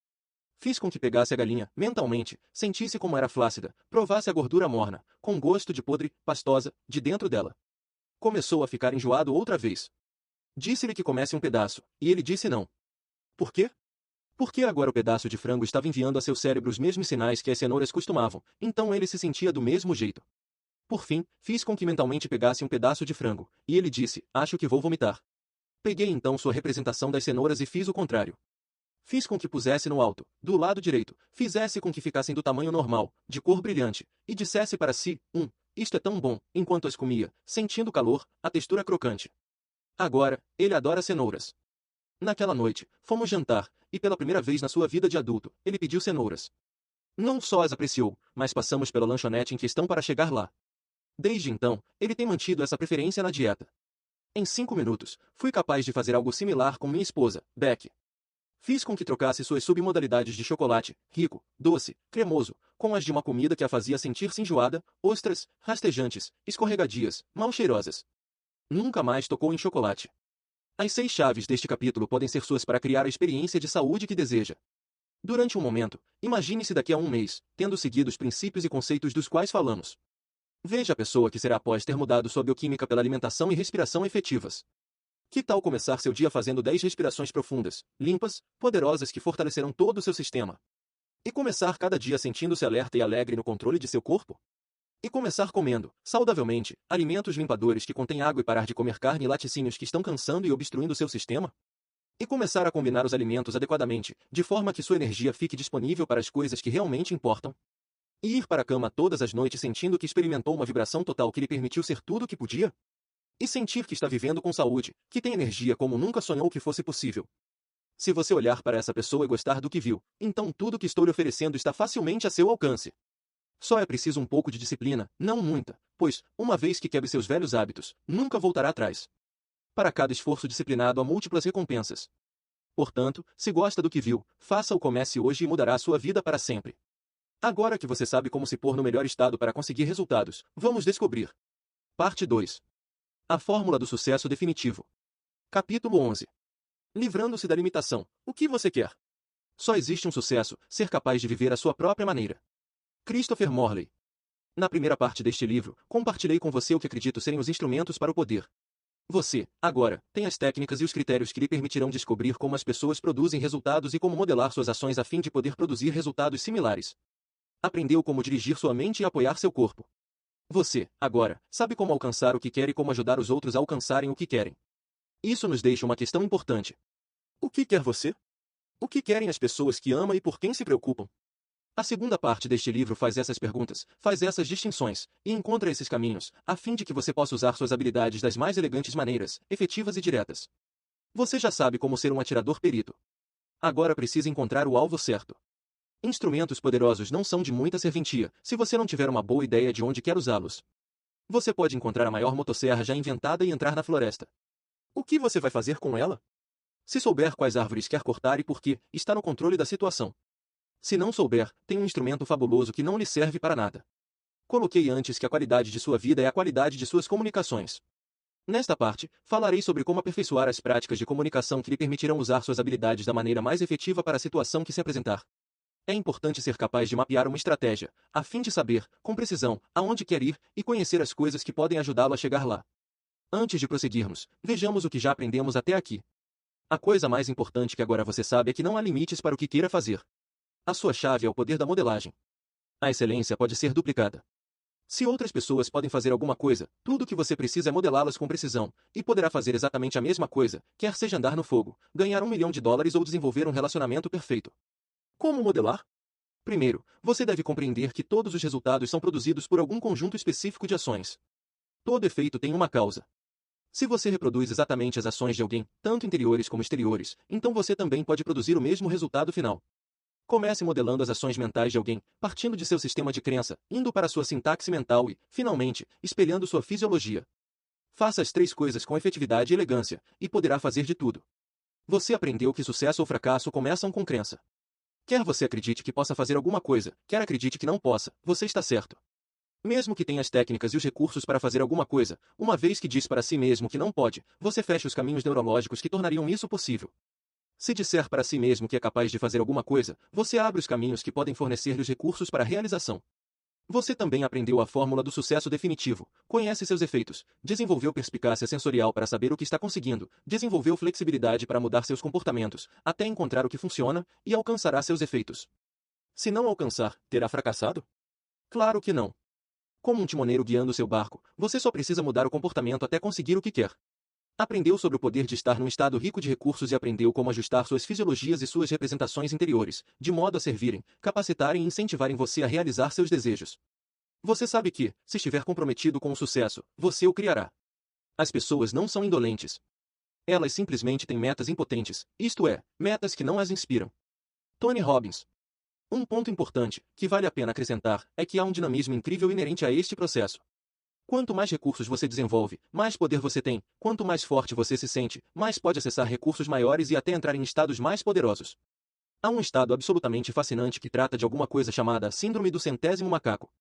Fiz com que pegasse a galinha, mentalmente, sentisse como era flácida, provasse a gordura morna, com gosto de podre, pastosa, de dentro dela. Começou a ficar enjoado outra vez. Disse-lhe que comesse um pedaço, e ele disse não. Por quê? Porque agora o pedaço de frango estava enviando a seu cérebro os mesmos sinais que as cenouras costumavam, então ele se sentia do mesmo jeito. Por fim, fiz com que mentalmente pegasse um pedaço de frango, e ele disse, acho que vou vomitar. Peguei então sua representação das cenouras e fiz o contrário. Fiz com que pusesse no alto, do lado direito, fizesse com que ficassem do tamanho normal, de cor brilhante, e dissesse para si, isto é tão bom, enquanto as comia, sentindo o calor, a textura crocante. Agora, ele adora cenouras. Naquela noite, fomos jantar, e pela primeira vez na sua vida de adulto, ele pediu cenouras. Não só as apreciou, mas passamos pela lanchonete em questão para chegar lá. Desde então, ele tem mantido essa preferência na dieta. Em 5 minutos, fui capaz de fazer algo similar com minha esposa, Beck. Fiz com que trocasse suas submodalidades de chocolate, rico, doce, cremoso, com as de uma comida que a fazia sentir-se enjoada, ostras, rastejantes, escorregadias, mal cheirosas. Nunca mais tocou em chocolate. As 6 chaves deste capítulo podem ser suas para criar a experiência de saúde que deseja. Durante um momento, imagine-se daqui a um mês, tendo seguido os princípios e conceitos dos quais falamos. Veja a pessoa que será após ter mudado sua bioquímica pela alimentação e respiração efetivas. Que tal começar seu dia fazendo 10 respirações profundas, limpas, poderosas que fortalecerão todo o seu sistema? E começar cada dia sentindo-se alerta e alegre no controle de seu corpo? E começar comendo, saudavelmente, alimentos limpadores que contêm água e parar de comer carne e laticínios que estão cansando e obstruindo seu sistema? E começar a combinar os alimentos adequadamente, de forma que sua energia fique disponível para as coisas que realmente importam? E ir para a cama todas as noites sentindo que experimentou uma vibração total que lhe permitiu ser tudo o que podia? E sentir que está vivendo com saúde, que tem energia como nunca sonhou que fosse possível. Se você olhar para essa pessoa e gostar do que viu, então tudo o que estou lhe oferecendo está facilmente a seu alcance. Só é preciso um pouco de disciplina, não muita, pois, uma vez que quebre seus velhos hábitos, nunca voltará atrás. Para cada esforço disciplinado há múltiplas recompensas. Portanto, se gosta do que viu, faça-o, comece hoje e mudará a sua vida para sempre. Agora que você sabe como se pôr no melhor estado para conseguir resultados, vamos descobrir. Parte 2. A fórmula do sucesso definitivo. Capítulo 11. Livrando-se da limitação. O que você quer? Só existe um sucesso: ser capaz de viver à sua própria maneira. Christopher Morley. Na primeira parte deste livro, compartilhei com você o que acredito serem os instrumentos para o poder. Você, agora, tem as técnicas e os critérios que lhe permitirão descobrir como as pessoas produzem resultados e como modelar suas ações a fim de poder produzir resultados similares. Aprendeu como dirigir sua mente e apoiar seu corpo. Você, agora, sabe como alcançar o que quer e como ajudar os outros a alcançarem o que querem. Isso nos deixa uma questão importante. O que quer você? O que querem as pessoas que ama e por quem se preocupam? A segunda parte deste livro faz essas perguntas, faz essas distinções, e encontra esses caminhos, a fim de que você possa usar suas habilidades das mais elegantes maneiras, efetivas e diretas. Você já sabe como ser um atirador perito. Agora precisa encontrar o alvo certo. Instrumentos poderosos não são de muita serventia, se você não tiver uma boa ideia de onde quer usá-los. Você pode encontrar a maior motosserra já inventada e entrar na floresta. O que você vai fazer com ela? Se souber quais árvores quer cortar e por quê, está no controle da situação. Se não souber, tem um instrumento fabuloso que não lhe serve para nada. Coloquei antes que a qualidade de sua vida é a qualidade de suas comunicações. Nesta parte, falarei sobre como aperfeiçoar as práticas de comunicação que lhe permitirão usar suas habilidades da maneira mais efetiva para a situação que se apresentar. É importante ser capaz de mapear uma estratégia, a fim de saber, com precisão, aonde quer ir e conhecer as coisas que podem ajudá-lo a chegar lá. Antes de prosseguirmos, vejamos o que já aprendemos até aqui. A coisa mais importante que agora você sabe é que não há limites para o que queira fazer. A sua chave é o poder da modelagem. A excelência pode ser duplicada. Se outras pessoas podem fazer alguma coisa, tudo o que você precisa é modelá-las com precisão, e poderá fazer exatamente a mesma coisa, quer seja andar no fogo, ganhar $1 milhão ou desenvolver um relacionamento perfeito. Como modelar? Primeiro, você deve compreender que todos os resultados são produzidos por algum conjunto específico de ações. Todo efeito tem uma causa. Se você reproduz exatamente as ações de alguém, tanto interiores como exteriores, então você também pode produzir o mesmo resultado final. Comece modelando as ações mentais de alguém, partindo de seu sistema de crença, indo para sua sintaxe mental e, finalmente, espelhando sua fisiologia. Faça as 3 coisas com efetividade e elegância, e poderá fazer de tudo. Você aprendeu que sucesso ou fracasso começam com crença. Quer você acredite que possa fazer alguma coisa, quer acredite que não possa, você está certo. Mesmo que tenha as técnicas e os recursos para fazer alguma coisa, uma vez que diz para si mesmo que não pode, você fecha os caminhos neurológicos que tornariam isso possível. Se disser para si mesmo que é capaz de fazer alguma coisa, você abre os caminhos que podem fornecer-lhe os recursos para a realização. Você também aprendeu a fórmula do sucesso definitivo, conhece seus efeitos, desenvolveu perspicácia sensorial para saber o que está conseguindo, desenvolveu flexibilidade para mudar seus comportamentos, até encontrar o que funciona, e alcançará seus efeitos. Se não alcançar, terá fracassado? Claro que não. Como um timoneiro guiando seu barco, você só precisa mudar o comportamento até conseguir o que quer. Aprendeu sobre o poder de estar num estado rico de recursos e aprendeu como ajustar suas fisiologias e suas representações interiores, de modo a servirem, capacitarem e incentivarem você a realizar seus desejos. Você sabe que, se estiver comprometido com o sucesso, você o criará. As pessoas não são indolentes. Elas simplesmente têm metas impotentes, isto é, metas que não as inspiram. Tony Robbins. Um ponto importante, que vale a pena acrescentar, é que há um dinamismo incrível inerente a este processo. Quanto mais recursos você desenvolve, mais poder você tem. Quanto mais forte você se sente, mais pode acessar recursos maiores e até entrar em estados mais poderosos. Há um estado absolutamente fascinante que trata de alguma coisa chamada Síndrome do Centésimo Macaco.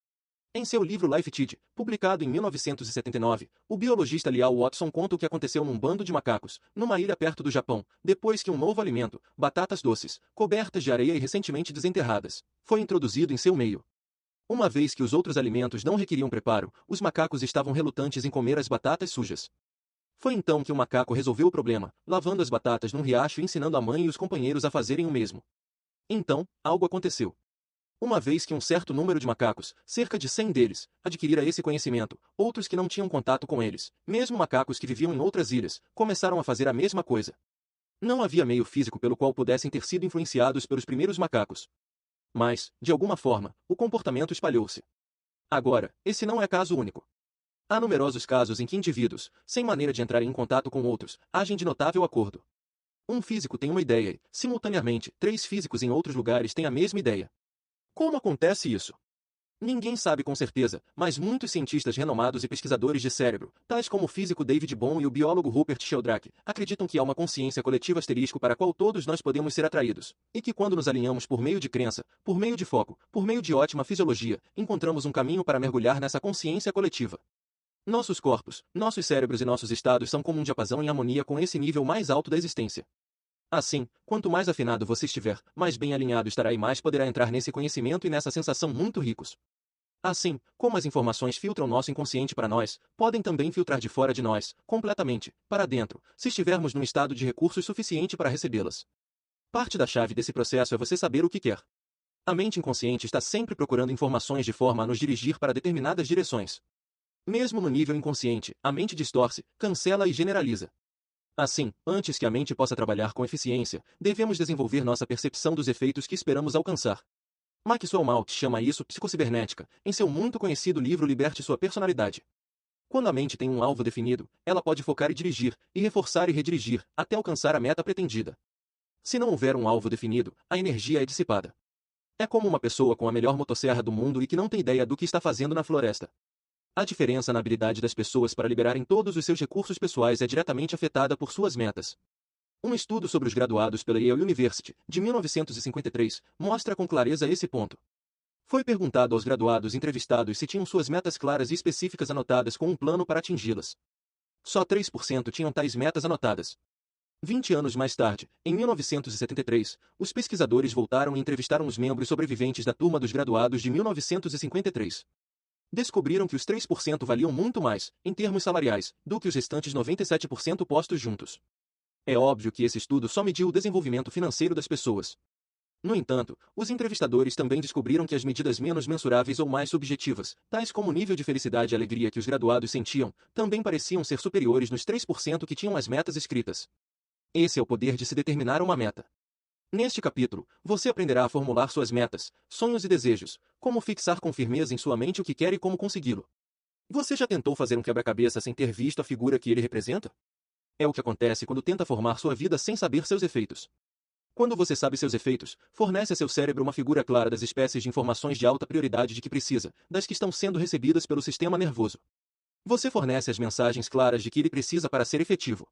Em seu livro Life Teach, publicado em 1979, o biologista Liao Watson conta o que aconteceu num bando de macacos, numa ilha perto do Japão, depois que um novo alimento, batatas doces, cobertas de areia e recentemente desenterradas, foi introduzido em seu meio. Uma vez que os outros alimentos não requeriam preparo, os macacos estavam relutantes em comer as batatas sujas. Foi então que o macaco resolveu o problema, lavando as batatas num riacho e ensinando a mãe e os companheiros a fazerem o mesmo. Então, algo aconteceu. Uma vez que um certo número de macacos, cerca de 100 deles, adquirira esse conhecimento, outros que não tinham contato com eles, mesmo macacos que viviam em outras ilhas, começaram a fazer a mesma coisa. Não havia meio físico pelo qual pudessem ter sido influenciados pelos primeiros macacos. Mas, de alguma forma, o comportamento espalhou-se. Agora, esse não é caso único. Há numerosos casos em que indivíduos, sem maneira de entrar em contato com outros, agem de notável acordo. Um físico tem uma ideia e, simultaneamente, 3 físicos em outros lugares têm a mesma ideia. Como acontece isso? Ninguém sabe com certeza, mas muitos cientistas renomados e pesquisadores de cérebro, tais como o físico David Bohm e o biólogo Rupert Sheldrake, acreditam que há uma consciência coletiva para a qual todos nós podemos ser atraídos, e que quando nos alinhamos por meio de crença, por meio de foco, por meio de ótima fisiologia, encontramos um caminho para mergulhar nessa consciência coletiva. Nossos corpos, nossos cérebros e nossos estados são como um diapasão em harmonia com esse nível mais alto da existência. Assim, quanto mais afinado você estiver, mais bem alinhado estará e mais poderá entrar nesse conhecimento e nessa sensação muito ricos. Assim, como as informações filtram nosso inconsciente para nós, podem também filtrar de fora de nós, completamente, para dentro, se estivermos num estado de recursos suficiente para recebê-las. Parte da chave desse processo é você saber o que quer. A mente inconsciente está sempre procurando informações de forma a nos dirigir para determinadas direções. Mesmo no nível inconsciente, a mente distorce, cancela e generaliza. Assim, antes que a mente possa trabalhar com eficiência, devemos desenvolver nossa percepção dos efeitos que esperamos alcançar. Maxwell Maltz chama isso psicocibernética, em seu muito conhecido livro Liberte Sua Personalidade. Quando a mente tem um alvo definido, ela pode focar e dirigir, e reforçar e redirigir, até alcançar a meta pretendida. Se não houver um alvo definido, a energia é dissipada. É como uma pessoa com a melhor motosserra do mundo e que não tem ideia do que está fazendo na floresta. A diferença na habilidade das pessoas para liberarem todos os seus recursos pessoais é diretamente afetada por suas metas. Um estudo sobre os graduados pela Yale University, de 1953, mostra com clareza esse ponto. Foi perguntado aos graduados entrevistados se tinham suas metas claras e específicas anotadas com um plano para atingi-las. Só 3% tinham tais metas anotadas. 20 anos mais tarde, em 1973, os pesquisadores voltaram e entrevistaram os membros sobreviventes da turma dos graduados de 1953. Descobriram que os 3% valiam muito mais, em termos salariais, do que os restantes 97% postos juntos. É óbvio que esse estudo só mediu o desenvolvimento financeiro das pessoas. No entanto, os entrevistadores também descobriram que as medidas menos mensuráveis ou mais subjetivas, tais como o nível de felicidade e alegria que os graduados sentiam, também pareciam ser superiores nos 3% que tinham as metas escritas. Esse é o poder de se determinar uma meta. Neste capítulo, você aprenderá a formular suas metas, sonhos e desejos, como fixar com firmeza em sua mente o que quer e como consegui-lo. Você já tentou fazer um quebra-cabeça sem ter visto a figura que ele representa? É o que acontece quando tenta formar sua vida sem saber seus efeitos. Quando você sabe seus efeitos, fornece a seu cérebro uma figura clara das espécies de informações de alta prioridade de que precisa, das que estão sendo recebidas pelo sistema nervoso. Você fornece as mensagens claras de que ele precisa para ser efetivo.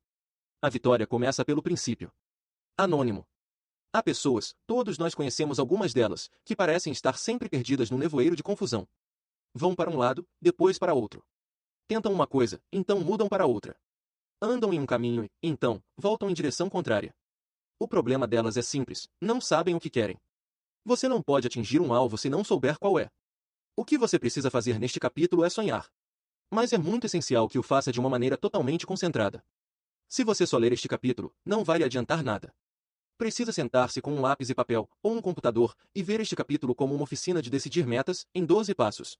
A vitória começa pelo princípio. Anônimo. Há pessoas, todos nós conhecemos algumas delas, que parecem estar sempre perdidas num nevoeiro de confusão. Vão para um lado, depois para outro. Tentam uma coisa, então mudam para outra. Andam em um caminho e, então, voltam em direção contrária. O problema delas é simples, não sabem o que querem. Você não pode atingir um alvo se não souber qual é. O que você precisa fazer neste capítulo é sonhar. Mas é muito essencial que o faça de uma maneira totalmente concentrada. Se você só ler este capítulo, não vai lhe adiantar nada. Precisa sentar-se com um lápis e papel, ou um computador, e ver este capítulo como uma oficina de decidir metas, em 12 passos.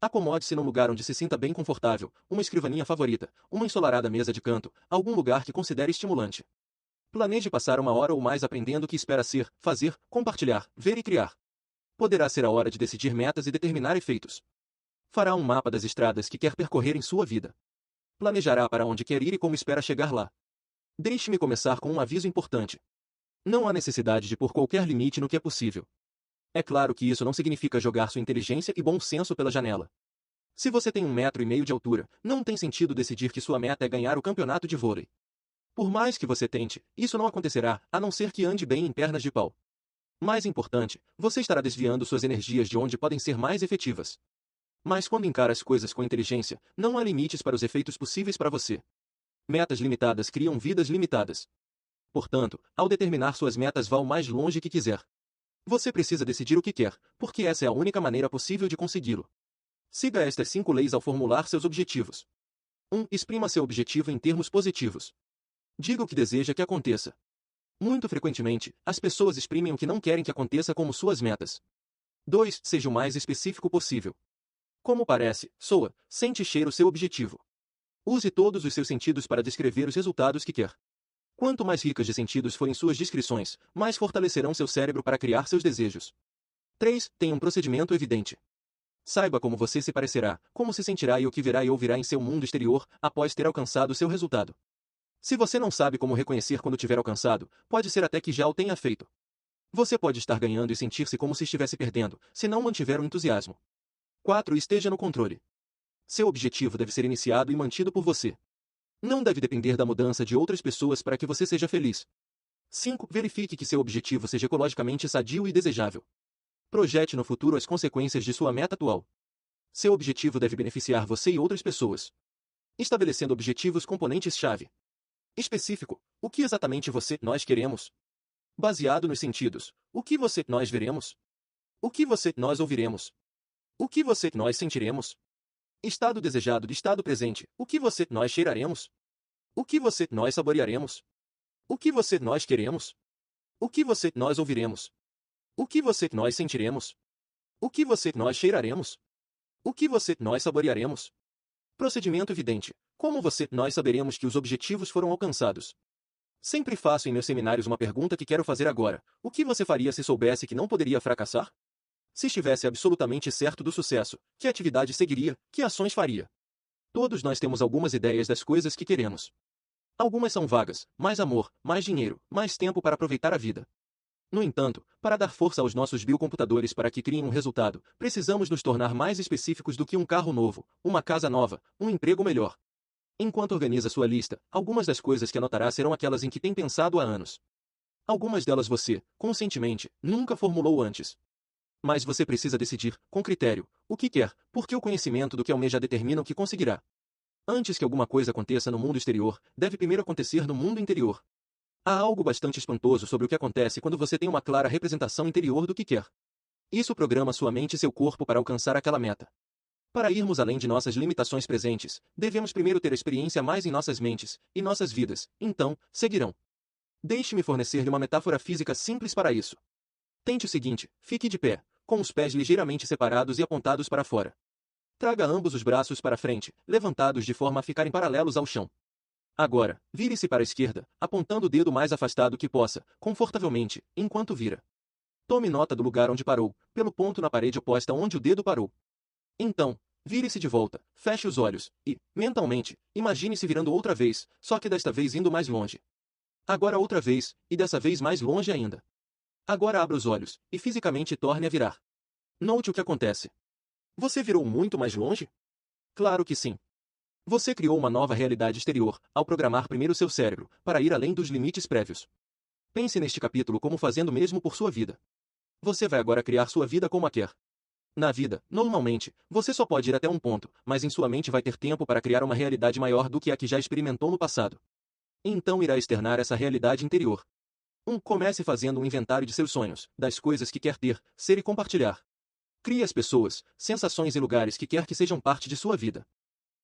Acomode-se num lugar onde se sinta bem confortável, uma escrivaninha favorita, uma ensolarada mesa de canto, algum lugar que considere estimulante. Planeje passar 1 hora ou mais aprendendo o que espera ser, fazer, compartilhar, ver e criar. Poderá ser a hora de decidir metas e determinar efeitos. Fará um mapa das estradas que quer percorrer em sua vida. Planejará para onde quer ir e como espera chegar lá. Deixe-me começar com um aviso importante. Não há necessidade de pôr qualquer limite no que é possível. É claro que isso não significa jogar sua inteligência e bom senso pela janela. Se você tem 1,5 m de altura, não tem sentido decidir que sua meta é ganhar o campeonato de vôlei. Por mais que você tente, isso não acontecerá, a não ser que ande bem em pernas de pau. Mais importante, você estará desviando suas energias de onde podem ser mais efetivas. Mas quando encara as coisas com inteligência, não há limites para os efeitos possíveis para você. Metas limitadas criam vidas limitadas. Portanto, ao determinar suas metas, vá o mais longe que quiser. Você precisa decidir o que quer, porque essa é a única maneira possível de consegui-lo. Siga estas 5 leis ao formular seus objetivos. 1. Exprima seu objetivo em termos positivos. Diga o que deseja que aconteça. Muito frequentemente, as pessoas exprimem o que não querem que aconteça como suas metas. 2. Seja o mais específico possível. Como parece, soa, sente e cheira o seu objetivo. Use todos os seus sentidos para descrever os resultados que quer. Quanto mais ricas de sentidos forem suas descrições, mais fortalecerão seu cérebro para criar seus desejos. 3. Tenha um procedimento evidente. Saiba como você se parecerá, como se sentirá e o que verá e ouvirá em seu mundo exterior, após ter alcançado seu resultado. Se você não sabe como reconhecer quando tiver alcançado, pode ser até que já o tenha feito. Você pode estar ganhando e sentir-se como se estivesse perdendo, se não mantiver o entusiasmo. 4. Esteja no controle. Seu objetivo deve ser iniciado e mantido por você. Não deve depender da mudança de outras pessoas para que você seja feliz. 5. Verifique que seu objetivo seja ecologicamente sadio e desejável. Projete no futuro as consequências de sua meta atual. Seu objetivo deve beneficiar você e outras pessoas. Estabelecendo objetivos componentes-chave. Específico, o que exatamente nós queremos? Baseado nos sentidos, o que nós veremos? O que nós ouviremos? O que nós sentiremos? Estado desejado de estado presente, o que nós cheiraremos? O que nós saborearemos? O que nós queremos? O que nós ouviremos? O que nós sentiremos? O que nós cheiraremos? O que nós saborearemos? Procedimento evidente. Como nós saberemos que os objetivos foram alcançados? Sempre faço em meus seminários uma pergunta que quero fazer agora. O que você faria se soubesse que não poderia fracassar? Se estivesse absolutamente certo do sucesso, que atividade seguiria, que ações faria? Todos nós temos algumas ideias das coisas que queremos. Algumas são vagas: mais amor, mais dinheiro, mais tempo para aproveitar a vida. No entanto, para dar força aos nossos biocomputadores para que criem um resultado, precisamos nos tornar mais específicos do que um carro novo, uma casa nova, um emprego melhor. Enquanto organiza sua lista, algumas das coisas que anotará serão aquelas em que tem pensado há anos. Algumas delas você, conscientemente, nunca formulou antes. Mas você precisa decidir, com critério, o que quer, porque o conhecimento do que almeja determina o que conseguirá. Antes que alguma coisa aconteça no mundo exterior, deve primeiro acontecer no mundo interior. Há algo bastante espantoso sobre o que acontece quando você tem uma clara representação interior do que quer. Isso programa sua mente e seu corpo para alcançar aquela meta. Para irmos além de nossas limitações presentes, devemos primeiro ter a experiência mais em nossas mentes e nossas vidas, então, seguirão. Deixe-me fornecer-lhe uma metáfora física simples para isso. Tente o seguinte: fique de pé, com os pés ligeiramente separados e apontados para fora. Traga ambos os braços para frente, levantados de forma a ficarem paralelos ao chão. Agora, vire-se para a esquerda, apontando o dedo mais afastado que possa, confortavelmente, enquanto vira. Tome nota do lugar onde parou, pelo ponto na parede oposta onde o dedo parou. Então, vire-se de volta, feche os olhos e, mentalmente, imagine-se virando outra vez, só que desta vez indo mais longe. Agora outra vez, e dessa vez mais longe ainda. Agora abra os olhos, e fisicamente torne a virar. Note o que acontece. Você virou muito mais longe? Claro que sim. Você criou uma nova realidade exterior, ao programar primeiro seu cérebro, para ir além dos limites prévios. Pense neste capítulo como fazendo o mesmo por sua vida. Você vai agora criar sua vida como a quer. Na vida, normalmente, você só pode ir até um ponto, mas em sua mente vai ter tempo para criar uma realidade maior do que a que já experimentou no passado. Então irá externar essa realidade interior. Comece fazendo um inventário de seus sonhos, das coisas que quer ter, ser e compartilhar. Crie as pessoas, sensações e lugares que quer que sejam parte de sua vida.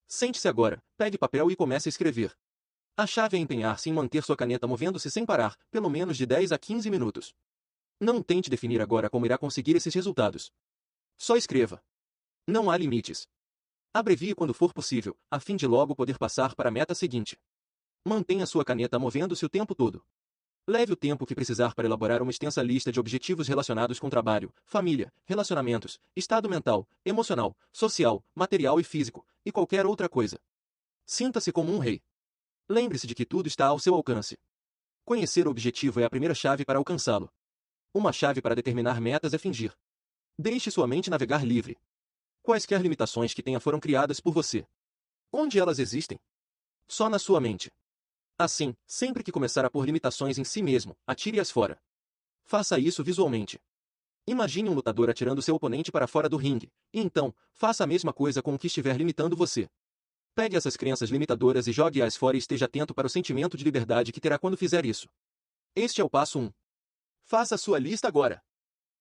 Sente-se agora, pegue papel e comece a escrever. A chave é empenhar-se em manter sua caneta movendo-se sem parar, pelo menos de 10 a 15 minutos. Não tente definir agora como irá conseguir esses resultados. Só escreva. Não há limites. Abrevie quando for possível, a fim de logo poder passar para a meta seguinte. Mantenha sua caneta movendo-se o tempo todo. Leve o tempo que precisar para elaborar uma extensa lista de objetivos relacionados com trabalho, família, relacionamentos, estado mental, emocional, social, material e físico, e qualquer outra coisa. Sinta-se como um rei. Lembre-se de que tudo está ao seu alcance. Conhecer o objetivo é a primeira chave para alcançá-lo. Uma chave para determinar metas é fingir. Deixe sua mente navegar livre. Quaisquer limitações que tenha foram criadas por você. Onde elas existem? Só na sua mente. Assim, sempre que começar a pôr limitações em si mesmo, atire-as fora. Faça isso visualmente. Imagine um lutador atirando seu oponente para fora do ringue, e então, faça a mesma coisa com o que estiver limitando você. Pegue essas crenças limitadoras e jogue-as fora e esteja atento para o sentimento de liberdade que terá quando fizer isso. Este é o passo 1. Faça a sua lista agora.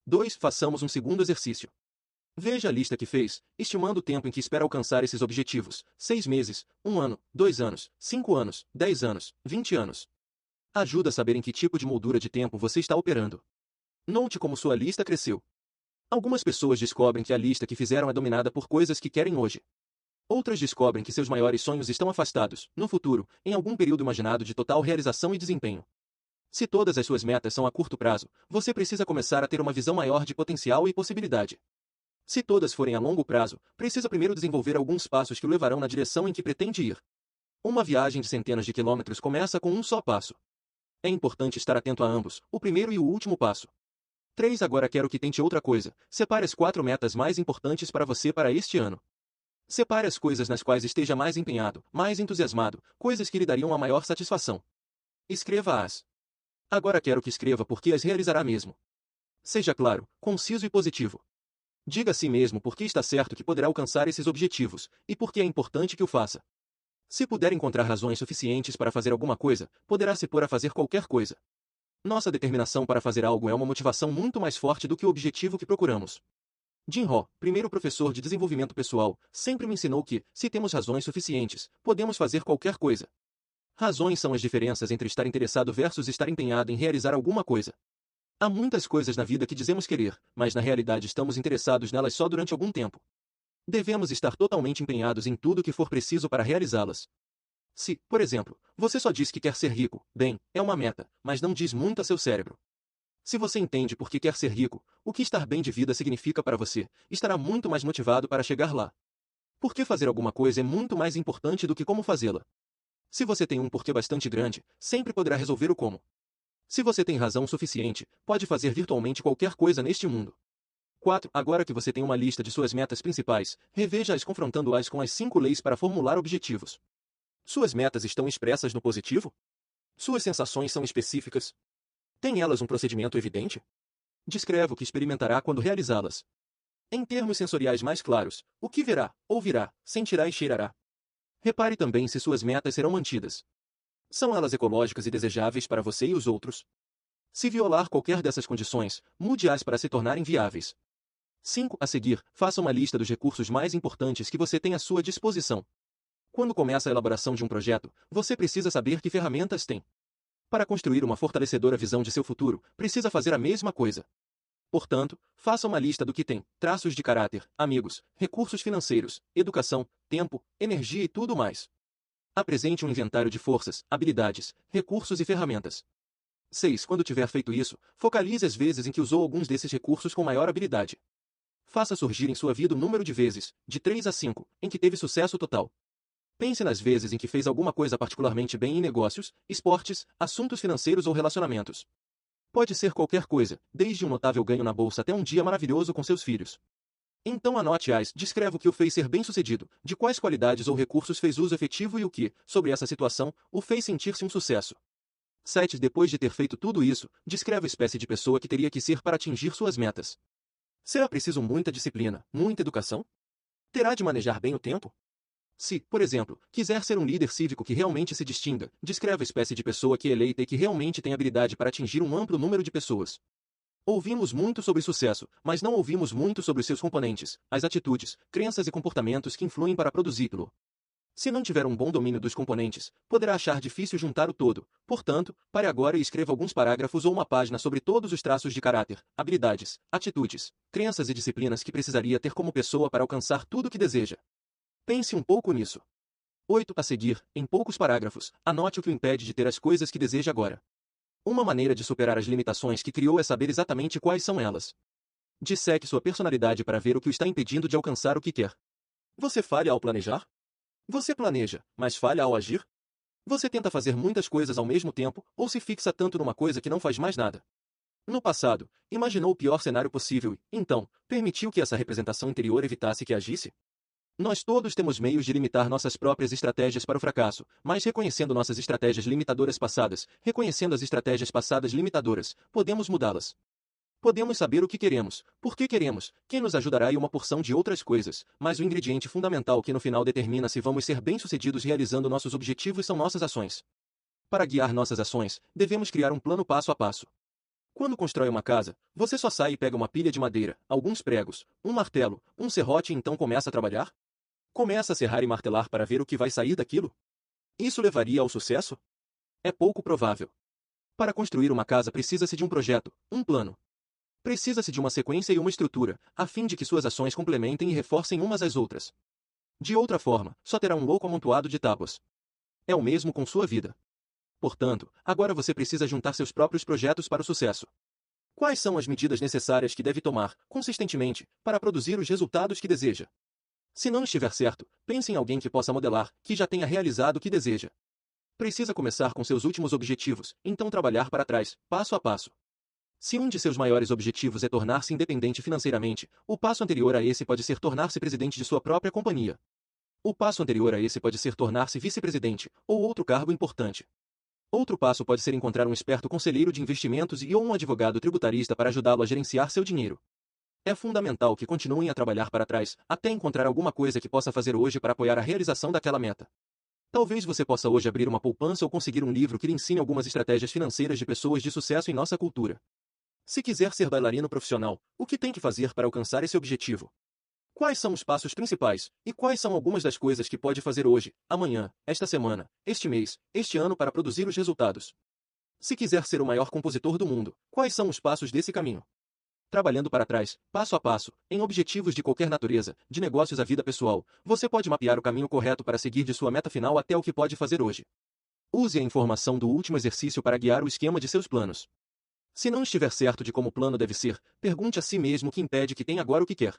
2. Façamos um segundo exercício. Veja a lista que fez, estimando o tempo em que espera alcançar esses objetivos: 6 meses, 1 ano, 2 anos, 5 anos, 10 anos, 20 anos. Ajuda a saber em que tipo de moldura de tempo você está operando. Note como sua lista cresceu. Algumas pessoas descobrem que a lista que fizeram é dominada por coisas que querem hoje. Outras descobrem que seus maiores sonhos estão afastados, no futuro, em algum período imaginado de total realização e desempenho. Se todas as suas metas são a curto prazo, você precisa começar a ter uma visão maior de potencial e possibilidade. Se todas forem a longo prazo, precisa primeiro desenvolver alguns passos que o levarão na direção em que pretende ir. Uma viagem de centenas de quilômetros começa com um só passo. É importante estar atento a ambos, o primeiro e o último passo. 3. Agora quero que tente outra coisa. Separe as 4 metas mais importantes para você para este ano. Separe as coisas nas quais esteja mais empenhado, mais entusiasmado, coisas que lhe dariam a maior satisfação. Escreva-as. Agora quero que escreva porque as realizará mesmo. Seja claro, conciso e positivo. Diga a si mesmo por que está certo que poderá alcançar esses objetivos, e por que é importante que o faça. Se puder encontrar razões suficientes para fazer alguma coisa, poderá se pôr a fazer qualquer coisa. Nossa determinação para fazer algo é uma motivação muito mais forte do que o objetivo que procuramos. Jim Rohn, primeiro professor de desenvolvimento pessoal, sempre me ensinou que, se temos razões suficientes, podemos fazer qualquer coisa. Razões são as diferenças entre estar interessado versus estar empenhado em realizar alguma coisa. Há muitas coisas na vida que dizemos querer, mas na realidade estamos interessados nelas só durante algum tempo. Devemos estar totalmente empenhados em tudo o que for preciso para realizá-las. Se, por exemplo, você só diz que quer ser rico, bem, é uma meta, mas não diz muito a seu cérebro. Se você entende por que quer ser rico, o que estar bem de vida significa para você, estará muito mais motivado para chegar lá. Porque fazer alguma coisa é muito mais importante do que como fazê-la. Se você tem um porquê bastante grande, sempre poderá resolver o como. Se você tem razão suficiente, pode fazer virtualmente qualquer coisa neste mundo. 4. Agora que você tem uma lista de suas metas principais, reveja-as confrontando-as com as 5 leis para formular objetivos. Suas metas estão expressas no positivo? Suas sensações são específicas? Tem elas um procedimento evidente? Descreva o que experimentará quando realizá-las. Em termos sensoriais mais claros, o que verá, ouvirá, sentirá e cheirará. Repare também se suas metas serão mantidas. São elas ecológicas e desejáveis para você e os outros? Se violar qualquer dessas condições, mude-as para se tornarem viáveis. 5. A seguir, faça uma lista dos recursos mais importantes que você tem à sua disposição. Quando começa a elaboração de um projeto, você precisa saber que ferramentas tem. Para construir uma fortalecedora visão de seu futuro, precisa fazer a mesma coisa. Portanto, faça uma lista do que tem: traços de caráter, amigos, recursos financeiros, educação, tempo, energia e tudo mais. Apresente um inventário de forças, habilidades, recursos e ferramentas. 6. Quando tiver feito isso, focalize as vezes em que usou alguns desses recursos com maior habilidade. Faça surgir em sua vida o número de vezes, de 3 a 5, em que teve sucesso total. Pense nas vezes em que fez alguma coisa particularmente bem em negócios, esportes, assuntos financeiros ou relacionamentos. Pode ser qualquer coisa, desde um notável ganho na bolsa até um dia maravilhoso com seus filhos. Então anote-as, descreva o que o fez ser bem-sucedido, de quais qualidades ou recursos fez uso efetivo e o que, sobre essa situação, o fez sentir-se um sucesso. 7. Depois de ter feito tudo isso, descreva a espécie de pessoa que teria que ser para atingir suas metas. Será preciso muita disciplina, muita educação? Terá de manejar bem o tempo? Se, por exemplo, quiser ser um líder cívico que realmente se distinga, descreva a espécie de pessoa que é eleita e que realmente tem habilidade para atingir um amplo número de pessoas. Ouvimos muito sobre sucesso, mas não ouvimos muito sobre os seus componentes, as atitudes, crenças e comportamentos que influem para produzi-lo. Se não tiver um bom domínio dos componentes, poderá achar difícil juntar o todo. Portanto, pare agora e escreva alguns parágrafos ou uma página sobre todos os traços de caráter, habilidades, atitudes, crenças e disciplinas que precisaria ter como pessoa para alcançar tudo o que deseja. Pense um pouco nisso. 8. A seguir, em poucos parágrafos, anote o que o impede de ter as coisas que deseja agora. Uma maneira de superar as limitações que criou é saber exatamente quais são elas. Disseque sua personalidade para ver o que o está impedindo de alcançar o que quer. Você falha ao planejar? Você planeja, mas falha ao agir? Você tenta fazer muitas coisas ao mesmo tempo, ou se fixa tanto numa coisa que não faz mais nada? No passado, imaginou o pior cenário possível e, então, permitiu que essa representação interior evitasse que agisse? Nós todos temos meios de limitar nossas próprias estratégias para o fracasso, mas reconhecendo nossas estratégias limitadoras passadas, reconhecendo as estratégias passadas limitadoras, podemos mudá-las. Podemos saber o que queremos, por que queremos, quem nos ajudará e uma porção de outras coisas, mas o ingrediente fundamental que no final determina se vamos ser bem-sucedidos realizando nossos objetivos são nossas ações. Para guiar nossas ações, devemos criar um plano passo a passo. Quando constrói uma casa, você só sai e pega uma pilha de madeira, alguns pregos, um martelo, um serrote e então começa a trabalhar? Começa a serrar e martelar para ver o que vai sair daquilo? Isso levaria ao sucesso? É pouco provável. Para construir uma casa precisa-se de um projeto, um plano. Precisa-se de uma sequência e uma estrutura, a fim de que suas ações complementem e reforcem umas às outras. De outra forma, só terá um louco amontoado de tábuas. É o mesmo com sua vida. Portanto, agora você precisa juntar seus próprios projetos para o sucesso. Quais são as medidas necessárias que deve tomar, consistentemente, para produzir os resultados que deseja? Se não estiver certo, pense em alguém que possa modelar, que já tenha realizado o que deseja. Precisa começar com seus últimos objetivos, então trabalhar para trás, passo a passo. Se um de seus maiores objetivos é tornar-se independente financeiramente, o passo anterior a esse pode ser tornar-se presidente de sua própria companhia. O passo anterior a esse pode ser tornar-se vice-presidente, ou outro cargo importante. Outro passo pode ser encontrar um esperto conselheiro de investimentos e ou um advogado tributarista para ajudá-lo a gerenciar seu dinheiro. É fundamental que continuem a trabalhar para trás, até encontrar alguma coisa que possa fazer hoje para apoiar a realização daquela meta. Talvez você possa hoje abrir uma poupança ou conseguir um livro que lhe ensine algumas estratégias financeiras de pessoas de sucesso em nossa cultura. Se quiser ser bailarino profissional, o que tem que fazer para alcançar esse objetivo? Quais são os passos principais, e quais são algumas das coisas que pode fazer hoje, amanhã, esta semana, este mês, este ano para produzir os resultados? Se quiser ser o maior compositor do mundo, quais são os passos desse caminho? Trabalhando para trás, passo a passo, em objetivos de qualquer natureza, de negócios à vida pessoal, você pode mapear o caminho correto para seguir de sua meta final até o que pode fazer hoje. Use a informação do último exercício para guiar o esquema de seus planos. Se não estiver certo de como o plano deve ser, pergunte a si mesmo o que impede que tenha agora o que quer.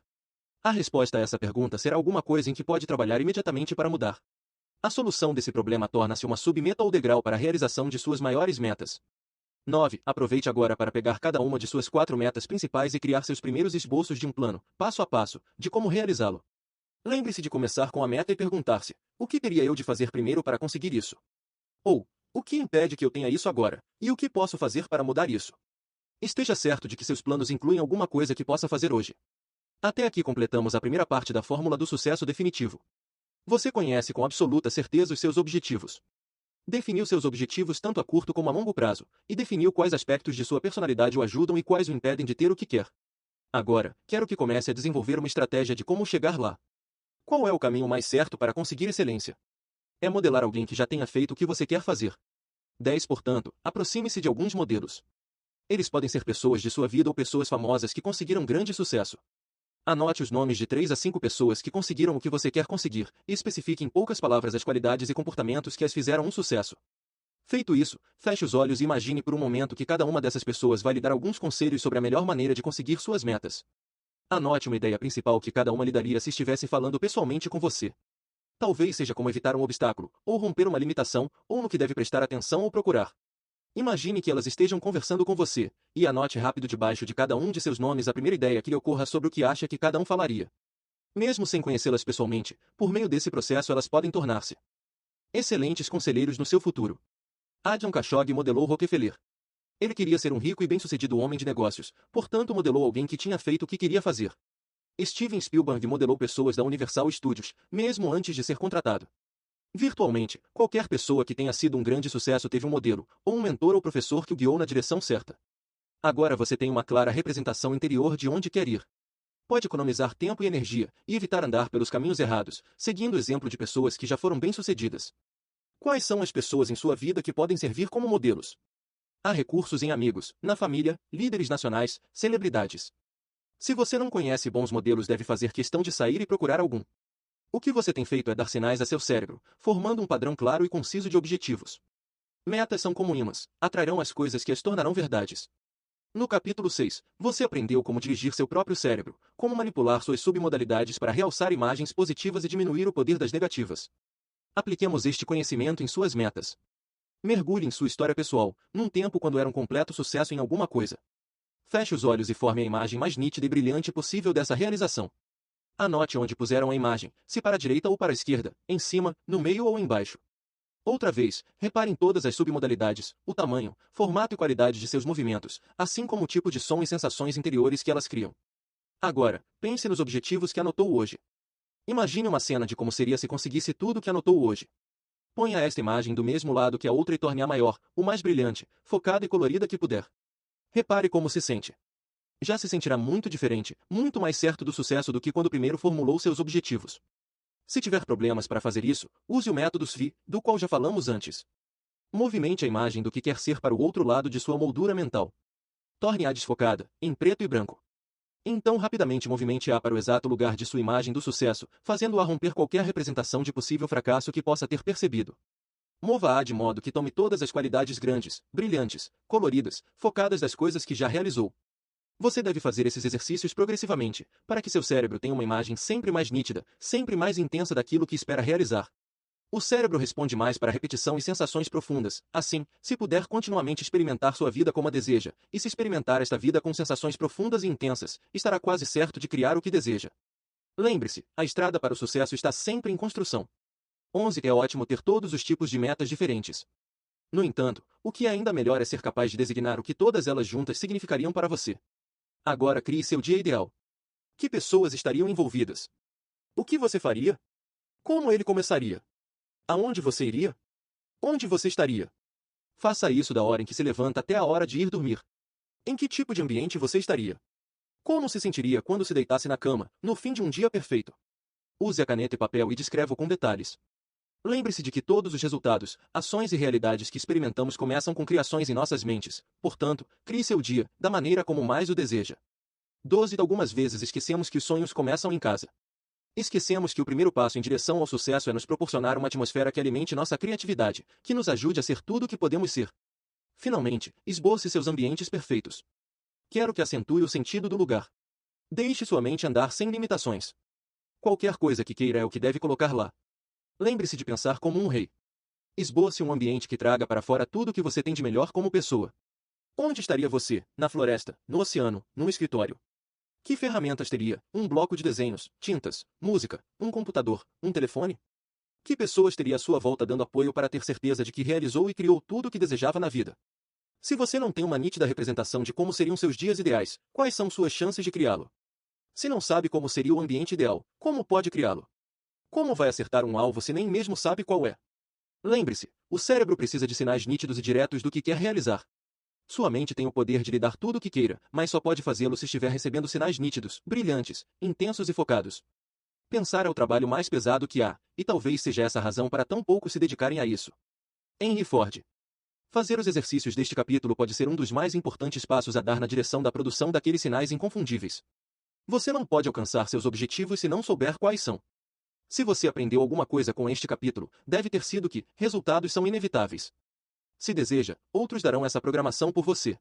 A resposta a essa pergunta será alguma coisa em que pode trabalhar imediatamente para mudar. A solução desse problema torna-se uma submeta ou degrau para a realização de suas maiores metas. 9. Aproveite agora para pegar cada uma de suas 4 metas principais e criar seus primeiros esboços de um plano, passo a passo, de como realizá-lo. Lembre-se de começar com a meta e perguntar-se: o que teria eu de fazer primeiro para conseguir isso? Ou, o que impede que eu tenha isso agora, e o que posso fazer para mudar isso? Esteja certo de que seus planos incluem alguma coisa que possa fazer hoje. Até aqui completamos a primeira parte da fórmula do sucesso definitivo. Você conhece com absoluta certeza os seus objetivos. Definiu seus objetivos tanto a curto como a longo prazo, e definiu quais aspectos de sua personalidade o ajudam e quais o impedem de ter o que quer. Agora, quero que comece a desenvolver uma estratégia de como chegar lá. Qual é o caminho mais certo para conseguir excelência? É modelar alguém que já tenha feito o que você quer fazer. 10. Portanto, aproxime-se de alguns modelos. Eles podem ser pessoas de sua vida ou pessoas famosas que conseguiram grande sucesso. Anote os nomes de 3 a 5 pessoas que conseguiram o que você quer conseguir, e especifique em poucas palavras as qualidades e comportamentos que as fizeram um sucesso. Feito isso, feche os olhos e imagine por um momento que cada uma dessas pessoas vai lhe dar alguns conselhos sobre a melhor maneira de conseguir suas metas. Anote uma ideia principal que cada uma lhe daria se estivesse falando pessoalmente com você. Talvez seja como evitar um obstáculo, ou romper uma limitação, ou no que deve prestar atenção ou procurar. Imagine que elas estejam conversando com você, e anote rápido debaixo de cada um de seus nomes a primeira ideia que lhe ocorra sobre o que acha que cada um falaria. Mesmo sem conhecê-las pessoalmente, por meio desse processo elas podem tornar-se excelentes conselheiros no seu futuro. Adrian Khashoggi modelou Rockefeller. Ele queria ser um rico e bem-sucedido homem de negócios, portanto modelou alguém que tinha feito o que queria fazer. Steven Spielberg modelou pessoas da Universal Studios, mesmo antes de ser contratado. Virtualmente, qualquer pessoa que tenha sido um grande sucesso teve um modelo, ou um mentor ou professor que o guiou na direção certa. Agora você tem uma clara representação interior de onde quer ir. Pode economizar tempo e energia, e evitar andar pelos caminhos errados, seguindo o exemplo de pessoas que já foram bem-sucedidas. Quais são as pessoas em sua vida que podem servir como modelos? Há recursos em amigos, na família, líderes nacionais, celebridades. Se você não conhece bons modelos, deve fazer questão de sair e procurar algum. O que você tem feito é dar sinais a seu cérebro, formando um padrão claro e conciso de objetivos. Metas são como imãs, atrairão as coisas que as tornarão verdades. No capítulo 6, você aprendeu como dirigir seu próprio cérebro, como manipular suas submodalidades para realçar imagens positivas e diminuir o poder das negativas. Apliquemos este conhecimento em suas metas. Mergulhe em sua história pessoal, num tempo quando era um completo sucesso em alguma coisa. Feche os olhos e forme a imagem mais nítida e brilhante possível dessa realização. Anote onde puseram a imagem, se para a direita ou para a esquerda, em cima, no meio ou embaixo. Outra vez, repare em todas as submodalidades, o tamanho, formato e qualidade de seus movimentos, assim como o tipo de som e sensações interiores que elas criam. Agora, pense nos objetivos que anotou hoje. Imagine uma cena de como seria se conseguisse tudo o que anotou hoje. Ponha esta imagem do mesmo lado que a outra e torne-a maior, o mais brilhante, focada e colorida que puder. Repare como se sente. Já se sentirá muito diferente, muito mais certo do sucesso do que quando primeiro formulou seus objetivos. Se tiver problemas para fazer isso, use o método SWI, do qual já falamos antes. Movimente a imagem do que quer ser para o outro lado de sua moldura mental. Torne-a desfocada, em preto e branco. Então rapidamente movimente-a para o exato lugar de sua imagem do sucesso, fazendo-a romper qualquer representação de possível fracasso que possa ter percebido. Mova-a de modo que tome todas as qualidades grandes, brilhantes, coloridas, focadas das coisas que já realizou. Você deve fazer esses exercícios progressivamente, para que seu cérebro tenha uma imagem sempre mais nítida, sempre mais intensa daquilo que espera realizar. O cérebro responde mais para repetição e sensações profundas. Assim, se puder continuamente experimentar sua vida como a deseja, e se experimentar esta vida com sensações profundas e intensas, estará quase certo de criar o que deseja. Lembre-se, a estrada para o sucesso está sempre em construção. 11. É ótimo ter todos os tipos de metas diferentes. No entanto, o que é ainda melhor é ser capaz de designar o que todas elas juntas significariam para você. Agora crie seu dia ideal. Que pessoas estariam envolvidas? O que você faria? Como ele começaria? Aonde você iria? Onde você estaria? Faça isso da hora em que se levanta até a hora de ir dormir. Em que tipo de ambiente você estaria? Como se sentiria quando se deitasse na cama, no fim de um dia perfeito? Use a caneta e papel e descreva com detalhes. Lembre-se de que todos os resultados, ações e realidades que experimentamos começam com criações em nossas mentes. Portanto, crie seu dia, da maneira como mais o deseja. 12. Algumas vezes esquecemos que os sonhos começam em casa. Esquecemos que o primeiro passo em direção ao sucesso é nos proporcionar uma atmosfera que alimente nossa criatividade, que nos ajude a ser tudo o que podemos ser. Finalmente, esboce seus ambientes perfeitos. Quero que acentue o sentido do lugar. Deixe sua mente andar sem limitações. Qualquer coisa que queira é o que deve colocar lá. Lembre-se de pensar como um rei. Esboce um ambiente que traga para fora tudo o que você tem de melhor como pessoa. Onde estaria você? Na floresta, no oceano, num escritório? Que ferramentas teria? Um bloco de desenhos, tintas, música, um computador, um telefone? Que pessoas teria à sua volta dando apoio para ter certeza de que realizou e criou tudo o que desejava na vida? Se você não tem uma nítida representação de como seriam seus dias ideais, quais são suas chances de criá-lo? Se não sabe como seria o ambiente ideal, como pode criá-lo? Como vai acertar um alvo se nem mesmo sabe qual é? Lembre-se, o cérebro precisa de sinais nítidos e diretos do que quer realizar. Sua mente tem o poder de lhe dar tudo o que queira, mas só pode fazê-lo se estiver recebendo sinais nítidos, brilhantes, intensos e focados. Pensar é o trabalho mais pesado que há, e talvez seja essa a razão para tão poucos se dedicarem a isso. Henry Ford. Fazer os exercícios deste capítulo pode ser um dos mais importantes passos a dar na direção da produção daqueles sinais inconfundíveis. Você não pode alcançar seus objetivos se não souber quais são. Se você aprendeu alguma coisa com este capítulo, deve ter sido que resultados são inevitáveis. Se deseja, outros darão essa programação por você.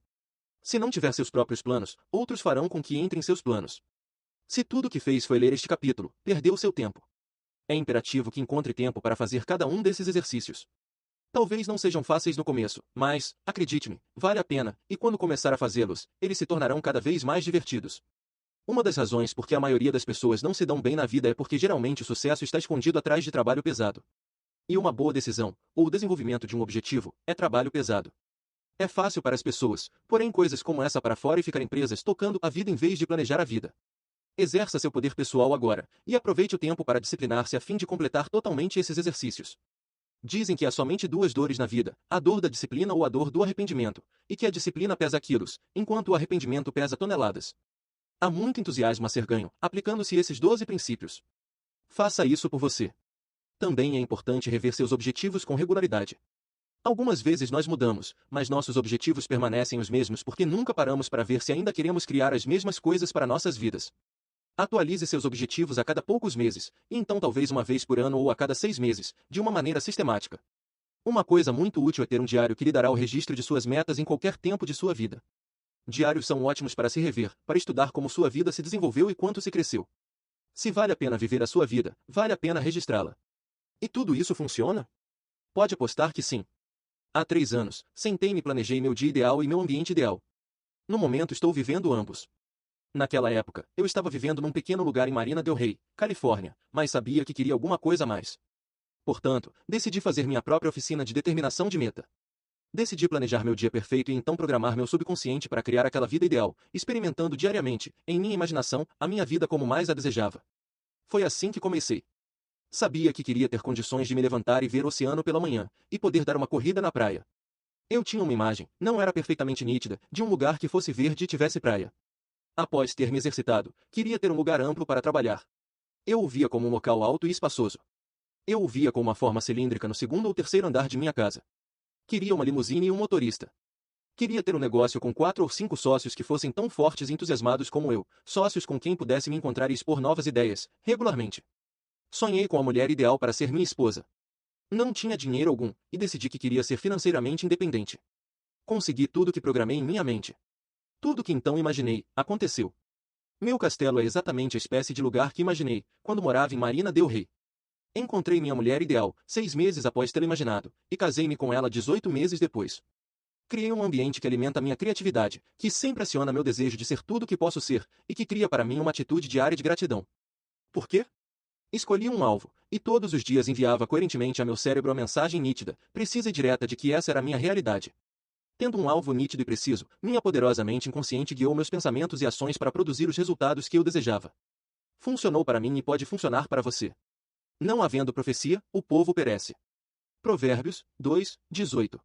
Se não tiver seus próprios planos, outros farão com que entre em seus planos. Se tudo o que fez foi ler este capítulo, perdeu seu tempo. É imperativo que encontre tempo para fazer cada um desses exercícios. Talvez não sejam fáceis no começo, mas, acredite-me, vale a pena, e quando começar a fazê-los, eles se tornarão cada vez mais divertidos. Uma das razões por que a maioria das pessoas não se dão bem na vida é porque geralmente o sucesso está escondido atrás de trabalho pesado. E uma boa decisão, ou o desenvolvimento de um objetivo, é trabalho pesado. É fácil para as pessoas, porém coisas como essa para fora e ficarem presas tocando a vida em vez de planejar a vida. Exerça seu poder pessoal agora, e aproveite o tempo para disciplinar-se a fim de completar totalmente esses exercícios. Dizem que há somente duas dores na vida, a dor da disciplina ou a dor do arrependimento, e que a disciplina pesa quilos, enquanto o arrependimento pesa toneladas. Há muito entusiasmo a ser ganho, aplicando-se esses 12 princípios. Faça isso por você. Também é importante rever seus objetivos com regularidade. Algumas vezes nós mudamos, mas nossos objetivos permanecem os mesmos porque nunca paramos para ver se ainda queremos criar as mesmas coisas para nossas vidas. Atualize seus objetivos a cada poucos meses, e então talvez uma vez por ano ou a cada 6 meses, de uma maneira sistemática. Uma coisa muito útil é ter um diário que lhe dará o registro de suas metas em qualquer tempo de sua vida. Diários são ótimos para se rever, para estudar como sua vida se desenvolveu e quanto se cresceu. Se vale a pena viver a sua vida, vale a pena registrá-la. E tudo isso funciona? Pode apostar que sim. Há 3 anos, sentei-me e planejei meu dia ideal e meu ambiente ideal. No momento estou vivendo ambos. Naquela época, eu estava vivendo num pequeno lugar em Marina del Rey, Califórnia, mas sabia que queria alguma coisa a mais. Portanto, decidi fazer minha própria oficina de determinação de meta. Decidi planejar meu dia perfeito e então programar meu subconsciente para criar aquela vida ideal, experimentando diariamente, em minha imaginação, a minha vida como mais a desejava. Foi assim que comecei. Sabia que queria ter condições de me levantar e ver o oceano pela manhã, e poder dar uma corrida na praia. Eu tinha uma imagem, não era perfeitamente nítida, de um lugar que fosse verde e tivesse praia. Após ter me exercitado, queria ter um lugar amplo para trabalhar. Eu o via como um local alto e espaçoso. Eu o via com uma forma cilíndrica no segundo ou terceiro andar de minha casa. Queria uma limusine e um motorista. Queria ter um negócio com 4 ou 5 sócios que fossem tão fortes e entusiasmados como eu, sócios com quem pudesse me encontrar e expor novas ideias, regularmente. Sonhei com a mulher ideal para ser minha esposa. Não tinha dinheiro algum, e decidi que queria ser financeiramente independente. Consegui tudo que programei em minha mente. Tudo que então imaginei, aconteceu. Meu castelo é exatamente a espécie de lugar que imaginei, quando morava em Marina del Rey. Encontrei minha mulher ideal, 6 meses após tê-la imaginado, e casei-me com ela 18 meses depois. Criei um ambiente que alimenta minha criatividade, que sempre aciona meu desejo de ser tudo o que posso ser, e que cria para mim uma atitude diária de gratidão. Por quê? Escolhi um alvo, e todos os dias enviava coerentemente a meu cérebro a mensagem nítida, precisa e direta de que essa era a minha realidade. Tendo um alvo nítido e preciso, minha poderosa mente inconsciente guiou meus pensamentos e ações para produzir os resultados que eu desejava. Funcionou para mim e pode funcionar para você. Não havendo profecia, o povo perece. Provérbios 2:18.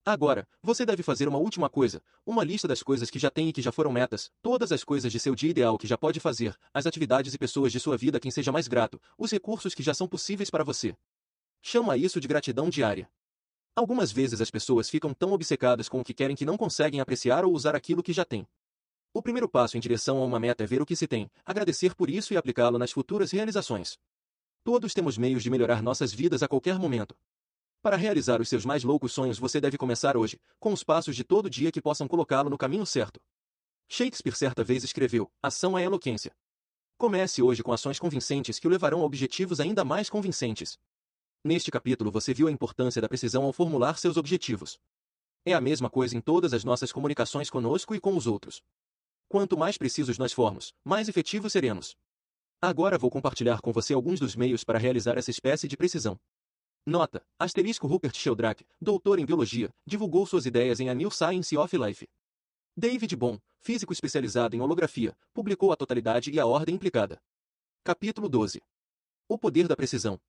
Agora, você deve fazer uma última coisa, uma lista das coisas que já tem e que já foram metas, todas as coisas de seu dia ideal que já pode fazer, as atividades e pessoas de sua vida a quem seja mais grato, os recursos que já são possíveis para você. Chama isso de gratidão diária. Algumas vezes as pessoas ficam tão obcecadas com o que querem que não conseguem apreciar ou usar aquilo que já têm. O primeiro passo em direção a uma meta é ver o que se tem, agradecer por isso e aplicá-lo nas futuras realizações. Todos temos meios de melhorar nossas vidas a qualquer momento. Para realizar os seus mais loucos sonhos você deve começar hoje, com os passos de todo dia que possam colocá-lo no caminho certo. Shakespeare certa vez escreveu, ação é eloquência. Comece hoje com ações convincentes que o levarão a objetivos ainda mais convincentes. Neste capítulo você viu a importância da precisão ao formular seus objetivos. É a mesma coisa em todas as nossas comunicações conosco e com os outros. Quanto mais precisos nós formos, mais efetivos seremos. Agora vou compartilhar com você alguns dos meios para realizar essa espécie de precisão. Nota: Rupert Sheldrake, doutor em biologia, divulgou suas ideias em A New Science of Life. David Bohm, físico especializado em holografia, publicou A Totalidade e a Ordem Implicada. Capítulo 12. O poder da precisão.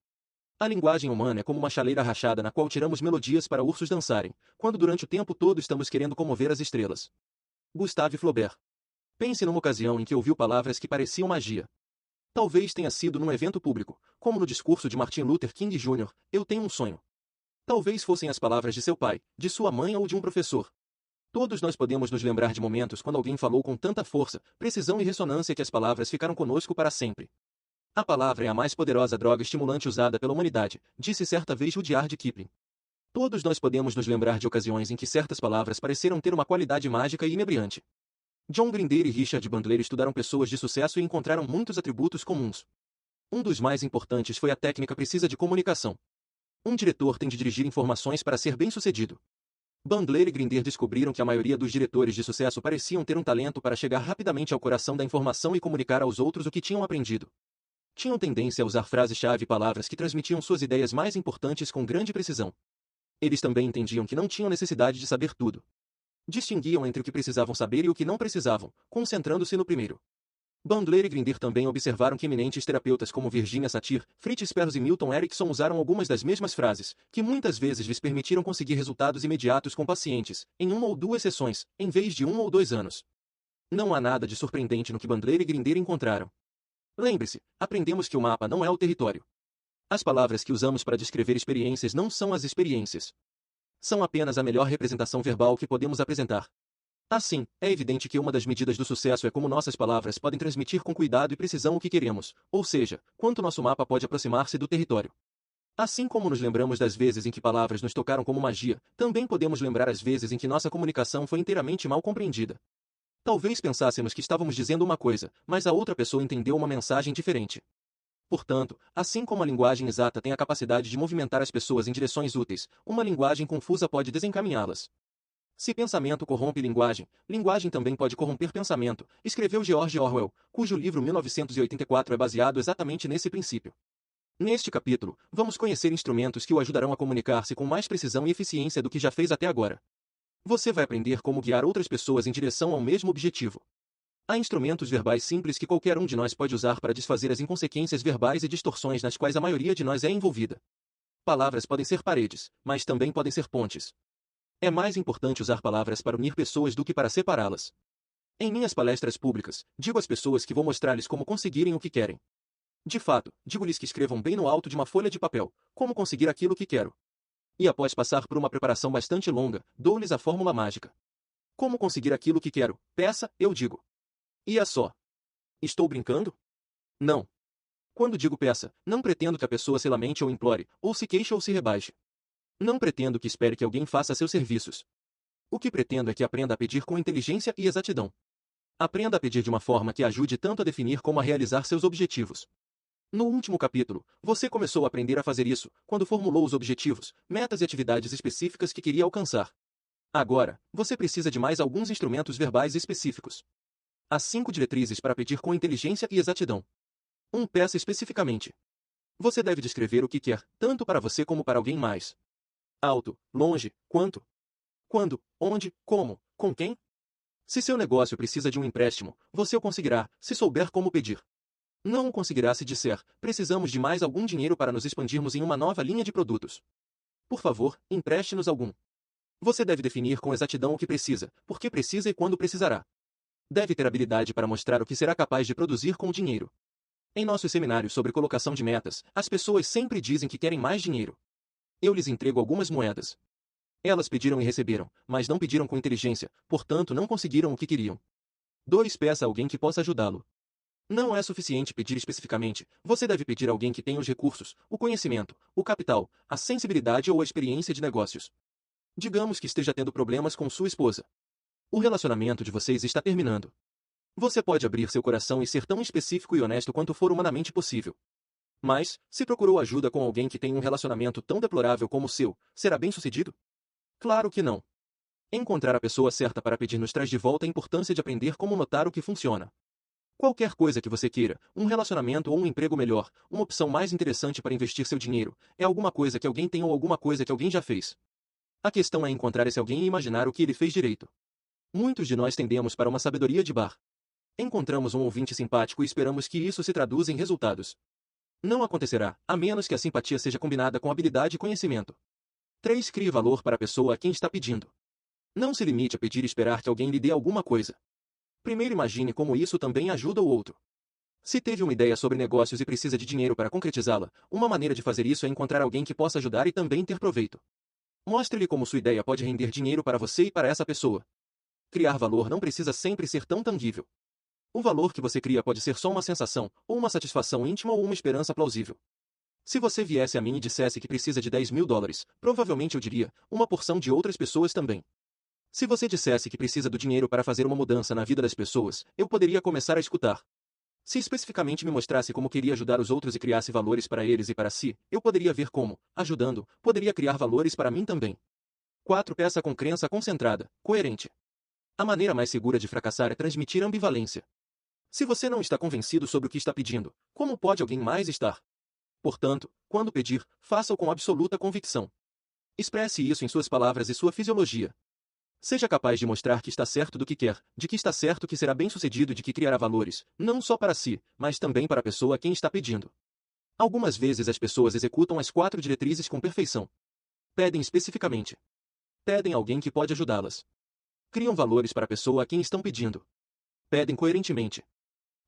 A linguagem humana é como uma chaleira rachada na qual tiramos melodias para ursos dançarem, quando durante o tempo todo estamos querendo comover as estrelas. Gustave Flaubert. Pense numa ocasião em que ouviu palavras que pareciam magia. Talvez tenha sido num evento público, como no discurso de Martin Luther King Jr., Eu tenho um sonho. Talvez fossem as palavras de seu pai, de sua mãe ou de um professor. Todos nós podemos nos lembrar de momentos quando alguém falou com tanta força, precisão e ressonância que as palavras ficaram conosco para sempre. A palavra é a mais poderosa droga estimulante usada pela humanidade, disse certa vez Rudyard Kipling. Todos nós podemos nos lembrar de ocasiões em que certas palavras pareceram ter uma qualidade mágica e inebriante. John Grinder e Richard Bandler estudaram pessoas de sucesso e encontraram muitos atributos comuns. Um dos mais importantes foi a técnica precisa de comunicação. Um diretor tem de dirigir informações para ser bem-sucedido. Bandler e Grinder descobriram que a maioria dos diretores de sucesso pareciam ter um talento para chegar rapidamente ao coração da informação e comunicar aos outros o que tinham aprendido. Tinham tendência a usar frases-chave e palavras que transmitiam suas ideias mais importantes com grande precisão. Eles também entendiam que não tinham necessidade de saber tudo. Distinguiam entre o que precisavam saber e o que não precisavam, concentrando-se no primeiro. Bandler e Grinder também observaram que eminentes terapeutas como Virginia Satir, Fritz Perls e Milton Erickson usaram algumas das mesmas frases, que muitas vezes lhes permitiram conseguir resultados imediatos com pacientes, em uma ou duas sessões, em vez de 1 ou 2 anos. Não há nada de surpreendente no que Bandler e Grinder encontraram. Lembre-se, aprendemos que o mapa não é o território. As palavras que usamos para descrever experiências não são as experiências. São apenas a melhor representação verbal que podemos apresentar. Assim, é evidente que uma das medidas do sucesso é como nossas palavras podem transmitir com cuidado e precisão o que queremos, ou seja, quanto nosso mapa pode aproximar-se do território. Assim como nos lembramos das vezes em que palavras nos tocaram como magia, também podemos lembrar as vezes em que nossa comunicação foi inteiramente mal compreendida. Talvez pensássemos que estávamos dizendo uma coisa, mas a outra pessoa entendeu uma mensagem diferente. Portanto, assim como a linguagem exata tem a capacidade de movimentar as pessoas em direções úteis, uma linguagem confusa pode desencaminhá-las. Se pensamento corrompe linguagem, linguagem também pode corromper pensamento, escreveu George Orwell, cujo livro 1984 é baseado exatamente nesse princípio. Neste capítulo, vamos conhecer instrumentos que o ajudarão a comunicar-se com mais precisão e eficiência do que já fez até agora. Você vai aprender como guiar outras pessoas em direção ao mesmo objetivo. Há instrumentos verbais simples que qualquer um de nós pode usar para desfazer as inconsequências verbais e distorções nas quais a maioria de nós é envolvida. Palavras podem ser paredes, mas também podem ser pontes. É mais importante usar palavras para unir pessoas do que para separá-las. Em minhas palestras públicas, digo às pessoas que vou mostrar-lhes como conseguirem o que querem. De fato, digo-lhes que escrevam bem no alto de uma folha de papel, como conseguir aquilo que quero. E após passar por uma preparação bastante longa, dou-lhes a fórmula mágica. Como conseguir aquilo que quero? Peça, eu digo. E é só. Estou brincando? Não. Quando digo peça, não pretendo que a pessoa se lamente ou implore, ou se queixe ou se rebaixe. Não pretendo que espere que alguém faça seus serviços. O que pretendo é que aprenda a pedir com inteligência e exatidão. Aprenda a pedir de uma forma que ajude tanto a definir como a realizar seus objetivos. No último capítulo, você começou a aprender a fazer isso, quando formulou os objetivos, metas e atividades específicas que queria alcançar. Agora, você precisa de mais alguns instrumentos verbais específicos. Há 5 diretrizes para pedir com inteligência e exatidão. 1. Peça especificamente. Você deve descrever o que quer, tanto para você como para alguém mais. Alto, longe, quanto. Quando, onde, como, com quem? Se seu negócio precisa de um empréstimo, você o conseguirá, se souber como pedir. Não o conseguirá se disser, precisamos de mais algum dinheiro para nos expandirmos em uma nova linha de produtos. Por favor, empreste-nos algum. Você deve definir com exatidão o que precisa, por que precisa e quando precisará. Deve ter habilidade para mostrar o que será capaz de produzir com o dinheiro. Em nossos seminários sobre colocação de metas, as pessoas sempre dizem que querem mais dinheiro. Eu lhes entrego algumas moedas. Elas pediram e receberam, mas não pediram com inteligência, portanto não conseguiram o que queriam. 2. Peça a alguém que possa ajudá-lo. Não é suficiente pedir especificamente, você deve pedir a alguém que tenha os recursos, o conhecimento, o capital, a sensibilidade ou a experiência de negócios. Digamos que esteja tendo problemas com sua esposa. O relacionamento de vocês está terminando. Você pode abrir seu coração e ser tão específico e honesto quanto for humanamente possível. Mas, se procurou ajuda com alguém que tem um relacionamento tão deplorável como o seu, será bem-sucedido? Claro que não. Encontrar a pessoa certa para pedir nos traz de volta a importância de aprender como notar o que funciona. Qualquer coisa que você queira, um relacionamento ou um emprego melhor, uma opção mais interessante para investir seu dinheiro, é alguma coisa que alguém tem ou alguma coisa que alguém já fez. A questão é encontrar esse alguém e imaginar o que ele fez direito. Muitos de nós tendemos para uma sabedoria de bar. Encontramos um ouvinte simpático e esperamos que isso se traduza em resultados. Não acontecerá, a menos que a simpatia seja combinada com habilidade e conhecimento. 3. Crie valor para a pessoa a quem está pedindo. Não se limite a pedir e esperar que alguém lhe dê alguma coisa. Primeiro imagine como isso também ajuda o outro. Se teve uma ideia sobre negócios e precisa de dinheiro para concretizá-la, uma maneira de fazer isso é encontrar alguém que possa ajudar e também ter proveito. Mostre-lhe como sua ideia pode render dinheiro para você e para essa pessoa. Criar valor não precisa sempre ser tão tangível. O valor que você cria pode ser só uma sensação, ou uma satisfação íntima ou uma esperança plausível. Se você viesse a mim e dissesse que precisa de $10.000, provavelmente eu diria, uma porção de outras pessoas também. Se você dissesse que precisa do dinheiro para fazer uma mudança na vida das pessoas, eu poderia começar a escutar. Se especificamente me mostrasse como queria ajudar os outros e criasse valores para eles e para si, eu poderia ver como, ajudando, poderia criar valores para mim também. 4. Peça com crença concentrada, coerente. A maneira mais segura de fracassar é transmitir ambivalência. Se você não está convencido sobre o que está pedindo, como pode alguém mais estar? Portanto, quando pedir, faça-o com absoluta convicção. Expresse isso em suas palavras e sua fisiologia. Seja capaz de mostrar que está certo do que quer, de que está certo que será bem-sucedido e de que criará valores, não só para si, mas também para a pessoa a quem está pedindo. Algumas vezes as pessoas executam as 4 diretrizes com perfeição. Pedem especificamente. Pedem alguém que pode ajudá-las. Criam valores para a pessoa a quem estão pedindo. Pedem coerentemente.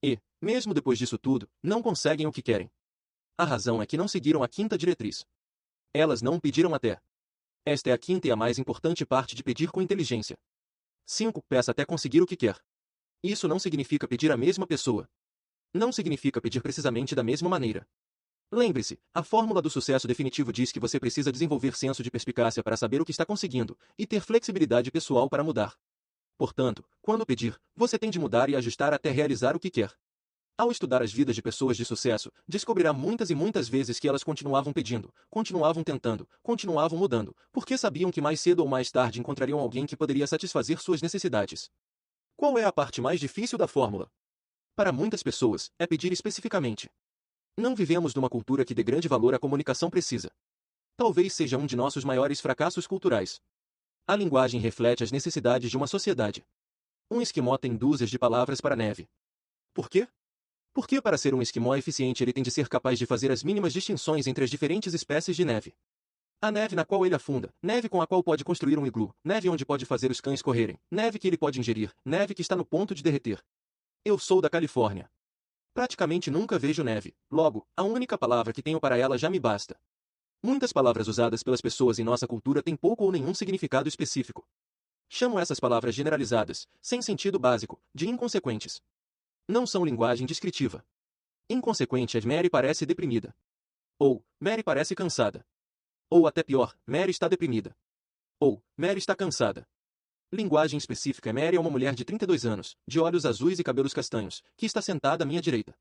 E, mesmo depois disso tudo, não conseguem o que querem. A razão é que não seguiram a 5ª diretriz. Elas não pediram até. Esta é a 5ª e a mais importante parte de pedir com inteligência. 5. Peça até conseguir o que quer. Isso não significa pedir à mesma pessoa. Não significa pedir precisamente da mesma maneira. Lembre-se, a fórmula do sucesso definitivo diz que você precisa desenvolver senso de perspicácia para saber o que está conseguindo, e ter flexibilidade pessoal para mudar. Portanto, quando pedir, você tem de mudar e ajustar até realizar o que quer. Ao estudar as vidas de pessoas de sucesso, descobrirá muitas e muitas vezes que elas continuavam pedindo, continuavam tentando, continuavam mudando, porque sabiam que mais cedo ou mais tarde encontrariam alguém que poderia satisfazer suas necessidades. Qual é a parte mais difícil da fórmula? Para muitas pessoas, é pedir especificamente. Não vivemos numa cultura que dê grande valor à comunicação precisa. Talvez seja um de nossos maiores fracassos culturais. A linguagem reflete as necessidades de uma sociedade. Um esquimó tem dúzias de palavras para neve. Por quê? Porque para ser um esquimó eficiente ele tem de ser capaz de fazer as mínimas distinções entre as diferentes espécies de neve. A neve na qual ele afunda, neve com a qual pode construir um iglu, neve onde pode fazer os cães correrem, neve que ele pode ingerir, neve que está no ponto de derreter. Eu sou da Califórnia. Praticamente nunca vejo neve, logo, a única palavra que tenho para ela já me basta. Muitas palavras usadas pelas pessoas em nossa cultura têm pouco ou nenhum significado específico. Chamo essas palavras generalizadas, sem sentido básico, de inconsequentes. Não são linguagem descritiva. Inconsequente é Mary parece deprimida. Ou, Mary parece cansada. Ou até pior, Mary está deprimida. Ou, Mary está cansada. Linguagem específica é Mary é uma mulher de 32 anos, de olhos azuis e cabelos castanhos, que está sentada à minha direita.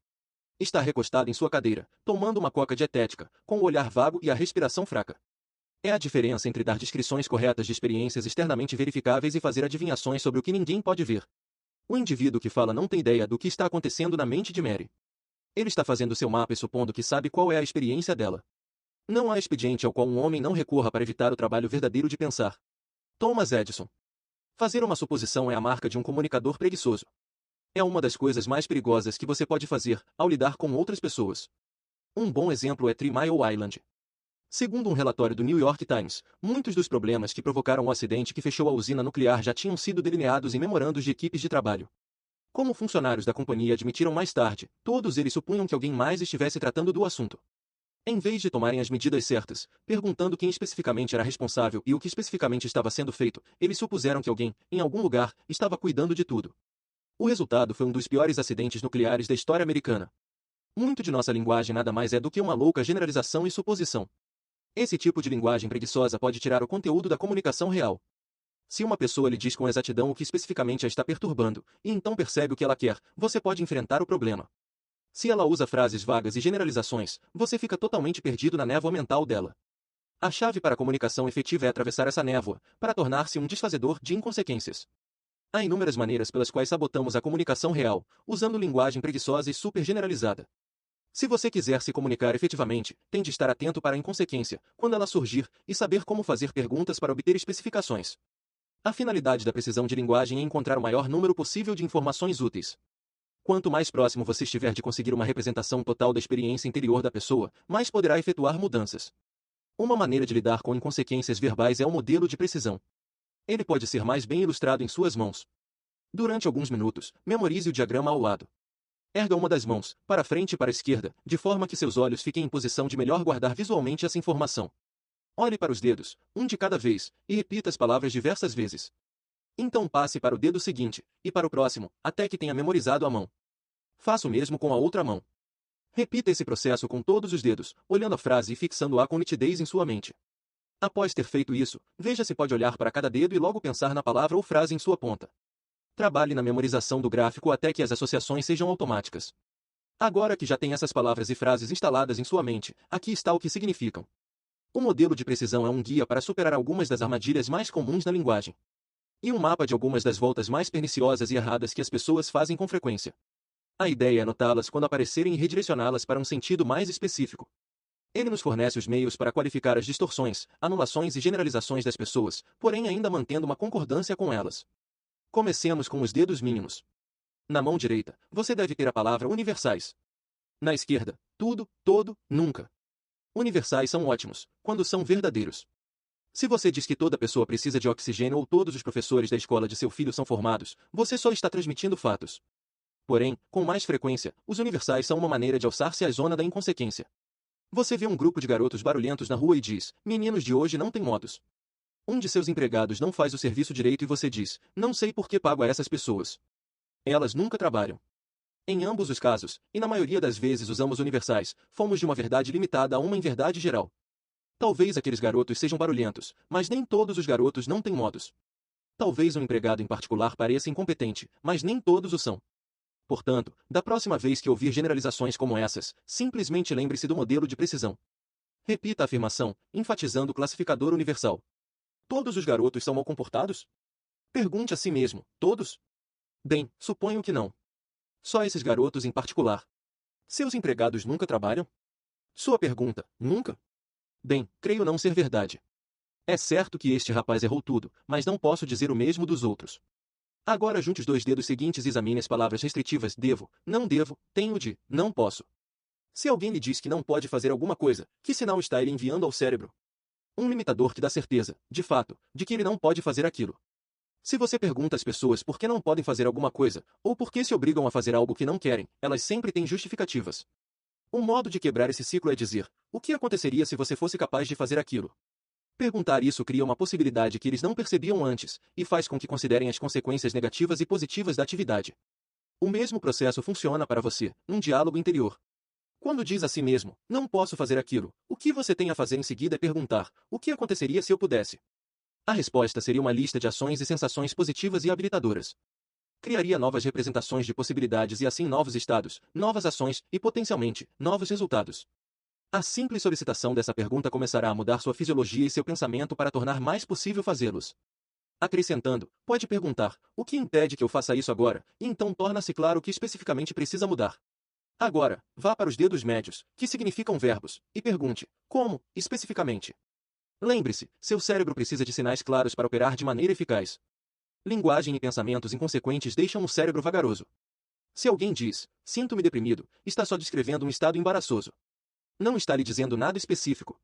Está recostada em sua cadeira, tomando uma coca dietética, com o olhar vago e a respiração fraca. É a diferença entre dar descrições corretas de experiências externamente verificáveis e fazer adivinhações sobre o que ninguém pode ver. O indivíduo que fala não tem ideia do que está acontecendo na mente de Mary. Ele está fazendo seu mapa e supondo que sabe qual é a experiência dela. Não há expediente ao qual um homem não recorra para evitar o trabalho verdadeiro de pensar. Thomas Edison. Fazer uma suposição é a marca de um comunicador preguiçoso. É uma das coisas mais perigosas que você pode fazer ao lidar com outras pessoas. Um bom exemplo é 3 Mile Island. Segundo um relatório do New York Times, muitos dos problemas que provocaram o acidente que fechou a usina nuclear já tinham sido delineados em memorandos de equipes de trabalho. Como funcionários da companhia admitiram mais tarde, todos eles supunham que alguém mais estivesse tratando do assunto. Em vez de tomarem as medidas certas, perguntando quem especificamente era responsável e o que especificamente estava sendo feito, eles supuseram que alguém, em algum lugar, estava cuidando de tudo. O resultado foi um dos piores acidentes nucleares da história americana. Muito de nossa linguagem nada mais é do que uma louca generalização e suposição. Esse tipo de linguagem preguiçosa pode tirar o conteúdo da comunicação real. Se uma pessoa lhe diz com exatidão o que especificamente a está perturbando, e então percebe o que ela quer, você pode enfrentar o problema. Se ela usa frases vagas e generalizações, você fica totalmente perdido na névoa mental dela. A chave para a comunicação efetiva é atravessar essa névoa, para tornar-se um desfazedor de inconsequências. Há inúmeras maneiras pelas quais sabotamos a comunicação real, usando linguagem preguiçosa e super generalizada. Se você quiser se comunicar efetivamente, tem de estar atento para a inconsequência, quando ela surgir, e saber como fazer perguntas para obter especificações. A finalidade da precisão de linguagem é encontrar o maior número possível de informações úteis. Quanto mais próximo você estiver de conseguir uma representação total da experiência interior da pessoa, mais poderá efetuar mudanças. Uma maneira de lidar com inconsequências verbais é o modelo de precisão. Ele pode ser mais bem ilustrado em suas mãos. Durante alguns minutos, memorize o diagrama ao lado. Erga uma das mãos, para frente e para a esquerda, de forma que seus olhos fiquem em posição de melhor guardar visualmente essa informação. Olhe para os dedos, um de cada vez, e repita as palavras diversas vezes. Então passe para o dedo seguinte, e para o próximo, até que tenha memorizado a mão. Faça o mesmo com a outra mão. Repita esse processo com todos os dedos, olhando a frase e fixando-a com nitidez em sua mente. Após ter feito isso, veja se pode olhar para cada dedo e logo pensar na palavra ou frase em sua ponta. Trabalhe na memorização do gráfico até que as associações sejam automáticas. Agora que já tem essas palavras e frases instaladas em sua mente, aqui está o que significam. O modelo de precisão é um guia para superar algumas das armadilhas mais comuns na linguagem. E um mapa de algumas das voltas mais perniciosas e erradas que as pessoas fazem com frequência. A ideia é anotá-las quando aparecerem e redirecioná-las para um sentido mais específico. Ele nos fornece os meios para qualificar as distorções, anulações e generalizações das pessoas, porém ainda mantendo uma concordância com elas. Comecemos com os dedos mínimos. Na mão direita, você deve ter a palavra universais. Na esquerda, tudo, todo, nunca. Universais são ótimos, quando são verdadeiros. Se você diz que toda pessoa precisa de oxigênio ou todos os professores da escola de seu filho são formados, você só está transmitindo fatos. Porém, com mais frequência, os universais são uma maneira de alçar-se à zona da inconsequência. Você vê um grupo de garotos barulhentos na rua e diz: meninos de hoje não têm modos. Um de seus empregados não faz o serviço direito e você diz: não sei por que pago a essas pessoas. Elas nunca trabalham. Em ambos os casos, e na maioria das vezes usamos universais, fomos de uma verdade limitada a uma inverdade geral. Talvez aqueles garotos sejam barulhentos, mas nem todos os garotos não têm modos. Talvez um empregado em particular pareça incompetente, mas nem todos o são. Portanto, da próxima vez que ouvir generalizações como essas, simplesmente lembre-se do modelo de precisão. Repita a afirmação, enfatizando o classificador universal. Todos os garotos são mal comportados? Pergunte a si mesmo, todos? Bem, suponho que não. Só esses garotos em particular. Seus empregados nunca trabalham? Sua pergunta, nunca? Bem, creio não ser verdade. É certo que este rapaz errou tudo, mas não posso dizer o mesmo dos outros. Agora junte os dois dedos seguintes e examine as palavras restritivas devo, não devo, tenho de, não posso. Se alguém lhe diz que não pode fazer alguma coisa, que sinal está ele enviando ao cérebro? Um limitador que dá certeza, de fato, de que ele não pode fazer aquilo. Se você pergunta às pessoas por que não podem fazer alguma coisa, ou por que se obrigam a fazer algo que não querem, elas sempre têm justificativas. Um modo de quebrar esse ciclo é dizer: o que aconteceria se você fosse capaz de fazer aquilo? Perguntar isso cria uma possibilidade que eles não percebiam antes, e faz com que considerem as consequências negativas e positivas da atividade. O mesmo processo funciona para você, num diálogo interior. Quando diz a si mesmo, não posso fazer aquilo, o que você tem a fazer em seguida é perguntar: o que aconteceria se eu pudesse? A resposta seria uma lista de ações e sensações positivas e habilitadoras. Criaria novas representações de possibilidades e assim novos estados, novas ações e, potencialmente, novos resultados. A simples solicitação dessa pergunta começará a mudar sua fisiologia e seu pensamento para tornar mais possível fazê-los. Acrescentando, pode perguntar: o que impede que eu faça isso agora? E então torna-se claro o que especificamente precisa mudar. Agora, vá para os dedos médios, que significam verbos, e pergunte: como, especificamente? Lembre-se, seu cérebro precisa de sinais claros para operar de maneira eficaz. Linguagem e pensamentos inconsequentes deixam o cérebro vagaroso. Se alguém diz, sinto-me deprimido, está só descrevendo um estado embaraçoso. Não está lhe dizendo nada específico.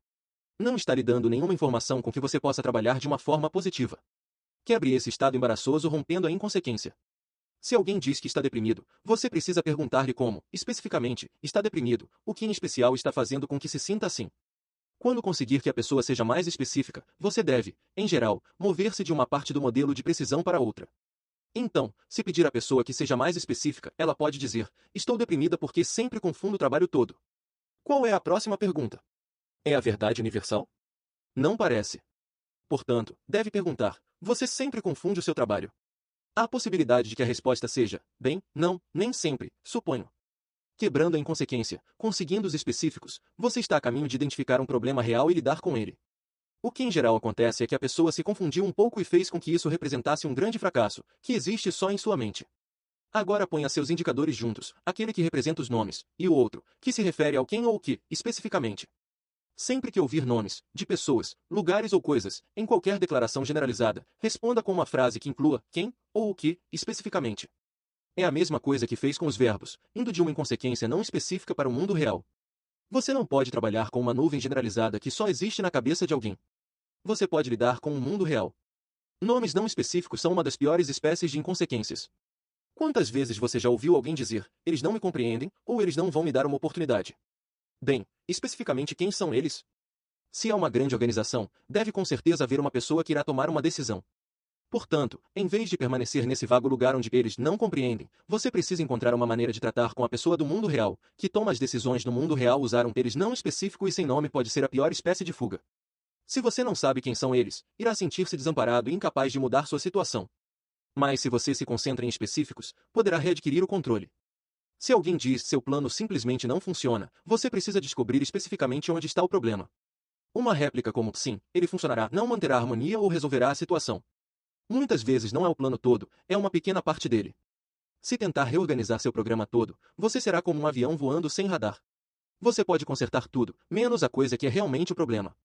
Não está lhe dando nenhuma informação com que você possa trabalhar de uma forma positiva. Quebre esse estado embaraçoso rompendo a inconsequência. Se alguém diz que está deprimido, você precisa perguntar-lhe como, especificamente, está deprimido, o que em especial está fazendo com que se sinta assim. Quando conseguir que a pessoa seja mais específica, você deve, em geral, mover-se de uma parte do modelo de precisão para outra. Então, se pedir à pessoa que seja mais específica, ela pode dizer, estou deprimida porque sempre confundo o trabalho todo. Qual é a próxima pergunta? É a verdade universal? Não parece. Portanto, deve perguntar, você sempre confunde o seu trabalho? Há a possibilidade de que a resposta seja, bem, não, nem sempre, suponho. Quebrando a inconsequência, conseguindo os específicos, você está a caminho de identificar um problema real e lidar com ele. O que em geral acontece é que a pessoa se confundiu um pouco e fez com que isso representasse um grande fracasso, que existe só em sua mente. Agora ponha seus indicadores juntos, aquele que representa os nomes, e o outro, que se refere ao quem ou o que, especificamente. Sempre que ouvir nomes, de pessoas, lugares ou coisas, em qualquer declaração generalizada, responda com uma frase que inclua quem ou o que, especificamente. É a mesma coisa que fez com os verbos, indo de uma inconsequência não específica para o mundo real. Você não pode trabalhar com uma nuvem generalizada que só existe na cabeça de alguém. Você pode lidar com o mundo real. Nomes não específicos são uma das piores espécies de inconsequências. Quantas vezes você já ouviu alguém dizer, eles não me compreendem, ou eles não vão me dar uma oportunidade? Bem, especificamente quem são eles? Se é uma grande organização, deve com certeza haver uma pessoa que irá tomar uma decisão. Portanto, em vez de permanecer nesse vago lugar onde eles não compreendem, você precisa encontrar uma maneira de tratar com a pessoa do mundo real, que toma as decisões no mundo real. Usar um eles não específico e sem nome pode ser a pior espécie de fuga. Se você não sabe quem são eles, irá sentir-se desamparado e incapaz de mudar sua situação. Mas se você se concentra em específicos, poderá readquirir o controle. Se alguém diz que seu plano simplesmente não funciona, você precisa descobrir especificamente onde está o problema. Uma réplica como sim, ele funcionará não manterá a harmonia ou resolverá a situação. Muitas vezes não é o plano todo, é uma pequena parte dele. Se tentar reorganizar seu programa todo, você será como um avião voando sem radar. Você pode consertar tudo, menos a coisa que é realmente o problema.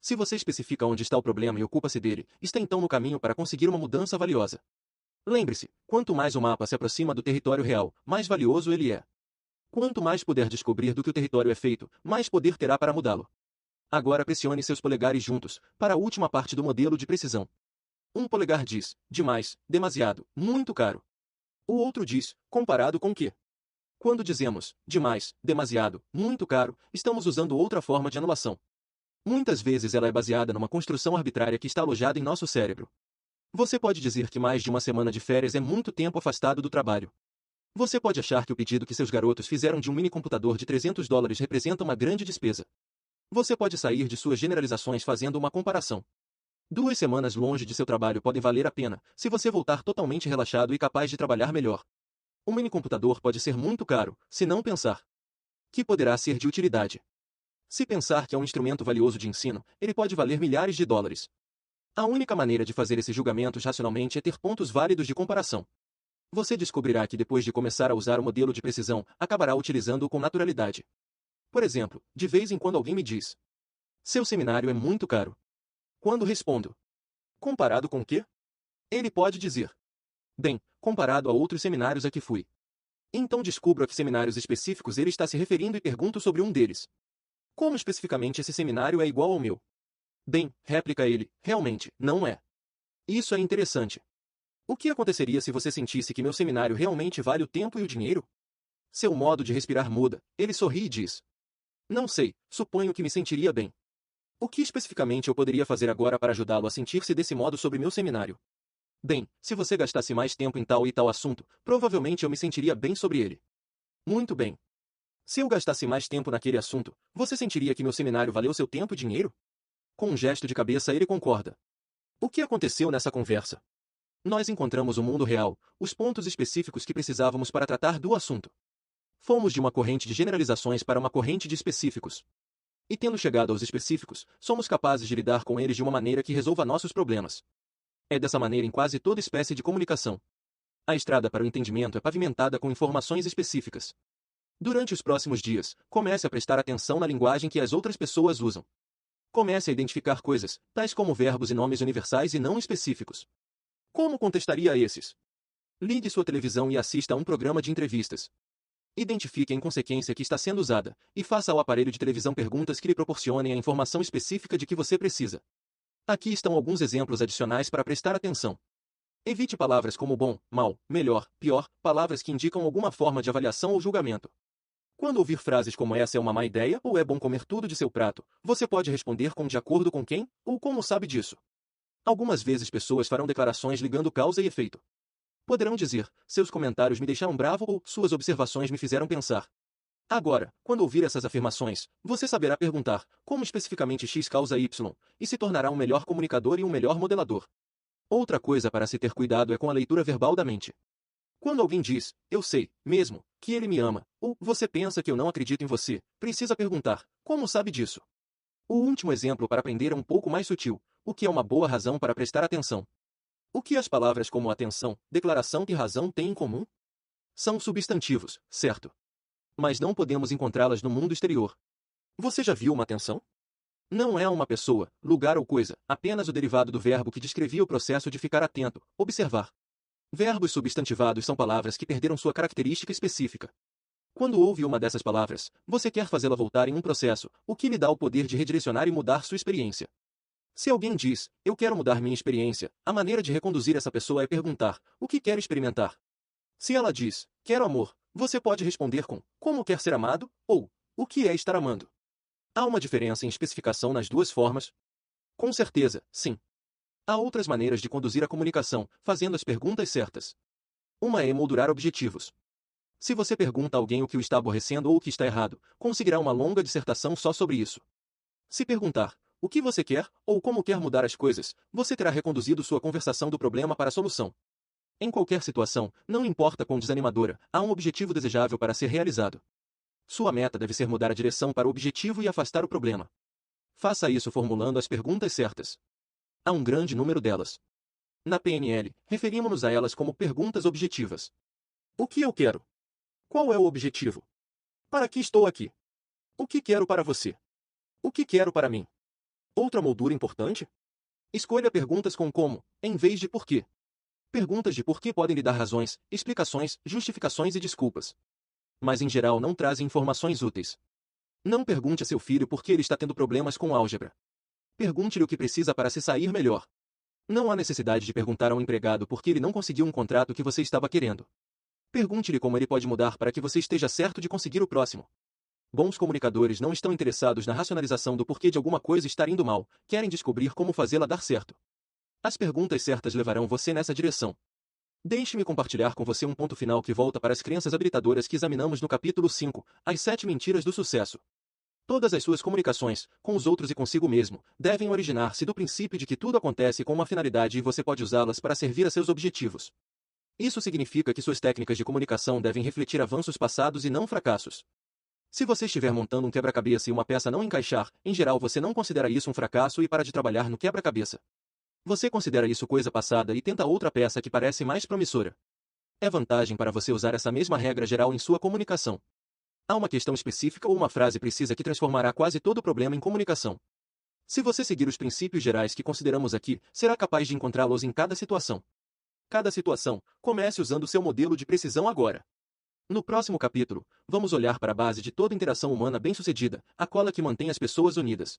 Se você especifica onde está o problema e ocupa-se dele, está então no caminho para conseguir uma mudança valiosa. Lembre-se, quanto mais o mapa se aproxima do território real, mais valioso ele é. Quanto mais puder descobrir do que o território é feito, mais poder terá para mudá-lo. Agora pressione seus polegares juntos, para a última parte do modelo de precisão. Um polegar diz, demais, demasiado, muito caro. O outro diz, comparado com que? Quando dizemos, demais, demasiado, muito caro, estamos usando outra forma de anulação. Muitas vezes ela é baseada numa construção arbitrária que está alojada em nosso cérebro. Você pode dizer que mais de uma semana de férias é muito tempo afastado do trabalho. Você pode achar que o pedido que seus garotos fizeram de um mini-computador de $300 representa uma grande despesa. Você pode sair de suas generalizações fazendo uma comparação. 2 semanas longe de seu trabalho podem valer a pena, se você voltar totalmente relaxado e capaz de trabalhar melhor. Um mini-computador pode ser muito caro, se não pensar que poderá ser de utilidade. Se pensar que é um instrumento valioso de ensino, ele pode valer milhares de dólares. A única maneira de fazer esses julgamentos racionalmente é ter pontos válidos de comparação. Você descobrirá que depois de começar a usar o modelo de precisão, acabará utilizando-o com naturalidade. Por exemplo, de vez em quando alguém me diz: seu seminário é muito caro. Quando respondo: comparado com o quê? Ele pode dizer: bem, comparado a outros seminários a que fui. Então descubro a que seminários específicos ele está se referindo e pergunto sobre um deles. Como especificamente esse seminário é igual ao meu? Bem, réplica ele, realmente, não é. Isso é interessante. O que aconteceria se você sentisse que meu seminário realmente vale o tempo e o dinheiro? Seu modo de respirar muda, ele sorri e diz: não sei, suponho que me sentiria bem. O que especificamente eu poderia fazer agora para ajudá-lo a sentir-se desse modo sobre meu seminário? Bem, se você gastasse mais tempo em tal e tal assunto, provavelmente eu me sentiria bem sobre ele. Muito bem. Se eu gastasse mais tempo naquele assunto, você sentiria que meu seminário valeu seu tempo e dinheiro? Com um gesto de cabeça ele concorda. O que aconteceu nessa conversa? Nós encontramos o mundo real, os pontos específicos que precisávamos para tratar do assunto. Fomos de uma corrente de generalizações para uma corrente de específicos. E tendo chegado aos específicos, somos capazes de lidar com eles de uma maneira que resolva nossos problemas. É dessa maneira em quase toda espécie de comunicação. A estrada para o entendimento é pavimentada com informações específicas. Durante os próximos dias, comece a prestar atenção na linguagem que as outras pessoas usam. Comece a identificar coisas, tais como verbos e nomes universais e não específicos. Como contestaria a esses? Ligue sua televisão e assista a um programa de entrevistas. Identifique a inconsequência que está sendo usada, e faça ao aparelho de televisão perguntas que lhe proporcionem a informação específica de que você precisa. Aqui estão alguns exemplos adicionais para prestar atenção. Evite palavras como bom, mal, melhor, pior, palavras que indicam alguma forma de avaliação ou julgamento. Quando ouvir frases como essa é uma má ideia ou é bom comer tudo de seu prato, você pode responder com de acordo com quem, ou como sabe disso. Algumas vezes pessoas farão declarações ligando causa e efeito. Poderão dizer, seus comentários me deixaram bravo ou suas observações me fizeram pensar. Agora, quando ouvir essas afirmações, você saberá perguntar, como especificamente X causa Y, e se tornará um melhor comunicador e um melhor modelador. Outra coisa para se ter cuidado é com a leitura verbal da mente. Quando alguém diz, eu sei, mesmo, que ele me ama, ou você pensa que eu não acredito em você, precisa perguntar, como sabe disso? O último exemplo para aprender é um pouco mais sutil, o que é uma boa razão para prestar atenção. O que as palavras como atenção, declaração e razão têm em comum? São substantivos, certo? Mas não podemos encontrá-las no mundo exterior. Você já viu uma atenção? Não é uma pessoa, lugar ou coisa, apenas o derivado do verbo que descrevia o processo de ficar atento, observar. Verbos substantivados são palavras que perderam sua característica específica. Quando ouve uma dessas palavras, você quer fazê-la voltar em um processo, o que lhe dá o poder de redirecionar e mudar sua experiência. Se alguém diz, eu quero mudar minha experiência, a maneira de reconduzir essa pessoa é perguntar, o que quer experimentar? Se ela diz, quero amor, você pode responder com, como quer ser amado? Ou, o que é estar amando? Há uma diferença em especificação nas duas formas? Com certeza, sim. Há outras maneiras de conduzir a comunicação, fazendo as perguntas certas. Uma é emoldurar objetivos. Se você pergunta a alguém o que o está aborrecendo ou o que está errado, conseguirá uma longa dissertação só sobre isso. Se perguntar, o que você quer, ou como quer mudar as coisas, você terá reconduzido sua conversação do problema para a solução. Em qualquer situação, não importa quão desanimadora, há um objetivo desejável para ser realizado. Sua meta deve ser mudar a direção para o objetivo e afastar o problema. Faça isso formulando as perguntas certas. Há um grande número delas. Na PNL, referimos-nos a elas como perguntas objetivas. O que eu quero? Qual é o objetivo? Para que estou aqui? O que quero para você? O que quero para mim? Outra moldura importante? Escolha perguntas com como, em vez de por quê. Perguntas de por quê podem lhe dar razões, explicações, justificações e desculpas. Mas em geral não trazem informações úteis. Não pergunte a seu filho por que ele está tendo problemas com álgebra. Pergunte-lhe o que precisa para se sair melhor. Não há necessidade de perguntar ao empregado por que ele não conseguiu um contrato que você estava querendo. Pergunte-lhe como ele pode mudar para que você esteja certo de conseguir o próximo. Bons comunicadores não estão interessados na racionalização do porquê de alguma coisa estar indo mal, querem descobrir como fazê-la dar certo. As perguntas certas levarão você nessa direção. Deixe-me compartilhar com você um ponto final que volta para as crenças habilitadoras que examinamos no capítulo 5, As 7 Mentiras do Sucesso. Todas as suas comunicações, com os outros e consigo mesmo, devem originar-se do princípio de que tudo acontece com uma finalidade e você pode usá-las para servir a seus objetivos. Isso significa que suas técnicas de comunicação devem refletir avanços passados e não fracassos. Se você estiver montando um quebra-cabeça e uma peça não encaixar, em geral você não considera isso um fracasso e para de trabalhar no quebra-cabeça. Você considera isso coisa passada e tenta outra peça que parece mais promissora. É vantagem para você usar essa mesma regra geral em sua comunicação. Há uma questão específica ou uma frase precisa que transformará quase todo o problema em comunicação. Se você seguir os princípios gerais que consideramos aqui, será capaz de encontrá-los em cada situação. Cada situação, comece usando seu modelo de precisão agora. No próximo capítulo, vamos olhar para a base de toda interação humana bem-sucedida, a cola que mantém as pessoas unidas.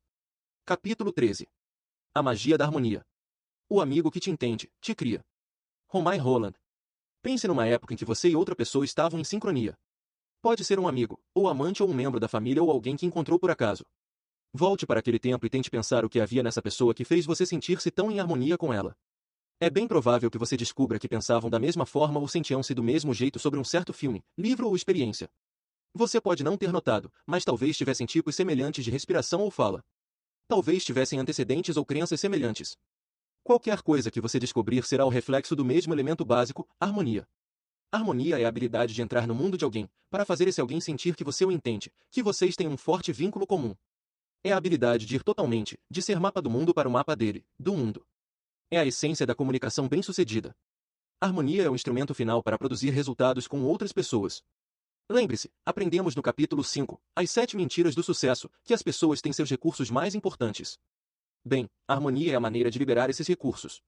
Capítulo 13. A magia da harmonia. O amigo que te entende, te cria. Romai Roland. Pense numa época em que você e outra pessoa estavam em sincronia. Pode ser um amigo, ou amante ou um membro da família ou alguém que encontrou por acaso. Volte para aquele tempo e tente pensar o que havia nessa pessoa que fez você sentir-se tão em harmonia com ela. É bem provável que você descubra que pensavam da mesma forma ou sentiam-se do mesmo jeito sobre um certo filme, livro ou experiência. Você pode não ter notado, mas talvez tivessem tipos semelhantes de respiração ou fala. Talvez tivessem antecedentes ou crenças semelhantes. Qualquer coisa que você descobrir será o reflexo do mesmo elemento básico, harmonia. Harmonia é a habilidade de entrar no mundo de alguém, para fazer esse alguém sentir que você o entende, que vocês têm um forte vínculo comum. É a habilidade de ir totalmente, de ser mapa do mundo para o mapa dele, do mundo. É a essência da comunicação bem-sucedida. A harmonia é o instrumento final para produzir resultados com outras pessoas. Lembre-se, aprendemos no capítulo 5, As 7 Mentiras do Sucesso, que as pessoas têm seus recursos mais importantes. Bem, a harmonia é a maneira de liberar esses recursos.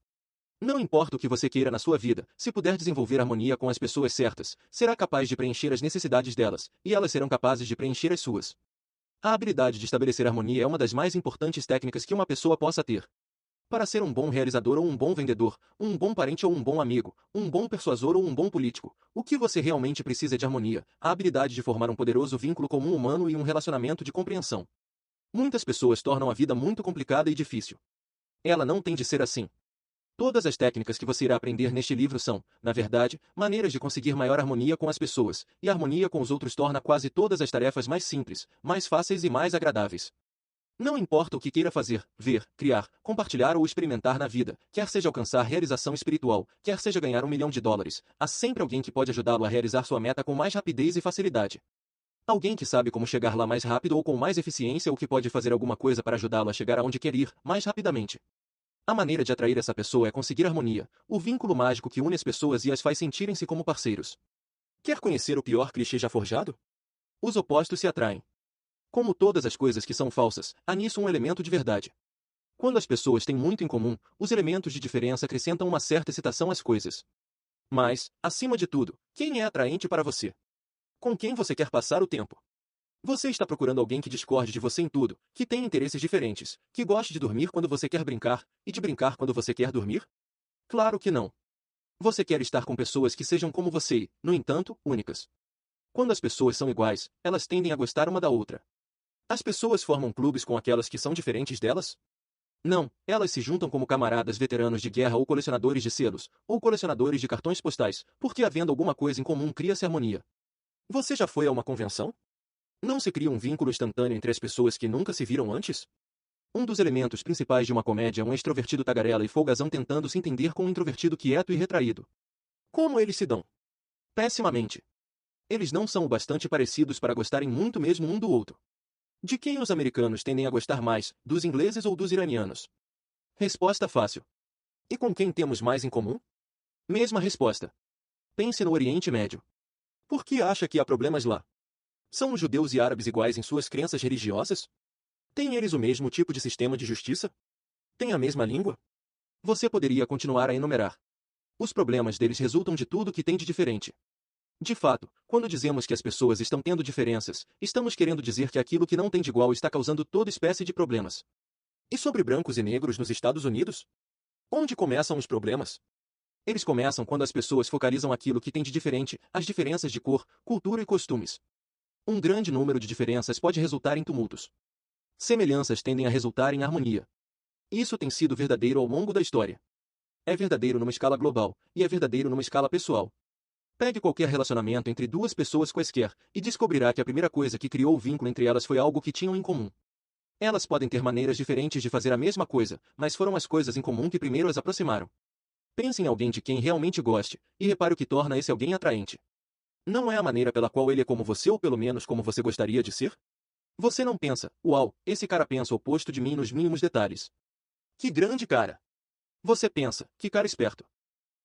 Não importa o que você queira na sua vida, se puder desenvolver harmonia com as pessoas certas, será capaz de preencher as necessidades delas, e elas serão capazes de preencher as suas. A habilidade de estabelecer harmonia é uma das mais importantes técnicas que uma pessoa possa ter. Para ser um bom realizador ou um bom vendedor, um bom parente ou um bom amigo, um bom persuasor ou um bom político, o que você realmente precisa é de harmonia, a habilidade de formar um poderoso vínculo com um humano e um relacionamento de compreensão. Muitas pessoas tornam a vida muito complicada e difícil. Ela não tem de ser assim. Todas as técnicas que você irá aprender neste livro são, na verdade, maneiras de conseguir maior harmonia com as pessoas, e a harmonia com os outros torna quase todas as tarefas mais simples, mais fáceis e mais agradáveis. Não importa o que queira fazer, ver, criar, compartilhar ou experimentar na vida, quer seja alcançar realização espiritual, quer seja ganhar US$ 1 milhão, há sempre alguém que pode ajudá-lo a realizar sua meta com mais rapidez e facilidade. Alguém que sabe como chegar lá mais rápido ou com mais eficiência ou que pode fazer alguma coisa para ajudá-lo a chegar aonde quer ir, mais rapidamente. A maneira de atrair essa pessoa é conseguir harmonia, o vínculo mágico que une as pessoas e as faz sentirem-se como parceiros. Quer conhecer o pior clichê já forjado? Os opostos se atraem. Como todas as coisas que são falsas, há nisso um elemento de verdade. Quando as pessoas têm muito em comum, os elementos de diferença acrescentam uma certa excitação às coisas. Mas, acima de tudo, quem é atraente para você? Com quem você quer passar o tempo? Você está procurando alguém que discorde de você em tudo, que tenha interesses diferentes, que goste de dormir quando você quer brincar, e de brincar quando você quer dormir? Claro que não. Você quer estar com pessoas que sejam como você e, no entanto, únicas. Quando as pessoas são iguais, elas tendem a gostar uma da outra. As pessoas formam clubes com aquelas que são diferentes delas? Não, elas se juntam como camaradas veteranos de guerra ou colecionadores de selos, ou colecionadores de cartões postais, porque havendo alguma coisa em comum cria-se harmonia. Você já foi a uma convenção? Não se cria um vínculo instantâneo entre as pessoas que nunca se viram antes? Um dos elementos principais de uma comédia é um extrovertido tagarela e folgazão tentando se entender com um introvertido quieto e retraído. Como eles se dão? Pessimamente. Eles não são o bastante parecidos para gostarem muito mesmo um do outro. De quem os americanos tendem a gostar mais, dos ingleses ou dos iranianos? Resposta fácil. E com quem temos mais em comum? Mesma resposta. Pense no Oriente Médio. Por que acha que há problemas lá? São os judeus e árabes iguais em suas crenças religiosas? Têm eles o mesmo tipo de sistema de justiça? Têm a mesma língua? Você poderia continuar a enumerar. Os problemas deles resultam de tudo que tem de diferente. De fato, quando dizemos que as pessoas estão tendo diferenças, estamos querendo dizer que aquilo que não tem de igual está causando toda espécie de problemas. E sobre brancos e negros nos Estados Unidos? Onde começam os problemas? Eles começam quando as pessoas focalizam aquilo que tem de diferente, as diferenças de cor, cultura e costumes. Um grande número de diferenças pode resultar em tumultos. Semelhanças tendem a resultar em harmonia. Isso tem sido verdadeiro ao longo da história. É verdadeiro numa escala global, e é verdadeiro numa escala pessoal. Pegue qualquer relacionamento entre duas pessoas quaisquer, e descobrirá que a primeira coisa que criou o vínculo entre elas foi algo que tinham em comum. Elas podem ter maneiras diferentes de fazer a mesma coisa, mas foram as coisas em comum que primeiro as aproximaram. Pense em alguém de quem realmente goste, e repare o que torna esse alguém atraente. Não é a maneira pela qual ele é como você ou pelo menos como você gostaria de ser? Você não pensa, uau, esse cara pensa o oposto de mim nos mínimos detalhes. Que grande cara! Você pensa, que cara esperto.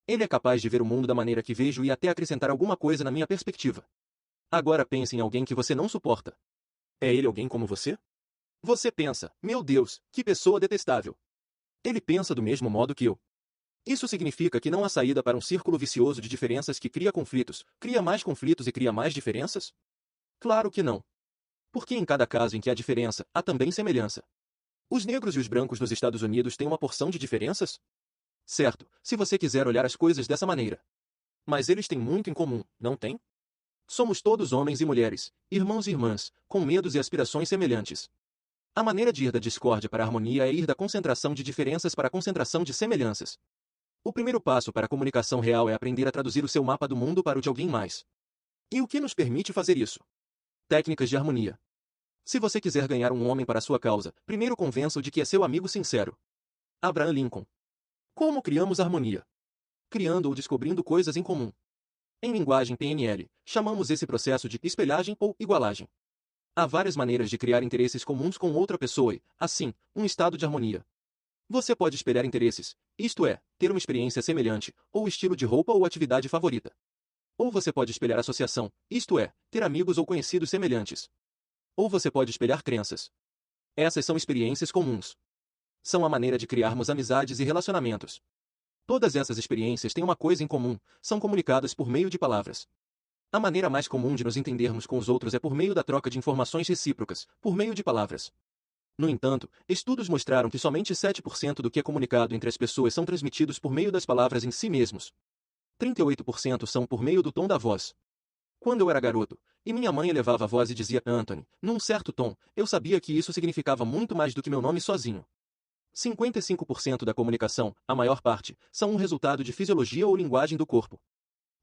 Ele é capaz de ver o mundo da maneira que vejo e até acrescentar alguma coisa na minha perspectiva. Agora pense em alguém que você não suporta. É ele alguém como você? Você pensa, meu Deus, que pessoa detestável. Ele pensa do mesmo modo que eu. Isso significa que não há saída para um círculo vicioso de diferenças que cria conflitos e cria mais diferenças? Claro que não. Porque em cada caso em que há diferença, há também semelhança. Os negros e os brancos nos Estados Unidos têm uma porção de diferenças? Certo, se você quiser olhar as coisas dessa maneira. Mas eles têm muito em comum, não têm? Somos todos homens e mulheres, irmãos e irmãs, com medos e aspirações semelhantes. A maneira de ir da discórdia para a harmonia é ir da concentração de diferenças para a concentração de semelhanças. O primeiro passo para a comunicação real é aprender a traduzir o seu mapa do mundo para o de alguém mais. E o que nos permite fazer isso? Técnicas de harmonia. Se você quiser ganhar um homem para a sua causa, primeiro convença-o de que é seu amigo sincero. Abraham Lincoln. Como criamos harmonia? Criando ou descobrindo coisas em comum. Em linguagem PNL, chamamos esse processo de espelhagem ou igualagem. Há várias maneiras de criar interesses comuns com outra pessoa e, assim, um estado de harmonia. Você pode espelhar interesses, isto é, ter uma experiência semelhante, ou estilo de roupa ou atividade favorita. Ou você pode espelhar associação, isto é, ter amigos ou conhecidos semelhantes. Ou você pode espelhar crenças. Essas são experiências comuns. São a maneira de criarmos amizades e relacionamentos. Todas essas experiências têm uma coisa em comum, são comunicadas por meio de palavras. A maneira mais comum de nos entendermos com os outros é por meio da troca de informações recíprocas, por meio de palavras. No entanto, estudos mostraram que somente 7% do que é comunicado entre as pessoas são transmitidos por meio das palavras em si mesmos. 38% são por meio do tom da voz. Quando eu era garoto, e minha mãe elevava a voz e dizia Anthony, num certo tom, eu sabia que isso significava muito mais do que meu nome sozinho. 55% da comunicação, a maior parte, são um resultado de fisiologia ou linguagem do corpo.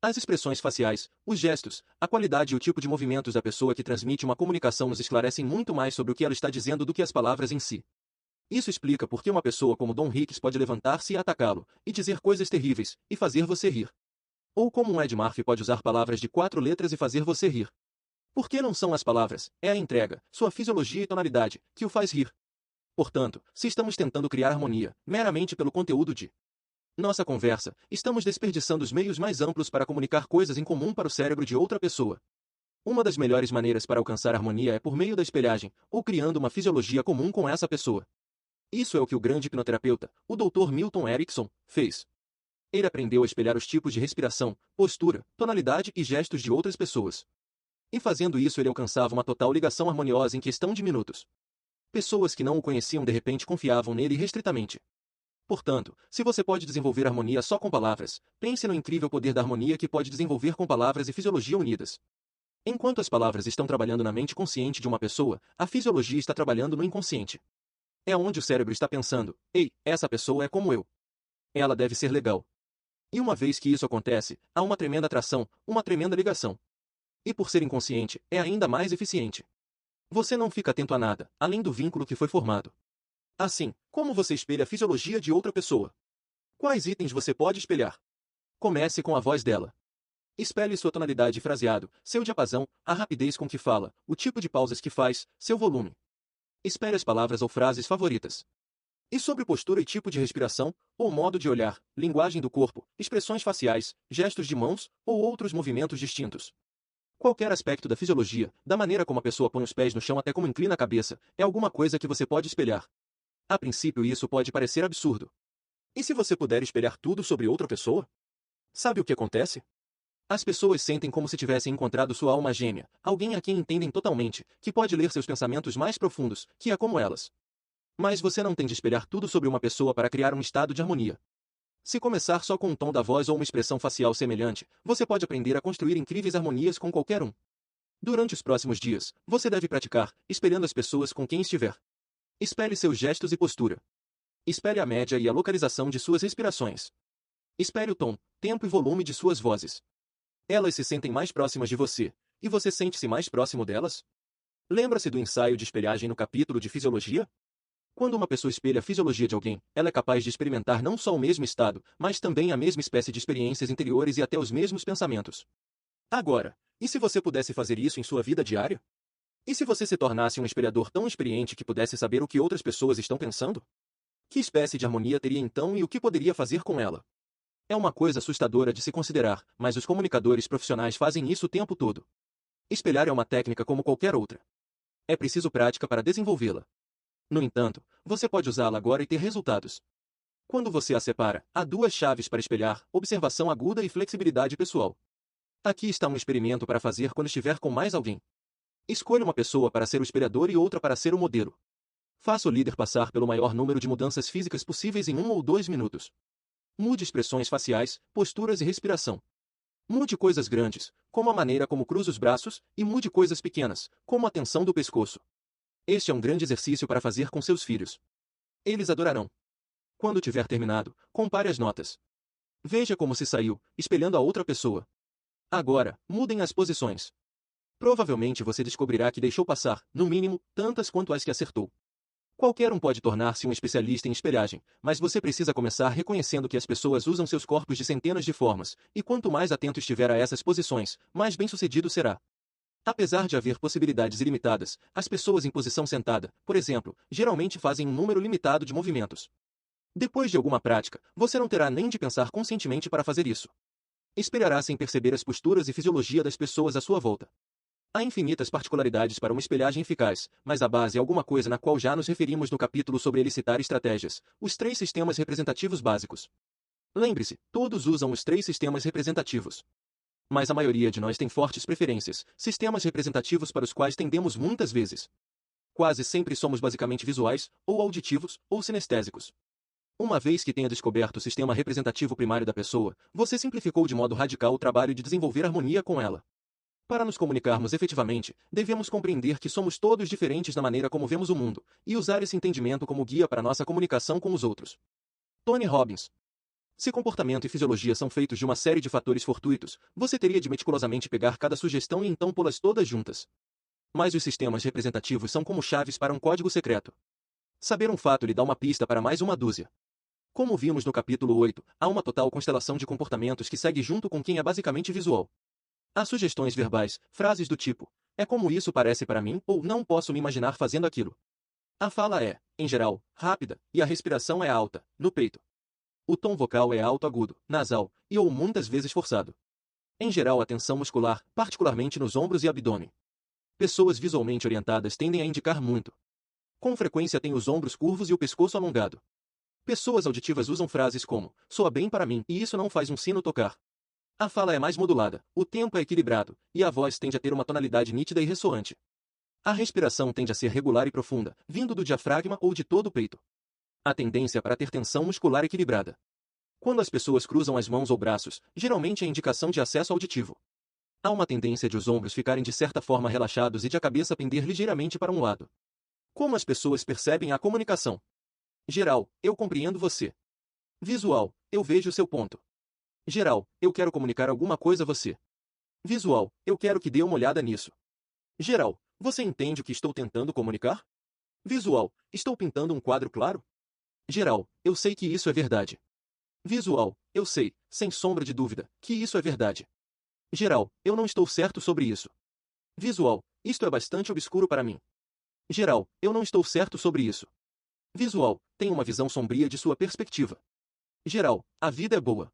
As expressões faciais, os gestos, a qualidade e o tipo de movimentos da pessoa que transmite uma comunicação nos esclarecem muito mais sobre o que ela está dizendo do que as palavras em si. Isso explica por que uma pessoa como Don Hicks pode levantar-se e atacá-lo, e dizer coisas terríveis, e fazer você rir. Ou como um Ed Murphy pode usar palavras de 4 letras e fazer você rir. Porque não são as palavras, é a entrega, sua fisiologia e tonalidade, que o faz rir. Portanto, se estamos tentando criar harmonia, meramente pelo conteúdo de nossa conversa, estamos desperdiçando os meios mais amplos para comunicar coisas em comum para o cérebro de outra pessoa. Uma das melhores maneiras para alcançar harmonia é por meio da espelhagem, ou criando uma fisiologia comum com essa pessoa. Isso é o que o grande hipnoterapeuta, o Dr. Milton Erickson, fez. Ele aprendeu a espelhar os tipos de respiração, postura, tonalidade e gestos de outras pessoas. E fazendo isso ele alcançava uma total ligação harmoniosa em questão de minutos. Pessoas que não o conheciam de repente confiavam nele irrestritamente. Portanto, se você pode desenvolver harmonia só com palavras, pense no incrível poder da harmonia que pode desenvolver com palavras e fisiologia unidas. Enquanto as palavras estão trabalhando na mente consciente de uma pessoa, a fisiologia está trabalhando no inconsciente. É onde o cérebro está pensando, ei, essa pessoa é como eu. Ela deve ser legal. E uma vez que isso acontece, há uma tremenda atração, uma tremenda ligação. E por ser inconsciente, é ainda mais eficiente. Você não fica atento a nada, além do vínculo que foi formado. Assim, como você espelha a fisiologia de outra pessoa? Quais itens você pode espelhar? Comece com a voz dela. Espelhe sua tonalidade e fraseado, seu diapasão, a rapidez com que fala, o tipo de pausas que faz, seu volume. Espelhe as palavras ou frases favoritas. E sobre postura e tipo de respiração, ou modo de olhar, linguagem do corpo, expressões faciais, gestos de mãos, ou outros movimentos distintos. Qualquer aspecto da fisiologia, da maneira como a pessoa põe os pés no chão até como inclina a cabeça, é alguma coisa que você pode espelhar. A princípio isso pode parecer absurdo. E se você puder espelhar tudo sobre outra pessoa? Sabe o que acontece? As pessoas sentem como se tivessem encontrado sua alma gêmea, alguém a quem entendem totalmente, que pode ler seus pensamentos mais profundos, que é como elas. Mas você não tem de espelhar tudo sobre uma pessoa para criar um estado de harmonia. Se começar só com um tom da voz ou uma expressão facial semelhante, você pode aprender a construir incríveis harmonias com qualquer um. Durante os próximos dias, você deve praticar, espelhando as pessoas com quem estiver. Espelhe seus gestos e postura. Espelhe a média e a localização de suas respirações. Espelhe o tom, tempo e volume de suas vozes. Elas se sentem mais próximas de você, e você sente-se mais próximo delas? Lembra-se do ensaio de espelhagem no capítulo de fisiologia? Quando uma pessoa espelha a fisiologia de alguém, ela é capaz de experimentar não só o mesmo estado, mas também a mesma espécie de experiências interiores e até os mesmos pensamentos. Agora, e se você pudesse fazer isso em sua vida diária? E se você se tornasse um espelhador tão experiente que pudesse saber o que outras pessoas estão pensando? Que espécie de harmonia teria então e o que poderia fazer com ela? É uma coisa assustadora de se considerar, mas os comunicadores profissionais fazem isso o tempo todo. Espelhar é uma técnica como qualquer outra. É preciso prática para desenvolvê-la. No entanto, você pode usá-la agora e ter resultados. Quando você a separa, há duas chaves para espelhar: observação aguda e flexibilidade pessoal. Aqui está um experimento para fazer quando estiver com mais alguém. Escolha uma pessoa para ser o espelhador e outra para ser o modelo. Faça o líder passar pelo maior número de mudanças físicas possíveis em 1 ou 2 minutos. Mude expressões faciais, posturas e respiração. Mude coisas grandes, como a maneira como cruza os braços, e mude coisas pequenas, como a tensão do pescoço. Este é um grande exercício para fazer com seus filhos. Eles adorarão. Quando tiver terminado, compare as notas. Veja como se saiu, espelhando a outra pessoa. Agora, mudem as posições. Provavelmente você descobrirá que deixou passar, no mínimo, tantas quanto as que acertou. Qualquer um pode tornar-se um especialista em espelhagem, mas você precisa começar reconhecendo que as pessoas usam seus corpos de centenas de formas, e quanto mais atento estiver a essas posições, mais bem-sucedido será. Apesar de haver possibilidades ilimitadas, as pessoas em posição sentada, por exemplo, geralmente fazem um número limitado de movimentos. Depois de alguma prática, você não terá nem de pensar conscientemente para fazer isso. Espelhará sem perceber as posturas e fisiologia das pessoas à sua volta. Há infinitas particularidades para uma espelhagem eficaz, mas a base é alguma coisa na qual já nos referimos no capítulo sobre elicitar estratégias, os 3 sistemas representativos básicos. Lembre-se, todos usam os 3 sistemas representativos. Mas a maioria de nós tem fortes preferências, sistemas representativos para os quais tendemos muitas vezes. Quase sempre somos basicamente visuais, ou auditivos, ou sinestésicos. Uma vez que tenha descoberto o sistema representativo primário da pessoa, você simplificou de modo radical o trabalho de desenvolver harmonia com ela. Para nos comunicarmos efetivamente, devemos compreender que somos todos diferentes na maneira como vemos o mundo, e usar esse entendimento como guia para nossa comunicação com os outros. Tony Robbins. Se comportamento e fisiologia são feitos de uma série de fatores fortuitos, você teria de meticulosamente pegar cada sugestão e então pô-las todas juntas. Mas os sistemas representativos são como chaves para um código secreto. Saber um fato lhe dá uma pista para mais uma dúzia. Como vimos no capítulo 8, há uma total constelação de comportamentos que segue junto com quem é basicamente visual. Há sugestões verbais, frases do tipo, é como isso parece para mim, ou não posso me imaginar fazendo aquilo. A fala é, em geral, rápida, e a respiração é alta, no peito. O tom vocal é alto agudo, nasal, e ou muitas vezes forçado. Em geral a tensão muscular, particularmente nos ombros e abdômen. Pessoas visualmente orientadas tendem a indicar muito. Com frequência têm os ombros curvos e o pescoço alongado. Pessoas auditivas usam frases como, soa bem para mim, e isso não faz um sino tocar. A fala é mais modulada, o tempo é equilibrado, e a voz tende a ter uma tonalidade nítida e ressoante. A respiração tende a ser regular e profunda, vindo do diafragma ou de todo o peito. A tendência para ter tensão muscular equilibrada. Quando as pessoas cruzam as mãos ou braços, geralmente é indicação de acesso auditivo. Há uma tendência de os ombros ficarem de certa forma relaxados e de a cabeça pender ligeiramente para um lado. Como as pessoas percebem a comunicação? Geral, eu compreendo você. Visual, eu vejo seu ponto. Geral, eu quero comunicar alguma coisa a você. Visual, eu quero que dê uma olhada nisso. Geral, você entende o que estou tentando comunicar? Visual, estou pintando um quadro claro? Geral, eu sei que isso é verdade. Visual, eu sei, sem sombra de dúvida, que isso é verdade. Geral, eu não estou certo sobre isso. Visual, isto é bastante obscuro para mim. Geral, eu não estou certo sobre isso. Visual, tem uma visão sombria de sua perspectiva. Geral, a vida é boa.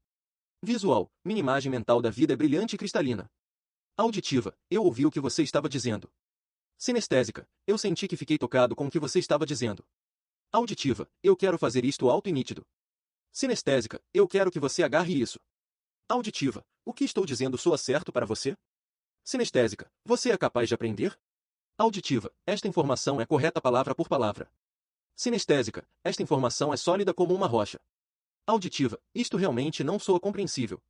Visual, minha imagem mental da vida é brilhante e cristalina. Auditiva, eu ouvi o que você estava dizendo. Sinestésica, eu senti que fiquei tocado com o que você estava dizendo. Auditiva, eu quero fazer isto alto e nítido. Sinestésica, eu quero que você agarre isso. Auditiva, o que estou dizendo soa certo para você? Sinestésica, você é capaz de aprender? Auditiva, esta informação é correta palavra por palavra. Sinestésica, esta informação é sólida como uma rocha. Auditiva, isto realmente não soa compreensível.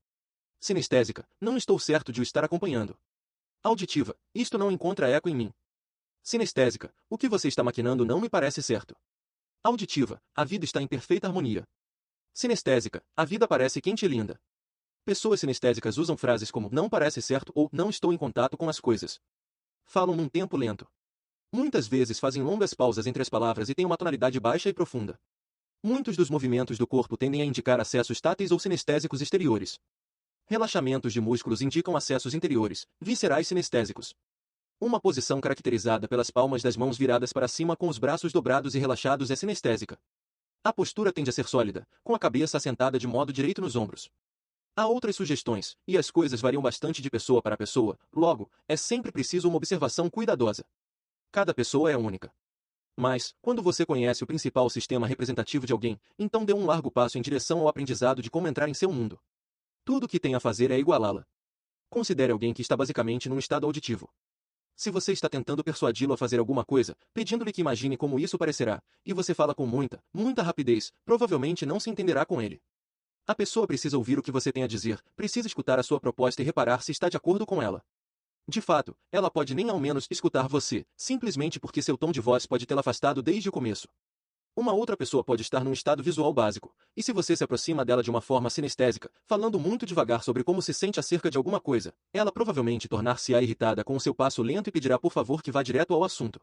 Sinestésica, não estou certo de o estar acompanhando. Auditiva, isto não encontra eco em mim. Sinestésica, o que você está maquinando não me parece certo. Auditiva, a vida está em perfeita harmonia. Sinestésica, a vida parece quente e linda. Pessoas sinestésicas usam frases como não parece certo ou não estou em contato com as coisas. Falam num tempo lento. Muitas vezes fazem longas pausas entre as palavras e têm uma tonalidade baixa e profunda. Muitos dos movimentos do corpo tendem a indicar acessos táteis ou sinestésicos exteriores. Relaxamentos de músculos indicam acessos interiores, viscerais sinestésicos. Uma posição caracterizada pelas palmas das mãos viradas para cima com os braços dobrados e relaxados é sinestésica. A postura tende a ser sólida, com a cabeça assentada de modo direito nos ombros. Há outras sugestões, e as coisas variam bastante de pessoa para pessoa, logo, é sempre preciso uma observação cuidadosa. Cada pessoa é única. Mas, quando você conhece o principal sistema representativo de alguém, então dê um largo passo em direção ao aprendizado de como entrar em seu mundo. Tudo o que tem a fazer é igualá-la. Considere alguém que está basicamente num estado auditivo. Se você está tentando persuadi-lo a fazer alguma coisa, pedindo-lhe que imagine como isso parecerá, e você fala com muita rapidez, provavelmente não se entenderá com ele. A pessoa precisa ouvir o que você tem a dizer, precisa escutar a sua proposta e reparar se está de acordo com ela. De fato, ela pode nem ao menos escutar você, simplesmente porque seu tom de voz pode tê-la afastado desde o começo. Uma outra pessoa pode estar num estado visual básico, e se você se aproxima dela de uma forma sinestésica, falando muito devagar sobre como se sente acerca de alguma coisa, ela provavelmente tornar-se-á irritada com o seu passo lento e pedirá por favor que vá direto ao assunto.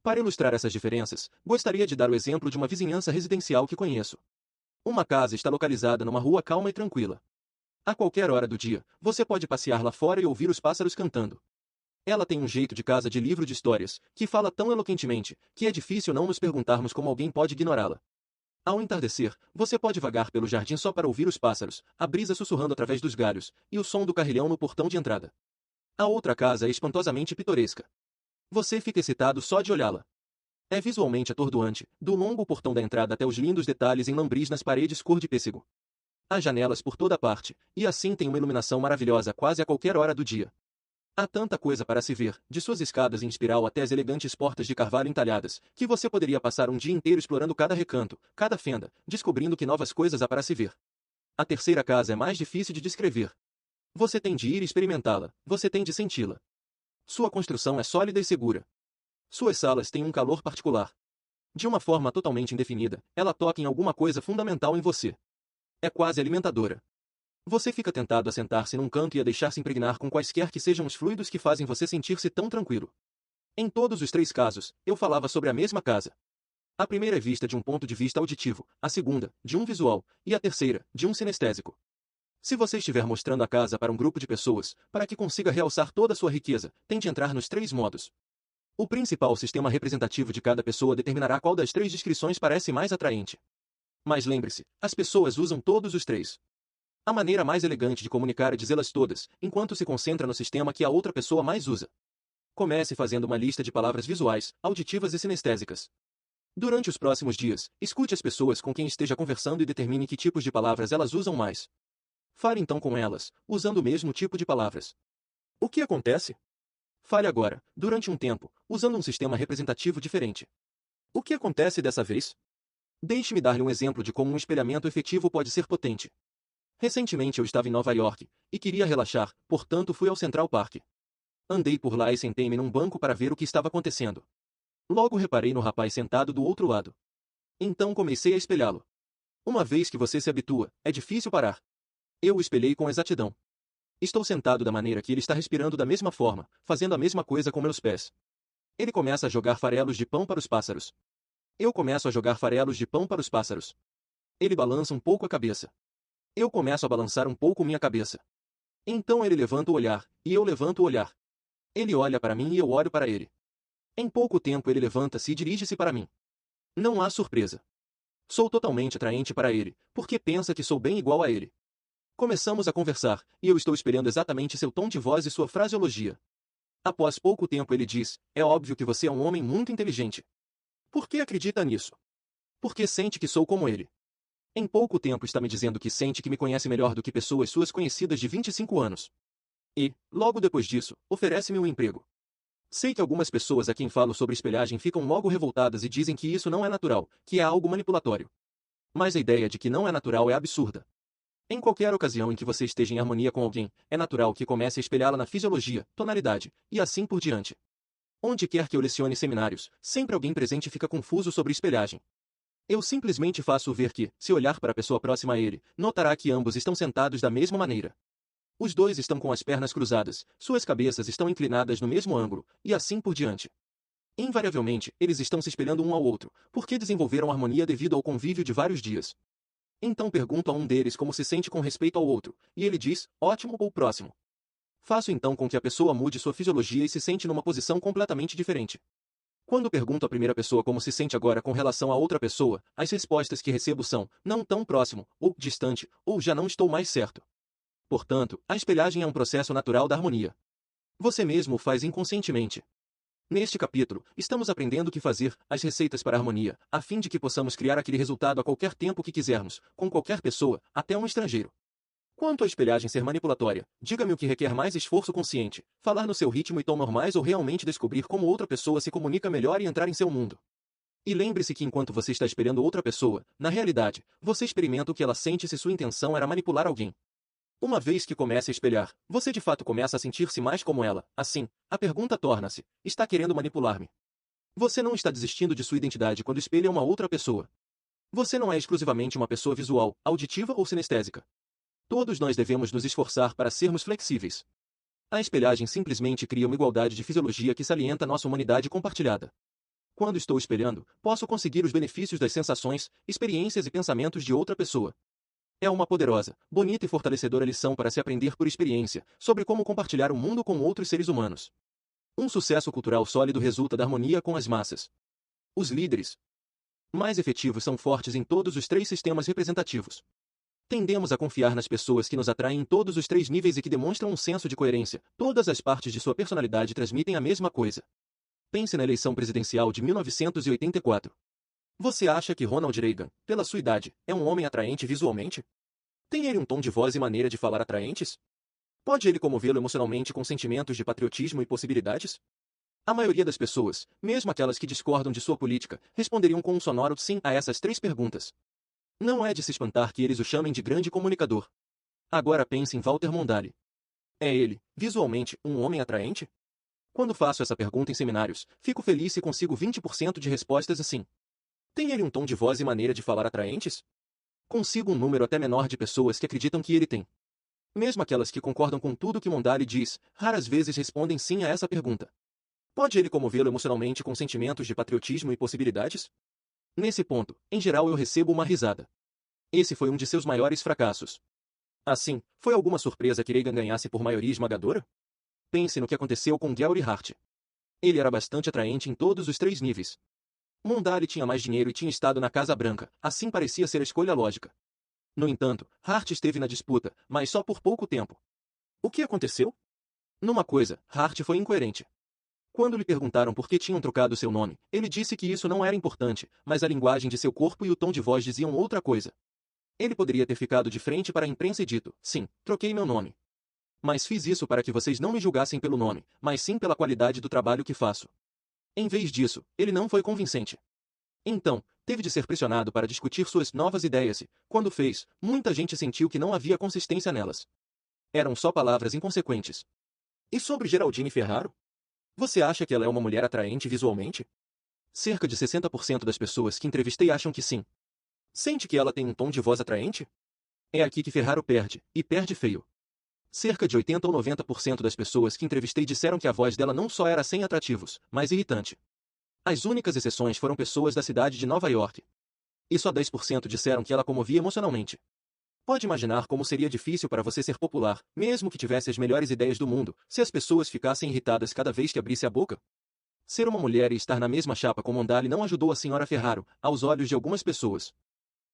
Para ilustrar essas diferenças, gostaria de dar o exemplo de uma vizinhança residencial que conheço. Uma casa está localizada numa rua calma e tranquila. A qualquer hora do dia, você pode passear lá fora e ouvir os pássaros cantando. Ela tem um jeito de casa de livro de histórias, que fala tão eloquentemente, que é difícil não nos perguntarmos como alguém pode ignorá-la. Ao entardecer, você pode vagar pelo jardim só para ouvir os pássaros, a brisa sussurrando através dos galhos, e o som do carrilhão no portão de entrada. A outra casa é espantosamente pitoresca. Você fica excitado só de olhá-la. É visualmente atordoante, do longo portão da entrada até os lindos detalhes em lambris nas paredes cor de pêssego. Há janelas por toda parte, e assim tem uma iluminação maravilhosa quase a qualquer hora do dia. Há tanta coisa para se ver, de suas escadas em espiral até as elegantes portas de carvalho entalhadas, que você poderia passar um dia inteiro explorando cada recanto, cada fenda, descobrindo que novas coisas há para se ver. A terceira casa é mais difícil de descrever. Você tem de ir experimentá-la, você tem de senti-la. Sua construção é sólida e segura. Suas salas têm um calor particular. De uma forma totalmente indefinida, ela toca em alguma coisa fundamental em você. É quase alimentadora. Você fica tentado a sentar-se num canto e a deixar-se impregnar com quaisquer que sejam os fluidos que fazem você sentir-se tão tranquilo. Em todos os três casos, eu falava sobre a mesma casa. A primeira é vista de um ponto de vista auditivo, a segunda, de um visual, e a terceira, de um sinestésico. Se você estiver mostrando a casa para um grupo de pessoas, para que consiga realçar toda a sua riqueza, tente entrar nos três modos. O principal sistema representativo de cada pessoa determinará qual das três descrições parece mais atraente. Mas lembre-se, as pessoas usam todos os três. A maneira mais elegante de comunicar é dizê-las todas, enquanto se concentra no sistema que a outra pessoa mais usa. Comece fazendo uma lista de palavras visuais, auditivas e sinestésicas. Durante os próximos dias, escute as pessoas com quem esteja conversando e determine que tipos de palavras elas usam mais. Fale então com elas, usando o mesmo tipo de palavras. O que acontece? Fale agora, durante um tempo, usando um sistema representativo diferente. O que acontece dessa vez? Deixe-me dar-lhe um exemplo de como um espelhamento efetivo pode ser potente. Recentemente eu estava em Nova York, e queria relaxar, portanto fui ao Central Park. Andei por lá e sentei-me num banco para ver o que estava acontecendo. Logo reparei no rapaz sentado do outro lado. Então comecei a espelhá-lo. Uma vez que você se habitua, é difícil parar. Eu o espelhei com exatidão. Estou sentado da maneira que ele está respirando da mesma forma, fazendo a mesma coisa com meus pés. Ele começa a jogar farelos de pão para os pássaros. Eu começo a jogar farelos de pão para os pássaros. Ele balança um pouco a cabeça. Eu começo a balançar um pouco minha cabeça. Então ele levanta o olhar, e eu levanto o olhar. Ele olha para mim e eu olho para ele. Em pouco tempo ele levanta-se e dirige-se para mim. Não há surpresa. Sou totalmente atraente para ele, porque pensa que sou bem igual a ele. Começamos a conversar, e eu estou esperando exatamente seu tom de voz e sua fraseologia. Após pouco tempo ele diz, é óbvio que você é um homem muito inteligente. Por que acredita nisso? Porque sente que sou como ele. Em pouco tempo está me dizendo que sente que me conhece melhor do que pessoas suas conhecidas de 25 anos. E, logo depois disso, oferece-me um emprego. Sei que algumas pessoas a quem falo sobre espelhagem ficam logo revoltadas e dizem que isso não é natural, que é algo manipulatório. Mas a ideia de que não é natural é absurda. Em qualquer ocasião em que você esteja em harmonia com alguém, é natural que comece a espelhá-la na fisiologia, tonalidade, e assim por diante. Onde quer que eu lecione seminários, sempre alguém presente fica confuso sobre espelhagem. Eu simplesmente faço ver que, se olhar para a pessoa próxima a ele, notará que ambos estão sentados da mesma maneira. Os dois estão com as pernas cruzadas, suas cabeças estão inclinadas no mesmo ângulo, e assim por diante. Invariavelmente, eles estão se espelhando um ao outro, porque desenvolveram harmonia devido ao convívio de vários dias. Então pergunto a um deles como se sente com respeito ao outro, e ele diz, ótimo ou próximo. Faço então com que a pessoa mude sua fisiologia e se sente numa posição completamente diferente. Quando pergunto à primeira pessoa como se sente agora com relação à outra pessoa, as respostas que recebo são, não tão próximo, ou distante, ou já não estou mais certo. Portanto, a espelhagem é um processo natural da harmonia. Você mesmo o faz inconscientemente. Neste capítulo, estamos aprendendo o que fazer, as receitas para a harmonia, a fim de que possamos criar aquele resultado a qualquer tempo que quisermos, com qualquer pessoa, até um estrangeiro. Quanto à espelhagem ser manipulatória, diga-me o que requer mais esforço consciente, falar no seu ritmo e tom normais ou realmente descobrir como outra pessoa se comunica melhor e entrar em seu mundo. E lembre-se que enquanto você está espelhando outra pessoa, na realidade, você experimenta o que ela sente se sua intenção era manipular alguém. Uma vez que comece a espelhar, você de fato começa a sentir-se mais como ela. Assim, a pergunta torna-se, está querendo manipular-me? Você não está desistindo de sua identidade quando espelha uma outra pessoa. Você não é exclusivamente uma pessoa visual, auditiva ou sinestésica. Todos nós devemos nos esforçar para sermos flexíveis. A espelhagem simplesmente cria uma igualdade de fisiologia que salienta nossa humanidade compartilhada. Quando estou espelhando, posso conseguir os benefícios das sensações, experiências e pensamentos de outra pessoa. É uma poderosa, bonita e fortalecedora lição para se aprender por experiência, sobre como compartilhar o mundo com outros seres humanos. Um sucesso cultural sólido resulta da harmonia com as massas. Os líderes Mais efetivos são fortes em todos os três sistemas representativos. Tendemos a confiar nas pessoas que nos atraem em todos os três níveis e que demonstram um senso de coerência. Todas as partes de sua personalidade transmitem a mesma coisa. Pense na eleição presidencial de 1984. Você acha que Ronald Reagan, pela sua idade, é um homem atraente visualmente? Tem ele um tom de voz e maneira de falar atraentes? Pode ele comovê-lo emocionalmente com sentimentos de patriotismo e possibilidades? A maioria das pessoas, mesmo aquelas que discordam de sua política, responderiam com um sonoro sim a essas três perguntas. Não é de se espantar que eles o chamem de grande comunicador. Agora pense em Walter Mondale. É ele, visualmente, um homem atraente? Quando faço essa pergunta em seminários, fico feliz se consigo 20% de respostas assim. Tem ele um tom de voz e maneira de falar atraentes? Consigo um número até menor de pessoas que acreditam que ele tem. Mesmo aquelas que concordam com tudo que Mondale diz, raras vezes respondem sim a essa pergunta. Pode ele comovê-lo emocionalmente com sentimentos de patriotismo e possibilidades? Nesse ponto, em geral eu recebo uma risada. Esse foi um de seus maiores fracassos. Assim, foi alguma surpresa que Reagan ganhasse por maioria esmagadora? Pense no que aconteceu com Gary Hart. Ele era bastante atraente em todos os três níveis. Mondale tinha mais dinheiro e tinha estado na Casa Branca, assim parecia ser a escolha lógica. No entanto, Hart esteve na disputa, mas só por pouco tempo. O que aconteceu? Numa coisa, Hart foi incoerente. Quando lhe perguntaram por que tinham trocado seu nome, ele disse que isso não era importante, mas a linguagem de seu corpo e o tom de voz diziam outra coisa. Ele poderia ter ficado de frente para a imprensa e dito, sim, troquei meu nome. Mas fiz isso para que vocês não me julgassem pelo nome, mas sim pela qualidade do trabalho que faço. Em vez disso, ele não foi convincente. Então, teve de ser pressionado para discutir suas novas ideias e, quando fez, muita gente sentiu que não havia consistência nelas. Eram só palavras inconsequentes. E sobre Geraldine Ferraro? Você acha que ela é uma mulher atraente visualmente? Cerca de 60% das pessoas que entrevistei acham que sim. Sente que ela tem um tom de voz atraente? É aqui que Ferraro perde, e perde feio. Cerca de 80 ou 90% das pessoas que entrevistei disseram que a voz dela não só era sem atrativos, mas irritante. As únicas exceções foram pessoas da cidade de Nova York. E só 10% disseram que ela comovia emocionalmente. Pode imaginar como seria difícil para você ser popular, mesmo que tivesse as melhores ideias do mundo, se as pessoas ficassem irritadas cada vez que abrisse a boca? Ser uma mulher e estar na mesma chapa com Mondale não ajudou a senhora Ferraro, aos olhos de algumas pessoas.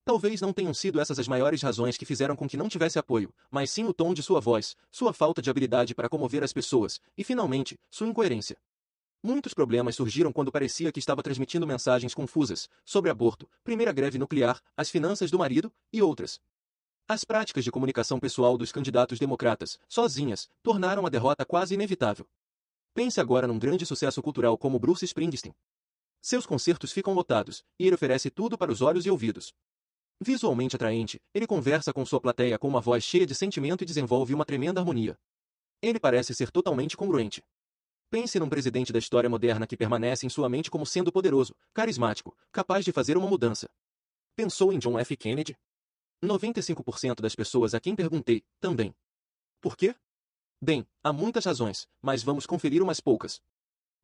Talvez não tenham sido essas as maiores razões que fizeram com que não tivesse apoio, mas sim o tom de sua voz, sua falta de habilidade para comover as pessoas, e finalmente, sua incoerência. Muitos problemas surgiram quando parecia que estava transmitindo mensagens confusas, sobre aborto, primeira greve nuclear, as finanças do marido, e outras. As práticas de comunicação pessoal dos candidatos democratas, sozinhas, tornaram a derrota quase inevitável. Pense agora num grande sucesso cultural como Bruce Springsteen. Seus concertos ficam lotados, e ele oferece tudo para os olhos e ouvidos. Visualmente atraente, ele conversa com sua plateia com uma voz cheia de sentimento e desenvolve uma tremenda harmonia. Ele parece ser totalmente congruente. Pense num presidente da história moderna que permanece em sua mente como sendo poderoso, carismático, capaz de fazer uma mudança. Pensou em John F. Kennedy? 95% das pessoas a quem perguntei, também. Por quê? Bem, há muitas razões, mas vamos conferir umas poucas.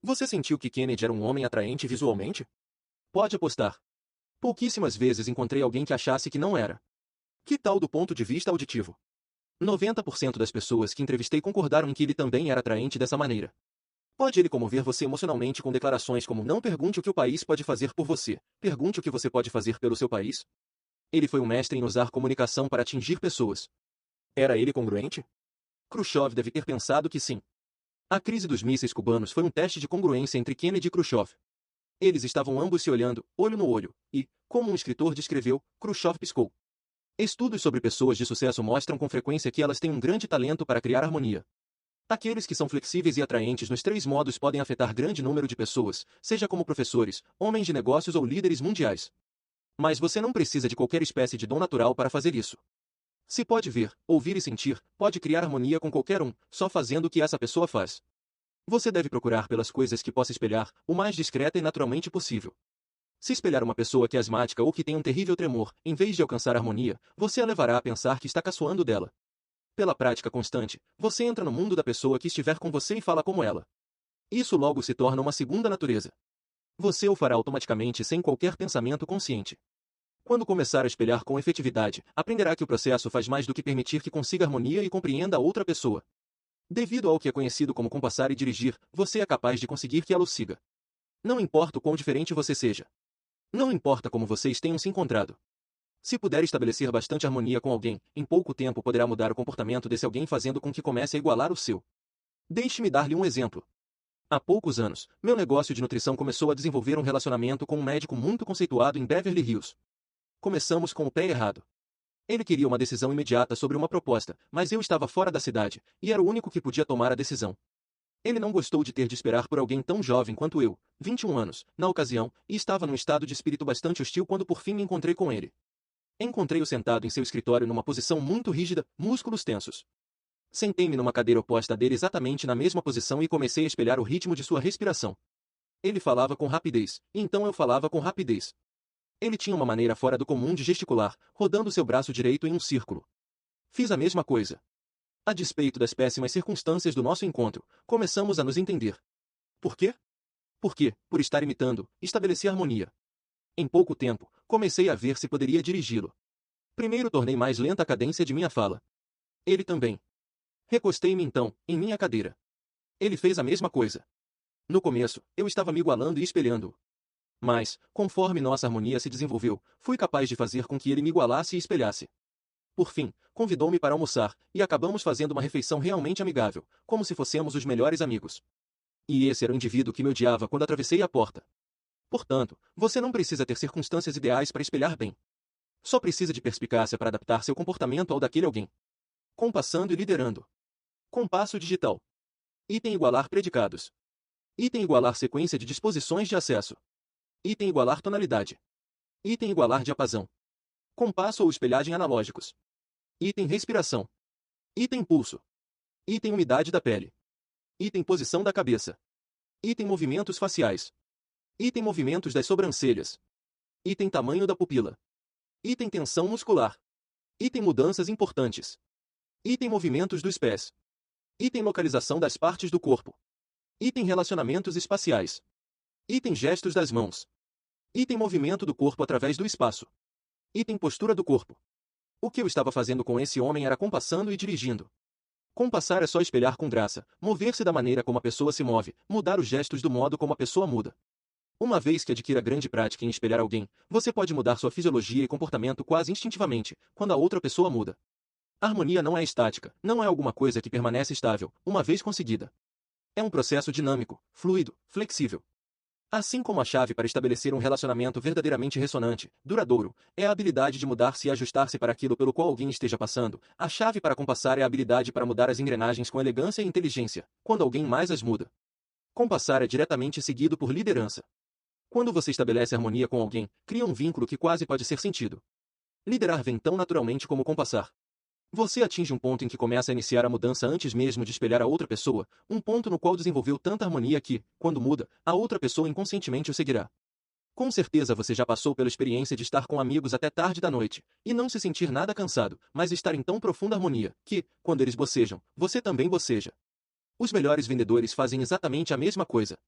Você sentiu que Kennedy era um homem atraente visualmente? Pode apostar. Pouquíssimas vezes encontrei alguém que achasse que não era. Que tal do ponto de vista auditivo? 90% das pessoas que entrevistei concordaram em que ele também era atraente dessa maneira. Pode ele comover você emocionalmente com declarações como não pergunte o que o país pode fazer por você, pergunte o que você pode fazer pelo seu país? Ele foi um mestre em usar comunicação para atingir pessoas. Era ele congruente? Khrushchev deve ter pensado que sim. A crise dos mísseis cubanos foi um teste de congruência entre Kennedy e Khrushchev. Eles estavam ambos se olhando, olho no olho, e, como um escritor descreveu, Khrushchev piscou. Estudos sobre pessoas de sucesso mostram com frequência que elas têm um grande talento para criar harmonia. Aqueles que são flexíveis e atraentes nos três modos podem afetar grande número de pessoas, seja como professores, homens de negócios ou líderes mundiais. Mas você não precisa de qualquer espécie de dom natural para fazer isso. Se pode ver, ouvir e sentir, pode criar harmonia com qualquer um, só fazendo o que essa pessoa faz. Você deve procurar pelas coisas que possa espelhar, o mais discreta e naturalmente possível. Se espelhar uma pessoa que é asmática ou que tem um terrível tremor, em vez de alcançar harmonia, você a levará a pensar que está caçoando dela. Pela prática constante, você entra no mundo da pessoa que estiver com você e fala como ela. Isso logo se torna uma segunda natureza. Você o fará automaticamente sem qualquer pensamento consciente. Quando começar a espelhar com efetividade, aprenderá que o processo faz mais do que permitir que consiga harmonia e compreenda a outra pessoa. Devido ao que é conhecido como compassar e dirigir, você é capaz de conseguir que ela o siga. Não importa o quão diferente você seja. Não importa como vocês tenham se encontrado. Se puder estabelecer bastante harmonia com alguém, em pouco tempo poderá mudar o comportamento desse alguém fazendo com que comece a igualar o seu. Deixe-me dar-lhe um exemplo. Há poucos anos, meu negócio de nutrição começou a desenvolver um relacionamento com um médico muito conceituado em Beverly Hills. Começamos com o pé errado. Ele queria uma decisão imediata sobre uma proposta, mas eu estava fora da cidade, e era o único que podia tomar a decisão. Ele não gostou de ter de esperar por alguém tão jovem quanto eu, 21 anos, na ocasião, e estava num estado de espírito bastante hostil quando por fim me encontrei com ele. Encontrei-o sentado em seu escritório numa posição muito rígida, músculos tensos. Sentei-me numa cadeira oposta dele exatamente na mesma posição e comecei a espelhar o ritmo de sua respiração. Ele falava com rapidez, e então eu falava com rapidez. Ele tinha uma maneira fora do comum de gesticular, rodando seu braço direito em um círculo. Fiz a mesma coisa. A despeito das péssimas circunstâncias do nosso encontro, começamos a nos entender. Por quê? Porque, por estar imitando, estabeleci harmonia. Em pouco tempo, comecei a ver se poderia dirigi-lo. Primeiro tornei mais lenta a cadência de minha fala. Ele também. Recostei-me então, em minha cadeira. Ele fez a mesma coisa. No começo, eu estava me igualando e espelhando-o. Mas, conforme nossa harmonia se desenvolveu, fui capaz de fazer com que ele me igualasse e espelhasse. Por fim, convidou-me para almoçar, e acabamos fazendo uma refeição realmente amigável, como se fossemos os melhores amigos. E esse era o indivíduo que me odiava quando atravessei a porta. Portanto, você não precisa ter circunstâncias ideais para espelhar bem. Só precisa de perspicácia para adaptar seu comportamento ao daquele alguém. Compassando e liderando. Compasso digital. Item igualar predicados. Item igualar sequência de disposições de acesso. Item igualar tonalidade. Item igualar diapasão. Compasso ou espelhagem analógicos. Item respiração. Item pulso. Item umidade da pele. Item posição da cabeça. Item movimentos faciais. Item movimentos das sobrancelhas. Item tamanho da pupila. Item tensão muscular. Item mudanças importantes. Item movimentos dos pés. Item localização das partes do corpo. Item relacionamentos espaciais. Item gestos das mãos. Item movimento do corpo através do espaço. Item postura do corpo. O que eu estava fazendo com esse homem era compassando e dirigindo. Compassar é só espelhar com graça, mover-se da maneira como a pessoa se move, mudar os gestos do modo como a pessoa muda. Uma vez que adquira grande prática em espelhar alguém, você pode mudar sua fisiologia e comportamento quase instintivamente, quando a outra pessoa muda. A harmonia não é estática, não é alguma coisa que permanece estável, uma vez conseguida. É um processo dinâmico, fluido, flexível. Assim como a chave para estabelecer um relacionamento verdadeiramente ressonante, duradouro, é a habilidade de mudar-se e ajustar-se para aquilo pelo qual alguém esteja passando, a chave para compassar é a habilidade para mudar as engrenagens com elegância e inteligência, quando alguém mais as muda. Compassar é diretamente seguido por liderança. Quando você estabelece harmonia com alguém, cria um vínculo que quase pode ser sentido. Liderar vem tão naturalmente como compassar. Você atinge um ponto em que começa a iniciar a mudança antes mesmo de espelhar a outra pessoa, um ponto no qual desenvolveu tanta harmonia que, quando muda, a outra pessoa inconscientemente o seguirá. Com certeza você já passou pela experiência de estar com amigos até tarde da noite, e não se sentir nada cansado, mas estar em tão profunda harmonia, que, quando eles bocejam, você também boceja. Os melhores vendedores fazem exatamente a mesma coisa.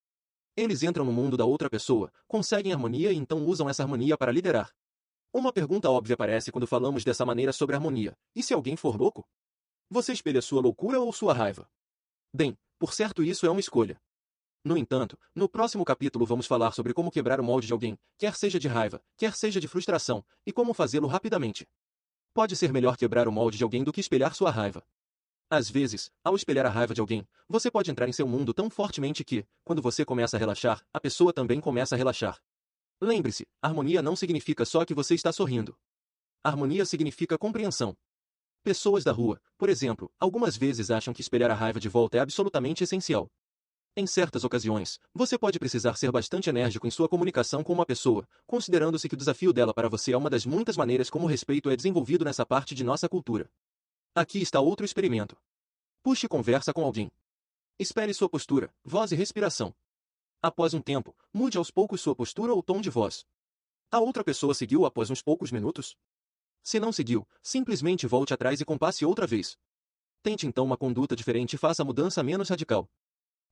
Eles entram no mundo da outra pessoa, conseguem harmonia e então usam essa harmonia para liderar. Uma pergunta óbvia aparece quando falamos dessa maneira sobre harmonia. E se alguém for louco? Você espelha sua loucura ou sua raiva? Bem, por certo isso é uma escolha. No entanto, no próximo capítulo vamos falar sobre como quebrar o molde de alguém, quer seja de raiva, quer seja de frustração, e como fazê-lo rapidamente. Pode ser melhor quebrar o molde de alguém do que espelhar sua raiva. Às vezes, ao espelhar a raiva de alguém, você pode entrar em seu mundo tão fortemente que, quando você começa a relaxar, a pessoa também começa a relaxar. Lembre-se, harmonia não significa só que você está sorrindo. Harmonia significa compreensão. Pessoas da rua, por exemplo, algumas vezes acham que espelhar a raiva de volta é absolutamente essencial. Em certas ocasiões, você pode precisar ser bastante enérgico em sua comunicação com uma pessoa, considerando-se que o desafio dela para você é uma das muitas maneiras como o respeito é desenvolvido nessa parte de nossa cultura. Aqui está outro experimento. Puxe conversa com alguém. Espere sua postura, voz e respiração. Após um tempo, mude aos poucos sua postura ou tom de voz. A outra pessoa seguiu após uns poucos minutos? Se não seguiu, simplesmente volte atrás e compasse outra vez. Tente então uma conduta diferente e faça a mudança menos radical.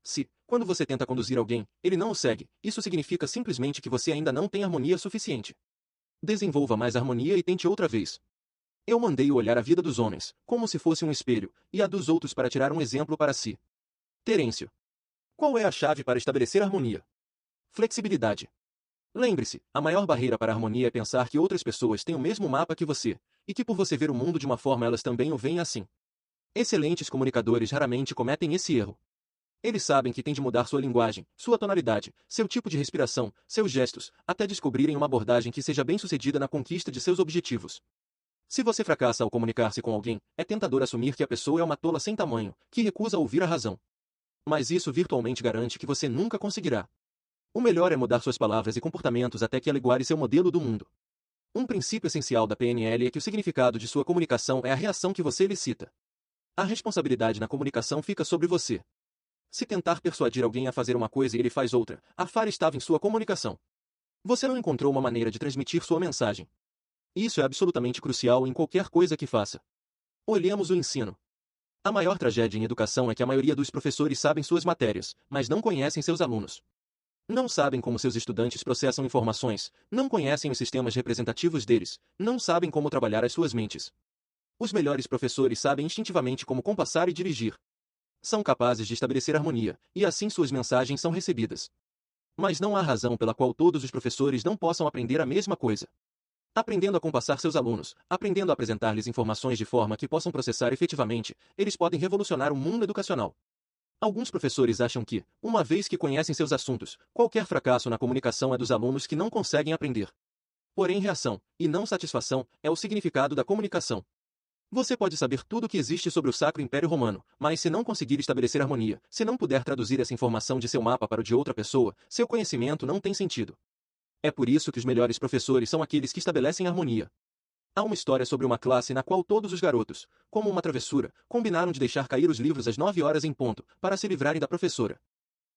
Se, quando você tenta conduzir alguém, ele não o segue, isso significa simplesmente que você ainda não tem harmonia suficiente. Desenvolva mais harmonia e tente outra vez. Eu mandei-o olhar a vida dos homens, como se fosse um espelho, e a dos outros para tirar um exemplo para si. Terêncio. Qual é a chave para estabelecer harmonia? Flexibilidade. Lembre-se, a maior barreira para a harmonia é pensar que outras pessoas têm o mesmo mapa que você, e que por você ver o mundo de uma forma elas também o veem assim. Excelentes comunicadores raramente cometem esse erro. Eles sabem que têm de mudar sua linguagem, sua tonalidade, seu tipo de respiração, seus gestos, até descobrirem uma abordagem que seja bem-sucedida na conquista de seus objetivos. Se você fracassa ao comunicar-se com alguém, é tentador assumir que a pessoa é uma tola sem tamanho, que recusa ouvir a razão. Mas isso virtualmente garante que você nunca conseguirá. O melhor é mudar suas palavras e comportamentos até que ela iguale seu modelo do mundo. Um princípio essencial da PNL é que o significado de sua comunicação é a reação que você elicita. A responsabilidade na comunicação fica sobre você. Se tentar persuadir alguém a fazer uma coisa e ele faz outra, a falha estava em sua comunicação. Você não encontrou uma maneira de transmitir sua mensagem. Isso é absolutamente crucial em qualquer coisa que faça. Olhemos o ensino. A maior tragédia em educação é que a maioria dos professores sabem suas matérias, mas não conhecem seus alunos. Não sabem como seus estudantes processam informações, não conhecem os sistemas representativos deles, não sabem como trabalhar as suas mentes. Os melhores professores sabem instintivamente como compassar e dirigir. São capazes de estabelecer harmonia, e assim suas mensagens são recebidas. Mas não há razão pela qual todos os professores não possam aprender a mesma coisa. Aprendendo a compassar seus alunos, aprendendo a apresentar-lhes informações de forma que possam processar efetivamente, eles podem revolucionar o mundo educacional. Alguns professores acham que, uma vez que conhecem seus assuntos, qualquer fracasso na comunicação é dos alunos que não conseguem aprender. Porém, reação, e não satisfação, é o significado da comunicação. Você pode saber tudo o que existe sobre o Sacro Império Romano, mas se não conseguir estabelecer harmonia, se não puder traduzir essa informação de seu mapa para o de outra pessoa, seu conhecimento não tem sentido. É por isso que os melhores professores são aqueles que estabelecem harmonia. Há uma história sobre uma classe na qual todos os garotos, como uma travessura, combinaram de deixar cair os livros às 9 horas em ponto, para se livrarem da professora.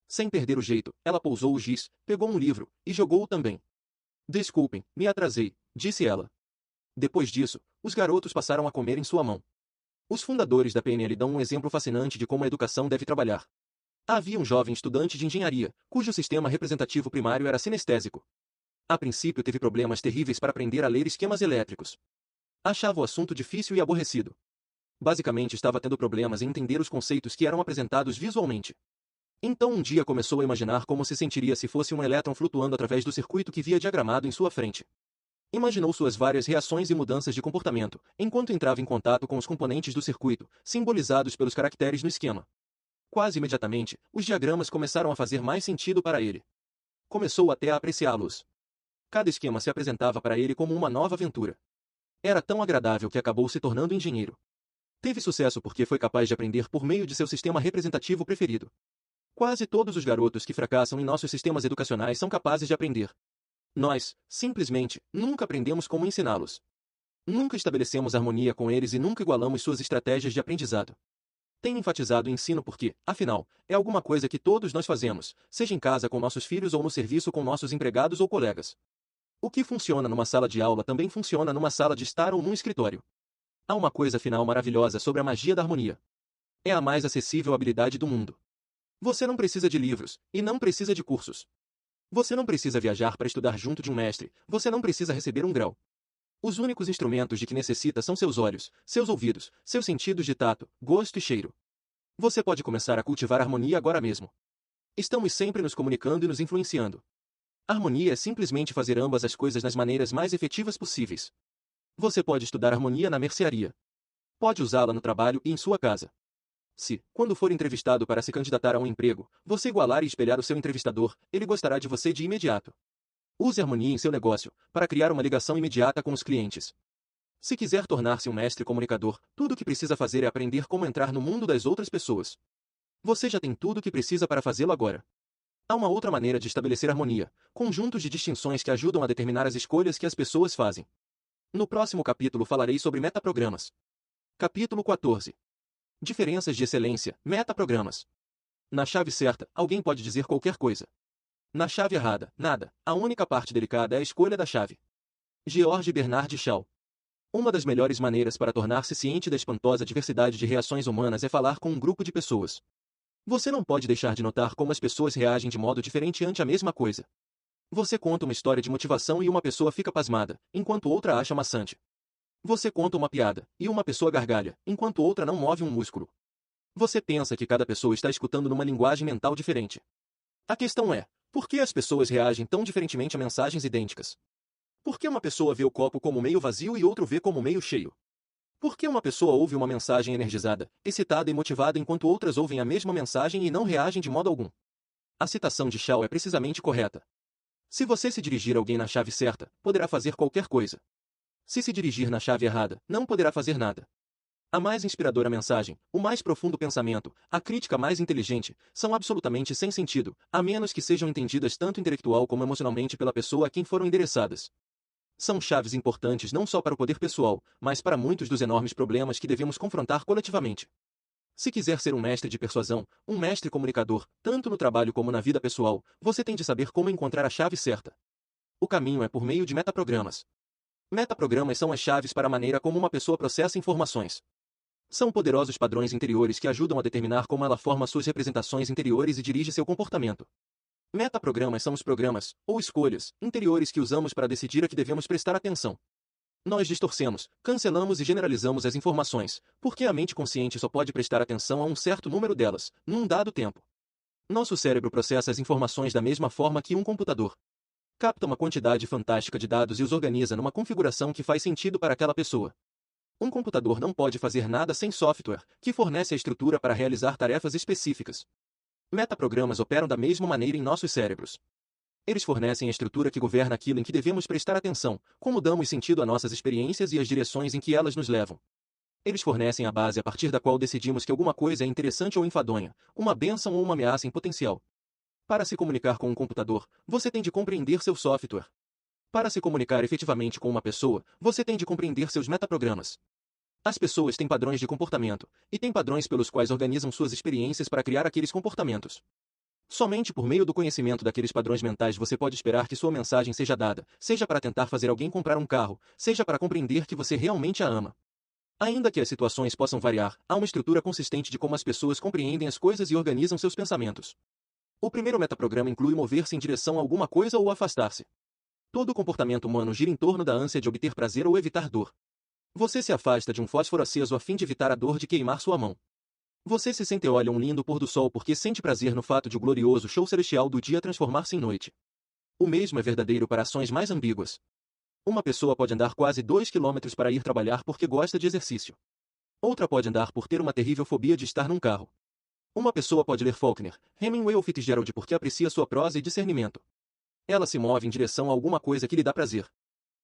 Sem perder o jeito, ela pousou o giz, pegou um livro, e jogou-o também. Desculpem, me atrasei, disse ela. Depois disso, os garotos passaram a comer em sua mão. Os fundadores da PNL dão um exemplo fascinante de como a educação deve trabalhar. Havia um jovem estudante de engenharia, cujo sistema representativo primário era sinestésico. A princípio teve problemas terríveis para aprender a ler esquemas elétricos. Achava o assunto difícil e aborrecido. Basicamente estava tendo problemas em entender os conceitos que eram apresentados visualmente. Então um dia começou a imaginar como se sentiria se fosse um elétron flutuando através do circuito que via diagramado em sua frente. Imaginou suas várias reações e mudanças de comportamento, enquanto entrava em contato com os componentes do circuito, simbolizados pelos caracteres no esquema. Quase imediatamente, os diagramas começaram a fazer mais sentido para ele. Começou até a apreciá-los. Cada esquema se apresentava para ele como uma nova aventura. Era tão agradável que acabou se tornando engenheiro. Teve sucesso porque foi capaz de aprender por meio de seu sistema representativo preferido. Quase todos os garotos que fracassam em nossos sistemas educacionais são capazes de aprender. Nós, simplesmente, nunca aprendemos como ensiná-los. Nunca estabelecemos harmonia com eles e nunca igualamos suas estratégias de aprendizado. Tenho enfatizado o ensino porque, afinal, é alguma coisa que todos nós fazemos, seja em casa com nossos filhos ou no serviço com nossos empregados ou colegas. O que funciona numa sala de aula também funciona numa sala de estar ou num escritório. Há uma coisa final maravilhosa sobre a magia da harmonia. É a mais acessível habilidade do mundo. Você não precisa de livros, e não precisa de cursos. Você não precisa viajar para estudar junto de um mestre, você não precisa receber um grau. Os únicos instrumentos de que necessita são seus olhos, seus ouvidos, seus sentidos de tato, gosto e cheiro. Você pode começar a cultivar a harmonia agora mesmo. Estamos sempre nos comunicando e nos influenciando. Harmonia é simplesmente fazer ambas as coisas nas maneiras mais efetivas possíveis. Você pode estudar harmonia na mercearia. Pode usá-la no trabalho e em sua casa. Se, quando for entrevistado para se candidatar a um emprego, você igualar e espelhar o seu entrevistador, ele gostará de você de imediato. Use harmonia em seu negócio, para criar uma ligação imediata com os clientes. Se quiser tornar-se um mestre comunicador, tudo o que precisa fazer é aprender como entrar no mundo das outras pessoas. Você já tem tudo o que precisa para fazê-lo agora. Há uma outra maneira de estabelecer harmonia, conjuntos de distinções que ajudam a determinar as escolhas que as pessoas fazem. No próximo capítulo falarei sobre metaprogramas. Capítulo 14. Diferenças de excelência, metaprogramas. Na chave certa, alguém pode dizer qualquer coisa. Na chave errada, nada. A única parte delicada é a escolha da chave. George Bernard Shaw. Uma das melhores maneiras para tornar-se ciente da espantosa diversidade de reações humanas é falar com um grupo de pessoas. Você não pode deixar de notar como as pessoas reagem de modo diferente ante a mesma coisa. Você conta uma história de motivação e uma pessoa fica pasmada, enquanto outra acha maçante. Você conta uma piada, e uma pessoa gargalha, enquanto outra não move um músculo. Você pensa que cada pessoa está escutando numa linguagem mental diferente. A questão é, Por que as pessoas reagem tão diferentemente a mensagens idênticas? Por que uma pessoa vê o copo como meio vazio e outro vê como meio cheio? Por que uma pessoa ouve uma mensagem energizada, excitada e motivada enquanto outras ouvem a mesma mensagem e não reagem de modo algum? A citação de Shaw é precisamente correta. Se você se dirigir a alguém na chave certa, poderá fazer qualquer coisa. Se dirigir na chave errada, não poderá fazer nada. A mais inspiradora mensagem, o mais profundo pensamento, a crítica mais inteligente, são absolutamente sem sentido, a menos que sejam entendidas tanto intelectual como emocionalmente pela pessoa a quem foram endereçadas. São chaves importantes não só para o poder pessoal, mas para muitos dos enormes problemas que devemos confrontar coletivamente. Se quiser ser um mestre de persuasão, um mestre comunicador, tanto no trabalho como na vida pessoal, você tem de saber como encontrar a chave certa. O caminho é por meio de metaprogramas. Metaprogramas são as chaves para a maneira como uma pessoa processa informações. São poderosos padrões interiores que ajudam a determinar como ela forma suas representações interiores e dirige seu comportamento. Metaprogramas são os programas, ou escolhas, interiores que usamos para decidir a que devemos prestar atenção. Nós distorcemos, cancelamos e generalizamos as informações, porque a mente consciente só pode prestar atenção a um certo número delas, num dado tempo. Nosso cérebro processa as informações da mesma forma que um computador. Capta uma quantidade fantástica de dados e os organiza numa configuração que faz sentido para aquela pessoa. Um computador não pode fazer nada sem software, que fornece a estrutura para realizar tarefas específicas. Metaprogramas operam da mesma maneira em nossos cérebros. Eles fornecem a estrutura que governa aquilo em que devemos prestar atenção, como damos sentido a nossas experiências e as direções em que elas nos levam. Eles fornecem a base a partir da qual decidimos que alguma coisa é interessante ou enfadonha, uma bênção ou uma ameaça em potencial. Para se comunicar com um computador, você tem de compreender seu software. Para se comunicar efetivamente com uma pessoa, você tem de compreender seus metaprogramas. As pessoas têm padrões de comportamento, e têm padrões pelos quais organizam suas experiências para criar aqueles comportamentos. Somente por meio do conhecimento daqueles padrões mentais você pode esperar que sua mensagem seja dada, seja para tentar fazer alguém comprar um carro, seja para compreender que você realmente a ama. Ainda que as situações possam variar, há uma estrutura consistente de como as pessoas compreendem as coisas e organizam seus pensamentos. O primeiro metaprograma inclui mover-se em direção a alguma coisa ou afastar-se. Todo comportamento humano gira em torno da ânsia de obter prazer ou evitar dor. Você se afasta de um fósforo aceso a fim de evitar a dor de queimar sua mão. Você se sente e olha um lindo pôr do sol porque sente prazer no fato de o glorioso show celestial do dia transformar-se em noite. O mesmo é verdadeiro para ações mais ambíguas. Uma pessoa pode andar quase 2 quilômetros para ir trabalhar porque gosta de exercício. Outra pode andar por ter uma terrível fobia de estar num carro. Uma pessoa pode ler Faulkner, Hemingway ou Fitzgerald porque aprecia sua prosa e discernimento. Ela se move em direção a alguma coisa que lhe dá prazer.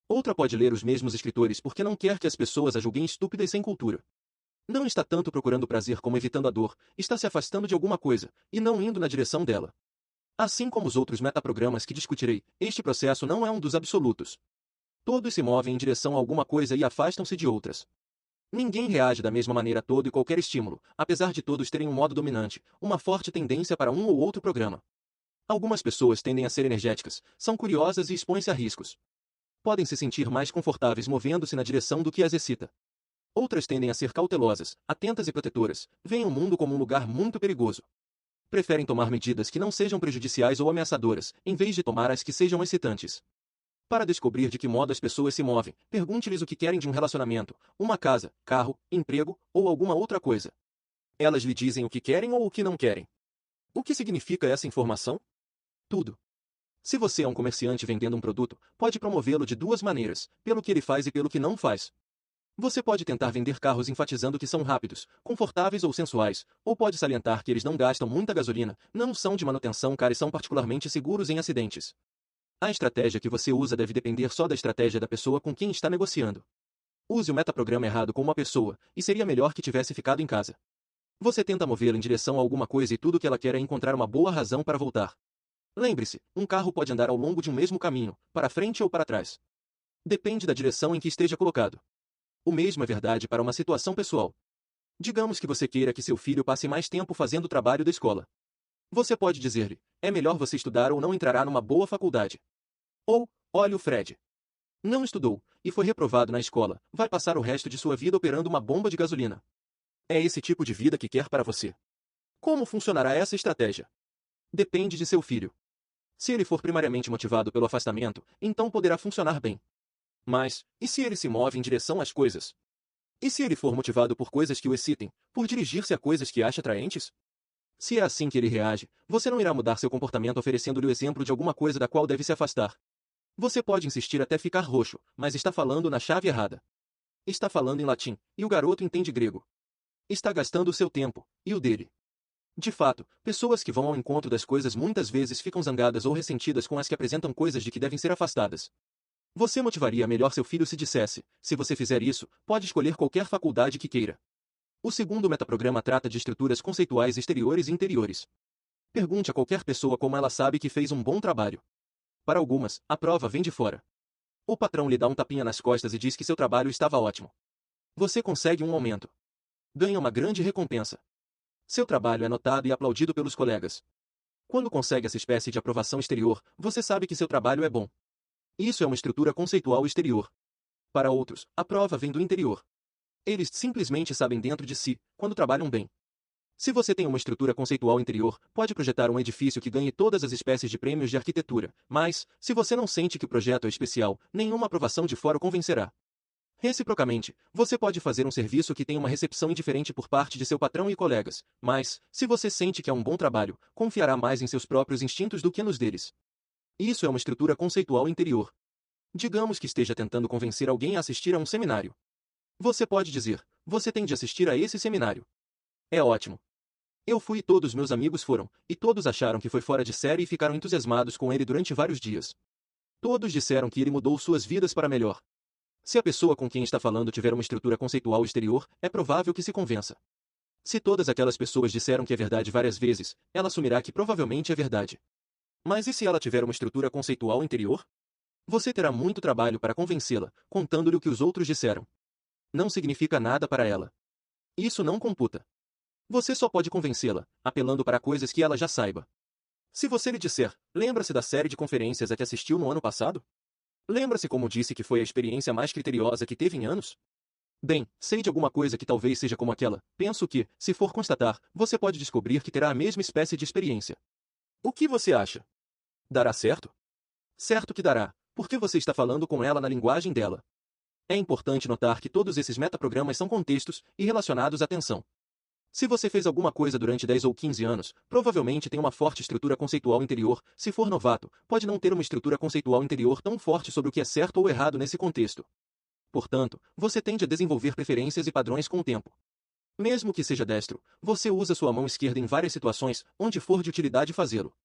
Outra pode ler os mesmos escritores porque não quer que as pessoas a julguem estúpida e sem cultura. Não está tanto procurando prazer como evitando a dor, está se afastando de alguma coisa, e não indo na direção dela. Assim como os outros metaprogramas que discutirei, este processo não é um dos absolutos. Todos se movem em direção a alguma coisa e afastam-se de outras. Ninguém reage da mesma maneira a todo e qualquer estímulo, apesar de todos terem um modo dominante, uma forte tendência para um ou outro programa. Algumas pessoas tendem a ser energéticas, são curiosas e expõem-se a riscos. Podem se sentir mais confortáveis movendo-se na direção do que as excita. Outras tendem a ser cautelosas, atentas e protetoras, veem o mundo como um lugar muito perigoso. Preferem tomar medidas que não sejam prejudiciais ou ameaçadoras, em vez de tomar as que sejam excitantes. Para descobrir de que modo as pessoas se movem, pergunte-lhes o que querem de um relacionamento, uma casa, carro, emprego ou alguma outra coisa. Elas lhe dizem o que querem ou o que não querem. O que significa essa informação? Tudo. Se você é um comerciante vendendo um produto, pode promovê-lo de duas maneiras, pelo que ele faz e pelo que não faz. Você pode tentar vender carros enfatizando que são rápidos, confortáveis ou sensuais, ou pode salientar que eles não gastam muita gasolina, não são de manutenção cara e são particularmente seguros em acidentes. A estratégia que você usa deve depender só da estratégia da pessoa com quem está negociando. Use o metaprograma errado com uma pessoa, e seria melhor que tivesse ficado em casa. Você tenta movê-la em direção a alguma coisa e tudo que ela quer é encontrar uma boa razão para voltar. Lembre-se, um carro pode andar ao longo de um mesmo caminho, para frente ou para trás. Depende da direção em que esteja colocado. O mesmo é verdade para uma situação pessoal. Digamos que você queira que seu filho passe mais tempo fazendo o trabalho da escola. Você pode dizer-lhe, é melhor você estudar ou não entrará numa boa faculdade. Ou, olhe o Fred. Não estudou, e foi reprovado na escola, vai passar o resto de sua vida operando uma bomba de gasolina. É esse tipo de vida que quer para você. Como funcionará essa estratégia? Depende de seu filho. Se ele for primariamente motivado pelo afastamento, então poderá funcionar bem. Mas, e se ele se move em direção às coisas? E se ele for motivado por coisas que o excitem, por dirigir-se a coisas que acha atraentes? Se é assim que ele reage, você não irá mudar seu comportamento oferecendo-lhe o exemplo de alguma coisa da qual deve se afastar. Você pode insistir até ficar roxo, mas está falando na chave errada. Está falando em latim, e o garoto entende grego. Está gastando o seu tempo, e o dele. De fato, pessoas que vão ao encontro das coisas muitas vezes ficam zangadas ou ressentidas com as que apresentam coisas de que devem ser afastadas. Você motivaria melhor seu filho se dissesse: se você fizer isso, pode escolher qualquer faculdade que queira. O segundo metaprograma trata de estruturas conceituais exteriores e interiores. Pergunte a qualquer pessoa como ela sabe que fez um bom trabalho. Para algumas, a prova vem de fora. O patrão lhe dá um tapinha nas costas e diz que seu trabalho estava ótimo. Você consegue um aumento. Ganha uma grande recompensa. Seu trabalho é notado e aplaudido pelos colegas. Quando consegue essa espécie de aprovação exterior, você sabe que seu trabalho é bom. Isso é uma estrutura conceitual exterior. Para outros, a prova vem do interior. Eles simplesmente sabem dentro de si, quando trabalham bem. Se você tem uma estrutura conceitual interior, pode projetar um edifício que ganhe todas as espécies de prêmios de arquitetura, mas, se você não sente que o projeto é especial, nenhuma aprovação de fora o convencerá. Reciprocamente, você pode fazer um serviço que tem uma recepção indiferente por parte de seu patrão e colegas, mas, se você sente que é um bom trabalho, confiará mais em seus próprios instintos do que nos deles. Isso é uma estrutura conceitual interior. Digamos que esteja tentando convencer alguém a assistir a um seminário. Você pode dizer: você tem de assistir a esse seminário. É ótimo. Eu fui e todos meus amigos foram, e todos acharam que foi fora de série e ficaram entusiasmados com ele durante vários dias. Todos disseram que ele mudou suas vidas para melhor. Se a pessoa com quem está falando tiver uma estrutura conceitual exterior, é provável que se convença. Se todas aquelas pessoas disseram que é verdade várias vezes, ela assumirá que provavelmente é verdade. Mas e se ela tiver uma estrutura conceitual interior? Você terá muito trabalho para convencê-la, contando-lhe o que os outros disseram. Não significa nada para ela. Isso não computa. Você só pode convencê-la, apelando para coisas que ela já saiba. Se você lhe disser: lembra-se da série de conferências a que assistiu no ano passado? Lembra-se como disse que foi a experiência mais criteriosa que teve em anos? Bem, sei de alguma coisa que talvez seja como aquela. Penso que, se for constatar, você pode descobrir que terá a mesma espécie de experiência. O que você acha? Dará certo? Certo que dará, porque você está falando com ela na linguagem dela. É importante notar que todos esses metaprogramas são contextos e relacionados à atenção. Se você fez alguma coisa durante 10 ou 15 anos, provavelmente tem uma forte estrutura conceitual interior. Se for novato, pode não ter uma estrutura conceitual interior tão forte sobre o que é certo ou errado nesse contexto. Portanto, você tende a desenvolver preferências e padrões com o tempo. Mesmo que seja destro, você usa sua mão esquerda em várias situações, onde for de utilidade fazê-lo.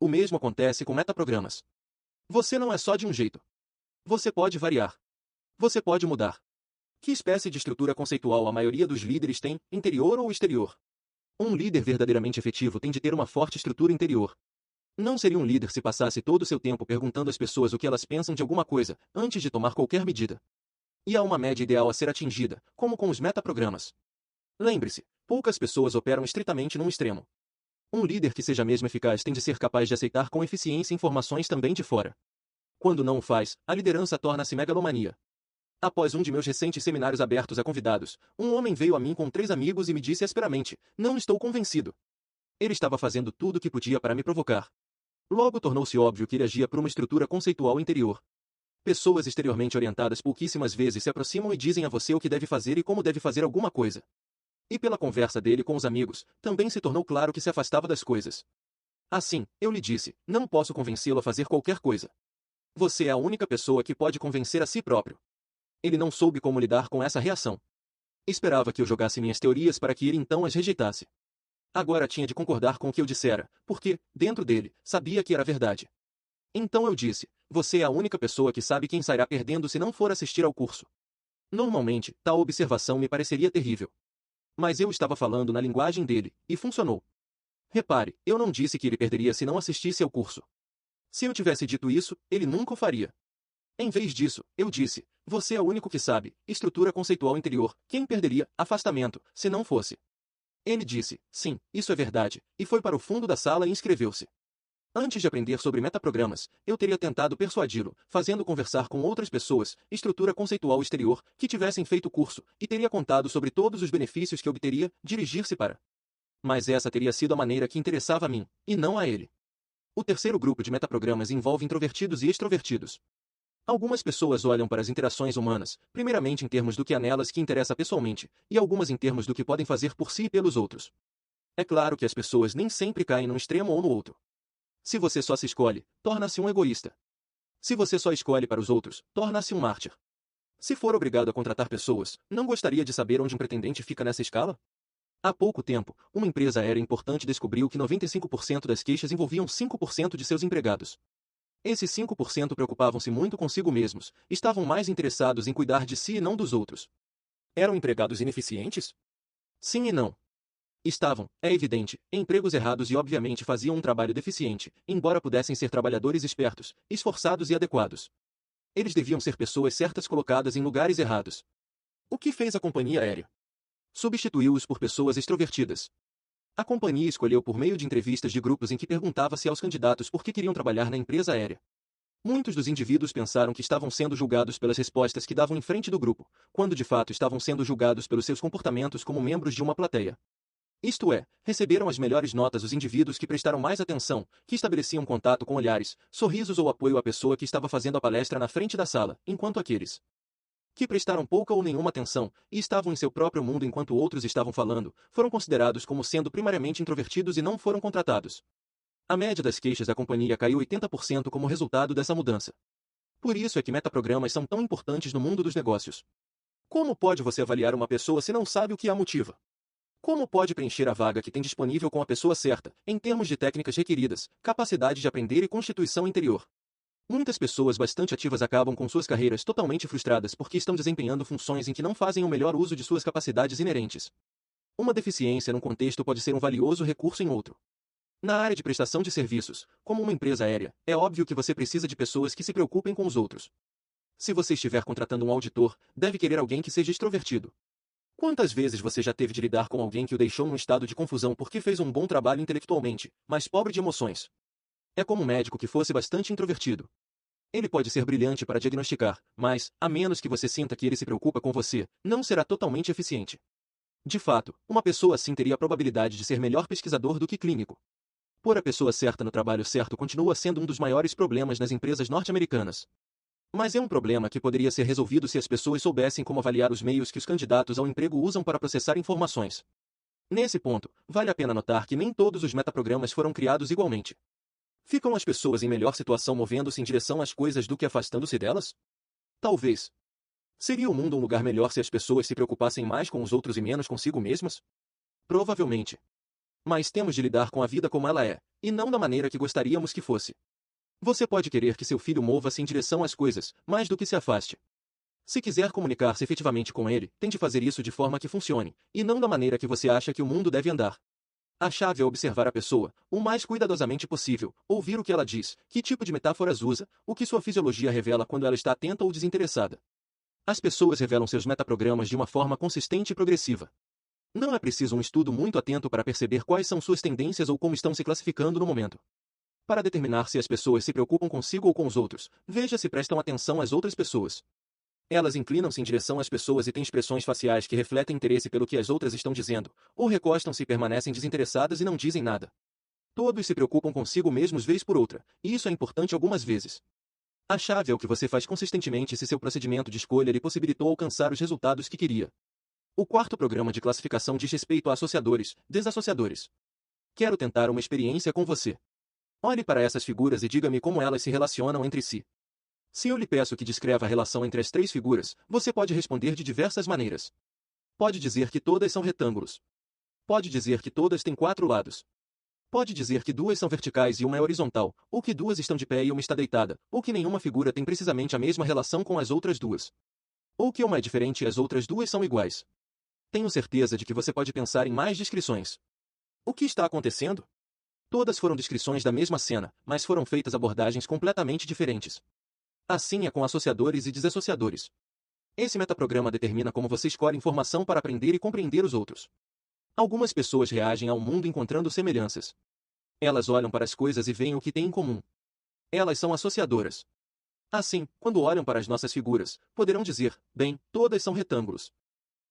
O mesmo acontece com metaprogramas. Você não é só de um jeito. Você pode variar. Você pode mudar. Que espécie de estrutura conceitual a maioria dos líderes tem, interior ou exterior? Um líder verdadeiramente efetivo tem de ter uma forte estrutura interior. Não seria um líder se passasse todo o seu tempo perguntando às pessoas o que elas pensam de alguma coisa, antes de tomar qualquer medida. E há uma média ideal a ser atingida, como com os metaprogramas. Lembre-se, poucas pessoas operam estritamente num extremo. Um líder que seja mesmo eficaz tem de ser capaz de aceitar com eficiência informações também de fora. Quando não o faz, a liderança torna-se megalomania. Após um de meus recentes seminários abertos a convidados, um homem veio a mim com 3 amigos e me disse asperamente: não estou convencido. Ele estava fazendo tudo o que podia para me provocar. Logo tornou-se óbvio que ele agia por uma estrutura conceitual interior. Pessoas exteriormente orientadas pouquíssimas vezes se aproximam e dizem a você o que deve fazer e como deve fazer alguma coisa. E pela conversa dele com os amigos, também se tornou claro que se afastava das coisas. Assim, eu lhe disse: não posso convencê-lo a fazer qualquer coisa. Você é a única pessoa que pode convencer a si próprio. Ele não soube como lidar com essa reação. Esperava que eu jogasse minhas teorias para que ele então as rejeitasse. Agora tinha de concordar com o que eu dissera, porque, dentro dele, sabia que era verdade. Então eu disse: você é a única pessoa que sabe quem sairá perdendo se não for assistir ao curso. Normalmente, tal observação me pareceria terrível. Mas eu estava falando na linguagem dele, e funcionou. Repare, eu não disse que ele perderia se não assistisse ao curso. Se eu tivesse dito isso, ele nunca o faria. Em vez disso, eu disse: você é o único que sabe, estrutura conceitual interior, quem perderia, afastamento, se não fosse. Ele disse: sim, isso é verdade, e foi para o fundo da sala e inscreveu-se. Antes de aprender sobre metaprogramas, eu teria tentado persuadi-lo, fazendo conversar com outras pessoas, estrutura conceitual exterior, que tivessem feito o curso, e teria contado sobre todos os benefícios que obteria, dirigir-se para. Mas essa teria sido a maneira que interessava a mim, e não a ele. O terceiro grupo de metaprogramas envolve introvertidos e extrovertidos. Algumas pessoas olham para as interações humanas, primeiramente em termos do que há nelas que interessa pessoalmente, e algumas em termos do que podem fazer por si e pelos outros. É claro que as pessoas nem sempre caem num extremo ou no outro. Se você só se escolhe, torna-se um egoísta. Se você só escolhe para os outros, torna-se um mártir. Se for obrigado a contratar pessoas, não gostaria de saber onde um pretendente fica nessa escala? Há pouco tempo, uma empresa aérea importante descobriu que 95% das queixas envolviam 5% de seus empregados. Esses 5% preocupavam-se muito consigo mesmos, estavam mais interessados em cuidar de si e não dos outros. Eram empregados ineficientes? Sim e não. Estavam, é evidente, em empregos errados e obviamente faziam um trabalho deficiente, embora pudessem ser trabalhadores espertos, esforçados e adequados. Eles deviam ser pessoas certas colocadas em lugares errados. O que fez a companhia aérea? Substituiu-os por pessoas extrovertidas. A companhia escolheu por meio de entrevistas de grupos em que perguntava-se aos candidatos por que queriam trabalhar na empresa aérea. Muitos dos indivíduos pensaram que estavam sendo julgados pelas respostas que davam em frente do grupo, quando de fato estavam sendo julgados pelos seus comportamentos como membros de uma plateia. Isto é, receberam as melhores notas os indivíduos que prestaram mais atenção, que estabeleciam contato com olhares, sorrisos ou apoio à pessoa que estava fazendo a palestra na frente da sala, enquanto aqueles que prestaram pouca ou nenhuma atenção, e estavam em seu próprio mundo enquanto outros estavam falando, foram considerados como sendo primariamente introvertidos e não foram contratados. A média das queixas da companhia caiu 80% como resultado dessa mudança. Por isso é que metaprogramas são tão importantes no mundo dos negócios. Como pode você avaliar uma pessoa se não sabe o que a motiva? Como pode preencher a vaga que tem disponível com a pessoa certa, em termos de técnicas requeridas, capacidade de aprender e constituição interior? Muitas pessoas bastante ativas acabam com suas carreiras totalmente frustradas porque estão desempenhando funções em que não fazem o melhor uso de suas capacidades inerentes. Uma deficiência num contexto pode ser um valioso recurso em outro. Na área de prestação de serviços, como uma empresa aérea, é óbvio que você precisa de pessoas que se preocupem com os outros. Se você estiver contratando um auditor, deve querer alguém que seja extrovertido. Quantas vezes você já teve de lidar com alguém que o deixou num estado de confusão porque fez um bom trabalho intelectualmente, mas pobre de emoções? É como um médico que fosse bastante introvertido. Ele pode ser brilhante para diagnosticar, mas, a menos que você sinta que ele se preocupa com você, não será totalmente eficiente. De fato, uma pessoa assim teria a probabilidade de ser melhor pesquisador do que clínico. Pôr a pessoa certa no trabalho certo continua sendo um dos maiores problemas nas empresas norte-americanas. Mas é um problema que poderia ser resolvido se as pessoas soubessem como avaliar os meios que os candidatos ao emprego usam para processar informações. Nesse ponto, vale a pena notar que nem todos os metaprogramas foram criados igualmente. Ficam as pessoas em melhor situação movendo-se em direção às coisas do que afastando-se delas? Talvez. Seria o mundo um lugar melhor se as pessoas se preocupassem mais com os outros e menos consigo mesmas? Provavelmente. Mas temos de lidar com a vida como ela é, e não da maneira que gostaríamos que fosse. Você pode querer que seu filho mova-se em direção às coisas, mais do que se afaste. Se quiser comunicar-se efetivamente com ele, tente fazer isso de forma que funcione, e não da maneira que você acha que o mundo deve andar. A chave é observar a pessoa, o mais cuidadosamente possível, ouvir o que ela diz, que tipo de metáforas usa, o que sua fisiologia revela quando ela está atenta ou desinteressada. As pessoas revelam seus metaprogramas de uma forma consistente e progressiva. Não é preciso um estudo muito atento para perceber quais são suas tendências ou como estão se classificando no momento. Para determinar se as pessoas se preocupam consigo ou com os outros, veja se prestam atenção às outras pessoas. Elas inclinam-se em direção às pessoas e têm expressões faciais que refletem interesse pelo que as outras estão dizendo, ou recostam-se e permanecem desinteressadas e não dizem nada. Todos se preocupam consigo mesmos vez por outra, e isso é importante algumas vezes. A chave é o que você faz consistentemente se seu procedimento de escolha lhe possibilitou alcançar os resultados que queria. O quarto programa de classificação diz respeito a associadores, desassociadores. Quero tentar uma experiência com você. Olhe para essas figuras e diga-me como elas se relacionam entre si. Se eu lhe peço que descreva a relação entre as três figuras, você pode responder de diversas maneiras. Pode dizer que todas são retângulos. Pode dizer que todas têm 4 lados. Pode dizer que 2 são verticais e uma é horizontal, ou que 2 estão de pé e uma está deitada, ou que nenhuma figura tem precisamente a mesma relação com as outras 2. Ou que uma é diferente e as outras 2 são iguais. Tenho certeza de que você pode pensar em mais descrições. O que está acontecendo? Todas foram descrições da mesma cena, mas foram feitas abordagens completamente diferentes. Assim é com associadores e desassociadores. Esse metaprograma determina como você escolhe informação para aprender e compreender os outros. Algumas pessoas reagem ao mundo encontrando semelhanças. Elas olham para as coisas e veem o que têm em comum. Elas são associadoras. Assim, quando olham para as nossas figuras, poderão dizer, bem, todas são retângulos.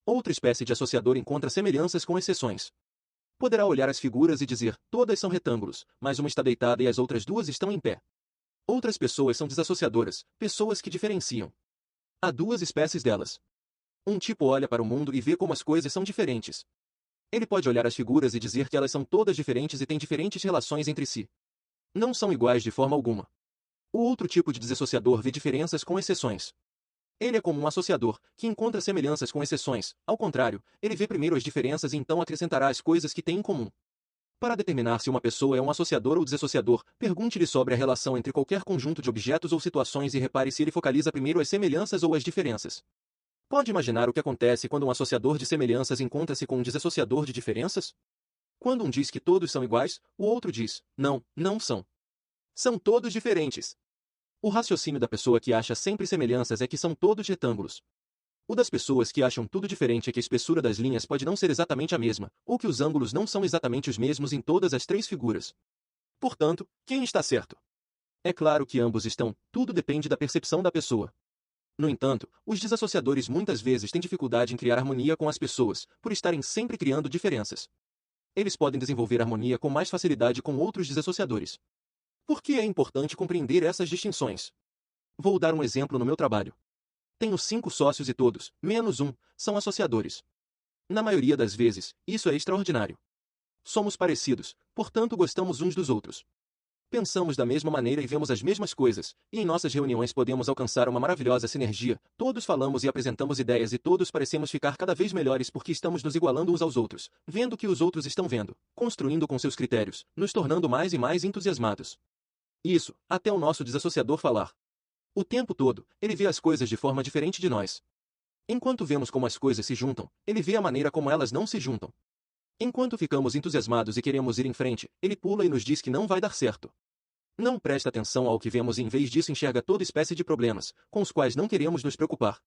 Outra espécie de associador encontra semelhanças com exceções. Poderá olhar as figuras e dizer, todas são retângulos, mas uma está deitada e as outras 2 estão em pé. Outras pessoas são desassociadoras, pessoas que diferenciam. Há 2 espécies delas. Um tipo olha para o mundo e vê como as coisas são diferentes. Ele pode olhar as figuras e dizer que elas são todas diferentes e têm diferentes relações entre si. Não são iguais de forma alguma. O outro tipo de desassociador vê diferenças com exceções. Ele é como um associador, que encontra semelhanças com exceções. Ao contrário, ele vê primeiro as diferenças e então acrescentará as coisas que têm em comum. Para determinar se uma pessoa é um associador ou desassociador, pergunte-lhe sobre a relação entre qualquer conjunto de objetos ou situações e repare se ele focaliza primeiro as semelhanças ou as diferenças. Pode imaginar o que acontece quando um associador de semelhanças encontra-se com um desassociador de diferenças? Quando um diz que todos são iguais, o outro diz, não, não são. São todos diferentes. O raciocínio da pessoa que acha sempre semelhanças é que são todos retângulos. O das pessoas que acham tudo diferente é que a espessura das linhas pode não ser exatamente a mesma, ou que os ângulos não são exatamente os mesmos em todas as três figuras. Portanto, quem está certo? É claro que ambos estão, tudo depende da percepção da pessoa. No entanto, os desassociadores muitas vezes têm dificuldade em criar harmonia com as pessoas, por estarem sempre criando diferenças. Eles podem desenvolver harmonia com mais facilidade com outros desassociadores. Por que é importante compreender essas distinções? Vou dar um exemplo no meu trabalho. Tenho 5 sócios e todos, menos um, são associadores. Na maioria das vezes, isso é extraordinário. Somos parecidos, portanto gostamos uns dos outros. Pensamos da mesma maneira e vemos as mesmas coisas, e em nossas reuniões podemos alcançar uma maravilhosa sinergia, todos falamos e apresentamos ideias e todos parecemos ficar cada vez melhores porque estamos nos igualando uns aos outros, vendo o que os outros estão vendo, construindo com seus critérios, nos tornando mais e mais entusiasmados. Isso, até o nosso desassociador falar. O tempo todo, ele vê as coisas de forma diferente de nós. Enquanto vemos como as coisas se juntam, ele vê a maneira como elas não se juntam. Enquanto ficamos entusiasmados e queremos ir em frente, ele pula e nos diz que não vai dar certo. Não presta atenção ao que vemos e em vez disso enxerga toda espécie de problemas, com os quais não queremos nos preocupar.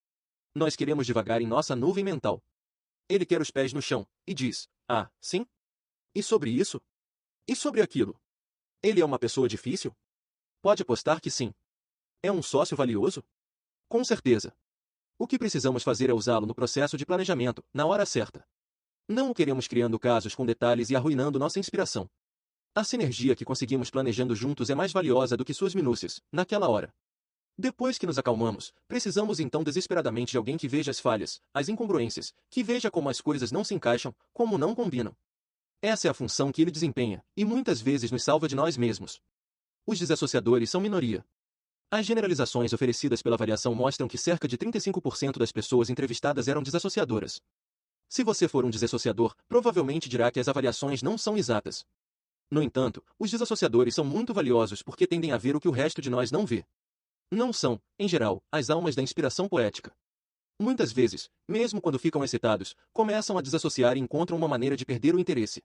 Nós queremos devagar em nossa nuvem mental. Ele quer os pés no chão, e diz, ah, sim? E sobre isso? E sobre aquilo? Ele é uma pessoa difícil? Pode apostar que sim. É um sócio valioso? Com certeza. O que precisamos fazer é usá-lo no processo de planejamento, na hora certa. Não o queremos criando casos com detalhes e arruinando nossa inspiração. A sinergia que conseguimos planejando juntos é mais valiosa do que suas minúcias, naquela hora. Depois que nos acalmamos, precisamos então desesperadamente de alguém que veja as falhas, as incongruências, que veja como as coisas não se encaixam, como não combinam. Essa é a função que ele desempenha, e muitas vezes nos salva de nós mesmos. Os desassociadores são minoria. As generalizações oferecidas pela avaliação mostram que cerca de 35% das pessoas entrevistadas eram desassociadoras. Se você for um desassociador, provavelmente dirá que as avaliações não são exatas. No entanto, os desassociadores são muito valiosos porque tendem a ver o que o resto de nós não vê. Não são, em geral, as almas da inspiração poética. Muitas vezes, mesmo quando ficam excitados, começam a desassociar e encontram uma maneira de perder o interesse.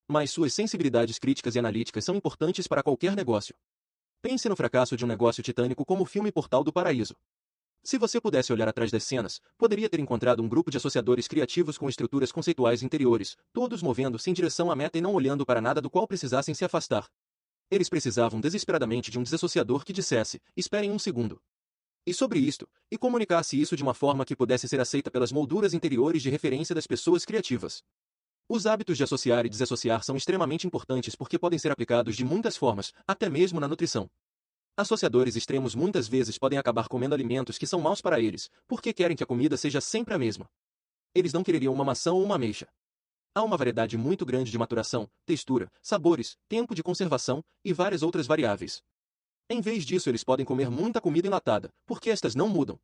Mas suas sensibilidades críticas e analíticas são importantes para qualquer negócio. Pense no fracasso de um negócio titânico como o filme Portal do Paraíso. Se você pudesse olhar atrás das cenas, poderia ter encontrado um grupo de associadores criativos com estruturas conceituais interiores, todos movendo-se em direção à meta e não olhando para nada do qual precisassem se afastar. Eles precisavam desesperadamente de um desassociador que dissesse, esperem um segundo. E sobre isto, e comunicasse isso de uma forma que pudesse ser aceita pelas molduras interiores de referência das pessoas criativas. Os hábitos de associar e desassociar são extremamente importantes porque podem ser aplicados de muitas formas, até mesmo na nutrição. Associadores extremos muitas vezes podem acabar comendo alimentos que são maus para eles, porque querem que a comida seja sempre a mesma. Eles não quereriam uma maçã ou uma ameixa. Há uma variedade muito grande de maturação, textura, sabores, tempo de conservação e várias outras variáveis. Em vez disso, eles podem comer muita comida enlatada, porque estas não mudam.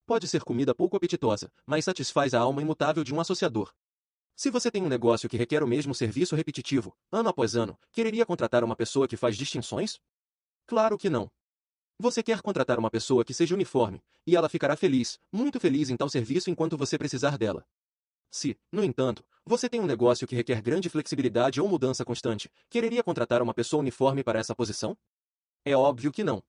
Pode ser comida pouco apetitosa, mas satisfaz a alma imutável de um associador. Se você tem um negócio que requer o mesmo serviço repetitivo, ano após ano, quereria contratar uma pessoa que faz distinções? Claro que não. Você quer contratar uma pessoa que seja uniforme, e ela ficará feliz, muito feliz em tal serviço enquanto você precisar dela. Se, no entanto, você tem um negócio que requer grande flexibilidade ou mudança constante, quereria contratar uma pessoa uniforme para essa posição? É óbvio que não.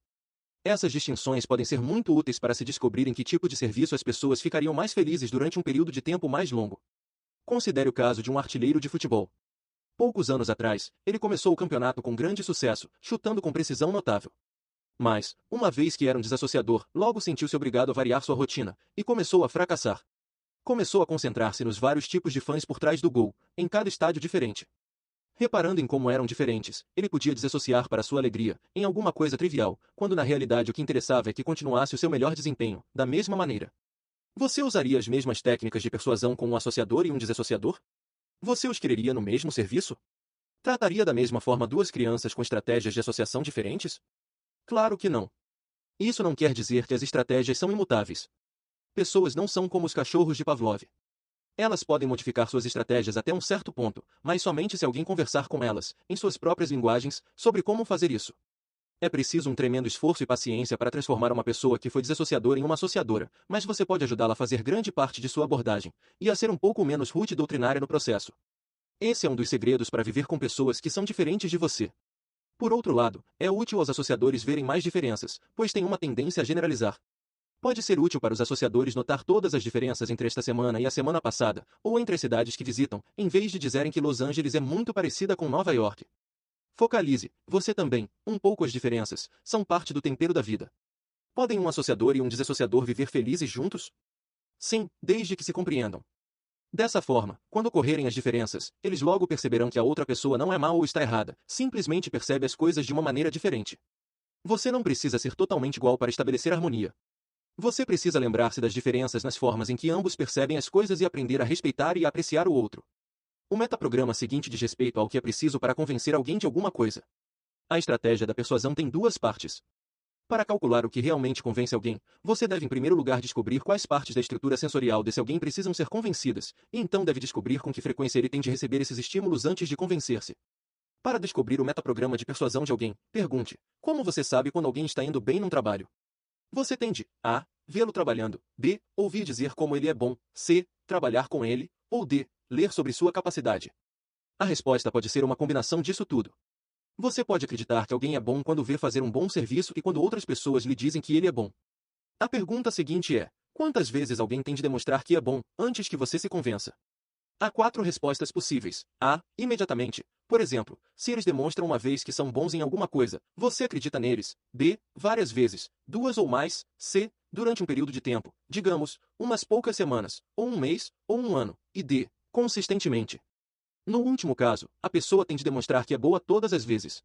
Essas distinções podem ser muito úteis para se descobrir em que tipo de serviço as pessoas ficariam mais felizes durante um período de tempo mais longo. Considere o caso de um artilheiro de futebol. Poucos anos atrás, ele começou o campeonato com grande sucesso, chutando com precisão notável. Mas, uma vez que era um desassociador, logo sentiu-se obrigado a variar sua rotina, e começou a fracassar. Começou a concentrar-se nos vários tipos de fãs por trás do gol, em cada estádio diferente. Reparando em como eram diferentes, ele podia desassociar para sua alegria, em alguma coisa trivial, quando na realidade o que interessava é que continuasse o seu melhor desempenho, da mesma maneira. Você usaria as mesmas técnicas de persuasão com um associador e um desassociador? Você os quereria no mesmo serviço? Trataria da mesma forma duas crianças com estratégias de associação diferentes? Claro que não. Isso não quer dizer que as estratégias são imutáveis. Pessoas não são como os cachorros de Pavlov. Elas podem modificar suas estratégias até um certo ponto, mas somente se alguém conversar com elas, em suas próprias linguagens, sobre como fazer isso. É preciso um tremendo esforço e paciência para transformar uma pessoa que foi desassociadora em uma associadora, mas você pode ajudá-la a fazer grande parte de sua abordagem, e a ser um pouco menos rude e doutrinária no processo. Esse é um dos segredos para viver com pessoas que são diferentes de você. Por outro lado, é útil aos associadores verem mais diferenças, pois têm uma tendência a generalizar. Pode ser útil para os associadores notar todas as diferenças entre esta semana e a semana passada, ou entre as cidades que visitam, em vez de dizerem que Los Angeles é muito parecida com Nova York. Focalize, você também, um pouco as diferenças, são parte do tempero da vida. Podem um associador e um desassociador viver felizes juntos? Sim, desde que se compreendam. Dessa forma, quando ocorrerem as diferenças, eles logo perceberão que a outra pessoa não é má ou está errada, simplesmente percebe as coisas de uma maneira diferente. Você não precisa ser totalmente igual para estabelecer harmonia. Você precisa lembrar-se das diferenças nas formas em que ambos percebem as coisas e aprender a respeitar e a apreciar o outro. O metaprograma seguinte diz respeito ao que é preciso para convencer alguém de alguma coisa. A estratégia da persuasão tem duas partes. Para calcular o que realmente convence alguém, você deve em primeiro lugar descobrir quais partes da estrutura sensorial desse alguém precisam ser convencidas, e então deve descobrir com que frequência ele tem de receber esses estímulos antes de convencer-se. Para descobrir o metaprograma de persuasão de alguém, pergunte: como você sabe quando alguém está indo bem num trabalho? Você tende a vê-lo trabalhando, b ouvir dizer como ele é bom, c trabalhar com ele, ou d ler sobre sua capacidade. A resposta pode ser uma combinação disso tudo. Você pode acreditar que alguém é bom quando vê fazer um bom serviço e quando outras pessoas lhe dizem que ele é bom. A pergunta seguinte é: quantas vezes alguém tem de demonstrar que é bom, antes que você se convença? Há 4 respostas possíveis. A. Imediatamente. Por exemplo, se eles demonstram uma vez que são bons em alguma coisa, você acredita neles. B. Várias vezes, 2 ou mais. C. Durante um período de tempo, digamos, umas poucas semanas, ou um mês, ou um ano. E D. Consistentemente. No último caso, a pessoa tem de demonstrar que é boa todas as vezes.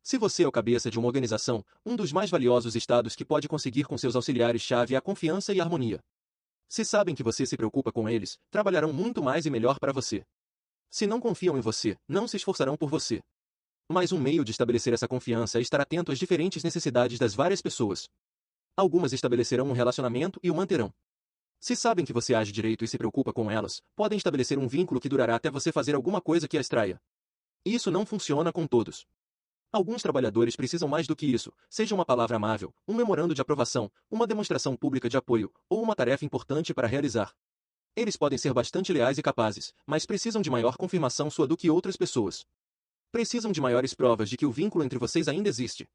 Se você é o cabeça de uma organização, um dos mais valiosos estados que pode conseguir com seus auxiliares-chave é a confiança e a harmonia. Se sabem que você se preocupa com eles, trabalharão muito mais e melhor para você. Se não confiam em você, não se esforçarão por você. Mas um meio de estabelecer essa confiança é estar atento às diferentes necessidades das várias pessoas. Algumas estabelecerão um relacionamento e o manterão. Se sabem que você age direito e se preocupa com elas, podem estabelecer um vínculo que durará até você fazer alguma coisa que as traia. Isso não funciona com todos. Alguns trabalhadores precisam mais do que isso, seja uma palavra amável, um memorando de aprovação, uma demonstração pública de apoio, ou uma tarefa importante para realizar. Eles podem ser bastante leais e capazes, mas precisam de maior confirmação sua do que outras pessoas. Precisam de maiores provas de que o vínculo entre vocês ainda existe.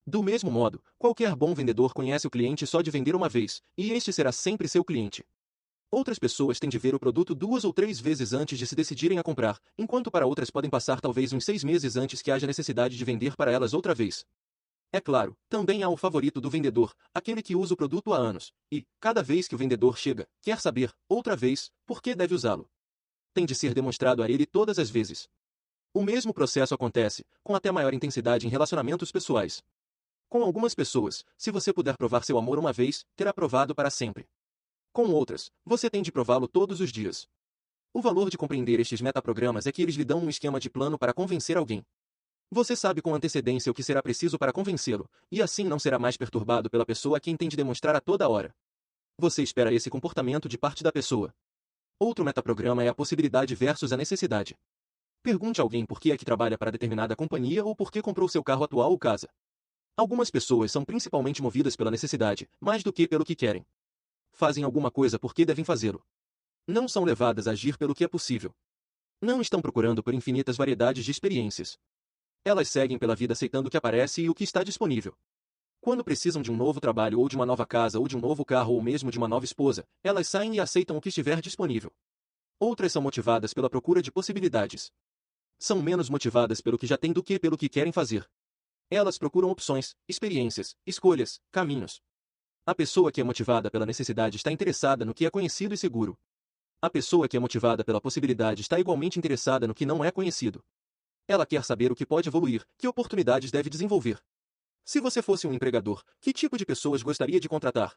Do mesmo modo, qualquer bom vendedor conhece o cliente só de vender uma vez, e este será sempre seu cliente. Outras pessoas têm de ver o produto 2 ou 3 vezes antes de se decidirem a comprar, enquanto para outras podem passar talvez uns 6 meses antes que haja necessidade de vender para elas outra vez. É claro, também há o favorito do vendedor, aquele que usa o produto há anos, e, cada vez que o vendedor chega, quer saber, outra vez, por que deve usá-lo. Tem de ser demonstrado a ele todas as vezes. O mesmo processo acontece, com até maior intensidade em relacionamentos pessoais. Com algumas pessoas, se você puder provar seu amor uma vez, terá provado para sempre. Com outras, você tem de prová-lo todos os dias. O valor de compreender estes metaprogramas é que eles lhe dão um esquema de plano para convencer alguém. Você sabe com antecedência o que será preciso para convencê-lo, e assim não será mais perturbado pela pessoa a quem tem de demonstrar a toda hora. Você espera esse comportamento de parte da pessoa. Outro metaprograma é a possibilidade versus a necessidade. Pergunte a alguém por que é que trabalha para determinada companhia ou por que comprou seu carro atual ou casa. Algumas pessoas são principalmente movidas pela necessidade, mais do que pelo que querem. Fazem alguma coisa porque devem fazê-lo. Não são levadas a agir pelo que é possível. Não estão procurando por infinitas variedades de experiências. Elas seguem pela vida aceitando o que aparece e o que está disponível. Quando precisam de um novo trabalho ou de uma nova casa ou de um novo carro ou mesmo de uma nova esposa, elas saem e aceitam o que estiver disponível. Outras são motivadas pela procura de possibilidades. São menos motivadas pelo que já têm do que pelo que querem fazer. Elas procuram opções, experiências, escolhas, caminhos. A pessoa que é motivada pela necessidade está interessada no que é conhecido e seguro. A pessoa que é motivada pela possibilidade está igualmente interessada no que não é conhecido. Ela quer saber o que pode evoluir, que oportunidades deve desenvolver. Se você fosse um empregador, que tipo de pessoas gostaria de contratar?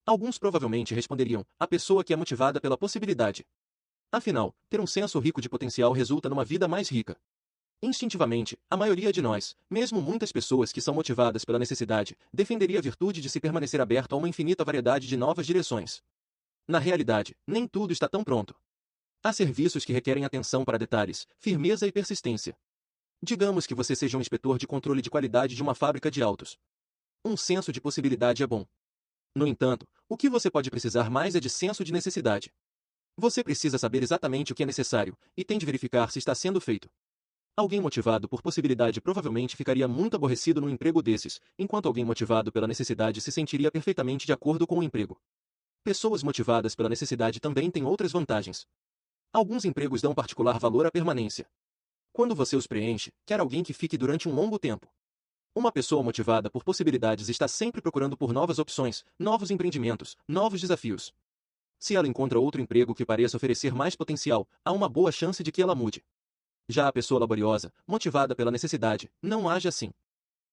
Alguns provavelmente responderiam: a pessoa que é motivada pela possibilidade. Afinal, ter um senso rico de potencial resulta numa vida mais rica. Instintivamente, a maioria de nós, mesmo muitas pessoas que são motivadas pela necessidade, defenderia a virtude de se permanecer aberto a uma infinita variedade de novas direções. Na realidade, nem tudo está tão pronto. Há serviços que requerem atenção para detalhes, firmeza e persistência. Digamos que você seja um inspetor de controle de qualidade de uma fábrica de autos. Um senso de possibilidade é bom. No entanto, o que você pode precisar mais é de senso de necessidade. Você precisa saber exatamente o que é necessário, e tem de verificar se está sendo feito. Alguém motivado por possibilidade provavelmente ficaria muito aborrecido num emprego desses, enquanto alguém motivado pela necessidade se sentiria perfeitamente de acordo com o emprego. Pessoas motivadas pela necessidade também têm outras vantagens. Alguns empregos dão particular valor à permanência. Quando você os preenche, quer alguém que fique durante um longo tempo. Uma pessoa motivada por possibilidades está sempre procurando por novas opções, novos empreendimentos, novos desafios. Se ela encontra outro emprego que pareça oferecer mais potencial, há uma boa chance de que ela mude. Já a pessoa laboriosa, motivada pela necessidade, não age assim.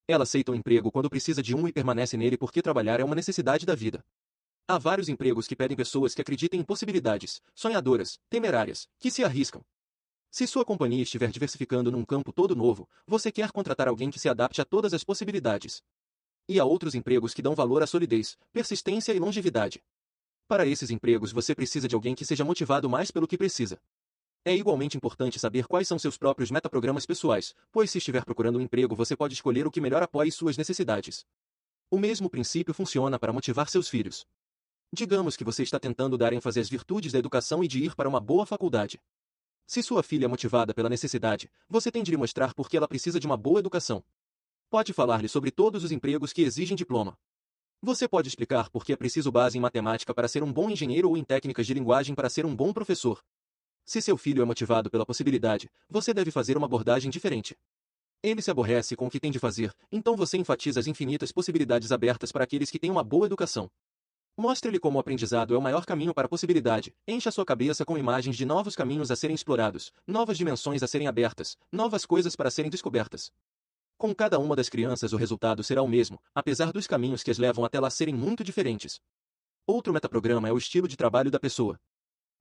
Ela aceita um emprego quando precisa de um e permanece nele porque trabalhar é uma necessidade da vida. Há vários empregos que pedem pessoas que acreditem em possibilidades, sonhadoras, temerárias, que se arriscam. Se sua companhia estiver diversificando num campo todo novo, você quer contratar alguém que se adapte a todas as possibilidades. E há outros empregos que dão valor à solidez, persistência e longevidade. Para esses empregos você precisa de alguém que seja motivado mais pelo que precisa. É igualmente importante saber quais são seus próprios metaprogramas pessoais, pois se estiver procurando um emprego você pode escolher o que melhor apoie suas necessidades. O mesmo princípio funciona para motivar seus filhos. Digamos que você está tentando dar ênfase às virtudes da educação e de ir para uma boa faculdade. Se sua filha é motivada pela necessidade, você tem de lhe mostrar por que ela precisa de uma boa educação. Pode falar-lhe sobre todos os empregos que exigem diploma. Você pode explicar por que é preciso base em matemática para ser um bom engenheiro ou em técnicas de linguagem para ser um bom professor. Se seu filho é motivado pela possibilidade, você deve fazer uma abordagem diferente. Ele se aborrece com o que tem de fazer, então você enfatiza as infinitas possibilidades abertas para aqueles que têm uma boa educação. Mostre-lhe como o aprendizado é o maior caminho para a possibilidade, encha sua cabeça com imagens de novos caminhos a serem explorados, novas dimensões a serem abertas, novas coisas para serem descobertas. Com cada uma das crianças o resultado será o mesmo, apesar dos caminhos que as levam até lá serem muito diferentes. Outro metaprograma é o estilo de trabalho da pessoa.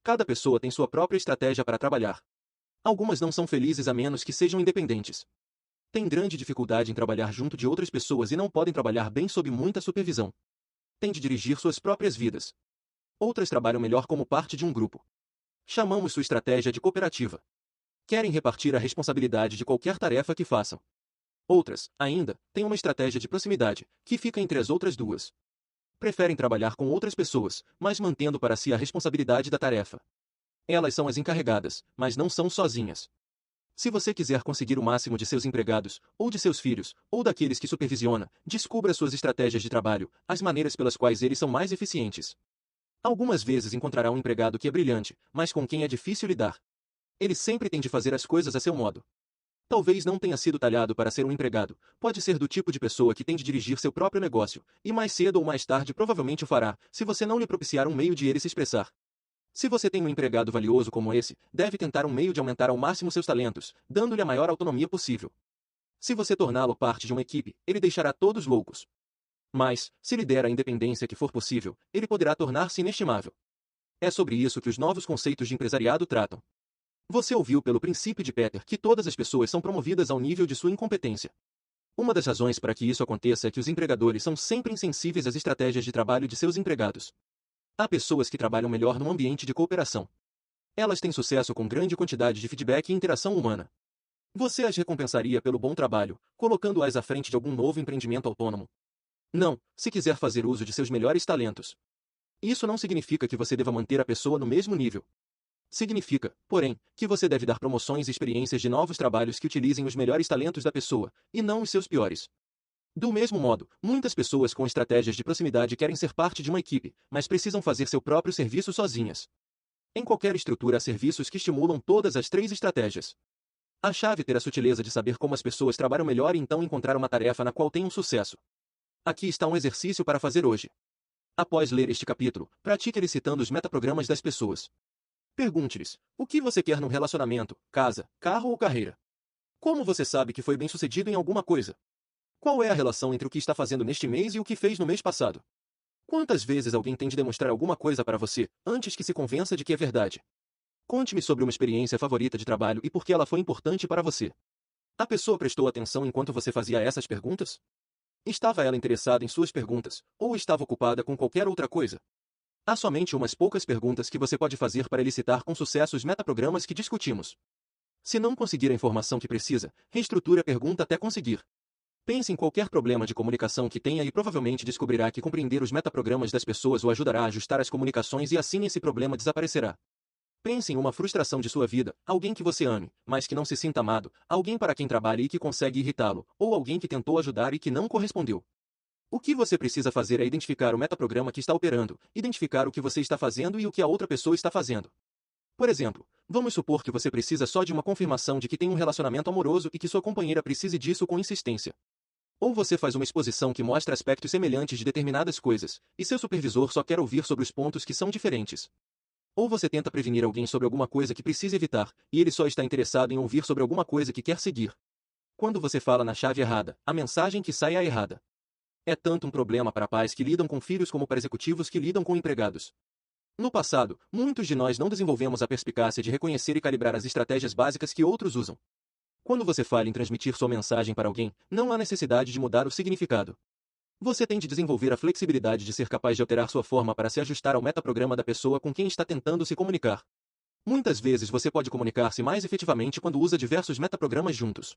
Cada pessoa tem sua própria estratégia para trabalhar. Algumas não são felizes a menos que sejam independentes. Têm grande dificuldade em trabalhar junto de outras pessoas e não podem trabalhar bem sob muita supervisão. Têm de dirigir suas próprias vidas. Outras trabalham melhor como parte de um grupo. Chamamos sua estratégia de cooperativa. Querem repartir a responsabilidade de qualquer tarefa que façam. Outras, ainda, têm uma estratégia de proximidade, que fica entre as outras duas. Preferem trabalhar com outras pessoas, mas mantendo para si a responsabilidade da tarefa. Elas são as encarregadas, mas não são sozinhas. Se você quiser conseguir o máximo de seus empregados, ou de seus filhos, ou daqueles que supervisiona, descubra suas estratégias de trabalho, as maneiras pelas quais eles são mais eficientes. Algumas vezes encontrará um empregado que é brilhante, mas com quem é difícil lidar. Ele sempre tem de fazer as coisas a seu modo. Talvez não tenha sido talhado para ser um empregado, pode ser do tipo de pessoa que tem de dirigir seu próprio negócio, e mais cedo ou mais tarde provavelmente o fará, se você não lhe propiciar um meio de ele se expressar. Se você tem um empregado valioso como esse, deve tentar um meio de aumentar ao máximo seus talentos, dando-lhe a maior autonomia possível. Se você torná-lo parte de uma equipe, ele deixará todos loucos. Mas, se lhe der a independência que for possível, ele poderá tornar-se inestimável. É sobre isso que os novos conceitos de empresariado tratam. Você ouviu pelo princípio de Peter que todas as pessoas são promovidas ao nível de sua incompetência. Uma das razões para que isso aconteça é que os empregadores são sempre insensíveis às estratégias de trabalho de seus empregados. Há pessoas que trabalham melhor num ambiente de cooperação. Elas têm sucesso com grande quantidade de feedback e interação humana. Você as recompensaria pelo bom trabalho, colocando-as à frente de algum novo empreendimento autônomo? Não, se quiser fazer uso de seus melhores talentos. Isso não significa que você deva manter a pessoa no mesmo nível. Significa, porém, que você deve dar promoções e experiências de novos trabalhos que utilizem os melhores talentos da pessoa, e não os seus piores. Do mesmo modo, muitas pessoas com estratégias de proximidade querem ser parte de uma equipe, mas precisam fazer seu próprio serviço sozinhas. Em qualquer estrutura há serviços que estimulam todas as três estratégias. A chave é ter a sutileza de saber como as pessoas trabalham melhor e então encontrar uma tarefa na qual tenham sucesso. Aqui está um exercício para fazer hoje. Após ler este capítulo, pratique ele citando os metaprogramas das pessoas. Pergunte-lhes: o que você quer num relacionamento, casa, carro ou carreira? Como você sabe que foi bem-sucedido em alguma coisa? Qual é a relação entre o que está fazendo neste mês e o que fez no mês passado? Quantas vezes alguém tem de demonstrar alguma coisa para você, antes que se convença de que é verdade? Conte-me sobre uma experiência favorita de trabalho e por que ela foi importante para você. A pessoa prestou atenção enquanto você fazia essas perguntas? Estava ela interessada em suas perguntas, ou estava ocupada com qualquer outra coisa? Há somente umas poucas perguntas que você pode fazer para elicitar com sucesso os metaprogramas que discutimos. Se não conseguir a informação que precisa, reestruture a pergunta até conseguir. Pense em qualquer problema de comunicação que tenha e provavelmente descobrirá que compreender os metaprogramas das pessoas o ajudará a ajustar as comunicações e assim esse problema desaparecerá. Pense em uma frustração de sua vida, alguém que você ame, mas que não se sinta amado, alguém para quem trabalhe e que consegue irritá-lo, ou alguém que tentou ajudar e que não correspondeu. O que você precisa fazer é identificar o metaprograma que está operando, identificar o que você está fazendo e o que a outra pessoa está fazendo. Por exemplo, vamos supor que você precisa só de uma confirmação de que tem um relacionamento amoroso e que sua companheira precise disso com insistência. Ou você faz uma exposição que mostra aspectos semelhantes de determinadas coisas, e seu supervisor só quer ouvir sobre os pontos que são diferentes. Ou você tenta prevenir alguém sobre alguma coisa que precisa evitar, e ele só está interessado em ouvir sobre alguma coisa que quer seguir. Quando você fala na chave errada, a mensagem que sai é errada. É tanto um problema para pais que lidam com filhos como para executivos que lidam com empregados. No passado, muitos de nós não desenvolvemos a perspicácia de reconhecer e calibrar as estratégias básicas que outros usam. Quando você falha em transmitir sua mensagem para alguém, não há necessidade de mudar o significado. Você tem de desenvolver a flexibilidade de ser capaz de alterar sua forma para se ajustar ao metaprograma da pessoa com quem está tentando se comunicar. Muitas vezes você pode comunicar-se mais efetivamente quando usa diversos metaprogramas juntos.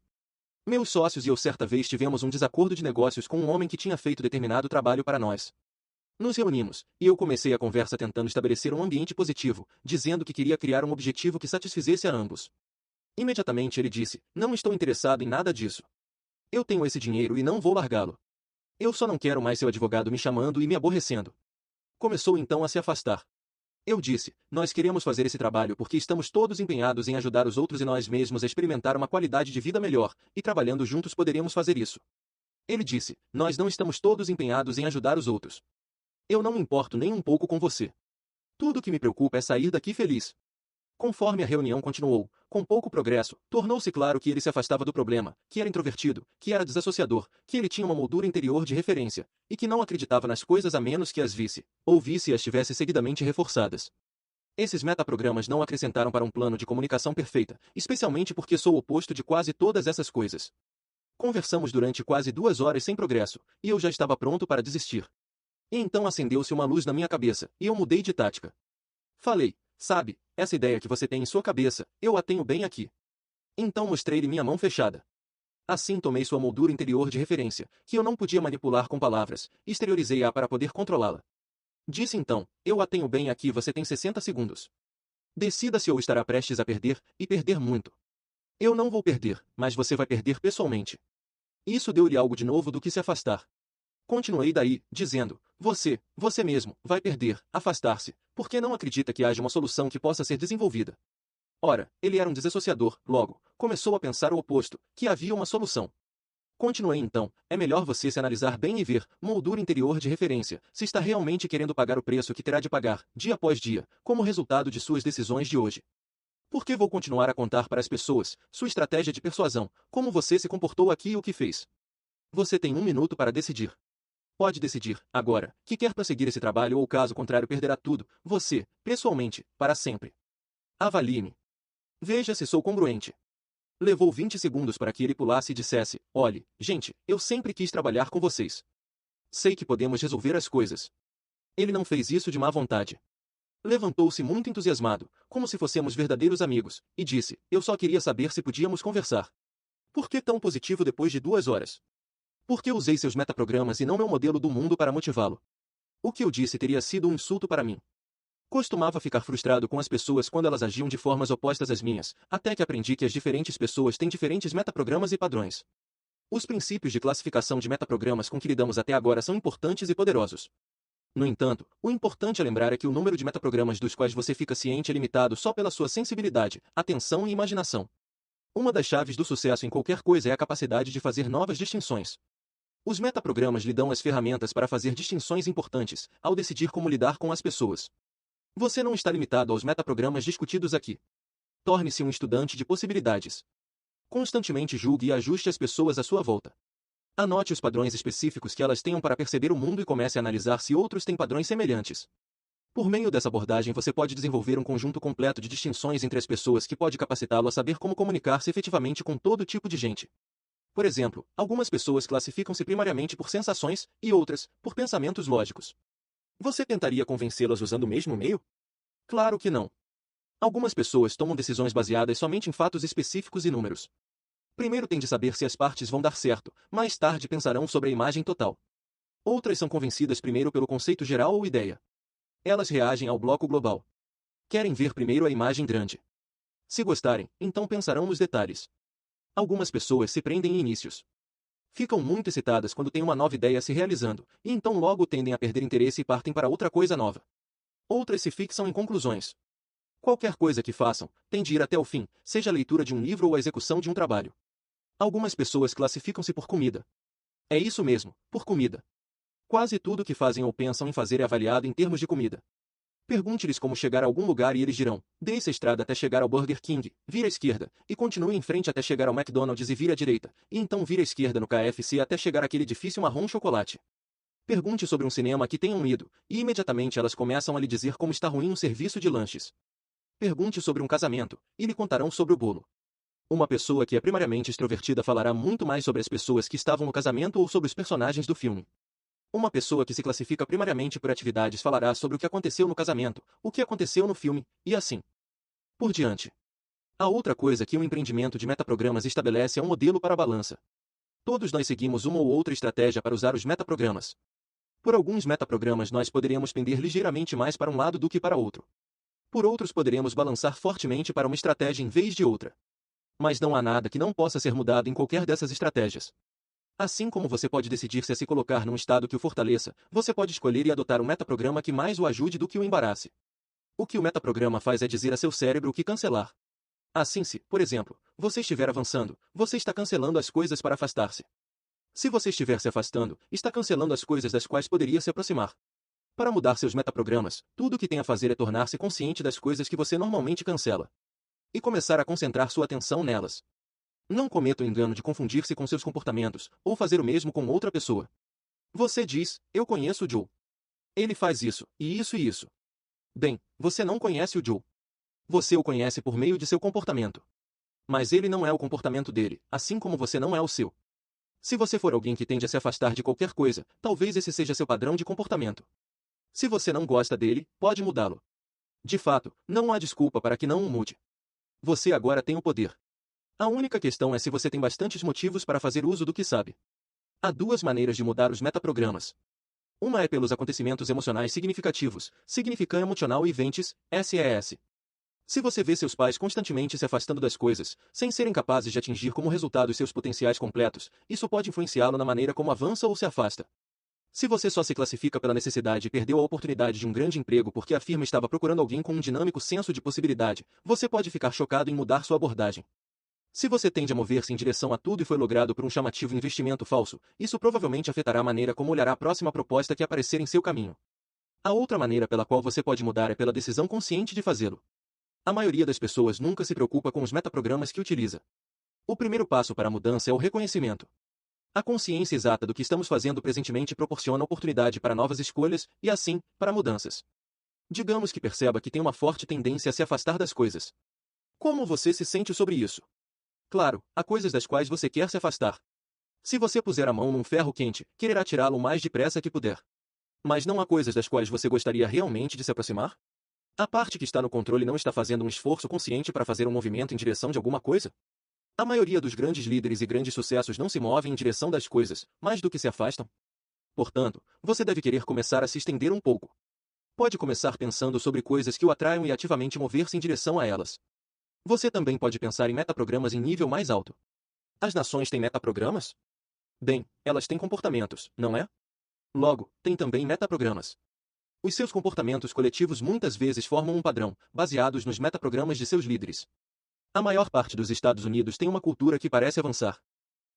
Meus sócios e eu certa vez tivemos um desacordo de negócios com um homem que tinha feito determinado trabalho para nós. Nos reunimos, e eu comecei a conversa tentando estabelecer um ambiente positivo, dizendo que queria criar um objetivo que satisfizesse a ambos. Imediatamente ele disse: "Não estou interessado em nada disso. Eu tenho esse dinheiro e não vou largá-lo. Eu só não quero mais seu advogado me chamando e me aborrecendo." Começou então a se afastar. Eu disse: "Nós queremos fazer esse trabalho porque estamos todos empenhados em ajudar os outros e nós mesmos a experimentar uma qualidade de vida melhor, e trabalhando juntos poderemos fazer isso." Ele disse: "Nós não estamos todos empenhados em ajudar os outros. Eu não me importo nem um pouco com você. Tudo o que me preocupa é sair daqui feliz." Conforme a reunião continuou, com pouco progresso, tornou-se claro que ele se afastava do problema, que era introvertido, que era desassociador, que ele tinha uma moldura interior de referência, e que não acreditava nas coisas a menos que as visse, ou visse e as tivesse seguidamente reforçadas. Esses metaprogramas não acrescentaram para um plano de comunicação perfeita, especialmente porque sou o oposto de quase todas essas coisas. Conversamos durante quase 2 horas sem progresso, e eu já estava pronto para desistir. E então acendeu-se uma luz na minha cabeça, e eu mudei de tática. Falei: "Sabe, essa ideia que você tem em sua cabeça, eu a tenho bem aqui." Então mostrei-lhe minha mão fechada. Assim tomei sua moldura interior de referência, que eu não podia manipular com palavras, e exteriorizei-a para poder controlá-la. Disse então: "Eu a tenho bem aqui, você tem 60 segundos. Decida-se ou estará prestes a perder, e perder muito." "Eu não vou perder, mas você vai perder pessoalmente." Isso deu-lhe algo de novo do que se afastar. Continuei daí, dizendo: Você mesmo, vai perder, afastar-se, porque não acredita que haja uma solução que possa ser desenvolvida." Ora, ele era um desassociador, logo, começou a pensar o oposto, que havia uma solução. Continuei então: "É melhor você se analisar bem e ver, moldura interior de referência, se está realmente querendo pagar o preço que terá de pagar, dia após dia, como resultado de suas decisões de hoje. Porque vou continuar a contar para as pessoas, sua estratégia de persuasão, como você se comportou aqui e o que fez. Você tem 1 minuto para decidir. Pode decidir, agora, que quer prosseguir esse trabalho ou caso contrário perderá tudo, você, pessoalmente, para sempre. Avalie-me. Veja se sou congruente." Levou 20 segundos para que ele pulasse e dissesse: "Olhe, gente, eu sempre quis trabalhar com vocês. Sei que podemos resolver as coisas." Ele não fez isso de má vontade. Levantou-se muito entusiasmado, como se fossemos verdadeiros amigos, e disse: "Eu só queria saber se podíamos conversar." Por que tão positivo depois de 2 horas? Porque usei seus metaprogramas e não meu modelo do mundo para motivá-lo. O que eu disse teria sido um insulto para mim. Costumava ficar frustrado com as pessoas quando elas agiam de formas opostas às minhas, até que aprendi que as diferentes pessoas têm diferentes metaprogramas e padrões. Os princípios de classificação de metaprogramas com que lidamos até agora são importantes e poderosos. No entanto, o importante a lembrar é que o número de metaprogramas dos quais você fica ciente é limitado só pela sua sensibilidade, atenção e imaginação. Uma das chaves do sucesso em qualquer coisa é a capacidade de fazer novas distinções. Os metaprogramas lhe dão as ferramentas para fazer distinções importantes, ao decidir como lidar com as pessoas. Você não está limitado aos metaprogramas discutidos aqui. Torne-se um estudante de possibilidades. Constantemente julgue e ajuste as pessoas à sua volta. Anote os padrões específicos que elas tenham para perceber o mundo e comece a analisar se outros têm padrões semelhantes. Por meio dessa abordagem você pode desenvolver um conjunto completo de distinções entre as pessoas que pode capacitá-lo a saber como comunicar-se efetivamente com todo tipo de gente. Por exemplo, algumas pessoas classificam-se primariamente por sensações e outras, por pensamentos lógicos. Você tentaria convencê-las usando o mesmo meio? Claro que não. Algumas pessoas tomam decisões baseadas somente em fatos específicos e números. Primeiro têm de saber se as partes vão dar certo, mais tarde pensarão sobre a imagem total. Outras são convencidas primeiro pelo conceito geral ou ideia. Elas reagem ao bloco global. Querem ver primeiro a imagem grande. Se gostarem, então pensarão nos detalhes. Algumas pessoas se prendem em inícios. Ficam muito excitadas quando têm uma nova ideia se realizando, e então logo tendem a perder interesse e partem para outra coisa nova. Outras se fixam em conclusões. Qualquer coisa que façam, tem de ir até o fim, seja a leitura de um livro ou a execução de um trabalho. Algumas pessoas classificam-se por comida. É isso mesmo, por comida. Quase tudo que fazem ou pensam em fazer é avaliado em termos de comida. Pergunte-lhes como chegar a algum lugar e eles dirão: desça a estrada até chegar ao Burger King, vire à esquerda, e continue em frente até chegar ao McDonald's e vire à direita, e então vire à esquerda no KFC até chegar àquele edifício marrom chocolate. Pergunte sobre um cinema que tenham ido, e imediatamente elas começam a lhe dizer como está ruim um serviço de lanches. Pergunte sobre um casamento, e lhe contarão sobre o bolo. Uma pessoa que é primariamente extrovertida falará muito mais sobre as pessoas que estavam no casamento ou sobre os personagens do filme. Uma pessoa que se classifica primariamente por atividades falará sobre o que aconteceu no casamento, o que aconteceu no filme, e assim por diante. A outra coisa que um empreendimento de metaprogramas estabelece é um modelo para a balança. Todos nós seguimos uma ou outra estratégia para usar os metaprogramas. Por alguns metaprogramas nós poderíamos pender ligeiramente mais para um lado do que para outro. Por outros poderemos balançar fortemente para uma estratégia em vez de outra. Mas não há nada que não possa ser mudado em qualquer dessas estratégias. Assim como você pode decidir se a se colocar num estado que o fortaleça, você pode escolher e adotar um metaprograma que mais o ajude do que o embarace. O que o metaprograma faz é dizer a seu cérebro o que cancelar. Assim se, por exemplo, você estiver avançando, você está cancelando as coisas para afastar-se. Se você estiver se afastando, está cancelando as coisas das quais poderia se aproximar. Para mudar seus metaprogramas, tudo o que tem a fazer é tornar-se consciente das coisas que você normalmente cancela. E começar a concentrar sua atenção nelas. Não cometa o engano de confundir-se com seus comportamentos, ou fazer o mesmo com outra pessoa. Você diz: eu conheço o Joe. Ele faz isso, e isso e isso. Bem, você não conhece o Joe. Você o conhece por meio de seu comportamento. Mas ele não é o comportamento dele, assim como você não é o seu. Se você for alguém que tende a se afastar de qualquer coisa, talvez esse seja seu padrão de comportamento. Se você não gosta dele, pode mudá-lo. De fato, não há desculpa para que não o mude. Você agora tem o poder. A única questão é se você tem bastantes motivos para fazer uso do que sabe. Há duas maneiras de mudar os metaprogramas. Uma é pelos acontecimentos emocionais significativos, Significant Emotional Events, SES. Se você vê seus pais constantemente se afastando das coisas, sem serem capazes de atingir como resultado seus potenciais completos, isso pode influenciá-lo na maneira como avança ou se afasta. Se você só se classifica pela necessidade e perdeu a oportunidade de um grande emprego porque a firma estava procurando alguém com um dinâmico senso de possibilidade, você pode ficar chocado em mudar sua abordagem. Se você tende a mover-se em direção a tudo e foi logrado por um chamativo investimento falso, isso provavelmente afetará a maneira como olhará a próxima proposta que aparecer em seu caminho. A outra maneira pela qual você pode mudar é pela decisão consciente de fazê-lo. A maioria das pessoas nunca se preocupa com os metaprogramas que utiliza. O primeiro passo para a mudança é o reconhecimento. A consciência exata do que estamos fazendo presentemente proporciona oportunidade para novas escolhas e, assim, para mudanças. Digamos que perceba que tem uma forte tendência a se afastar das coisas. Como você se sente sobre isso? Claro, há coisas das quais você quer se afastar. Se você puser a mão num ferro quente, quererá tirá-lo o mais depressa que puder. Mas não há coisas das quais você gostaria realmente de se aproximar? A parte que está no controle não está fazendo um esforço consciente para fazer um movimento em direção de alguma coisa? A maioria dos grandes líderes e grandes sucessos não se movem em direção das coisas, mais do que se afastam. Portanto, você deve querer começar a se estender um pouco. Pode começar pensando sobre coisas que o atraiam e ativamente mover-se em direção a elas. Você também pode pensar em metaprogramas em nível mais alto. As nações têm metaprogramas? Bem, elas têm comportamentos, não é? Logo, têm também metaprogramas. Os seus comportamentos coletivos muitas vezes formam um padrão, baseados nos metaprogramas de seus líderes. A maior parte dos Estados Unidos tem uma cultura que parece avançar.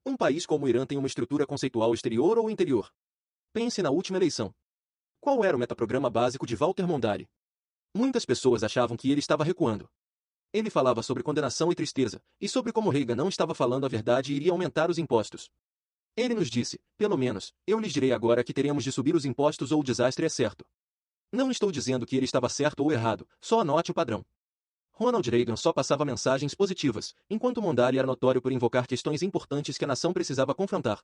Um país como o Irã tem uma estrutura conceitual exterior ou interior. Pense na última eleição. Qual era o metaprograma básico de Walter Mondale? Muitas pessoas achavam que ele estava recuando. Ele falava sobre condenação e tristeza, e sobre como Reagan não estava falando a verdade e iria aumentar os impostos. Ele nos disse: pelo menos, eu lhes direi agora que teremos de subir os impostos ou o desastre é certo. Não estou dizendo que ele estava certo ou errado, só anote o padrão. Ronald Reagan só passava mensagens positivas, enquanto Mondale era notório por invocar questões importantes que a nação precisava confrontar.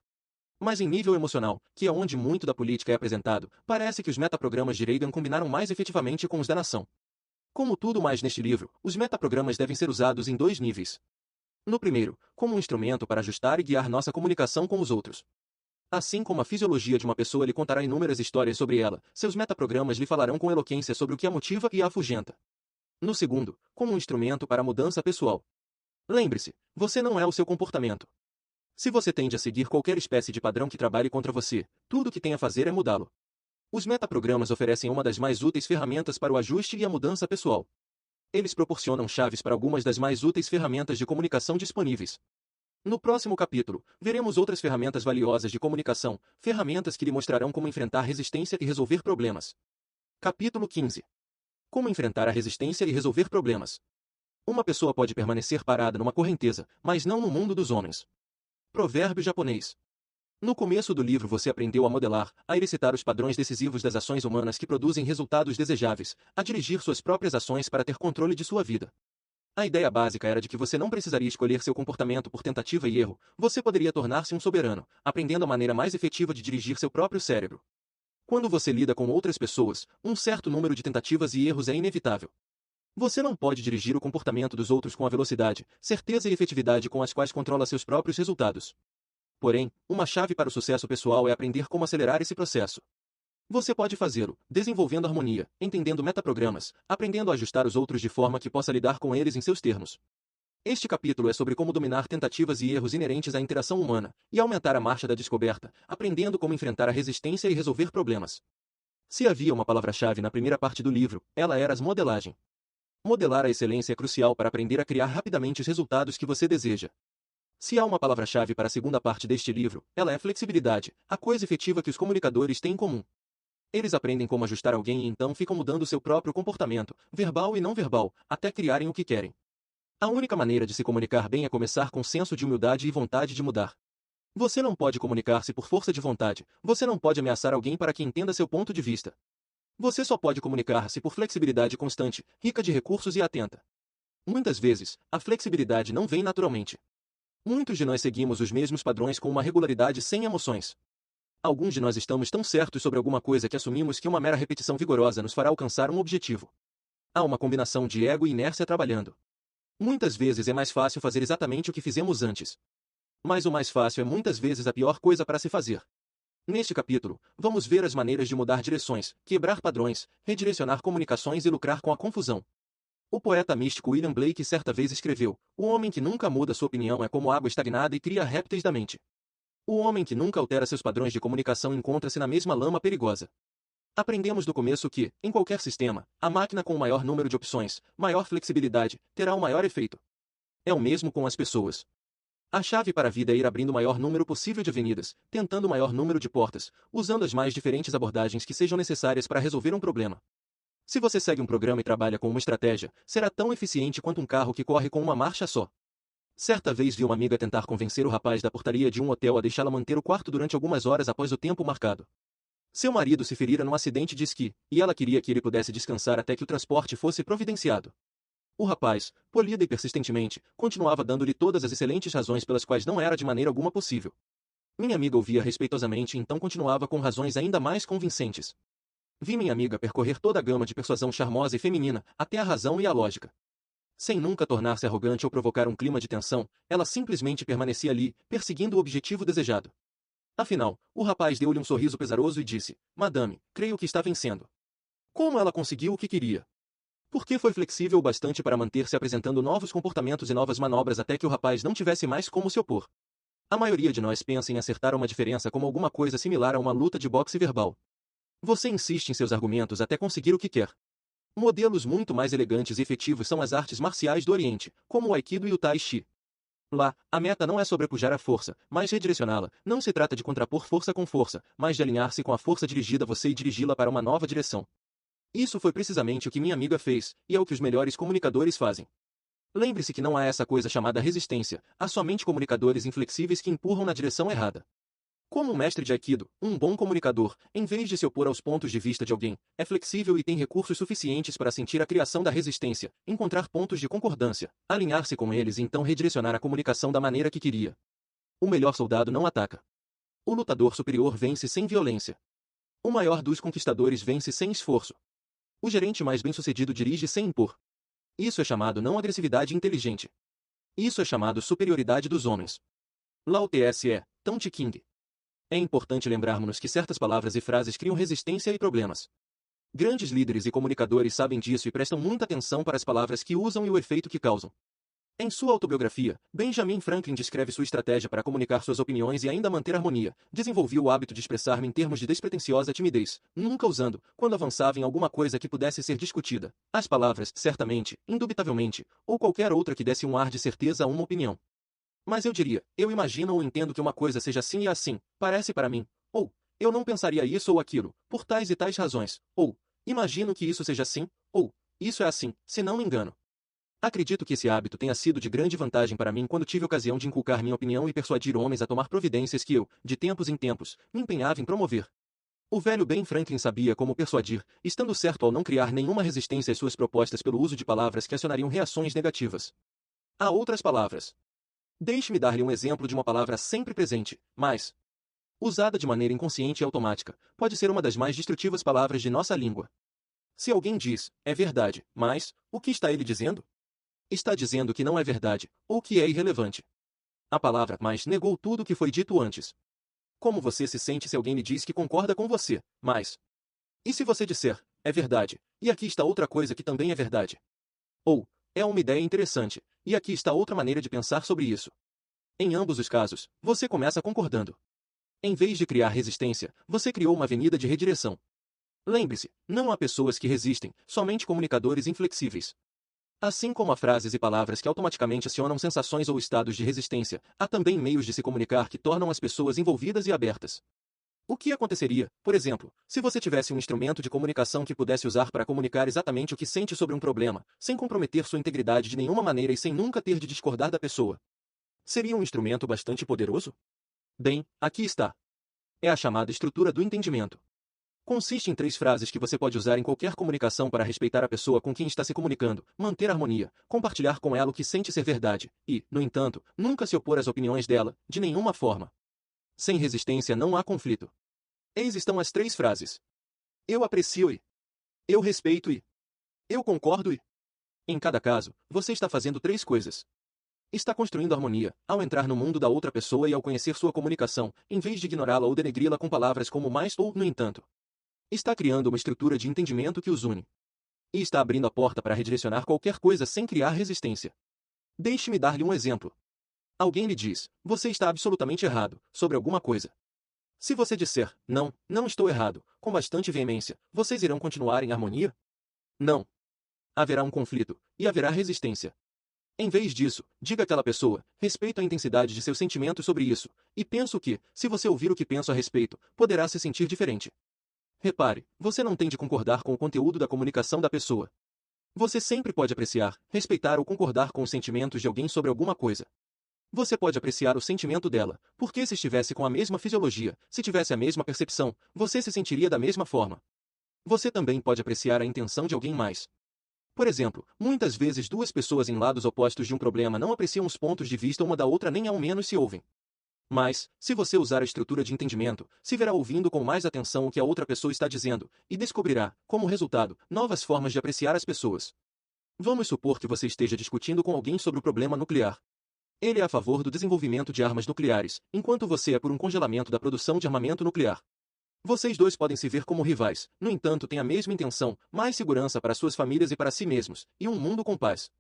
Mas em nível emocional, que é onde muito da política é apresentado, parece que os metaprogramas de Reagan combinaram mais efetivamente com os da nação. Como tudo mais neste livro, os metaprogramas devem ser usados em dois níveis. No primeiro, como um instrumento para ajustar e guiar nossa comunicação com os outros. Assim como a fisiologia de uma pessoa lhe contará inúmeras histórias sobre ela, seus metaprogramas lhe falarão com eloquência sobre o que a motiva e a afugenta. No segundo, como um instrumento para a mudança pessoal. Lembre-se, você não é o seu comportamento. Se você tende a seguir qualquer espécie de padrão que trabalhe contra você, tudo o que tem a fazer é mudá-lo. Os metaprogramas oferecem uma das mais úteis ferramentas para o ajuste e a mudança pessoal. Eles proporcionam chaves para algumas das mais úteis ferramentas de comunicação disponíveis. No próximo capítulo, veremos outras ferramentas valiosas de comunicação, ferramentas que lhe mostrarão como enfrentar resistência e resolver problemas. Capítulo 15. Como enfrentar a resistência e resolver problemas. Uma pessoa pode permanecer parada numa correnteza, mas não no mundo dos homens. Provérbio japonês. No começo do livro você aprendeu a modelar, a elicitar os padrões decisivos das ações humanas que produzem resultados desejáveis, a dirigir suas próprias ações para ter controle de sua vida. A ideia básica era de que você não precisaria escolher seu comportamento por tentativa e erro, você poderia tornar-se um soberano, aprendendo a maneira mais efetiva de dirigir seu próprio cérebro. Quando você lida com outras pessoas, um certo número de tentativas e erros é inevitável. Você não pode dirigir o comportamento dos outros com a velocidade, certeza e efetividade com as quais controla seus próprios resultados. Porém, uma chave para o sucesso pessoal é aprender como acelerar esse processo. Você pode fazê-lo, desenvolvendo harmonia, entendendo metaprogramas, aprendendo a ajustar os outros de forma que possa lidar com eles em seus termos. Este capítulo é sobre como dominar tentativas e erros inerentes à interação humana, e aumentar a marcha da descoberta, aprendendo como enfrentar a resistência e resolver problemas. Se havia uma palavra-chave na primeira parte do livro, ela era as modelagem. Modelar a excelência é crucial para aprender a criar rapidamente os resultados que você deseja. Se há uma palavra-chave para a segunda parte deste livro, ela é flexibilidade, a coisa efetiva que os comunicadores têm em comum. Eles aprendem como ajustar alguém e então ficam mudando seu próprio comportamento, verbal e não verbal, até criarem o que querem. A única maneira de se comunicar bem é começar com senso de humildade e vontade de mudar. Você não pode comunicar-se por força de vontade, você não pode ameaçar alguém para que entenda seu ponto de vista. Você só pode comunicar-se por flexibilidade constante, rica de recursos e atenta. Muitas vezes, a flexibilidade não vem naturalmente. Muitos de nós seguimos os mesmos padrões com uma regularidade sem emoções. Alguns de nós estamos tão certos sobre alguma coisa que assumimos que uma mera repetição vigorosa nos fará alcançar um objetivo. Há uma combinação de ego e inércia trabalhando. Muitas vezes é mais fácil fazer exatamente o que fizemos antes. Mas o mais fácil é muitas vezes a pior coisa para se fazer. Neste capítulo, vamos ver as maneiras de mudar direções, quebrar padrões, redirecionar comunicações e lucrar com a confusão. O poeta místico William Blake certa vez escreveu: "O homem que nunca muda sua opinião é como água estagnada e cria répteis da mente. O homem que nunca altera seus padrões de comunicação encontra-se na mesma lama perigosa." Aprendemos do começo que, em qualquer sistema, a máquina com o maior número de opções, maior flexibilidade, terá o maior efeito. É o mesmo com as pessoas. A chave para a vida é ir abrindo o maior número possível de avenidas, tentando o maior número de portas, usando as mais diferentes abordagens que sejam necessárias para resolver um problema. Se você segue um programa e trabalha com uma estratégia, será tão eficiente quanto um carro que corre com uma marcha só. Certa vez vi uma amiga tentar convencer o rapaz da portaria de um hotel a deixá-la manter o quarto durante algumas horas após o tempo marcado. Seu marido se ferira num acidente de esqui, e ela queria que ele pudesse descansar até que o transporte fosse providenciado. O rapaz, polida e persistentemente, continuava dando-lhe todas as excelentes razões pelas quais não era de maneira alguma possível. Minha amiga ouvia respeitosamente e então continuava com razões ainda mais convincentes. Vi minha amiga percorrer toda a gama de persuasão charmosa e feminina, até a razão e a lógica. Sem nunca tornar-se arrogante ou provocar um clima de tensão, ela simplesmente permanecia ali, perseguindo o objetivo desejado. Afinal, o rapaz deu-lhe um sorriso pesaroso e disse: "Madame, creio que está vencendo." Como ela conseguiu o que queria? Porque foi flexível o bastante para manter-se apresentando novos comportamentos e novas manobras até que o rapaz não tivesse mais como se opor. A maioria de nós pensa em acertar uma diferença como alguma coisa similar a uma luta de boxe verbal. Você insiste em seus argumentos até conseguir o que quer. Modelos muito mais elegantes e efetivos são as artes marciais do Oriente, como o Aikido e o Tai Chi. Lá, a meta não é sobrepujar a força, mas redirecioná-la. Não se trata de contrapor força com força, mas de alinhar-se com a força dirigida a você e dirigi-la para uma nova direção. Isso foi precisamente o que minha amiga fez, e é o que os melhores comunicadores fazem. Lembre-se que não há essa coisa chamada resistência, há somente comunicadores inflexíveis que empurram na direção errada. Como um mestre de Aikido, um bom comunicador, em vez de se opor aos pontos de vista de alguém, é flexível e tem recursos suficientes para sentir a criação da resistência, encontrar pontos de concordância, alinhar-se com eles e então redirecionar a comunicação da maneira que queria. O melhor soldado não ataca. O lutador superior vence sem violência. O maior dos conquistadores vence sem esforço. O gerente mais bem-sucedido dirige sem impor. Isso é chamado não agressividade inteligente. Isso é chamado superioridade dos homens. Lao Tse, Tao Te Ching. É importante lembrarmos-nos que certas palavras e frases criam resistência e problemas. Grandes líderes e comunicadores sabem disso e prestam muita atenção para as palavras que usam e o efeito que causam. Em sua autobiografia, Benjamin Franklin descreve sua estratégia para comunicar suas opiniões e ainda manter harmonia. Desenvolvia o hábito de expressar-me em termos de despretensiosa timidez, nunca usando, quando avançava em alguma coisa que pudesse ser discutida, as palavras certamente, indubitavelmente, ou qualquer outra que desse um ar de certeza a uma opinião. Mas eu diria, eu imagino ou entendo que uma coisa seja assim e assim, parece para mim, ou, eu não pensaria isso ou aquilo, por tais e tais razões, ou, imagino que isso seja assim, ou, isso é assim, se não me engano. Acredito que esse hábito tenha sido de grande vantagem para mim quando tive ocasião de inculcar minha opinião e persuadir homens a tomar providências que eu, de tempos em tempos, me empenhava em promover. O velho Ben Franklin sabia como persuadir, estando certo ao não criar nenhuma resistência às suas propostas pelo uso de palavras que acionariam reações negativas. Há outras palavras. Deixe-me dar-lhe um exemplo de uma palavra sempre presente, mas, usada de maneira inconsciente e automática, pode ser uma das mais destrutivas palavras de nossa língua. Se alguém diz, é verdade, mas, o que está ele dizendo? Está dizendo que não é verdade, ou que é irrelevante. A palavra mas negou tudo o que foi dito antes. Como você se sente se alguém lhe diz que concorda com você, mas... E se você disser, é verdade, e aqui está outra coisa que também é verdade? Ou, é uma ideia interessante, e aqui está outra maneira de pensar sobre isso. Em ambos os casos, você começa concordando. Em vez de criar resistência, você criou uma avenida de redireção. Lembre-se, não há pessoas que resistem, somente comunicadores inflexíveis. Assim como há frases e palavras que automaticamente acionam sensações ou estados de resistência, há também meios de se comunicar que tornam as pessoas envolvidas e abertas. O que aconteceria, por exemplo, se você tivesse um instrumento de comunicação que pudesse usar para comunicar exatamente o que sente sobre um problema, sem comprometer sua integridade de nenhuma maneira e sem nunca ter de discordar da pessoa? Seria um instrumento bastante poderoso? Bem, aqui está. É a chamada estrutura do entendimento. Consiste em 3 frases que você pode usar em qualquer comunicação para respeitar a pessoa com quem está se comunicando, manter harmonia, compartilhar com ela o que sente ser verdade, e, no entanto, nunca se opor às opiniões dela, de nenhuma forma. Sem resistência não há conflito. Eis estão as 3 frases. Eu aprecio e. Eu respeito e. Eu concordo e. Em cada caso, você está fazendo 3 coisas. Está construindo harmonia, ao entrar no mundo da outra pessoa e ao conhecer sua comunicação, em vez de ignorá-la ou denegri-la com palavras como mais ou no entanto. Está criando uma estrutura de entendimento que os une. E está abrindo a porta para redirecionar qualquer coisa sem criar resistência. Deixe-me dar-lhe um exemplo. Alguém lhe diz, você está absolutamente errado, sobre alguma coisa. Se você disser, não, não estou errado, com bastante veemência, vocês irão continuar em harmonia? Não. Haverá um conflito, e haverá resistência. Em vez disso, diga àquela pessoa, respeito a intensidade de seus sentimentos sobre isso, e penso que, se você ouvir o que penso a respeito, poderá se sentir diferente. Repare, você não tem de concordar com o conteúdo da comunicação da pessoa. Você sempre pode apreciar, respeitar ou concordar com os sentimentos de alguém sobre alguma coisa. Você pode apreciar o sentimento dela, porque se estivesse com a mesma fisiologia, se tivesse a mesma percepção, você se sentiria da mesma forma. Você também pode apreciar a intenção de alguém mais. Por exemplo, muitas vezes 2 pessoas em lados opostos de um problema não apreciam os pontos de vista uma da outra nem ao menos se ouvem. Mas, se você usar a estrutura de entendimento, se verá ouvindo com mais atenção o que a outra pessoa está dizendo, e descobrirá, como resultado, novas formas de apreciar as pessoas. Vamos supor que você esteja discutindo com alguém sobre o problema nuclear. Ele é a favor do desenvolvimento de armas nucleares, enquanto você é por um congelamento da produção de armamento nuclear. Vocês 2 podem se ver como rivais, no entanto têm a mesma intenção, mais segurança para suas famílias e para si mesmos, e um mundo com paz.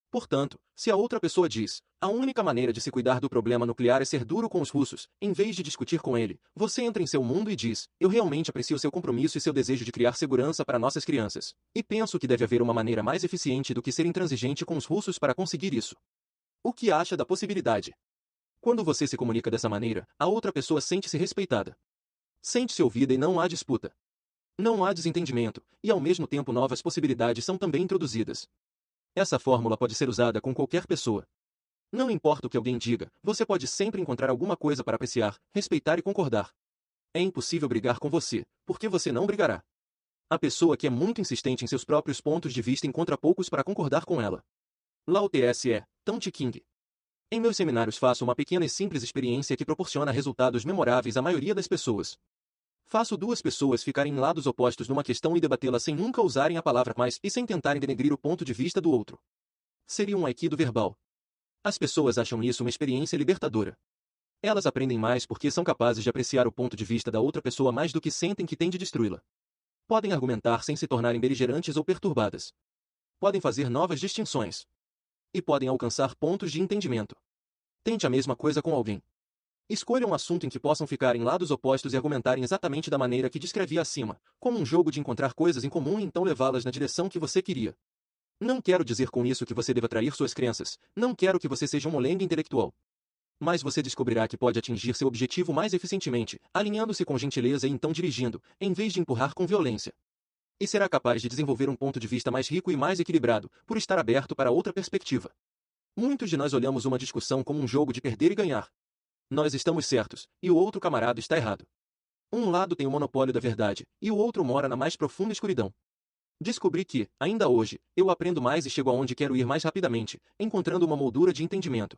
Portanto, se a outra pessoa diz, a única maneira de se cuidar do problema nuclear é ser duro com os russos, em vez de discutir com ele, você entra em seu mundo e diz, eu realmente aprecio seu compromisso e seu desejo de criar segurança para nossas crianças, e penso que deve haver uma maneira mais eficiente do que ser intransigente com os russos para conseguir isso. O que acha da possibilidade? Quando você se comunica dessa maneira, a outra pessoa sente-se respeitada. Sente-se ouvida e não há disputa. Não há desentendimento, e ao mesmo tempo novas possibilidades são também introduzidas. Essa fórmula pode ser usada com qualquer pessoa. Não importa o que alguém diga, você pode sempre encontrar alguma coisa para apreciar, respeitar e concordar. É impossível brigar com você, porque você não brigará. A pessoa que é muito insistente em seus próprios pontos de vista encontra poucos para concordar com ela. Lao Tse, Tao Te Ching. Em meus seminários faço uma pequena e simples experiência que proporciona resultados memoráveis à maioria das pessoas. Faço duas pessoas ficarem em lados opostos numa questão e debatê-la sem nunca usarem a palavra mais e sem tentarem denegrir o ponto de vista do outro. Seria um aikido verbal. As pessoas acham isso uma experiência libertadora. Elas aprendem mais porque são capazes de apreciar o ponto de vista da outra pessoa mais do que sentem que têm de destruí-la. Podem argumentar sem se tornarem beligerantes ou perturbadas. Podem fazer novas distinções. E podem alcançar pontos de entendimento. Tente a mesma coisa com alguém. Escolha um assunto em que possam ficar em lados opostos e argumentarem exatamente da maneira que descrevi acima, como um jogo de encontrar coisas em comum e então levá-las na direção que você queria. Não quero dizer com isso que você deva trair suas crenças, não quero que você seja um molenga intelectual. Mas você descobrirá que pode atingir seu objetivo mais eficientemente, alinhando-se com gentileza e então dirigindo, em vez de empurrar com violência. E será capaz de desenvolver um ponto de vista mais rico e mais equilibrado, por estar aberto para outra perspectiva. Muitos de nós olhamos uma discussão como um jogo de perder e ganhar. Nós estamos certos, e o outro camarada está errado. Um lado tem o monopólio da verdade, e o outro mora na mais profunda escuridão. Descobri que, ainda hoje, eu aprendo mais e chego aonde quero ir mais rapidamente, encontrando uma moldura de entendimento.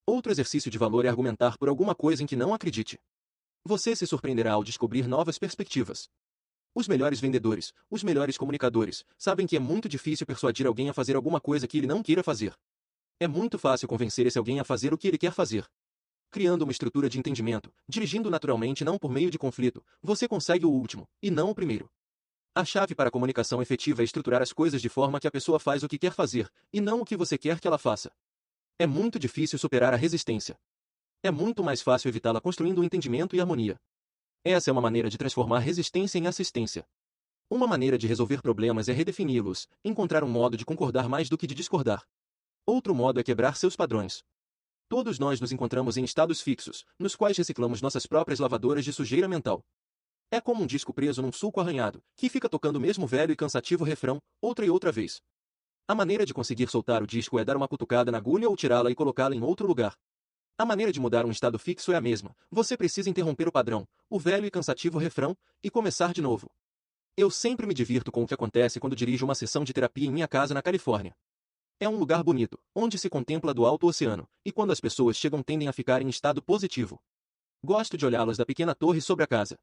Outro exercício de valor é argumentar por alguma coisa em que não acredite. Você se surpreenderá ao descobrir novas perspectivas. Os melhores vendedores, os melhores comunicadores, sabem que é muito difícil persuadir alguém a fazer alguma coisa que ele não queira fazer. É muito fácil convencer esse alguém a fazer o que ele quer fazer. Criando uma estrutura de entendimento, dirigindo naturalmente não por meio de conflito, você consegue o último, e não o primeiro. A chave para a comunicação efetiva é estruturar as coisas de forma que a pessoa faz o que quer fazer, e não o que você quer que ela faça. É muito difícil superar a resistência. É muito mais fácil evitá-la construindo entendimento e harmonia. Essa é uma maneira de transformar resistência em assistência. Uma maneira de resolver problemas é redefini-los, encontrar um modo de concordar mais do que de discordar. Outro modo é quebrar seus padrões. Todos nós nos encontramos em estados fixos, nos quais reciclamos nossas próprias lavadoras de sujeira mental. É como um disco preso num sulco arranhado, que fica tocando o mesmo velho e cansativo refrão, outra e outra vez. A maneira de conseguir soltar o disco é dar uma cutucada na agulha ou tirá-la e colocá-la em outro lugar. A maneira de mudar um estado fixo é a mesma. Você precisa interromper o padrão, o velho e cansativo refrão, e começar de novo. Eu sempre me divirto com o que acontece quando dirijo uma sessão de terapia em minha casa na Califórnia. É um lugar bonito, onde se contempla do alto oceano, e quando as pessoas chegam tendem a ficar em estado positivo. Gosto de olhá-las da pequena torre sobre a casa.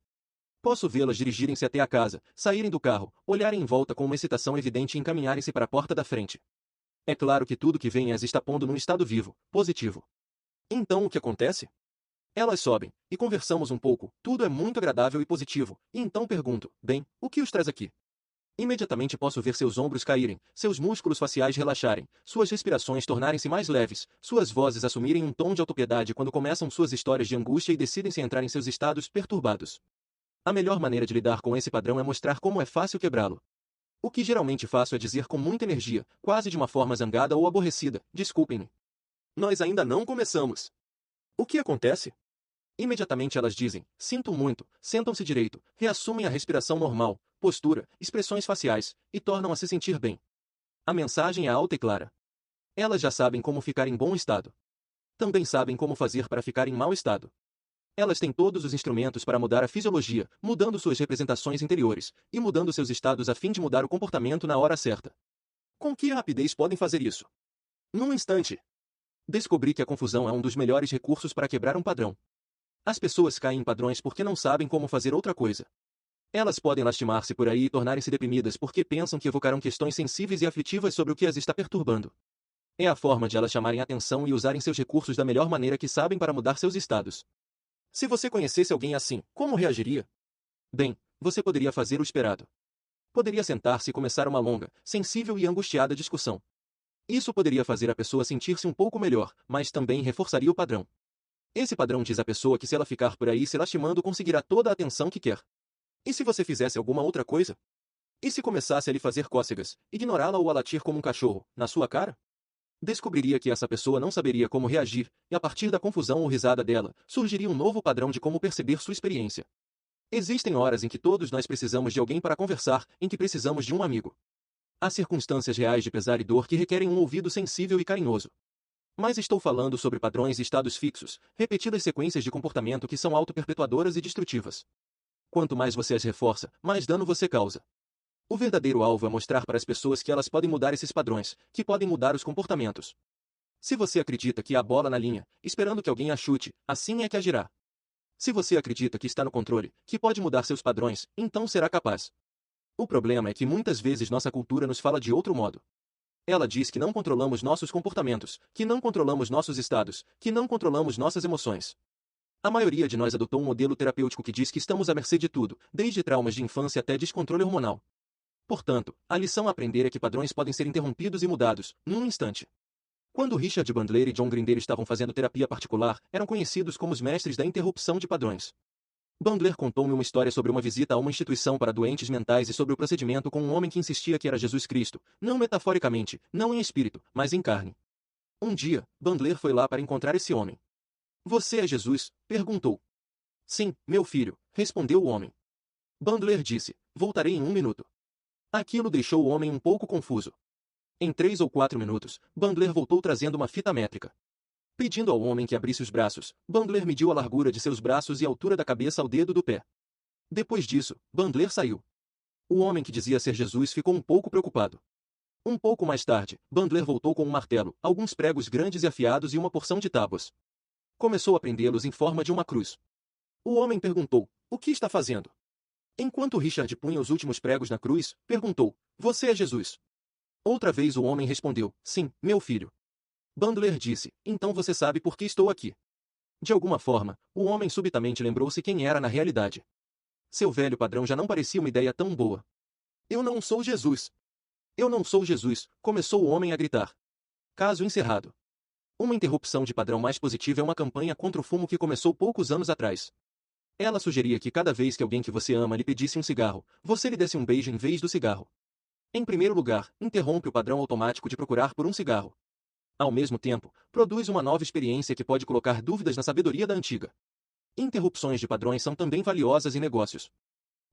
Posso vê-las dirigirem-se até a casa, saírem do carro, olharem em volta com uma excitação evidente e encaminharem-se para a porta da frente. É claro que tudo que vem as está pondo num estado vivo, positivo. Então o que acontece? Elas sobem, e conversamos um pouco, tudo é muito agradável e positivo, e então pergunto, bem, o que os traz aqui? Imediatamente posso ver seus ombros caírem, seus músculos faciais relaxarem, suas respirações tornarem-se mais leves, suas vozes assumirem um tom de autopiedade quando começam suas histórias de angústia e decidem-se entrar em seus estados perturbados. A melhor maneira de lidar com esse padrão é mostrar como é fácil quebrá-lo. O que geralmente faço é dizer com muita energia, quase de uma forma zangada ou aborrecida, desculpem-me. Nós ainda não começamos. O que acontece? Imediatamente elas dizem, sinto muito, sentam-se direito, reassumem a respiração normal, postura, expressões faciais, e tornam a se sentir bem. A mensagem é alta e clara. Elas já sabem como ficar em bom estado. Também sabem como fazer para ficar em mau estado. Elas têm todos os instrumentos para mudar a fisiologia, mudando suas representações interiores, e mudando seus estados a fim de mudar o comportamento na hora certa. Com que rapidez podem fazer isso? Num instante. Descobri que a confusão é um dos melhores recursos para quebrar um padrão. As pessoas caem em padrões porque não sabem como fazer outra coisa. Elas podem lastimar-se por aí e tornarem-se deprimidas porque pensam que evocarão questões sensíveis e aflitivas sobre o que as está perturbando. É a forma de elas chamarem atenção e usarem seus recursos da melhor maneira que sabem para mudar seus estados. Se você conhecesse alguém assim, como reagiria? Bem, você poderia fazer o esperado. Poderia sentar-se e começar uma longa, sensível e angustiada discussão. Isso poderia fazer a pessoa sentir-se um pouco melhor, mas também reforçaria o padrão. Esse padrão diz à pessoa que se ela ficar por aí se lastimando conseguirá toda a atenção que quer. E se você fizesse alguma outra coisa? E se começasse a lhe fazer cócegas, ignorá-la ou a latir como um cachorro, na sua cara? Descobriria que essa pessoa não saberia como reagir, e a partir da confusão ou risada dela, surgiria um novo padrão de como perceber sua experiência. Existem horas em que todos nós precisamos de alguém para conversar, em que precisamos de um amigo. Há circunstâncias reais de pesar e dor que requerem um ouvido sensível e carinhoso. Mas estou falando sobre padrões e estados fixos, repetidas sequências de comportamento que são auto-perpetuadoras e destrutivas. Quanto mais você as reforça, mais dano você causa. O verdadeiro alvo é mostrar para as pessoas que elas podem mudar esses padrões, que podem mudar os comportamentos. Se você acredita que há bola na linha, esperando que alguém a chute, assim é que agirá. Se você acredita que está no controle, que pode mudar seus padrões, então será capaz. O problema é que muitas vezes nossa cultura nos fala de outro modo. Ela diz que não controlamos nossos comportamentos, que não controlamos nossos estados, que não controlamos nossas emoções. A maioria de nós adotou um modelo terapêutico que diz que estamos à mercê de tudo, desde traumas de infância até descontrole hormonal. Portanto, a lição a aprender é que padrões podem ser interrompidos e mudados, num instante. Quando Richard Bandler e John Grinder estavam fazendo terapia particular, eram conhecidos como os mestres da interrupção de padrões. Bandler contou-me uma história sobre uma visita a uma instituição para doentes mentais e sobre o procedimento com um homem que insistia que era Jesus Cristo, não metaforicamente, não em espírito, mas em carne. Um dia, Bandler foi lá para encontrar esse homem. Você é Jesus? Perguntou. Sim, meu filho, respondeu o homem. Bandler disse, voltarei em 1 minuto. Aquilo deixou o homem um pouco confuso. Em 3 ou 4 minutos, Bandler voltou trazendo uma fita métrica. Pedindo ao homem que abrisse os braços, Bandler mediu a largura de seus braços e a altura da cabeça ao dedo do pé. Depois disso, Bandler saiu. O homem que dizia ser Jesus ficou um pouco preocupado. Um pouco mais tarde, Bandler voltou com um martelo, alguns pregos grandes e afiados e uma porção de tábuas. Começou a prendê-los em forma de uma cruz. O homem perguntou, o que está fazendo? Enquanto Richard punha os últimos pregos na cruz, perguntou, você é Jesus? Outra vez o homem respondeu, sim, meu filho. Bandler disse, então você sabe por que estou aqui. De alguma forma, o homem subitamente lembrou-se quem era na realidade. Seu velho padrão já não parecia uma ideia tão boa. Eu não sou Jesus. Eu não sou Jesus, começou o homem a gritar. Caso encerrado. Uma interrupção de padrão mais positiva é uma campanha contra o fumo que começou poucos anos atrás. Ela sugeria que cada vez que alguém que você ama lhe pedisse um cigarro, você lhe desse um beijo em vez do cigarro. Em primeiro lugar, interrompe o padrão automático de procurar por um cigarro. Ao mesmo tempo, produz uma nova experiência que pode colocar dúvidas na sabedoria da antiga. Interrupções de padrões são também valiosas em negócios.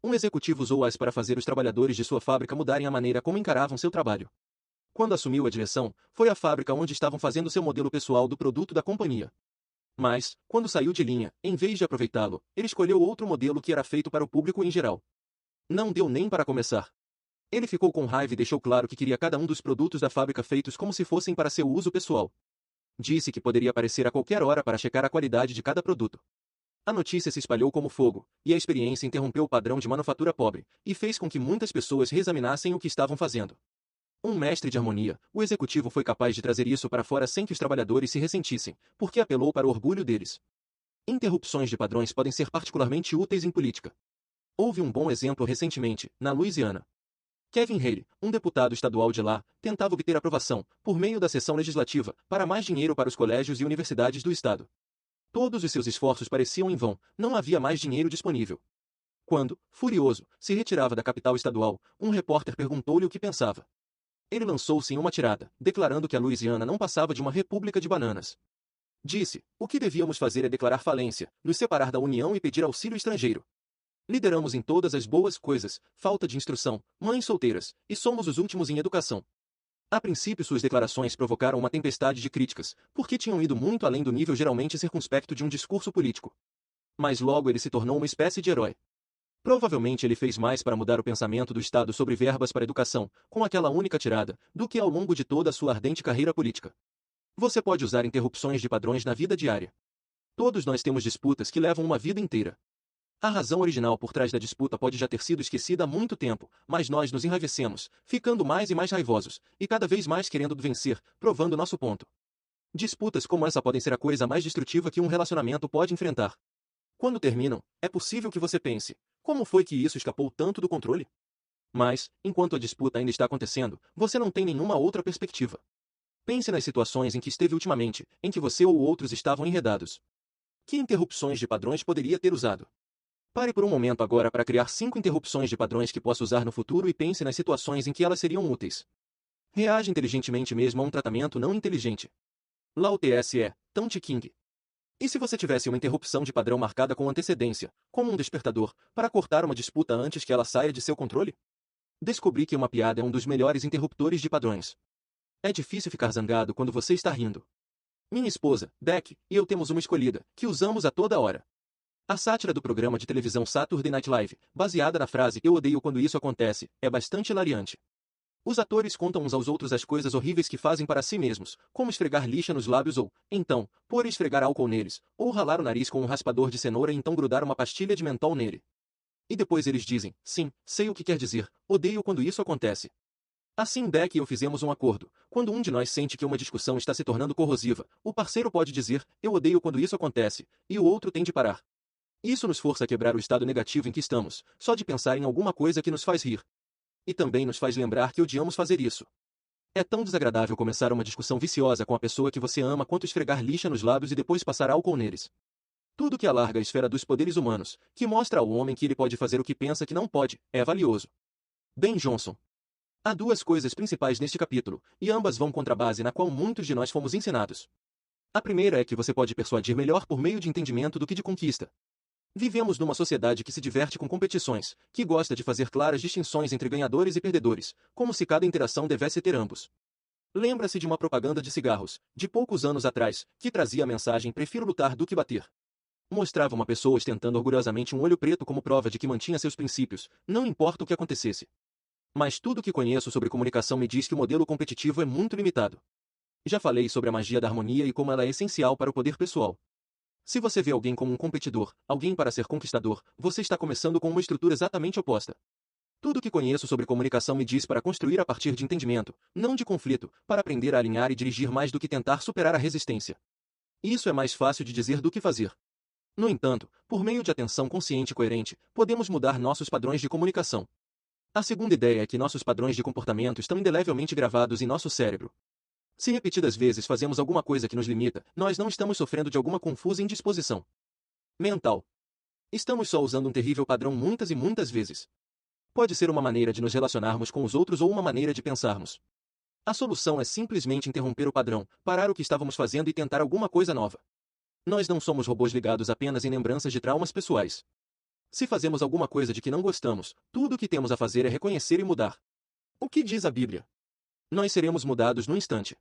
Um executivo usou-as para fazer os trabalhadores de sua fábrica mudarem a maneira como encaravam seu trabalho. Quando assumiu a direção, foi à fábrica onde estavam fazendo seu modelo pessoal do produto da companhia. Mas, quando saiu de linha, em vez de aproveitá-lo, ele escolheu outro modelo que era feito para o público em geral. Não deu nem para começar. Ele ficou com raiva e deixou claro que queria cada um dos produtos da fábrica feitos como se fossem para seu uso pessoal. Disse que poderia aparecer a qualquer hora para checar a qualidade de cada produto. A notícia se espalhou como fogo, e a experiência interrompeu o padrão de manufatura pobre, e fez com que muitas pessoas reexaminassem o que estavam fazendo. Um mestre de harmonia, o executivo foi capaz de trazer isso para fora sem que os trabalhadores se ressentissem, porque apelou para o orgulho deles. Interrupções de padrões podem ser particularmente úteis em política. Houve um bom exemplo recentemente, na Louisiana. Kevin Haley, um deputado estadual de lá, tentava obter aprovação, por meio da sessão legislativa, para mais dinheiro para os colégios e universidades do estado. Todos os seus esforços pareciam em vão, não havia mais dinheiro disponível. Quando, furioso, se retirava da capital estadual, um repórter perguntou-lhe o que pensava. Ele lançou-se em uma tirada, declarando que a Louisiana não passava de uma república de bananas. Disse, o que devíamos fazer é declarar falência, nos separar da União e pedir auxílio estrangeiro. Lideramos em todas as boas coisas, falta de instrução, mães solteiras, e somos os últimos em educação. A princípio suas declarações provocaram uma tempestade de críticas, porque tinham ido muito além do nível geralmente circunspecto de um discurso político. Mas logo ele se tornou uma espécie de herói. Provavelmente ele fez mais para mudar o pensamento do Estado sobre verbas para educação, com aquela única tirada, do que ao longo de toda a sua ardente carreira política. Você pode usar interrupções de padrões na vida diária. Todos nós temos disputas que levam uma vida inteira. A razão original por trás da disputa pode já ter sido esquecida há muito tempo, mas nós nos enraivecemos, ficando mais e mais raivosos, e cada vez mais querendo vencer, provando nosso ponto. Disputas como essa podem ser a coisa mais destrutiva que um relacionamento pode enfrentar. Quando terminam, é possível que você pense, como foi que isso escapou tanto do controle? Mas, enquanto a disputa ainda está acontecendo, você não tem nenhuma outra perspectiva. Pense nas situações em que esteve ultimamente, em que você ou outros estavam enredados. Que interrupções de padrões poderia ter usado? Pare por um momento agora para criar 5 interrupções de padrões que possa usar no futuro e pense nas situações em que elas seriam úteis. Reage inteligentemente mesmo a um tratamento não inteligente. Lao Tse, Tao Te Ching. E se você tivesse uma interrupção de padrão marcada com antecedência, como um despertador, para cortar uma disputa antes que ela saia de seu controle? Descobri que uma piada é um dos melhores interruptores de padrões. É difícil ficar zangado quando você está rindo. Minha esposa, Beck, e eu temos uma escolhida, que usamos a toda hora. A sátira do programa de televisão Saturday Night Live, baseada na frase "Eu odeio quando isso acontece", é bastante hilariante. Os atores contam uns aos outros as coisas horríveis que fazem para si mesmos, como esfregar lixa nos lábios ou, então, pôr e esfregar álcool neles, ou ralar o nariz com um raspador de cenoura e então grudar uma pastilha de mentol nele. E depois eles dizem, sim, sei o que quer dizer, odeio quando isso acontece. Assim Beck e eu fizemos um acordo. Quando um de nós sente que uma discussão está se tornando corrosiva, o parceiro pode dizer, eu odeio quando isso acontece, e o outro tem de parar. Isso nos força a quebrar o estado negativo em que estamos, só de pensar em alguma coisa que nos faz rir. E também nos faz lembrar que odiamos fazer isso. É tão desagradável começar uma discussão viciosa com a pessoa que você ama quanto esfregar lixa nos lábios e depois passar álcool neles. Tudo que alarga a esfera dos poderes humanos, que mostra ao homem que ele pode fazer o que pensa que não pode, é valioso. Ben Johnson. Há duas coisas principais neste capítulo, e ambas vão contra a base na qual muitos de nós fomos ensinados. A primeira é que você pode persuadir melhor por meio de entendimento do que de conquista. Vivemos numa sociedade que se diverte com competições, que gosta de fazer claras distinções entre ganhadores e perdedores, como se cada interação devesse ter ambos. Lembra-se de uma propaganda de cigarros, de poucos anos atrás, que trazia a mensagem "Prefiro lutar do que bater". Mostrava uma pessoa ostentando orgulhosamente um olho preto como prova de que mantinha seus princípios, não importa o que acontecesse. Mas tudo o que conheço sobre comunicação me diz que o modelo competitivo é muito limitado. Já falei sobre a magia da harmonia e como ela é essencial para o poder pessoal. Se você vê alguém como um competidor, alguém para ser conquistador, você está começando com uma estrutura exatamente oposta. Tudo o que conheço sobre comunicação me diz para construir a partir de entendimento, não de conflito, para aprender a alinhar e dirigir mais do que tentar superar a resistência. Isso é mais fácil de dizer do que fazer. No entanto, por meio de atenção consciente e coerente, podemos mudar nossos padrões de comunicação. A segunda ideia é que nossos padrões de comportamento estão indelevelmente gravados em nosso cérebro. Se repetidas vezes fazemos alguma coisa que nos limita, nós não estamos sofrendo de alguma confusa indisposição mental. Estamos só usando um terrível padrão muitas e muitas vezes. Pode ser uma maneira de nos relacionarmos com os outros ou uma maneira de pensarmos. A solução é simplesmente interromper o padrão, parar o que estávamos fazendo e tentar alguma coisa nova. Nós não somos robôs ligados apenas em lembranças de traumas pessoais. Se fazemos alguma coisa de que não gostamos, tudo o que temos a fazer é reconhecer e mudar. O que diz a Bíblia? Nós seremos mudados no instante.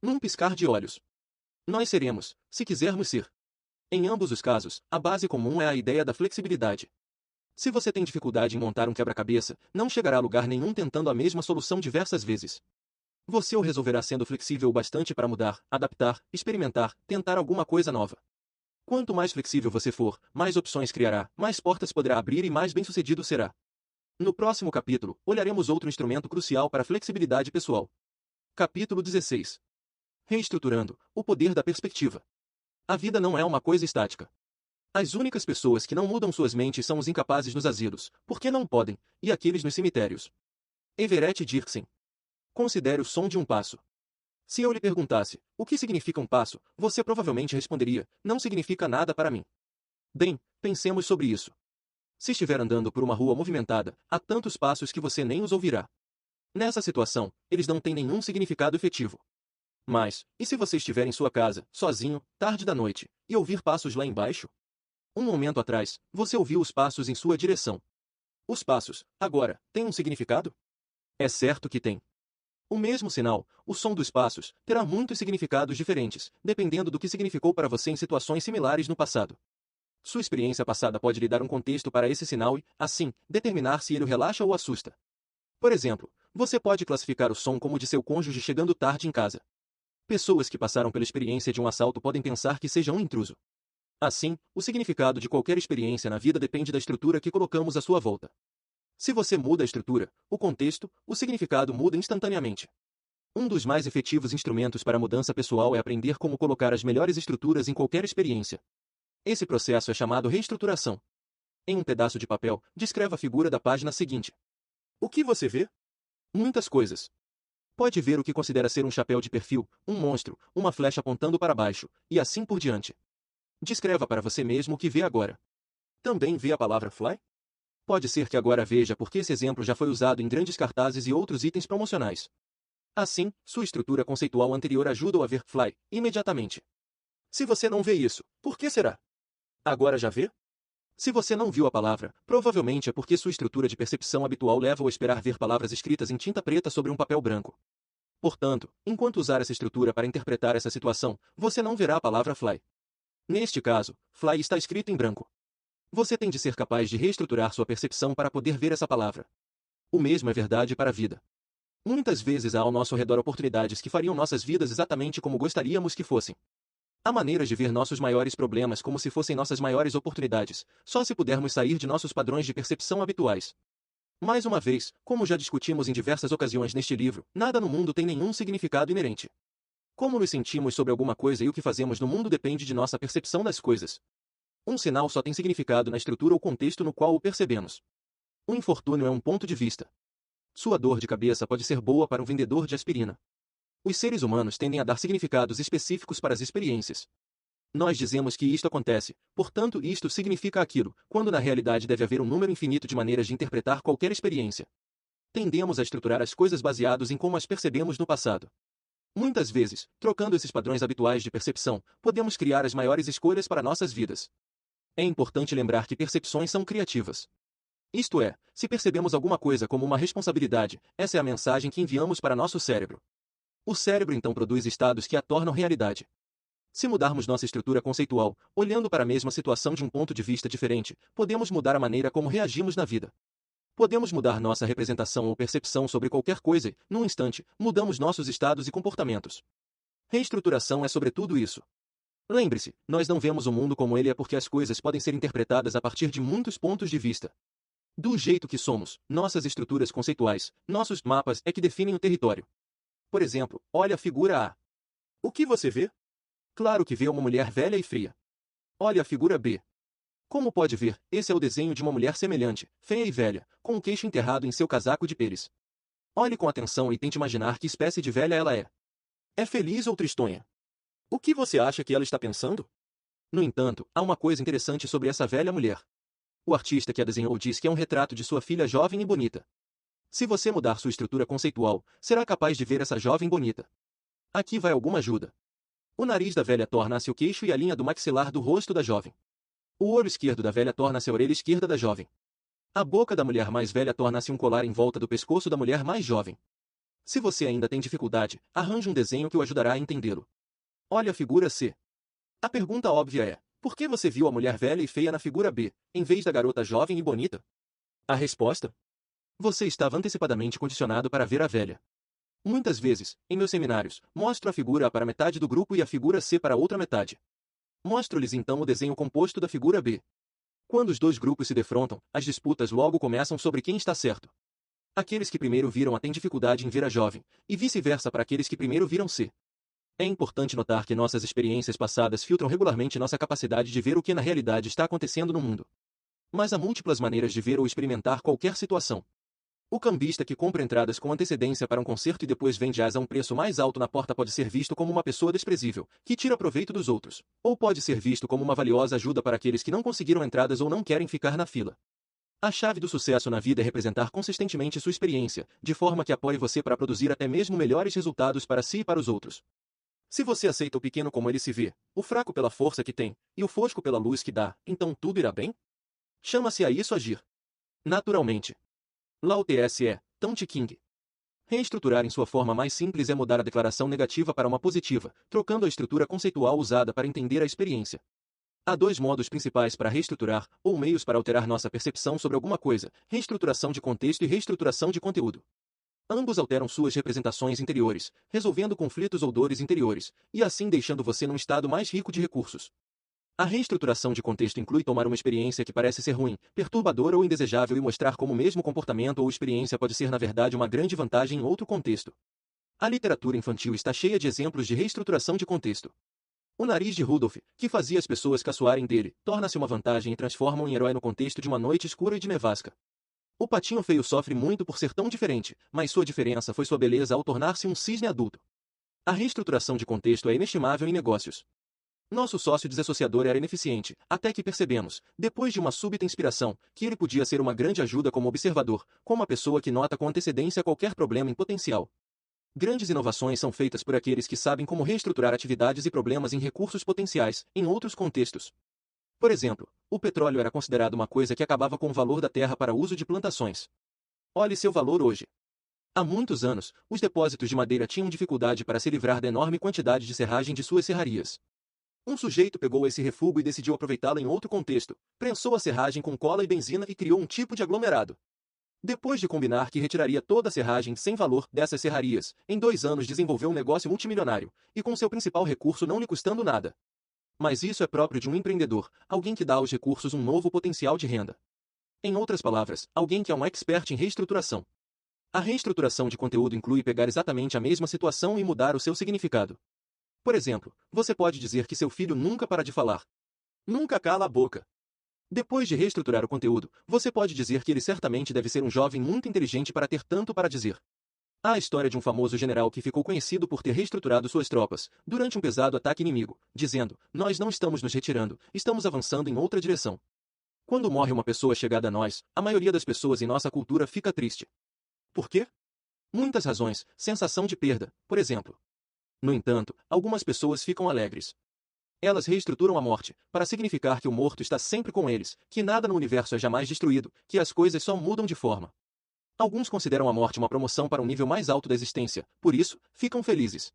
Num piscar de olhos. Nós seremos, se quisermos ser. Em ambos os casos, a base comum é a ideia da flexibilidade. Se você tem dificuldade em montar um quebra-cabeça, não chegará a lugar nenhum tentando a mesma solução diversas vezes. Você o resolverá sendo flexível o bastante para mudar, adaptar, experimentar, tentar alguma coisa nova. Quanto mais flexível você for, mais opções criará, mais portas poderá abrir e mais bem-sucedido será. No próximo capítulo, olharemos outro instrumento crucial para a flexibilidade pessoal. Capítulo 16. Reestruturando o poder da perspectiva. A vida não é uma coisa estática. As únicas pessoas que não mudam suas mentes são os incapazes nos asilos, porque não podem, e aqueles nos cemitérios. Everett Dirksen. Considere o som de um passo. Se eu lhe perguntasse, o que significa um passo, você provavelmente responderia, não significa nada para mim. Bem, pensemos sobre isso. Se estiver andando por uma rua movimentada, há tantos passos que você nem os ouvirá. Nessa situação, eles não têm nenhum significado efetivo. Mas, e se você estiver em sua casa, sozinho, tarde da noite, e ouvir passos lá embaixo? Um momento atrás, você ouviu os passos em sua direção. Os passos, agora, têm um significado? É certo que tem. O mesmo sinal, o som dos passos, terá muitos significados diferentes, dependendo do que significou para você em situações similares no passado. Sua experiência passada pode lhe dar um contexto para esse sinal e, assim, determinar se ele o relaxa ou assusta. Por exemplo, você pode classificar o som como o de seu cônjuge chegando tarde em casa. Pessoas que passaram pela experiência de um assalto podem pensar que seja um intruso. Assim, o significado de qualquer experiência na vida depende da estrutura que colocamos à sua volta. Se você muda a estrutura, o contexto, o significado muda instantaneamente. Um dos mais efetivos instrumentos para a mudança pessoal é aprender como colocar as melhores estruturas em qualquer experiência. Esse processo é chamado reestruturação. Em um pedaço de papel, descreva a figura da página seguinte. O que você vê? Muitas coisas. Pode ver o que considera ser um chapéu de perfil, um monstro, uma flecha apontando para baixo, e assim por diante. Descreva para você mesmo o que vê agora. Também vê a palavra fly? Pode ser que agora veja porque esse exemplo já foi usado em grandes cartazes e outros itens promocionais. Assim, sua estrutura conceitual anterior ajuda-o a ver fly imediatamente. Se você não vê isso, por que será? Agora já vê? Se você não viu a palavra, provavelmente é porque sua estrutura de percepção habitual leva-o a esperar ver palavras escritas em tinta preta sobre um papel branco. Portanto, enquanto usar essa estrutura para interpretar essa situação, você não verá a palavra fly. Neste caso, fly está escrito em branco. Você tem de ser capaz de reestruturar sua percepção para poder ver essa palavra. O mesmo é verdade para a vida. Muitas vezes há ao nosso redor oportunidades que fariam nossas vidas exatamente como gostaríamos que fossem. Há maneiras de ver nossos maiores problemas como se fossem nossas maiores oportunidades, só se pudermos sair de nossos padrões de percepção habituais. Mais uma vez, como já discutimos em diversas ocasiões neste livro, nada no mundo tem nenhum significado inerente. Como nos sentimos sobre alguma coisa e o que fazemos no mundo depende de nossa percepção das coisas. Um sinal só tem significado na estrutura ou contexto no qual o percebemos. Um infortúnio é um ponto de vista. Sua dor de cabeça pode ser boa para um vendedor de aspirina. Os seres humanos tendem a dar significados específicos para as experiências. Nós dizemos que isto acontece, portanto isto significa aquilo, quando na realidade deve haver um número infinito de maneiras de interpretar qualquer experiência. Tendemos a estruturar as coisas baseados em como as percebemos no passado. Muitas vezes, trocando esses padrões habituais de percepção, podemos criar as maiores escolhas para nossas vidas. É importante lembrar que percepções são criativas. Isto é, se percebemos alguma coisa como uma responsabilidade, essa é a mensagem que enviamos para nosso cérebro. O cérebro então produz estados que a tornam realidade. Se mudarmos nossa estrutura conceitual, olhando para a mesma situação de um ponto de vista diferente, podemos mudar a maneira como reagimos na vida. Podemos mudar nossa representação ou percepção sobre qualquer coisa e, num instante, mudamos nossos estados e comportamentos. Reestruturação é sobre tudo isso. Lembre-se, nós não vemos o mundo como ele é porque as coisas podem ser interpretadas a partir de muitos pontos de vista. Do jeito que somos, nossas estruturas conceituais, nossos mapas é que definem o território. Por exemplo, olha a figura A. O que você vê? Claro que vê uma mulher velha e fria. Olha a figura B. Como pode ver, esse é o desenho de uma mulher semelhante, feia e velha, com o queixo enterrado em seu casaco de peles. Olhe com atenção e tente imaginar que espécie de velha ela é. É feliz ou tristonha? O que você acha que ela está pensando? No entanto, há uma coisa interessante sobre essa velha mulher. O artista que a desenhou diz que é um retrato de sua filha jovem e bonita. Se você mudar sua estrutura conceitual, será capaz de ver essa jovem bonita. Aqui vai alguma ajuda. O nariz da velha torna-se o queixo e a linha do maxilar do rosto da jovem. O olho esquerdo da velha torna-se a orelha esquerda da jovem. A boca da mulher mais velha torna-se um colar em volta do pescoço da mulher mais jovem. Se você ainda tem dificuldade, arranje um desenho que o ajudará a entendê-lo. Olhe a figura C. A pergunta óbvia é: por que você viu a mulher velha e feia na figura B, em vez da garota jovem e bonita? A resposta? Você estava antecipadamente condicionado para ver a velha. Muitas vezes, em meus seminários, mostro a figura A para metade do grupo e a figura C para a outra metade. Mostro-lhes então o desenho composto da figura B. Quando os dois grupos se defrontam, as disputas logo começam sobre quem está certo. Aqueles que primeiro viram A têm dificuldade em ver a jovem, e vice-versa para aqueles que primeiro viram C. É importante notar que nossas experiências passadas filtram regularmente nossa capacidade de ver o que na realidade está acontecendo no mundo. Mas há múltiplas maneiras de ver ou experimentar qualquer situação. O cambista que compra entradas com antecedência para um concerto e depois vende-as a um preço mais alto na porta pode ser visto como uma pessoa desprezível, que tira proveito dos outros, ou pode ser visto como uma valiosa ajuda para aqueles que não conseguiram entradas ou não querem ficar na fila. A chave do sucesso na vida é representar consistentemente sua experiência, de forma que apoie você para produzir até mesmo melhores resultados para si e para os outros. Se você aceita o pequeno como ele se vê, o fraco pela força que tem, e o fosco pela luz que dá, então tudo irá bem? Chama-se a isso agir. Naturalmente. Lao Tse, Tao Te Ching. Reestruturar em sua forma mais simples é mudar a declaração negativa para uma positiva, trocando a estrutura conceitual usada para entender a experiência. Há dois modos principais para reestruturar, ou meios para alterar nossa percepção sobre alguma coisa: reestruturação de contexto e reestruturação de conteúdo. Ambos alteram suas representações interiores, resolvendo conflitos ou dores interiores, e assim deixando você num estado mais rico de recursos. A reestruturação de contexto inclui tomar uma experiência que parece ser ruim, perturbadora ou indesejável e mostrar como o mesmo comportamento ou experiência pode ser na verdade uma grande vantagem em outro contexto. A literatura infantil está cheia de exemplos de reestruturação de contexto. O nariz de Rudolph, que fazia as pessoas caçoarem dele, torna-se uma vantagem e transforma-o em herói no contexto de uma noite escura e de nevasca. O patinho feio sofre muito por ser tão diferente, mas sua diferença foi sua beleza ao tornar-se um cisne adulto. A reestruturação de contexto é inestimável em negócios. Nosso sócio desassociador era ineficiente, até que percebemos, depois de uma súbita inspiração, que ele podia ser uma grande ajuda como observador, como a pessoa que nota com antecedência qualquer problema em potencial. Grandes inovações são feitas por aqueles que sabem como reestruturar atividades e problemas em recursos potenciais, em outros contextos. Por exemplo, o petróleo era considerado uma coisa que acabava com o valor da terra para uso de plantações. Olhe seu valor hoje. Há muitos anos, os depósitos de madeira tinham dificuldade para se livrar da enorme quantidade de serragem de suas serrarias. Um sujeito pegou esse refúgio e decidiu aproveitá-la em outro contexto, prensou a serragem com cola e benzina e criou um tipo de aglomerado. Depois de combinar que retiraria toda a serragem sem valor dessas serrarias, em 2 anos desenvolveu um negócio multimilionário, e com seu principal recurso não lhe custando nada. Mas isso é próprio de um empreendedor, alguém que dá aos recursos um novo potencial de renda. Em outras palavras, alguém que é um expert em reestruturação. A reestruturação de conteúdo inclui pegar exatamente a mesma situação e mudar o seu significado. Por exemplo, você pode dizer que seu filho nunca para de falar. Nunca cala a boca. Depois de reestruturar o conteúdo, você pode dizer que ele certamente deve ser um jovem muito inteligente para ter tanto para dizer. Há a história de um famoso general que ficou conhecido por ter reestruturado suas tropas, durante um pesado ataque inimigo, dizendo: "Nós não estamos nos retirando, estamos avançando em outra direção." Quando morre uma pessoa chegada a nós, a maioria das pessoas em nossa cultura fica triste. Por quê? Muitas razões, sensação de perda, por exemplo. No entanto, algumas pessoas ficam alegres. Elas reestruturam a morte, para significar que o morto está sempre com eles, que nada no universo é jamais destruído, que as coisas só mudam de forma. Alguns consideram a morte uma promoção para um nível mais alto da existência, por isso, ficam felizes.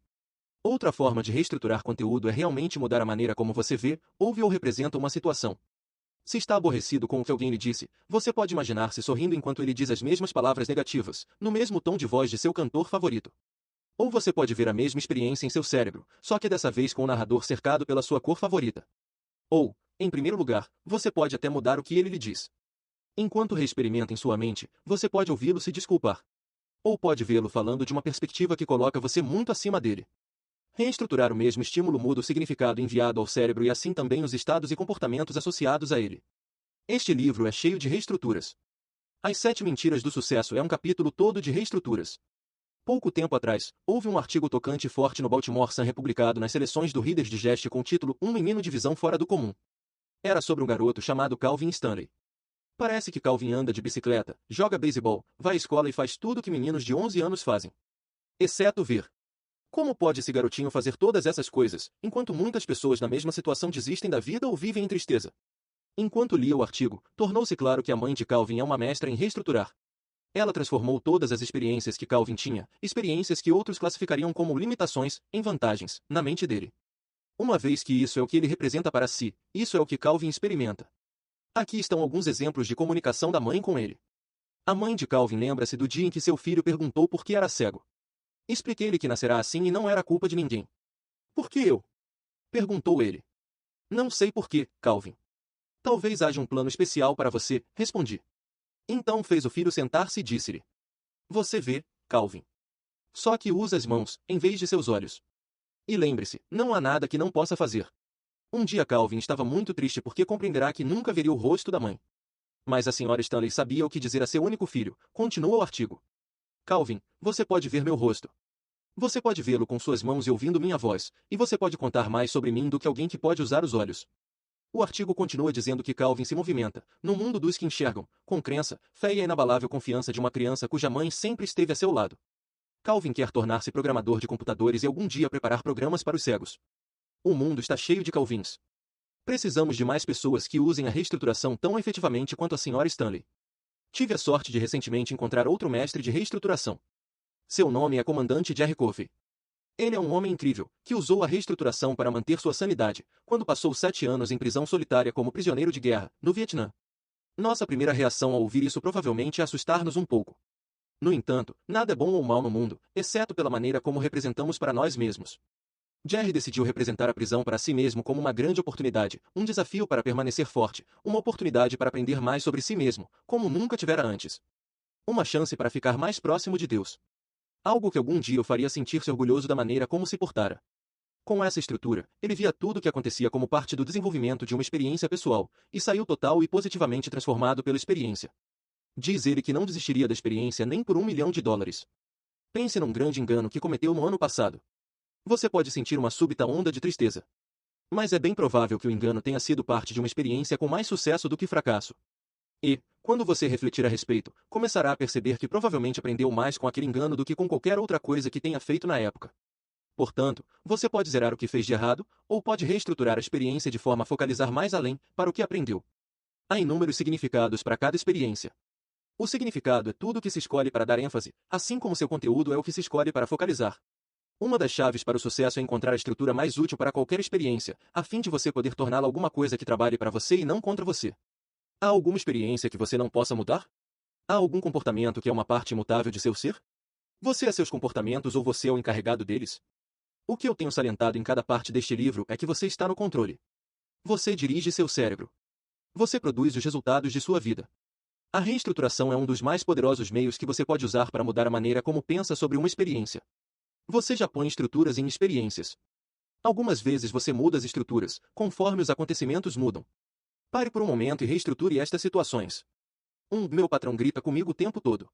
Outra forma de reestruturar conteúdo é realmente mudar a maneira como você vê, ouve ou representa uma situação. Se está aborrecido com o que alguém lhe disse, você pode imaginar-se sorrindo enquanto ele diz as mesmas palavras negativas, no mesmo tom de voz de seu cantor favorito. Ou você pode ver a mesma experiência em seu cérebro, só que dessa vez com o narrador cercado pela sua cor favorita. Ou, em primeiro lugar, você pode até mudar o que ele lhe diz. Enquanto reexperimenta em sua mente, você pode ouvi-lo se desculpar. Ou pode vê-lo falando de uma perspectiva que coloca você muito acima dele. Reestruturar o mesmo estímulo muda o significado enviado ao cérebro e assim também os estados e comportamentos associados a ele. Este livro é cheio de reestruturas. As 7 Mentiras do Sucesso é um capítulo todo de reestruturas. Pouco tempo atrás, houve um artigo tocante e forte no Baltimore Sun republicado nas seleções do Reader's Digest com o título Um Menino de Visão Fora do Comum. Era sobre um garoto chamado Calvin Stanley. Parece que Calvin anda de bicicleta, joga beisebol, vai à escola e faz tudo que meninos de 11 anos fazem. Exceto ver. Como pode esse garotinho fazer todas essas coisas, enquanto muitas pessoas na mesma situação desistem da vida ou vivem em tristeza? Enquanto lia o artigo, tornou-se claro que a mãe de Calvin é uma mestra em reestruturar. Ela transformou todas as experiências que Calvin tinha, experiências que outros classificariam como limitações, em vantagens, na mente dele. Uma vez que isso é o que ele representa para si, isso é o que Calvin experimenta. Aqui estão alguns exemplos de comunicação da mãe com ele. A mãe de Calvin lembra-se do dia em que seu filho perguntou por que era cego. Expliquei-lhe que nascerá assim e não era culpa de ninguém. Por que eu? Perguntou ele. Não sei por que, Calvin. Talvez haja um plano especial para você, respondi. Então fez o filho sentar-se e disse-lhe: Você vê, Calvin. Só que usa as mãos, em vez de seus olhos. E lembre-se, não há nada que não possa fazer. Um dia Calvin estava muito triste porque compreenderá que nunca veria o rosto da mãe. Mas a senhora Stanley sabia o que dizer a seu único filho, continua o artigo. Calvin, você pode ver meu rosto. Você pode vê-lo com suas mãos e ouvindo minha voz, e você pode contar mais sobre mim do que alguém que pode usar os olhos. O artigo continua dizendo que Calvin se movimenta, no mundo dos que enxergam, com crença, fé e a inabalável confiança de uma criança cuja mãe sempre esteve a seu lado. Calvin quer tornar-se programador de computadores e algum dia preparar programas para os cegos. O mundo está cheio de Calvins. Precisamos de mais pessoas que usem a reestruturação tão efetivamente quanto a Sra. Stanley. Tive a sorte de recentemente encontrar outro mestre de reestruturação. Seu nome é Comandante Jerry Covey. Ele é um homem incrível, que usou a reestruturação para manter sua sanidade, quando passou 7 anos em prisão solitária como prisioneiro de guerra, no Vietnã. Nossa primeira reação ao ouvir isso provavelmente é assustar-nos um pouco. No entanto, nada é bom ou mal no mundo, exceto pela maneira como representamos para nós mesmos. Jerry decidiu representar a prisão para si mesmo como uma grande oportunidade, um desafio para permanecer forte, uma oportunidade para aprender mais sobre si mesmo, como nunca tivera antes. Uma chance para ficar mais próximo de Deus. Algo que algum dia o faria sentir-se orgulhoso da maneira como se portara. Com essa estrutura, ele via tudo o que acontecia como parte do desenvolvimento de uma experiência pessoal, e saiu total e positivamente transformado pela experiência. Diz ele que não desistiria da experiência nem por $1 milhão. Pense num grande engano que cometeu no ano passado. Você pode sentir uma súbita onda de tristeza. Mas é bem provável que o engano tenha sido parte de uma experiência com mais sucesso do que fracasso. E, quando você refletir a respeito, começará a perceber que provavelmente aprendeu mais com aquele engano do que com qualquer outra coisa que tenha feito na época. Portanto, você pode zerar o que fez de errado, ou pode reestruturar a experiência de forma a focalizar mais além, para o que aprendeu. Há inúmeros significados para cada experiência. O significado é tudo o que se escolhe para dar ênfase, assim como seu conteúdo é o que se escolhe para focalizar. Uma das chaves para o sucesso é encontrar a estrutura mais útil para qualquer experiência, a fim de você poder torná-la alguma coisa que trabalhe para você e não contra você. Há alguma experiência que você não possa mudar? Há algum comportamento que é uma parte imutável de seu ser? Você é seus comportamentos ou você é o encarregado deles? O que eu tenho salientado em cada parte deste livro é que você está no controle. Você dirige seu cérebro. Você produz os resultados de sua vida. A reestruturação é um dos mais poderosos meios que você pode usar para mudar a maneira como pensa sobre uma experiência. Você já põe estruturas em experiências. Algumas vezes você muda as estruturas, conforme os acontecimentos mudam. Pare por um momento e reestruture estas situações. 1. Meu patrão grita comigo o tempo todo.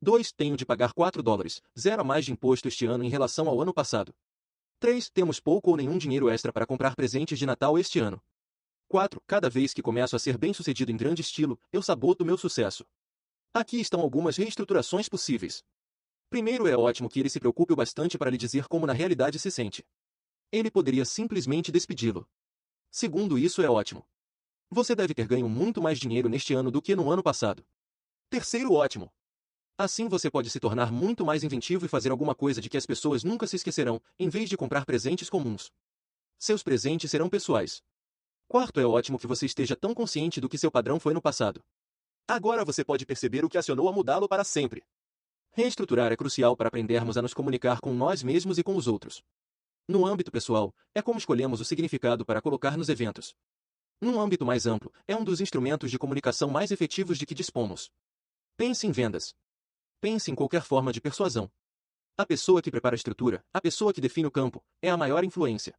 2. Tenho de pagar $4, 0 a mais de imposto este ano em relação ao ano passado. 3. Temos pouco ou nenhum dinheiro extra para comprar presentes de Natal este ano. 4. Cada vez que começo a ser bem-sucedido em grande estilo, eu saboto meu sucesso. Aqui estão algumas reestruturações possíveis. Primeiro, é ótimo que ele se preocupe o bastante para lhe dizer como na realidade se sente. Ele poderia simplesmente despedi-lo. Segundo, isso é ótimo. Você deve ter ganho muito mais dinheiro neste ano do que no ano passado. Terceiro, ótimo. Assim você pode se tornar muito mais inventivo e fazer alguma coisa de que as pessoas nunca se esquecerão, em vez de comprar presentes comuns. Seus presentes serão pessoais. Quarto, é ótimo que você esteja tão consciente do que seu padrão foi no passado. Agora você pode perceber o que acionou a mudá-lo para sempre. Reestruturar é crucial para aprendermos a nos comunicar com nós mesmos e com os outros. No âmbito pessoal, é como escolhemos o significado para colocar nos eventos. Num âmbito mais amplo, é um dos instrumentos de comunicação mais efetivos de que dispomos. Pense em vendas. Pense em qualquer forma de persuasão. A pessoa que prepara a estrutura, a pessoa que define o campo, é a maior influência.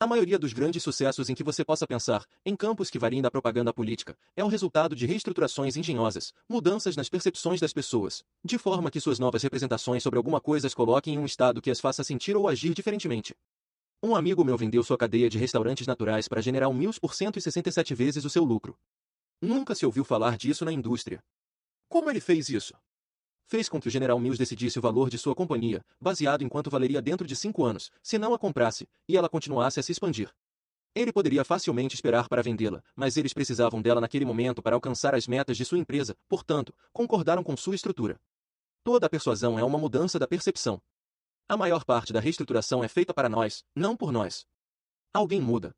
A maioria dos grandes sucessos em que você possa pensar, em campos que variem da propaganda à política, é o resultado de reestruturações engenhosas, mudanças nas percepções das pessoas, de forma que suas novas representações sobre alguma coisa as coloquem em um estado que as faça sentir ou agir diferentemente. Um amigo meu vendeu sua cadeia de restaurantes naturais para General Mills por 167 vezes o seu lucro. Nunca se ouviu falar disso na indústria. Como ele fez isso? Fez com que o General Mills decidisse o valor de sua companhia, baseado em quanto valeria dentro de 5 anos, se não a comprasse, e ela continuasse a se expandir. Ele poderia facilmente esperar para vendê-la, mas eles precisavam dela naquele momento para alcançar as metas de sua empresa, portanto, concordaram com sua estrutura. Toda a persuasão é uma mudança da percepção. A maior parte da reestruturação é feita para nós, não por nós. Alguém muda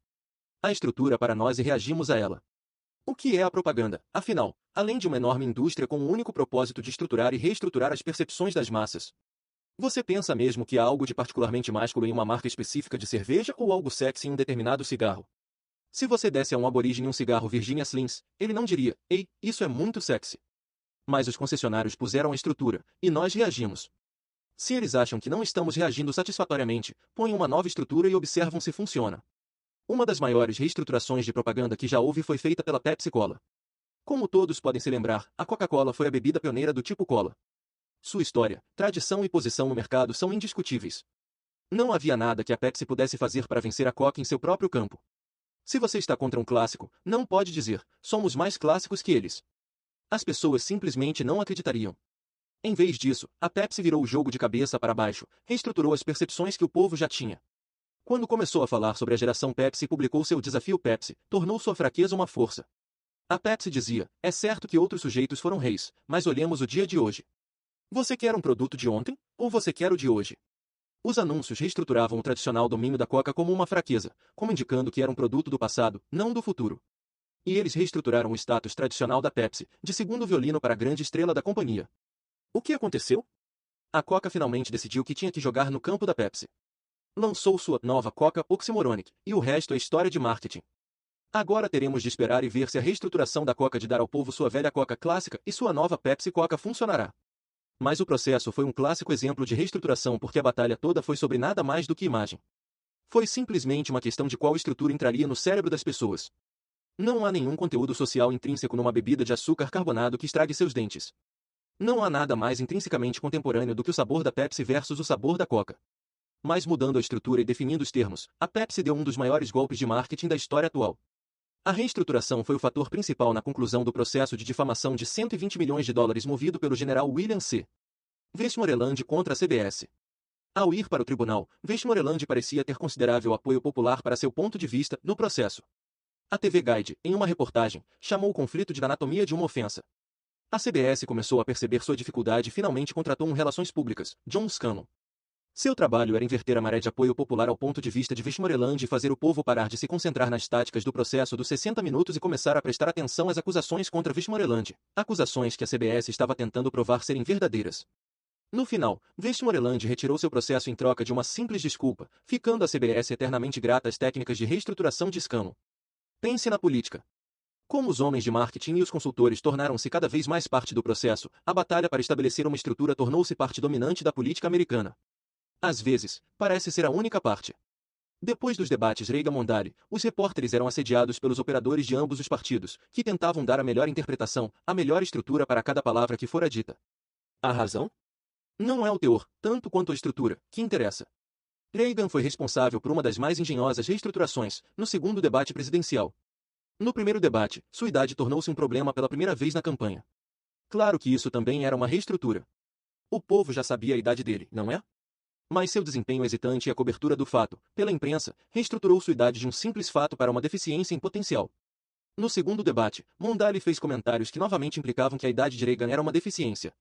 a estrutura para nós e reagimos a ela. O que é a propaganda, afinal, além de uma enorme indústria com o único propósito de estruturar e reestruturar as percepções das massas? Você pensa mesmo que há algo de particularmente másculo em uma marca específica de cerveja ou algo sexy em um determinado cigarro? Se você desse a um aborígene um cigarro Virginia Slims, ele não diria, ei, isso é muito sexy. Mas os concessionários puseram a estrutura, e nós reagimos. Se eles acham que não estamos reagindo satisfatoriamente, põem uma nova estrutura e observam se funciona. Uma das maiores reestruturações de propaganda que já houve foi feita pela Pepsi Cola. Como todos podem se lembrar, a Coca-Cola foi a bebida pioneira do tipo cola. Sua história, tradição e posição no mercado são indiscutíveis. Não havia nada que a Pepsi pudesse fazer para vencer a Coca em seu próprio campo. Se você está contra um clássico, não pode dizer, somos mais clássicos que eles. As pessoas simplesmente não acreditariam. Em vez disso, a Pepsi virou o jogo de cabeça para baixo, reestruturou as percepções que o povo já tinha. Quando começou a falar sobre a geração Pepsi e publicou seu desafio Pepsi, tornou sua fraqueza uma força. A Pepsi dizia, é certo que outros sujeitos foram reis, mas olhemos o dia de hoje. Você quer um produto de ontem, ou você quer o de hoje? Os anúncios reestruturavam o tradicional domínio da Coca como uma fraqueza, como indicando que era um produto do passado, não do futuro. E eles reestruturaram o status tradicional da Pepsi, de segundo violino para a grande estrela da companhia. O que aconteceu? A Coca finalmente decidiu que tinha que jogar no campo da Pepsi. Lançou sua nova Coca Oxymoronic, e o resto é história de marketing. Agora teremos de esperar e ver se a reestruturação da Coca de dar ao povo sua velha Coca clássica e sua nova Pepsi Coca funcionará. Mas o processo foi um clássico exemplo de reestruturação porque a batalha toda foi sobre nada mais do que imagem. Foi simplesmente uma questão de qual estrutura entraria no cérebro das pessoas. Não há nenhum conteúdo social intrínseco numa bebida de açúcar carbonado que estrague seus dentes. Não há nada mais intrinsecamente contemporâneo do que o sabor da Pepsi versus o sabor da Coca. Mas mudando a estrutura e definindo os termos, a Pepsi deu um dos maiores golpes de marketing da história atual. A reestruturação foi o fator principal na conclusão do processo de difamação de $120 milhões movido pelo general William C. Westmoreland contra a CBS. Ao ir para o tribunal, Westmoreland parecia ter considerável apoio popular para seu ponto de vista no processo. A TV Guide, em uma reportagem, chamou o conflito de anatomia de uma ofensa. A CBS começou a perceber sua dificuldade e finalmente contratou um relações públicas, John Scanlon. Seu trabalho era inverter a maré de apoio popular ao ponto de vista de Westmoreland e fazer o povo parar de se concentrar nas táticas do processo dos 60 minutos e começar a prestar atenção às acusações contra Westmoreland, acusações que a CBS estava tentando provar serem verdadeiras. No final, Westmoreland retirou seu processo em troca de uma simples desculpa, ficando a CBS eternamente grata às técnicas de reestruturação de Scanlon. Pense na política. Como os homens de marketing e os consultores tornaram-se cada vez mais parte do processo, a batalha para estabelecer uma estrutura tornou-se parte dominante da política americana. Às vezes, parece ser a única parte. Depois dos debates Reagan-Mondale, os repórteres eram assediados pelos operadores de ambos os partidos, que tentavam dar a melhor interpretação, a melhor estrutura para cada palavra que fora dita. A razão? Não é o teor, tanto quanto a estrutura, que interessa. Reagan foi responsável por uma das mais engenhosas reestruturações, no segundo debate presidencial. No primeiro debate, sua idade tornou-se um problema pela primeira vez na campanha. Claro que isso também era uma reestrutura. O povo já sabia a idade dele, não é? Mas seu desempenho hesitante e a cobertura do fato, pela imprensa, reestruturou sua idade de um simples fato para uma deficiência em potencial. No segundo debate, Mondale fez comentários que novamente implicavam que a idade de Reagan era uma deficiência.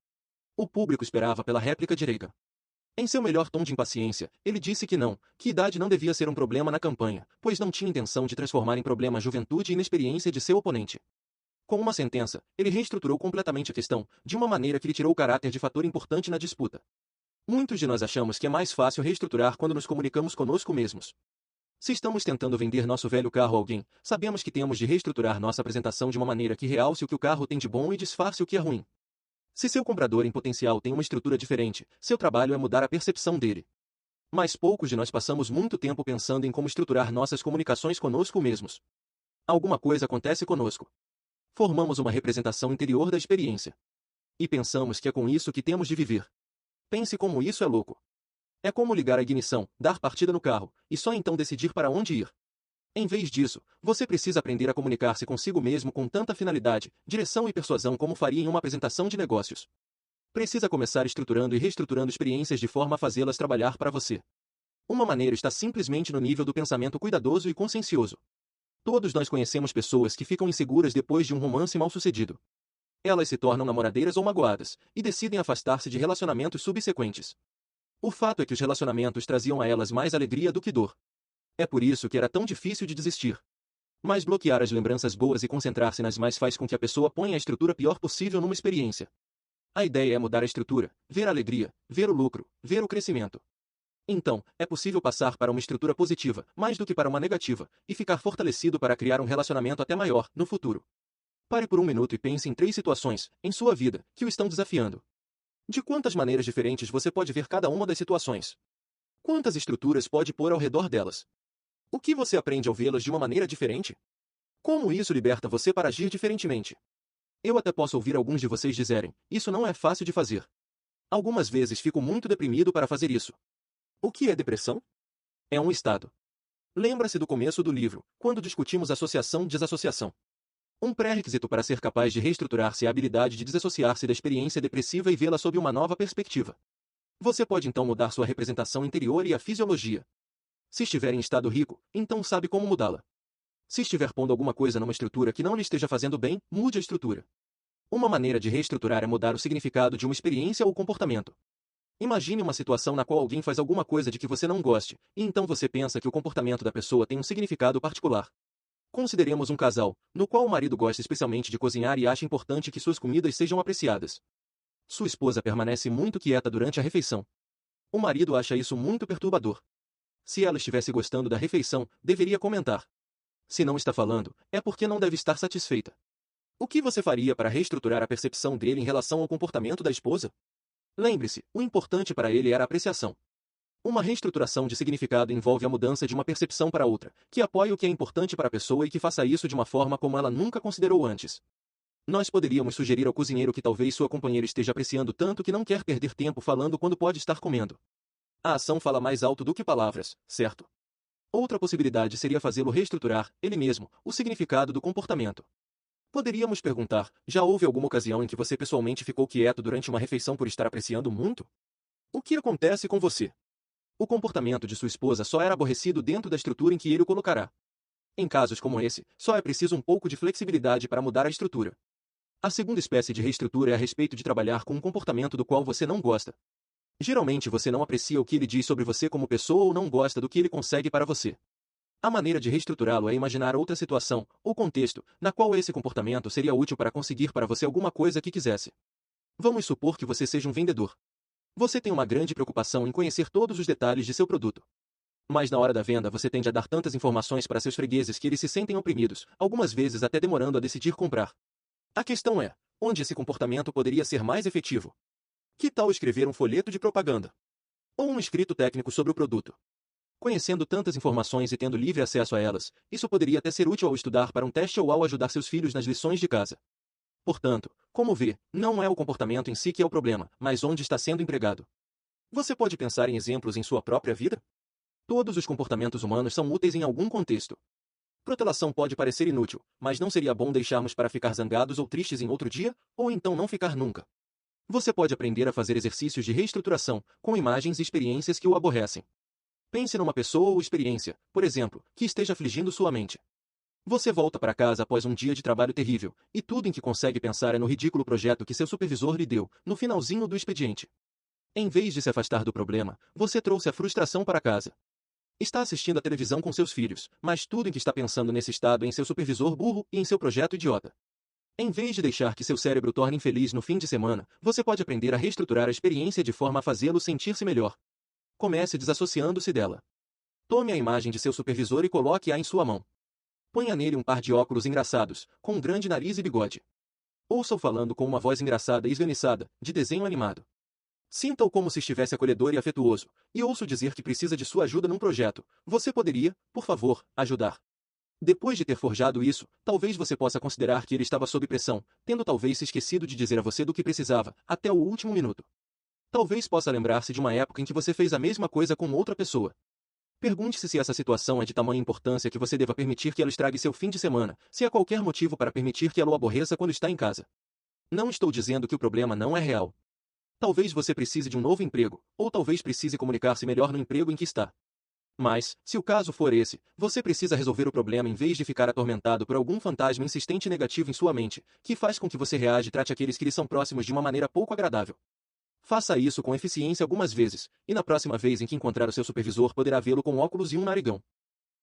O público esperava pela réplica de Reagan. Em seu melhor tom de impaciência, ele disse que idade não devia ser um problema na campanha, pois não tinha intenção de transformar em problema a juventude e inexperiência de seu oponente. Com uma sentença, ele reestruturou completamente a questão, de uma maneira que lhe tirou o caráter de fator importante na disputa. Muitos de nós achamos que é mais fácil reestruturar quando nos comunicamos conosco mesmos. Se estamos tentando vender nosso velho carro a alguém, sabemos que temos de reestruturar nossa apresentação de uma maneira que realce o que o carro tem de bom e disfarce o que é ruim. Se seu comprador em potencial tem uma estrutura diferente, seu trabalho é mudar a percepção dele. Mas poucos de nós passamos muito tempo pensando em como estruturar nossas comunicações conosco mesmos. Alguma coisa acontece conosco. Formamos uma representação interior da experiência. E pensamos que é com isso que temos de viver. Pense como isso é louco. É como ligar a ignição, dar partida no carro, e só então decidir para onde ir. Em vez disso, você precisa aprender a comunicar-se consigo mesmo com tanta finalidade, direção e persuasão como faria em uma apresentação de negócios. Precisa começar estruturando e reestruturando experiências de forma a fazê-las trabalhar para você. Uma maneira está simplesmente no nível do pensamento cuidadoso e consciencioso. Todos nós conhecemos pessoas que ficam inseguras depois de um romance mal-sucedido. Elas se tornam namoradeiras ou magoadas, e decidem afastar-se de relacionamentos subsequentes. O fato é que os relacionamentos traziam a elas mais alegria do que dor. É por isso que era tão difícil de desistir. Mas bloquear as lembranças boas e concentrar-se nas mais faz com que a pessoa ponha a estrutura pior possível numa experiência. A ideia é mudar a estrutura, ver a alegria, ver o lucro, ver o crescimento. Então, é possível passar para uma estrutura positiva, mais do que para uma negativa, e ficar fortalecido para criar um relacionamento até maior, no futuro. Pare por um minuto e pense em 3 situações, em sua vida, que o estão desafiando. De quantas maneiras diferentes você pode ver cada uma das situações? Quantas estruturas pode pôr ao redor delas? O que você aprende ao vê-las de uma maneira diferente? Como isso liberta você para agir diferentemente? Eu até posso ouvir alguns de vocês dizerem, isso não é fácil de fazer. Algumas vezes fico muito deprimido para fazer isso. O que é depressão? É um estado. Lembra-se do começo do livro, quando discutimos associação-desassociação. Um pré-requisito para ser capaz de reestruturar-se é a habilidade de desassociar-se da experiência depressiva e vê-la sob uma nova perspectiva. Você pode então mudar sua representação interior e a fisiologia. Se estiver em estado rico, então sabe como mudá-la. Se estiver pondo alguma coisa numa estrutura que não lhe esteja fazendo bem, mude a estrutura. Uma maneira de reestruturar é mudar o significado de uma experiência ou comportamento. Imagine uma situação na qual alguém faz alguma coisa de que você não goste, e então você pensa que o comportamento da pessoa tem um significado particular. Consideremos um casal, no qual o marido gosta especialmente de cozinhar e acha importante que suas comidas sejam apreciadas. Sua esposa permanece muito quieta durante a refeição. O marido acha isso muito perturbador. Se ela estivesse gostando da refeição, deveria comentar. Se não está falando, é porque não deve estar satisfeita. O que você faria para reestruturar a percepção dele em relação ao comportamento da esposa? Lembre-se, o importante para ele era a apreciação. Uma reestruturação de significado envolve a mudança de uma percepção para outra, que apoie o que é importante para a pessoa e que faça isso de uma forma como ela nunca considerou antes. Nós poderíamos sugerir ao cozinheiro que talvez sua companheira esteja apreciando tanto que não quer perder tempo falando quando pode estar comendo. A ação fala mais alto do que palavras, certo? Outra possibilidade seria fazê-lo reestruturar, ele mesmo, o significado do comportamento. Poderíamos perguntar, já houve alguma ocasião em que você pessoalmente ficou quieto durante uma refeição por estar apreciando muito? O que acontece com você? O comportamento de sua esposa só era aborrecido dentro da estrutura em que ele o colocará. Em casos como esse, só é preciso um pouco de flexibilidade para mudar a estrutura. A segunda espécie de reestrutura é a respeito de trabalhar com um comportamento do qual você não gosta. Geralmente você não aprecia o que ele diz sobre você como pessoa ou não gosta do que ele consegue para você. A maneira de reestruturá-lo é imaginar outra situação, ou contexto, na qual esse comportamento seria útil para conseguir para você alguma coisa que quisesse. Vamos supor que você seja um vendedor. Você tem uma grande preocupação em conhecer todos os detalhes de seu produto. Mas na hora da venda você tende a dar tantas informações para seus fregueses que eles se sentem oprimidos, algumas vezes até demorando a decidir comprar. A questão é, onde esse comportamento poderia ser mais efetivo? Que tal escrever um folheto de propaganda? Ou um escrito técnico sobre o produto? Conhecendo tantas informações e tendo livre acesso a elas, isso poderia até ser útil ao estudar para um teste ou ao ajudar seus filhos nas lições de casa. Portanto, como vê, não é o comportamento em si que é o problema, mas onde está sendo empregado. Você pode pensar em exemplos em sua própria vida? Todos os comportamentos humanos são úteis em algum contexto. Protelação pode parecer inútil, mas não seria bom deixarmos para ficar zangados ou tristes em outro dia, ou então não ficar nunca. Você pode aprender a fazer exercícios de reestruturação, com imagens e experiências que o aborrecem. Pense numa pessoa ou experiência, por exemplo, que esteja afligindo sua mente. Você volta para casa após um dia de trabalho terrível, e tudo em que consegue pensar é no ridículo projeto que seu supervisor lhe deu, no finalzinho do expediente. Em vez de se afastar do problema, você trouxe a frustração para casa. Está assistindo a televisão com seus filhos, mas tudo em que está pensando nesse estado é em seu supervisor burro e em seu projeto idiota. Em vez de deixar que seu cérebro torne infeliz no fim de semana, você pode aprender a reestruturar a experiência de forma a fazê-lo sentir-se melhor. Comece desassociando-se dela. Tome a imagem de seu supervisor e coloque-a em sua mão. Ponha nele um par de óculos engraçados, com um grande nariz e bigode. Ouça-o falando com uma voz engraçada e esganiçada, de desenho animado. Sinta-o como se estivesse acolhedor e afetuoso, e ouça-o dizer que precisa de sua ajuda num projeto. Você poderia, por favor, ajudar. Depois de ter forjado isso, talvez você possa considerar que ele estava sob pressão, tendo talvez se esquecido de dizer a você do que precisava, até o último minuto. Talvez possa lembrar-se de uma época em que você fez a mesma coisa com outra pessoa. Pergunte-se se essa situação é de tamanha importância que você deva permitir que ela estrague seu fim de semana, se há qualquer motivo para permitir que ela o aborreça quando está em casa. Não estou dizendo que o problema não é real. Talvez você precise de um novo emprego, ou talvez precise comunicar-se melhor no emprego em que está. Mas, se o caso for esse, você precisa resolver o problema em vez de ficar atormentado por algum fantasma insistente e negativo em sua mente, que faz com que você reage e trate aqueles que lhe são próximos de uma maneira pouco agradável. Faça isso com eficiência algumas vezes, e na próxima vez em que encontrar o seu supervisor poderá vê-lo com óculos e um narigão.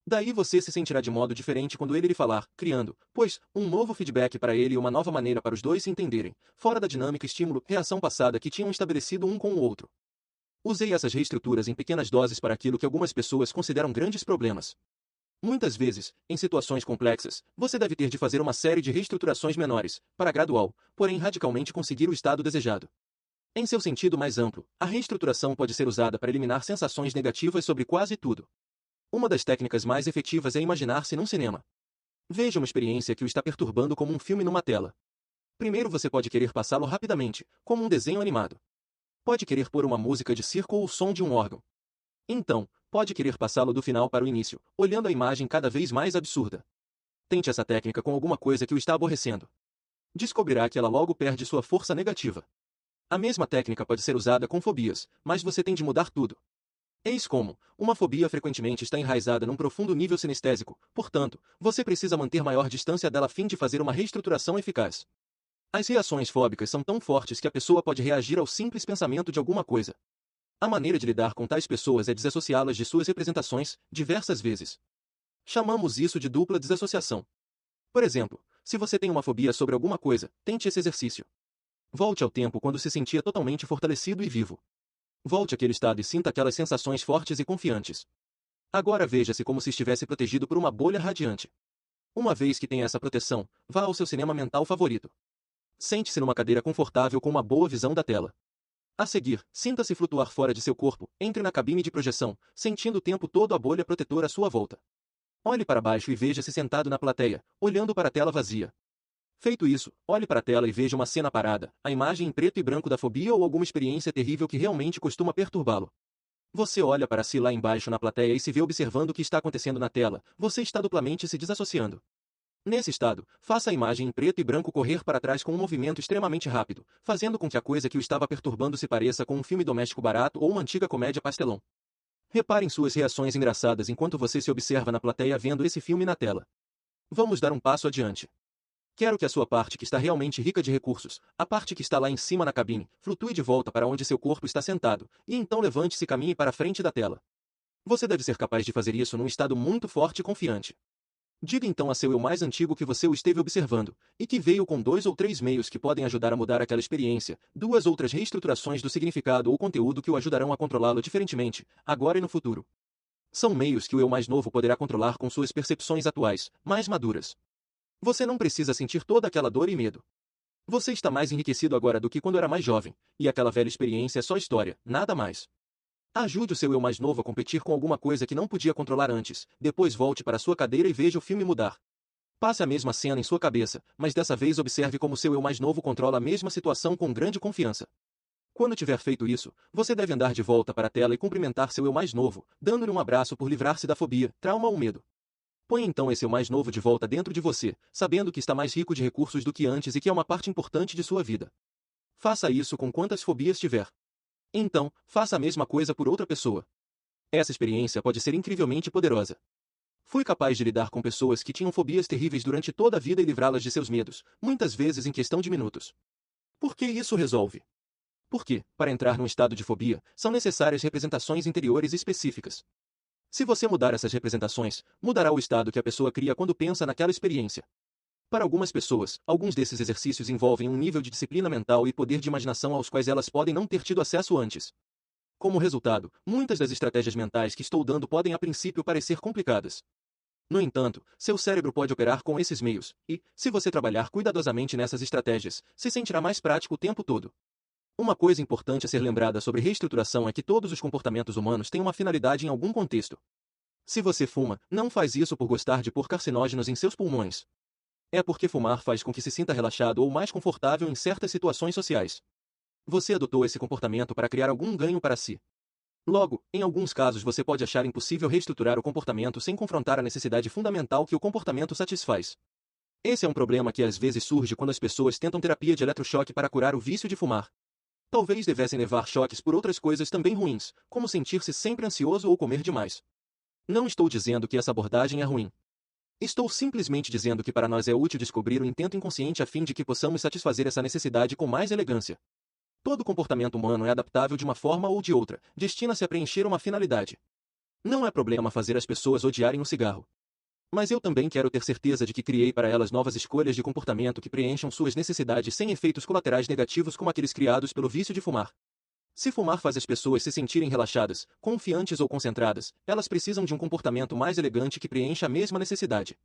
Daí você se sentirá de modo diferente quando ele lhe falar, criando, pois, um novo feedback para ele e uma nova maneira para os dois se entenderem, fora da dinâmica estímulo-reação passada que tinham estabelecido um com o outro. Usei essas reestruturas em pequenas doses para aquilo que algumas pessoas consideram grandes problemas. Muitas vezes, em situações complexas, você deve ter de fazer uma série de reestruturações menores, para gradual, porém radicalmente conseguir o estado desejado. Em seu sentido mais amplo, a reestruturação pode ser usada para eliminar sensações negativas sobre quase tudo. Uma das técnicas mais efetivas é imaginar-se num cinema. Veja uma experiência que o está perturbando como um filme numa tela. Primeiro você pode querer passá-lo rapidamente, como um desenho animado. Pode querer pôr uma música de circo ou o som de um órgão. Então, pode querer passá-lo do final para o início, olhando a imagem cada vez mais absurda. Tente essa técnica com alguma coisa que o está aborrecendo. Descobrirá que ela logo perde sua força negativa. A mesma técnica pode ser usada com fobias, mas você tem de mudar tudo. Eis como, uma fobia frequentemente está enraizada num profundo nível sinestésico, portanto, você precisa manter maior distância dela a fim de fazer uma reestruturação eficaz. As reações fóbicas são tão fortes que a pessoa pode reagir ao simples pensamento de alguma coisa. A maneira de lidar com tais pessoas é desassociá-las de suas representações, diversas vezes. Chamamos isso de dupla desassociação. Por exemplo, se você tem uma fobia sobre alguma coisa, tente esse exercício. Volte ao tempo quando se sentia totalmente fortalecido e vivo. Volte àquele estado e sinta aquelas sensações fortes e confiantes. Agora veja-se como se estivesse protegido por uma bolha radiante. Uma vez que tenha essa proteção, vá ao seu cinema mental favorito. Sente-se numa cadeira confortável com uma boa visão da tela. A seguir, sinta-se flutuar fora de seu corpo, entre na cabine de projeção, sentindo o tempo todo a bolha protetora à sua volta. Olhe para baixo e veja-se sentado na plateia, olhando para a tela vazia. Feito isso, olhe para a tela e veja uma cena parada, a imagem em preto e branco da fobia ou alguma experiência terrível que realmente costuma perturbá-lo. Você olha para si lá embaixo na plateia e se vê observando o que está acontecendo na tela, você está duplamente se desassociando. Nesse estado, faça a imagem em preto e branco correr para trás com um movimento extremamente rápido, fazendo com que a coisa que o estava perturbando se pareça com um filme doméstico barato ou uma antiga comédia pastelão. Repare em suas reações engraçadas enquanto você se observa na plateia vendo esse filme na tela. Vamos dar um passo adiante. Quero que a sua parte que está realmente rica de recursos, a parte que está lá em cima na cabine, flutue de volta para onde seu corpo está sentado, e então levante-se e caminhe para a frente da tela. Você deve ser capaz de fazer isso num estado muito forte e confiante. Diga então a seu eu mais antigo que você o esteve observando, e que veio com 2 ou 3 meios que podem ajudar a mudar aquela experiência, 2 outras reestruturações do significado ou conteúdo que o ajudarão a controlá-lo diferentemente, agora e no futuro. São meios que o eu mais novo poderá controlar com suas percepções atuais, mais maduras. Você não precisa sentir toda aquela dor e medo. Você está mais enriquecido agora do que quando era mais jovem, e aquela velha experiência é só história, nada mais. Ajude o seu eu mais novo a competir com alguma coisa que não podia controlar antes, depois volte para sua cadeira e veja o filme mudar. Passe a mesma cena em sua cabeça, mas dessa vez observe como seu eu mais novo controla a mesma situação com grande confiança. Quando tiver feito isso, você deve andar de volta para a tela e cumprimentar seu eu mais novo, dando-lhe um abraço por livrar-se da fobia, trauma ou medo. Põe então esse eu mais novo de volta dentro de você, sabendo que está mais rico de recursos do que antes e que é uma parte importante de sua vida. Faça isso com quantas fobias tiver. Então, faça a mesma coisa por outra pessoa. Essa experiência pode ser incrivelmente poderosa. Fui capaz de lidar com pessoas que tinham fobias terríveis durante toda a vida e livrá-las de seus medos, muitas vezes em questão de minutos. Por que isso resolve? Porque, para entrar num estado de fobia, são necessárias representações interiores específicas. Se você mudar essas representações, mudará o estado que a pessoa cria quando pensa naquela experiência. Para algumas pessoas, alguns desses exercícios envolvem um nível de disciplina mental e poder de imaginação aos quais elas podem não ter tido acesso antes. Como resultado, muitas das estratégias mentais que estou dando podem a princípio parecer complicadas. No entanto, seu cérebro pode operar com esses meios, e, se você trabalhar cuidadosamente nessas estratégias, se sentirá mais prático o tempo todo. Uma coisa importante a ser lembrada sobre reestruturação é que todos os comportamentos humanos têm uma finalidade em algum contexto. Se você fuma, não faz isso por gostar de pôr carcinógenos em seus pulmões. É porque fumar faz com que se sinta relaxado ou mais confortável em certas situações sociais. Você adotou esse comportamento para criar algum ganho para si. Logo, em alguns casos você pode achar impossível reestruturar o comportamento sem confrontar a necessidade fundamental que o comportamento satisfaz. Esse é um problema que às vezes surge quando as pessoas tentam terapia de eletrochoque para curar o vício de fumar. Talvez devessem levar choques por outras coisas também ruins, como sentir-se sempre ansioso ou comer demais. Não estou dizendo que essa abordagem é ruim. Estou simplesmente dizendo que para nós é útil descobrir o intento inconsciente a fim de que possamos satisfazer essa necessidade com mais elegância. Todo comportamento humano é adaptável de uma forma ou de outra, destina-se a preencher uma finalidade. Não é problema fazer as pessoas odiarem o cigarro. Mas eu também quero ter certeza de que criei para elas novas escolhas de comportamento que preencham suas necessidades sem efeitos colaterais negativos como aqueles criados pelo vício de fumar. Se fumar faz as pessoas se sentirem relaxadas, confiantes ou concentradas, elas precisam de um comportamento mais elegante que preencha a mesma necessidade.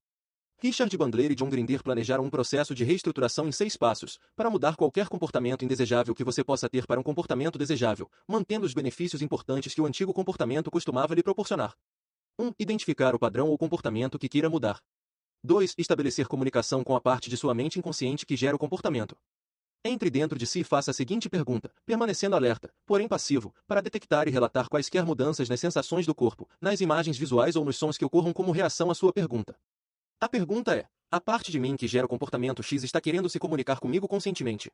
Richard Bandler e John Grinder planejaram um processo de reestruturação em 6 passos, para mudar qualquer comportamento indesejável que você possa ter para um comportamento desejável, mantendo os benefícios importantes que o antigo comportamento costumava lhe proporcionar. 1. Identificar o padrão ou comportamento que queira mudar. 2. Estabelecer comunicação com a parte de sua mente inconsciente que gera o comportamento. Entre dentro de si e faça a seguinte pergunta, permanecendo alerta, porém passivo, para detectar e relatar quaisquer mudanças nas sensações do corpo, nas imagens visuais ou nos sons que ocorram como reação à sua pergunta. A pergunta é: a parte de mim que gera o comportamento X está querendo se comunicar comigo conscientemente?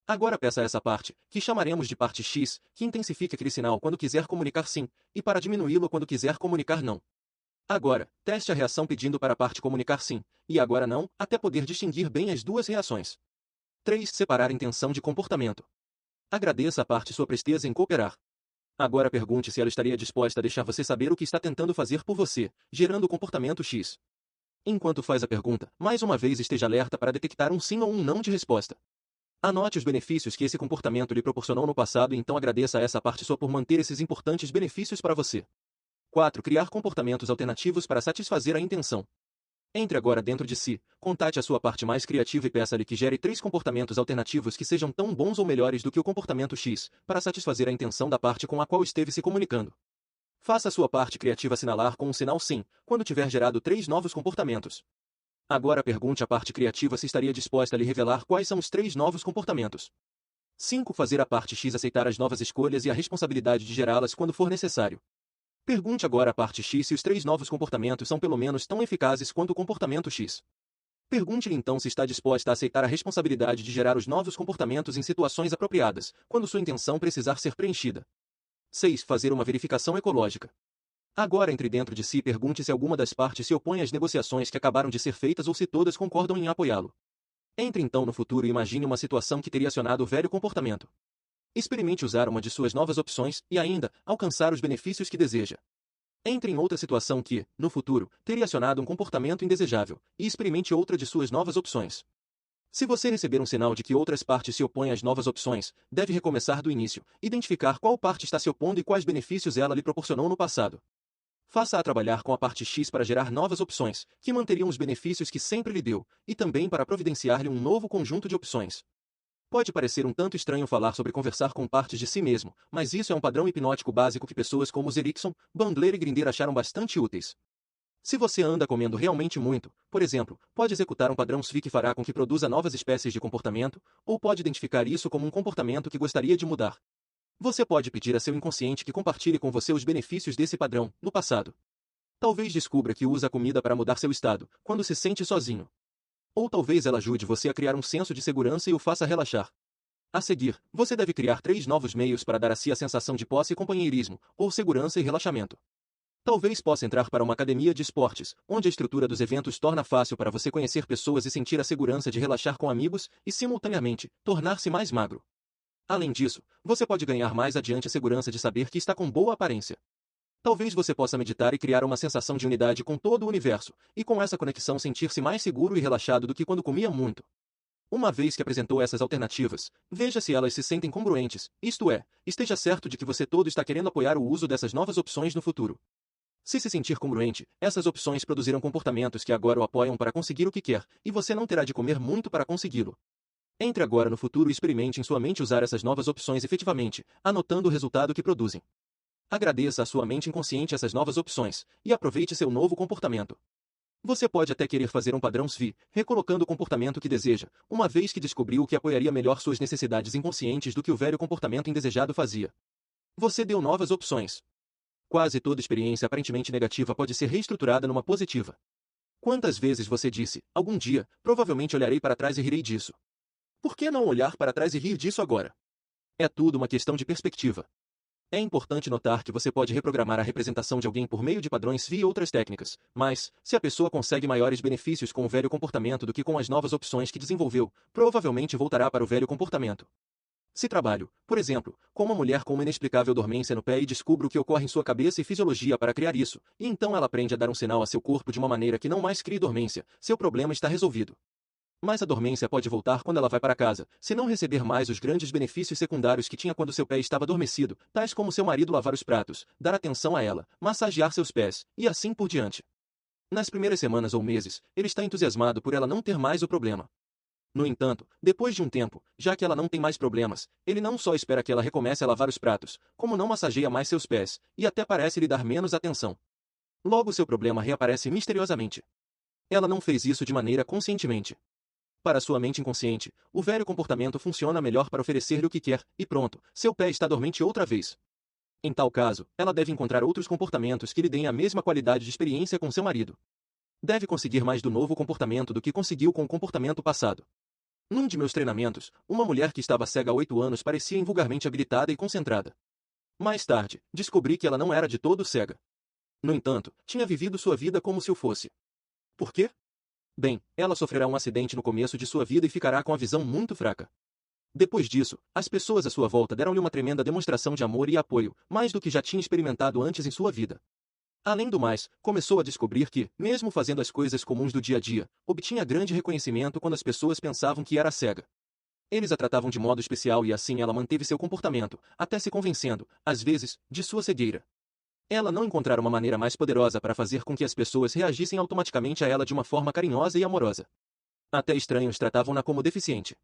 Agora peça a essa parte, que chamaremos de parte X, que intensifique aquele sinal quando quiser comunicar sim, e para diminuí-lo quando quiser comunicar não. Agora, teste a reação pedindo para a parte comunicar sim, e agora não, até poder distinguir bem as duas reações. 3. Separar intenção de comportamento. Agradeça a parte sua presteza em cooperar. Agora pergunte se ela estaria disposta a deixar você saber o que está tentando fazer por você, gerando o comportamento X. Enquanto faz a pergunta, mais uma vez esteja alerta para detectar um sim ou um não de resposta. Anote os benefícios que esse comportamento lhe proporcionou no passado e então agradeça a essa parte sua por manter esses importantes benefícios para você. 4. Criar comportamentos alternativos para satisfazer a intenção. Entre agora dentro de si, contate a sua parte mais criativa e peça-lhe que gere 3 comportamentos alternativos que sejam tão bons ou melhores do que o comportamento X, para satisfazer a intenção da parte com a qual esteve se comunicando. Faça a sua parte criativa assinalar com um sinal sim, quando tiver gerado 3 novos comportamentos. Agora pergunte à parte criativa se estaria disposta a lhe revelar quais são os 3 novos comportamentos. 5. Fazer a parte X aceitar as novas escolhas e a responsabilidade de gerá-las quando for necessário. Pergunte agora à parte X se os 3 novos comportamentos são pelo menos tão eficazes quanto o comportamento X. Pergunte-lhe então se está disposta a aceitar a responsabilidade de gerar os novos comportamentos em situações apropriadas, quando sua intenção precisar ser preenchida. 6. Fazer uma verificação ecológica. Agora entre dentro de si e pergunte se alguma das partes se opõe às negociações que acabaram de ser feitas ou se todas concordam em apoiá-lo. Entre então no futuro e imagine uma situação que teria acionado o velho comportamento. Experimente usar uma de suas novas opções e ainda alcançar os benefícios que deseja. Entre em outra situação que, no futuro, teria acionado um comportamento indesejável e experimente outra de suas novas opções. Se você receber um sinal de que outras partes se opõem às novas opções, deve recomeçar do início, identificar qual parte está se opondo e quais benefícios ela lhe proporcionou no passado. Faça-a trabalhar com a parte X para gerar novas opções, que manteriam os benefícios que sempre lhe deu, e também para providenciar-lhe um novo conjunto de opções. Pode parecer um tanto estranho falar sobre conversar com partes de si mesmo, mas isso é um padrão hipnótico básico que pessoas como Erikson, Bandler e Grinder acharam bastante úteis. Se você anda comendo realmente muito, por exemplo, pode executar um padrão SVI que fará com que produza novas espécies de comportamento, ou pode identificar isso como um comportamento que gostaria de mudar. Você pode pedir a seu inconsciente que compartilhe com você os benefícios desse padrão, no passado. Talvez descubra que usa a comida para mudar seu estado, quando se sente sozinho. Ou talvez ela ajude você a criar um senso de segurança e o faça relaxar. A seguir, você deve criar 3 novos meios para dar a si a sensação de posse e companheirismo, ou segurança e relaxamento. Talvez possa entrar para uma academia de esportes, onde a estrutura dos eventos torna fácil para você conhecer pessoas e sentir a segurança de relaxar com amigos e, simultaneamente, tornar-se mais magro. Além disso, você pode ganhar mais adiante a segurança de saber que está com boa aparência. Talvez você possa meditar e criar uma sensação de unidade com todo o universo, e com essa conexão sentir-se mais seguro e relaxado do que quando comia muito. Uma vez que apresentou essas alternativas, veja se elas se sentem congruentes, isto é, esteja certo de que você todo está querendo apoiar o uso dessas novas opções no futuro. Se se sentir congruente, essas opções produzirão comportamentos que agora o apoiam para conseguir o que quer, e você não terá de comer muito para consegui-lo. Entre agora no futuro e experimente em sua mente usar essas novas opções efetivamente, anotando o resultado que produzem. Agradeça à sua mente inconsciente essas novas opções, e aproveite seu novo comportamento. Você pode até querer fazer um padrão SVI, recolocando o comportamento que deseja, uma vez que descobriu o que apoiaria melhor suas necessidades inconscientes do que o velho comportamento indesejado fazia. Você deu novas opções. Quase toda experiência aparentemente negativa pode ser reestruturada numa positiva. Quantas vezes você disse, algum dia, provavelmente olharei para trás e rirei disso? Por que não olhar para trás e rir disso agora? É tudo uma questão de perspectiva. É importante notar que você pode reprogramar a representação de alguém por meio de padrões SVI e outras técnicas, mas, se a pessoa consegue maiores benefícios com o velho comportamento do que com as novas opções que desenvolveu, provavelmente voltará para o velho comportamento. Se trabalho, por exemplo, com uma mulher com uma inexplicável dormência no pé e descubro o que ocorre em sua cabeça e fisiologia para criar isso, e então ela aprende a dar um sinal a seu corpo de uma maneira que não mais crie dormência, seu problema está resolvido. Mas a dormência pode voltar quando ela vai para casa, se não receber mais os grandes benefícios secundários que tinha quando seu pé estava adormecido, tais como seu marido lavar os pratos, dar atenção a ela, massagear seus pés, e assim por diante. Nas primeiras semanas ou meses, ele está entusiasmado por ela não ter mais o problema. No entanto, depois de um tempo, já que ela não tem mais problemas, ele não só espera que ela recomece a lavar os pratos, como não massageia mais seus pés, e até parece lhe dar menos atenção. Logo seu problema reaparece misteriosamente. Ela não fez isso de maneira conscientemente. Para sua mente inconsciente, o velho comportamento funciona melhor para oferecer-lhe o que quer, e pronto, seu pé está dormente outra vez. Em tal caso, ela deve encontrar outros comportamentos que lhe deem a mesma qualidade de experiência com seu marido. Deve conseguir mais do novo comportamento do que conseguiu com o comportamento passado. Num de meus treinamentos, uma mulher que estava cega há 8 anos parecia invulgarmente habilitada e concentrada. Mais tarde, descobri que ela não era de todo cega. No entanto, tinha vivido sua vida como se o fosse. Por quê? Bem, ela sofrerá um acidente no começo de sua vida e ficará com a visão muito fraca. Depois disso, as pessoas à sua volta deram-lhe uma tremenda demonstração de amor e apoio, mais do que já tinha experimentado antes em sua vida. Além do mais, começou a descobrir que, mesmo fazendo as coisas comuns do dia a dia, obtinha grande reconhecimento quando as pessoas pensavam que era cega. Eles a tratavam de modo especial e assim ela manteve seu comportamento, até se convencendo, às vezes, de sua cegueira. Ela não encontrara uma maneira mais poderosa para fazer com que as pessoas reagissem automaticamente a ela de uma forma carinhosa e amorosa. Até estranhos tratavam-na como deficiente.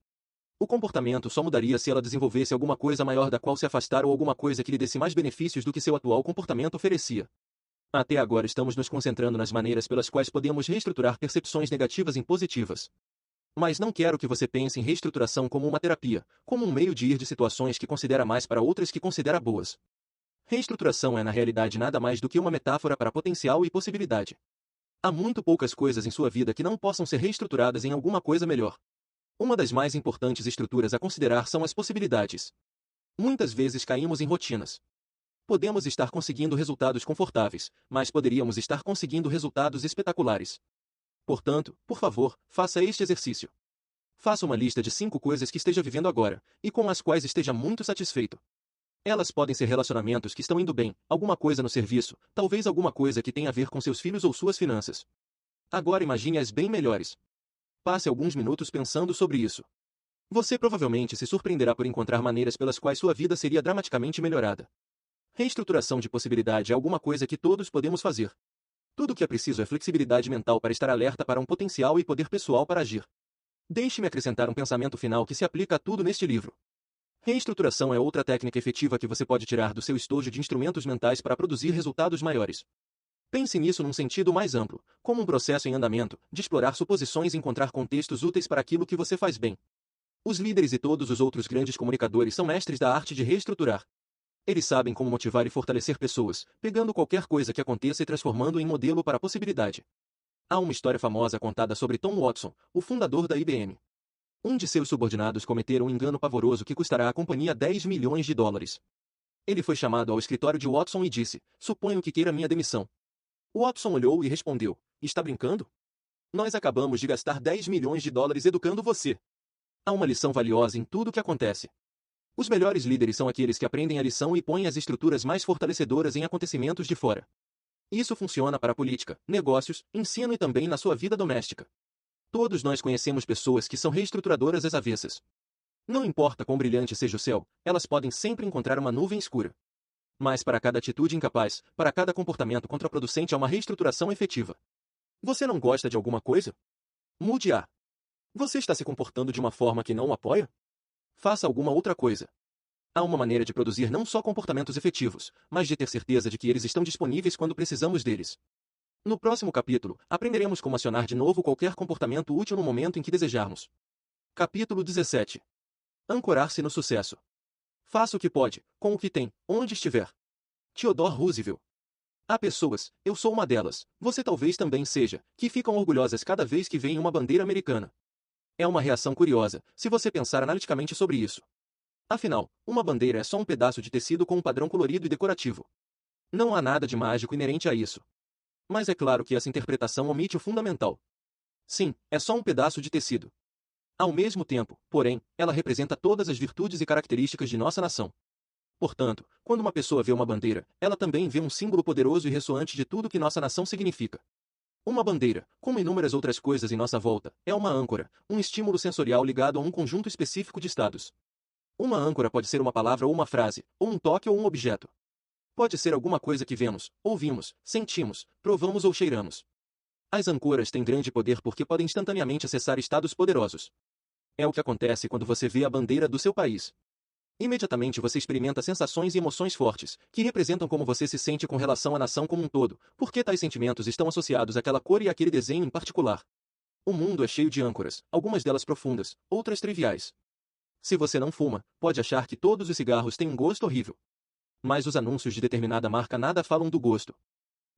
O comportamento só mudaria se ela desenvolvesse alguma coisa maior da qual se afastar ou alguma coisa que lhe desse mais benefícios do que seu atual comportamento oferecia. Até agora estamos nos concentrando nas maneiras pelas quais podemos reestruturar percepções negativas em positivas. Mas não quero que você pense em reestruturação como uma terapia, como um meio de ir de situações que considera mais para outras que considera boas. Reestruturação é na realidade nada mais do que uma metáfora para potencial e possibilidade. Há muito poucas coisas em sua vida que não possam ser reestruturadas em alguma coisa melhor. Uma das mais importantes estruturas a considerar são as possibilidades. Muitas vezes caímos em rotinas. Podemos estar conseguindo resultados confortáveis, mas poderíamos estar conseguindo resultados espetaculares. Portanto, por favor, faça este exercício. Faça uma lista de 5 coisas que esteja vivendo agora, e com as quais esteja muito satisfeito. Elas podem ser relacionamentos que estão indo bem, alguma coisa no serviço, talvez alguma coisa que tenha a ver com seus filhos ou suas finanças. Agora imagine as bem melhores. Passe alguns minutos pensando sobre isso. Você provavelmente se surpreenderá por encontrar maneiras pelas quais sua vida seria dramaticamente melhorada. Reestruturação de possibilidade é alguma coisa que todos podemos fazer. Tudo o que é preciso é flexibilidade mental para estar alerta para um potencial e poder pessoal para agir. Deixe-me acrescentar um pensamento final que se aplica a tudo neste livro. Reestruturação é outra técnica efetiva que você pode tirar do seu estojo de instrumentos mentais para produzir resultados maiores. Pense nisso num sentido mais amplo, como um processo em andamento, de explorar suposições e encontrar contextos úteis para aquilo que você faz bem. Os líderes e todos os outros grandes comunicadores são mestres da arte de reestruturar. Eles sabem como motivar e fortalecer pessoas, pegando qualquer coisa que aconteça e transformando em modelo para a possibilidade. Há uma história famosa contada sobre Tom Watson, o fundador da IBM. Um de seus subordinados cometeu um engano pavoroso que custará à companhia $10 milhões. Ele foi chamado ao escritório de Watson e disse: "Suponho que queira minha demissão." Watson olhou e respondeu: "Está brincando? Nós acabamos de gastar $10 milhões educando você." Há uma lição valiosa em tudo o que acontece. Os melhores líderes são aqueles que aprendem a lição e põem as estruturas mais fortalecedoras em acontecimentos de fora. Isso funciona para a política, negócios, ensino e também na sua vida doméstica. Todos nós conhecemos pessoas que são reestruturadoras às avessas. Não importa quão brilhante seja o céu, elas podem sempre encontrar uma nuvem escura. Mas para cada atitude incapaz, para cada comportamento contraproducente há uma reestruturação efetiva. Você não gosta de alguma coisa? Mude-a. Você está se comportando de uma forma que não o apoia? Faça alguma outra coisa. Há uma maneira de produzir não só comportamentos efetivos, mas de ter certeza de que eles estão disponíveis quando precisamos deles. No próximo capítulo, aprenderemos como acionar de novo qualquer comportamento útil no momento em que desejarmos. Capítulo 17. Ancorar-se no sucesso. Faça o que pode, com o que tem, onde estiver. Theodore Roosevelt. Há pessoas, eu sou uma delas, você talvez também seja, que ficam orgulhosas cada vez que veem uma bandeira americana. É uma reação curiosa, se você pensar analiticamente sobre isso. Afinal, uma bandeira é só um pedaço de tecido com um padrão colorido e decorativo. Não há nada de mágico inerente a isso. Mas é claro que essa interpretação omite o fundamental. Sim, é só um pedaço de tecido. Ao mesmo tempo, porém, ela representa todas as virtudes e características de nossa nação. Portanto, quando uma pessoa vê uma bandeira, ela também vê um símbolo poderoso e ressoante de tudo que nossa nação significa. Uma bandeira, como inúmeras outras coisas em nossa volta, é uma âncora, um estímulo sensorial ligado a um conjunto específico de estados. Uma âncora pode ser uma palavra ou uma frase, ou um toque ou um objeto. Pode ser alguma coisa que vemos, ouvimos, sentimos, provamos ou cheiramos. As âncoras têm grande poder porque podem instantaneamente acessar estados poderosos. É o que acontece quando você vê a bandeira do seu país. Imediatamente você experimenta sensações e emoções fortes, que representam como você se sente com relação à nação como um todo, porque tais sentimentos estão associados àquela cor e àquele desenho em particular. O mundo é cheio de âncoras, algumas delas profundas, outras triviais. Se você não fuma, pode achar que todos os cigarros têm um gosto horrível. Mas os anúncios de determinada marca nada falam do gosto.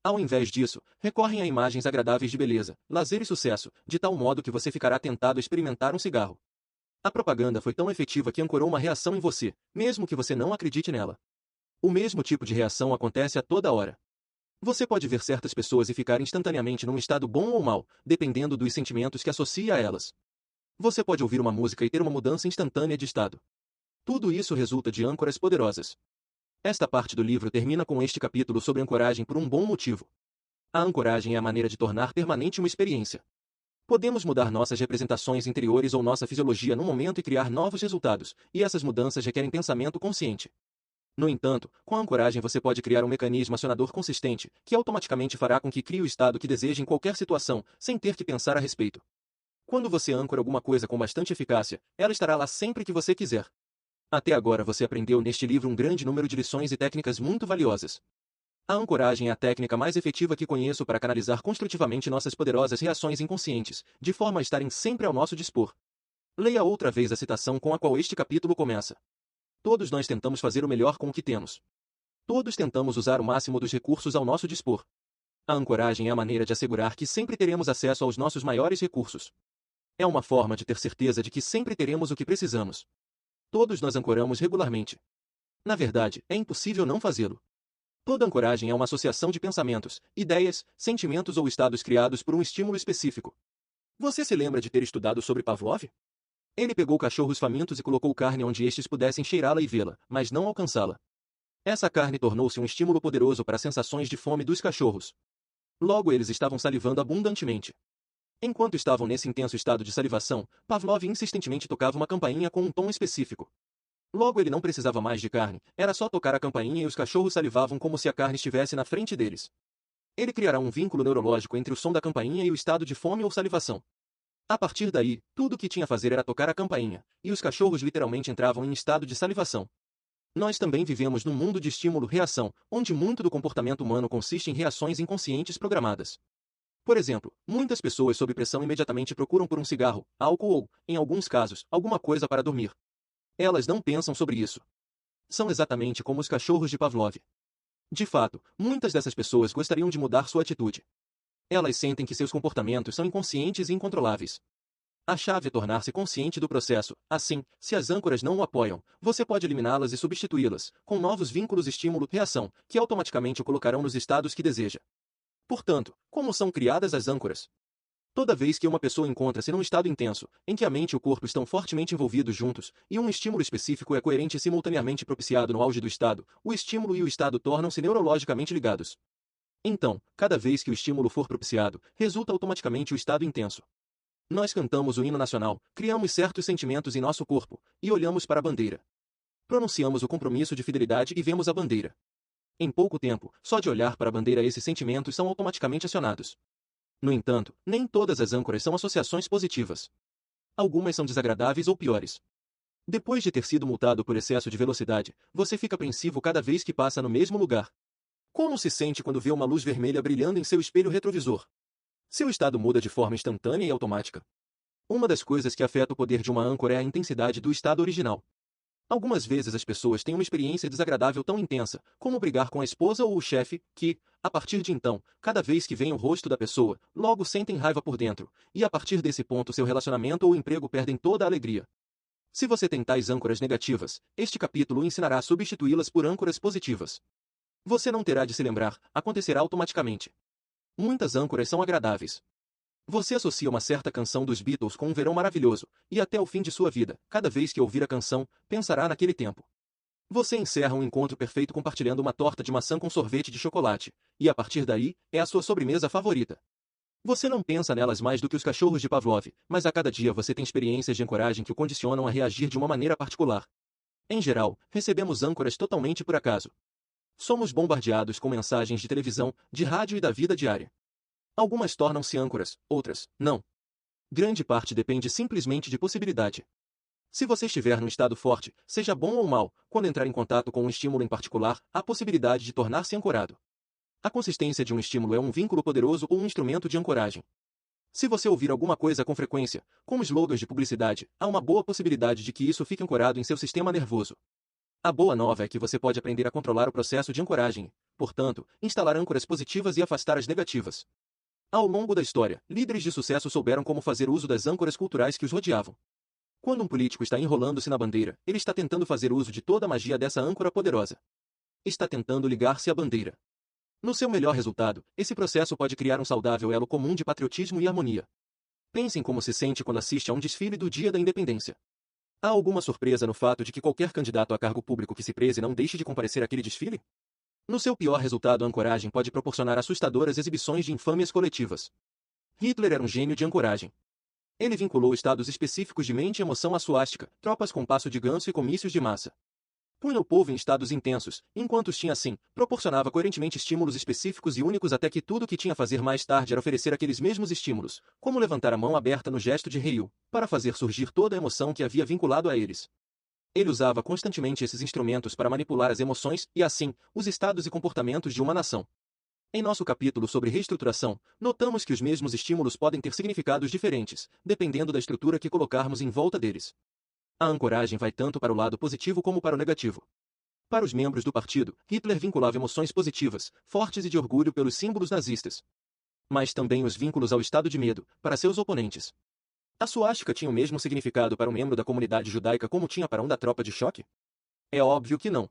Ao invés disso, recorrem a imagens agradáveis de beleza, lazer e sucesso, de tal modo que você ficará tentado a experimentar um cigarro. A propaganda foi tão efetiva que ancorou uma reação em você, mesmo que você não acredite nela. O mesmo tipo de reação acontece a toda hora. Você pode ver certas pessoas e ficar instantaneamente num estado bom ou mau, dependendo dos sentimentos que associa a elas. Você pode ouvir uma música e ter uma mudança instantânea de estado. Tudo isso resulta de âncoras poderosas. Esta parte do livro termina com este capítulo sobre ancoragem por um bom motivo. A ancoragem é a maneira de tornar permanente uma experiência. Podemos mudar nossas representações interiores ou nossa fisiologia num momento e criar novos resultados, e essas mudanças requerem pensamento consciente. No entanto, com a ancoragem você pode criar um mecanismo acionador consistente, que automaticamente fará com que crie o estado que deseja em qualquer situação, sem ter que pensar a respeito. Quando você âncora alguma coisa com bastante eficácia, ela estará lá sempre que você quiser. Até agora você aprendeu neste livro um grande número de lições e técnicas muito valiosas. A ancoragem é a técnica mais efetiva que conheço para canalizar construtivamente nossas poderosas reações inconscientes, de forma a estarem sempre ao nosso dispor. Leia outra vez a citação com a qual este capítulo começa. Todos nós tentamos fazer o melhor com o que temos. Todos tentamos usar o máximo dos recursos ao nosso dispor. A ancoragem é a maneira de assegurar que sempre teremos acesso aos nossos maiores recursos. É uma forma de ter certeza de que sempre teremos o que precisamos. Todos nós ancoramos regularmente. Na verdade, é impossível não fazê-lo. Toda ancoragem é uma associação de pensamentos, ideias, sentimentos ou estados criados por um estímulo específico. Você se lembra de ter estudado sobre Pavlov? Ele pegou cachorros famintos e colocou carne onde estes pudessem cheirá-la e vê-la, mas não alcançá-la. Essa carne tornou-se um estímulo poderoso para as sensações de fome dos cachorros. Logo eles estavam salivando abundantemente. Enquanto estavam nesse intenso estado de salivação, Pavlov insistentemente tocava uma campainha com um tom específico. Logo ele não precisava mais de carne, era só tocar a campainha e os cachorros salivavam como se a carne estivesse na frente deles. Ele criará um vínculo neurológico entre o som da campainha e o estado de fome ou salivação. A partir daí, tudo o que tinha a fazer era tocar a campainha, e os cachorros literalmente entravam em estado de salivação. Nós também vivemos num mundo de estímulo-reação, onde muito do comportamento humano consiste em reações inconscientes programadas. Por exemplo, muitas pessoas sob pressão imediatamente procuram por um cigarro, álcool ou, em alguns casos, alguma coisa para dormir. Elas não pensam sobre isso. São exatamente como os cachorros de Pavlov. De fato, muitas dessas pessoas gostariam de mudar sua atitude. Elas sentem que seus comportamentos são inconscientes e incontroláveis. A chave é tornar-se consciente do processo. Assim, se as âncoras não o apoiam, você pode eliminá-las e substituí-las, com novos vínculos estímulo-reação, que automaticamente o colocarão nos estados que deseja. Portanto, como são criadas as âncoras? Toda vez que uma pessoa encontra-se num estado intenso, em que a mente e o corpo estão fortemente envolvidos juntos, e um estímulo específico é coerente e simultaneamente propiciado no auge do estado, o estímulo e o estado tornam-se neurologicamente ligados. Então, cada vez que o estímulo for propiciado, resulta automaticamente o estado intenso. Nós cantamos o hino nacional, criamos certos sentimentos em nosso corpo, e olhamos para a bandeira. Pronunciamos o compromisso de fidelidade e vemos a bandeira. Em pouco tempo, só de olhar para a bandeira esses sentimentos são automaticamente acionados. No entanto, nem todas as âncoras são associações positivas. Algumas são desagradáveis ou piores. Depois de ter sido multado por excesso de velocidade, você fica apreensivo cada vez que passa no mesmo lugar. Como se sente quando vê uma luz vermelha brilhando em seu espelho retrovisor? Seu estado muda de forma instantânea e automática. Uma das coisas que afeta o poder de uma âncora é a intensidade do estado original. Algumas vezes as pessoas têm uma experiência desagradável tão intensa, como brigar com a esposa ou o chefe, que, a partir de então, cada vez que veem o rosto da pessoa, logo sentem raiva por dentro, e a partir desse ponto seu relacionamento ou emprego perdem toda a alegria. Se você tem tais âncoras negativas, este capítulo ensinará a substituí-las por âncoras positivas. Você não terá de se lembrar, acontecerá automaticamente. Muitas âncoras são agradáveis. Você associa uma certa canção dos Beatles com um verão maravilhoso, e até o fim de sua vida, cada vez que ouvir a canção, pensará naquele tempo. Você encerra um encontro perfeito compartilhando uma torta de maçã com sorvete de chocolate, e a partir daí, é a sua sobremesa favorita. Você não pensa nelas mais do que os cachorros de Pavlov, mas a cada dia você tem experiências de ancoragem que o condicionam a reagir de uma maneira particular. Em geral, recebemos âncoras totalmente por acaso. Somos bombardeados com mensagens de televisão, de rádio e da vida diária. Algumas tornam-se âncoras, outras, não. Grande parte depende simplesmente de possibilidade. Se você estiver num estado forte, seja bom ou mau, quando entrar em contato com um estímulo em particular, há possibilidade de tornar-se ancorado. A consistência de um estímulo é um vínculo poderoso ou um instrumento de ancoragem. Se você ouvir alguma coisa com frequência, como slogans de publicidade, há uma boa possibilidade de que isso fique ancorado em seu sistema nervoso. A boa nova é que você pode aprender a controlar o processo de ancoragem, portanto, instalar âncoras positivas e afastar as negativas. Ao longo da história, líderes de sucesso souberam como fazer uso das âncoras culturais que os rodeavam. Quando um político está enrolando-se na bandeira, ele está tentando fazer uso de toda a magia dessa âncora poderosa. Está tentando ligar-se à bandeira. No seu melhor resultado, esse processo pode criar um saudável elo comum de patriotismo e harmonia. Pense em como se sente quando assiste a um desfile do Dia da Independência. Há alguma surpresa no fato de que qualquer candidato a cargo público que se preze não deixe de comparecer àquele desfile? No seu pior resultado, a ancoragem pode proporcionar assustadoras exibições de infâmias coletivas. Hitler era um gênio de ancoragem. Ele vinculou estados específicos de mente e emoção à suástica, tropas com passo de ganso e comícios de massa. Punha o povo em estados intensos, enquanto os tinha assim, proporcionava coerentemente estímulos específicos e únicos até que tudo o que tinha a fazer mais tarde era oferecer aqueles mesmos estímulos, como levantar a mão aberta no gesto de Heil, para fazer surgir toda a emoção que havia vinculado a eles. Ele usava constantemente esses instrumentos para manipular as emoções e, assim, os estados e comportamentos de uma nação. Em nosso capítulo sobre reestruturação, notamos que os mesmos estímulos podem ter significados diferentes, dependendo da estrutura que colocarmos em volta deles. A ancoragem vai tanto para o lado positivo como para o negativo. Para os membros do partido, Hitler vinculava emoções positivas, fortes e de orgulho pelos símbolos nazistas. Mas também os vínculos ao estado de medo, para seus oponentes. A suástica tinha o mesmo significado para um membro da comunidade judaica como tinha para um da tropa de choque? É óbvio que não.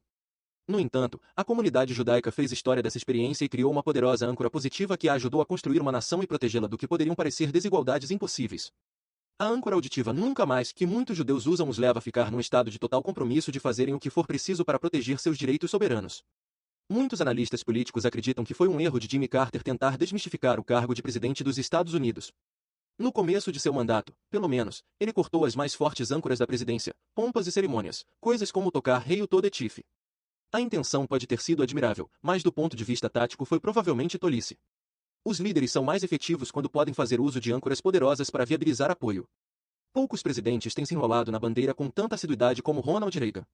No entanto, a comunidade judaica fez história dessa experiência e criou uma poderosa âncora positiva que a ajudou a construir uma nação e protegê-la do que poderiam parecer desigualdades impossíveis. A âncora auditiva nunca mais que muitos judeus usam os leva a ficar num estado de total compromisso de fazerem o que for preciso para proteger seus direitos soberanos. Muitos analistas políticos acreditam que foi um erro de Jimmy Carter tentar desmistificar o cargo de presidente dos Estados Unidos. No começo de seu mandato, pelo menos, ele cortou as mais fortes âncoras da presidência, pompas e cerimônias, coisas como tocar Rei Todetif. A intenção pode ter sido admirável, mas do ponto de vista tático foi provavelmente tolice. Os líderes são mais efetivos quando podem fazer uso de âncoras poderosas para viabilizar apoio. Poucos presidentes têm se enrolado na bandeira com tanta assiduidade como Ronald Reagan.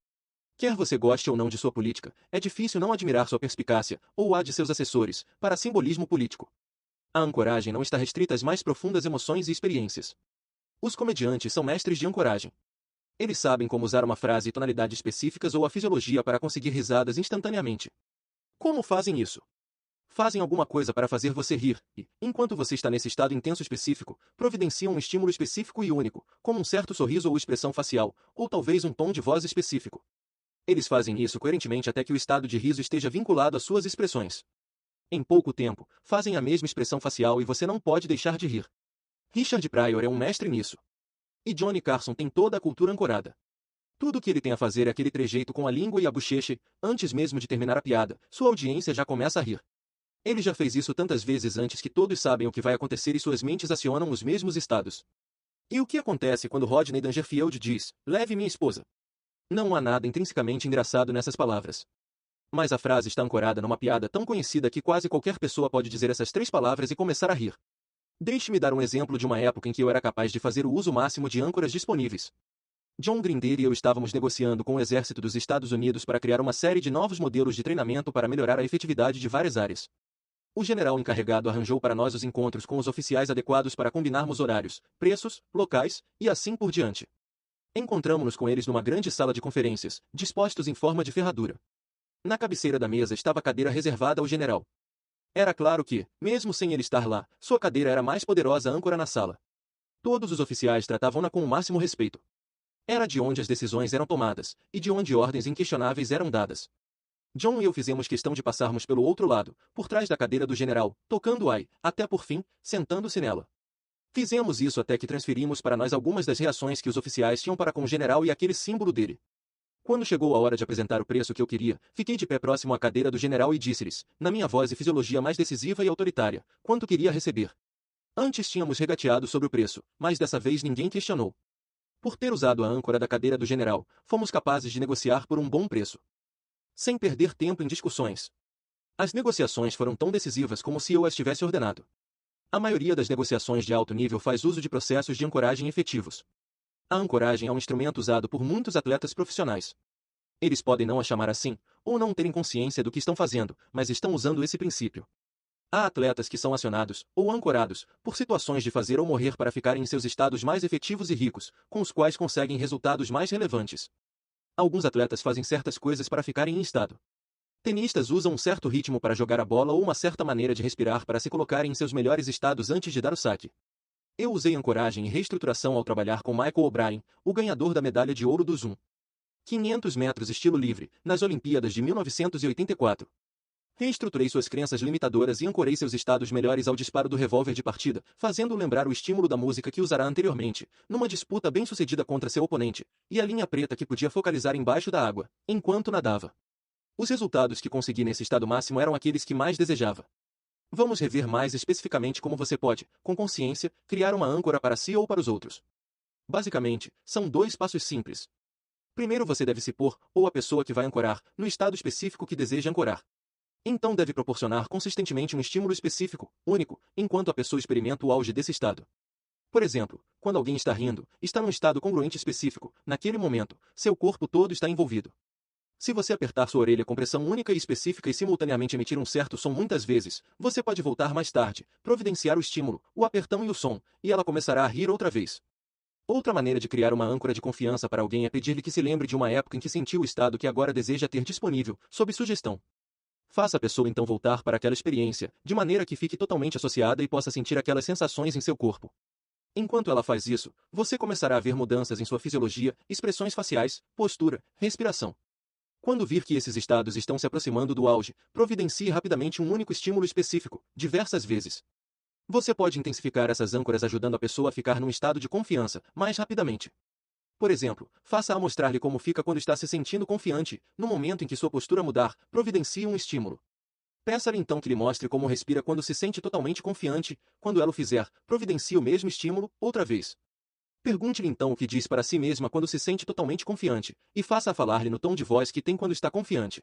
Quer você goste ou não de sua política, é difícil não admirar sua perspicácia, ou a de seus assessores, para simbolismo político. A ancoragem não está restrita às mais profundas emoções e experiências. Os comediantes são mestres de ancoragem. Eles sabem como usar uma frase e tonalidade específicas ou a fisiologia para conseguir risadas instantaneamente. Como fazem isso? Fazem alguma coisa para fazer você rir, e, enquanto você está nesse estado intenso específico, providenciam um estímulo específico e único, como um certo sorriso ou expressão facial, ou talvez um tom de voz específico. Eles fazem isso coerentemente até que o estado de riso esteja vinculado às suas expressões. Em pouco tempo, fazem a mesma expressão facial e você não pode deixar de rir. Richard Pryor é um mestre nisso. E Johnny Carson tem toda a cultura ancorada. Tudo o que ele tem a fazer é aquele trejeito com a língua e a bochecha e, antes mesmo de terminar a piada, sua audiência já começa a rir. Ele já fez isso tantas vezes antes que todos sabem o que vai acontecer e suas mentes acionam os mesmos estados. E o que acontece quando Rodney Dangerfield diz, leve minha esposa? Não há nada intrinsecamente engraçado nessas palavras. Mas a frase está ancorada numa piada tão conhecida que quase qualquer pessoa pode dizer essas 3 palavras e começar a rir. Deixe-me dar um exemplo de uma época em que eu era capaz de fazer o uso máximo de âncoras disponíveis. John Grinder e eu estávamos negociando com o exército dos Estados Unidos para criar uma série de novos modelos de treinamento para melhorar a efetividade de várias áreas. O general encarregado arranjou para nós os encontros com os oficiais adequados para combinarmos horários, preços, locais, e assim por diante. Encontramo-nos com eles numa grande sala de conferências, dispostos em forma de ferradura. Na cabeceira da mesa estava a cadeira reservada ao general. Era claro que, mesmo sem ele estar lá, sua cadeira era a mais poderosa âncora na sala. Todos os oficiais tratavam-na com o máximo respeito. Era de onde as decisões eram tomadas, e de onde ordens inquestionáveis eram dadas. John e eu fizemos questão de passarmos pelo outro lado, por trás da cadeira do general, tocando ai, até por fim, sentando-se nela. Fizemos isso até que transferimos para nós algumas das reações que os oficiais tinham para com o general e aquele símbolo dele. Quando chegou a hora de apresentar o preço que eu queria, fiquei de pé próximo à cadeira do general e disse-lhes, na minha voz e fisiologia mais decisiva e autoritária, quanto queria receber. Antes tínhamos regateado sobre o preço, mas dessa vez ninguém questionou. Por ter usado a âncora da cadeira do general, fomos capazes de negociar por um bom preço. Sem perder tempo em discussões. As negociações foram tão decisivas como se eu as tivesse ordenado. A maioria das negociações de alto nível faz uso de processos de ancoragem efetivos. A ancoragem é um instrumento usado por muitos atletas profissionais. Eles podem não a chamar assim, ou não terem consciência do que estão fazendo, mas estão usando esse princípio. Há atletas que são acionados, ou ancorados, por situações de fazer ou morrer para ficarem em seus estados mais efetivos e ricos, com os quais conseguem resultados mais relevantes. Alguns atletas fazem certas coisas para ficarem em estado. Tenistas usam um certo ritmo para jogar a bola ou uma certa maneira de respirar para se colocarem em seus melhores estados antes de dar o saque. Eu usei ancoragem e reestruturação ao trabalhar com Michael O'Brien, o ganhador da medalha de ouro do Zoom 500 metros estilo livre, nas Olimpíadas de 1984. Reestruturei suas crenças limitadoras e ancorei seus estados melhores ao disparo do revólver de partida, fazendo-o lembrar o estímulo da música que usara anteriormente, numa disputa bem-sucedida contra seu oponente, e a linha preta que podia focalizar embaixo da água, enquanto nadava. Os resultados que consegui nesse estado máximo eram aqueles que mais desejava. Vamos rever mais especificamente como você pode, com consciência, criar uma âncora para si ou para os outros. Basicamente, são 2 passos simples. Primeiro você deve se pôr, ou a pessoa que vai ancorar, no estado específico que deseja ancorar. Então deve proporcionar consistentemente um estímulo específico, único, enquanto a pessoa experimenta o auge desse estado. Por exemplo, quando alguém está rindo, está num estado congruente específico, naquele momento, seu corpo todo está envolvido. Se você apertar sua orelha com pressão única e específica e simultaneamente emitir um certo som muitas vezes, você pode voltar mais tarde, providenciar o estímulo, o apertão e o som, e ela começará a rir outra vez. Outra maneira de criar uma âncora de confiança para alguém é pedir-lhe que se lembre de uma época em que sentiu o estado que agora deseja ter disponível, sob sugestão. Faça a pessoa então voltar para aquela experiência, de maneira que fique totalmente associada e possa sentir aquelas sensações em seu corpo. Enquanto ela faz isso, você começará a ver mudanças em sua fisiologia, expressões faciais, postura, respiração. Quando vir que esses estados estão se aproximando do auge, providencie rapidamente um único estímulo específico, diversas vezes. Você pode intensificar essas âncoras ajudando a pessoa a ficar num estado de confiança mais rapidamente. Por exemplo, faça-a mostrar-lhe como fica quando está se sentindo confiante. No momento em que sua postura mudar, providencie um estímulo. Peça-lhe então que lhe mostre como respira quando se sente totalmente confiante. Quando ela o fizer, providencie o mesmo estímulo, outra vez. Pergunte-lhe então o que diz para si mesma quando se sente totalmente confiante, e faça-a falar-lhe no tom de voz que tem quando está confiante.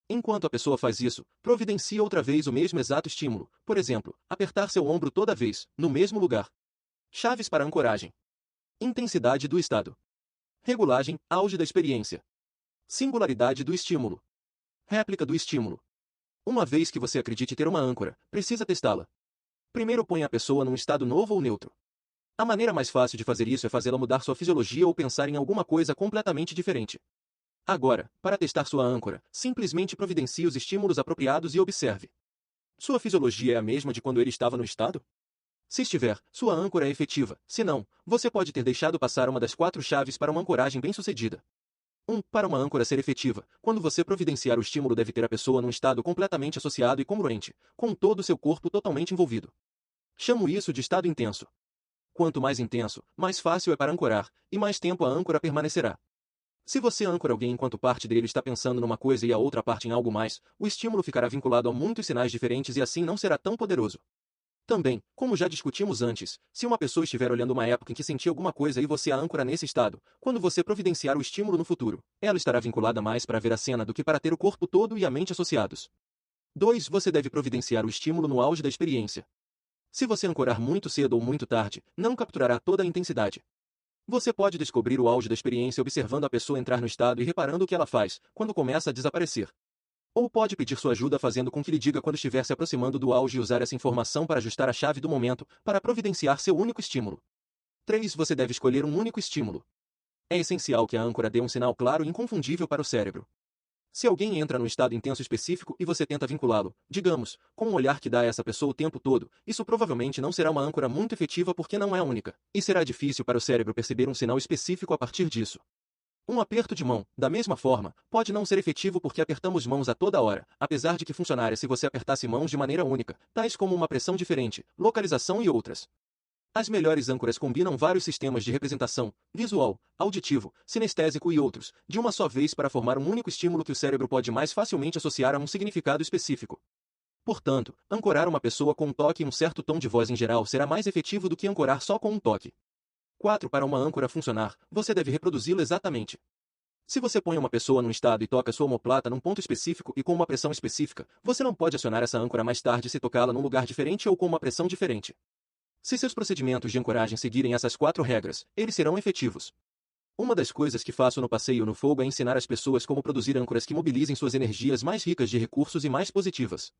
Enquanto a pessoa faz isso, providencie outra vez o mesmo exato estímulo, por exemplo, apertar seu ombro toda vez, no mesmo lugar. Chaves para ancoragem. Intensidade do estado. Regulagem, auge da experiência. Singularidade do estímulo. Réplica do estímulo. Uma vez que você acredite ter uma âncora, precisa testá-la. Primeiro põe a pessoa num estado novo ou neutro. A maneira mais fácil de fazer isso é fazê-la mudar sua fisiologia ou pensar em alguma coisa completamente diferente. Agora, para testar sua âncora, simplesmente providencie os estímulos apropriados e observe. Sua fisiologia é a mesma de quando ele estava no estado? Se estiver, sua âncora é efetiva. Se não, você pode ter deixado passar uma das 4 chaves para uma ancoragem bem-sucedida. 1. Para uma âncora ser efetiva, quando você providenciar o estímulo deve ter a pessoa num estado completamente associado e congruente, com todo o seu corpo totalmente envolvido. Chamo isso de estado intenso. Quanto mais intenso, mais fácil é para ancorar, e mais tempo a âncora permanecerá. Se você âncora alguém enquanto parte dele está pensando numa coisa e a outra parte em algo mais, o estímulo ficará vinculado a muitos sinais diferentes e assim não será tão poderoso. Também, como já discutimos antes, se uma pessoa estiver olhando uma época em que sentia alguma coisa e você a âncora nesse estado, quando você providenciar o estímulo no futuro, ela estará vinculada mais para ver a cena do que para ter o corpo todo e a mente associados. 2. Você deve providenciar o estímulo no auge da experiência. Se você ancorar muito cedo ou muito tarde, não capturará toda a intensidade. Você pode descobrir o auge da experiência observando a pessoa entrar no estado e reparando o que ela faz, quando começa a desaparecer. Ou pode pedir sua ajuda fazendo com que lhe diga quando estiver se aproximando do auge e usar essa informação para ajustar a chave do momento, para providenciar seu único estímulo. 3. Você deve escolher um único estímulo. É essencial que a âncora dê um sinal claro e inconfundível para o cérebro. Se alguém entra num estado intenso específico e você tenta vinculá-lo, digamos, com um olhar que dá a essa pessoa o tempo todo, isso provavelmente não será uma âncora muito efetiva porque não é única, e será difícil para o cérebro perceber um sinal específico a partir disso. Um aperto de mão, da mesma forma, pode não ser efetivo porque apertamos mãos a toda hora, apesar de que funcionaria se você apertasse mãos de maneira única, tais como uma pressão diferente, localização e outras. As melhores âncoras combinam vários sistemas de representação, visual, auditivo, sinestésico e outros, de uma só vez para formar um único estímulo que o cérebro pode mais facilmente associar a um significado específico. Portanto, ancorar uma pessoa com um toque e um certo tom de voz em geral será mais efetivo do que ancorar só com um toque. 4. Para uma âncora funcionar, você deve reproduzi-lo exatamente. Se você põe uma pessoa num estado e toca sua omoplata num ponto específico e com uma pressão específica, você não pode acionar essa âncora mais tarde se tocá-la num lugar diferente ou com uma pressão diferente. Se seus procedimentos de ancoragem seguirem essas 4 regras, eles serão efetivos. Uma das coisas que faço no Passeio no Fogo é ensinar às pessoas como produzir âncoras que mobilizem suas energias mais ricas de recursos e mais positivas.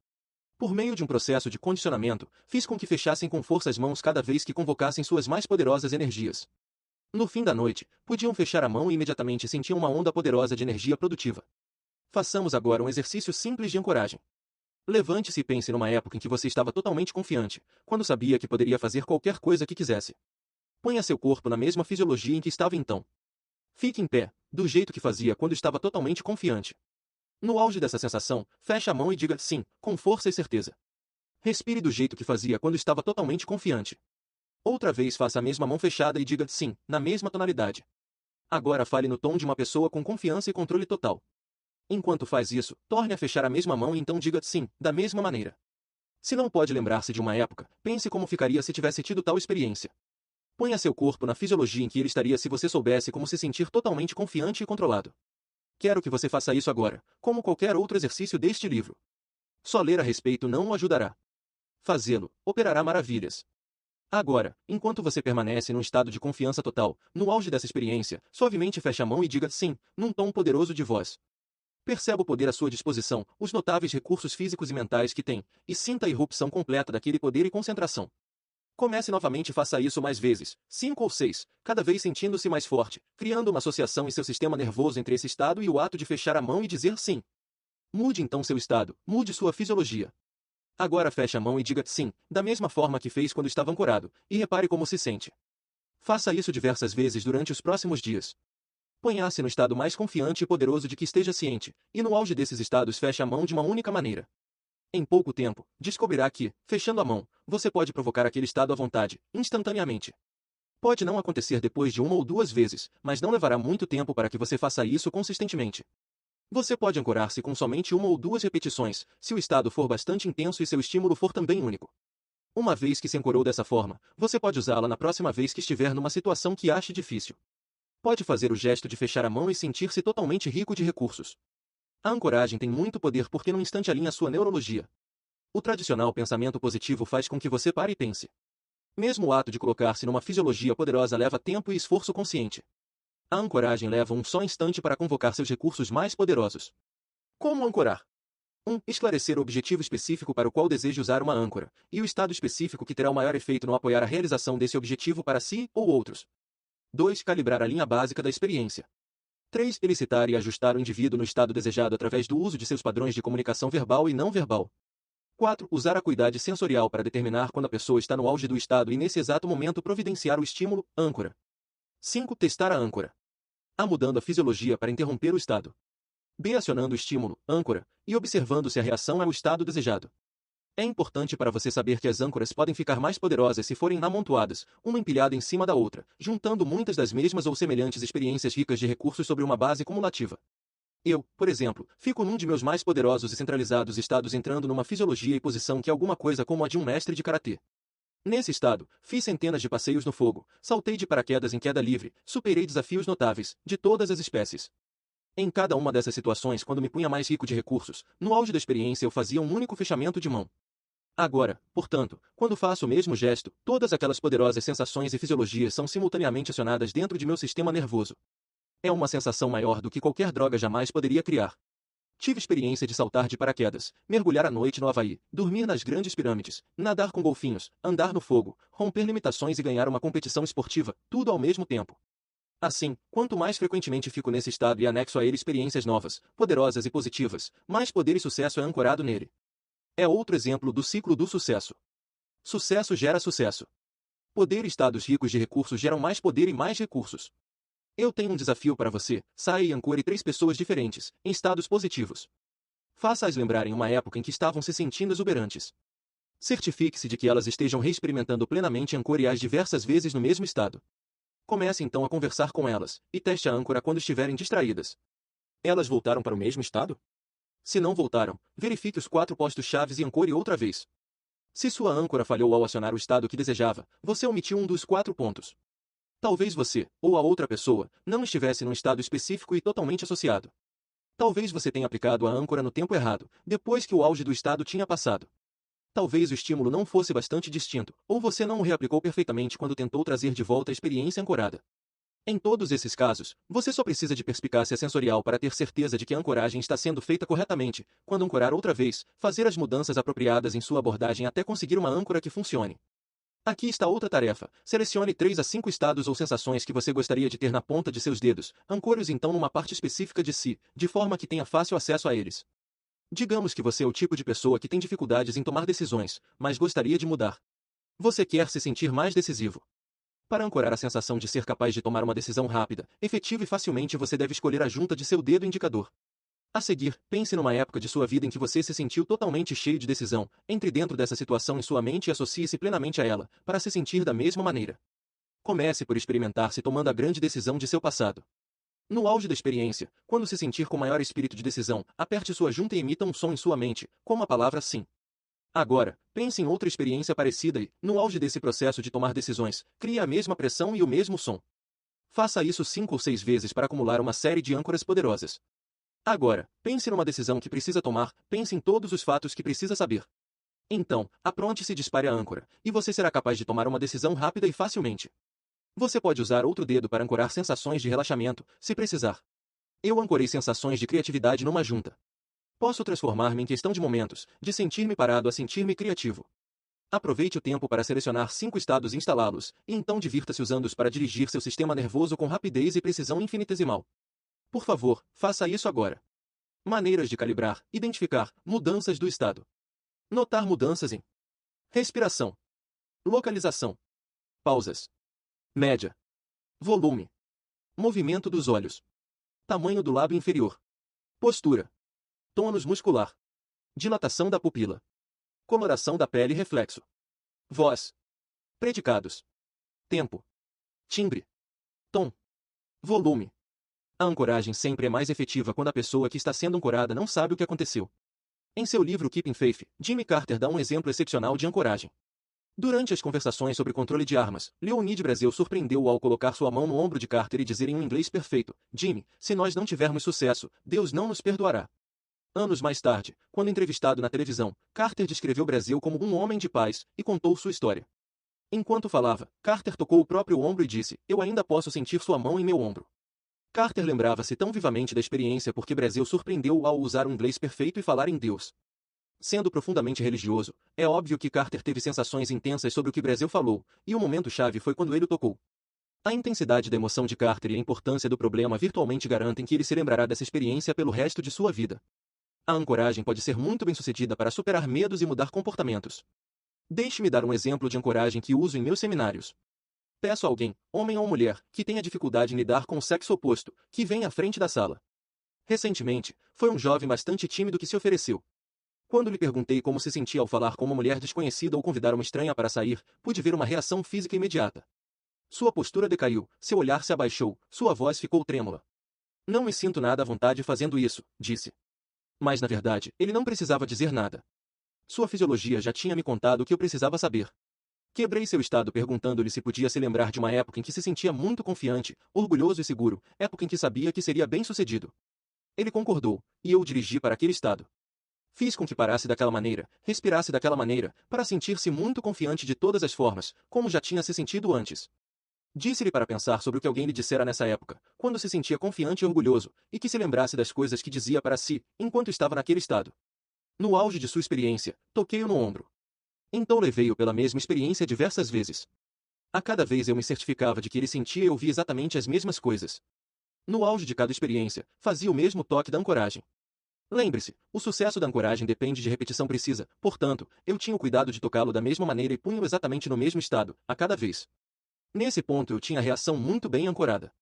Por meio de um processo de condicionamento, fiz com que fechassem com força as mãos cada vez que convocassem suas mais poderosas energias. No fim da noite, podiam fechar a mão e imediatamente sentiam uma onda poderosa de energia produtiva. Façamos agora um exercício simples de ancoragem. Levante-se e pense numa época em que você estava totalmente confiante, quando sabia que poderia fazer qualquer coisa que quisesse. Ponha seu corpo na mesma fisiologia em que estava então. Fique em pé, do jeito que fazia quando estava totalmente confiante. No auge dessa sensação, feche a mão e diga sim, com força e certeza. Respire do jeito que fazia quando estava totalmente confiante. Outra vez faça a mesma mão fechada e diga sim, na mesma tonalidade. Agora fale no tom de uma pessoa com confiança e controle total. Enquanto faz isso, torne a fechar a mesma mão e então diga sim, da mesma maneira. Se não pode lembrar-se de uma época, pense como ficaria se tivesse tido tal experiência. Ponha seu corpo na fisiologia em que ele estaria se você soubesse como se sentir totalmente confiante e controlado. Quero que você faça isso agora, como qualquer outro exercício deste livro. Só ler a respeito não o ajudará. Fazê-lo, operará maravilhas. Agora, enquanto você permanece num estado de confiança total, no auge dessa experiência, suavemente feche a mão e diga sim, num tom poderoso de voz. Perceba o poder à sua disposição, os notáveis recursos físicos e mentais que tem, e sinta a irrupção completa daquele poder e concentração. Comece novamente e faça isso mais vezes, 5 ou 6, cada vez sentindo-se mais forte, criando uma associação em seu sistema nervoso entre esse estado e o ato de fechar a mão e dizer sim. Mude então seu estado, mude sua fisiologia. Agora feche a mão e diga sim, da mesma forma que fez quando estava ancorado, e repare como se sente. Faça isso diversas vezes durante os próximos dias. Ponha-se no estado mais confiante e poderoso de que esteja ciente, e no auge desses estados feche a mão de uma única maneira. Em pouco tempo, descobrirá que, fechando a mão, você pode provocar aquele estado à vontade, instantaneamente. Pode não acontecer depois de uma ou duas vezes, mas não levará muito tempo para que você faça isso consistentemente. Você pode ancorar-se com somente uma ou duas repetições, se o estado for bastante intenso e seu estímulo for também único. Uma vez que se ancorou dessa forma, você pode usá-la na próxima vez que estiver numa situação que ache difícil. Pode fazer o gesto de fechar a mão e sentir-se totalmente rico de recursos. A ancoragem tem muito poder porque num instante alinha sua neurologia. O tradicional pensamento positivo faz com que você pare e pense. Mesmo o ato de colocar-se numa fisiologia poderosa leva tempo e esforço consciente. A ancoragem leva um só instante para convocar seus recursos mais poderosos. Como ancorar? 1. Esclarecer o objetivo específico para o qual deseja usar uma âncora, e o estado específico que terá o maior efeito no apoiar a realização desse objetivo para si ou outros. 2. Calibrar a linha básica da experiência. 3. Elicitar e ajustar o indivíduo no estado desejado através do uso de seus padrões de comunicação verbal e não verbal. 4. Usar a acuidade sensorial para determinar quando a pessoa está no auge do estado e nesse exato momento providenciar o estímulo, âncora. 5. Testar a âncora. A. Mudando a fisiologia para interromper o estado. B. Acionando o estímulo, âncora, e observando se a reação é o estado desejado. É importante para você saber que as âncoras podem ficar mais poderosas se forem amontoadas, uma empilhada em cima da outra, juntando muitas das mesmas ou semelhantes experiências ricas de recursos sobre uma base cumulativa. Eu, por exemplo, fico num de meus mais poderosos e centralizados estados entrando numa fisiologia e posição que é alguma coisa como a de um mestre de karatê. Nesse estado, fiz centenas de passeios no fogo, saltei de paraquedas em queda livre, superei desafios notáveis, de todas as espécies. Em cada uma dessas situações, quando me punha mais rico de recursos, no auge da experiência eu fazia um único fechamento de mão. Agora, portanto, quando faço o mesmo gesto, todas aquelas poderosas sensações e fisiologias são simultaneamente acionadas dentro de meu sistema nervoso. É uma sensação maior do que qualquer droga jamais poderia criar. Tive experiência de saltar de paraquedas, mergulhar à noite no Havaí, dormir nas grandes pirâmides, nadar com golfinhos, andar no fogo, romper limitações e ganhar uma competição esportiva, tudo ao mesmo tempo. Assim, quanto mais frequentemente fico nesse estado e anexo a ele experiências novas, poderosas e positivas, mais poder e sucesso é ancorado nele. É outro exemplo do ciclo do sucesso. Sucesso gera sucesso. Poder e estados ricos de recursos geram mais poder e mais recursos. Eu tenho um desafio para você: saia e ancore 3 pessoas diferentes, em estados positivos. Faça-as lembrarem uma época em que estavam se sentindo exuberantes. Certifique-se de que elas estejam reexperimentando plenamente e ancore-as diversas vezes no mesmo estado. Comece então a conversar com elas, e teste a âncora quando estiverem distraídas. Elas voltaram para o mesmo estado? Se não voltaram, verifique os 4 postos-chaves e ancore outra vez. Se sua âncora falhou ao acionar o estado que desejava, você omitiu um dos 4 pontos. Talvez você, ou a outra pessoa, não estivesse num estado específico e totalmente associado. Talvez você tenha aplicado a âncora no tempo errado, depois que o auge do estado tinha passado. Talvez o estímulo não fosse bastante distinto, ou você não o reaplicou perfeitamente quando tentou trazer de volta a experiência ancorada. Em todos esses casos, você só precisa de perspicácia sensorial para ter certeza de que a ancoragem está sendo feita corretamente. Quando ancorar outra vez, fazer as mudanças apropriadas em sua abordagem até conseguir uma âncora que funcione. Aqui está outra tarefa: selecione 3 a 5 estados ou sensações que você gostaria de ter na ponta de seus dedos, ancore-os então numa parte específica de si, de forma que tenha fácil acesso a eles. Digamos que você é o tipo de pessoa que tem dificuldades em tomar decisões, mas gostaria de mudar. Você quer se sentir mais decisivo. Para ancorar a sensação de ser capaz de tomar uma decisão rápida, efetiva e facilmente, você deve escolher a junta de seu dedo indicador. A seguir, pense numa época de sua vida em que você se sentiu totalmente cheio de decisão. Entre dentro dessa situação em sua mente e associe-se plenamente a ela, para se sentir da mesma maneira. Comece por experimentar-se tomando a grande decisão de seu passado. No auge da experiência, quando se sentir com maior espírito de decisão, aperte sua junta e emita um som em sua mente, como a palavra sim. Agora, pense em outra experiência parecida e, no auge desse processo de tomar decisões, crie a mesma pressão e o mesmo som. Faça isso 5 ou 6 vezes para acumular uma série de âncoras poderosas. Agora, pense numa decisão que precisa tomar, pense em todos os fatos que precisa saber. Então, apronte-se e dispare a âncora, e você será capaz de tomar uma decisão rápida e facilmente. Você pode usar outro dedo para ancorar sensações de relaxamento, se precisar. Eu ancorei sensações de criatividade numa junta. Posso transformar-me em questão de momentos, de sentir-me parado a sentir-me criativo. Aproveite o tempo para selecionar 5 estados e instalá-los, e então divirta-se usando-os para dirigir seu sistema nervoso com rapidez e precisão infinitesimal. Por favor, faça isso agora. Maneiras de calibrar, identificar, mudanças do estado. Notar mudanças em respiração, localização, pausas, média, volume, movimento dos olhos, tamanho do lábio inferior, postura, tônus muscular, dilatação da pupila, coloração da pele e reflexo, voz, predicados, tempo, timbre, tom, volume. A ancoragem sempre é mais efetiva quando a pessoa que está sendo ancorada não sabe o que aconteceu. Em seu livro Keeping Faith, Jimmy Carter dá um exemplo excepcional de ancoragem. Durante as conversações sobre controle de armas, Leonid Brasil surpreendeu-o ao colocar sua mão no ombro de Carter e dizer em um inglês perfeito: Jimmy, se nós não tivermos sucesso, Deus não nos perdoará. Anos mais tarde, quando entrevistado na televisão, Carter descreveu Brasil como um homem de paz e contou sua história. Enquanto falava, Carter tocou o próprio ombro e disse: Eu ainda posso sentir sua mão em meu ombro. Carter lembrava-se tão vivamente da experiência porque Brasil surpreendeu-o ao usar o inglês perfeito e falar em Deus. Sendo profundamente religioso, é óbvio que Carter teve sensações intensas sobre o que Brasil falou, e o momento-chave foi quando ele o tocou. A intensidade da emoção de Carter e a importância do problema virtualmente garantem que ele se lembrará dessa experiência pelo resto de sua vida. A ancoragem pode ser muito bem-sucedida para superar medos e mudar comportamentos. Deixe-me dar um exemplo de ancoragem que uso em meus seminários. Peço a alguém, homem ou mulher, que tenha dificuldade em lidar com o sexo oposto, que venha à frente da sala. Recentemente, foi um jovem bastante tímido que se ofereceu. Quando lhe perguntei como se sentia ao falar com uma mulher desconhecida ou convidar uma estranha para sair, pude ver uma reação física imediata. Sua postura decaiu, seu olhar se abaixou, sua voz ficou trêmula. Não me sinto nada à vontade fazendo isso, disse. Mas na verdade, ele não precisava dizer nada. Sua fisiologia já tinha me contado o que eu precisava saber. Quebrei seu estado perguntando-lhe se podia se lembrar de uma época em que se sentia muito confiante, orgulhoso e seguro, época em que sabia que seria bem-sucedido. Ele concordou, e eu o dirigi para aquele estado. Fiz com que parasse daquela maneira, respirasse daquela maneira, para sentir-se muito confiante de todas as formas, como já tinha se sentido antes. Disse-lhe para pensar sobre o que alguém lhe dissera nessa época, quando se sentia confiante e orgulhoso, e que se lembrasse das coisas que dizia para si, enquanto estava naquele estado. No auge de sua experiência, toquei-o no ombro. Então levei-o pela mesma experiência diversas vezes. A cada vez eu me certificava de que ele sentia e ouvia exatamente as mesmas coisas. No auge de cada experiência, fazia o mesmo toque da ancoragem. Lembre-se, o sucesso da ancoragem depende de repetição precisa, portanto, eu tinha o cuidado de tocá-lo da mesma maneira e punho exatamente no mesmo estado, a cada vez. Nesse ponto eu tinha a reação muito bem ancorada.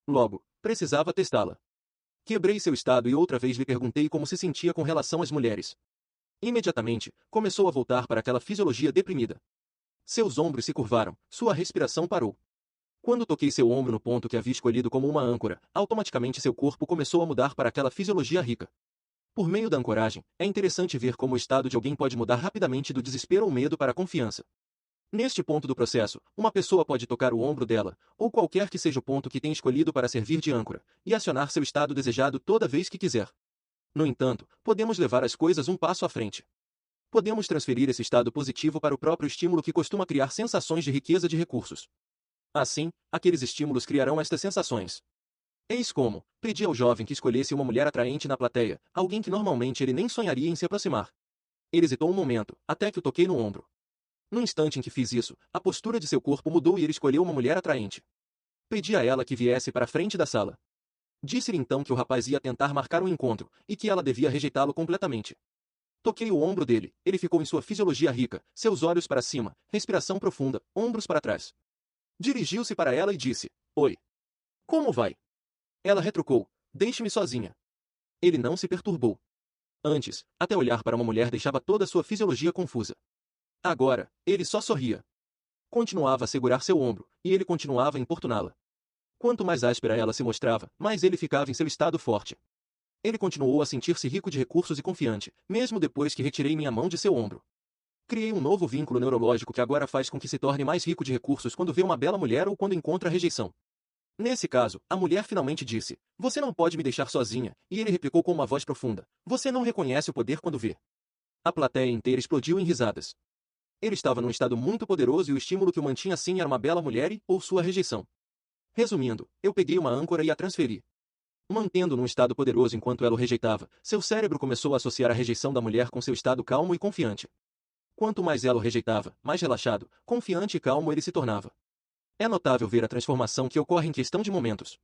Logo, precisava testá-la. Quebrei seu estado e outra vez lhe perguntei como se sentia com relação às mulheres. Imediatamente, começou a voltar para aquela fisiologia deprimida. Seus ombros se curvaram, sua respiração parou. Quando toquei seu ombro no ponto que havia escolhido como uma âncora, automaticamente seu corpo começou a mudar para aquela fisiologia rica. Por meio da ancoragem, é interessante ver como o estado de alguém pode mudar rapidamente do desespero ou medo para a confiança. Neste ponto do processo, uma pessoa pode tocar o ombro dela, ou qualquer que seja o ponto que tenha escolhido para servir de âncora, e acionar seu estado desejado toda vez que quiser. No entanto, podemos levar as coisas um passo à frente. Podemos transferir esse estado positivo para o próprio estímulo que costuma criar sensações de riqueza de recursos. Assim, aqueles estímulos criarão estas sensações. Eis como, pedi ao jovem que escolhesse uma mulher atraente na plateia, alguém que normalmente ele nem sonharia em se aproximar. Ele hesitou um momento, até que o toquei no ombro. No instante em que fiz isso, a postura de seu corpo mudou e ele escolheu uma mulher atraente. Pedi a ela que viesse para a frente da sala. Disse-lhe então que o rapaz ia tentar marcar um encontro, e que ela devia rejeitá-lo completamente. Toquei o ombro dele, ele ficou em sua fisiologia rica, seus olhos para cima, respiração profunda, ombros para trás. Dirigiu-se para ela e disse: Oi. Como vai? Ela retrucou: Deixe-me sozinha. Ele não se perturbou. Antes, até olhar para uma mulher deixava toda a sua fisiologia confusa. Agora, ele só sorria. Continuava a segurar seu ombro, e ele continuava a importuná-la. Quanto mais áspera ela se mostrava, mais ele ficava em seu estado forte. Ele continuou a sentir-se rico de recursos e confiante, mesmo depois que retirei minha mão de seu ombro. Criei um novo vínculo neurológico que agora faz com que se torne mais rico de recursos quando vê uma bela mulher ou quando encontra rejeição. Nesse caso, a mulher finalmente disse: Você não pode me deixar sozinha, e ele replicou com uma voz profunda: Você não reconhece o poder quando vê. A plateia inteira explodiu em risadas. Ele estava num estado muito poderoso e o estímulo que o mantinha assim era uma bela mulher ou sua rejeição. Resumindo, eu peguei uma âncora e a transferi. Mantendo num estado poderoso enquanto ela o rejeitava, seu cérebro começou a associar a rejeição da mulher com seu estado calmo e confiante. Quanto mais ela o rejeitava, mais relaxado, confiante e calmo ele se tornava. É notável ver a transformação que ocorre em questão de momentos.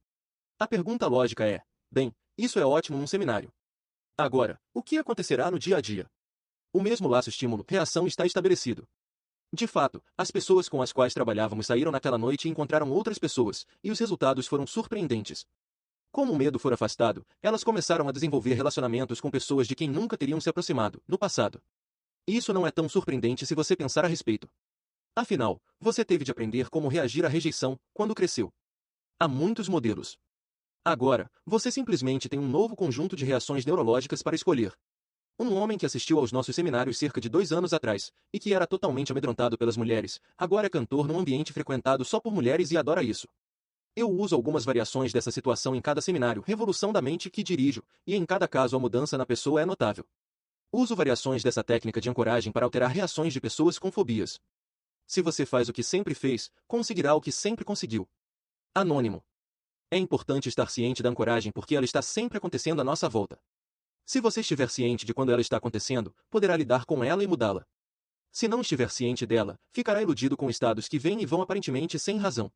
A pergunta lógica é: bem, isso é ótimo num seminário. Agora, o que acontecerá no dia a dia? O mesmo laço estímulo-reação está estabelecido. De fato, as pessoas com as quais trabalhávamos saíram naquela noite e encontraram outras pessoas, e os resultados foram surpreendentes. Como o medo for afastado, elas começaram a desenvolver relacionamentos com pessoas de quem nunca teriam se aproximado, no passado. Isso não é tão surpreendente se você pensar a respeito. Afinal, você teve de aprender como reagir à rejeição quando cresceu. Há muitos modelos. Agora, você simplesmente tem um novo conjunto de reações neurológicas para escolher. Um homem que assistiu aos nossos seminários cerca de 2 anos atrás, e que era totalmente amedrontado pelas mulheres, agora é cantor num ambiente frequentado só por mulheres e adora isso. Eu uso algumas variações dessa situação em cada seminário Revolução da Mente que dirijo, e em cada caso a mudança na pessoa é notável. Uso variações dessa técnica de ancoragem para alterar reações de pessoas com fobias. Se você faz o que sempre fez, conseguirá o que sempre conseguiu. Anônimo. É importante estar ciente da ancoragem porque ela está sempre acontecendo à nossa volta. Se você estiver ciente de quando ela está acontecendo, poderá lidar com ela e mudá-la. Se não estiver ciente dela, ficará iludido com estados que vêm e vão aparentemente sem razão.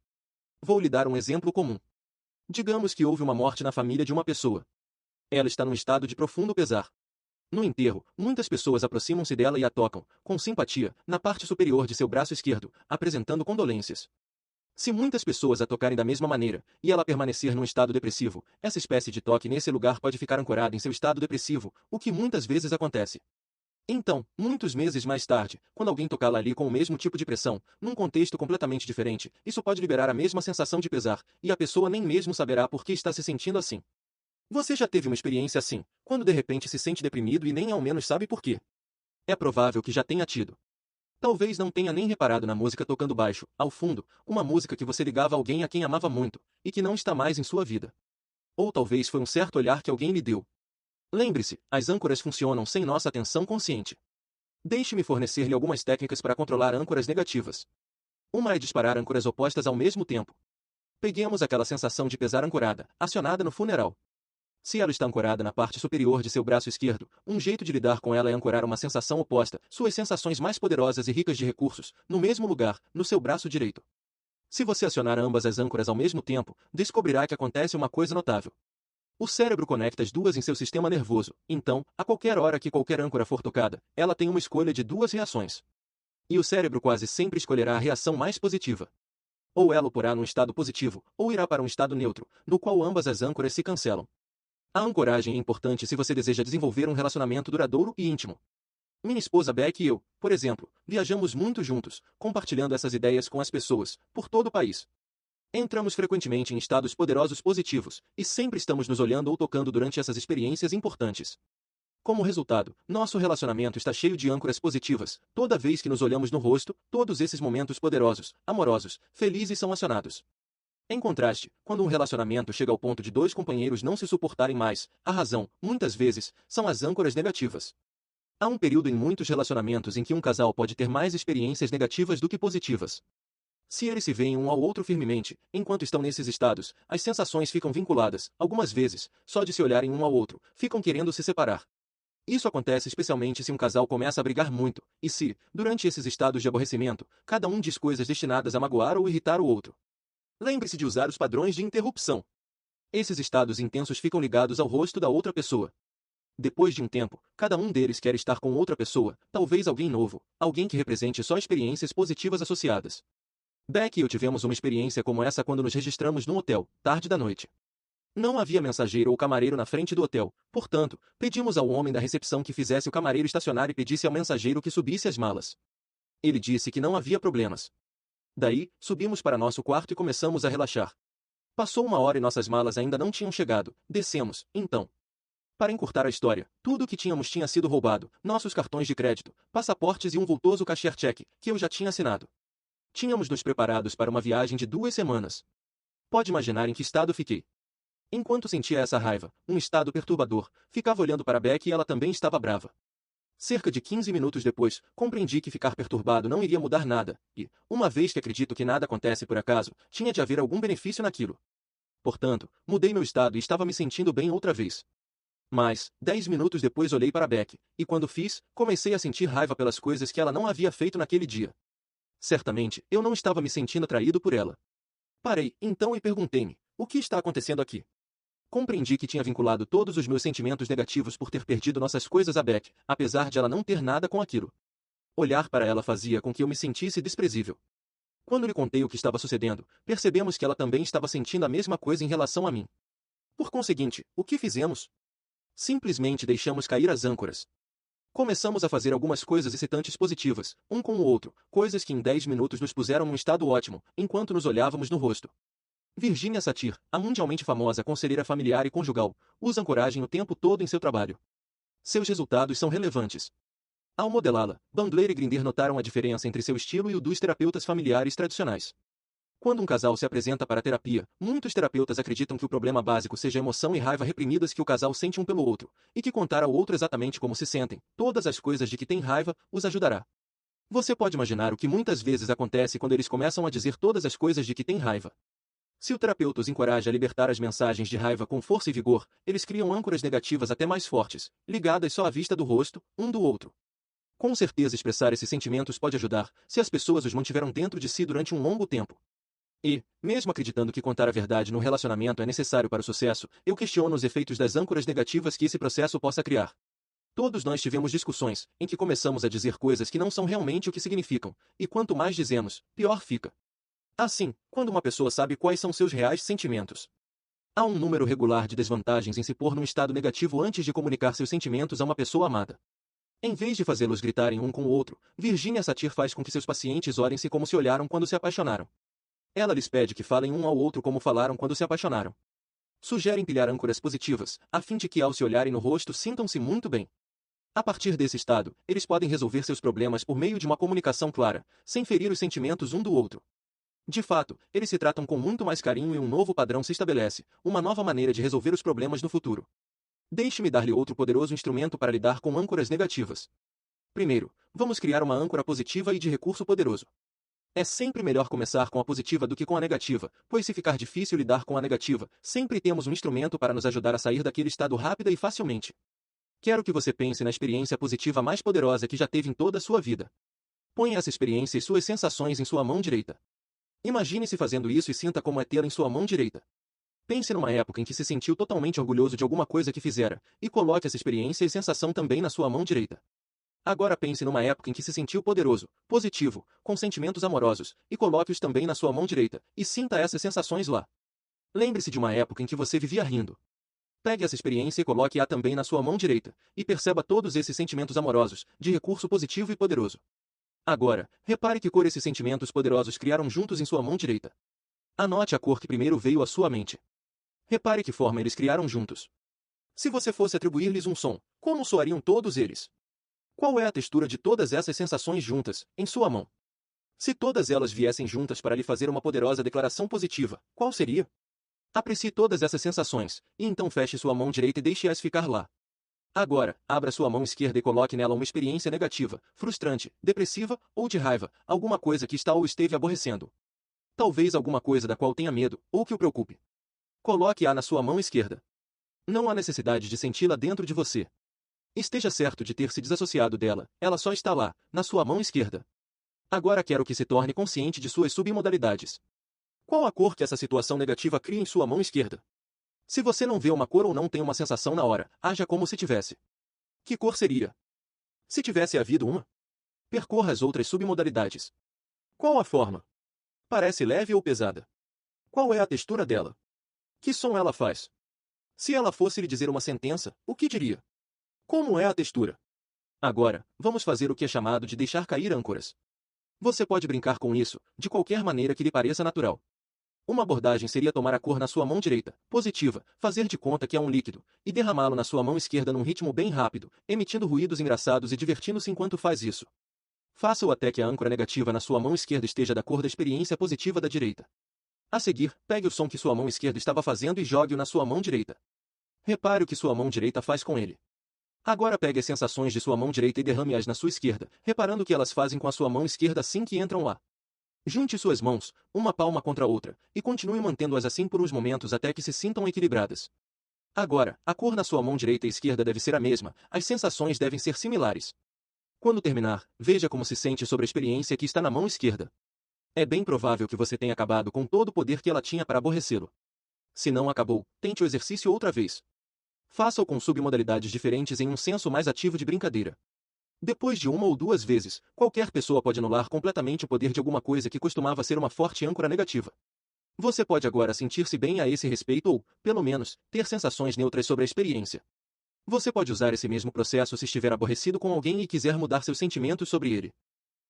Vou lhe dar um exemplo comum. Digamos que houve uma morte na família de uma pessoa. Ela está num estado de profundo pesar. No enterro, muitas pessoas aproximam-se dela e a tocam, com simpatia, na parte superior de seu braço esquerdo, apresentando condolências. Se muitas pessoas a tocarem da mesma maneira, e ela permanecer num estado depressivo, essa espécie de toque nesse lugar pode ficar ancorada em seu estado depressivo, o que muitas vezes acontece. Então, muitos meses mais tarde, quando alguém tocá-la ali com o mesmo tipo de pressão, num contexto completamente diferente, isso pode liberar a mesma sensação de pesar, e a pessoa nem mesmo saberá por que está se sentindo assim. Você já teve uma experiência assim, quando de repente se sente deprimido e nem ao menos sabe por quê? É provável que já tenha tido. Talvez não tenha nem reparado na música tocando baixo, ao fundo, uma música que você ligava a alguém a quem amava muito, e que não está mais em sua vida. Ou talvez foi um certo olhar que alguém lhe deu. Lembre-se, as âncoras funcionam sem nossa atenção consciente. Deixe-me fornecer-lhe algumas técnicas para controlar âncoras negativas. Uma é disparar âncoras opostas ao mesmo tempo. Peguemos aquela sensação de pesar ancorada, acionada no funeral. Se ela está ancorada na parte superior de seu braço esquerdo, um jeito de lidar com ela é ancorar uma sensação oposta, suas sensações mais poderosas e ricas de recursos, no mesmo lugar, no seu braço direito. Se você acionar ambas as âncoras ao mesmo tempo, descobrirá que acontece uma coisa notável. O cérebro conecta as duas em seu sistema nervoso, então, a qualquer hora que qualquer âncora for tocada, ela tem uma escolha de duas reações. E o cérebro quase sempre escolherá a reação mais positiva. Ou ela o porá num estado positivo, ou irá para um estado neutro, no qual ambas as âncoras se cancelam. A ancoragem é importante se você deseja desenvolver um relacionamento duradouro e íntimo. Minha esposa Beck e eu, por exemplo, viajamos muito juntos, compartilhando essas ideias com as pessoas, por todo o país. Entramos frequentemente em estados poderosos positivos, e sempre estamos nos olhando ou tocando durante essas experiências importantes. Como resultado, nosso relacionamento está cheio de âncoras positivas, toda vez que nos olhamos no rosto, todos esses momentos poderosos, amorosos, felizes são acionados. Em contraste, quando um relacionamento chega ao ponto de dois companheiros não se suportarem mais, a razão, muitas vezes, são as âncoras negativas. Há um período em muitos relacionamentos em que um casal pode ter mais experiências negativas do que positivas. Se eles se veem um ao outro firmemente, enquanto estão nesses estados, as sensações ficam vinculadas, algumas vezes, só de se olharem um ao outro, ficam querendo se separar. Isso acontece especialmente se um casal começa a brigar muito, e se, durante esses estados de aborrecimento, cada um diz coisas destinadas a magoar ou irritar o outro. Lembre-se de usar os padrões de interrupção. Esses estados intensos ficam ligados ao rosto da outra pessoa. Depois de um tempo, cada um deles quer estar com outra pessoa, talvez alguém novo, alguém que represente só experiências positivas associadas. Beck e eu tivemos uma experiência como essa quando nos registramos num hotel, tarde da noite. Não havia mensageiro ou camareiro na frente do hotel, portanto, pedimos ao homem da recepção que fizesse o camareiro estacionar e pedisse ao mensageiro que subisse as malas. Ele disse que não havia problemas. Daí, subimos para nosso quarto e começamos a relaxar. Passou uma hora e nossas malas ainda não tinham chegado, descemos, então. Para encurtar a história, tudo o que tínhamos tinha sido roubado, nossos cartões de crédito, passaportes e um vultoso cashier check, que eu já tinha assinado. Tínhamos nos preparados para uma viagem de 2 semanas. Pode imaginar em que estado fiquei. Enquanto sentia essa raiva, um estado perturbador, ficava olhando para Beck e ela também estava brava. Cerca de 15 minutos depois, compreendi que ficar perturbado não iria mudar nada, e, uma vez que acredito que nada acontece por acaso, tinha de haver algum benefício naquilo. Portanto, mudei meu estado e estava me sentindo bem outra vez. Mas, 10 minutos depois olhei para Beck, e quando fiz, comecei a sentir raiva pelas coisas que ela não havia feito naquele dia. Certamente, eu não estava me sentindo atraído por ela. Parei, então, e perguntei-me, o que está acontecendo aqui? Compreendi que tinha vinculado todos os meus sentimentos negativos por ter perdido nossas coisas a Beck, apesar de ela não ter nada com aquilo. Olhar para ela fazia com que eu me sentisse desprezível. Quando lhe contei o que estava sucedendo, percebemos que ela também estava sentindo a mesma coisa em relação a mim. Por conseguinte, o que fizemos? Simplesmente deixamos cair as âncoras. Começamos a fazer algumas coisas excitantes positivas, um com o outro, coisas que em 10 minutos nos puseram num estado ótimo, enquanto nos olhávamos no rosto. Virginia Satir, a mundialmente famosa conselheira familiar e conjugal, usa ancoragem o tempo todo em seu trabalho. Seus resultados são relevantes. Ao modelá-la, Bandler e Grinder notaram a diferença entre seu estilo e o dos terapeutas familiares tradicionais. Quando um casal se apresenta para a terapia, muitos terapeutas acreditam que o problema básico seja a emoção e raiva reprimidas que o casal sente um pelo outro, e que contar ao outro exatamente como se sentem, todas as coisas de que tem raiva, os ajudará. Você pode imaginar o que muitas vezes acontece quando eles começam a dizer todas as coisas de que tem raiva. Se o terapeuta os encoraja a libertar as mensagens de raiva com força e vigor, eles criam âncoras negativas até mais fortes, ligadas só à vista do rosto, um do outro. Com certeza expressar esses sentimentos pode ajudar, se as pessoas os mantiveram dentro de si durante um longo tempo. E, mesmo acreditando que contar a verdade no relacionamento é necessário para o sucesso, eu questiono os efeitos das âncoras negativas que esse processo possa criar. Todos nós tivemos discussões, em que começamos a dizer coisas que não são realmente o que significam, e quanto mais dizemos, pior fica. Assim, quando uma pessoa sabe quais são seus reais sentimentos, há um número regular de desvantagens em se pôr num estado negativo antes de comunicar seus sentimentos a uma pessoa amada. Em vez de fazê-los gritarem um com o outro, Virginia Satir faz com que seus pacientes orem-se como se olharam quando se apaixonaram. Ela lhes pede que falem um ao outro como falaram quando se apaixonaram. Sugere empilhar âncoras positivas, a fim de que ao se olharem no rosto sintam-se muito bem. A partir desse estado, eles podem resolver seus problemas por meio de uma comunicação clara, sem ferir os sentimentos um do outro. De fato, eles se tratam com muito mais carinho e um novo padrão se estabelece, uma nova maneira de resolver os problemas no futuro. Deixe-me dar-lhe outro poderoso instrumento para lidar com âncoras negativas. Primeiro, vamos criar uma âncora positiva e de recurso poderoso. É sempre melhor começar com a positiva do que com a negativa, pois se ficar difícil lidar com a negativa, sempre temos um instrumento para nos ajudar a sair daquele estado rápida e facilmente. Quero que você pense na experiência positiva mais poderosa que já teve em toda a sua vida. Ponha essa experiência e suas sensações em sua mão direita. Imagine-se fazendo isso e sinta como é tê-la em sua mão direita. Pense numa época em que se sentiu totalmente orgulhoso de alguma coisa que fizera, e coloque essa experiência e sensação também na sua mão direita. Agora pense numa época em que se sentiu poderoso, positivo, com sentimentos amorosos, e coloque-os também na sua mão direita, e sinta essas sensações lá. Lembre-se de uma época em que você vivia rindo. Pegue essa experiência e coloque-a também na sua mão direita, e perceba todos esses sentimentos amorosos, de recurso positivo e poderoso. Agora, repare que cor esses sentimentos poderosos criaram juntos em sua mão direita. Anote a cor que primeiro veio à sua mente. Repare que forma eles criaram juntos. Se você fosse atribuir-lhes um som, como soariam todos eles? Qual é a textura de todas essas sensações juntas, em sua mão? Se todas elas viessem juntas para lhe fazer uma poderosa declaração positiva, qual seria? Aprecie todas essas sensações, e então feche sua mão direita e deixe-as ficar lá. Agora, abra sua mão esquerda e coloque nela uma experiência negativa, frustrante, depressiva ou de raiva, alguma coisa que está ou esteve aborrecendo. Talvez alguma coisa da qual tenha medo, ou que o preocupe. Coloque-a na sua mão esquerda. Não há necessidade de senti-la dentro de você. Esteja certo de ter se desassociado dela, ela só está lá, na sua mão esquerda. Agora quero que se torne consciente de suas submodalidades. Qual a cor que essa situação negativa cria em sua mão esquerda? Se você não vê uma cor ou não tem uma sensação na hora, haja como se tivesse. Que cor seria? Se tivesse havido uma? Percorra as outras submodalidades. Qual a forma? Parece leve ou pesada? Qual é a textura dela? Que som ela faz? Se ela fosse lhe dizer uma sentença, o que diria? Como é a textura? Agora, vamos fazer o que é chamado de deixar cair âncoras. Você pode brincar com isso, de qualquer maneira que lhe pareça natural. Uma abordagem seria tomar a cor na sua mão direita, positiva, fazer de conta que é um líquido, e derramá-lo na sua mão esquerda num ritmo bem rápido, emitindo ruídos engraçados e divertindo-se enquanto faz isso. Faça-o até que a âncora negativa na sua mão esquerda esteja da cor da experiência positiva da direita. A seguir, pegue o som que sua mão esquerda estava fazendo e jogue-o na sua mão direita. Repare o que sua mão direita faz com ele. Agora pegue as sensações de sua mão direita e derrame-as na sua esquerda, reparando o que elas fazem com a sua mão esquerda assim que entram lá. Junte suas mãos, uma palma contra a outra, e continue mantendo-as assim por uns momentos até que se sintam equilibradas. Agora, a cor na sua mão direita e esquerda deve ser a mesma, as sensações devem ser similares. Quando terminar, veja como se sente sobre a experiência que está na mão esquerda. É bem provável que você tenha acabado com todo o poder que ela tinha para aborrecê-lo. Se não acabou, tente o exercício outra vez. Faça-o com submodalidades diferentes em um senso mais ativo de brincadeira. Depois de uma ou duas vezes, qualquer pessoa pode anular completamente o poder de alguma coisa que costumava ser uma forte âncora negativa. Você pode agora sentir-se bem a esse respeito ou, pelo menos, ter sensações neutras sobre a experiência. Você pode usar esse mesmo processo se estiver aborrecido com alguém e quiser mudar seus sentimentos sobre ele.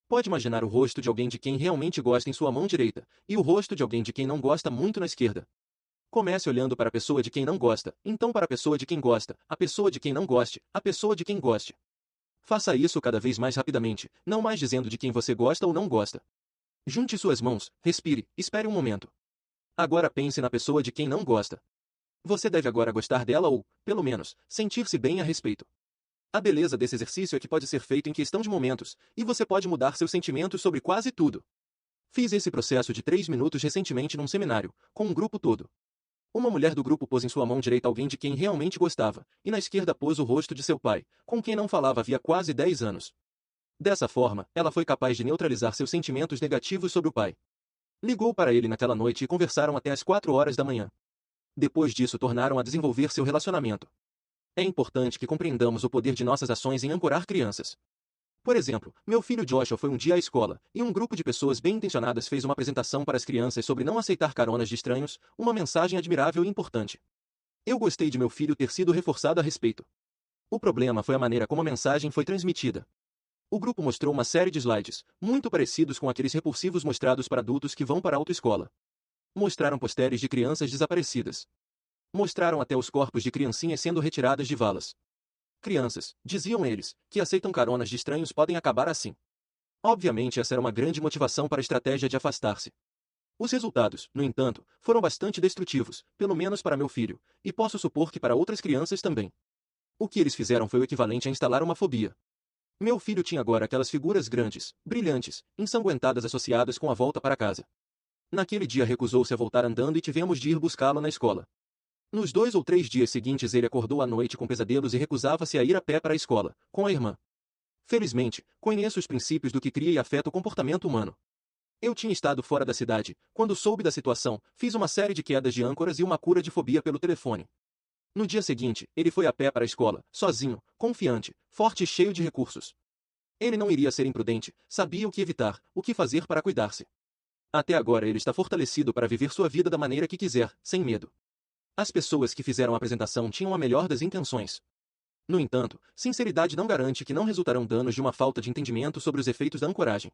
Pode imaginar o rosto de alguém de quem realmente gosta em sua mão direita, e o rosto de alguém de quem não gosta muito na esquerda. Comece olhando para a pessoa de quem não gosta, então para a pessoa de quem gosta, a pessoa de quem não goste, a pessoa de quem goste. Faça isso cada vez mais rapidamente, não mais dizendo de quem você gosta ou não gosta. Junte suas mãos, respire, espere um momento. Agora pense na pessoa de quem não gosta. Você deve agora gostar dela ou, pelo menos, sentir-se bem a respeito. A beleza desse exercício é que pode ser feito em questão de momentos, e você pode mudar seus sentimentos sobre quase tudo. Fiz esse processo de 3 minutos recentemente num seminário, com um grupo todo. Uma mulher do grupo pôs em sua mão direita alguém de quem realmente gostava, e na esquerda pôs o rosto de seu pai, com quem não falava havia quase 10 anos. Dessa forma, ela foi capaz de neutralizar seus sentimentos negativos sobre o pai. Ligou para ele naquela noite e conversaram até às 4 horas da manhã. Depois disso tornaram a desenvolver seu relacionamento. É importante que compreendamos o poder de nossas ações em ancorar crianças. Por exemplo, meu filho Joshua foi um dia à escola, e um grupo de pessoas bem intencionadas fez uma apresentação para as crianças sobre não aceitar caronas de estranhos, uma mensagem admirável e importante. Eu gostei de meu filho ter sido reforçado a respeito. O problema foi a maneira como a mensagem foi transmitida. O grupo mostrou uma série de slides, muito parecidos com aqueles repulsivos mostrados para adultos que vão para a autoescola. Mostraram posteres de crianças desaparecidas. Mostraram até os corpos de criancinhas sendo retiradas de valas. Crianças, diziam eles, que aceitam caronas de estranhos podem acabar assim. Obviamente essa era uma grande motivação para a estratégia de afastar-se. Os resultados, no entanto, foram bastante destrutivos, pelo menos para meu filho, e posso supor que para outras crianças também. O que eles fizeram foi o equivalente a instalar uma fobia. Meu filho tinha agora aquelas figuras grandes, brilhantes, ensanguentadas associadas com a volta para casa. Naquele dia recusou-se a voltar andando e tivemos de ir buscá-lo na escola. Nos 2 ou 3 dias seguintes ele acordou à noite com pesadelos e recusava-se a ir a pé para a escola, com a irmã. Felizmente, conheço os princípios do que cria e afeta o comportamento humano. Eu tinha estado fora da cidade, quando soube da situação, fiz uma série de quedas de âncoras e uma cura de fobia pelo telefone. No dia seguinte, ele foi a pé para a escola, sozinho, confiante, forte e cheio de recursos. Ele não iria ser imprudente, sabia o que evitar, o que fazer para cuidar-se. Até agora ele está fortalecido para viver sua vida da maneira que quiser, sem medo. As pessoas que fizeram a apresentação tinham a melhor das intenções. No entanto, sinceridade não garante que não resultarão danos de uma falta de entendimento sobre os efeitos da ancoragem.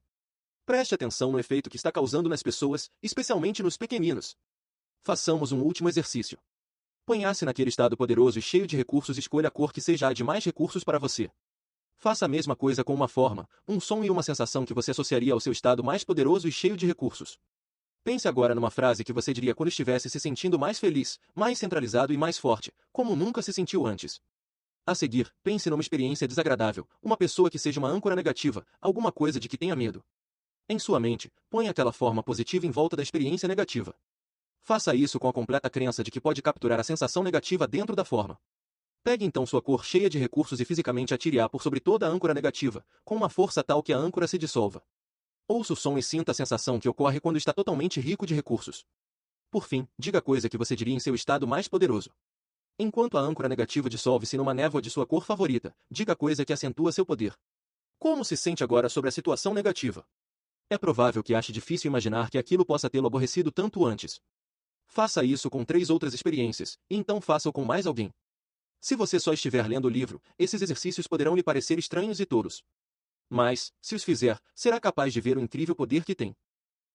Preste atenção no efeito que está causando nas pessoas, especialmente nos pequeninos. Façamos um último exercício. Ponha-se naquele estado poderoso e cheio de recursos e escolha a cor que seja a de mais recursos para você. Faça a mesma coisa com uma forma, um som e uma sensação que você associaria ao seu estado mais poderoso e cheio de recursos. Pense agora numa frase que você diria quando estivesse se sentindo mais feliz, mais centralizado e mais forte, como nunca se sentiu antes. A seguir, pense numa experiência desagradável, uma pessoa que seja uma âncora negativa, alguma coisa de que tenha medo. Em sua mente, ponha aquela forma positiva em volta da experiência negativa. Faça isso com a completa crença de que pode capturar a sensação negativa dentro da forma. Pegue então sua cor cheia de recursos e fisicamente atire-a por sobre toda a âncora negativa, com uma força tal que a âncora se dissolva. Ouça o som e sinta a sensação que ocorre quando está totalmente rico de recursos. Por fim, diga a coisa que você diria em seu estado mais poderoso. Enquanto a âncora negativa dissolve-se numa névoa de sua cor favorita, diga a coisa que acentua seu poder. Como se sente agora sobre a situação negativa? É provável que ache difícil imaginar que aquilo possa tê-lo aborrecido tanto antes. Faça isso com 3 outras experiências, e então faça-o com mais alguém. Se você só estiver lendo o livro, esses exercícios poderão lhe parecer estranhos e tolos. Mas, se os fizer, será capaz de ver o incrível poder que tem.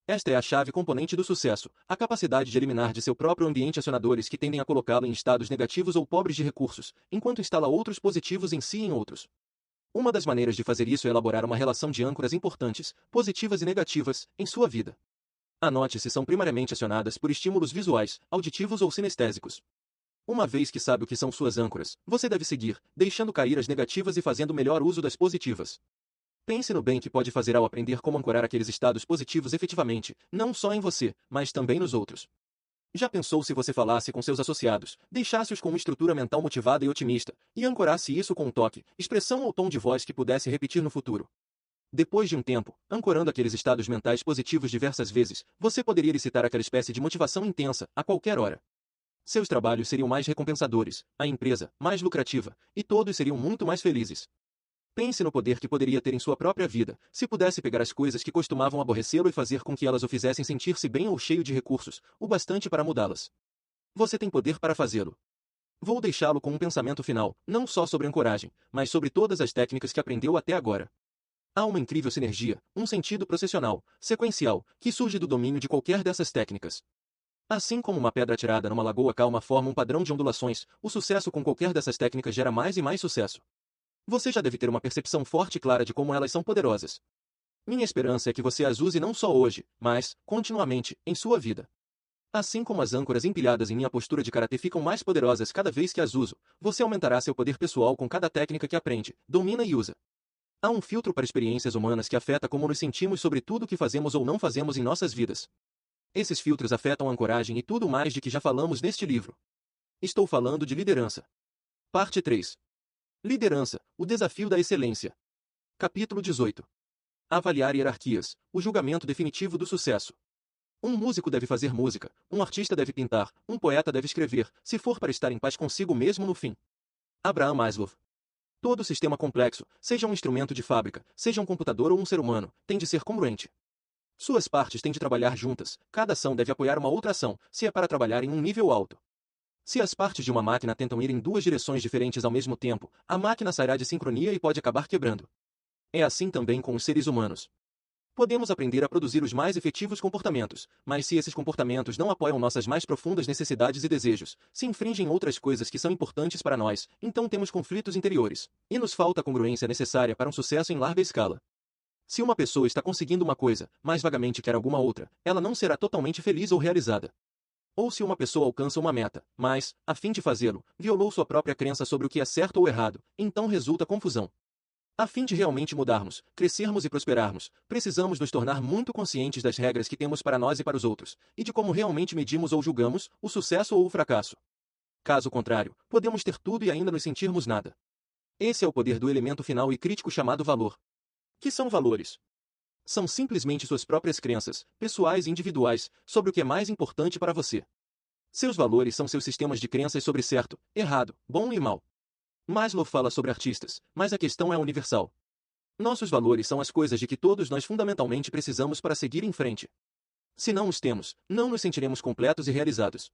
Esta é a chave componente do sucesso, a capacidade de eliminar de seu próprio ambiente acionadores que tendem a colocá-lo em estados negativos ou pobres de recursos, enquanto instala outros positivos em si e em outros. Uma das maneiras de fazer isso é elaborar uma relação de âncoras importantes, positivas e negativas, em sua vida. Anote se são primariamente acionadas por estímulos visuais, auditivos ou sinestésicos. Uma vez que sabe o que são suas âncoras, você deve seguir, deixando cair as negativas e fazendo melhor uso das positivas. Pense no bem que pode fazer ao aprender como ancorar aqueles estados positivos efetivamente, não só em você, mas também nos outros. Já pensou se você falasse com seus associados, deixasse-os com uma estrutura mental motivada e otimista, e ancorasse isso com um toque, expressão ou tom de voz que pudesse repetir no futuro? Depois de um tempo, ancorando aqueles estados mentais positivos diversas vezes, você poderia elicitar aquela espécie de motivação intensa, a qualquer hora. Seus trabalhos seriam mais recompensadores, a empresa, mais lucrativa, e todos seriam muito mais felizes. Pense no poder que poderia ter em sua própria vida, se pudesse pegar as coisas que costumavam aborrecê-lo e fazer com que elas o fizessem sentir-se bem ou cheio de recursos, o bastante para mudá-las. Você tem poder para fazê-lo. Vou deixá-lo com um pensamento final, não só sobre ancoragem, mas sobre todas as técnicas que aprendeu até agora. Há uma incrível sinergia, um sentido processional, sequencial, que surge do domínio de qualquer dessas técnicas. Assim como uma pedra atirada numa lagoa calma forma um padrão de ondulações, o sucesso com qualquer dessas técnicas gera mais e mais sucesso. Você já deve ter uma percepção forte e clara de como elas são poderosas. Minha esperança é que você as use não só hoje, mas, continuamente, em sua vida. Assim como as âncoras empilhadas em minha postura de karatê ficam mais poderosas cada vez que as uso, você aumentará seu poder pessoal com cada técnica que aprende, domina e usa. Há um filtro para experiências humanas que afeta como nos sentimos sobre tudo o que fazemos ou não fazemos em nossas vidas. Esses filtros afetam a ancoragem e tudo mais de que já falamos neste livro. Estou falando de liderança. Parte 3. Liderança, o desafio da excelência. Capítulo 18. Avaliar hierarquias, o julgamento definitivo do sucesso. Um músico deve fazer música, um artista deve pintar, um poeta deve escrever, se for para estar em paz consigo mesmo no fim. Abraham Maslow. Todo sistema complexo, seja um instrumento de fábrica, seja um computador ou um ser humano, tem de ser congruente. Suas partes têm de trabalhar juntas, cada ação deve apoiar uma outra ação, se é para trabalhar em um nível alto. Se as partes de uma máquina tentam ir em duas direções diferentes ao mesmo tempo, a máquina sairá de sincronia e pode acabar quebrando. É assim também com os seres humanos. Podemos aprender a produzir os mais efetivos comportamentos, mas se esses comportamentos não apoiam nossas mais profundas necessidades e desejos, se infringem outras coisas que são importantes para nós, então temos conflitos interiores, e nos falta a congruência necessária para um sucesso em larga escala. Se uma pessoa está conseguindo uma coisa, mas vagamente quer alguma outra, ela não será totalmente feliz ou realizada. Ou se uma pessoa alcança uma meta, mas, a fim de fazê-lo, violou sua própria crença sobre o que é certo ou errado, então resulta confusão. A fim de realmente mudarmos, crescermos e prosperarmos, precisamos nos tornar muito conscientes das regras que temos para nós e para os outros, e de como realmente medimos ou julgamos o sucesso ou o fracasso. Caso contrário, podemos ter tudo e ainda nos sentirmos nada. Esse é o poder do elemento final e crítico chamado valor. Que são valores? São simplesmente suas próprias crenças, pessoais e individuais, sobre o que é mais importante para você. Seus valores são seus sistemas de crenças sobre certo, errado, bom e mal. Maslow fala sobre artistas, mas a questão é universal. Nossos valores são as coisas de que todos nós fundamentalmente precisamos para seguir em frente. Se não os temos, não nos sentiremos completos e realizados.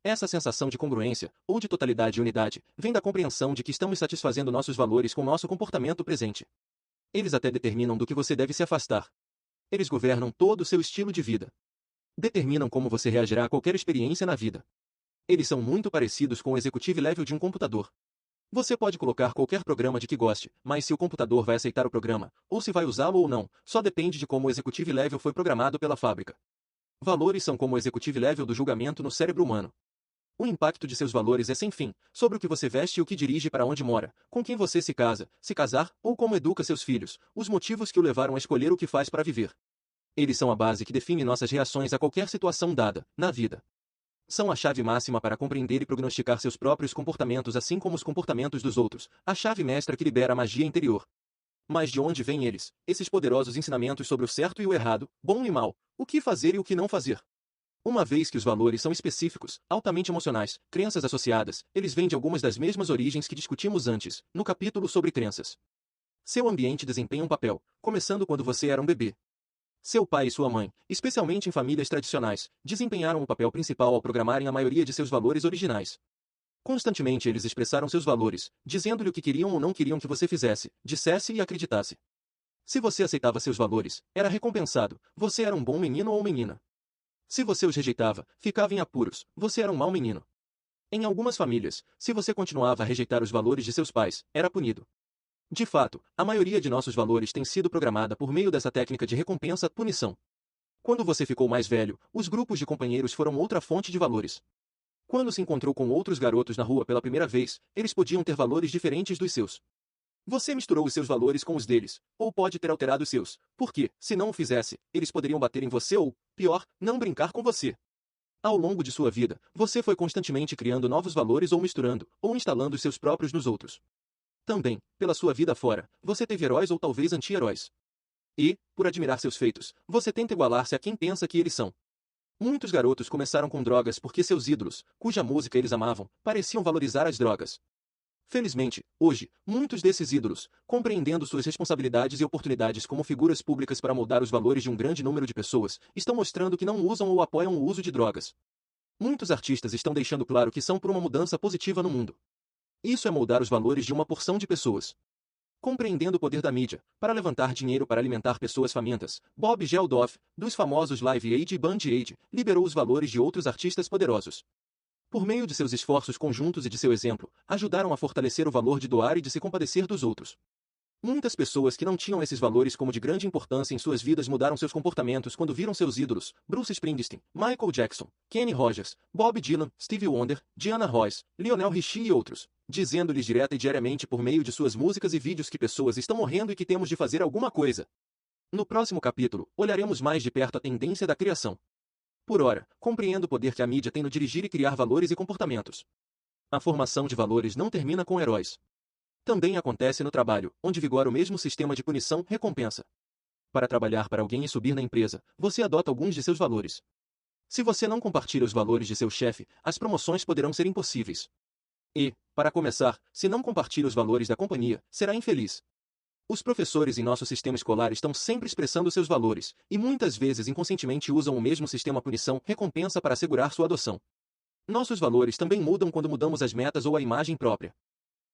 Essa sensação de congruência, ou de totalidade e unidade, vem da compreensão de que estamos satisfazendo nossos valores com nosso comportamento presente. Eles até determinam do que você deve se afastar. Eles governam todo o seu estilo de vida. Determinam como você reagirá a qualquer experiência na vida. Eles são muito parecidos com o executive level de um computador. Você pode colocar qualquer programa de que goste, mas se o computador vai aceitar o programa, ou se vai usá-lo ou não, só depende de como o executive level foi programado pela fábrica. Valores são como o executive level do julgamento no cérebro humano. O impacto de seus valores é sem fim, sobre o que você veste e o que dirige para onde mora, com quem você se casa, se casar, ou como educa seus filhos, os motivos que o levaram a escolher o que faz para viver. Eles são a base que define nossas reações a qualquer situação dada, na vida. São a chave máxima para compreender e prognosticar seus próprios comportamentos assim como os comportamentos dos outros, a chave mestra que libera a magia interior. Mas de onde vêm eles, esses poderosos ensinamentos sobre o certo e o errado, bom e mal, o que fazer e o que não fazer? Uma vez que os valores são específicos, altamente emocionais, crenças associadas, eles vêm de algumas das mesmas origens que discutimos antes, no capítulo sobre crenças. Seu ambiente desempenha um papel, começando quando você era um bebê. Seu pai e sua mãe, especialmente em famílias tradicionais, desempenharam o papel principal ao programarem a maioria de seus valores originais. Constantemente eles expressaram seus valores, dizendo-lhe o que queriam ou não queriam que você fizesse, dissesse e acreditasse. Se você aceitava seus valores, era recompensado, você era um bom menino ou menina. Se você os rejeitava, ficava em apuros, você era um mau menino. Em algumas famílias, se você continuava a rejeitar os valores de seus pais, era punido. De fato, a maioria de nossos valores tem sido programada por meio dessa técnica de recompensa-punição. Quando você ficou mais velho, os grupos de companheiros foram outra fonte de valores. Quando se encontrou com outros garotos na rua pela primeira vez, eles podiam ter valores diferentes dos seus. Você misturou os seus valores com os deles, ou pode ter alterado os seus, porque, se não o fizesse, eles poderiam bater em você ou, pior, não brincar com você. Ao longo de sua vida, você foi constantemente criando novos valores ou misturando, ou instalando os seus próprios nos outros. Também, pela sua vida fora, você teve heróis ou talvez anti-heróis. E, por admirar seus feitos, você tenta igualar-se a quem pensa que eles são. Muitos garotos começaram com drogas porque seus ídolos, cuja música eles amavam, pareciam valorizar as drogas. Felizmente, hoje, muitos desses ídolos, compreendendo suas responsabilidades e oportunidades como figuras públicas para moldar os valores de um grande número de pessoas, estão mostrando que não usam ou apoiam o uso de drogas. Muitos artistas estão deixando claro que são por uma mudança positiva no mundo. Isso é moldar os valores de uma porção de pessoas. Compreendendo o poder da mídia, para levantar dinheiro para alimentar pessoas famintas, Bob Geldof, dos famosos Live Aid e Band Aid, liberou os valores de outros artistas poderosos. Por meio de seus esforços conjuntos e de seu exemplo, ajudaram a fortalecer o valor de doar e de se compadecer dos outros. Muitas pessoas que não tinham esses valores como de grande importância em suas vidas mudaram seus comportamentos quando viram seus ídolos, Bruce Springsteen, Michael Jackson, Kenny Rogers, Bob Dylan, Stevie Wonder, Diana Ross, Lionel Richie e outros, dizendo-lhes direta e diariamente por meio de suas músicas e vídeos que pessoas estão morrendo e que temos de fazer alguma coisa. No próximo capítulo, olharemos mais de perto a tendência da criação. Por ora, compreendo o poder que a mídia tem no dirigir e criar valores e comportamentos. A formação de valores não termina com heróis. Também acontece no trabalho, onde vigora o mesmo sistema de punição-recompensa. Para trabalhar para alguém e subir na empresa, você adota alguns de seus valores. Se você não compartilha os valores de seu chefe, as promoções poderão ser impossíveis. E, para começar, se não compartilha os valores da companhia, será infeliz. Os professores em nosso sistema escolar estão sempre expressando seus valores, e muitas vezes inconscientemente usam o mesmo sistema punição-recompensa para assegurar sua adoção. Nossos valores também mudam quando mudamos as metas ou a imagem própria.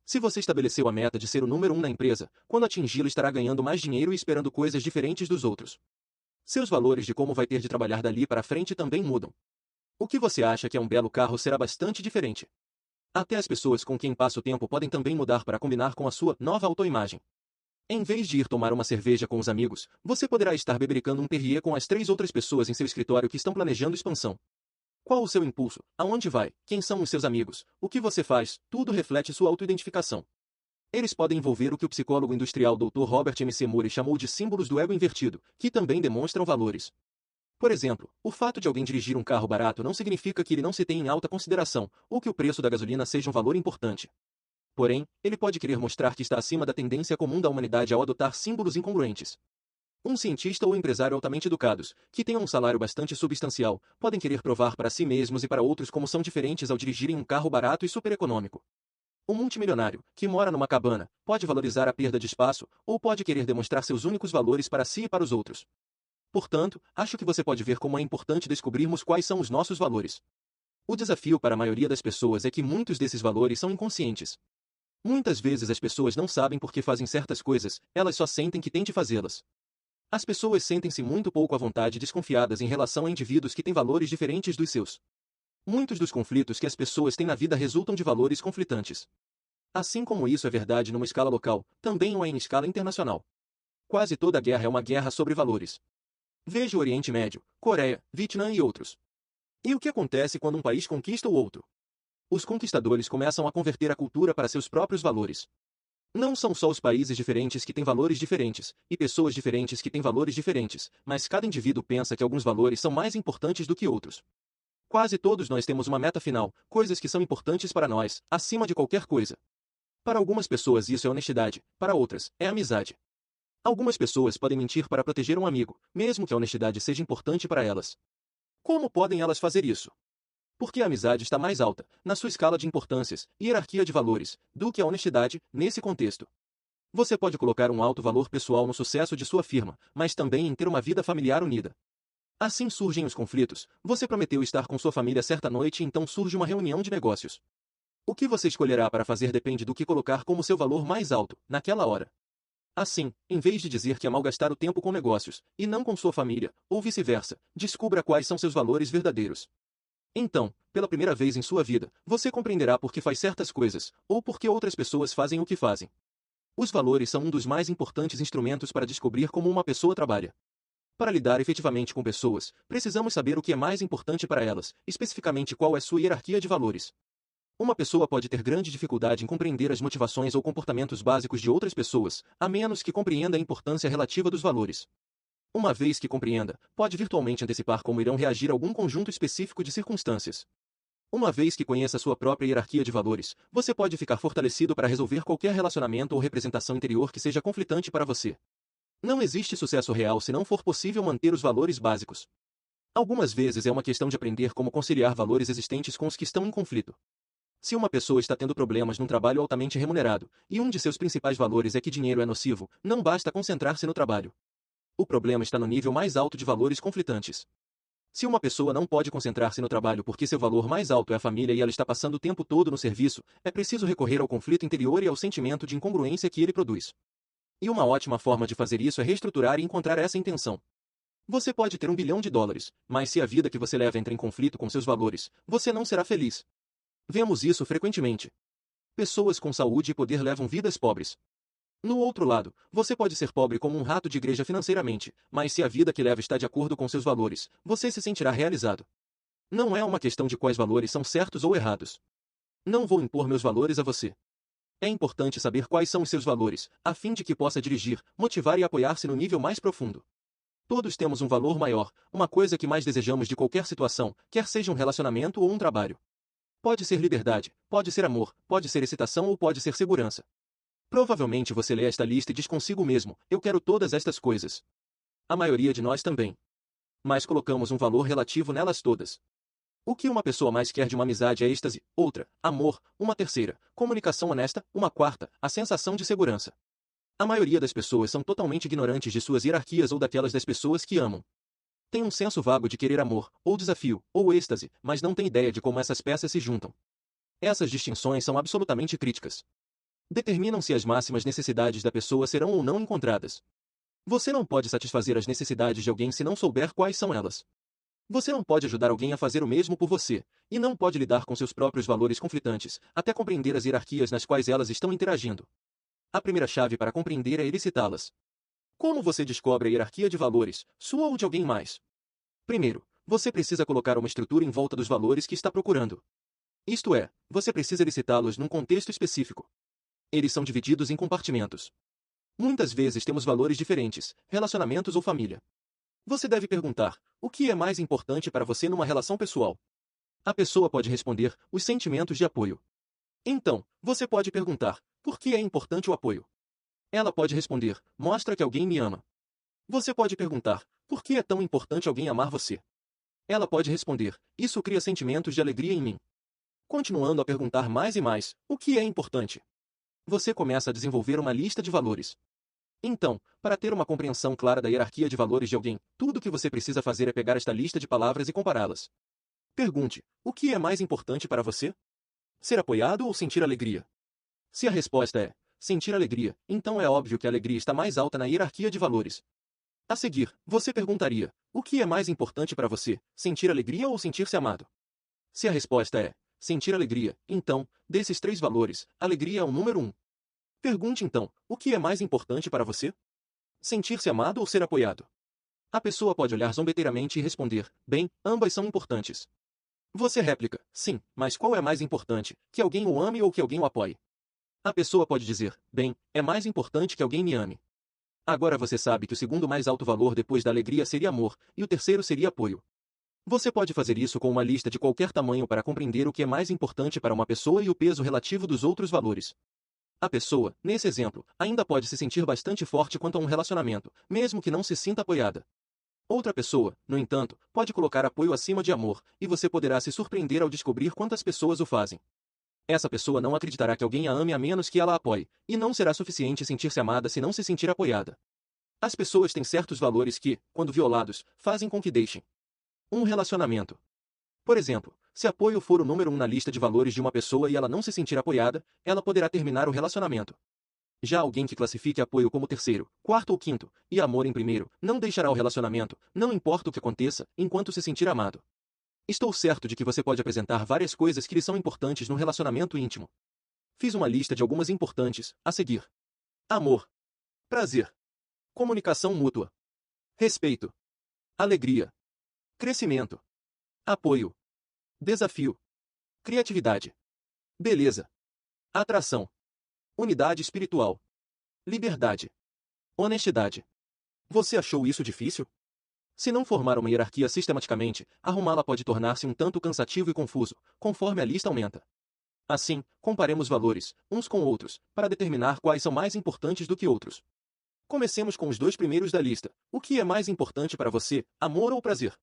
Se você estabeleceu a meta de ser o número 1 na empresa, quando atingi-lo estará ganhando mais dinheiro e esperando coisas diferentes dos outros. Seus valores de como vai ter de trabalhar dali para frente também mudam. O que você acha que é um belo carro será bastante diferente. Até as pessoas com quem passa o tempo podem também mudar para combinar com a sua nova autoimagem. Em vez de ir tomar uma cerveja com os amigos, você poderá estar bebericando um Perrier com as 3 outras pessoas em seu escritório que estão planejando expansão. Qual o seu impulso? Aonde vai? Quem são os seus amigos? O que você faz? Tudo reflete sua autoidentificação. Eles podem envolver o que o psicólogo industrial Dr. Robert M. C. Moore chamou de símbolos do ego invertido, que também demonstram valores. Por exemplo, o fato de alguém dirigir um carro barato não significa que ele não se tenha em alta consideração, ou que o preço da gasolina seja um valor importante. Porém, ele pode querer mostrar que está acima da tendência comum da humanidade ao adotar símbolos incongruentes. Um cientista ou empresário altamente educados, que tenham um salário bastante substancial, podem querer provar para si mesmos e para outros como são diferentes ao dirigirem um carro barato e supereconômico. Um multimilionário, que mora numa cabana, pode valorizar a perda de espaço, ou pode querer demonstrar seus únicos valores para si e para os outros. Portanto, acho que você pode ver como é importante descobrirmos quais são os nossos valores. O desafio para a maioria das pessoas é que muitos desses valores são inconscientes. Muitas vezes as pessoas não sabem por que fazem certas coisas, elas só sentem que têm de fazê-las. As pessoas sentem-se muito pouco à vontade e desconfiadas em relação a indivíduos que têm valores diferentes dos seus. Muitos dos conflitos que as pessoas têm na vida resultam de valores conflitantes. Assim como isso é verdade numa escala local, também o é em escala internacional. Quase toda guerra é uma guerra sobre valores. Veja o Oriente Médio, Coreia, Vietnã e outros. E o que acontece quando um país conquista o outro? Os conquistadores começam a converter a cultura para seus próprios valores. Não são só os países diferentes que têm valores diferentes, e pessoas diferentes que têm valores diferentes, mas cada indivíduo pensa que alguns valores são mais importantes do que outros. Quase todos nós temos uma meta final, coisas que são importantes para nós, acima de qualquer coisa. Para algumas pessoas isso é honestidade, para outras, é amizade. Algumas pessoas podem mentir para proteger um amigo, mesmo que a honestidade seja importante para elas. Como podem elas fazer isso? Porque a amizade está mais alta, na sua escala de importâncias, hierarquia de valores, do que a honestidade, nesse contexto. Você pode colocar um alto valor pessoal no sucesso de sua firma, mas também em ter uma vida familiar unida. Assim surgem os conflitos, você prometeu estar com sua família certa noite e então surge uma reunião de negócios. O que você escolherá para fazer depende do que colocar como seu valor mais alto, naquela hora. Assim, em vez de dizer que é malgastar o tempo com negócios, e não com sua família, ou vice-versa, descubra quais são seus valores verdadeiros. Então, pela primeira vez em sua vida, você compreenderá por que faz certas coisas, ou por que outras pessoas fazem o que fazem. Os valores são um dos mais importantes instrumentos para descobrir como uma pessoa trabalha. Para lidar efetivamente com pessoas, precisamos saber o que é mais importante para elas, especificamente qual é sua hierarquia de valores. Uma pessoa pode ter grande dificuldade em compreender as motivações ou comportamentos básicos de outras pessoas, a menos que compreenda a importância relativa dos valores. Uma vez que compreenda, pode virtualmente antecipar como irão reagir a algum conjunto específico de circunstâncias. Uma vez que conheça sua própria hierarquia de valores, você pode ficar fortalecido para resolver qualquer relacionamento ou representação interior que seja conflitante para você. Não existe sucesso real se não for possível manter os valores básicos. Algumas vezes é uma questão de aprender como conciliar valores existentes com os que estão em conflito. Se uma pessoa está tendo problemas num trabalho altamente remunerado, e um de seus principais valores é que dinheiro é nocivo, não basta concentrar-se no trabalho. O problema está no nível mais alto de valores conflitantes. Se uma pessoa não pode concentrar-se no trabalho porque seu valor mais alto é a família e ela está passando o tempo todo no serviço, é preciso recorrer ao conflito interior e ao sentimento de incongruência que ele produz. E uma ótima forma de fazer isso é reestruturar e encontrar essa intenção. Você pode ter US$ 1 bilhão, mas se a vida que você leva entra em conflito com seus valores, você não será feliz. Vemos isso frequentemente. Pessoas com saúde e poder levam vidas pobres. No outro lado, você pode ser pobre como um rato de igreja financeiramente, mas se a vida que leva está de acordo com seus valores, você se sentirá realizado. Não é uma questão de quais valores são certos ou errados. Não vou impor meus valores a você. É importante saber quais são os seus valores, a fim de que possa dirigir, motivar e apoiar-se no nível mais profundo. Todos temos um valor maior, uma coisa que mais desejamos de qualquer situação, quer seja um relacionamento ou um trabalho. Pode ser liberdade, pode ser amor, pode ser excitação ou pode ser segurança. Provavelmente você lê esta lista e diz consigo mesmo, eu quero todas estas coisas. A maioria de nós também. Mas colocamos um valor relativo nelas todas. O que uma pessoa mais quer de uma amizade é êxtase, outra, amor, uma terceira, comunicação honesta, uma quarta, a sensação de segurança. A maioria das pessoas são totalmente ignorantes de suas hierarquias ou daquelas das pessoas que amam. Tem um senso vago de querer amor, ou desafio, ou êxtase, mas não tem ideia de como essas peças se juntam. Essas distinções são absolutamente críticas. Determinam se as máximas necessidades da pessoa serão ou não encontradas. Você não pode satisfazer as necessidades de alguém se não souber quais são elas. Você não pode ajudar alguém a fazer o mesmo por você, e não pode lidar com seus próprios valores conflitantes, até compreender as hierarquias nas quais elas estão interagindo. A primeira chave para compreender é elicitá-las. Como você descobre a hierarquia de valores, sua ou de alguém mais? Primeiro, você precisa colocar uma estrutura em volta dos valores que está procurando. Isto é, você precisa elicitá-los num contexto específico. Eles são divididos em compartimentos. Muitas vezes temos valores diferentes, relacionamentos ou família. Você deve perguntar, o que é mais importante para você numa relação pessoal? A pessoa pode responder, os sentimentos de apoio. Então, você pode perguntar, por que é importante o apoio? Ela pode responder, mostra que alguém me ama. Você pode perguntar, por que é tão importante alguém amar você? Ela pode responder, isso cria sentimentos de alegria em mim. Continuando a perguntar mais e mais, o que é importante? Você começa a desenvolver uma lista de valores. Então, para ter uma compreensão clara da hierarquia de valores de alguém, tudo o que você precisa fazer é pegar esta lista de palavras e compará-las. Pergunte, o que é mais importante para você? Ser apoiado ou sentir alegria? Se a resposta é sentir alegria, então é óbvio que a alegria está mais alta na hierarquia de valores. A seguir, você perguntaria, o que é mais importante para você, sentir alegria ou sentir-se amado? Se a resposta é sentir alegria, então, desses três valores, alegria é o número 1. Pergunte então, o que é mais importante para você? Sentir-se amado ou ser apoiado? A pessoa pode olhar zombeteiramente e responder, bem, ambas são importantes. Você réplica, sim, mas qual é mais importante, que alguém o ame ou que alguém o apoie? A pessoa pode dizer, bem, é mais importante que alguém me ame. Agora você sabe que o segundo mais alto valor depois da alegria seria amor, e o terceiro seria apoio. Você pode fazer isso com uma lista de qualquer tamanho para compreender o que é mais importante para uma pessoa e o peso relativo dos outros valores. A pessoa, nesse exemplo, ainda pode se sentir bastante forte quanto a um relacionamento, mesmo que não se sinta apoiada. Outra pessoa, no entanto, pode colocar apoio acima de amor, e você poderá se surpreender ao descobrir quantas pessoas o fazem. Essa pessoa não acreditará que alguém a ame a menos que ela a apoie, e não será suficiente sentir-se amada se não se sentir apoiada. As pessoas têm certos valores que, quando violados, fazem com que deixem um relacionamento. Por exemplo, se apoio for o número 1 na lista de valores de uma pessoa e ela não se sentir apoiada, ela poderá terminar o relacionamento. Já alguém que classifique apoio como terceiro, quarto ou quinto, e amor em primeiro, não deixará o relacionamento, não importa o que aconteça, enquanto se sentir amado. Estou certo de que você pode apresentar várias coisas que lhe são importantes no relacionamento íntimo. Fiz uma lista de algumas importantes, a seguir. Amor. Prazer. Comunicação mútua. Respeito. Alegria. Crescimento. Apoio. Desafio. Criatividade. Beleza. Atração. Unidade espiritual. Liberdade. Honestidade. Você achou isso difícil? Se não formar uma hierarquia sistematicamente, arrumá-la pode tornar-se um tanto cansativo e confuso, conforme a lista aumenta. Assim, comparemos valores, uns com outros, para determinar quais são mais importantes do que outros. Comecemos com os dois primeiros da lista. O que é mais importante para você, amor ou prazer?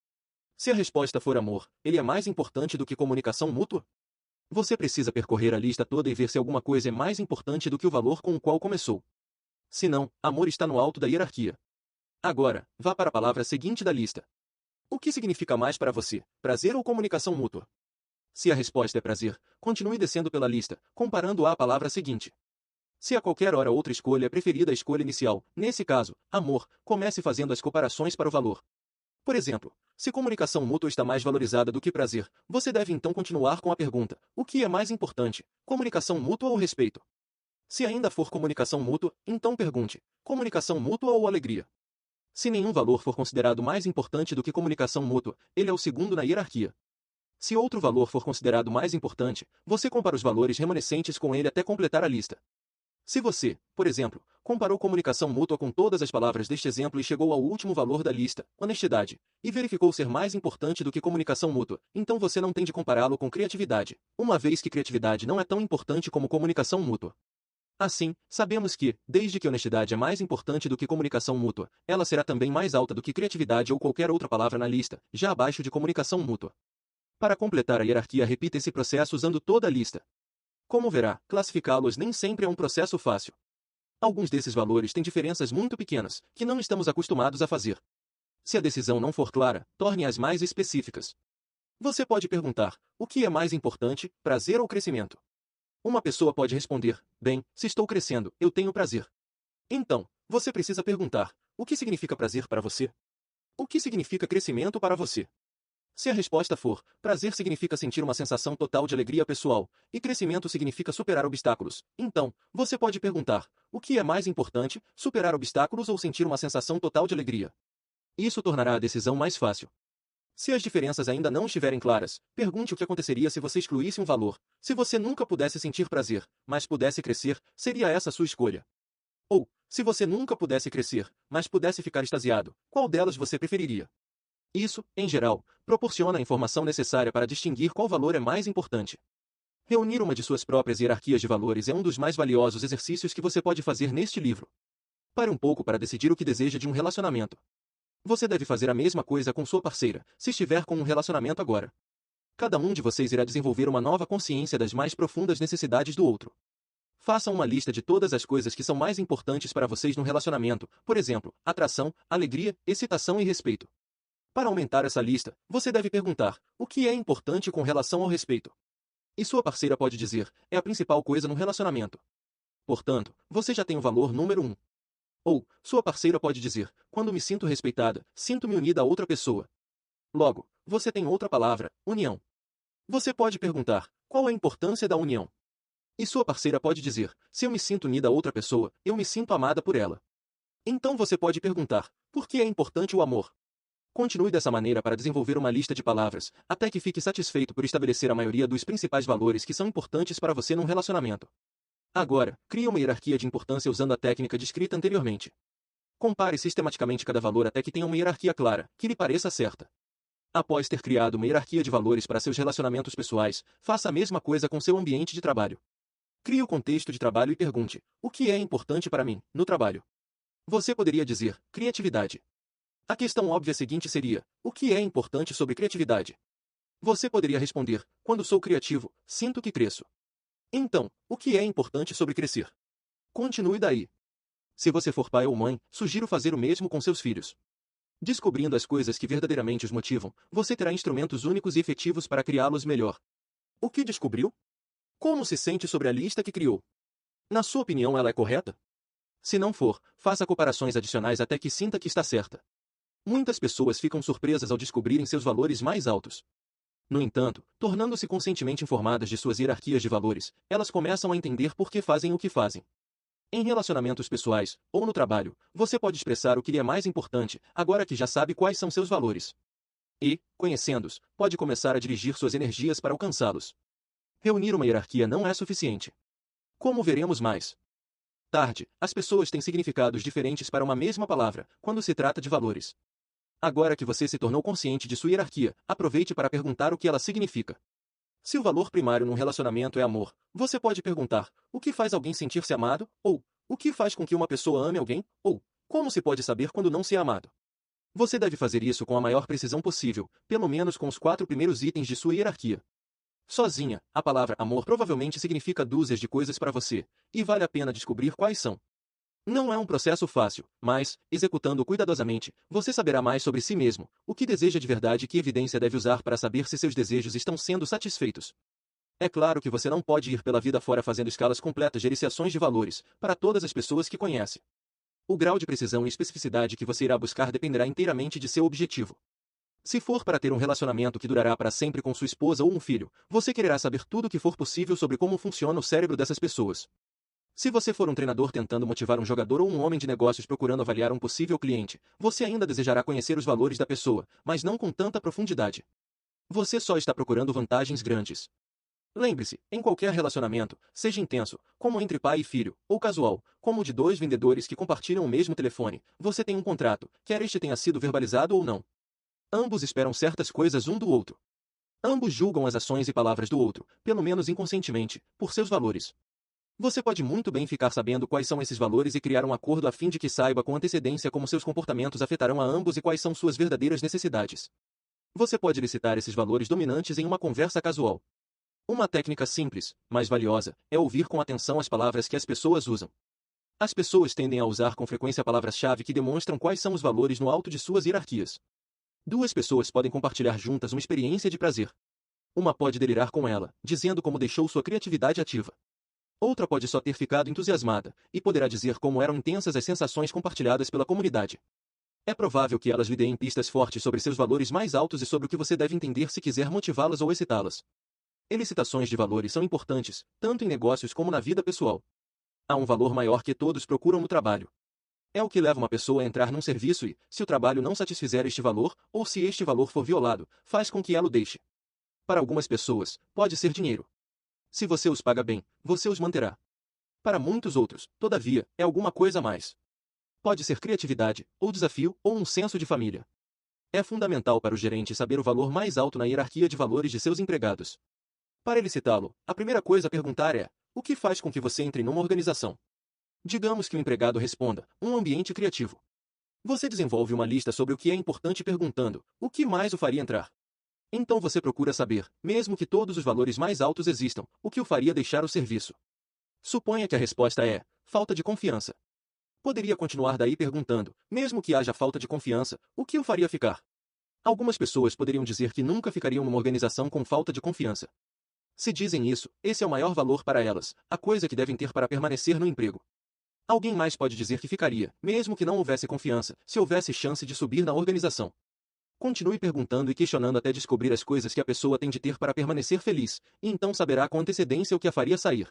Se a resposta for amor, ele é mais importante do que comunicação mútua? Você precisa percorrer a lista toda e ver se alguma coisa é mais importante do que o valor com o qual começou. Se não, amor está no alto da hierarquia. Agora, vá para a palavra seguinte da lista. O que significa mais para você, prazer ou comunicação mútua? Se a resposta é prazer, continue descendo pela lista, comparando-a à palavra seguinte. Se a qualquer hora outra escolha é preferida à escolha inicial, nesse caso, amor, comece fazendo as comparações para o valor. Por exemplo, se comunicação mútua está mais valorizada do que prazer, você deve então continuar com a pergunta: o que é mais importante, comunicação mútua ou respeito? Se ainda for comunicação mútua, então pergunte: comunicação mútua ou alegria? Se nenhum valor for considerado mais importante do que comunicação mútua, ele é o segundo na hierarquia. Se outro valor for considerado mais importante, você compara os valores remanescentes com ele até completar a lista. Se você, por exemplo, comparou comunicação mútua com todas as palavras deste exemplo e chegou ao último valor da lista, honestidade, e verificou ser mais importante do que comunicação mútua, então você não tem de compará-lo com criatividade, uma vez que criatividade não é tão importante como comunicação mútua. Assim, sabemos que, desde que honestidade é mais importante do que comunicação mútua, ela será também mais alta do que criatividade ou qualquer outra palavra na lista, já abaixo de comunicação mútua. Para completar a hierarquia, repita esse processo usando toda a lista. Como verá, classificá-los nem sempre é um processo fácil. Alguns desses valores têm diferenças muito pequenas, que não estamos acostumados a fazer. Se a decisão não for clara, torne-as mais específicas. Você pode perguntar: o que é mais importante, prazer ou crescimento? Uma pessoa pode responder: bem, se estou crescendo, eu tenho prazer. Então, você precisa perguntar: o que significa prazer para você? O que significa crescimento para você? Se a resposta for: prazer significa sentir uma sensação total de alegria pessoal, e crescimento significa superar obstáculos, então, você pode perguntar: o que é mais importante, superar obstáculos ou sentir uma sensação total de alegria? Isso tornará a decisão mais fácil. Se as diferenças ainda não estiverem claras, pergunte o que aconteceria se você excluísse um valor. Se você nunca pudesse sentir prazer, mas pudesse crescer, seria essa a sua escolha? Ou, se você nunca pudesse crescer, mas pudesse ficar extasiado, qual delas você preferiria? Isso, em geral, proporciona a informação necessária para distinguir qual valor é mais importante. Reunir uma de suas próprias hierarquias de valores é um dos mais valiosos exercícios que você pode fazer neste livro. Pare um pouco para decidir o que deseja de um relacionamento. Você deve fazer a mesma coisa com sua parceira, se estiver com um relacionamento agora. Cada um de vocês irá desenvolver uma nova consciência das mais profundas necessidades do outro. Façam uma lista de todas as coisas que são mais importantes para vocês no relacionamento, por exemplo, atração, alegria, excitação e respeito. Para aumentar essa lista, você deve perguntar: o que é importante com relação ao respeito? E sua parceira pode dizer: é a principal coisa no relacionamento. Portanto, você já tem o valor número 1. Ou, sua parceira pode dizer: quando me sinto respeitada, sinto-me unida a outra pessoa. Logo, você tem outra palavra: união. Você pode perguntar: qual a importância da união? E sua parceira pode dizer: se eu me sinto unida a outra pessoa, eu me sinto amada por ela. Então você pode perguntar: por que é importante o amor? Continue dessa maneira para desenvolver uma lista de palavras, até que fique satisfeito por estabelecer a maioria dos principais valores que são importantes para você num relacionamento. Agora, crie uma hierarquia de importância usando a técnica descrita anteriormente. Compare sistematicamente cada valor até que tenha uma hierarquia clara, que lhe pareça certa. Após ter criado uma hierarquia de valores para seus relacionamentos pessoais, faça a mesma coisa com seu ambiente de trabalho. Crie o contexto de trabalho e pergunte: o que é importante para mim, no trabalho? Você poderia dizer: criatividade. A questão óbvia seguinte seria: o que é importante sobre criatividade? Você poderia responder: quando sou criativo, sinto que cresço. Então, o que é importante sobre crescer? Continue daí. Se você for pai ou mãe, sugiro fazer o mesmo com seus filhos. Descobrindo as coisas que verdadeiramente os motivam, você terá instrumentos únicos e efetivos para criá-los melhor. O que descobriu? Como se sente sobre a lista que criou? Na sua opinião, ela é correta? Se não for, faça comparações adicionais até que sinta que está certa. Muitas pessoas ficam surpresas ao descobrirem seus valores mais altos. No entanto, tornando-se conscientemente informadas de suas hierarquias de valores, elas começam a entender por que fazem o que fazem. Em relacionamentos pessoais, ou no trabalho, você pode expressar o que lhe é mais importante, agora que já sabe quais são seus valores. E, conhecendo-os, pode começar a dirigir suas energias para alcançá-los. Reunir uma hierarquia não é suficiente. Como veremos mais tarde, as pessoas têm significados diferentes para uma mesma palavra, quando se trata de valores. Agora que você se tornou consciente de sua hierarquia, aproveite para perguntar o que ela significa. Se o valor primário num relacionamento é amor, você pode perguntar: o que faz alguém sentir-se amado? Ou, o que faz com que uma pessoa ame alguém? Ou, como se pode saber quando não se é amado? Você deve fazer isso com a maior precisão possível, pelo menos com os 4 primeiros itens de sua hierarquia. Sozinha, a palavra amor provavelmente significa dúzias de coisas para você, e vale a pena descobrir quais são. Não é um processo fácil, mas, executando cuidadosamente, você saberá mais sobre si mesmo, o que deseja de verdade e que evidência deve usar para saber se seus desejos estão sendo satisfeitos. É claro que você não pode ir pela vida fora fazendo escalas completas de iniciações de valores, para todas as pessoas que conhece. O grau de precisão e especificidade que você irá buscar dependerá inteiramente de seu objetivo. Se for para ter um relacionamento que durará para sempre com sua esposa ou um filho, você quererá saber tudo o que for possível sobre como funciona o cérebro dessas pessoas. Se você for um treinador tentando motivar um jogador ou um homem de negócios procurando avaliar um possível cliente, você ainda desejará conhecer os valores da pessoa, mas não com tanta profundidade. Você só está procurando vantagens grandes. Lembre-se, em qualquer relacionamento, seja intenso, como entre pai e filho, ou casual, como o de dois vendedores que compartilham o mesmo telefone, você tem um contrato, quer este tenha sido verbalizado ou não. Ambos esperam certas coisas um do outro. Ambos julgam as ações e palavras do outro, pelo menos inconscientemente, por seus valores. Você pode muito bem ficar sabendo quais são esses valores e criar um acordo a fim de que saiba com antecedência como seus comportamentos afetarão a ambos e quais são suas verdadeiras necessidades. Você pode licitar esses valores dominantes em uma conversa casual. Uma técnica simples, mas valiosa, é ouvir com atenção as palavras que as pessoas usam. As pessoas tendem a usar com frequência palavras-chave que demonstram quais são os valores no alto de suas hierarquias. Duas pessoas podem compartilhar juntas uma experiência de prazer. Uma pode delirar com ela, dizendo como deixou sua criatividade ativa. Outra pode só ter ficado entusiasmada, e poderá dizer como eram intensas as sensações compartilhadas pela comunidade. É provável que elas lhe deem pistas fortes sobre seus valores mais altos e sobre o que você deve entender se quiser motivá-las ou excitá-las. Elicitações de valores são importantes, tanto em negócios como na vida pessoal. Há um valor maior que todos procuram no trabalho. É o que leva uma pessoa a entrar num serviço e, se o trabalho não satisfizer este valor, ou se este valor for violado, faz com que ela o deixe. Para algumas pessoas, pode ser dinheiro. Se você os paga bem, você os manterá. Para muitos outros, todavia, é alguma coisa a mais. Pode ser criatividade, ou desafio, ou um senso de família. É fundamental para o gerente saber o valor mais alto na hierarquia de valores de seus empregados. Para elicitá-lo, a primeira coisa a perguntar é: o que faz com que você entre numa organização? Digamos que o empregado responda: um ambiente criativo. Você desenvolve uma lista sobre o que é importante perguntando: o que mais o faria entrar? Então você procura saber, mesmo que todos os valores mais altos existam, o que o faria deixar o serviço. Suponha que a resposta é: falta de confiança. Poderia continuar daí perguntando: mesmo que haja falta de confiança, o que o faria ficar? Algumas pessoas poderiam dizer que nunca ficariam numa organização com falta de confiança. Se dizem isso, esse é o maior valor para elas, a coisa que devem ter para permanecer no emprego. Alguém mais pode dizer que ficaria, mesmo que não houvesse confiança, se houvesse chance de subir na organização. Continue perguntando e questionando até descobrir as coisas que a pessoa tem de ter para permanecer feliz, e então saberá com antecedência o que a faria sair.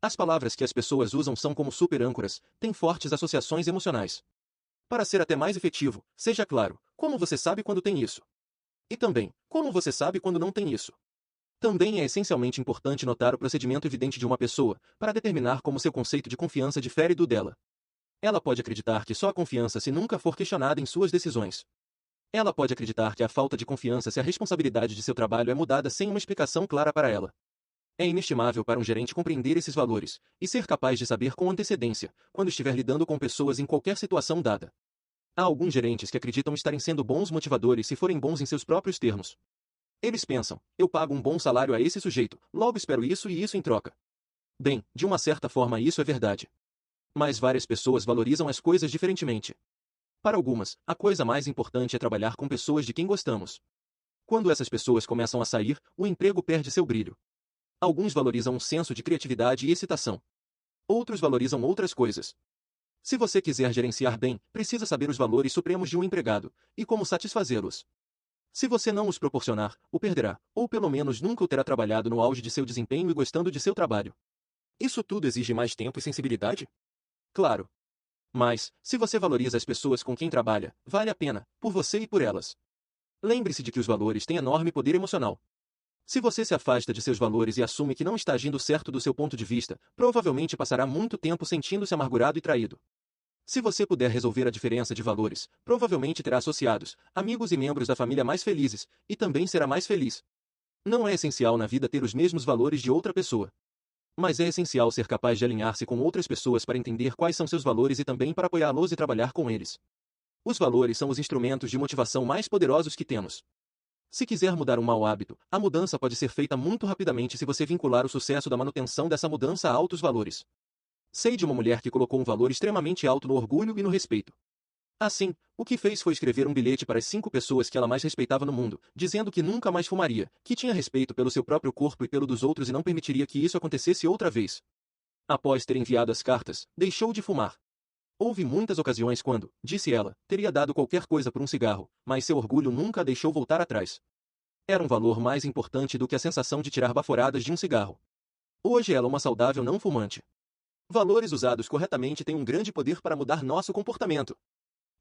As palavras que as pessoas usam são como super-âncoras, têm fortes associações emocionais. Para ser até mais efetivo, seja claro, como você sabe quando tem isso? E também, como você sabe quando não tem isso? Também é essencialmente importante notar o procedimento evidente de uma pessoa, para determinar como seu conceito de confiança difere do dela. Ela pode acreditar que só há confiança se nunca for questionada em suas decisões. Ela pode acreditar que há falta de confiança se a responsabilidade de seu trabalho é mudada sem uma explicação clara para ela. É inestimável para um gerente compreender esses valores, e ser capaz de saber com antecedência, quando estiver lidando com pessoas em qualquer situação dada. Há alguns gerentes que acreditam estarem sendo bons motivadores se forem bons em seus próprios termos. Eles pensam: eu pago um bom salário a esse sujeito, logo espero isso e isso em troca. Bem, de uma certa forma isso é verdade. Mas várias pessoas valorizam as coisas diferentemente. Para algumas, a coisa mais importante é trabalhar com pessoas de quem gostamos. Quando essas pessoas começam a sair, o emprego perde seu brilho. Alguns valorizam um senso de criatividade e excitação. Outros valorizam outras coisas. Se você quiser gerenciar bem, precisa saber os valores supremos de um empregado, e como satisfazê-los. Se você não os proporcionar, o perderá, ou pelo menos nunca o terá trabalhado no auge de seu desempenho e gostando de seu trabalho. Isso tudo exige mais tempo e sensibilidade? Claro. Mas, se você valoriza as pessoas com quem trabalha, vale a pena, por você e por elas. Lembre-se de que os valores têm enorme poder emocional. Se você se afasta de seus valores e assume que não está agindo certo do seu ponto de vista, provavelmente passará muito tempo sentindo-se amargurado e traído. Se você puder resolver a diferença de valores, provavelmente terá associados, amigos e membros da família mais felizes, e também será mais feliz. Não é essencial na vida ter os mesmos valores de outra pessoa. Mas é essencial ser capaz de alinhar-se com outras pessoas para entender quais são seus valores e também para apoiá-los e trabalhar com eles. Os valores são os instrumentos de motivação mais poderosos que temos. Se quiser mudar um mau hábito, a mudança pode ser feita muito rapidamente se você vincular o sucesso da manutenção dessa mudança a altos valores. Sei de uma mulher que colocou um valor extremamente alto no orgulho e no respeito. Assim, o que fez foi escrever um bilhete para as 5 pessoas que ela mais respeitava no mundo, dizendo que nunca mais fumaria, que tinha respeito pelo seu próprio corpo e pelo dos outros e não permitiria que isso acontecesse outra vez. Após ter enviado as cartas, deixou de fumar. Houve muitas ocasiões quando, disse ela, teria dado qualquer coisa por um cigarro, mas seu orgulho nunca a deixou voltar atrás. Era um valor mais importante do que a sensação de tirar baforadas de um cigarro. Hoje ela é uma saudável não fumante. Valores usados corretamente têm um grande poder para mudar nosso comportamento.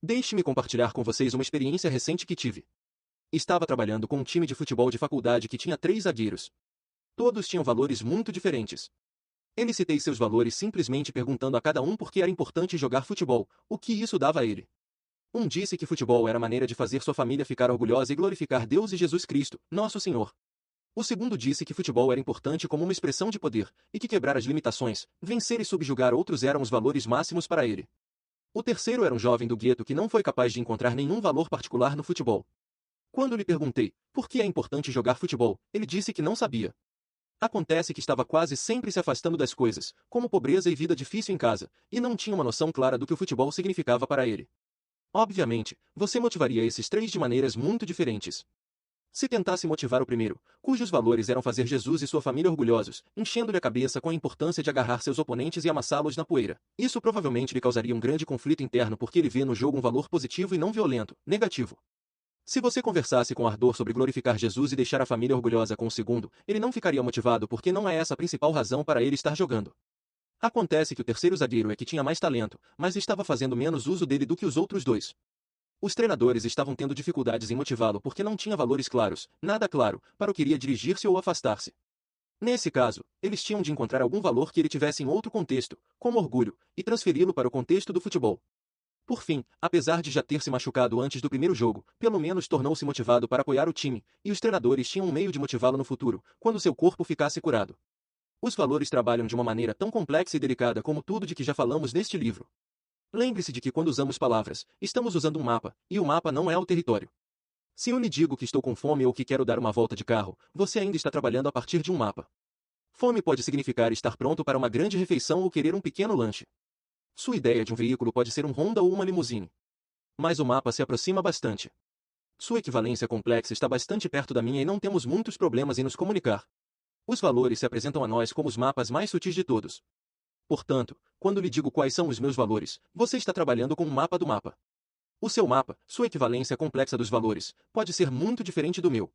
Deixe-me compartilhar com vocês uma experiência recente que tive. Estava trabalhando com um time de futebol de faculdade que tinha 3 zagueiros. Todos tinham valores muito diferentes. Ele citei seus valores simplesmente perguntando a cada um por que era importante jogar futebol, o que isso dava a ele. Um disse que futebol era a maneira de fazer sua família ficar orgulhosa e glorificar Deus e Jesus Cristo, nosso Senhor. O segundo disse que futebol era importante como uma expressão de poder, e que quebrar as limitações, vencer e subjugar outros eram os valores máximos para ele. O terceiro era um jovem do gueto que não foi capaz de encontrar nenhum valor particular no futebol. Quando lhe perguntei por que é importante jogar futebol, ele disse que não sabia. Acontece que estava quase sempre se afastando das coisas, como pobreza e vida difícil em casa, e não tinha uma noção clara do que o futebol significava para ele. Obviamente, você motivaria esses 3 de maneiras muito diferentes. Se tentasse motivar o primeiro, cujos valores eram fazer Jesus e sua família orgulhosos, enchendo-lhe a cabeça com a importância de agarrar seus oponentes e amassá-los na poeira, isso provavelmente lhe causaria um grande conflito interno porque ele vê no jogo um valor positivo e não violento, negativo. Se você conversasse com ardor sobre glorificar Jesus e deixar a família orgulhosa com o segundo, ele não ficaria motivado porque não é essa a principal razão para ele estar jogando. Acontece que o terceiro zagueiro é que tinha mais talento, mas estava fazendo menos uso dele do que os outros 2. Os treinadores estavam tendo dificuldades em motivá-lo porque não tinha valores claros, nada claro, para o que iria dirigir-se ou afastar-se. Nesse caso, eles tinham de encontrar algum valor que ele tivesse em outro contexto, como orgulho, e transferi-lo para o contexto do futebol. Por fim, apesar de já ter se machucado antes do primeiro jogo, pelo menos tornou-se motivado para apoiar o time, e os treinadores tinham um meio de motivá-lo no futuro, quando seu corpo ficasse curado. Os valores trabalham de uma maneira tão complexa e delicada como tudo de que já falamos neste livro. Lembre-se de que quando usamos palavras, estamos usando um mapa, e o mapa não é o território. Se eu lhe digo que estou com fome ou que quero dar uma volta de carro, você ainda está trabalhando a partir de um mapa. Fome pode significar estar pronto para uma grande refeição ou querer um pequeno lanche. Sua ideia de um veículo pode ser um Honda ou uma limusine. Mas o mapa se aproxima bastante. Sua equivalência complexa está bastante perto da minha e não temos muitos problemas em nos comunicar. Os valores se apresentam a nós como os mapas mais sutis de todos. Portanto, quando lhe digo quais são os meus valores, você está trabalhando com um mapa do mapa. O seu mapa, sua equivalência complexa dos valores, pode ser muito diferente do meu.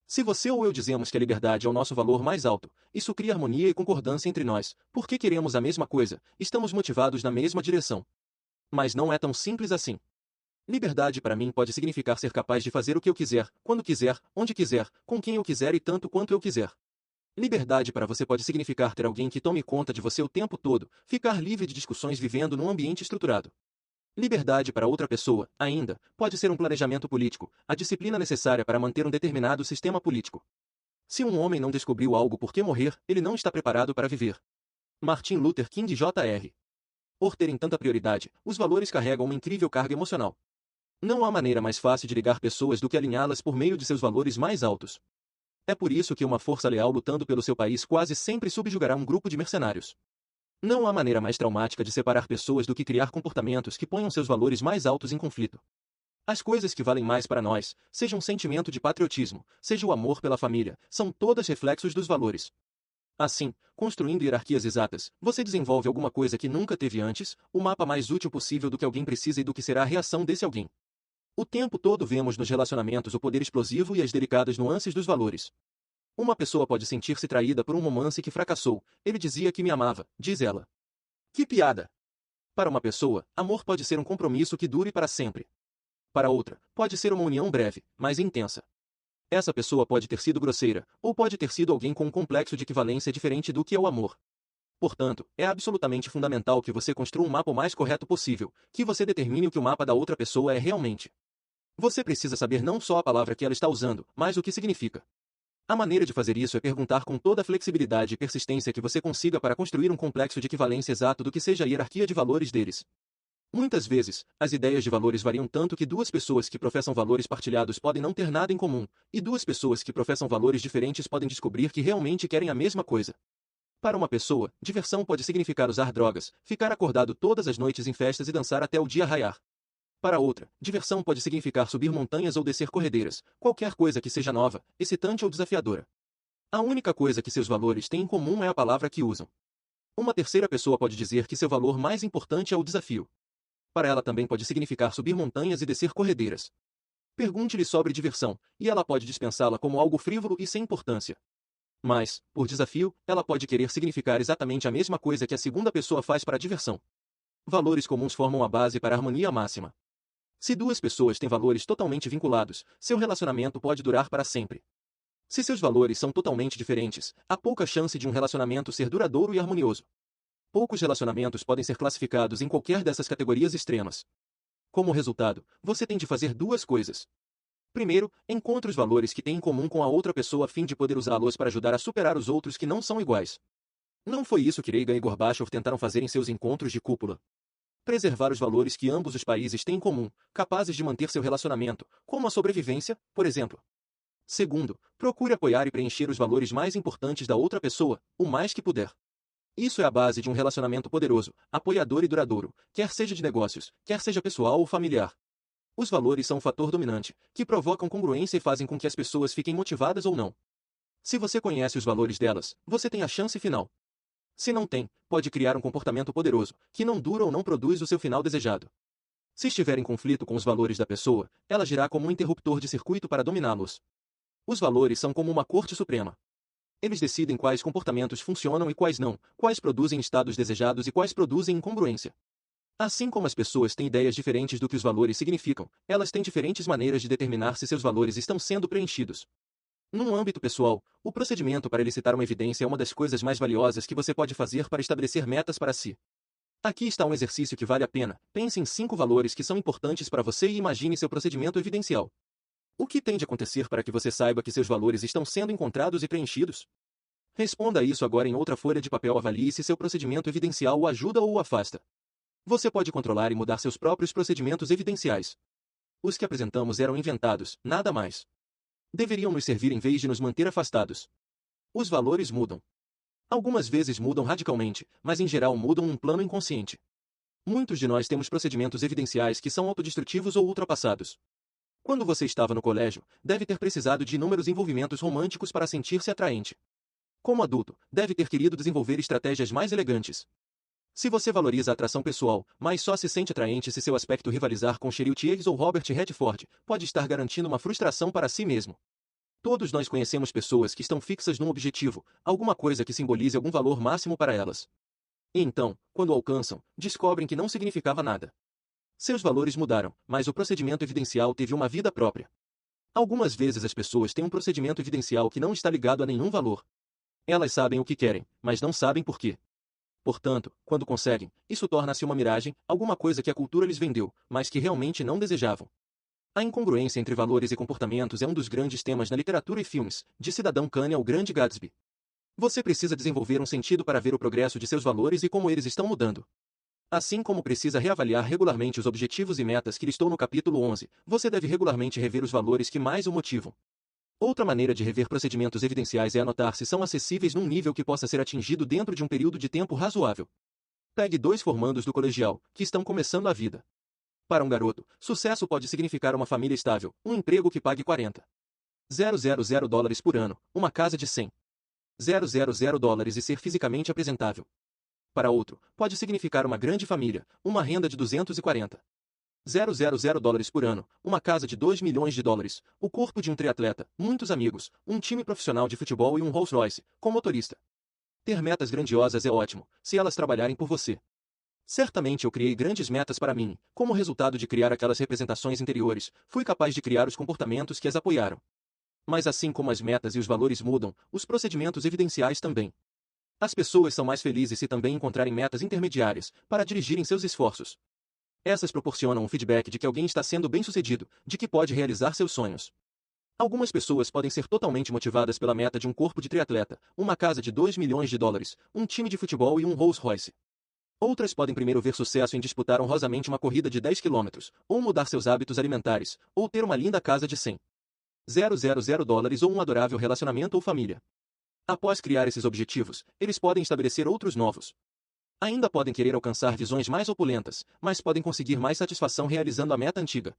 Se você ou eu dizemos que a liberdade é o nosso valor mais alto, isso cria harmonia e concordância entre nós, porque queremos a mesma coisa, estamos motivados na mesma direção. Mas não é tão simples assim. Liberdade para mim pode significar ser capaz de fazer o que eu quiser, quando quiser, onde quiser, com quem eu quiser e tanto quanto eu quiser. Liberdade para você pode significar ter alguém que tome conta de você o tempo todo, ficar livre de discussões vivendo num ambiente estruturado. Liberdade para outra pessoa, ainda, pode ser um planejamento político, a disciplina necessária para manter um determinado sistema político. Se um homem não descobriu algo por que morrer, ele não está preparado para viver. Martin Luther King Jr. Por terem tanta prioridade, os valores carregam uma incrível carga emocional. Não há maneira mais fácil de ligar pessoas do que alinhá-las por meio de seus valores mais altos. É por isso que uma força leal lutando pelo seu país quase sempre subjugará um grupo de mercenários. Não há maneira mais traumática de separar pessoas do que criar comportamentos que ponham seus valores mais altos em conflito. As coisas que valem mais para nós, seja um sentimento de patriotismo, seja o amor pela família, são todas reflexos dos valores. Assim, construindo hierarquias exatas, você desenvolve alguma coisa que nunca teve antes, o mapa mais útil possível do que alguém precisa e do que será a reação desse alguém. O tempo todo vemos nos relacionamentos o poder explosivo e as delicadas nuances dos valores. Uma pessoa pode sentir-se traída por um romance que fracassou. Ele dizia que me amava, diz ela. Que piada! Para uma pessoa, amor pode ser um compromisso que dure para sempre. Para outra, pode ser uma união breve, mas intensa. Essa pessoa pode ter sido grosseira, ou pode ter sido alguém com um complexo de equivalência diferente do que é o amor. Portanto, é absolutamente fundamental que você construa um mapa o mais correto possível, que você determine o que o mapa da outra pessoa é realmente. Você precisa saber não só a palavra que ela está usando, mas o que significa. A maneira de fazer isso é perguntar com toda a flexibilidade e persistência que você consiga para construir um complexo de equivalência exato do que seja a hierarquia de valores deles. Muitas vezes, as ideias de valores variam tanto que duas pessoas que professam valores partilhados podem não ter nada em comum, e duas pessoas que professam valores diferentes podem descobrir que realmente querem a mesma coisa. Para uma pessoa, diversão pode significar usar drogas, ficar acordado todas as noites em festas e dançar até o dia raiar. Para outra, diversão pode significar subir montanhas ou descer corredeiras, qualquer coisa que seja nova, excitante ou desafiadora. A única coisa que seus valores têm em comum é a palavra que usam. Uma terceira pessoa pode dizer que seu valor mais importante é o desafio. Para ela também pode significar subir montanhas e descer corredeiras. Pergunte-lhe sobre diversão, e ela pode dispensá-la como algo frívolo e sem importância. Mas, por desafio, ela pode querer significar exatamente a mesma coisa que a segunda pessoa faz para a diversão. Valores comuns formam a base para a harmonia máxima. Se duas pessoas têm valores totalmente vinculados, seu relacionamento pode durar para sempre. Se seus valores são totalmente diferentes, há pouca chance de um relacionamento ser duradouro e harmonioso. Poucos relacionamentos podem ser classificados em qualquer dessas categorias extremas. Como resultado, você tem de fazer duas coisas. Primeiro, encontre os valores que tem em comum com a outra pessoa a fim de poder usá-los para ajudar a superar os outros que não são iguais. Não foi isso que Reagan e Gorbachev tentaram fazer em seus encontros de cúpula. Preservar os valores que ambos os países têm em comum, capazes de manter seu relacionamento, como a sobrevivência, por exemplo. Segundo, procure apoiar e preencher os valores mais importantes da outra pessoa, o mais que puder. Isso é a base de um relacionamento poderoso, apoiador e duradouro, quer seja de negócios, quer seja pessoal ou familiar. Os valores são um fator dominante, que provocam congruência e fazem com que as pessoas fiquem motivadas ou não. Se você conhece os valores delas, você tem a chance final. Se não tem, pode criar um comportamento poderoso, que não dura ou não produz o seu final desejado. Se estiver em conflito com os valores da pessoa, ela agirá como um interruptor de circuito para dominá-los. Os valores são como uma corte suprema. Eles decidem quais comportamentos funcionam e quais não, quais produzem estados desejados e quais produzem incongruência. Assim como as pessoas têm ideias diferentes do que os valores significam, elas têm diferentes maneiras de determinar se seus valores estão sendo preenchidos. Num âmbito pessoal, o procedimento para elicitar uma evidência é uma das coisas mais valiosas que você pode fazer para estabelecer metas para si. Aqui está um exercício que vale a pena. Pense em 5 valores que são importantes para você e imagine seu procedimento evidencial. O que tem de acontecer para que você saiba que seus valores estão sendo encontrados e preenchidos? Responda a isso agora em outra folha de papel. Avalie se seu procedimento evidencial o ajuda ou o afasta. Você pode controlar e mudar seus próprios procedimentos evidenciais. Os que apresentamos eram inventados, nada mais. Deveriam nos servir em vez de nos manter afastados. Os valores mudam. Algumas vezes mudam radicalmente, mas em geral mudam num plano inconsciente. Muitos de nós temos procedimentos evidenciais que são autodestrutivos ou ultrapassados. Quando você estava no colégio, deve ter precisado de inúmeros envolvimentos românticos para sentir-se atraente. Como adulto, deve ter querido desenvolver estratégias mais elegantes. Se você valoriza a atração pessoal, mas só se sente atraente se seu aspecto rivalizar com Cheryl Tiegs ou Robert Redford, pode estar garantindo uma frustração para si mesmo. Todos nós conhecemos pessoas que estão fixas num objetivo, alguma coisa que simbolize algum valor máximo para elas. E então, quando o alcançam, descobrem que não significava nada. Seus valores mudaram, mas o procedimento evidencial teve uma vida própria. Algumas vezes as pessoas têm um procedimento evidencial que não está ligado a nenhum valor. Elas sabem o que querem, mas não sabem por quê. Portanto, quando conseguem, isso torna-se uma miragem, alguma coisa que a cultura lhes vendeu, mas que realmente não desejavam. A incongruência entre valores e comportamentos é um dos grandes temas na literatura e filmes, de Cidadão Kane ao Grande Gatsby. Você precisa desenvolver um sentido para ver o progresso de seus valores e como eles estão mudando. Assim como precisa reavaliar regularmente os objetivos e metas que listou no capítulo 11, você deve regularmente rever os valores que mais o motivam. Outra maneira de rever procedimentos evidenciais é anotar se são acessíveis num nível que possa ser atingido dentro de um período de tempo razoável. Pegue 2 formandos do colegial, que estão começando a vida. Para um garoto, sucesso pode significar uma família estável, um emprego que pague 40,000 dólares por ano, uma casa de 100,000 dólares e ser fisicamente apresentável. Para outro, pode significar uma grande família, uma renda de 240,000 dólares por ano, uma casa de 2 milhões de dólares, o corpo de um triatleta, muitos amigos, um time profissional de futebol e um Rolls-Royce, com motorista. Ter metas grandiosas é ótimo, se elas trabalharem por você. Certamente eu criei grandes metas para mim, como resultado de criar aquelas representações interiores, fui capaz de criar os comportamentos que as apoiaram. Mas assim como as metas e os valores mudam, os procedimentos evidenciais também. As pessoas são mais felizes se também encontrarem metas intermediárias, para dirigirem seus esforços. Essas proporcionam um feedback de que alguém está sendo bem-sucedido, de que pode realizar seus sonhos. Algumas pessoas podem ser totalmente motivadas pela meta de um corpo de triatleta, uma casa de 2 milhões de dólares, um time de futebol e um Rolls-Royce. Outras podem primeiro ver sucesso em disputar honrosamente uma corrida de 10 quilômetros, ou mudar seus hábitos alimentares, ou ter uma linda casa de $100,000 ou um adorável relacionamento ou família. Após criar esses objetivos, eles podem estabelecer outros novos. Ainda podem querer alcançar visões mais opulentas, mas podem conseguir mais satisfação realizando a meta antiga.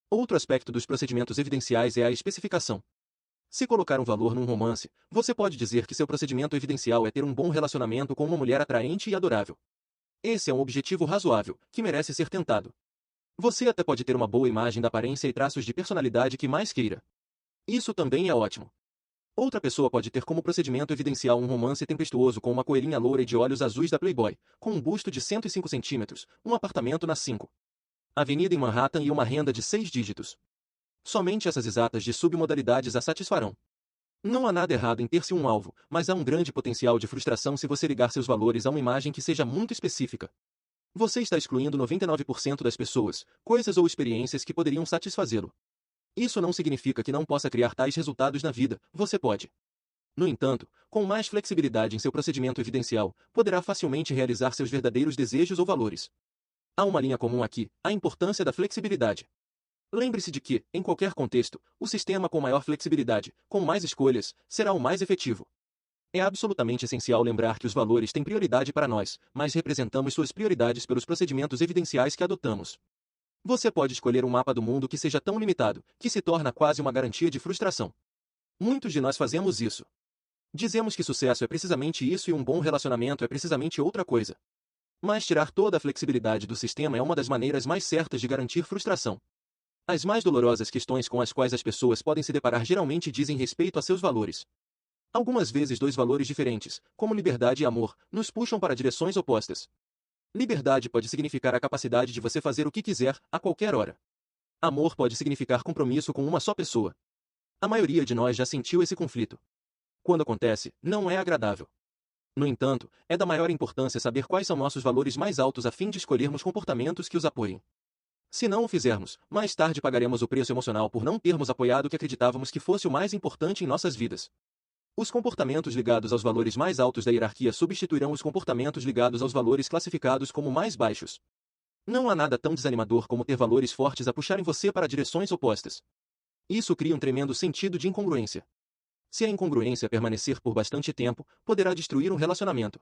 Outro aspecto dos procedimentos evidenciais é a especificação. Se colocar um valor num romance, você pode dizer que seu procedimento evidencial é ter um bom relacionamento com uma mulher atraente e adorável. Esse é um objetivo razoável, que merece ser tentado. Você até pode ter uma boa imagem da aparência e traços de personalidade que mais queira. Isso também é ótimo. Outra pessoa pode ter como procedimento evidencial um romance tempestuoso com uma coelhinha loura e de olhos azuis da Playboy, com um busto de 105 centímetros, um apartamento na 5 Avenida em Manhattan e uma renda de 6 dígitos. Somente essas exatas de submodalidades a satisfarão. Não há nada errado em ter-se um alvo, mas há um grande potencial de frustração se você ligar seus valores a uma imagem que seja muito específica. Você está excluindo 99% das pessoas, coisas ou experiências que poderiam satisfazê-lo. Isso não significa que não possa criar tais resultados na vida, você pode. No entanto, com mais flexibilidade em seu procedimento evidencial, poderá facilmente realizar seus verdadeiros desejos ou valores. Há uma linha comum aqui, a importância da flexibilidade. Lembre-se de que, em qualquer contexto, o sistema com maior flexibilidade, com mais escolhas, será o mais efetivo. É absolutamente essencial lembrar que os valores têm prioridade para nós, mas representamos suas prioridades pelos procedimentos evidenciais que adotamos. Você pode escolher um mapa do mundo que seja tão limitado, que se torna quase uma garantia de frustração. Muitos de nós fazemos isso. Dizemos que sucesso é precisamente isso e um bom relacionamento é precisamente outra coisa. Mas tirar toda a flexibilidade do sistema é uma das maneiras mais certas de garantir frustração. As mais dolorosas questões com as quais as pessoas podem se deparar geralmente dizem respeito a seus valores. Algumas vezes dois valores diferentes, como liberdade e amor, nos puxam para direções opostas. Liberdade pode significar a capacidade de você fazer o que quiser, a qualquer hora. Amor pode significar compromisso com uma só pessoa. A maioria de nós já sentiu esse conflito. Quando acontece, não é agradável. No entanto, é da maior importância saber quais são nossos valores mais altos a fim de escolhermos comportamentos que os apoiem. Se não o fizermos, mais tarde pagaremos o preço emocional por não termos apoiado o que acreditávamos que fosse o mais importante em nossas vidas. Os comportamentos ligados aos valores mais altos da hierarquia substituirão os comportamentos ligados aos valores classificados como mais baixos. Não há nada tão desanimador como ter valores fortes a puxarem você para direções opostas. Isso cria um tremendo sentido de incongruência. Se a incongruência permanecer por bastante tempo, poderá destruir um relacionamento.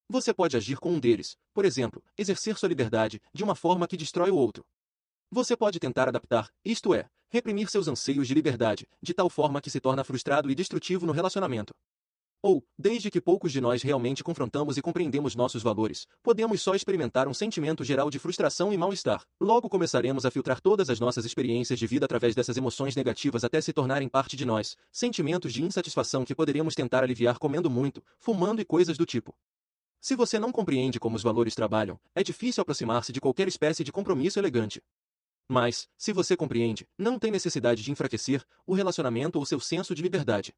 Você pode agir com um deles, por exemplo, exercer sua liberdade, de uma forma que destrói o outro. Você pode tentar adaptar, isto é, reprimir seus anseios de liberdade, de tal forma que se torna frustrado e destrutivo no relacionamento. Ou, desde que poucos de nós realmente confrontamos e compreendemos nossos valores, podemos só experimentar um sentimento geral de frustração e mal-estar. Logo começaremos a filtrar todas as nossas experiências de vida através dessas emoções negativas até se tornarem parte de nós, sentimentos de insatisfação que poderíamos tentar aliviar comendo muito, fumando e coisas do tipo. Se você não compreende como os valores trabalham, é difícil aproximar-se de qualquer espécie de compromisso elegante. Mas, se você compreende, não tem necessidade de enfraquecer o relacionamento ou seu senso de liberdade.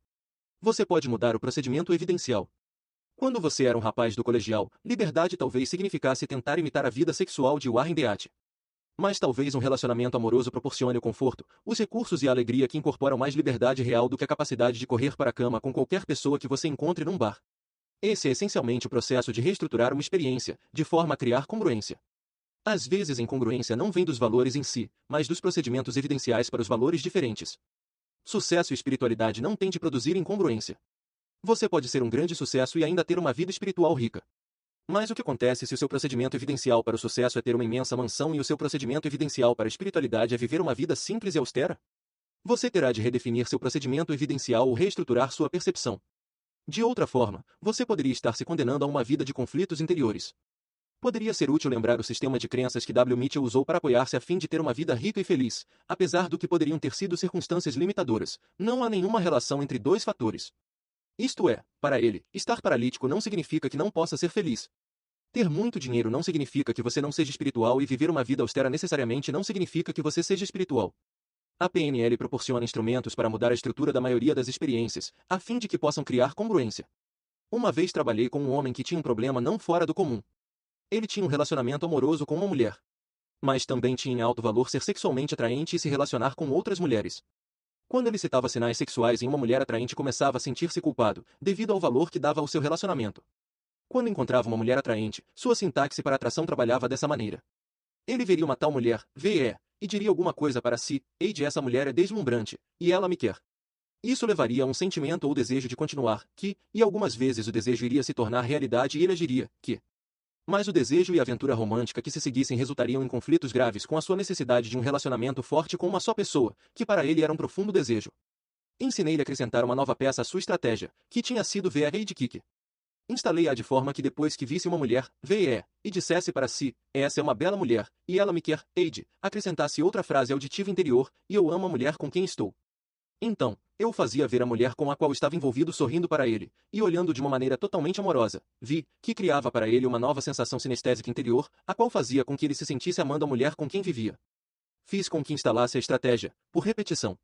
Você pode mudar o procedimento evidencial. Quando você era um rapaz do colegial, liberdade talvez significasse tentar imitar a vida sexual de Warren Beatty. Mas talvez um relacionamento amoroso proporcione o conforto, os recursos e a alegria que incorporam mais liberdade real do que a capacidade de correr para a cama com qualquer pessoa que você encontre num bar. Esse é essencialmente o processo de reestruturar uma experiência, de forma a criar congruência. Às vezes a incongruência não vem dos valores em si, mas dos procedimentos evidenciais para os valores diferentes. Sucesso e espiritualidade não têm de produzir incongruência. Você pode ser um grande sucesso e ainda ter uma vida espiritual rica. Mas o que acontece se o seu procedimento evidencial para o sucesso é ter uma imensa mansão e o seu procedimento evidencial para a espiritualidade é viver uma vida simples e austera? Você terá de redefinir seu procedimento evidencial ou reestruturar sua percepção. De outra forma, você poderia estar se condenando a uma vida de conflitos interiores. Poderia ser útil lembrar o sistema de crenças que W. Mitchell usou para apoiar-se a fim de ter uma vida rica e feliz, apesar do que poderiam ter sido circunstâncias limitadoras. Não há nenhuma relação entre dois fatores. Isto é, para ele, estar paralítico não significa que não possa ser feliz. Ter muito dinheiro não significa que você não seja espiritual e viver uma vida austera necessariamente não significa que você seja espiritual. A PNL proporciona instrumentos para mudar a estrutura da maioria das experiências, a fim de que possam criar congruência. Uma vez trabalhei com um homem que tinha um problema não fora do comum. Ele tinha um relacionamento amoroso com uma mulher. Mas também tinha em alto valor ser sexualmente atraente e se relacionar com outras mulheres. Quando ele citava sinais sexuais em uma mulher atraente, começava a sentir-se culpado, devido ao valor que dava ao seu relacionamento. Quando encontrava uma mulher atraente, sua sintaxe para atração trabalhava dessa maneira. Ele veria uma tal mulher, e diria alguma coisa para si, essa mulher é deslumbrante, e ela me quer. Isso levaria a um sentimento ou desejo de continuar, e algumas vezes o desejo iria se tornar realidade e ele agiria, Mas o desejo e a aventura romântica que se seguissem resultariam em conflitos graves com a sua necessidade de um relacionamento forte com uma só pessoa, que para ele era um profundo desejo. Ensinei-lhe a acrescentar uma nova peça à sua estratégia, que tinha sido de Kik. Instalei-a de forma que depois que visse uma mulher, e dissesse para si, essa é uma bela mulher, e ela me quer, acrescentasse outra frase auditiva interior, e eu amo a mulher com quem estou. Então, eu fazia ver a mulher com a qual estava envolvido sorrindo para ele, e olhando de uma maneira totalmente amorosa, que criava para ele uma nova sensação sinestésica interior, a qual fazia com que ele se sentisse amando a mulher com quem vivia. Fiz com que instalasse a estratégia, por repetição.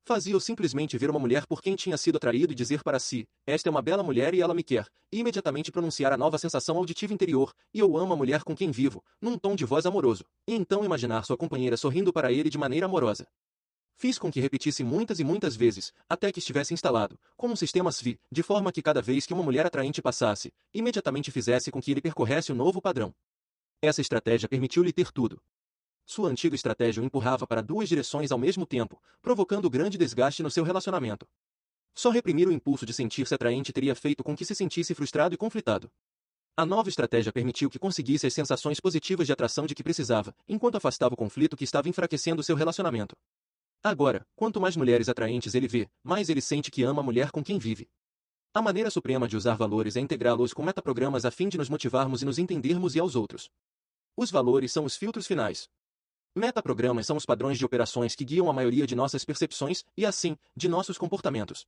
Fazia-o simplesmente ver uma mulher por quem tinha sido atraído e dizer para si, esta é uma bela mulher e ela me quer, e imediatamente pronunciar a nova sensação auditiva interior, e eu amo a mulher com quem vivo, num tom de voz amoroso, e então imaginar sua companheira sorrindo para ele de maneira amorosa. Fiz com que repetisse muitas e muitas vezes, até que estivesse instalado, como um sistema SVI, de forma que cada vez que uma mulher atraente passasse, imediatamente fizesse com que ele percorresse o novo padrão. Essa estratégia permitiu-lhe ter tudo. Sua antiga estratégia o empurrava para duas direções ao mesmo tempo, provocando grande desgaste no seu relacionamento. Só reprimir o impulso de sentir-se atraente teria feito com que se sentisse frustrado e conflitado. A nova estratégia permitiu que conseguisse as sensações positivas de atração de que precisava, enquanto afastava o conflito que estava enfraquecendo seu relacionamento. Agora, quanto mais mulheres atraentes ele vê, mais ele sente que ama a mulher com quem vive. A maneira suprema de usar valores é integrá-los com metaprogramas a fim de nos motivarmos e nos entendermos e aos outros. Os valores são os filtros finais. Metaprogramas são os padrões de operações que guiam a maioria de nossas percepções e, assim, de nossos comportamentos.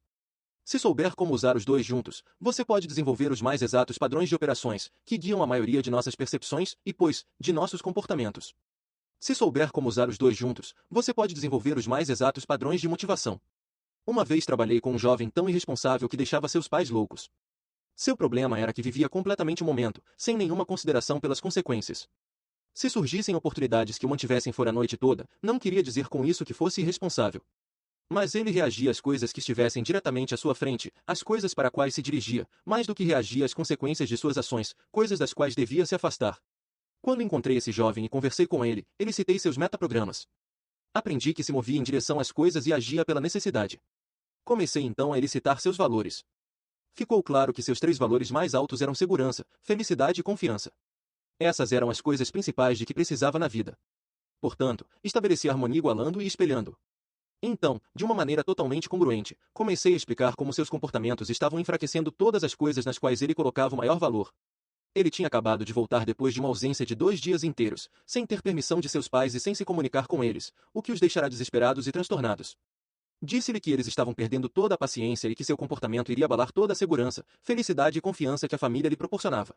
Se souber como usar os dois juntos, você pode desenvolver os mais exatos padrões de operações que guiam a maioria de nossas percepções e, de nossos comportamentos. Se souber como usar os dois juntos, você pode desenvolver os mais exatos padrões de motivação. Uma vez trabalhei com um jovem tão irresponsável que deixava seus pais loucos. Seu problema era que vivia completamente o momento, sem nenhuma consideração pelas consequências. Se surgissem oportunidades que o mantivessem fora a noite toda, não queria dizer com isso que fosse irresponsável. Mas ele reagia às coisas que estivessem diretamente à sua frente, às coisas para as quais se dirigia, mais do que reagia às consequências de suas ações, coisas das quais devia se afastar. Quando encontrei esse jovem e conversei com ele citei seus metaprogramas. Aprendi que se movia em direção às coisas e agia pela necessidade. Comecei então a elicitar seus valores. Ficou claro que seus 3 valores mais altos eram segurança, felicidade e confiança. Essas eram as coisas principais de que precisava na vida. Portanto, estabeleci harmonia igualando e espelhando. Então, de uma maneira totalmente congruente, comecei a explicar como seus comportamentos estavam enfraquecendo todas as coisas nas quais ele colocava o maior valor. Ele tinha acabado de voltar depois de uma ausência de 2 dias inteiros, sem ter permissão de seus pais e sem se comunicar com eles, o que os deixará desesperados e transtornados. Disse-lhe que eles estavam perdendo toda a paciência e que seu comportamento iria abalar toda a segurança, felicidade e confiança que a família lhe proporcionava.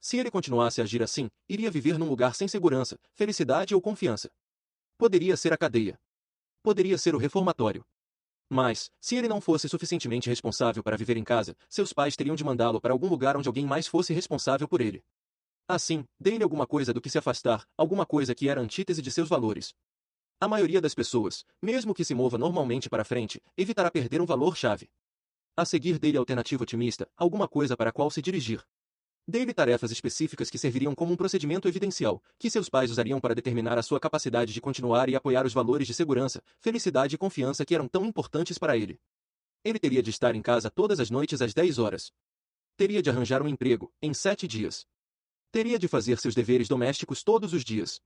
Se ele continuasse a agir assim, iria viver num lugar sem segurança, felicidade ou confiança. Poderia ser a cadeia. Poderia ser o reformatório. Mas, se ele não fosse suficientemente responsável para viver em casa, seus pais teriam de mandá-lo para algum lugar onde alguém mais fosse responsável por ele. Assim, dei-lhe alguma coisa do que se afastar, alguma coisa que era a antítese de seus valores. A maioria das pessoas, mesmo que se mova normalmente para frente, evitará perder um valor-chave. A seguir dei-lhe a alternativa otimista, alguma coisa para a qual se dirigir. Dei-lhe tarefas específicas que serviriam como um procedimento evidencial, que seus pais usariam para determinar a sua capacidade de continuar e apoiar os valores de segurança, felicidade e confiança que eram tão importantes para ele. Ele teria de estar em casa todas as noites às 10 horas. Teria de arranjar um emprego, em 7 dias. Teria de fazer seus deveres domésticos todos os dias.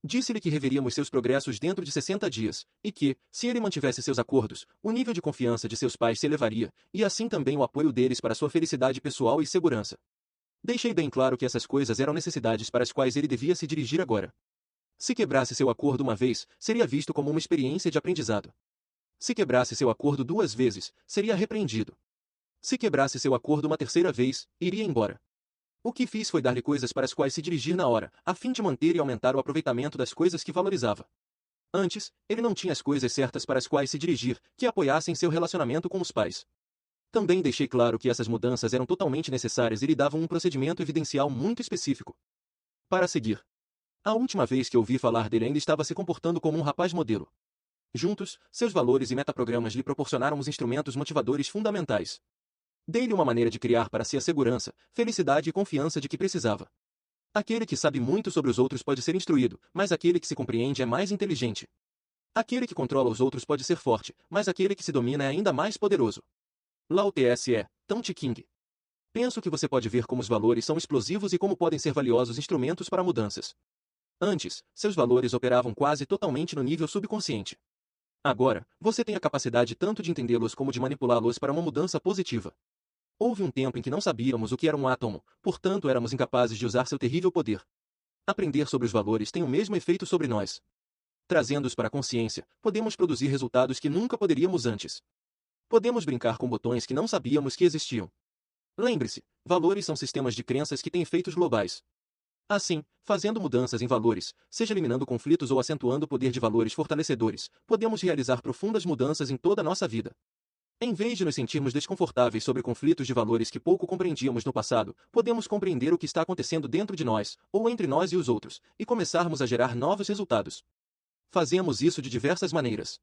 Disse-lhe que reveríamos seus progressos dentro de 60 dias, e que, se ele mantivesse seus acordos, o nível de confiança de seus pais se elevaria, e assim também o apoio deles para sua felicidade pessoal e segurança. Deixei bem claro que essas coisas eram necessidades para as quais ele devia se dirigir agora. Se quebrasse seu acordo uma vez, seria visto como uma experiência de aprendizado. Se quebrasse seu acordo 2 vezes, seria repreendido. Se quebrasse seu acordo uma terceira vez, iria embora. O que fiz foi dar-lhe coisas para as quais se dirigir na hora, a fim de manter e aumentar o aproveitamento das coisas que valorizava. Antes, ele não tinha as coisas certas para as quais se dirigir, que apoiassem seu relacionamento com os pais. Também deixei claro que essas mudanças eram totalmente necessárias e lhe davam um procedimento evidencial muito específico. Para seguir. A última vez que ouvi falar dele ainda estava se comportando como um rapaz modelo. Juntos, seus valores e metaprogramas lhe proporcionaram os instrumentos motivadores fundamentais. Dei-lhe uma maneira de criar para si a segurança, felicidade e confiança de que precisava. Aquele que sabe muito sobre os outros pode ser instruído, mas aquele que se compreende é mais inteligente. Aquele que controla os outros pode ser forte, mas aquele que se domina é ainda mais poderoso. Lao Tse, Tao Te Ching. Penso que você pode ver como os valores são explosivos e como podem ser valiosos instrumentos para mudanças. Antes, seus valores operavam quase totalmente no nível subconsciente. Agora, você tem a capacidade tanto de entendê-los como de manipulá-los para uma mudança positiva. Houve um tempo em que não sabíamos o que era um átomo, portanto éramos incapazes de usar seu terrível poder. Aprender sobre os valores tem o mesmo efeito sobre nós. Trazendo-os para a consciência, podemos produzir resultados que nunca poderíamos antes. Podemos brincar com botões que não sabíamos que existiam. Lembre-se, valores são sistemas de crenças que têm efeitos globais. Assim, fazendo mudanças em valores, seja eliminando conflitos ou acentuando o poder de valores fortalecedores, podemos realizar profundas mudanças em toda a nossa vida. Em vez de nos sentirmos desconfortáveis sobre conflitos de valores que pouco compreendíamos no passado, podemos compreender o que está acontecendo dentro de nós, ou entre nós e os outros, e começarmos a gerar novos resultados. Fazemos isso de diversas maneiras.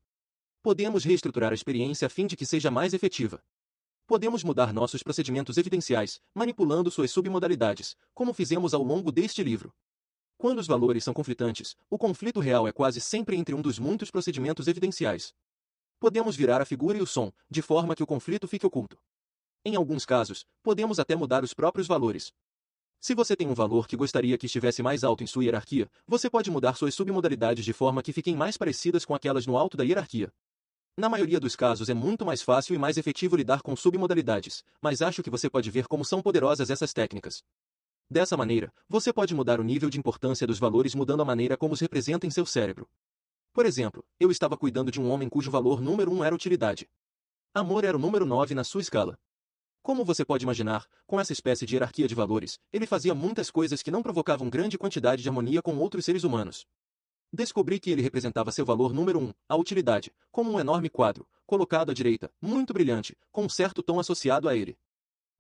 Podemos reestruturar a experiência a fim de que seja mais efetiva. Podemos mudar nossos procedimentos evidenciais, manipulando suas submodalidades, como fizemos ao longo deste livro. Quando os valores são conflitantes, o conflito real é quase sempre entre um dos muitos procedimentos evidenciais. Podemos virar a figura e o som, de forma que o conflito fique oculto. Em alguns casos, podemos até mudar os próprios valores. Se você tem um valor que gostaria que estivesse mais alto em sua hierarquia, você pode mudar suas submodalidades de forma que fiquem mais parecidas com aquelas no alto da hierarquia. Na maioria dos casos é muito mais fácil e mais efetivo lidar com submodalidades, mas acho que você pode ver como são poderosas essas técnicas. Dessa maneira, você pode mudar o nível de importância dos valores mudando a maneira como os representa em seu cérebro. Por exemplo, eu estava cuidando de um homem cujo valor número 1 era utilidade. Amor era o número 9 na sua escala. Como você pode imaginar, com essa espécie de hierarquia de valores, ele fazia muitas coisas que não provocavam grande quantidade de harmonia com outros seres humanos. Descobri que ele representava seu valor número 1, a utilidade, como um enorme quadro, colocado à direita, muito brilhante, com um certo tom associado a ele.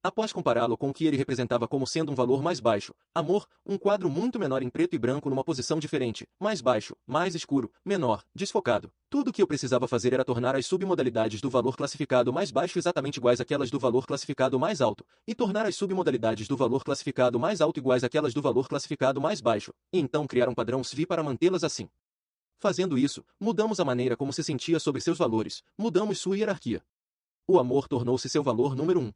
Após compará-lo com o que ele representava como sendo um valor mais baixo, amor, um quadro muito menor em preto e branco numa posição diferente, mais baixo, mais escuro, menor, desfocado. Tudo o que eu precisava fazer era tornar as submodalidades do valor classificado mais baixo exatamente iguais àquelas do valor classificado mais alto, e tornar as submodalidades do valor classificado mais alto iguais àquelas do valor classificado mais baixo, e então criar um padrão SVI para mantê-las assim. Fazendo isso, mudamos a maneira como se sentia sobre seus valores, mudamos sua hierarquia. O amor tornou-se seu valor número 1.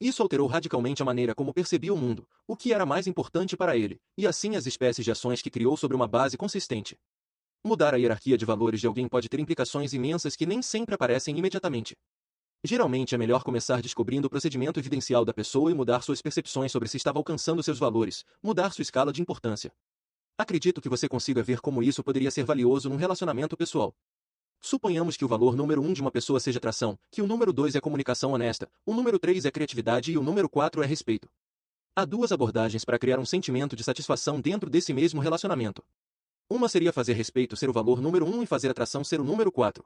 Isso alterou radicalmente a maneira como percebia o mundo, o que era mais importante para ele, e assim as espécies de ações que criou sobre uma base consistente. Mudar a hierarquia de valores de alguém pode ter implicações imensas que nem sempre aparecem imediatamente. Geralmente é melhor começar descobrindo o procedimento evidencial da pessoa e mudar suas percepções sobre se estava alcançando seus valores, mudar sua escala de importância. Acredito que você consiga ver como isso poderia ser valioso num relacionamento pessoal. Suponhamos que o valor número 1 de uma pessoa seja atração, que o número 2 é comunicação honesta, o número 3 é criatividade e o número 4 é respeito. Há duas abordagens para criar um sentimento de satisfação dentro desse mesmo relacionamento. Uma seria fazer respeito ser o valor número 1 e fazer atração ser o número 4.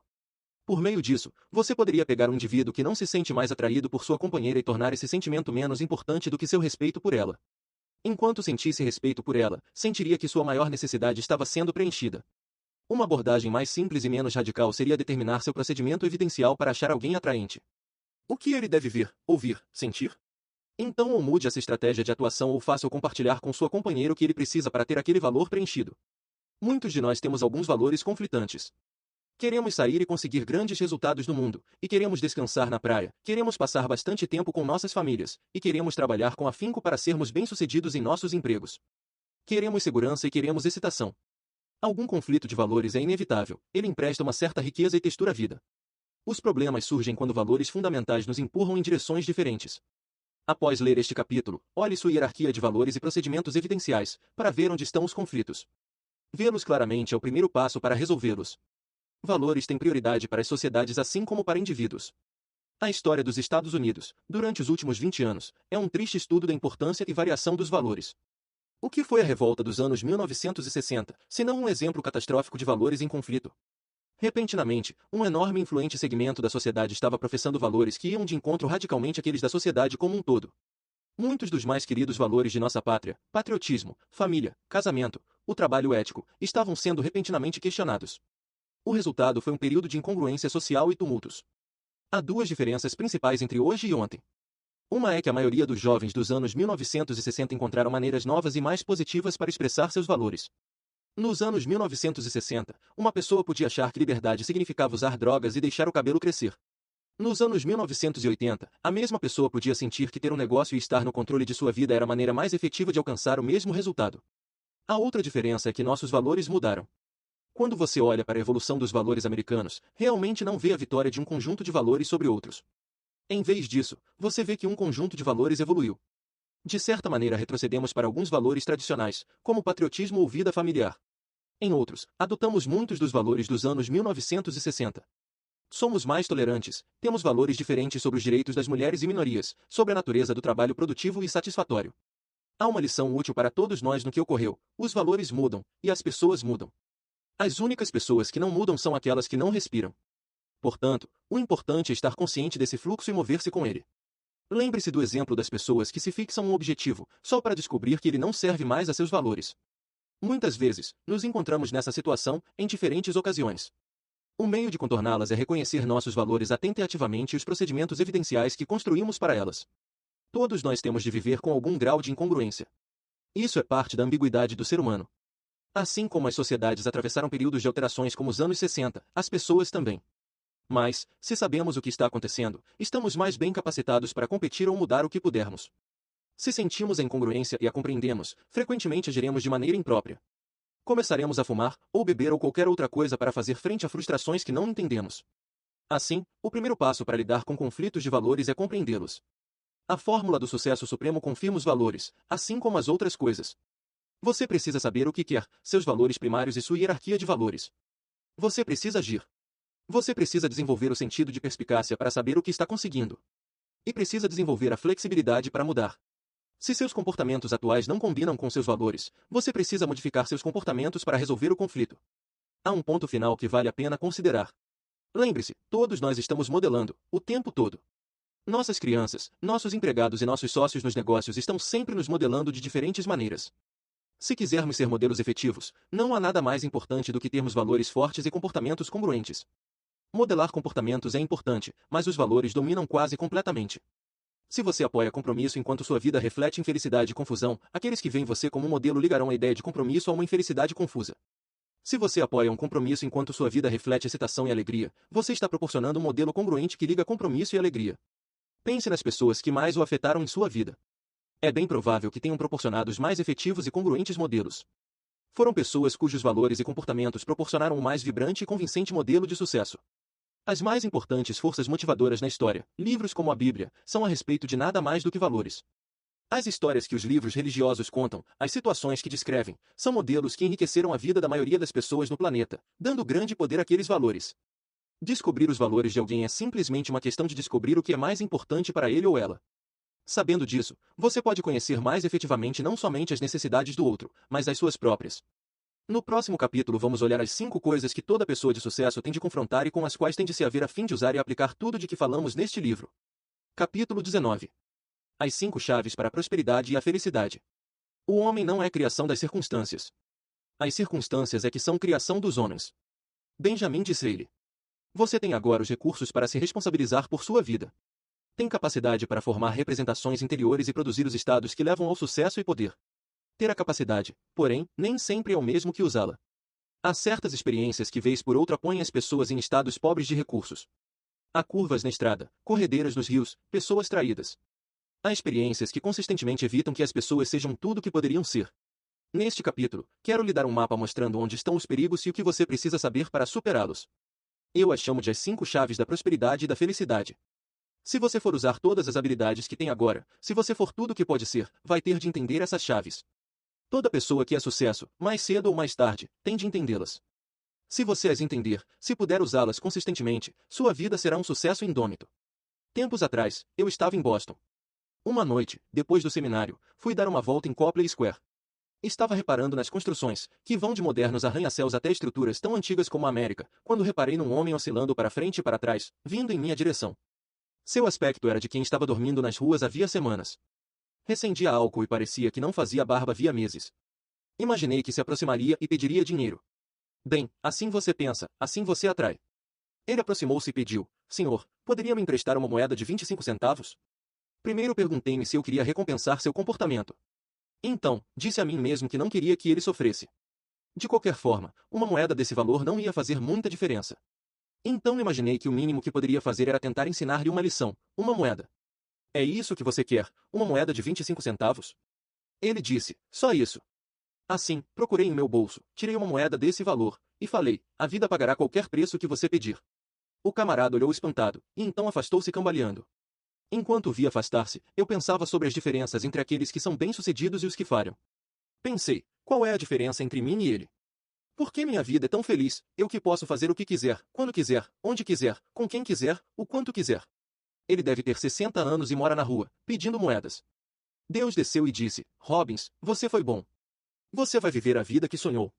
Por meio disso, você poderia pegar um indivíduo que não se sente mais atraído por sua companheira e tornar esse sentimento menos importante do que seu respeito por ela. Enquanto sentisse respeito por ela, sentiria que sua maior necessidade estava sendo preenchida. Uma abordagem mais simples e menos radical seria determinar seu procedimento evidencial para achar alguém atraente. O que ele deve ver, ouvir, sentir? Então ou mude essa estratégia de atuação ou faça-o compartilhar com sua companheira o que ele precisa para ter aquele valor preenchido. Muitos de nós temos alguns valores conflitantes. Queremos sair e conseguir grandes resultados no mundo, e queremos descansar na praia, queremos passar bastante tempo com nossas famílias, e queremos trabalhar com afinco para sermos bem-sucedidos em nossos empregos. Queremos segurança e queremos excitação. Algum conflito de valores é inevitável, ele empresta uma certa riqueza e textura à vida. Os problemas surgem quando valores fundamentais nos empurram em direções diferentes. Após ler este capítulo, olhe sua hierarquia de valores e procedimentos evidenciais, para ver onde estão os conflitos. Vê-los claramente é o primeiro passo para resolvê-los. Valores têm prioridade para as sociedades assim como para indivíduos. A história dos Estados Unidos, durante os últimos 20 anos, é um triste estudo da importância e variação dos valores. O que foi a revolta dos anos 1960, se não um exemplo catastrófico de valores em conflito? Repentinamente, um enorme e influente segmento da sociedade estava professando valores que iam de encontro radicalmente àqueles da sociedade como um todo. Muitos dos mais queridos valores de nossa pátria, patriotismo, família, casamento, o trabalho ético, estavam sendo repentinamente questionados. O resultado foi um período de incongruência social e tumultos. Há duas diferenças principais entre hoje e ontem. Uma é que a maioria dos jovens dos anos 1960 encontraram maneiras novas e mais positivas para expressar seus valores. Nos anos 1960, uma pessoa podia achar que liberdade significava usar drogas e deixar o cabelo crescer. Nos anos 1980, a mesma pessoa podia sentir que ter um negócio e estar no controle de sua vida era a maneira mais efetiva de alcançar o mesmo resultado. A outra diferença é que nossos valores mudaram. Quando você olha para a evolução dos valores americanos, realmente não vê a vitória de um conjunto de valores sobre outros. Em vez disso, você vê que um conjunto de valores evoluiu. De certa maneira, retrocedemos para alguns valores tradicionais, como patriotismo ou vida familiar. Em outros, adotamos muitos dos valores dos anos 1960. Somos mais tolerantes, temos valores diferentes sobre os direitos das mulheres e minorias, sobre a natureza do trabalho produtivo e satisfatório. Há uma lição útil para todos nós no que ocorreu: os valores mudam, e as pessoas mudam. As únicas pessoas que não mudam são aquelas que não respiram. Portanto, o importante é estar consciente desse fluxo e mover-se com ele. Lembre-se do exemplo das pessoas que se fixam um objetivo, só para descobrir que ele não serve mais a seus valores. Muitas vezes, nos encontramos nessa situação, em diferentes ocasiões. O meio de contorná-las é reconhecer nossos valores atenta e ativamente e os procedimentos evidenciais que construímos para elas. Todos nós temos de viver com algum grau de incongruência. Isso é parte da ambiguidade do ser humano. Assim como as sociedades atravessaram períodos de alterações como os anos 60, as pessoas também. Mas, se sabemos o que está acontecendo, estamos mais bem capacitados para competir ou mudar o que pudermos. Se sentimos a incongruência e a compreendemos, frequentemente agiremos de maneira imprópria. Começaremos a fumar, ou beber ou qualquer outra coisa para fazer frente a frustrações que não entendemos. Assim, o primeiro passo para lidar com conflitos de valores é compreendê-los. A fórmula do sucesso supremo confirma os valores, assim como as outras coisas. Você precisa saber o que quer, seus valores primários e sua hierarquia de valores. Você precisa agir. Você precisa desenvolver o sentido de perspicácia para saber o que está conseguindo. E precisa desenvolver a flexibilidade para mudar. Se seus comportamentos atuais não combinam com seus valores, você precisa modificar seus comportamentos para resolver o conflito. Há um ponto final que vale a pena considerar. Lembre-se, todos nós estamos modelando, o tempo todo. Nossas crianças, nossos empregados e nossos sócios nos negócios estão sempre nos modelando de diferentes maneiras. Se quisermos ser modelos efetivos, não há nada mais importante do que termos valores fortes e comportamentos congruentes. Modelar comportamentos é importante, mas os valores dominam quase completamente. Se você apoia compromisso enquanto sua vida reflete infelicidade e confusão, aqueles que veem você como um modelo ligarão a ideia de compromisso a uma infelicidade confusa. Se você apoia um compromisso enquanto sua vida reflete excitação e alegria, você está proporcionando um modelo congruente que liga compromisso e alegria. Pense nas pessoas que mais o afetaram em sua vida. É bem provável que tenham proporcionado os mais efetivos e congruentes modelos. Foram pessoas cujos valores e comportamentos proporcionaram o mais vibrante e convincente modelo de sucesso. As mais importantes forças motivadoras na história, livros como a Bíblia, são a respeito de nada mais do que valores. As histórias que os livros religiosos contam, as situações que descrevem, são modelos que enriqueceram a vida da maioria das pessoas no planeta, dando grande poder àqueles valores. Descobrir os valores de alguém é simplesmente uma questão de descobrir o que é mais importante para ele ou ela. Sabendo disso, você pode conhecer mais efetivamente não somente as necessidades do outro, mas as suas próprias. No próximo capítulo vamos olhar as 5 coisas que toda pessoa de sucesso tem de confrontar e com as quais tem de se haver a fim de usar e aplicar tudo de que falamos neste livro. Capítulo 19. As 5 chaves para a prosperidade e a felicidade. O homem não é criação das circunstâncias. As circunstâncias é que são criação dos homens. Benjamin Disraeli. Você tem agora os recursos para se responsabilizar por sua vida. Tem capacidade para formar representações interiores e produzir os estados que levam ao sucesso e poder. Ter a capacidade, porém, nem sempre é o mesmo que usá-la. Há certas experiências que vez por outra põem as pessoas em estados pobres de recursos. Há curvas na estrada, corredeiras nos rios, pessoas traídas. Há experiências que consistentemente evitam que as pessoas sejam tudo o que poderiam ser. Neste capítulo, quero lhe dar um mapa mostrando onde estão os perigos e o que você precisa saber para superá-los. Eu as chamo de as 5 chaves da prosperidade e da felicidade. Se você for usar todas as habilidades que tem agora, se você for tudo o que pode ser, vai ter de entender essas chaves. Toda pessoa que é sucesso, mais cedo ou mais tarde, tem de entendê-las. Se você as entender, se puder usá-las consistentemente, sua vida será um sucesso indômito. Tempos atrás, eu estava em Boston. Uma noite, depois do seminário, fui dar uma volta em Copley Square. Estava reparando nas construções, que vão de modernos arranha-céus até estruturas tão antigas como a América, quando reparei num homem oscilando para frente e para trás, vindo em minha direção. Seu aspecto era de quem estava dormindo nas ruas havia semanas. Recendia álcool e parecia que não fazia barba havia meses. Imaginei que se aproximaria e pediria dinheiro. Bem, assim você pensa, assim você atrai. Ele aproximou-se e pediu: Senhor, poderia me emprestar uma moeda de 25 centavos? Primeiro perguntei-me se eu queria recompensar seu comportamento. Então, disse a mim mesmo que não queria que ele sofresse. De qualquer forma, uma moeda desse valor não ia fazer muita diferença. Então imaginei que o mínimo que poderia fazer era tentar ensinar-lhe uma lição, uma moeda. É isso que você quer, uma moeda de 25 centavos? Ele disse, só isso. Assim, procurei em meu bolso, tirei uma moeda desse valor, e falei, a vida pagará qualquer preço que você pedir. O camarada olhou espantado, e então afastou-se cambaleando. Enquanto o vi afastar-se, eu pensava sobre as diferenças entre aqueles que são bem-sucedidos e os que falham. Pensei, qual é a diferença entre mim e ele? Por que minha vida é tão feliz, eu que posso fazer o que quiser, quando quiser, onde quiser, com quem quiser, o quanto quiser? Ele deve ter 60 anos e mora na rua, pedindo moedas. Deus desceu e disse, Robbins, você foi bom. Você vai viver a vida que sonhou.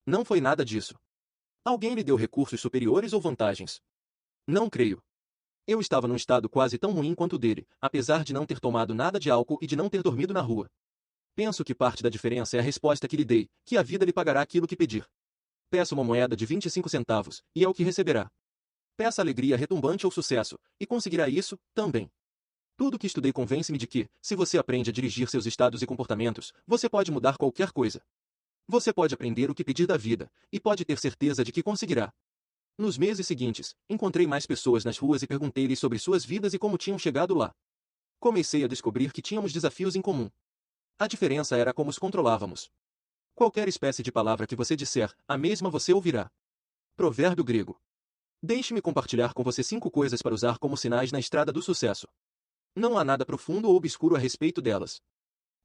Não foi nada disso. Alguém lhe deu recursos superiores ou vantagens? Não creio. Eu estava num estado quase tão ruim quanto o dele, apesar de não ter tomado nada de álcool e de não ter dormido na rua. Penso que parte da diferença é a resposta que lhe dei, que a vida lhe pagará aquilo que pedir. Peça uma moeda de 25 centavos, e é o que receberá. Peça alegria retumbante ou sucesso, e conseguirá isso, também. Tudo que estudei convence-me de que, se você aprende a dirigir seus estados e comportamentos, você pode mudar qualquer coisa. Você pode aprender o que pedir da vida, e pode ter certeza de que conseguirá. Nos meses seguintes, encontrei mais pessoas nas ruas e perguntei-lhes sobre suas vidas e como tinham chegado lá. Comecei a descobrir que tínhamos desafios em comum. A diferença era como os controlávamos. Qualquer espécie de palavra que você disser, a mesma você ouvirá. Provérbio grego. Deixe-me compartilhar com você 5 coisas para usar como sinais na estrada do sucesso. Não há nada profundo ou obscuro a respeito delas.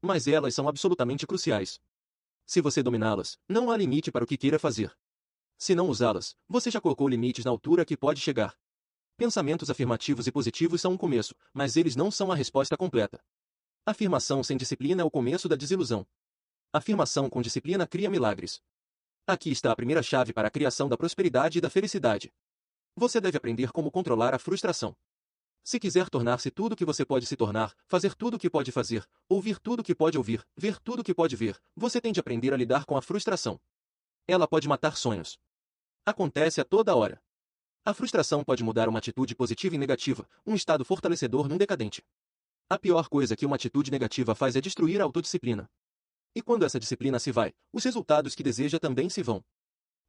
Mas elas são absolutamente cruciais. Se você dominá-las, não há limite para o que queira fazer. Se não usá-las, você já colocou limites na altura a que pode chegar. Pensamentos afirmativos e positivos são um começo, mas eles não são a resposta completa. Afirmação sem disciplina é o começo da desilusão. Afirmação com disciplina cria milagres. Aqui está a primeira chave para a criação da prosperidade e da felicidade. Você deve aprender como controlar a frustração. Se quiser tornar-se tudo o que você pode se tornar, fazer tudo o que pode fazer, ouvir tudo o que pode ouvir, ver tudo o que pode ver, você tem de aprender a lidar com a frustração. Ela pode matar sonhos. Acontece a toda hora. A frustração pode mudar uma atitude positiva em negativa, um estado fortalecedor num decadente. A pior coisa que uma atitude negativa faz é destruir a autodisciplina. E quando essa disciplina se vai, os resultados que deseja também se vão.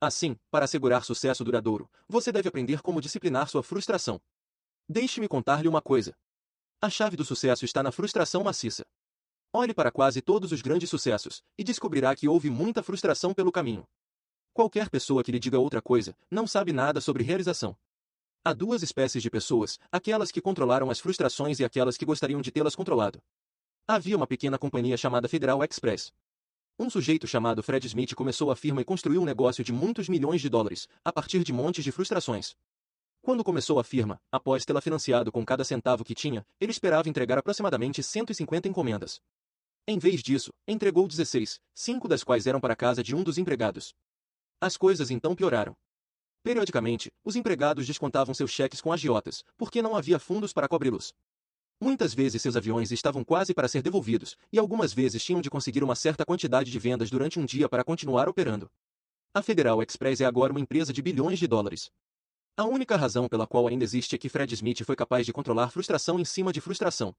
Assim, para assegurar sucesso duradouro, você deve aprender como disciplinar sua frustração. Deixe-me contar-lhe uma coisa. A chave do sucesso está na frustração maciça. Olhe para quase todos os grandes sucessos, e descobrirá que houve muita frustração pelo caminho. Qualquer pessoa que lhe diga outra coisa, não sabe nada sobre realização. Há 2 espécies de pessoas, aquelas que controlaram as frustrações e aquelas que gostariam de tê-las controlado. Havia uma pequena companhia chamada Federal Express. Um sujeito chamado Fred Smith começou a firma e construiu um negócio de muitos milhões de dólares, a partir de montes de frustrações. Quando começou a firma, após tê-la financiado com cada centavo que tinha, ele esperava entregar aproximadamente 150 encomendas. Em vez disso, entregou 16, 5 das quais eram para a casa de um dos empregados. As coisas então pioraram. Periodicamente, os empregados descontavam seus cheques com agiotas, porque não havia fundos para cobri-los. Muitas vezes seus aviões estavam quase para ser devolvidos, e algumas vezes tinham de conseguir uma certa quantidade de vendas durante um dia para continuar operando. A Federal Express é agora uma empresa de bilhões de dólares. A única razão pela qual ainda existe é que Fred Smith foi capaz de controlar frustração em cima de frustração.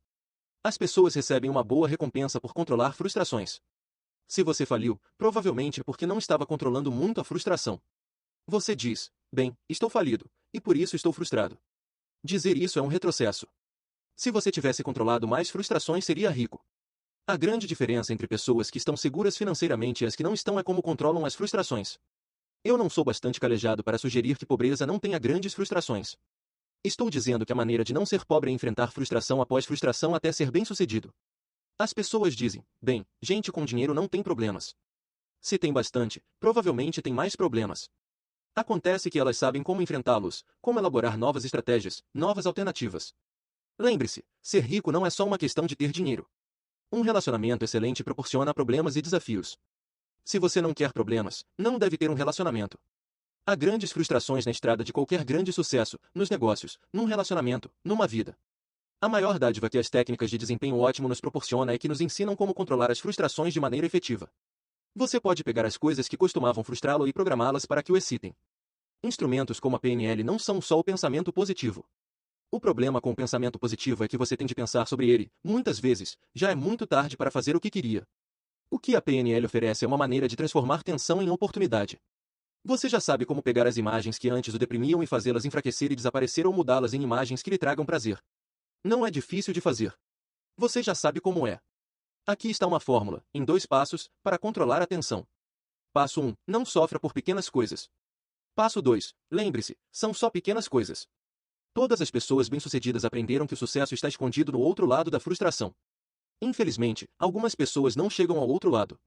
As pessoas recebem uma boa recompensa por controlar frustrações. Se você faliu, provavelmente é porque não estava controlando muito a frustração. Você diz, bem, estou falido, e por isso estou frustrado. Dizer isso é um retrocesso. Se você tivesse controlado mais frustrações, seria rico. A grande diferença entre pessoas que estão seguras financeiramente e as que não estão é como controlam as frustrações. Eu não sou bastante calejado para sugerir que pobreza não tenha grandes frustrações. Estou dizendo que a maneira de não ser pobre é enfrentar frustração após frustração até ser bem-sucedido. As pessoas dizem, bem, gente com dinheiro não tem problemas. Se tem bastante, provavelmente tem mais problemas. Acontece que elas sabem como enfrentá-los, como elaborar novas estratégias, novas alternativas. Lembre-se, ser rico não é só uma questão de ter dinheiro. Um relacionamento excelente proporciona problemas e desafios. Se você não quer problemas, não deve ter um relacionamento. Há grandes frustrações na estrada de qualquer grande sucesso, nos negócios, num relacionamento, numa vida. A maior dádiva que as técnicas de desempenho ótimo nos proporciona é que nos ensinam como controlar as frustrações de maneira efetiva. Você pode pegar as coisas que costumavam frustrá-lo e programá-las para que o excitem. Instrumentos como a PNL não são só o pensamento positivo. O problema com o pensamento positivo é que você tem de pensar sobre ele, muitas vezes, já é muito tarde para fazer o que queria. O que a PNL oferece é uma maneira de transformar tensão em oportunidade. Você já sabe como pegar as imagens que antes o deprimiam e fazê-las enfraquecer e desaparecer ou mudá-las em imagens que lhe tragam prazer. Não é difícil de fazer. Você já sabe como é. Aqui está uma fórmula, em 2 passos, para controlar a tensão. Passo 1. Não sofra por pequenas coisas. Passo 2. Lembre-se, são só pequenas coisas. Todas as pessoas bem-sucedidas aprenderam que o sucesso está escondido no outro lado da frustração. Infelizmente, algumas pessoas não chegam ao outro lado.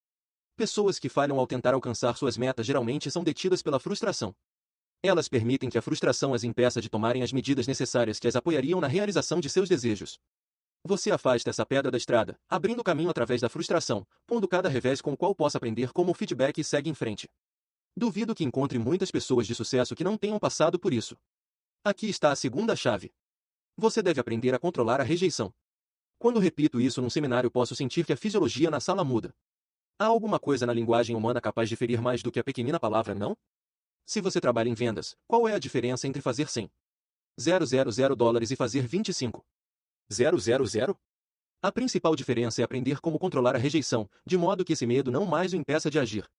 Pessoas que falham ao tentar alcançar suas metas geralmente são detidas pela frustração. Elas permitem que a frustração as impeça de tomarem as medidas necessárias que as apoiariam na realização de seus desejos. Você afasta essa pedra da estrada, abrindo caminho através da frustração, pondo cada revés com o qual possa aprender como feedback e segue em frente. Duvido que encontre muitas pessoas de sucesso que não tenham passado por isso. Aqui está a segunda chave. Você deve aprender a controlar a rejeição. Quando repito isso num seminário, posso sentir que a fisiologia na sala muda. Há alguma coisa na linguagem humana capaz de ferir mais do que a pequenina palavra não? Se você trabalha em vendas, qual é a diferença entre fazer 100,000 dólares e fazer 25,000? A principal diferença é aprender como controlar a rejeição, de modo que esse medo não mais o impeça de agir.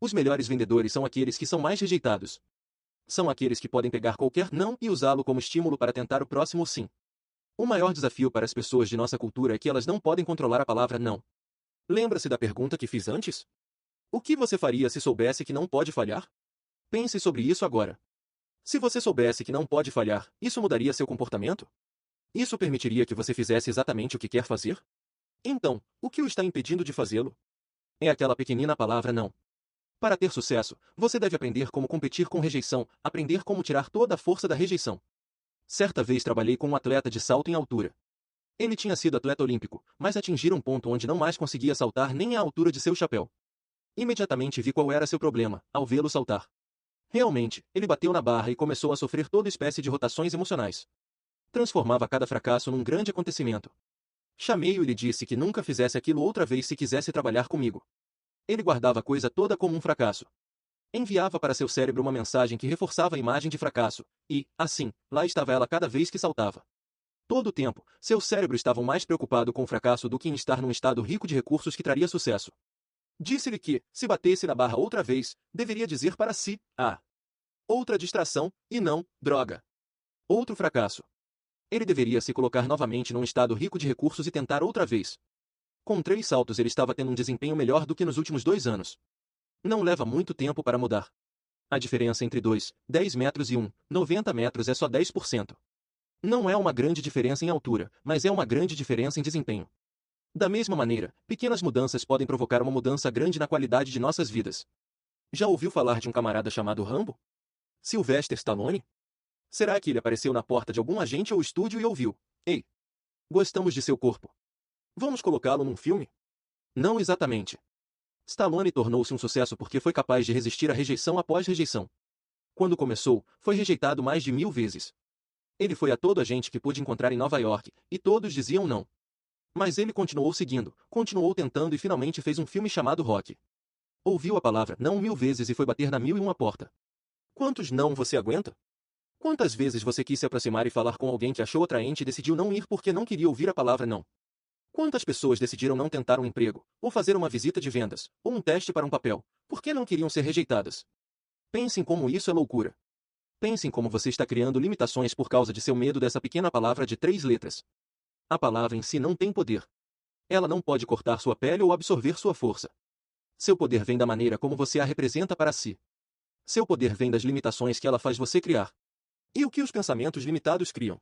Os melhores vendedores são aqueles que são mais rejeitados. São aqueles que podem pegar qualquer não e usá-lo como estímulo para tentar o próximo sim. O maior desafio para as pessoas de nossa cultura é que elas não podem controlar a palavra não. Lembra-se da pergunta que fiz antes? O que você faria se soubesse que não pode falhar? Pense sobre isso agora. Se você soubesse que não pode falhar, isso mudaria seu comportamento? Isso permitiria que você fizesse exatamente o que quer fazer? Então, o que o está impedindo de fazê-lo? É aquela pequenina palavra não. Para ter sucesso, você deve aprender como competir com rejeição, aprender como tirar toda a força da rejeição. Certa vez trabalhei com um atleta de salto em altura. Ele tinha sido atleta olímpico, mas atingira um ponto onde não mais conseguia saltar nem à altura de seu chapéu. Imediatamente vi qual era seu problema, ao vê-lo saltar. Realmente, ele bateu na barra e começou a sofrer toda espécie de rotações emocionais. Transformava cada fracasso num grande acontecimento. Chamei-o e lhe disse que nunca fizesse aquilo outra vez se quisesse trabalhar comigo. Ele guardava a coisa toda como um fracasso. Enviava para seu cérebro uma mensagem que reforçava a imagem de fracasso, e, assim, lá estava ela cada vez que saltava. Todo o tempo, seu cérebro estava mais preocupado com o fracasso do que em estar num estado rico de recursos que traria sucesso. Disse-lhe que, se batesse na barra outra vez, deveria dizer para si, outra distração, e não, droga. Outro fracasso. Ele deveria se colocar novamente num estado rico de recursos e tentar outra vez. Com 3 saltos ele estava tendo um desempenho melhor do que nos últimos 2 anos. Não leva muito tempo para mudar. A diferença entre 10 metros e 90 metros é só 10%. Não é uma grande diferença em altura, mas é uma grande diferença em desempenho. Da mesma maneira, pequenas mudanças podem provocar uma mudança grande na qualidade de nossas vidas. Já ouviu falar de um camarada chamado Rambo? Sylvester Stallone? Será que ele apareceu na porta de algum agente ou estúdio e ouviu: "Ei, gostamos de seu corpo. Vamos colocá-lo num filme?" Não exatamente. Stallone tornou-se um sucesso porque foi capaz de resistir à rejeição após rejeição. Quando começou, foi rejeitado mais de 1000 vezes. Ele foi a todo agente que pôde encontrar em Nova York, e todos diziam não. Mas ele continuou seguindo, continuou tentando e finalmente fez um filme chamado Rock. Ouviu a palavra não 1000 vezes e foi bater na 1001 porta. Quantos não você aguenta? Quantas vezes você quis se aproximar e falar com alguém que achou atraente e decidiu não ir porque não queria ouvir a palavra não? Quantas pessoas decidiram não tentar um emprego, ou fazer uma visita de vendas, ou um teste para um papel, porque não queriam ser rejeitadas? Pense em como isso é loucura. Pense em como você está criando limitações por causa de seu medo dessa pequena palavra de 3 letras. A palavra em si não tem poder. Ela não pode cortar sua pele ou absorver sua força. Seu poder vem da maneira como você a representa para si. Seu poder vem das limitações que ela faz você criar. E o que os pensamentos limitados criam?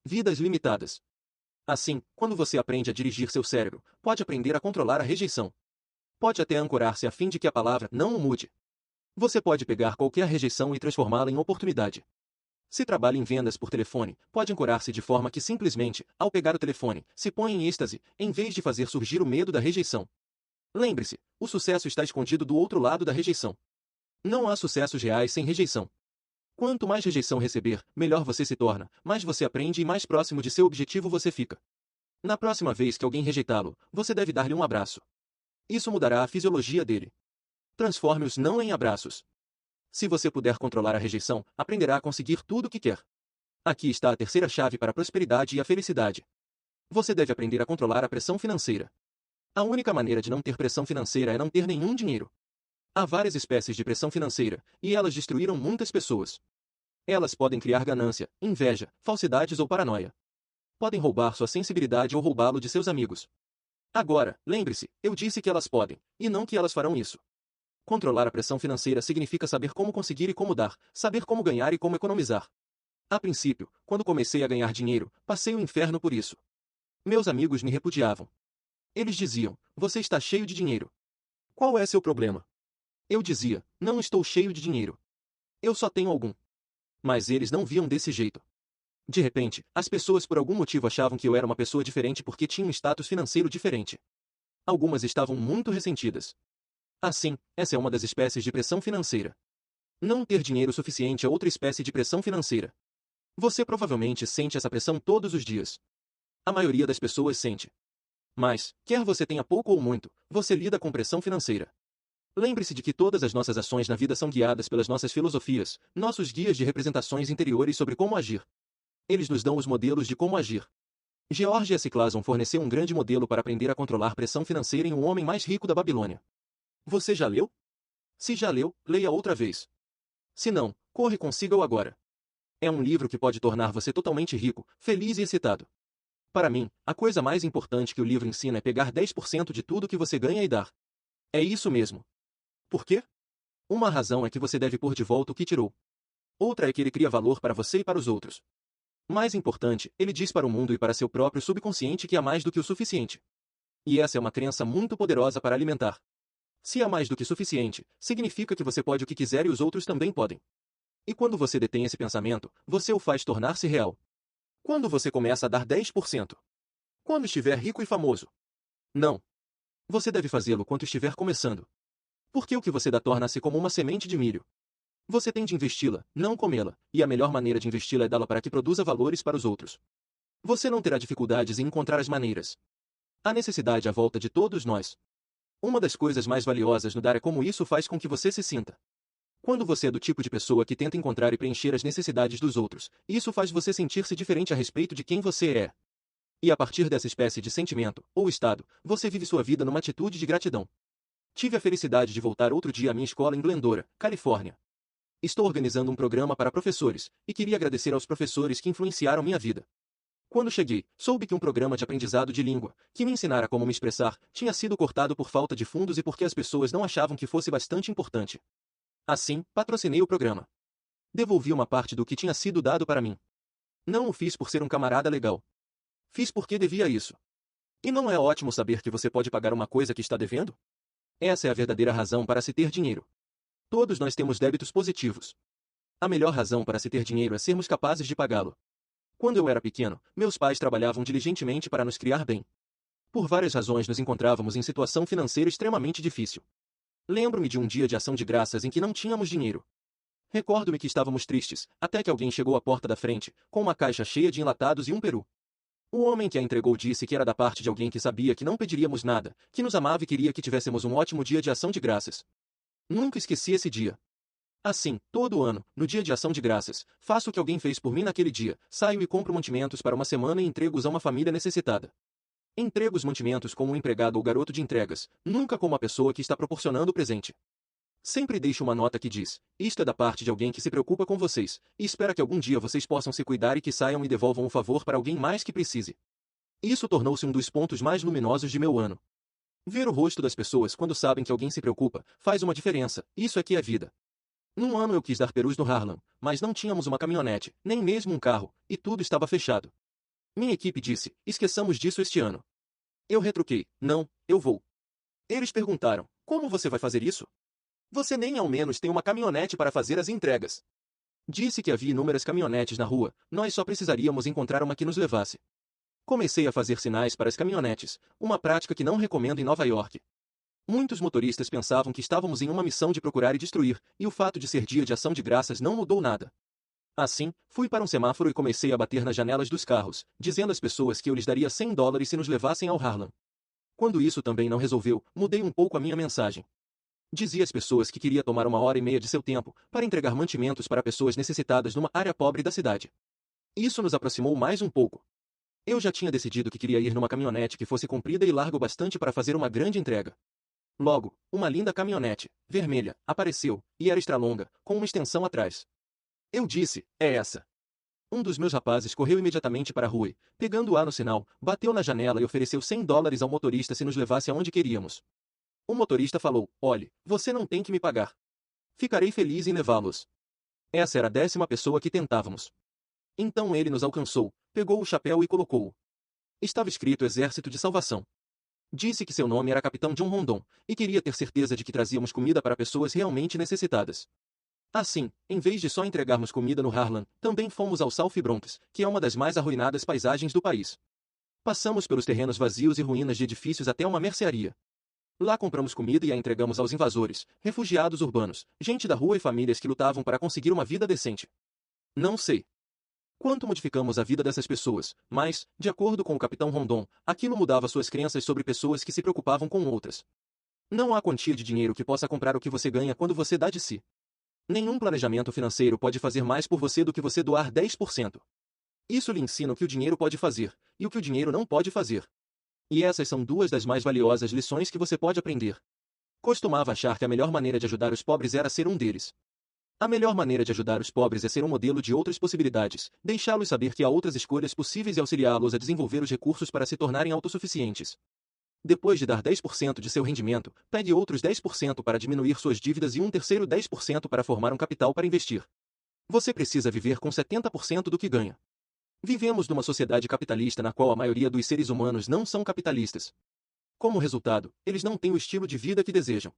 Vidas limitadas. Assim, quando você aprende a dirigir seu cérebro, pode aprender a controlar a rejeição. Pode até ancorar-se a fim de que a palavra não o mude. Você pode pegar qualquer rejeição e transformá-la em oportunidade. Se trabalha em vendas por telefone, pode ancorar-se de forma que simplesmente, ao pegar o telefone, se põe em êxtase, em vez de fazer surgir o medo da rejeição. Lembre-se, o sucesso está escondido do outro lado da rejeição. Não há sucessos reais sem rejeição. Quanto mais rejeição receber, melhor você se torna, mais você aprende e mais próximo de seu objetivo você fica. Na próxima vez que alguém rejeitá-lo, você deve dar-lhe um abraço. Isso mudará a fisiologia dele. Transforme-os não em abraços. Se você puder controlar a rejeição, aprenderá a conseguir tudo o que quer. Aqui está a terceira chave para a prosperidade e a felicidade. Você deve aprender a controlar a pressão financeira. A única maneira de não ter pressão financeira é não ter nenhum dinheiro. Há várias espécies de pressão financeira, e elas destruíram muitas pessoas. Elas podem criar ganância, inveja, falsidades ou paranoia. Podem roubar sua sensibilidade ou roubá-lo de seus amigos. Agora, lembre-se, eu disse que elas podem, e não que elas farão isso. Controlar a pressão financeira significa saber como conseguir e como dar, saber como ganhar e como economizar. A princípio, quando comecei a ganhar dinheiro, passei o inferno por isso. Meus amigos me repudiavam. Eles diziam, você está cheio de dinheiro. Qual é seu problema? Eu dizia, não estou cheio de dinheiro. Eu só tenho algum. Mas eles não viam desse jeito. De repente, as pessoas por algum motivo achavam que eu era uma pessoa diferente porque tinha um status financeiro diferente. Algumas estavam muito ressentidas. Assim, essa é uma das espécies de pressão financeira. Não ter dinheiro suficiente é outra espécie de pressão financeira. Você provavelmente sente essa pressão todos os dias. A maioria das pessoas sente. Mas, quer você tenha pouco ou muito, você lida com pressão financeira. Lembre-se de que todas as nossas ações na vida são guiadas pelas nossas filosofias, nossos guias de representações interiores sobre como agir. Eles nos dão os modelos de como agir. George S. Clason forneceu um grande modelo para aprender a controlar pressão financeira em O Homem Mais Rico da Babilônia. Você já leu? Se já leu, leia outra vez. Se não, corre consiga-o agora. É um livro que pode tornar você totalmente rico, feliz e excitado. Para mim, a coisa mais importante que o livro ensina é pegar 10% de tudo que você ganha e dar. É isso mesmo. Por quê? Uma razão é que você deve pôr de volta o que tirou. Outra é que ele cria valor para você e para os outros. Mais importante, ele diz para o mundo e para seu próprio subconsciente que há mais do que o suficiente. E essa é uma crença muito poderosa para alimentar. Se há mais do que suficiente, significa que você pode o que quiser e os outros também podem. E quando você detém esse pensamento, você o faz tornar-se real. Quando você começa a dar 10%? Quando estiver rico e famoso? Não. Você deve fazê-lo quando estiver começando. Porque o que você dá torna-se como uma semente de milho. Você tem de investi-la, não comê-la, e a melhor maneira de investi-la é dá-la para que produza valores para os outros. Você não terá dificuldades em encontrar as maneiras. Há necessidade à volta de todos nós. Uma das coisas mais valiosas no dar é como isso faz com que você se sinta. Quando você é do tipo de pessoa que tenta encontrar e preencher as necessidades dos outros, isso faz você sentir-se diferente a respeito de quem você é. E a partir dessa espécie de sentimento, ou estado, você vive sua vida numa atitude de gratidão. Tive a felicidade de voltar outro dia à minha escola em Glendora, Califórnia. Estou organizando um programa para professores, e queria agradecer aos professores que influenciaram minha vida. Quando cheguei, soube que um programa de aprendizado de língua, que me ensinara como me expressar, tinha sido cortado por falta de fundos e porque as pessoas não achavam que fosse bastante importante. Assim, patrocinei o programa. Devolvi uma parte do que tinha sido dado para mim. Não o fiz por ser um camarada legal. Fiz porque devia isso. E não é ótimo saber que você pode pagar uma coisa que está devendo? Essa é a verdadeira razão para se ter dinheiro. Todos nós temos débitos positivos. A melhor razão para se ter dinheiro é sermos capazes de pagá-lo. Quando eu era pequeno, meus pais trabalhavam diligentemente para nos criar bem. Por várias razões nos encontrávamos em situação financeira extremamente difícil. Lembro-me de um dia de ação de graças em que não tínhamos dinheiro. Recordo-me que estávamos tristes, até que alguém chegou à porta da frente, com uma caixa cheia de enlatados e um peru. O homem que a entregou disse que era da parte de alguém que sabia que não pediríamos nada, que nos amava e queria que tivéssemos um ótimo dia de ação de graças. Nunca esqueci esse dia. Assim, todo ano, no dia de ação de graças, faço o que alguém fez por mim naquele dia, saio e compro mantimentos para uma semana e entrego-os a uma família necessitada. Entrego os mantimentos como um empregado ou garoto de entregas, nunca como a pessoa que está proporcionando o presente. Sempre deixo uma nota que diz, isto é da parte de alguém que se preocupa com vocês, e espera que algum dia vocês possam se cuidar e que saiam e devolvam o favor para alguém mais que precise. Isso tornou-se um dos pontos mais luminosos de meu ano. Ver o rosto das pessoas quando sabem que alguém se preocupa, faz uma diferença, isso é que é vida. Num ano eu quis dar perus no Harlem, mas não tínhamos uma caminhonete, nem mesmo um carro, e tudo estava fechado. Minha equipe disse, esqueçamos disso este ano. Eu retruquei, não, eu vou. Eles perguntaram, como você vai fazer isso? Você nem ao menos tem uma caminhonete para fazer as entregas. Disse que havia inúmeras caminhonetes na rua, nós só precisaríamos encontrar uma que nos levasse. Comecei a fazer sinais para as caminhonetes, uma prática que não recomendo em Nova York. Muitos motoristas pensavam que estávamos em uma missão de procurar e destruir, e o fato de ser dia de ação de graças não mudou nada. Assim, fui para um semáforo e comecei a bater nas janelas dos carros, dizendo às pessoas que eu lhes daria $100 se nos levassem ao Harlem. Quando isso também não resolveu, mudei um pouco a minha mensagem. Dizia às pessoas que queria tomar 1h30 de seu tempo para entregar mantimentos para pessoas necessitadas numa área pobre da cidade. Isso nos aproximou mais um pouco. Eu já tinha decidido que queria ir numa caminhonete que fosse comprida e larga o bastante para fazer uma grande entrega. Logo, uma linda caminhonete, vermelha, apareceu, e era extra longa, com uma extensão atrás. Eu disse, é essa. Um dos meus rapazes correu imediatamente para a rua e, pegando-a no sinal, bateu na janela e ofereceu $100 ao motorista se nos levasse aonde queríamos. O motorista falou, olhe, você não tem que me pagar. Ficarei feliz em levá-los. Essa era a 10ª pessoa que tentávamos. Então ele nos alcançou, pegou o chapéu e colocou-o. Estava escrito Exército de Salvação. Disse que seu nome era Capitão John Rondon, e queria ter certeza de que trazíamos comida para pessoas realmente necessitadas. Assim, em vez de só entregarmos comida no Harlem, também fomos ao South Bronx, que é uma das mais arruinadas paisagens do país. Passamos pelos terrenos vazios e ruínas de edifícios até uma mercearia. Lá compramos comida e a entregamos aos invasores, refugiados urbanos, gente da rua e famílias que lutavam para conseguir uma vida decente. Não sei quanto modificamos a vida dessas pessoas, mas, de acordo com o Capitão Rondon, aquilo mudava suas crenças sobre pessoas que se preocupavam com outras. Não há quantia de dinheiro que possa comprar o que você ganha quando você dá de si. Nenhum planejamento financeiro pode fazer mais por você do que você doar 10%. Isso lhe ensina o que o dinheiro pode fazer, e o que o dinheiro não pode fazer. E essas são duas das mais valiosas lições que você pode aprender. Costumava achar que a melhor maneira de ajudar os pobres era ser um deles. A melhor maneira de ajudar os pobres é ser um modelo de outras possibilidades, deixá-los saber que há outras escolhas possíveis e auxiliá-los a desenvolver os recursos para se tornarem autossuficientes. Depois de dar 10% de seu rendimento, pegue outros 10% para diminuir suas dívidas e um terceiro 10% para formar um capital para investir. Você precisa viver com 70% do que ganha. Vivemos numa sociedade capitalista na qual a maioria dos seres humanos não são capitalistas. Como resultado, eles não têm o estilo de vida que desejam.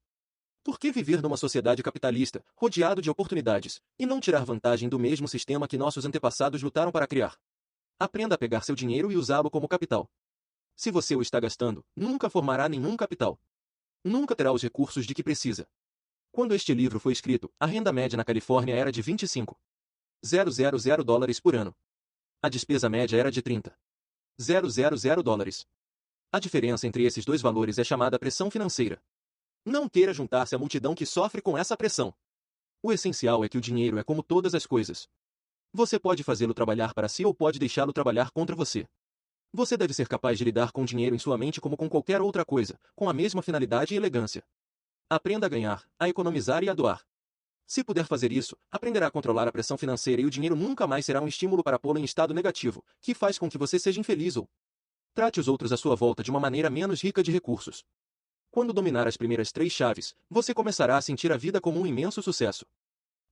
Por que viver numa sociedade capitalista, rodeado de oportunidades, e não tirar vantagem do mesmo sistema que nossos antepassados lutaram para criar? Aprenda a pegar seu dinheiro e usá-lo como capital. Se você o está gastando, nunca formará nenhum capital. Nunca terá os recursos de que precisa. Quando este livro foi escrito, a renda média na Califórnia era de $25,000 por ano. A despesa média era de $30,000. A diferença entre esses dois valores é chamada pressão financeira. Não queira juntar-se à multidão que sofre com essa pressão. O essencial é que o dinheiro é como todas as coisas. Você pode fazê-lo trabalhar para si ou pode deixá-lo trabalhar contra você. Você deve ser capaz de lidar com o dinheiro em sua mente como com qualquer outra coisa, com a mesma finalidade e elegância. Aprenda a ganhar, a economizar e a doar. Se puder fazer isso, aprenderá a controlar a pressão financeira e o dinheiro nunca mais será um estímulo para pô-lo em estado negativo, que faz com que você seja infeliz ou trate os outros à sua volta de uma maneira menos rica de recursos. Quando dominar as primeiras 3 chaves, você começará a sentir a vida como um imenso sucesso.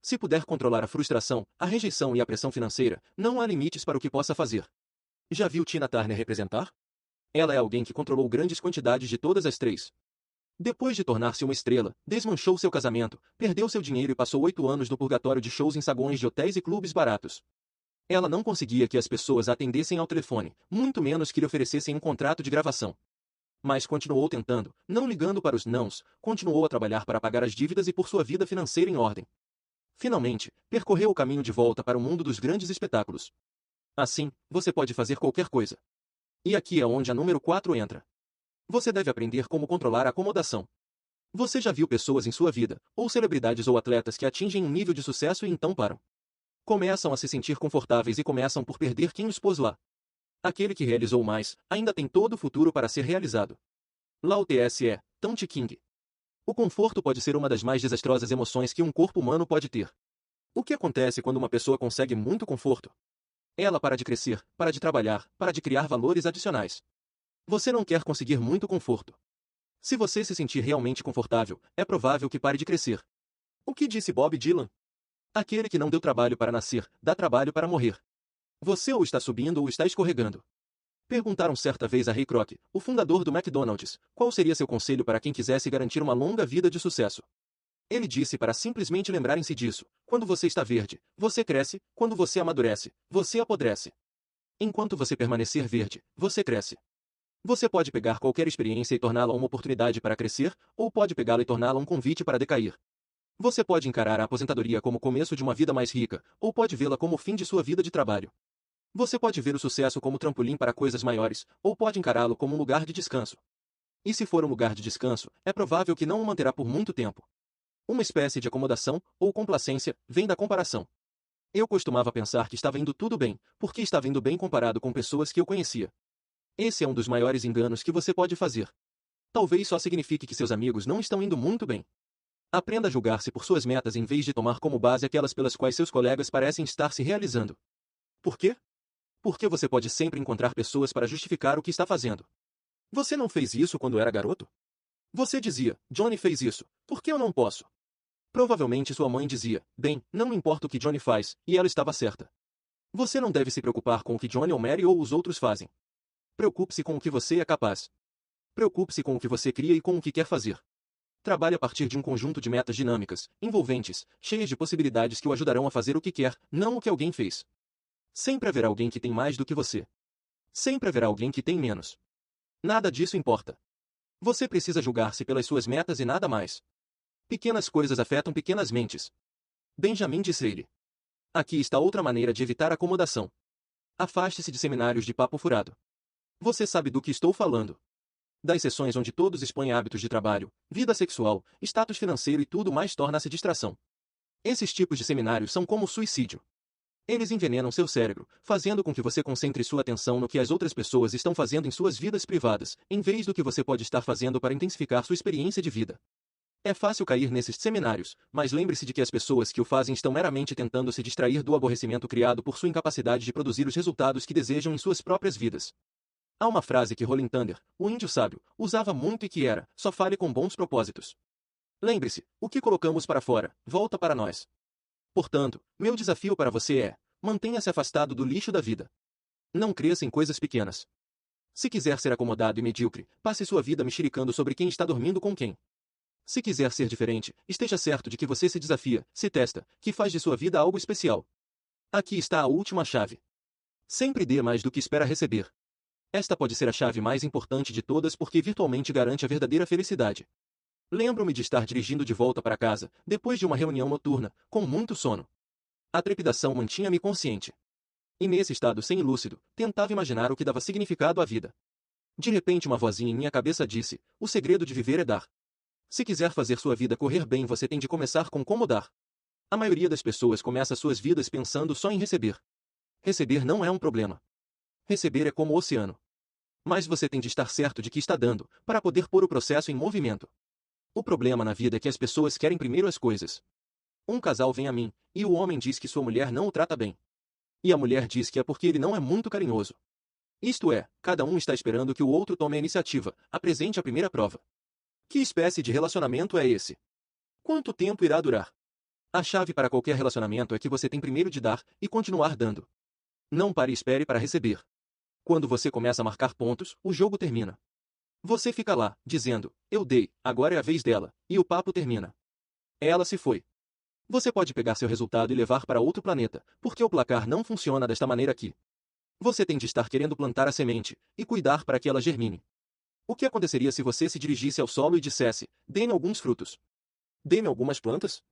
Se puder controlar a frustração, a rejeição e a pressão financeira, não há limites para o que possa fazer. Já viu Tina Turner representar? Ela é alguém que controlou grandes quantidades de todas as 3. Depois de tornar-se uma estrela, desmanchou seu casamento, perdeu seu dinheiro e passou 8 anos no purgatório de shows em saguões de hotéis e clubes baratos. Ela não conseguia que as pessoas a atendessem ao telefone, muito menos que lhe oferecessem um contrato de gravação. Mas continuou tentando, não ligando para os nãos, continuou a trabalhar para pagar as dívidas e por sua vida financeira em ordem. Finalmente, percorreu o caminho de volta para o mundo dos grandes espetáculos. Assim, você pode fazer qualquer coisa. E aqui é onde a número 4 entra. Você deve aprender como controlar a acomodação. Você já viu pessoas em sua vida, ou celebridades ou atletas que atingem um nível de sucesso e então param. Começam a se sentir confortáveis e começam por perder quem os pôs lá. Aquele que realizou mais, ainda tem todo o futuro para ser realizado. Lao Tse, Tao-te Ching. O conforto pode ser uma das mais desastrosas emoções que um corpo humano pode ter. O que acontece quando uma pessoa consegue muito conforto? Ela para de crescer, para de trabalhar, para de criar valores adicionais. Você não quer conseguir muito conforto. Se você se sentir realmente confortável, é provável que pare de crescer. O que disse Bob Dylan? Aquele que não deu trabalho para nascer, dá trabalho para morrer. Você ou está subindo ou está escorregando. Perguntaram certa vez a Ray Kroc, o fundador do McDonald's, qual seria seu conselho para quem quisesse garantir uma longa vida de sucesso. Ele disse para simplesmente lembrarem-se disso: quando você está verde, você cresce; quando você amadurece, você apodrece. Enquanto você permanecer verde, você cresce. Você pode pegar qualquer experiência e torná-la uma oportunidade para crescer, ou pode pegá-la e torná-la um convite para decair. Você pode encarar a aposentadoria como o começo de uma vida mais rica, ou pode vê-la como o fim de sua vida de trabalho. Você pode ver o sucesso como trampolim para coisas maiores, ou pode encará-lo como um lugar de descanso. E se for um lugar de descanso, é provável que não o manterá por muito tempo. Uma espécie de acomodação, ou complacência, vem da comparação. Eu costumava pensar que estava indo tudo bem, porque estava indo bem comparado com pessoas que eu conhecia. Esse é um dos maiores enganos que você pode fazer. Talvez só signifique que seus amigos não estão indo muito bem. Aprenda a julgar-se por suas metas em vez de tomar como base aquelas pelas quais seus colegas parecem estar se realizando. Por quê? Porque você pode sempre encontrar pessoas para justificar o que está fazendo. Você não fez isso quando era garoto? Você dizia, Johnny fez isso, por que eu não posso? Provavelmente sua mãe dizia, bem, não importa o que Johnny faz, e ela estava certa. Você não deve se preocupar com o que Johnny ou Mary ou os outros fazem. Preocupe-se com o que você é capaz. Preocupe-se com o que você cria e com o que quer fazer. Trabalhe a partir de um conjunto de metas dinâmicas, envolventes, cheias de possibilidades que o ajudarão a fazer o que quer, não o que alguém fez. Sempre haverá alguém que tem mais do que você. Sempre haverá alguém que tem menos. Nada disso importa. Você precisa julgar-se pelas suas metas e nada mais. Pequenas coisas afetam pequenas mentes. Benjamin Disraeli. Aqui está outra maneira de evitar acomodação. Afaste-se de seminários de papo furado. Você sabe do que estou falando. Das sessões onde todos expõem hábitos de trabalho, vida sexual, status financeiro e tudo mais torna-se distração. Esses tipos de seminários são como suicídio. Eles envenenam seu cérebro, fazendo com que você concentre sua atenção no que as outras pessoas estão fazendo em suas vidas privadas, em vez do que você pode estar fazendo para intensificar sua experiência de vida. É fácil cair nesses seminários, mas lembre-se de que as pessoas que o fazem estão meramente tentando se distrair do aborrecimento criado por sua incapacidade de produzir os resultados que desejam em suas próprias vidas. Há uma frase que Rolling Thunder, o índio sábio, usava muito e que era, só fale com bons propósitos. Lembre-se, o que colocamos para fora, volta para nós. Portanto, meu desafio para você é, mantenha-se afastado do lixo da vida. Não cresça em coisas pequenas. Se quiser ser acomodado e medíocre, passe sua vida mexericando sobre quem está dormindo com quem. Se quiser ser diferente, esteja certo de que você se desafia, se testa, que faz de sua vida algo especial. Aqui está a última chave. Sempre dê mais do que espera receber. Esta pode ser a chave mais importante de todas porque virtualmente garante a verdadeira felicidade. Lembro-me de estar dirigindo de volta para casa, depois de uma reunião noturna, com muito sono. A trepidação mantinha-me consciente. E nesse estado semi-lúcido, tentava imaginar o que dava significado à vida. De repente uma vozinha em minha cabeça disse, o segredo de viver é dar. Se quiser fazer sua vida correr bem, você tem de começar com como dar. A maioria das pessoas começa suas vidas pensando só em receber. Receber não é um problema. Receber é como o oceano. Mas você tem de estar certo de que está dando, para poder pôr o processo em movimento. O problema na vida é que as pessoas querem primeiro as coisas. Um casal vem a mim, e o homem diz que sua mulher não o trata bem. E a mulher diz que é porque ele não é muito carinhoso. Isto é, cada um está esperando que o outro tome a iniciativa, apresente a primeira prova. Que espécie de relacionamento é esse? Quanto tempo irá durar? A chave para qualquer relacionamento é que você tem primeiro de dar e continuar dando. Não pare e espere para receber. Quando você começa a marcar pontos, o jogo termina. Você fica lá, dizendo, eu dei, agora é a vez dela, e o papo termina. Ela se foi. Você pode pegar seu resultado e levar para outro planeta, porque o placar não funciona desta maneira aqui. Você tem de estar querendo plantar a semente, e cuidar para que ela germine. O que aconteceria se você se dirigisse ao solo e dissesse, dê-me alguns frutos? Dê-me algumas plantas?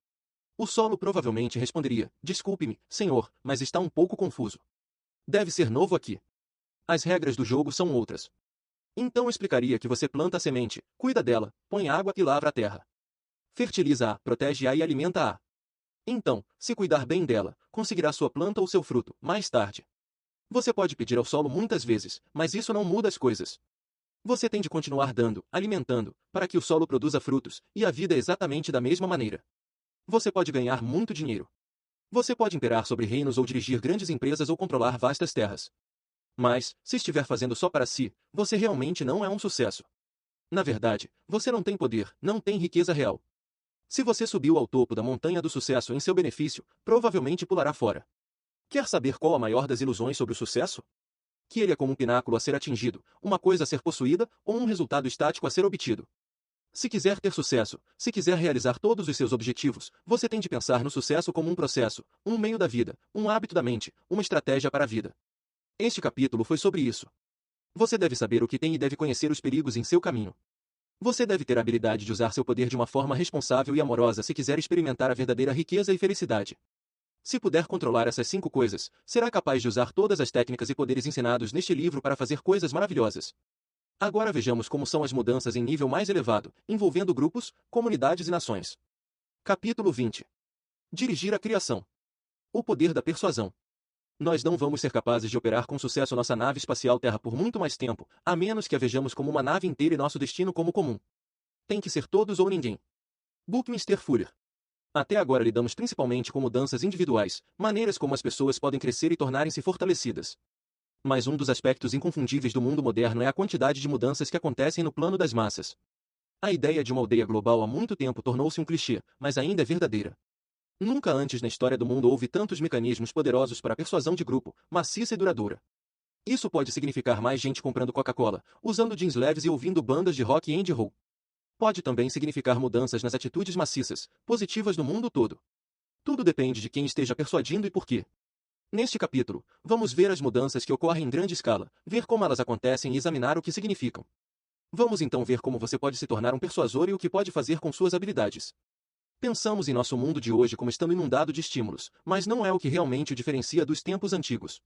O solo provavelmente responderia, desculpe-me, senhor, mas está um pouco confuso. Deve ser novo aqui. As regras do jogo são outras. Então explicaria que você planta a semente, cuida dela, põe água e lavra a terra. Fertiliza-a, protege-a e alimenta-a. Então, se cuidar bem dela, conseguirá sua planta ou seu fruto, mais tarde. Você pode pedir ao solo muitas vezes, mas isso não muda as coisas. Você tem de continuar dando, alimentando, para que o solo produza frutos, e a vida é exatamente da mesma maneira. Você pode ganhar muito dinheiro. Você pode imperar sobre reinos ou dirigir grandes empresas ou controlar vastas terras. Mas, se estiver fazendo só para si, você realmente não é um sucesso. Na verdade, você não tem poder, não tem riqueza real. Se você subiu ao topo da montanha do sucesso em seu benefício, provavelmente pulará fora. Quer saber qual a maior das ilusões sobre o sucesso? Que ele é como um pináculo a ser atingido, uma coisa a ser possuída, ou um resultado estático a ser obtido. Se quiser ter sucesso, se quiser realizar todos os seus objetivos, você tem de pensar no sucesso como um processo, um meio da vida, um hábito da mente, uma estratégia para a vida. Este capítulo foi sobre isso. Você deve saber o que tem e deve conhecer os perigos em seu caminho. Você deve ter a habilidade de usar seu poder de uma forma responsável e amorosa se quiser experimentar a verdadeira riqueza e felicidade. Se puder controlar essas 5 coisas, será capaz de usar todas as técnicas e poderes ensinados neste livro para fazer coisas maravilhosas. Agora vejamos como são as mudanças em nível mais elevado, envolvendo grupos, comunidades e nações. Capítulo 20. Dirigir a criação. O poder da persuasão. Nós não vamos ser capazes de operar com sucesso nossa nave espacial Terra por muito mais tempo, a menos que a vejamos como uma nave inteira e nosso destino como comum. Tem que ser todos ou ninguém. Buckminster Fuller. Até agora lidamos principalmente com mudanças individuais, maneiras como as pessoas podem crescer e tornarem-se fortalecidas. Mas um dos aspectos inconfundíveis do mundo moderno é a quantidade de mudanças que acontecem no plano das massas. A ideia de uma aldeia global há muito tempo tornou-se um clichê, mas ainda é verdadeira. Nunca antes na história do mundo houve tantos mecanismos poderosos para a persuasão de grupo, maciça e duradoura. Isso pode significar mais gente comprando Coca-Cola, usando jeans leves e ouvindo bandas de rock e indie roll. Pode também significar mudanças nas atitudes maciças, positivas no mundo todo. Tudo depende de quem esteja persuadindo e por quê. Neste capítulo, vamos ver as mudanças que ocorrem em grande escala, ver como elas acontecem e examinar o que significam. Vamos então ver como você pode se tornar um persuasor e o que pode fazer com suas habilidades. Pensamos em nosso mundo de hoje como estando inundado de estímulos, mas não é o que realmente o diferencia dos tempos antigos.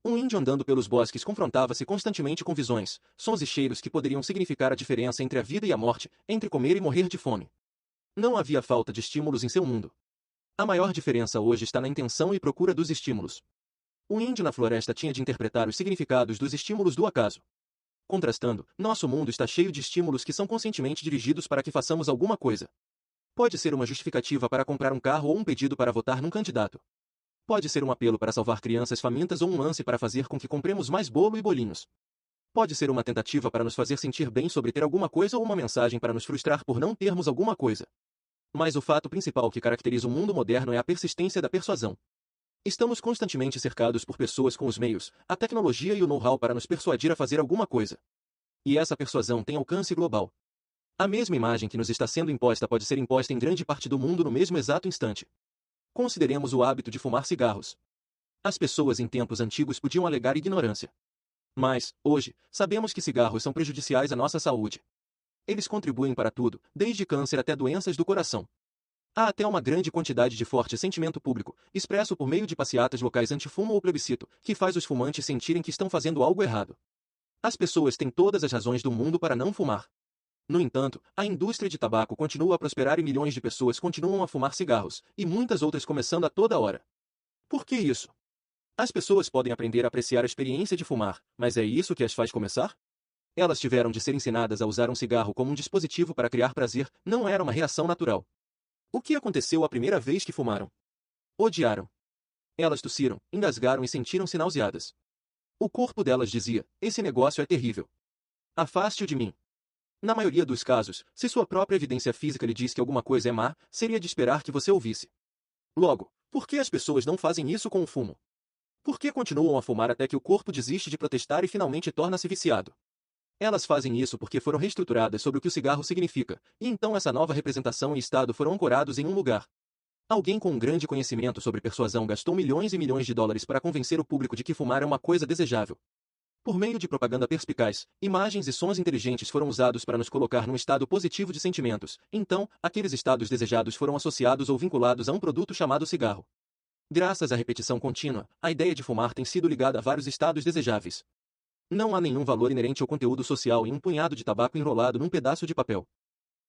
Um índio andando pelos bosques confrontava-se constantemente com visões, sons e cheiros que poderiam significar a diferença entre a vida e a morte, entre comer e morrer de fome. Não havia falta de estímulos em seu mundo. A maior diferença hoje está na intenção e procura dos estímulos. O índio na floresta tinha de interpretar os significados dos estímulos do acaso. Contrastando, nosso mundo está cheio de estímulos que são conscientemente dirigidos para que façamos alguma coisa. Pode ser uma justificativa para comprar um carro ou um pedido para votar num candidato. Pode ser um apelo para salvar crianças famintas ou um lance para fazer com que compremos mais bolo e bolinhos. Pode ser uma tentativa para nos fazer sentir bem sobre ter alguma coisa ou uma mensagem para nos frustrar por não termos alguma coisa. Mas o fato principal que caracteriza o mundo moderno é a persistência da persuasão. Estamos constantemente cercados por pessoas com os meios, a tecnologia e o know-how para nos persuadir a fazer alguma coisa. E essa persuasão tem alcance global. A mesma imagem que nos está sendo imposta pode ser imposta em grande parte do mundo no mesmo exato instante. Consideremos o hábito de fumar cigarros. As pessoas em tempos antigos podiam alegar ignorância. Mas, hoje, sabemos que cigarros são prejudiciais à nossa saúde. Eles contribuem para tudo, desde câncer até doenças do coração. Há até uma grande quantidade de forte sentimento público, expresso por meio de passeatas locais antifumo ou plebiscito, que faz os fumantes sentirem que estão fazendo algo errado. As pessoas têm todas as razões do mundo para não fumar. No entanto, a indústria de tabaco continua a prosperar e milhões de pessoas continuam a fumar cigarros, e muitas outras começando a toda hora. Por que isso? As pessoas podem aprender a apreciar a experiência de fumar, mas é isso que as faz começar? Elas tiveram de ser ensinadas a usar um cigarro como um dispositivo para criar prazer, não era uma reação natural. O que aconteceu a primeira vez que fumaram? Odiaram. Elas tossiram, engasgaram e sentiram-se nauseadas. O corpo delas dizia, esse negócio é terrível. Afaste-o de mim. Na maioria dos casos, se sua própria evidência física lhe diz que alguma coisa é má, seria de esperar que você ouvisse. Logo, por que as pessoas não fazem isso com o fumo? Por que continuam a fumar até que o corpo desiste de protestar e finalmente torna-se viciado? Elas fazem isso porque foram reestruturadas sobre o que o cigarro significa, e então essa nova representação e estado foram ancorados em um lugar. Alguém com um grande conhecimento sobre persuasão gastou milhões e milhões de dólares para convencer o público de que fumar é uma coisa desejável. Por meio de propaganda perspicaz, imagens e sons inteligentes foram usados para nos colocar num estado positivo de sentimentos, então, aqueles estados desejados foram associados ou vinculados a um produto chamado cigarro. Graças à repetição contínua, a ideia de fumar tem sido ligada a vários estados desejáveis. Não há nenhum valor inerente ao conteúdo social em um punhado de tabaco enrolado num pedaço de papel.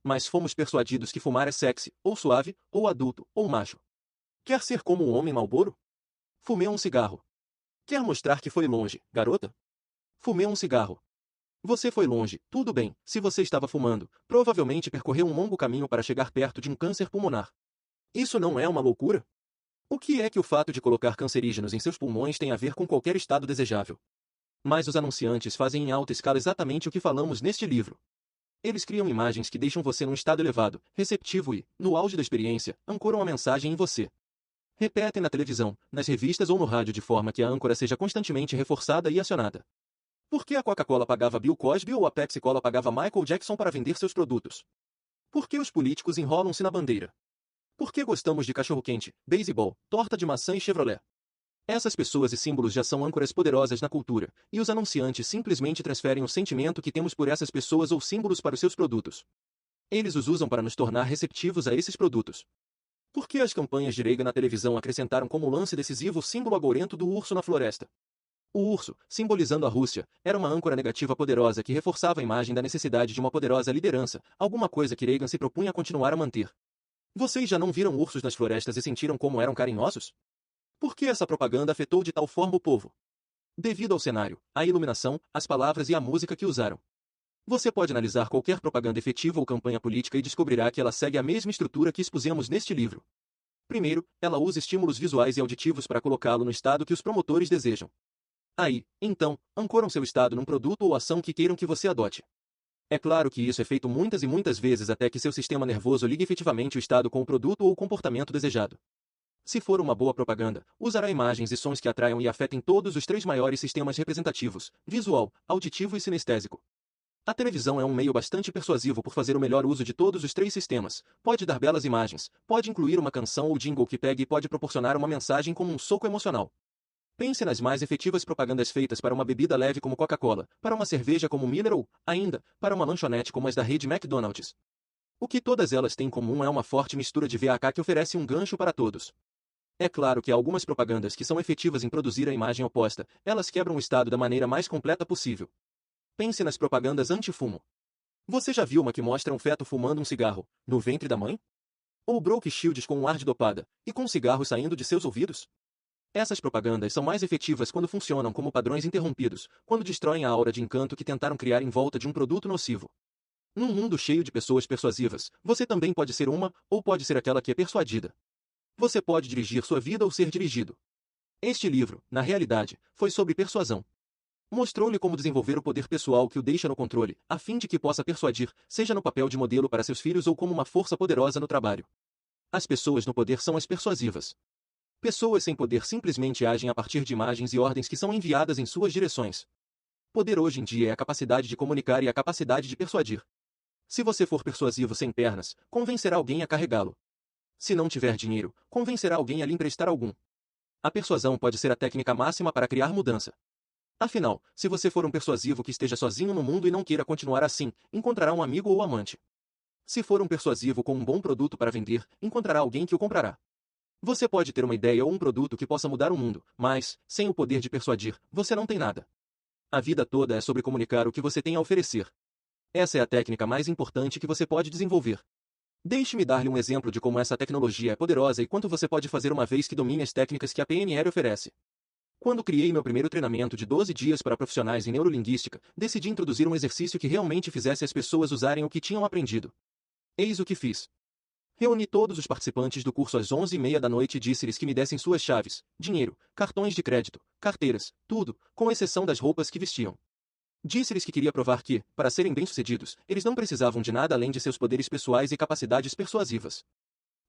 Mas fomos persuadidos que fumar é sexy, ou suave, ou adulto, ou macho. Quer ser como um homem Marlboro? Fumei um cigarro. Quer mostrar que foi longe, garota? Fumei um cigarro. Você foi longe, tudo bem, se você estava fumando, provavelmente percorreu um longo caminho para chegar perto de um câncer pulmonar. Isso não é uma loucura? O que é que o fato de colocar cancerígenos em seus pulmões tem a ver com qualquer estado desejável? Mas os anunciantes fazem em alta escala exatamente o que falamos neste livro. Eles criam imagens que deixam você num estado elevado, receptivo e, no auge da experiência, ancoram a mensagem em você. Repetem na televisão, nas revistas ou no rádio de forma que a âncora seja constantemente reforçada e acionada. Por que a Coca-Cola pagava Bill Cosby ou a Pepsi-Cola pagava Michael Jackson para vender seus produtos? Por que os políticos enrolam-se na bandeira? Por que gostamos de cachorro-quente, beisebol, torta de maçã e Chevrolet? Essas pessoas e símbolos já são âncoras poderosas na cultura, e os anunciantes simplesmente transferem o sentimento que temos por essas pessoas ou símbolos para os seus produtos. Eles os usam para nos tornar receptivos a esses produtos. Por que as campanhas de Reagan na televisão acrescentaram como lance decisivo o símbolo agourento do urso na floresta? O urso, simbolizando a Rússia, era uma âncora negativa poderosa que reforçava a imagem da necessidade de uma poderosa liderança, alguma coisa que Reagan se propunha a continuar a manter. Vocês já não viram ursos nas florestas e sentiram como eram carinhosos? Por que essa propaganda afetou de tal forma o povo? Devido ao cenário, à iluminação, às palavras e à música que usaram. Você pode analisar qualquer propaganda efetiva ou campanha política e descobrirá que ela segue a mesma estrutura que expusemos neste livro. Primeiro, ela usa estímulos visuais e auditivos para colocá-lo no estado que os promotores desejam. Aí, então, ancoram seu estado num produto ou ação que queiram que você adote. É claro que isso é feito muitas e muitas vezes até que seu sistema nervoso ligue efetivamente o estado com o produto ou o comportamento desejado. Se for uma boa propaganda, usará imagens e sons que atraiam e afetem todos os três maiores sistemas representativos: visual, auditivo e sinestésico. A televisão é um meio bastante persuasivo por fazer o melhor uso de todos os três sistemas. Pode dar belas imagens, pode incluir uma canção ou jingle que pegue e pode proporcionar uma mensagem como um soco emocional. Pense nas mais efetivas propagandas feitas para uma bebida leve como Coca-Cola, para uma cerveja como Miller ou, ainda, para uma lanchonete como as da rede McDonald's. O que todas elas têm em comum é uma forte mistura de VAK que oferece um gancho para todos. É claro que há algumas propagandas que são efetivas em produzir a imagem oposta, elas quebram o estado da maneira mais completa possível. Pense nas propagandas anti-fumo. Você já viu uma que mostra um feto fumando um cigarro, no ventre da mãe? Ou Broke Shields com um ar de dopada, e com um cigarro saindo de seus ouvidos? Essas propagandas são mais efetivas quando funcionam como padrões interrompidos, quando destroem a aura de encanto que tentaram criar em volta de um produto nocivo. Num mundo cheio de pessoas persuasivas, você também pode ser uma, ou pode ser aquela que é persuadida. Você pode dirigir sua vida ou ser dirigido. Este livro, na realidade, foi sobre persuasão. Mostrou-lhe como desenvolver o poder pessoal que o deixa no controle, a fim de que possa persuadir, seja no papel de modelo para seus filhos ou como uma força poderosa no trabalho. As pessoas no poder são as persuasivas. Pessoas sem poder simplesmente agem a partir de imagens e ordens que são enviadas em suas direções. Poder hoje em dia é a capacidade de comunicar e a capacidade de persuadir. Se você for persuasivo sem pernas, convencerá alguém a carregá-lo. Se não tiver dinheiro, convencerá alguém a lhe emprestar algum. A persuasão pode ser a técnica máxima para criar mudança. Afinal, se você for um persuasivo que esteja sozinho no mundo e não queira continuar assim, encontrará um amigo ou amante. Se for um persuasivo com um bom produto para vender, encontrará alguém que o comprará. Você pode ter uma ideia ou um produto que possa mudar o mundo, mas, sem o poder de persuadir, você não tem nada. A vida toda é sobre comunicar o que você tem a oferecer. Essa é a técnica mais importante que você pode desenvolver. Deixe-me dar-lhe um exemplo de como essa tecnologia é poderosa e quanto você pode fazer uma vez que domine as técnicas que a PNL oferece. Quando criei meu primeiro treinamento de 12 dias para profissionais em neurolinguística, decidi introduzir um exercício que realmente fizesse as pessoas usarem o que tinham aprendido. Eis o que fiz. Reuni todos os participantes do curso às 11h30 da noite e disse-lhes que me dessem suas chaves, dinheiro, cartões de crédito, carteiras, tudo, com exceção das roupas que vestiam. Disse-lhes que queria provar que, para serem bem-sucedidos, eles não precisavam de nada além de seus poderes pessoais e capacidades persuasivas.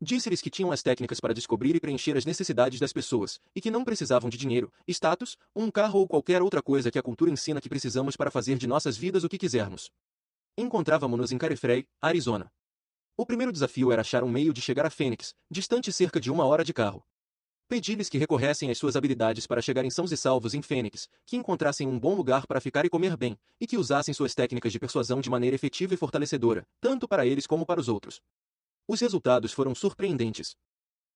Disse-lhes que tinham as técnicas para descobrir e preencher as necessidades das pessoas, e que não precisavam de dinheiro, status, um carro ou qualquer outra coisa que a cultura ensina que precisamos para fazer de nossas vidas o que quisermos. Encontrávamos-nos em Carefree, Arizona. O primeiro desafio era achar um meio de chegar a Phoenix, distante cerca de 1 hora de carro. Pedi-lhes que recorressem às suas habilidades para chegarem sãos e salvos em Phoenix, que encontrassem um bom lugar para ficar e comer bem, e que usassem suas técnicas de persuasão de maneira efetiva e fortalecedora, tanto para eles como para os outros. Os resultados foram surpreendentes.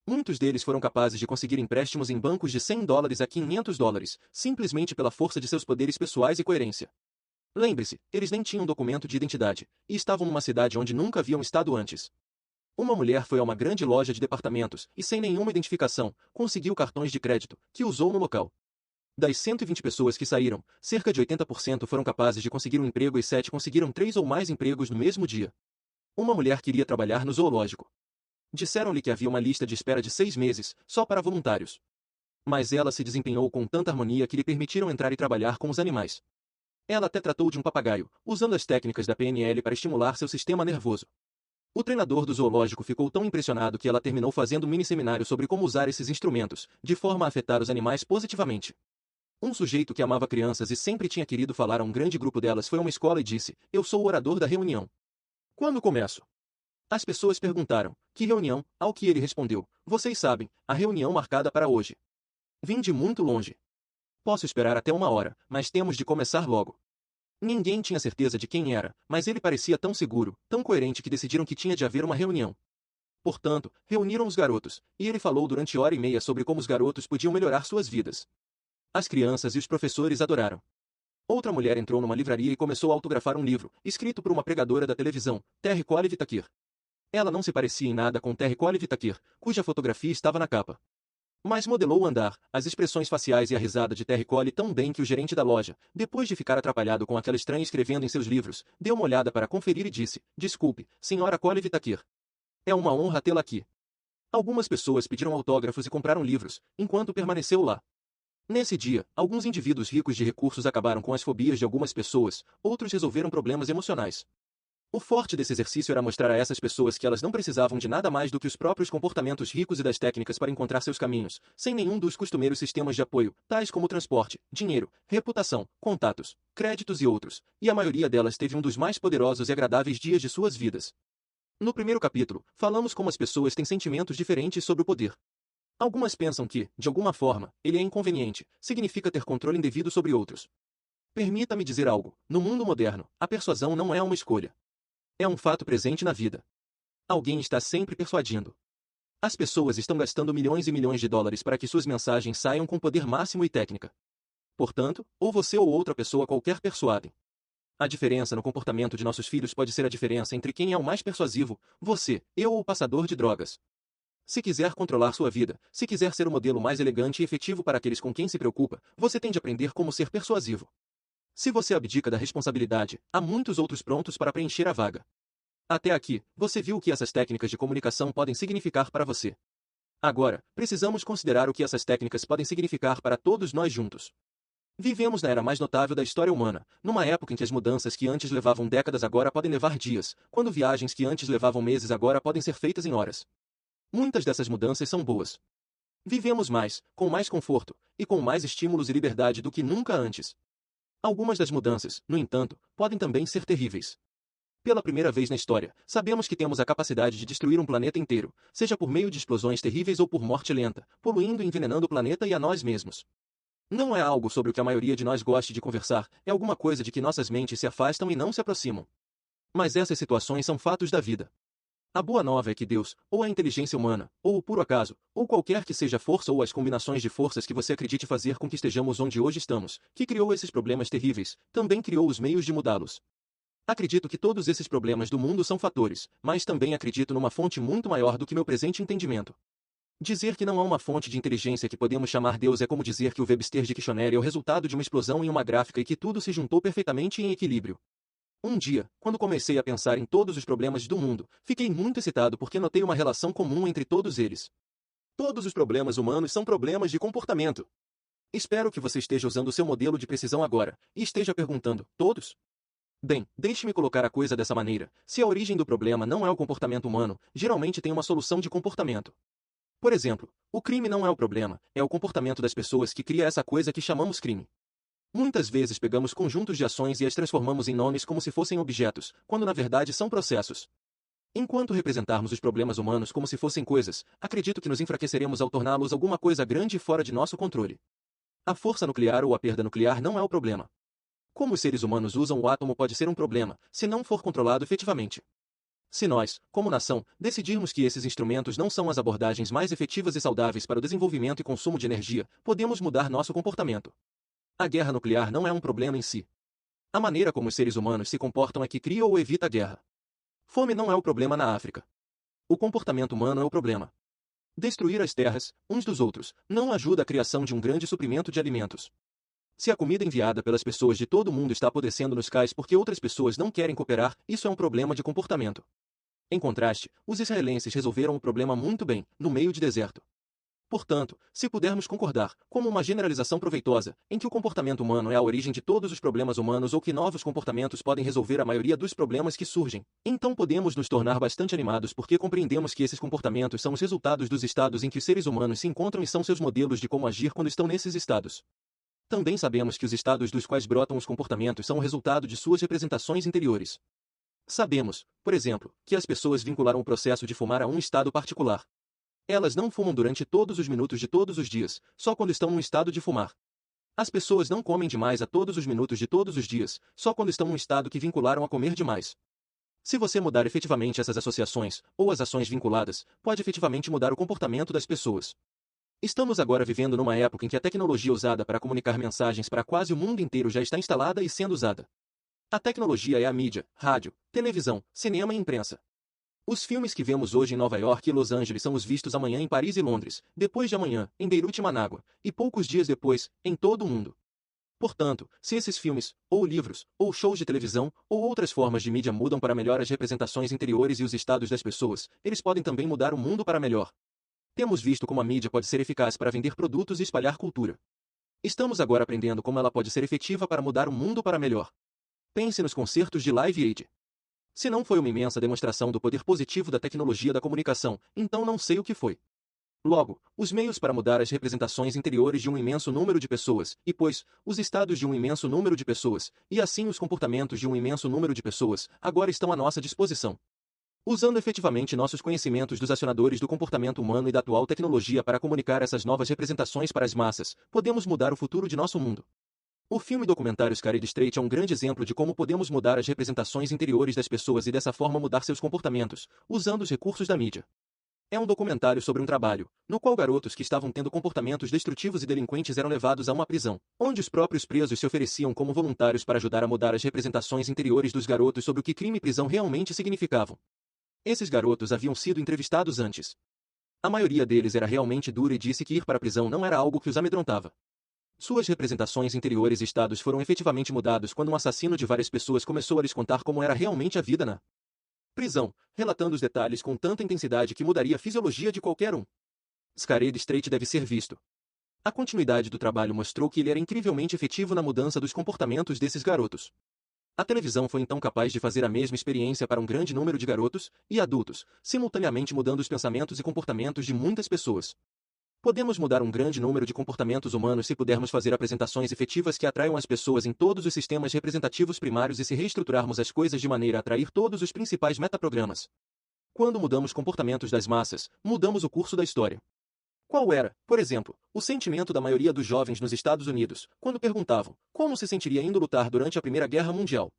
Muitos deles foram capazes de conseguir empréstimos em bancos de $100 a $500, simplesmente pela força de seus poderes pessoais e coerência. Lembre-se, eles nem tinham documento de identidade, e estavam numa cidade onde nunca haviam estado antes. Uma mulher foi a uma grande loja de departamentos, e sem nenhuma identificação, conseguiu cartões de crédito, que usou no local. Das 120 pessoas que saíram, cerca de 80% foram capazes de conseguir um emprego e 7 conseguiram 3 ou mais empregos no mesmo dia. Uma mulher queria trabalhar no zoológico. Disseram-lhe que havia uma lista de espera de 6 meses, só para voluntários. Mas ela se desempenhou com tanta harmonia que lhe permitiram entrar e trabalhar com os animais. Ela até tratou de um papagaio, usando as técnicas da PNL para estimular seu sistema nervoso. O treinador do zoológico ficou tão impressionado que ela terminou fazendo um mini-seminário sobre como usar esses instrumentos, de forma a afetar os animais positivamente. Um sujeito que amava crianças e sempre tinha querido falar a um grande grupo delas foi a uma escola e disse: "Eu sou o orador da reunião. Quando começo?" As pessoas perguntaram: "Que reunião?" Ao que ele respondeu: "Vocês sabem, a reunião marcada para hoje. Vim de muito longe. Posso esperar até 1 hora, mas temos de começar logo." Ninguém tinha certeza de quem era, mas ele parecia tão seguro, tão coerente que decidiram que tinha de haver uma reunião. Portanto, reuniram os garotos, e ele falou durante 1h30 sobre como os garotos podiam melhorar suas vidas. As crianças e os professores adoraram. Outra mulher entrou numa livraria e começou a autografar um livro, escrito por uma pregadora da televisão, Terry Cole Whittaker. Ela não se parecia em nada com Terry Cole Whittaker, cuja fotografia estava na capa. Mas modelou o andar, as expressões faciais e a risada de Terry Cole tão bem que o gerente da loja, depois de ficar atrapalhado com aquela estranha escrevendo em seus livros, deu uma olhada para conferir e disse: "Desculpe, senhora Cole Whittaker. É uma honra tê-la aqui." Algumas pessoas pediram autógrafos e compraram livros, enquanto permaneceu lá. Nesse dia, alguns indivíduos ricos de recursos acabaram com as fobias de algumas pessoas, outros resolveram problemas emocionais. O forte desse exercício era mostrar a essas pessoas que elas não precisavam de nada mais do que os próprios comportamentos ricos e das técnicas para encontrar seus caminhos, sem nenhum dos costumeiros sistemas de apoio, tais como transporte, dinheiro, reputação, contatos, créditos e outros, e a maioria delas teve um dos mais poderosos e agradáveis dias de suas vidas. No primeiro capítulo, falamos como as pessoas têm sentimentos diferentes sobre o poder. Algumas pensam que, de alguma forma, ele é inconveniente, significa ter controle indevido sobre outros. Permita-me dizer algo: no mundo moderno, a persuasão não é uma escolha. É um fato presente na vida. Alguém está sempre persuadindo. As pessoas estão gastando milhões e milhões de dólares para que suas mensagens saiam com poder máximo e técnica. Portanto, ou você ou outra pessoa qualquer persuadem. A diferença no comportamento de nossos filhos pode ser a diferença entre quem é o mais persuasivo, você, eu ou o passador de drogas. Se quiser controlar sua vida, se quiser ser o modelo mais elegante e efetivo para aqueles com quem se preocupa, você tem de aprender como ser persuasivo. Se você abdica da responsabilidade, há muitos outros prontos para preencher a vaga. Até aqui, você viu o que essas técnicas de comunicação podem significar para você. Agora, precisamos considerar o que essas técnicas podem significar para todos nós juntos. Vivemos na era mais notável da história humana, numa época em que as mudanças que antes levavam décadas agora podem levar dias, quando viagens que antes levavam meses agora podem ser feitas em horas. Muitas dessas mudanças são boas. Vivemos mais, com mais conforto, e com mais estímulos e liberdade do que nunca antes. Algumas das mudanças, no entanto, podem também ser terríveis. Pela primeira vez na história, sabemos que temos a capacidade de destruir um planeta inteiro, seja por meio de explosões terríveis ou por morte lenta, poluindo e envenenando o planeta e a nós mesmos. Não é algo sobre o que a maioria de nós goste de conversar, é alguma coisa de que nossas mentes se afastam e não se aproximam. Mas essas situações são fatos da vida. A boa nova é que Deus, ou a inteligência humana, ou o puro acaso, ou qualquer que seja a força ou as combinações de forças que você acredite fazer com que estejamos onde hoje estamos, que criou esses problemas terríveis, também criou os meios de mudá-los. Acredito que todos esses problemas do mundo são fatores, mas também acredito numa fonte muito maior do que meu presente entendimento. Dizer que não há uma fonte de inteligência que podemos chamar Deus é como dizer que o Webster Dictionary é o resultado de uma explosão em uma gráfica e que tudo se juntou perfeitamente em equilíbrio. Um dia, quando comecei a pensar em todos os problemas do mundo, fiquei muito excitado porque notei uma relação comum entre todos eles. Todos os problemas humanos são problemas de comportamento. Espero que você esteja usando seu modelo de precisão agora, e esteja perguntando: todos? Bem, deixe-me colocar a coisa dessa maneira: se a origem do problema não é o comportamento humano, geralmente tem uma solução de comportamento. Por exemplo, o crime não é o problema, é o comportamento das pessoas que cria essa coisa que chamamos crime. Muitas vezes pegamos conjuntos de ações e as transformamos em nomes como se fossem objetos, quando na verdade são processos. Enquanto representarmos os problemas humanos como se fossem coisas, acredito que nos enfraqueceremos ao torná-los alguma coisa grande e fora de nosso controle. A força nuclear ou a perda nuclear não é o problema. Como os seres humanos usam o átomo pode ser um problema, se não for controlado efetivamente. Se nós, como nação, decidirmos que esses instrumentos não são as abordagens mais efetivas e saudáveis para o desenvolvimento e consumo de energia, podemos mudar nosso comportamento. A guerra nuclear não é um problema em si. A maneira como os seres humanos se comportam é que cria ou evita a guerra. Fome não é o problema na África. O comportamento humano é o problema. Destruir as terras, uns dos outros, não ajuda a criação de um grande suprimento de alimentos. Se a comida enviada pelas pessoas de todo o mundo está apodrecendo nos cais porque outras pessoas não querem cooperar, isso é um problema de comportamento. Em contraste, os israelenses resolveram o problema muito bem, no meio de deserto. Portanto, se pudermos concordar, como uma generalização proveitosa, em que o comportamento humano é a origem de todos os problemas humanos ou que novos comportamentos podem resolver a maioria dos problemas que surgem, então podemos nos tornar bastante animados porque compreendemos que esses comportamentos são os resultados dos estados em que os seres humanos se encontram e são seus modelos de como agir quando estão nesses estados. Também sabemos que os estados dos quais brotam os comportamentos são o resultado de suas representações interiores. Sabemos, por exemplo, que as pessoas vincularam o processo de fumar a um estado particular. Elas não fumam durante todos os minutos de todos os dias, só quando estão num estado de fumar. As pessoas não comem demais a todos os minutos de todos os dias, só quando estão num estado que vincularam a comer demais. Se você mudar efetivamente essas associações, ou as ações vinculadas, pode efetivamente mudar o comportamento das pessoas. Estamos agora vivendo numa época em que a tecnologia usada para comunicar mensagens para quase o mundo inteiro já está instalada e sendo usada. A tecnologia é a mídia, rádio, televisão, cinema e imprensa. Os filmes que vemos hoje em Nova York e Los Angeles são os vistos amanhã em Paris e Londres, depois de amanhã, em Beirute e Manágua, e poucos dias depois, em todo o mundo. Portanto, se esses filmes, ou livros, ou shows de televisão, ou outras formas de mídia mudam para melhor as representações interiores e os estados das pessoas, eles podem também mudar o mundo para melhor. Temos visto como a mídia pode ser eficaz para vender produtos e espalhar cultura. Estamos agora aprendendo como ela pode ser efetiva para mudar o mundo para melhor. Pense nos concertos de Live Aid. Se não foi uma imensa demonstração do poder positivo da tecnologia da comunicação, então não sei o que foi. Logo, os meios para mudar as representações interiores de um imenso número de pessoas, e pois, os estados de um imenso número de pessoas, e assim os comportamentos de um imenso número de pessoas, agora estão à nossa disposição. Usando efetivamente nossos conhecimentos dos acionadores do comportamento humano e da atual tecnologia para comunicar essas novas representações para as massas, podemos mudar o futuro de nosso mundo. O filme documentário Scared Straight é um grande exemplo de como podemos mudar as representações interiores das pessoas e dessa forma mudar seus comportamentos, usando os recursos da mídia. É um documentário sobre um trabalho, no qual garotos que estavam tendo comportamentos destrutivos e delinquentes eram levados a uma prisão, onde os próprios presos se ofereciam como voluntários para ajudar a mudar as representações interiores dos garotos sobre o que crime e prisão realmente significavam. Esses garotos haviam sido entrevistados antes. A maioria deles era realmente dura e disse que ir para a prisão não era algo que os amedrontava. Suas representações interiores e estados foram efetivamente mudados quando um assassino de várias pessoas começou a lhes contar como era realmente a vida na prisão, relatando os detalhes com tanta intensidade que mudaria a fisiologia de qualquer um. Scared Straight deve ser visto. A continuidade do trabalho mostrou que ele era incrivelmente efetivo na mudança dos comportamentos desses garotos. A televisão foi então capaz de fazer a mesma experiência para um grande número de garotos e adultos, simultaneamente mudando os pensamentos e comportamentos de muitas pessoas. Podemos mudar um grande número de comportamentos humanos se pudermos fazer apresentações efetivas que atraiam as pessoas em todos os sistemas representativos primários e se reestruturarmos as coisas de maneira a atrair todos os principais metaprogramas. Quando mudamos comportamentos das massas, mudamos o curso da história. Qual era, por exemplo, o sentimento da maioria dos jovens nos Estados Unidos, quando perguntavam como se sentiria indo lutar durante a Primeira Guerra Mundial?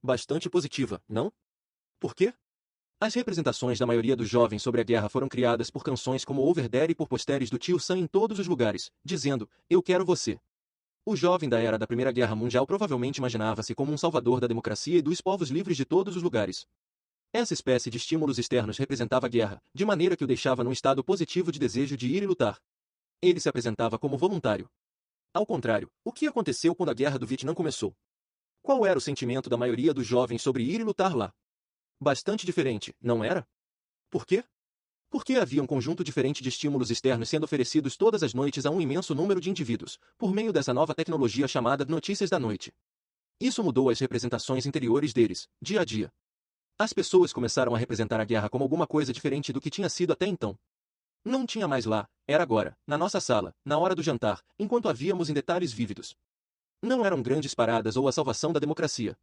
Bastante positiva, não? Por quê? As representações da maioria dos jovens sobre a guerra foram criadas por canções como Over There e por posteres do Tio Sam em todos os lugares, dizendo, eu quero você. O jovem da era da Primeira Guerra Mundial provavelmente imaginava-se como um salvador da democracia e dos povos livres de todos os lugares. Essa espécie de estímulos externos representava a guerra, de maneira que o deixava num estado positivo de desejo de ir e lutar. Ele se apresentava como voluntário. Ao contrário, o que aconteceu quando a Guerra do Vietnã começou? Qual era o sentimento da maioria dos jovens sobre ir e lutar lá? Bastante diferente, não era? Por quê? Porque havia um conjunto diferente de estímulos externos sendo oferecidos todas as noites a um imenso número de indivíduos, por meio dessa nova tecnologia chamada Notícias da Noite. Isso mudou as representações interiores deles, dia a dia. As pessoas começaram a representar a guerra como alguma coisa diferente do que tinha sido até então. Não tinha mais lá, era agora, na nossa sala, na hora do jantar, enquanto a víamos em detalhes vívidos. Não eram grandes paradas ou a salvação da democracia.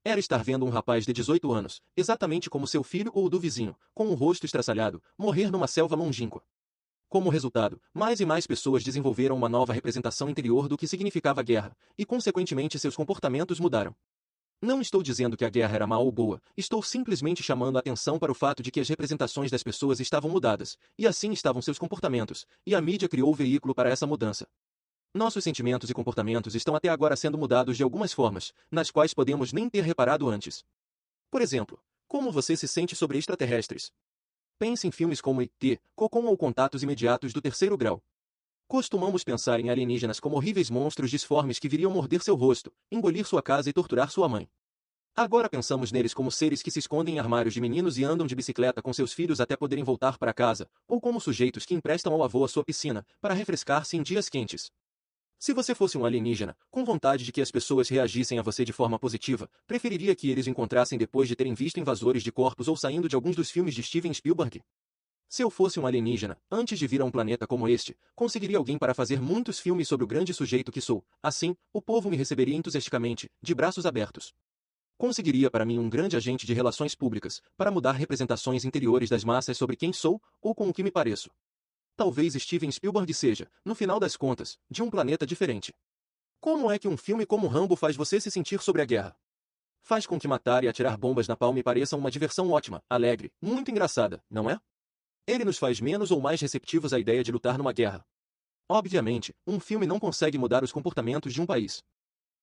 Era estar vendo um rapaz de 18 anos, exatamente como seu filho ou o do vizinho, com o rosto estraçalhado, morrer numa selva longínqua. Como resultado, mais e mais pessoas desenvolveram uma nova representação interior do que significava a guerra, e consequentemente seus comportamentos mudaram. Não estou dizendo que a guerra era má ou boa, estou simplesmente chamando a atenção para o fato de que as representações das pessoas estavam mudadas, e assim estavam seus comportamentos, e a mídia criou o veículo para essa mudança. Nossos sentimentos e comportamentos estão até agora sendo mudados de algumas formas, nas quais podemos nem ter reparado antes. Por exemplo, como você se sente sobre extraterrestres? Pense em filmes como E.T., Cocom ou Contatos Imediatos do Terceiro Grau. Costumamos pensar em alienígenas como horríveis monstros disformes que viriam morder seu rosto, engolir sua casa e torturar sua mãe. Agora pensamos neles como seres que se escondem em armários de meninos e andam de bicicleta com seus filhos até poderem voltar para casa, ou como sujeitos que emprestam ao avô a sua piscina, para refrescar-se em dias quentes. Se você fosse um alienígena, com vontade de que as pessoas reagissem a você de forma positiva, preferiria que eles o encontrassem depois de terem visto invasores de corpos ou saindo de alguns dos filmes de Steven Spielberg? Se eu fosse um alienígena, antes de vir a um planeta como este, conseguiria alguém para fazer muitos filmes sobre o grande sujeito que sou. Assim, o povo me receberia entusiasticamente, de braços abertos. Conseguiria para mim um grande agente de relações públicas, para mudar representações interiores das massas sobre quem sou, ou com o que me pareço. Talvez Steven Spielberg seja, no final das contas, de um planeta diferente. Como é que um filme como Rambo faz você se sentir sobre a guerra? Faz com que matar e atirar bombas na palma pareça uma diversão ótima, alegre, muito engraçada, não é? Ele nos faz menos ou mais receptivos à ideia de lutar numa guerra. Obviamente, um filme não consegue mudar os comportamentos de um país.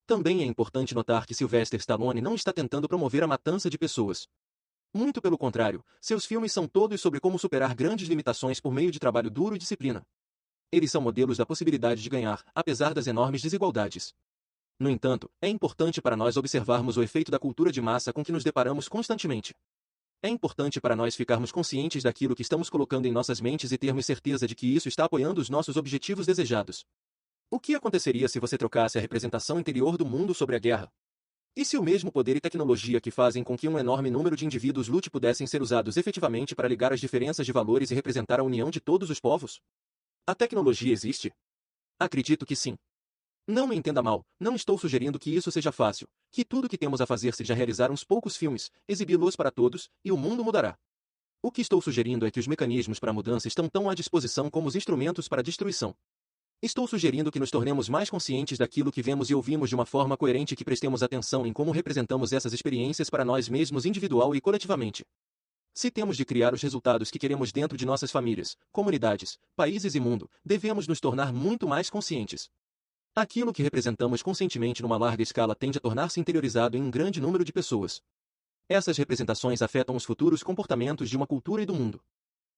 Também é importante notar que Sylvester Stallone não está tentando promover a matança de pessoas. Muito pelo contrário, seus filmes são todos sobre como superar grandes limitações por meio de trabalho duro e disciplina. Eles são modelos da possibilidade de ganhar, apesar das enormes desigualdades. No entanto, é importante para nós observarmos o efeito da cultura de massa com que nos deparamos constantemente. É importante para nós ficarmos conscientes daquilo que estamos colocando em nossas mentes e termos certeza de que isso está apoiando os nossos objetivos desejados. O que aconteceria se você trocasse a representação interior do mundo sobre a guerra? E se o mesmo poder e tecnologia que fazem com que um enorme número de indivíduos lute pudessem ser usados efetivamente para ligar as diferenças de valores e representar a união de todos os povos? A tecnologia existe? Acredito que sim. Não me entenda mal, não estou sugerindo que isso seja fácil, que tudo que temos a fazer seja realizar uns poucos filmes, exibi-los para todos, e o mundo mudará. O que estou sugerindo é que os mecanismos para a mudança estão tão à disposição como os instrumentos para a destruição. Estou sugerindo que nos tornemos mais conscientes daquilo que vemos e ouvimos de uma forma coerente e que prestemos atenção em como representamos essas experiências para nós mesmos individual e coletivamente. Se temos de criar os resultados que queremos dentro de nossas famílias, comunidades, países e mundo, devemos nos tornar muito mais conscientes. Aquilo que representamos conscientemente numa larga escala tende a tornar-se interiorizado em um grande número de pessoas. Essas representações afetam os futuros comportamentos de uma cultura e do mundo.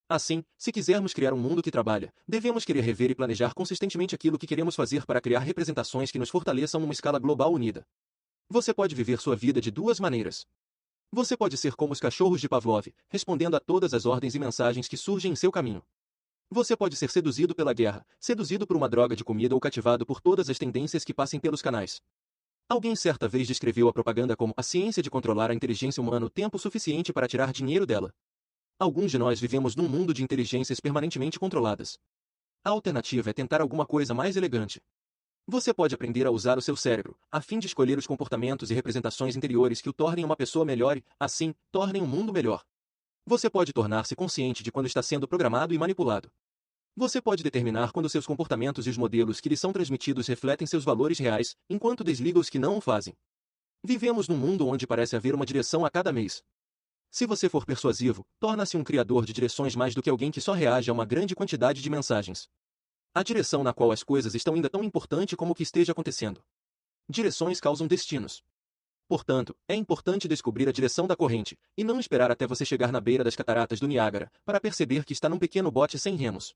Assim, se quisermos criar um mundo que trabalha, devemos querer rever e planejar consistentemente aquilo que queremos fazer para criar representações que nos fortaleçam numa escala global unida. Você pode viver sua vida de duas maneiras. Você pode ser como os cachorros de Pavlov, respondendo a todas as ordens e mensagens que surgem em seu caminho. Você pode ser seduzido pela guerra, seduzido por uma droga de comida ou cativado por todas as tendências que passem pelos canais. Alguém certa vez descreveu a propaganda como a ciência de controlar a inteligência humana o tempo suficiente para tirar dinheiro dela. Alguns de nós vivemos num mundo de inteligências permanentemente controladas. A alternativa é tentar alguma coisa mais elegante. Você pode aprender a usar o seu cérebro, a fim de escolher os comportamentos e representações interiores que o tornem uma pessoa melhor e, assim, tornem um mundo melhor. Você pode tornar-se consciente de quando está sendo programado e manipulado. Você pode determinar quando seus comportamentos e os modelos que lhe são transmitidos refletem seus valores reais, enquanto desliga os que não o fazem. Vivemos num mundo onde parece haver uma direção a cada mês. Se você for persuasivo, torna-se um criador de direções mais do que alguém que só reage a uma grande quantidade de mensagens. A direção na qual as coisas estão indo é tão importante como o que esteja acontecendo. Direções causam destinos. Portanto, é importante descobrir a direção da corrente, e não esperar até você chegar na beira das cataratas do Niágara, para perceber que está num pequeno bote sem remos.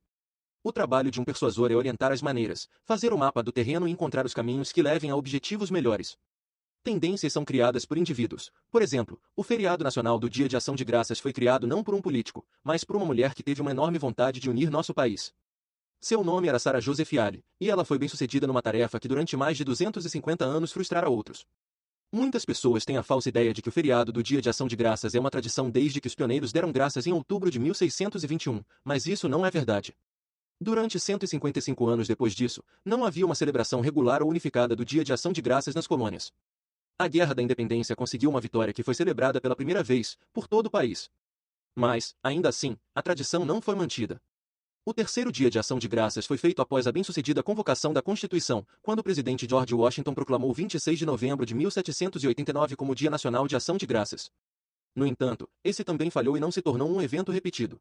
O trabalho de um persuasor é orientar as maneiras, fazer o mapa do terreno e encontrar os caminhos que levem a objetivos melhores. Tendências são criadas por indivíduos. Por exemplo, o feriado nacional do Dia de Ação de Graças foi criado não por um político, mas por uma mulher que teve uma enorme vontade de unir nosso país. Seu nome era Sarah Joseph Ali, e ela foi bem-sucedida numa tarefa que durante mais de 250 anos frustrara outros. Muitas pessoas têm a falsa ideia de que o feriado do Dia de Ação de Graças é uma tradição desde que os pioneiros deram graças em outubro de 1621, mas isso não é verdade. Durante 155 anos depois disso, não havia uma celebração regular ou unificada do Dia de Ação de Graças nas colônias. A Guerra da Independência conseguiu uma vitória que foi celebrada pela primeira vez, por todo o país. Mas, ainda assim, a tradição não foi mantida. O terceiro Dia de Ação de Graças foi feito após a bem-sucedida convocação da Constituição, quando o presidente George Washington proclamou 26 de novembro de 1789 como Dia Nacional de Ação de Graças. No entanto, esse também falhou e não se tornou um evento repetido.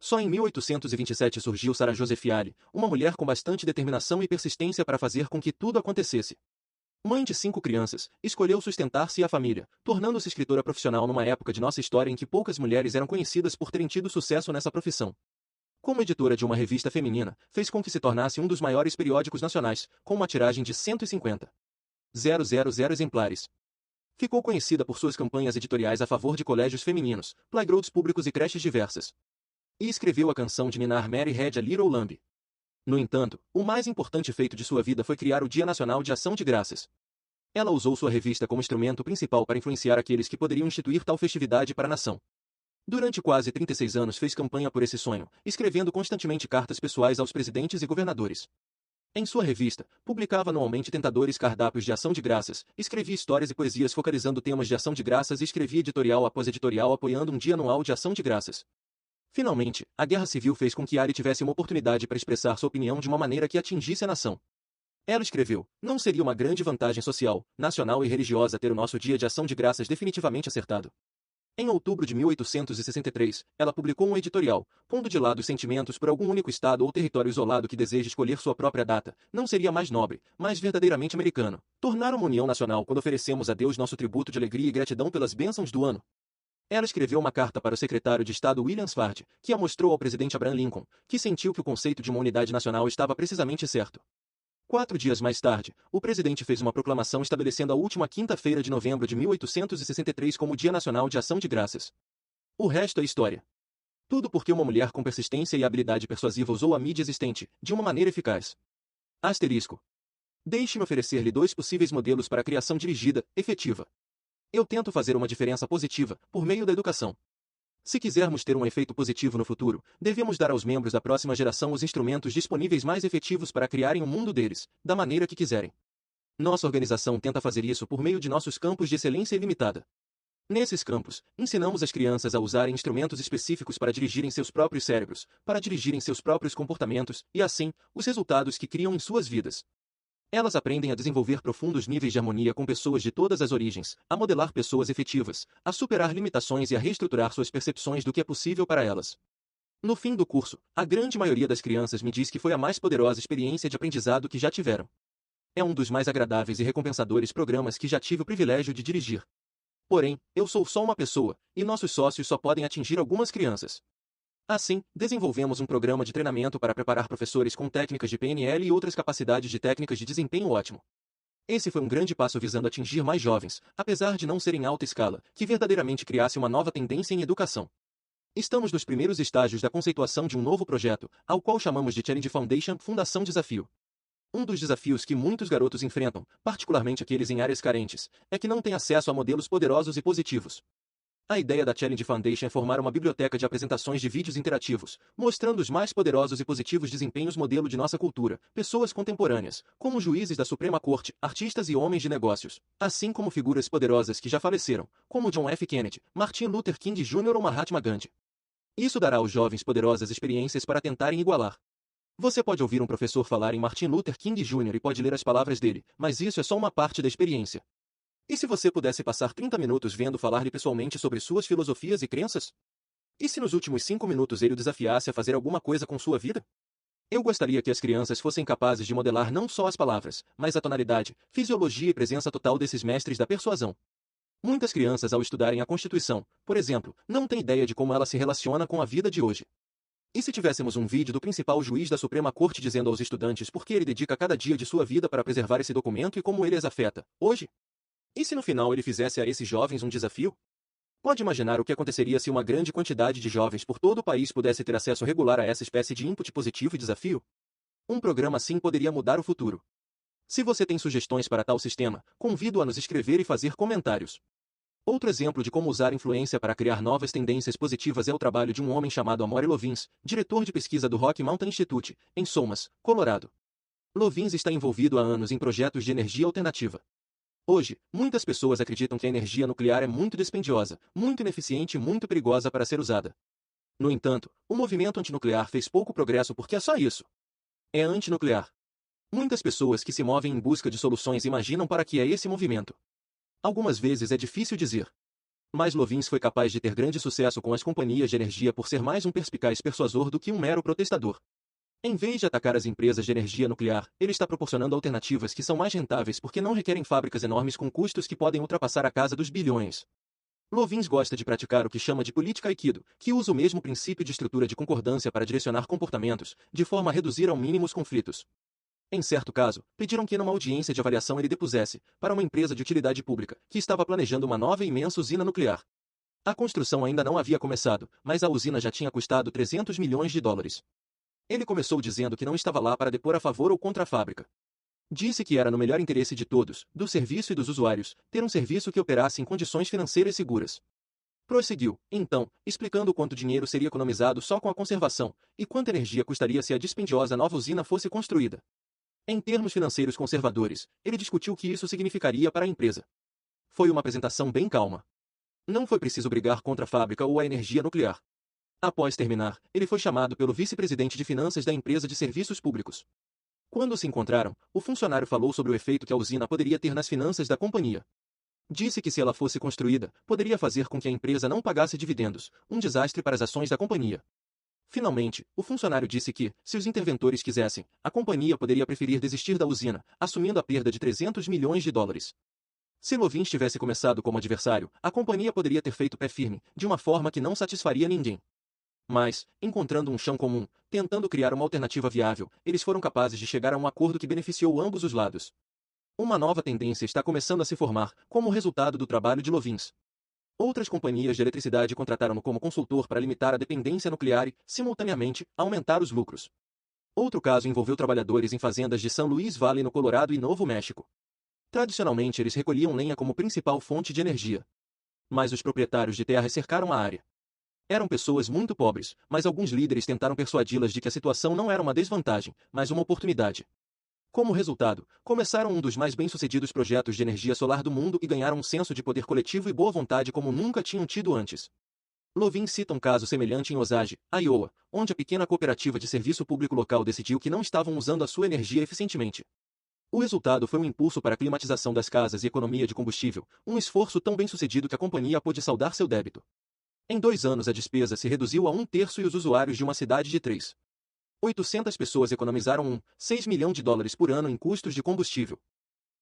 Só em 1827 surgiu Sarah Joseph Ali, uma mulher com bastante determinação e persistência para fazer com que tudo acontecesse. Mãe de 5 crianças, escolheu sustentar-se e a família, tornando-se escritora profissional numa época de nossa história em que poucas mulheres eram conhecidas por terem tido sucesso nessa profissão. Como editora de uma revista feminina, fez com que se tornasse um dos maiores periódicos nacionais, com uma tiragem de 150.000 exemplares. Ficou conhecida por suas campanhas editoriais a favor de colégios femininos, playgrounds públicos e creches diversas. E escreveu a canção de ninar Mary Had a Little Lamb. No entanto, o mais importante feito de sua vida foi criar o Dia Nacional de Ação de Graças. Ela usou sua revista como instrumento principal para influenciar aqueles que poderiam instituir tal festividade para a nação. Durante quase 36 anos fez campanha por esse sonho, escrevendo constantemente cartas pessoais aos presidentes e governadores. Em sua revista, publicava anualmente tentadores cardápios de ação de graças, escrevia histórias e poesias focalizando temas de ação de graças e escrevia editorial após editorial apoiando um dia anual de ação de graças. Finalmente, a Guerra Civil fez com que Ali tivesse uma oportunidade para expressar sua opinião de uma maneira que atingisse a nação. Ela escreveu: não seria uma grande vantagem social, nacional e religiosa ter o nosso Dia de Ação de Graças definitivamente acertado? Em outubro de 1863, ela publicou um editorial, pondo de lado os sentimentos por algum único estado ou território isolado que deseja escolher sua própria data. Não seria mais nobre, mais verdadeiramente americano, tornar uma união nacional quando oferecemos a Deus nosso tributo de alegria e gratidão pelas bênçãos do ano? Ela escreveu uma carta para o secretário de Estado William Seward, que a mostrou ao presidente Abraham Lincoln, que sentiu que o conceito de uma unidade nacional estava precisamente certo. 4 dias mais tarde, o presidente fez uma proclamação estabelecendo a última quinta-feira de novembro de 1863 como Dia Nacional de Ação de Graças. O resto é história. Tudo porque uma mulher com persistência e habilidade persuasiva usou a mídia existente, de uma maneira eficaz. Asterisco. Deixe-me oferecer-lhe 2 possíveis modelos para a criação dirigida, efetiva. Eu tento fazer uma diferença positiva, por meio da educação. Se quisermos ter um efeito positivo no futuro, devemos dar aos membros da próxima geração os instrumentos disponíveis mais efetivos para criarem o mundo deles, da maneira que quiserem. Nossa organização tenta fazer isso por meio de nossos campos de excelência ilimitada. Nesses campos, ensinamos as crianças a usarem instrumentos específicos para dirigirem seus próprios cérebros, para dirigirem seus próprios comportamentos, e assim, os resultados que criam em suas vidas. Elas aprendem a desenvolver profundos níveis de harmonia com pessoas de todas as origens, a modelar pessoas efetivas, a superar limitações e a reestruturar suas percepções do que é possível para elas. No fim do curso, a grande maioria das crianças me diz que foi a mais poderosa experiência de aprendizado que já tiveram. É um dos mais agradáveis e recompensadores programas que já tive o privilégio de dirigir. Porém, eu sou só uma pessoa, e nossos sócios só podem atingir algumas crianças. Assim, desenvolvemos um programa de treinamento para preparar professores com técnicas de PNL e outras capacidades de técnicas de desempenho ótimo. Esse foi um grande passo visando atingir mais jovens, apesar de não ser em alta escala, que verdadeiramente criasse uma nova tendência em educação. Estamos nos primeiros estágios da conceituação de um novo projeto, ao qual chamamos de Challenge Foundation Fundação Desafio. Um dos desafios que muitos garotos enfrentam, particularmente aqueles em áreas carentes, é que não têm acesso a modelos poderosos e positivos. A ideia da Challenge Foundation é formar uma biblioteca de apresentações de vídeos interativos, mostrando os mais poderosos e positivos desempenhos modelo de nossa cultura, pessoas contemporâneas, como juízes da Suprema Corte, artistas e homens de negócios, assim como figuras poderosas que já faleceram, como John F. Kennedy, Martin Luther King Jr. ou Mahatma Gandhi. Isso dará aos jovens poderosas experiências para tentarem igualar. Você pode ouvir um professor falar em Martin Luther King Jr. e pode ler as palavras dele, mas isso é só uma parte da experiência. E se você pudesse passar 30 minutos vendo falar-lhe pessoalmente sobre suas filosofias e crenças? E se nos últimos 5 minutos ele o desafiasse a fazer alguma coisa com sua vida? Eu gostaria que as crianças fossem capazes de modelar não só as palavras, mas a tonalidade, fisiologia e presença total desses mestres da persuasão. Muitas crianças, ao estudarem a Constituição, por exemplo, não têm ideia de como ela se relaciona com a vida de hoje. E se tivéssemos um vídeo do principal juiz da Suprema Corte dizendo aos estudantes por que ele dedica cada dia de sua vida para preservar esse documento e como ele as afeta, hoje? E se no final ele fizesse a esses jovens um desafio? Pode imaginar o que aconteceria se uma grande quantidade de jovens por todo o país pudesse ter acesso regular a essa espécie de input positivo e desafio? Um programa assim poderia mudar o futuro. Se você tem sugestões para tal sistema, convido-o a nos escrever e fazer comentários. Outro exemplo de como usar influência para criar novas tendências positivas é o trabalho de um homem chamado Amory Lovins, diretor de pesquisa do Rocky Mountain Institute, em Somas, Colorado. Lovins está envolvido há anos em projetos de energia alternativa. Hoje, muitas pessoas acreditam que a energia nuclear é muito dispendiosa, muito ineficiente e muito perigosa para ser usada. No entanto, o movimento antinuclear fez pouco progresso porque é só isso. É antinuclear. Muitas pessoas que se movem em busca de soluções imaginam para que é esse movimento. Algumas vezes é difícil dizer. Mas Lovins foi capaz de ter grande sucesso com as companhias de energia por ser mais um perspicaz persuasor do que um mero protestador. Em vez de atacar as empresas de energia nuclear, ele está proporcionando alternativas que são mais rentáveis porque não requerem fábricas enormes com custos que podem ultrapassar a casa dos bilhões. Lovins gosta de praticar o que chama de política aikido, que usa o mesmo princípio de estrutura de concordância para direcionar comportamentos, de forma a reduzir ao mínimo os conflitos. Em certo caso, pediram que numa audiência de avaliação ele depusesse, para uma empresa de utilidade pública, que estava planejando uma nova e imensa usina nuclear. A construção ainda não havia começado, mas a usina já tinha custado 300 milhões de dólares. Ele começou dizendo que não estava lá para depor a favor ou contra a fábrica. Disse que era no melhor interesse de todos, do serviço e dos usuários, ter um serviço que operasse em condições financeiras seguras. Prosseguiu, então, explicando quanto dinheiro seria economizado só com a conservação, e quanta energia custaria se a dispendiosa nova usina fosse construída. Em termos financeiros conservadores, ele discutiu o que isso significaria para a empresa. Foi uma apresentação bem calma. Não foi preciso brigar contra a fábrica ou a energia nuclear. Após terminar, ele foi chamado pelo vice-presidente de finanças da empresa de serviços públicos. Quando se encontraram, o funcionário falou sobre o efeito que a usina poderia ter nas finanças da companhia. Disse que se ela fosse construída, poderia fazer com que a empresa não pagasse dividendos, um desastre para as ações da companhia. Finalmente, o funcionário disse que, se os interventores quisessem, a companhia poderia preferir desistir da usina, assumindo a perda de 300 milhões de dólares. Se Lovins tivesse começado como adversário, a companhia poderia ter feito pé firme, de uma forma que não satisfaria ninguém. Mas, encontrando um chão comum, tentando criar uma alternativa viável, eles foram capazes de chegar a um acordo que beneficiou ambos os lados. Uma nova tendência está começando a se formar, como resultado do trabalho de Lovins. Outras companhias de eletricidade contrataram-no como consultor para limitar a dependência nuclear e, simultaneamente, aumentar os lucros. Outro caso envolveu trabalhadores em fazendas de São Luís Valley no Colorado e Novo México. Tradicionalmente eles recolhiam lenha como principal fonte de energia. Mas os proprietários de terras cercaram a área. Eram pessoas muito pobres, mas alguns líderes tentaram persuadi-las de que a situação não era uma desvantagem, mas uma oportunidade. Como resultado, começaram um dos mais bem-sucedidos projetos de energia solar do mundo e ganharam um senso de poder coletivo e boa vontade como nunca tinham tido antes. Lovin cita um caso semelhante em Osage, Iowa, onde a pequena cooperativa de serviço público local decidiu que não estavam usando a sua energia eficientemente. O resultado foi um impulso para a climatização das casas e economia de combustível, um esforço tão bem-sucedido que a companhia pôde saldar seu débito. Em 2 anos a despesa se reduziu a 1/3 e os usuários de uma cidade de 3.800 pessoas economizaram 6 milhões de dólares por ano em custos de combustível.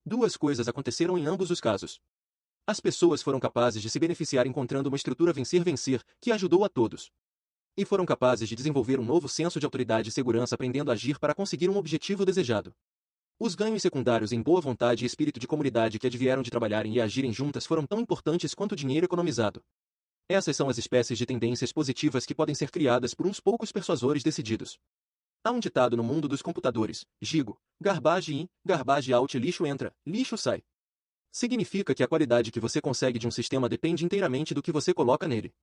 Duas coisas aconteceram em ambos os casos. As pessoas foram capazes de se beneficiar encontrando uma estrutura vencer-vencer, que ajudou a todos. E foram capazes de desenvolver um novo senso de autoridade e segurança aprendendo a agir para conseguir um objetivo desejado. Os ganhos secundários em boa vontade e espírito de comunidade que advieram de trabalharem e agirem juntas foram tão importantes quanto o dinheiro economizado. Essas são as espécies de tendências positivas que podem ser criadas por uns poucos persuasores decididos. Há um ditado no mundo dos computadores: Gigo, garbage in, garbage out, lixo entra, lixo sai. Significa que a qualidade que você consegue de um sistema depende inteiramente do que você coloca nele.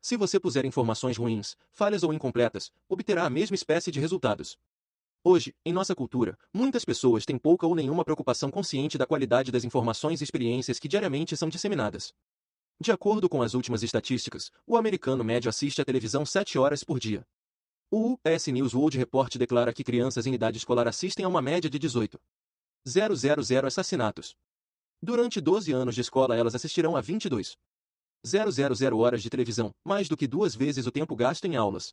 Se você puser informações ruins, falhas ou incompletas, obterá a mesma espécie de resultados. Hoje, em nossa cultura, muitas pessoas têm pouca ou nenhuma preocupação consciente da qualidade das informações e experiências que diariamente são disseminadas. De acordo com as últimas estatísticas, o americano médio assiste à televisão 7 horas por dia. O US News World Report declara que crianças em idade escolar assistem a uma média de 18.000 assassinatos. Durante 12 anos de escola elas assistirão a 22.000 horas de televisão, mais do que 2 vezes o tempo gasto em aulas.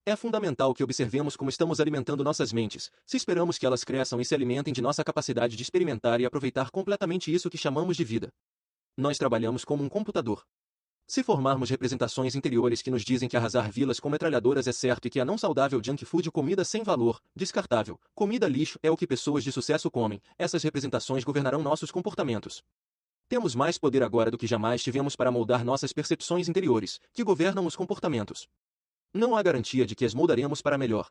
É fundamental que observemos como estamos alimentando nossas mentes, se esperamos que elas cresçam e se alimentem de nossa capacidade de experimentar e aproveitar completamente isso que chamamos de vida. Nós trabalhamos como um computador. Se formarmos representações interiores que nos dizem que arrasar vilas com metralhadoras é certo e que a não saudável junk food, comida sem valor, descartável, comida lixo é o que pessoas de sucesso comem, essas representações governarão nossos comportamentos. Temos mais poder agora do que jamais tivemos para moldar nossas percepções interiores, que governam os comportamentos. Não há garantia de que as moldaremos para melhor.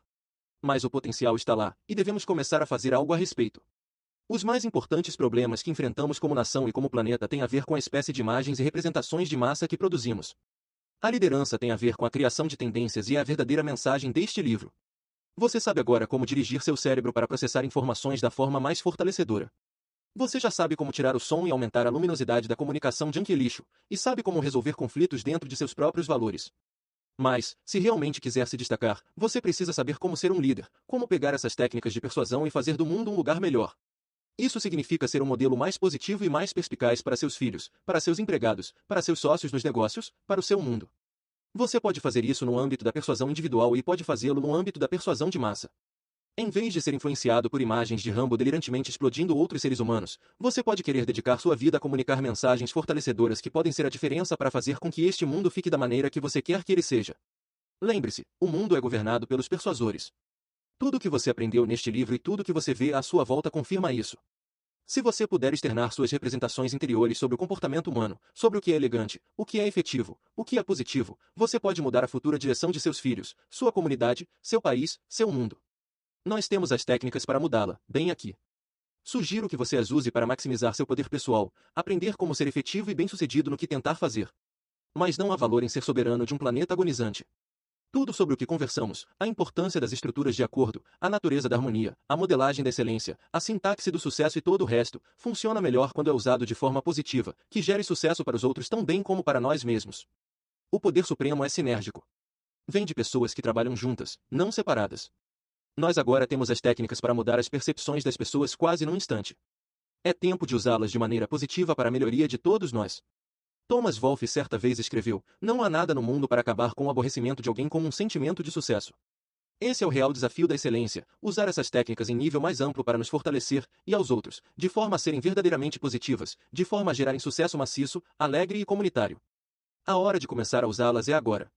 Mas o potencial está lá, e devemos começar a fazer algo a respeito. Os mais importantes problemas que enfrentamos como nação e como planeta têm a ver com a espécie de imagens e representações de massa que produzimos. A liderança tem a ver com a criação de tendências e é a verdadeira mensagem deste livro. Você sabe agora como dirigir seu cérebro para processar informações da forma mais fortalecedora. Você já sabe como tirar o som e aumentar a luminosidade da comunicação junk lixo, e sabe como resolver conflitos dentro de seus próprios valores. Mas, se realmente quiser se destacar, você precisa saber como ser um líder, como pegar essas técnicas de persuasão e fazer do mundo um lugar melhor. Isso significa ser um modelo mais positivo e mais perspicaz para seus filhos, para seus empregados, para seus sócios nos negócios, para o seu mundo. Você pode fazer isso no âmbito da persuasão individual e pode fazê-lo no âmbito da persuasão de massa. Em vez de ser influenciado por imagens de Rambo delirantemente explodindo outros seres humanos, você pode querer dedicar sua vida a comunicar mensagens fortalecedoras que podem ser a diferença para fazer com que este mundo fique da maneira que você quer que ele seja. Lembre-se, o mundo é governado pelos persuasores. Tudo o que você aprendeu neste livro e tudo o que você vê à sua volta confirma isso. Se você puder externar suas representações interiores sobre o comportamento humano, sobre o que é elegante, o que é efetivo, o que é positivo, você pode mudar a futura direção de seus filhos, sua comunidade, seu país, seu mundo. Nós temos as técnicas para mudá-la, bem aqui. Sugiro que você as use para maximizar seu poder pessoal, aprender como ser efetivo e bem-sucedido no que tentar fazer. Mas não há valor em ser soberano de um planeta agonizante. Tudo sobre o que conversamos, a importância das estruturas de acordo, a natureza da harmonia, a modelagem da excelência, a sintaxe do sucesso e todo o resto, funciona melhor quando é usado de forma positiva, que gere sucesso para os outros tão bem como para nós mesmos. O poder supremo é sinérgico. Vem de pessoas que trabalham juntas, não separadas. Nós agora temos as técnicas para mudar as percepções das pessoas quase num instante. É tempo de usá-las de maneira positiva para a melhoria de todos nós. Thomas Wolfe certa vez escreveu: não há nada no mundo para acabar com o aborrecimento de alguém como um sentimento de sucesso. Esse é o real desafio da excelência, usar essas técnicas em nível mais amplo para nos fortalecer, e aos outros, de forma a serem verdadeiramente positivas, de forma a gerarem sucesso maciço, alegre e comunitário. A hora de começar a usá-las é agora.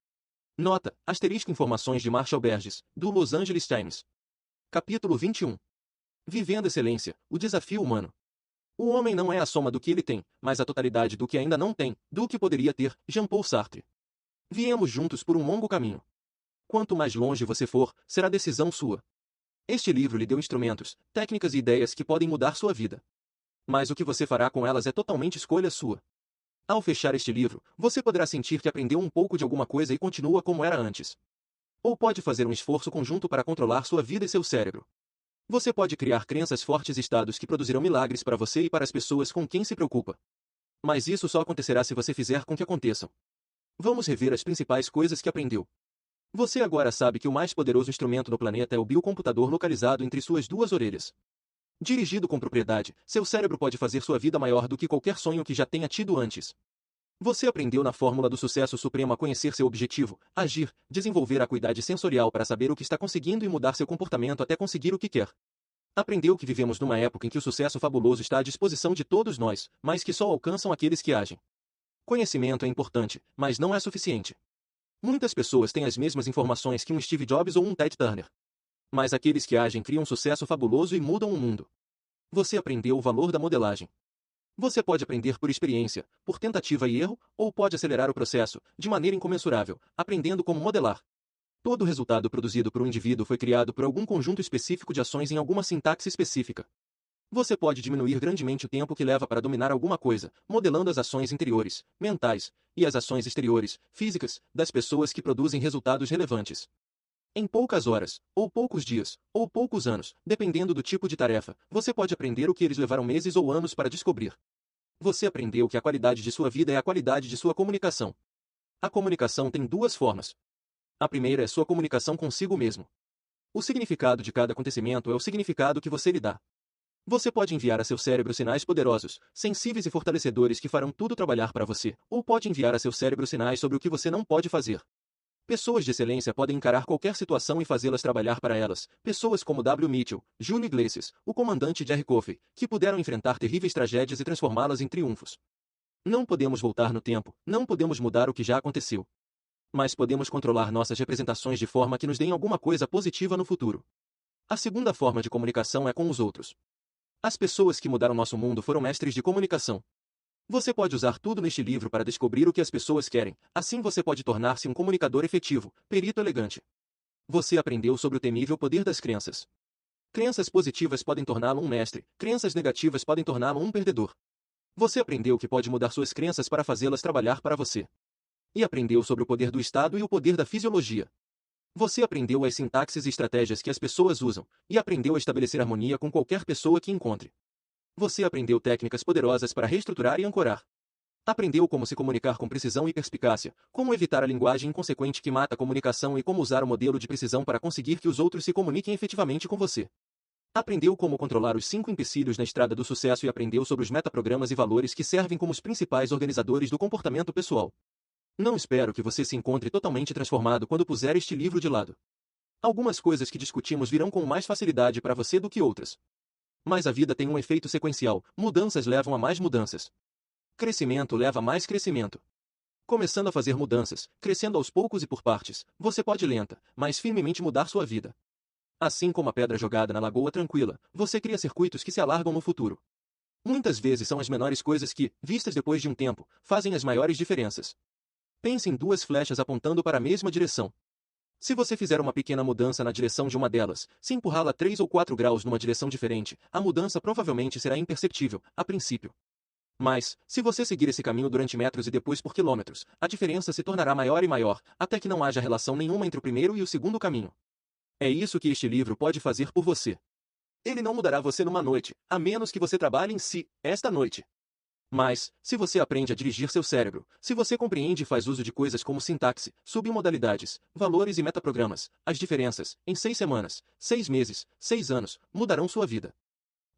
Nota, asterisco informações de Marshall Berges, do Los Angeles Times. Capítulo 21. Vivendo excelência, o desafio humano. O homem não é a soma do que ele tem, mas a totalidade do que ainda não tem, do que poderia ter, Jean-Paul Sartre. Viemos juntos por um longo caminho. Quanto mais longe você for, será decisão sua. Este livro lhe deu instrumentos, técnicas e ideias que podem mudar sua vida. Mas o que você fará com elas é totalmente escolha sua. Ao fechar este livro, você poderá sentir que aprendeu um pouco de alguma coisa e continua como era antes. Ou pode fazer um esforço conjunto para controlar sua vida e seu cérebro. Você pode criar crenças fortes e estados que produzirão milagres para você e para as pessoas com quem se preocupa. Mas isso só acontecerá se você fizer com que aconteçam. Vamos rever as principais coisas que aprendeu. Você agora sabe que o mais poderoso instrumento no planeta é o biocomputador localizado entre suas duas orelhas. Dirigido com propriedade, seu cérebro pode fazer sua vida maior do que qualquer sonho que já tenha tido antes. Você aprendeu na fórmula do sucesso supremo a conhecer seu objetivo, agir, desenvolver a acuidade sensorial para saber o que está conseguindo e mudar seu comportamento até conseguir o que quer. Aprendeu que vivemos numa época em que o sucesso fabuloso está à disposição de todos nós, mas que só alcançam aqueles que agem. Conhecimento é importante, mas não é suficiente. Muitas pessoas têm as mesmas informações que um Steve Jobs ou um Ted Turner. Mas aqueles que agem criam um sucesso fabuloso e mudam o mundo. Você aprendeu o valor da modelagem. Você pode aprender por experiência, por tentativa e erro, ou pode acelerar o processo, de maneira incomensurável, aprendendo como modelar. Todo resultado produzido por um indivíduo foi criado por algum conjunto específico de ações em alguma sintaxe específica. Você pode diminuir grandemente o tempo que leva para dominar alguma coisa, modelando as ações interiores, mentais, e as ações exteriores, físicas, das pessoas que produzem resultados relevantes. Em poucas horas, ou poucos dias, ou poucos anos, dependendo do tipo de tarefa, você pode aprender o que eles levaram meses ou anos para descobrir. Você aprendeu que a qualidade de sua vida é a qualidade de sua comunicação. A comunicação tem duas formas. A primeira é sua comunicação consigo mesmo. O significado de cada acontecimento é o significado que você lhe dá. Você pode enviar a seu cérebro sinais poderosos, sensíveis e fortalecedores que farão tudo trabalhar para você, ou pode enviar a seu cérebro sinais sobre o que você não pode fazer. Pessoas de excelência podem encarar qualquer situação e fazê-las trabalhar para elas. Pessoas como W. Mitchell, Júlio Iglesias, o comandante Jerry Coffey, que puderam enfrentar terríveis tragédias e transformá-las em triunfos. Não podemos voltar no tempo, não podemos mudar o que já aconteceu. Mas podemos controlar nossas representações de forma que nos deem alguma coisa positiva no futuro. A segunda forma de comunicação é com os outros. As pessoas que mudaram nosso mundo foram mestres de comunicação. Você pode usar tudo neste livro para descobrir o que as pessoas querem, assim você pode tornar-se um comunicador efetivo, perito elegante. Você aprendeu sobre o temível poder das crenças. Crenças positivas podem torná-lo um mestre, crenças negativas podem torná-lo um perdedor. Você aprendeu que pode mudar suas crenças para fazê-las trabalhar para você. E aprendeu sobre o poder do Estado e o poder da fisiologia. Você aprendeu as sintaxes e estratégias que as pessoas usam, e aprendeu a estabelecer harmonia com qualquer pessoa que encontre. Você aprendeu técnicas poderosas para reestruturar e ancorar. Aprendeu como se comunicar com precisão e perspicácia, como evitar a linguagem inconsequente que mata a comunicação e como usar o modelo de precisão para conseguir que os outros se comuniquem efetivamente com você. Aprendeu como controlar os 5 empecilhos na estrada do sucesso e aprendeu sobre os metaprogramas e valores que servem como os principais organizadores do comportamento pessoal. Não espero que você se encontre totalmente transformado quando puser este livro de lado. Algumas coisas que discutimos virão com mais facilidade para você do que outras. Mas a vida tem um efeito sequencial, mudanças levam a mais mudanças. Crescimento leva a mais crescimento. Começando a fazer mudanças, crescendo aos poucos e por partes, você pode lenta, mas firmemente mudar sua vida. Assim como a pedra jogada na lagoa tranquila, você cria circuitos que se alargam no futuro. Muitas vezes são as menores coisas que, vistas depois de um tempo, fazem as maiores diferenças. Pense em duas flechas apontando para a mesma direção. Se você fizer uma pequena mudança na direção de uma delas, se empurrá-la 3 ou 4 graus numa direção diferente, a mudança provavelmente será imperceptível, a princípio. Mas, se você seguir esse caminho durante metros e depois por quilômetros, a diferença se tornará maior e maior, até que não haja relação nenhuma entre o primeiro e o segundo caminho. É isso que este livro pode fazer por você. Ele não mudará você numa noite, a menos que você trabalhe em si, esta noite. Mas, se você aprende a dirigir seu cérebro, se você compreende e faz uso de coisas como sintaxe, submodalidades, valores e metaprogramas, as diferenças, em 6 semanas, 6 meses, 6 anos, mudarão sua vida.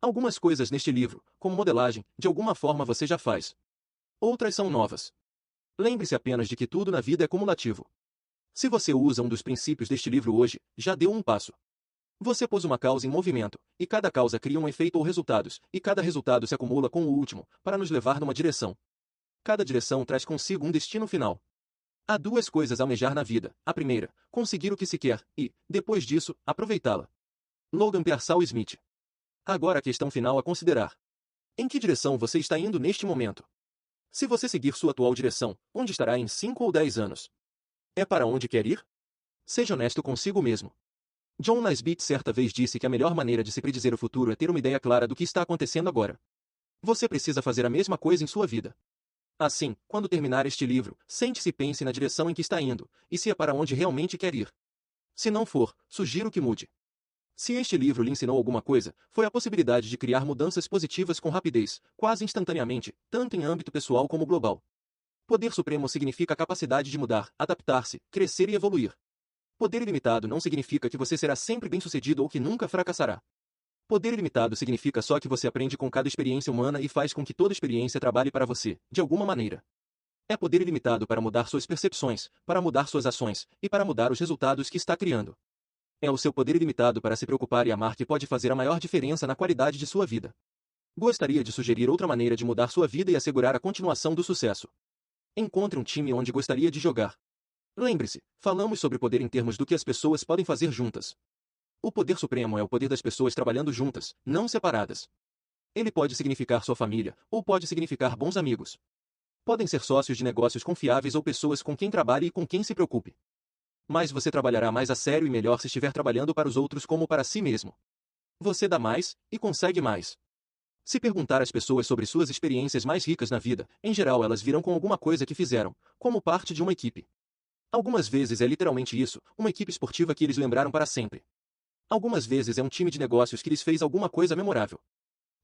Algumas coisas neste livro, como modelagem, de alguma forma você já faz. Outras são novas. Lembre-se apenas de que tudo na vida é cumulativo. Se você usa um dos princípios deste livro hoje, já deu um passo. Você pôs uma causa em movimento, e cada causa cria um efeito ou resultados, e cada resultado se acumula com o último, para nos levar numa direção. Cada direção traz consigo um destino final. Há duas coisas a almejar na vida. A primeira, conseguir o que se quer, e, depois disso, aproveitá-la. Logan Pearsall Smith. Agora a questão final a considerar. Em que direção você está indo neste momento? Se você seguir sua atual direção, onde estará em 5 ou 10 anos? É para onde quer ir? Seja honesto consigo mesmo. John Naisbitt certa vez disse que a melhor maneira de se predizer o futuro é ter uma ideia clara do que está acontecendo agora. Você precisa fazer a mesma coisa em sua vida. Assim, quando terminar este livro, sente-se e pense na direção em que está indo, e se é para onde realmente quer ir. Se não for, sugiro que mude. Se este livro lhe ensinou alguma coisa, foi a possibilidade de criar mudanças positivas com rapidez, quase instantaneamente, tanto em âmbito pessoal como global. Poder supremo significa a capacidade de mudar, adaptar-se, crescer e evoluir. Poder ilimitado não significa que você será sempre bem-sucedido ou que nunca fracassará. Poder ilimitado significa só que você aprende com cada experiência humana e faz com que toda experiência trabalhe para você, de alguma maneira. É poder ilimitado para mudar suas percepções, para mudar suas ações, e para mudar os resultados que está criando. É o seu poder ilimitado para se preocupar e amar que pode fazer a maior diferença na qualidade de sua vida. Gostaria de sugerir outra maneira de mudar sua vida e assegurar a continuação do sucesso. Encontre um time onde gostaria de jogar. Lembre-se, falamos sobre poder em termos do que as pessoas podem fazer juntas. O poder supremo é o poder das pessoas trabalhando juntas, não separadas. Ele pode significar sua família, ou pode significar bons amigos. Podem ser sócios de negócios confiáveis ou pessoas com quem trabalhe e com quem se preocupe. Mas você trabalhará mais a sério e melhor se estiver trabalhando para os outros como para si mesmo. Você dá mais, e consegue mais. Se perguntar às pessoas sobre suas experiências mais ricas na vida, em geral elas virão com alguma coisa que fizeram, como parte de uma equipe. Algumas vezes é literalmente isso, uma equipe esportiva que eles lembraram para sempre. Algumas vezes é um time de negócios que lhes fez alguma coisa memorável.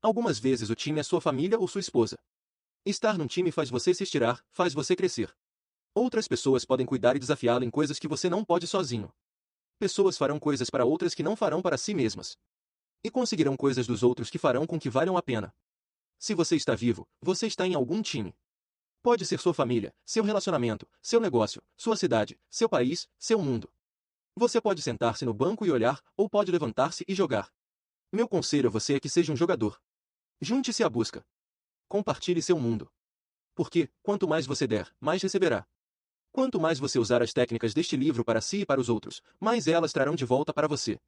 Algumas vezes o time é sua família ou sua esposa. Estar num time faz você se estirar, faz você crescer. Outras pessoas podem cuidar e desafiá-lo em coisas que você não pode sozinho. Pessoas farão coisas para outras que não farão para si mesmas. E conseguirão coisas dos outros que farão com que valham a pena. Se você está vivo, você está em algum time. Pode ser sua família, seu relacionamento, seu negócio, sua cidade, seu país, seu mundo. Você pode sentar-se no banco e olhar, ou pode levantar-se e jogar. Meu conselho a você é que seja um jogador. Junte-se à busca. Compartilhe seu mundo. Porque, quanto mais você der, mais receberá. Quanto mais você usar as técnicas deste livro para si e para os outros, mais elas trarão de volta para você.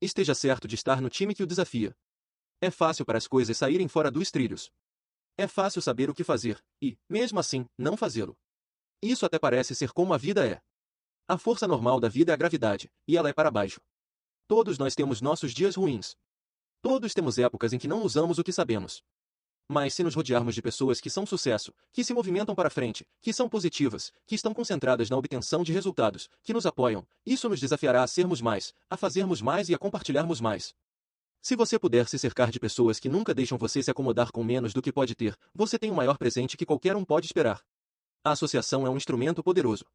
Esteja certo de estar no time que o desafia. É fácil para as coisas saírem fora dos trilhos. É fácil saber o que fazer, e, mesmo assim, não fazê-lo. Isso até parece ser como a vida é. A força normal da vida é a gravidade, e ela é para baixo. Todos nós temos nossos dias ruins. Todos temos épocas em que não usamos o que sabemos. Mas se nos rodearmos de pessoas que são sucesso, que se movimentam para frente, que são positivas, que estão concentradas na obtenção de resultados, que nos apoiam, isso nos desafiará a sermos mais, a fazermos mais e a compartilharmos mais. Se você puder se cercar de pessoas que nunca deixam você se acomodar com menos do que pode ter, você tem o maior presente que qualquer um pode esperar. A associação é um instrumento poderoso.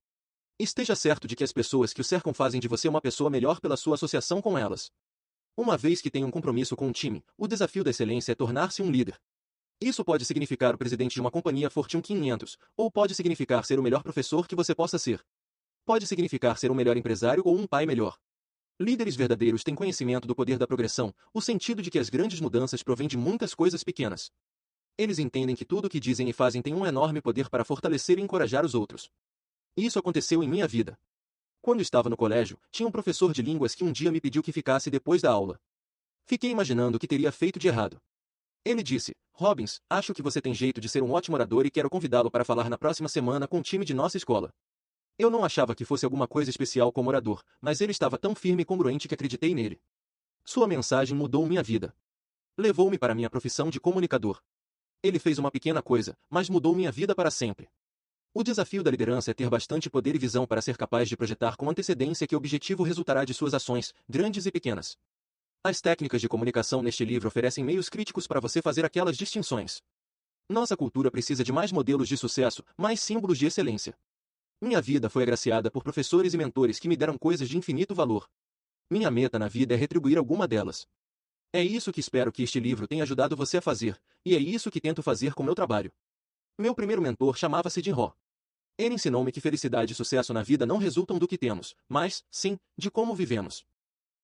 Esteja certo de que as pessoas que o cercam fazem de você uma pessoa melhor pela sua associação com elas. Uma vez que tem um compromisso com um time, o desafio da excelência é tornar-se um líder. Isso pode significar o presidente de uma companhia Fortune 500, ou pode significar ser o melhor professor que você possa ser. Pode significar ser um melhor empresário ou um pai melhor. Líderes verdadeiros têm conhecimento do poder da progressão, o sentido de que as grandes mudanças provêm de muitas coisas pequenas. Eles entendem que tudo o que dizem e fazem tem um enorme poder para fortalecer e encorajar os outros. Isso aconteceu em minha vida. Quando estava no colégio, tinha um professor de línguas que um dia me pediu que ficasse depois da aula. Fiquei imaginando o que teria feito de errado. Ele disse: Robbins, acho que você tem jeito de ser um ótimo orador e quero convidá-lo para falar na próxima semana com o time de nossa escola. Eu não achava que fosse alguma coisa especial como orador, mas ele estava tão firme e congruente que acreditei nele. Sua mensagem mudou minha vida. Levou-me para minha profissão de comunicador. Ele fez uma pequena coisa, mas mudou minha vida para sempre. O desafio da liderança é ter bastante poder e visão para ser capaz de projetar com antecedência que o objetivo resultará de suas ações, grandes e pequenas. As técnicas de comunicação neste livro oferecem meios críticos para você fazer aquelas distinções. Nossa cultura precisa de mais modelos de sucesso, mais símbolos de excelência. Minha vida foi agraciada por professores e mentores que me deram coisas de infinito valor. Minha meta na vida é retribuir alguma delas. É isso que espero que este livro tenha ajudado você a fazer, e é isso que tento fazer com meu trabalho. Meu primeiro mentor chamava-se Jim Rohn. Ele ensinou-me que felicidade e sucesso na vida não resultam do que temos, mas, sim, de como vivemos.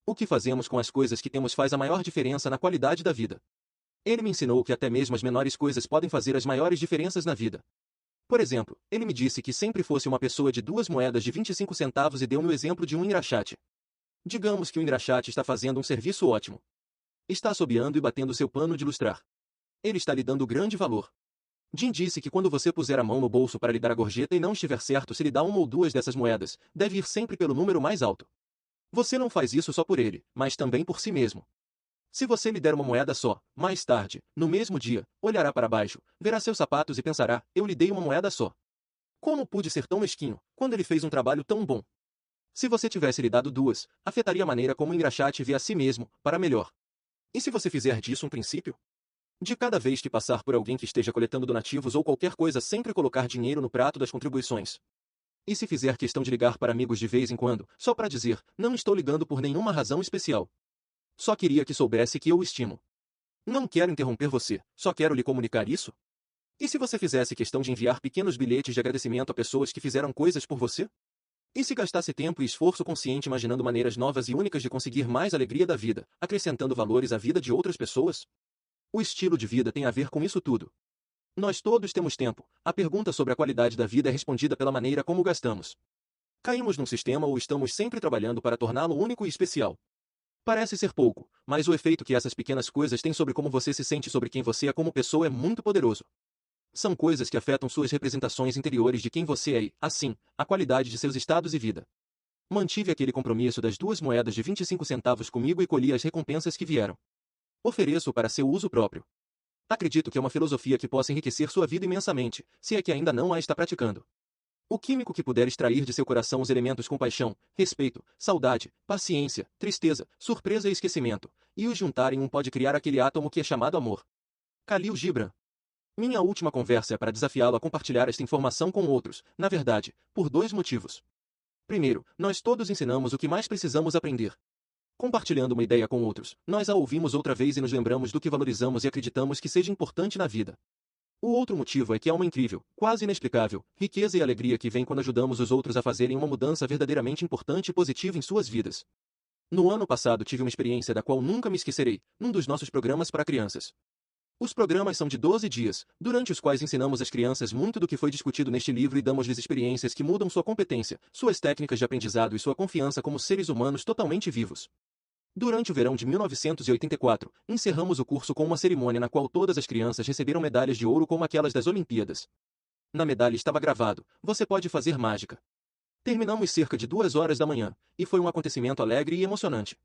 O que fazemos com as coisas que temos faz a maior diferença na qualidade da vida. Ele me ensinou que até mesmo as menores coisas podem fazer as maiores diferenças na vida. Por exemplo, ele me disse que sempre fosse uma pessoa de 2 moedas de 25 centavos e deu-me o exemplo de um engraxate. Digamos que o engraxate está fazendo um serviço ótimo. Está assobiando e batendo seu pano de lustrar. Ele está lhe dando grande valor. Jim disse que quando você puser a mão no bolso para lhe dar a gorjeta e não estiver certo se lhe dá uma ou duas dessas moedas, deve ir sempre pelo número mais alto. Você não faz isso só por ele, mas também por si mesmo. Se você lhe der uma moeda só, mais tarde, no mesmo dia, olhará para baixo, verá seus sapatos e pensará, eu lhe dei uma moeda só. Como pude ser tão mesquinho, quando ele fez um trabalho tão bom? Se você tivesse lhe dado duas, afetaria a maneira como o engraxate vê a si mesmo, para melhor. E se você fizer disso um princípio? De cada vez que passar por alguém que esteja coletando donativos ou qualquer coisa, sempre colocar dinheiro no prato das contribuições. E se fizer questão de ligar para amigos de vez em quando, só para dizer, não estou ligando por nenhuma razão especial. Só queria que soubesse que eu o estimo. Não quero interromper você, só quero lhe comunicar isso. E se você fizesse questão de enviar pequenos bilhetes de agradecimento a pessoas que fizeram coisas por você? E se gastasse tempo e esforço consciente imaginando maneiras novas e únicas de conseguir mais alegria da vida, acrescentando valores à vida de outras pessoas? O estilo de vida tem a ver com isso tudo. Nós todos temos tempo. A pergunta sobre a qualidade da vida é respondida pela maneira como o gastamos. Caímos num sistema ou estamos sempre trabalhando para torná-lo único e especial? Parece ser pouco, mas o efeito que essas pequenas coisas têm sobre como você se sente e sobre quem você é como pessoa é muito poderoso. São coisas que afetam suas representações interiores de quem você é e, assim, a qualidade de seus estados e vida. Mantive aquele compromisso das 2 moedas de 25 centavos comigo e colhi as recompensas que vieram. Ofereço para seu uso próprio. Acredito que é uma filosofia que possa enriquecer sua vida imensamente, se é que ainda não a está praticando. O químico que puder extrair de seu coração os elementos compaixão, respeito, saudade, paciência, tristeza, surpresa e esquecimento, e os juntar em um pode criar aquele átomo que é chamado amor. Khalil Gibran. Minha última conversa é para desafiá-lo a compartilhar esta informação com outros, na verdade, por 2 motivos. Primeiro, nós todos ensinamos o que mais precisamos aprender. Compartilhando uma ideia com outros, nós a ouvimos outra vez e nos lembramos do que valorizamos e acreditamos que seja importante na vida. O outro motivo é que há uma incrível, quase inexplicável, riqueza e alegria que vem quando ajudamos os outros a fazerem uma mudança verdadeiramente importante e positiva em suas vidas. No ano passado tive uma experiência da qual nunca me esquecerei, num dos nossos programas para crianças. Os programas são de 12 dias, durante os quais ensinamos às crianças muito do que foi discutido neste livro e damos-lhes experiências que mudam sua competência, suas técnicas de aprendizado e sua confiança como seres humanos totalmente vivos. Durante o verão de 1984, encerramos o curso com uma cerimônia na qual todas as crianças receberam medalhas de ouro como aquelas das Olimpíadas. Na medalha estava gravado, você pode fazer mágica. Terminamos cerca de 2 horas da manhã, e foi um acontecimento alegre e emocionante.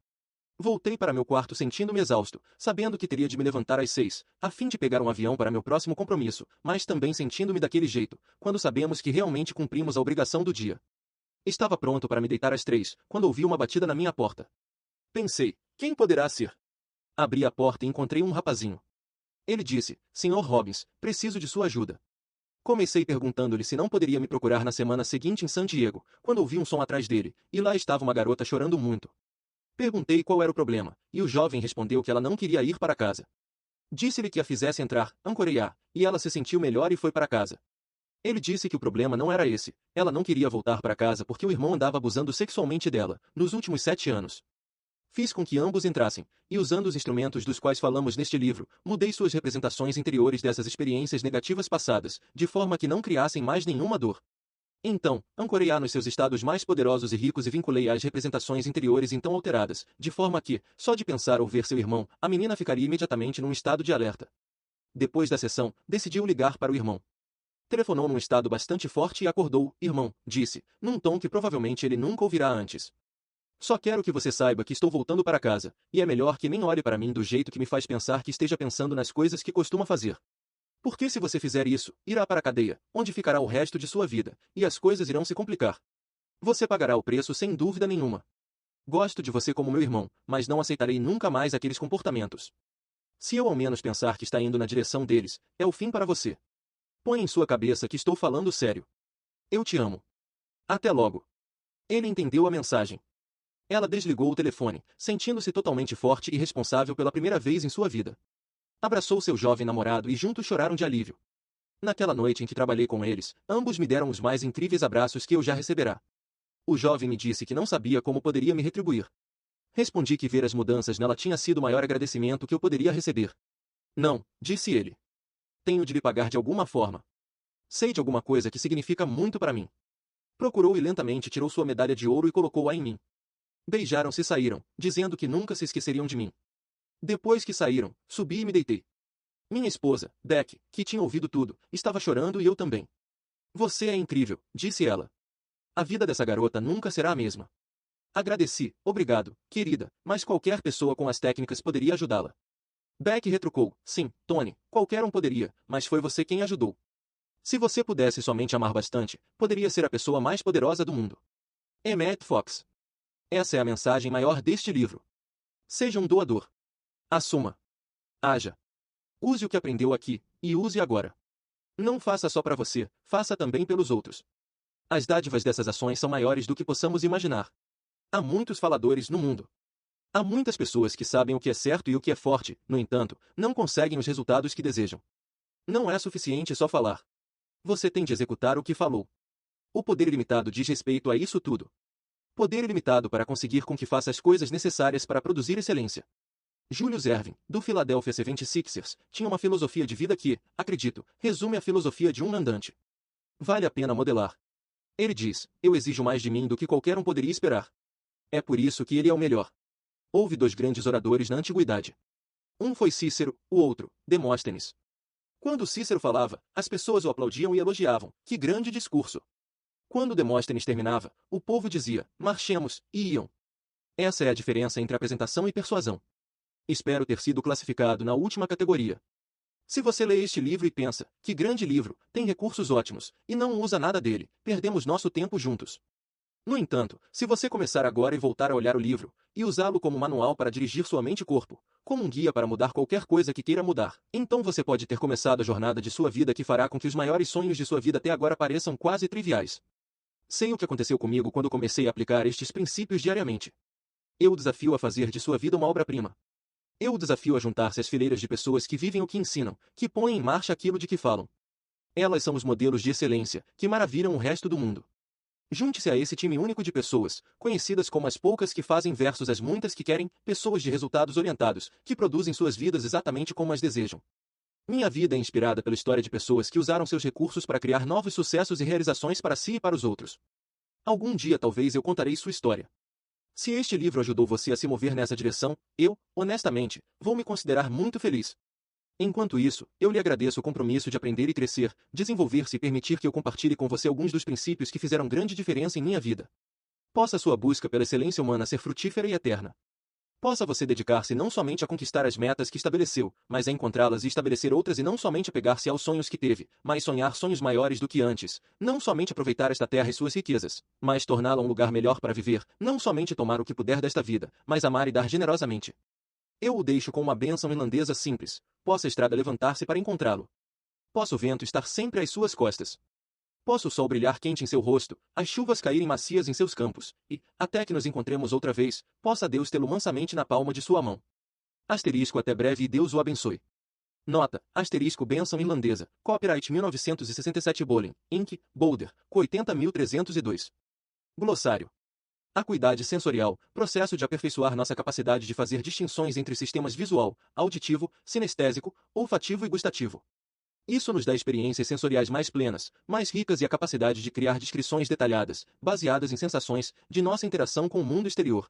Voltei para meu quarto sentindo-me exausto, sabendo que teria de me levantar às 6, a fim de pegar um avião para meu próximo compromisso, mas também sentindo-me daquele jeito, quando sabemos que realmente cumprimos a obrigação do dia. Estava pronto para me deitar às 3, quando ouvi uma batida na minha porta. Pensei, quem poderá ser? Abri a porta e encontrei um rapazinho. Ele disse, Sr. Robbins, preciso de sua ajuda. Comecei perguntando-lhe se não poderia me procurar na semana seguinte em San Diego, quando ouvi um som atrás dele, e lá estava uma garota chorando muito. Perguntei qual era o problema, e o jovem respondeu que ela não queria ir para casa. Disse-lhe que a fizesse entrar, ancorei-a, e ela se sentiu melhor e foi para casa. Ele disse que o problema não era esse, ela não queria voltar para casa porque o irmão andava abusando sexualmente dela, nos últimos 7 anos. Fiz com que ambos entrassem, e usando os instrumentos dos quais falamos neste livro, mudei suas representações interiores dessas experiências negativas passadas, de forma que não criassem mais nenhuma dor. Então, ancorei-a nos seus estados mais poderosos e ricos e vinculei-a às representações interiores então alteradas, de forma que, só de pensar ou ver seu irmão, a menina ficaria imediatamente num estado de alerta. Depois da sessão, decidiu ligar para o irmão. Telefonou num estado bastante forte e acordou, irmão, disse, num tom que provavelmente ele nunca ouvirá antes. Só quero que você saiba que estou voltando para casa, e é melhor que nem olhe para mim do jeito que me faz pensar que esteja pensando nas coisas que costuma fazer. Porque se você fizer isso, irá para a cadeia, onde ficará o resto de sua vida, e as coisas irão se complicar. Você pagará o preço sem dúvida nenhuma. Gosto de você como meu irmão, mas não aceitarei nunca mais aqueles comportamentos. Se eu ao menos pensar que está indo na direção deles, é o fim para você. Põe em sua cabeça que estou falando sério. Eu te amo. Até logo. Ele entendeu a mensagem. Ela desligou o telefone, sentindo-se totalmente forte e responsável pela primeira vez em sua vida. Abraçou seu jovem namorado e juntos choraram de alívio. Naquela noite em que trabalhei com eles, ambos me deram os mais incríveis abraços que eu já receberá. O jovem me disse que não sabia como poderia me retribuir. Respondi que ver as mudanças nela tinha sido o maior agradecimento que eu poderia receber. Não, disse ele. Tenho de lhe pagar de alguma forma. Sei de alguma coisa que significa muito para mim. Procurou e lentamente tirou sua medalha de ouro e colocou-a em mim. Beijaram-se e saíram, dizendo que nunca se esqueceriam de mim. Depois que saíram, subi e me deitei. Minha esposa, Beck, que tinha ouvido tudo, estava chorando e eu também. Você é incrível, disse ela. A vida dessa garota nunca será a mesma. Agradeci, obrigado, querida, mas qualquer pessoa com as técnicas poderia ajudá-la. Beck retrucou, sim, Tony, qualquer um poderia, mas foi você quem ajudou. Se você pudesse somente amar bastante, poderia ser a pessoa mais poderosa do mundo. Emmett Fox. Essa é a mensagem maior deste livro. Seja um doador. Assuma. Haja. Use o que aprendeu aqui, e use agora. Não faça só para você, faça também pelos outros. As dádivas dessas ações são maiores do que possamos imaginar. Há muitos faladores no mundo. Há muitas pessoas que sabem o que é certo e o que é forte, no entanto, não conseguem os resultados que desejam. Não é suficiente só falar. Você tem de executar o que falou. O poder ilimitado diz respeito a isso tudo. Poder ilimitado para conseguir com que faça as coisas necessárias para produzir excelência. Julius Erving, do Philadelphia 76ers, tinha uma filosofia de vida que, acredito, resume a filosofia de um andante. Vale a pena modelar. Ele diz, eu exijo mais de mim do que qualquer um poderia esperar. É por isso que ele é o melhor. Houve dois grandes oradores na antiguidade. Um foi Cícero, o outro, Demóstenes. Quando Cícero falava, as pessoas o aplaudiam e elogiavam, que grande discurso. Quando Demóstenes terminava, o povo dizia, marchemos, e iam. Essa é a diferença entre apresentação e persuasão. Espero ter sido classificado na última categoria. Se você lê este livro e pensa, que grande livro, tem recursos ótimos, e não usa nada dele, perdemos nosso tempo juntos. No entanto, se você começar agora e voltar a olhar o livro, e usá-lo como manual para dirigir sua mente e corpo, como um guia para mudar qualquer coisa que queira mudar, então você pode ter começado a jornada de sua vida que fará com que os maiores sonhos de sua vida até agora pareçam quase triviais. Sei o que aconteceu comigo quando comecei a aplicar estes princípios diariamente. Eu o desafio a fazer de sua vida uma obra-prima. Eu o desafio a juntar-se às fileiras de pessoas que vivem o que ensinam, que põem em marcha aquilo de que falam. Elas são os modelos de excelência, que maravilham o resto do mundo. Junte-se a esse time único de pessoas, conhecidas como as poucas que fazem versus as muitas que querem, pessoas de resultados orientados, que produzem suas vidas exatamente como as desejam. Minha vida é inspirada pela história de pessoas que usaram seus recursos para criar novos sucessos e realizações para si e para os outros. Algum dia talvez eu contarei sua história. Se este livro ajudou você a se mover nessa direção, eu, honestamente, vou me considerar muito feliz. Enquanto isso, eu lhe agradeço o compromisso de aprender e crescer, desenvolver-se e permitir que eu compartilhe com você alguns dos princípios que fizeram grande diferença em minha vida. Possa sua busca pela excelência humana ser frutífera e eterna. Possa você dedicar-se não somente a conquistar as metas que estabeleceu, mas a encontrá-las e estabelecer outras e não somente apegar-se aos sonhos que teve, mas sonhar sonhos maiores do que antes, não somente aproveitar esta terra e suas riquezas, mas torná-la um lugar melhor para viver, não somente tomar o que puder desta vida, mas amar e dar generosamente. Eu o deixo com uma bênção irlandesa simples, possa a estrada levantar-se para encontrá-lo. Possa o vento estar sempre às suas costas. Possa o sol brilhar quente em seu rosto, as chuvas caírem macias em seus campos, e, até que nos encontremos outra vez, possa Deus tê-lo mansamente na palma de sua mão. Asterisco até breve e Deus o abençoe. Nota, asterisco bênção irlandesa, copyright 1967 Bolin, Inc., Boulder, 80.302. Glossário. Acuidade sensorial, processo de aperfeiçoar nossa capacidade de fazer distinções entre sistemas visual, auditivo, sinestésico, olfativo e gustativo. Isso nos dá experiências sensoriais mais plenas, mais ricas e a capacidade de criar descrições detalhadas, baseadas em sensações, de nossa interação com o mundo exterior.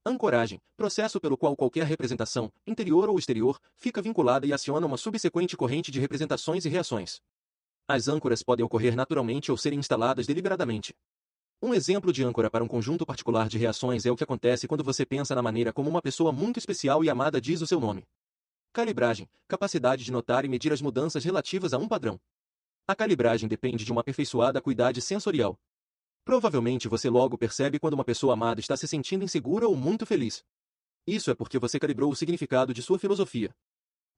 Ancoragem, processo pelo qual qualquer representação, interior ou exterior, fica vinculada e aciona uma subsequente corrente de representações e reações. As âncoras podem ocorrer naturalmente ou serem instaladas deliberadamente. Um exemplo de âncora para um conjunto particular de reações é o que acontece quando você pensa na maneira como uma pessoa muito especial e amada diz o seu nome. Calibragem, capacidade de notar e medir as mudanças relativas a um padrão. A calibragem depende de uma aperfeiçoada acuidade sensorial. Provavelmente você logo percebe quando uma pessoa amada está se sentindo insegura ou muito feliz. Isso é porque você calibrou o significado de sua filosofia.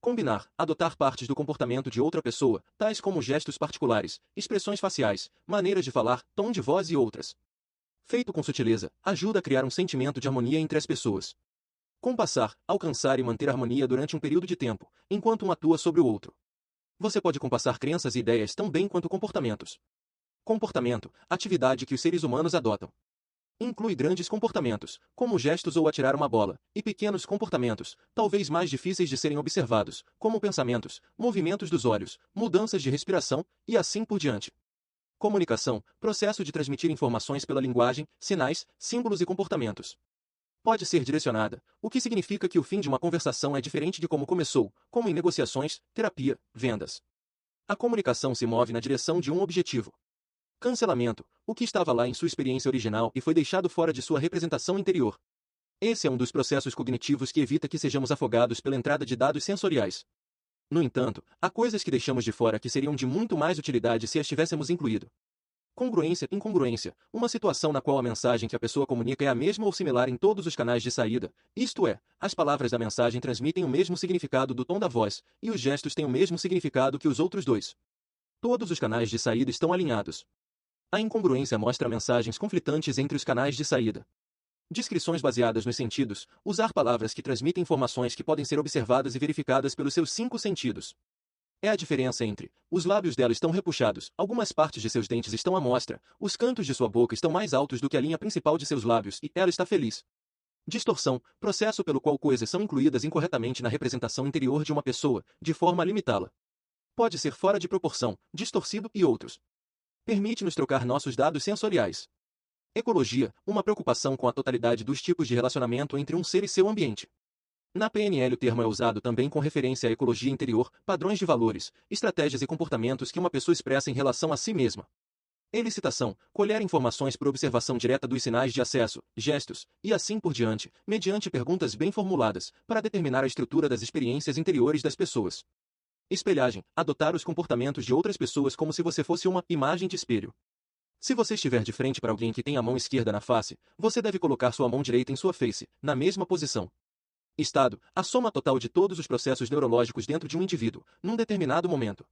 Combinar, adotar partes do comportamento de outra pessoa, tais como gestos particulares, expressões faciais, maneiras de falar, tom de voz e outras. Feito com sutileza, ajuda a criar um sentimento de harmonia entre as pessoas. Compassar, alcançar e manter harmonia durante um período de tempo, enquanto um atua sobre o outro. Você pode compassar crenças e ideias tão bem quanto comportamentos. Comportamento, atividade que os seres humanos adotam. Inclui grandes comportamentos, como gestos ou atirar uma bola, e pequenos comportamentos, talvez mais difíceis de serem observados, como pensamentos, movimentos dos olhos, mudanças de respiração, e assim por diante. Comunicação, processo de transmitir informações pela linguagem, sinais, símbolos e comportamentos. Pode ser direcionada, o que significa que o fim de uma conversação é diferente de como começou, como em negociações, terapia, vendas. A comunicação se move na direção de um objetivo. Cancelamento, o que estava lá em sua experiência original e foi deixado fora de sua representação interior. Esse é um dos processos cognitivos que evita que sejamos afogados pela entrada de dados sensoriais. No entanto, há coisas que deixamos de fora que seriam de muito mais utilidade se as tivéssemos incluído. Congruência, incongruência, uma situação na qual a mensagem que a pessoa comunica é a mesma ou similar em todos os canais de saída, isto é, as palavras da mensagem transmitem o mesmo significado do tom da voz, e os gestos têm o mesmo significado que os outros dois. Todos os canais de saída estão alinhados. A incongruência mostra mensagens conflitantes entre os canais de saída. Descrições baseadas nos sentidos, usar palavras que transmitem informações que podem ser observadas e verificadas pelos seus 5 sentidos. É a diferença entre, os lábios dela estão repuxados, algumas partes de seus dentes estão à mostra, os cantos de sua boca estão mais altos do que a linha principal de seus lábios e ela está feliz. Distorção, processo pelo qual coisas são incluídas incorretamente na representação interior de uma pessoa, de forma a limitá-la. Pode ser fora de proporção, distorcido e outros. Permite-nos trocar nossos dados sensoriais. Ecologia, uma preocupação com a totalidade dos tipos de relacionamento entre um ser e seu ambiente. Na PNL o termo é usado também com referência à ecologia interior, padrões de valores, estratégias e comportamentos que uma pessoa expressa em relação a si mesma. Elicitação, colher informações por observação direta dos sinais de acesso, gestos, e assim por diante, mediante perguntas bem formuladas, para determinar a estrutura das experiências interiores das pessoas. Espelhagem, adotar os comportamentos de outras pessoas como se você fosse uma imagem de espelho. Se você estiver de frente para alguém que tem a mão esquerda na face, você deve colocar sua mão direita em sua face, na mesma posição. Estado, a soma total de todos os processos neurológicos dentro de um indivíduo, num determinado momento.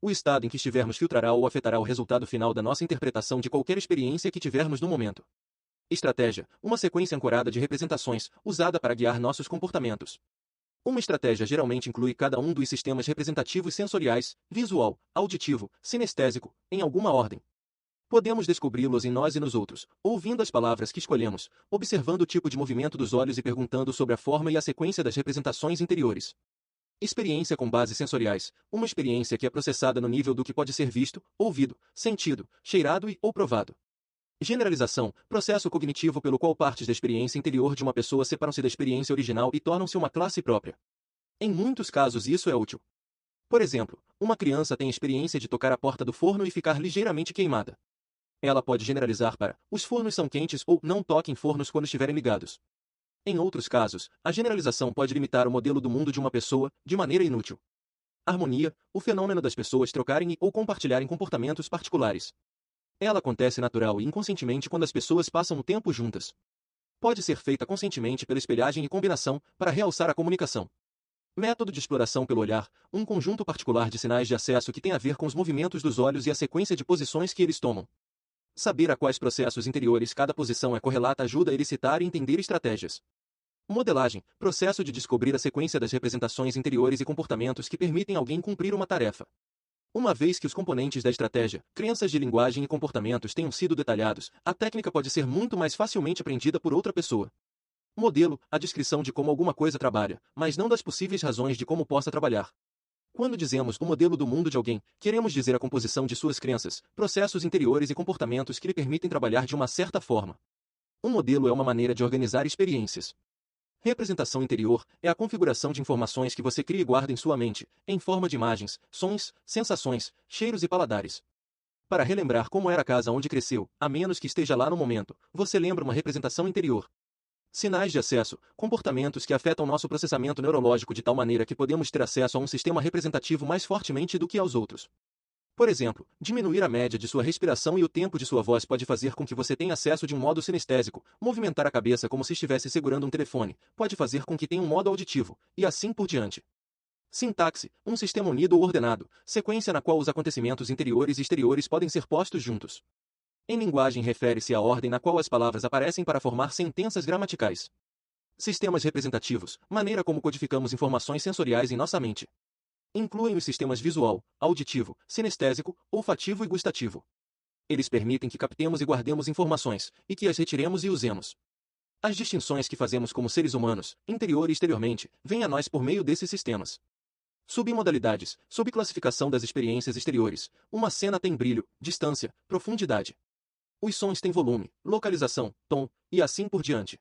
O estado em que estivermos filtrará ou afetará o resultado final da nossa interpretação de qualquer experiência que tivermos no momento. Estratégia, uma sequência ancorada de representações, usada para guiar nossos comportamentos. Uma estratégia geralmente inclui cada um dos sistemas representativos sensoriais, visual, auditivo, sinestésico, em alguma ordem. Podemos descobri-los em nós e nos outros, ouvindo as palavras que escolhemos, observando o tipo de movimento dos olhos e perguntando sobre a forma e a sequência das representações interiores. Experiência com bases sensoriais, uma experiência que é processada no nível do que pode ser visto, ouvido, sentido, cheirado e ou provado. Generalização, processo cognitivo pelo qual partes da experiência interior de uma pessoa separam-se da experiência original e tornam-se uma classe própria. Em muitos casos isso é útil. Por exemplo, uma criança tem a experiência de tocar a porta do forno e ficar ligeiramente queimada. Ela pode generalizar para, os fornos são quentes ou não toque em fornos quando estiverem ligados. Em outros casos, a generalização pode limitar o modelo do mundo de uma pessoa, de maneira inútil. Harmonia, o fenômeno das pessoas trocarem e ou compartilharem comportamentos particulares. Ela acontece natural e inconscientemente quando as pessoas passam o tempo juntas. Pode ser feita conscientemente pela espelhagem e combinação, para realçar a comunicação. Método de exploração pelo olhar, um conjunto particular de sinais de acesso que tem a ver com os movimentos dos olhos e a sequência de posições que eles tomam. Saber a quais processos interiores cada posição é correlata ajuda a elicitar e entender estratégias. Modelagem, processo de descobrir a sequência das representações interiores e comportamentos que permitem alguém cumprir uma tarefa. Uma vez que os componentes da estratégia, crenças de linguagem e comportamentos tenham sido detalhados, a técnica pode ser muito mais facilmente aprendida por outra pessoa. Modelo, a descrição de como alguma coisa trabalha, mas não das possíveis razões de como possa trabalhar. Quando dizemos o modelo do mundo de alguém, queremos dizer a composição de suas crenças, processos interiores e comportamentos que lhe permitem trabalhar de uma certa forma. Um modelo é uma maneira de organizar experiências. Representação interior é a configuração de informações que você cria e guarda em sua mente, em forma de imagens, sons, sensações, cheiros e paladares. Para relembrar como era a casa onde cresceu, a menos que esteja lá no momento, você lembra uma representação interior. Sinais de acesso, comportamentos que afetam nosso processamento neurológico de tal maneira que podemos ter acesso a um sistema representativo mais fortemente do que aos outros. Por exemplo, diminuir a média de sua respiração e o tempo de sua voz pode fazer com que você tenha acesso de um modo sinestésico, movimentar a cabeça como se estivesse segurando um telefone, pode fazer com que tenha um modo auditivo, e assim por diante. Sintaxe, um sistema unido ou ordenado, sequência na qual os acontecimentos interiores e exteriores podem ser postos juntos. Em linguagem refere-se à ordem na qual as palavras aparecem para formar sentenças gramaticais. Sistemas representativos, maneira como codificamos informações sensoriais em nossa mente. Incluem os sistemas visual, auditivo, sinestésico, olfativo e gustativo. Eles permitem que captemos e guardemos informações, e que as retiremos e usemos. As distinções que fazemos como seres humanos, interior e exteriormente, vêm a nós por meio desses sistemas. Submodalidades, subclassificação das experiências exteriores. Uma cena tem brilho, distância, profundidade. Os sons têm volume, localização, tom, e assim por diante.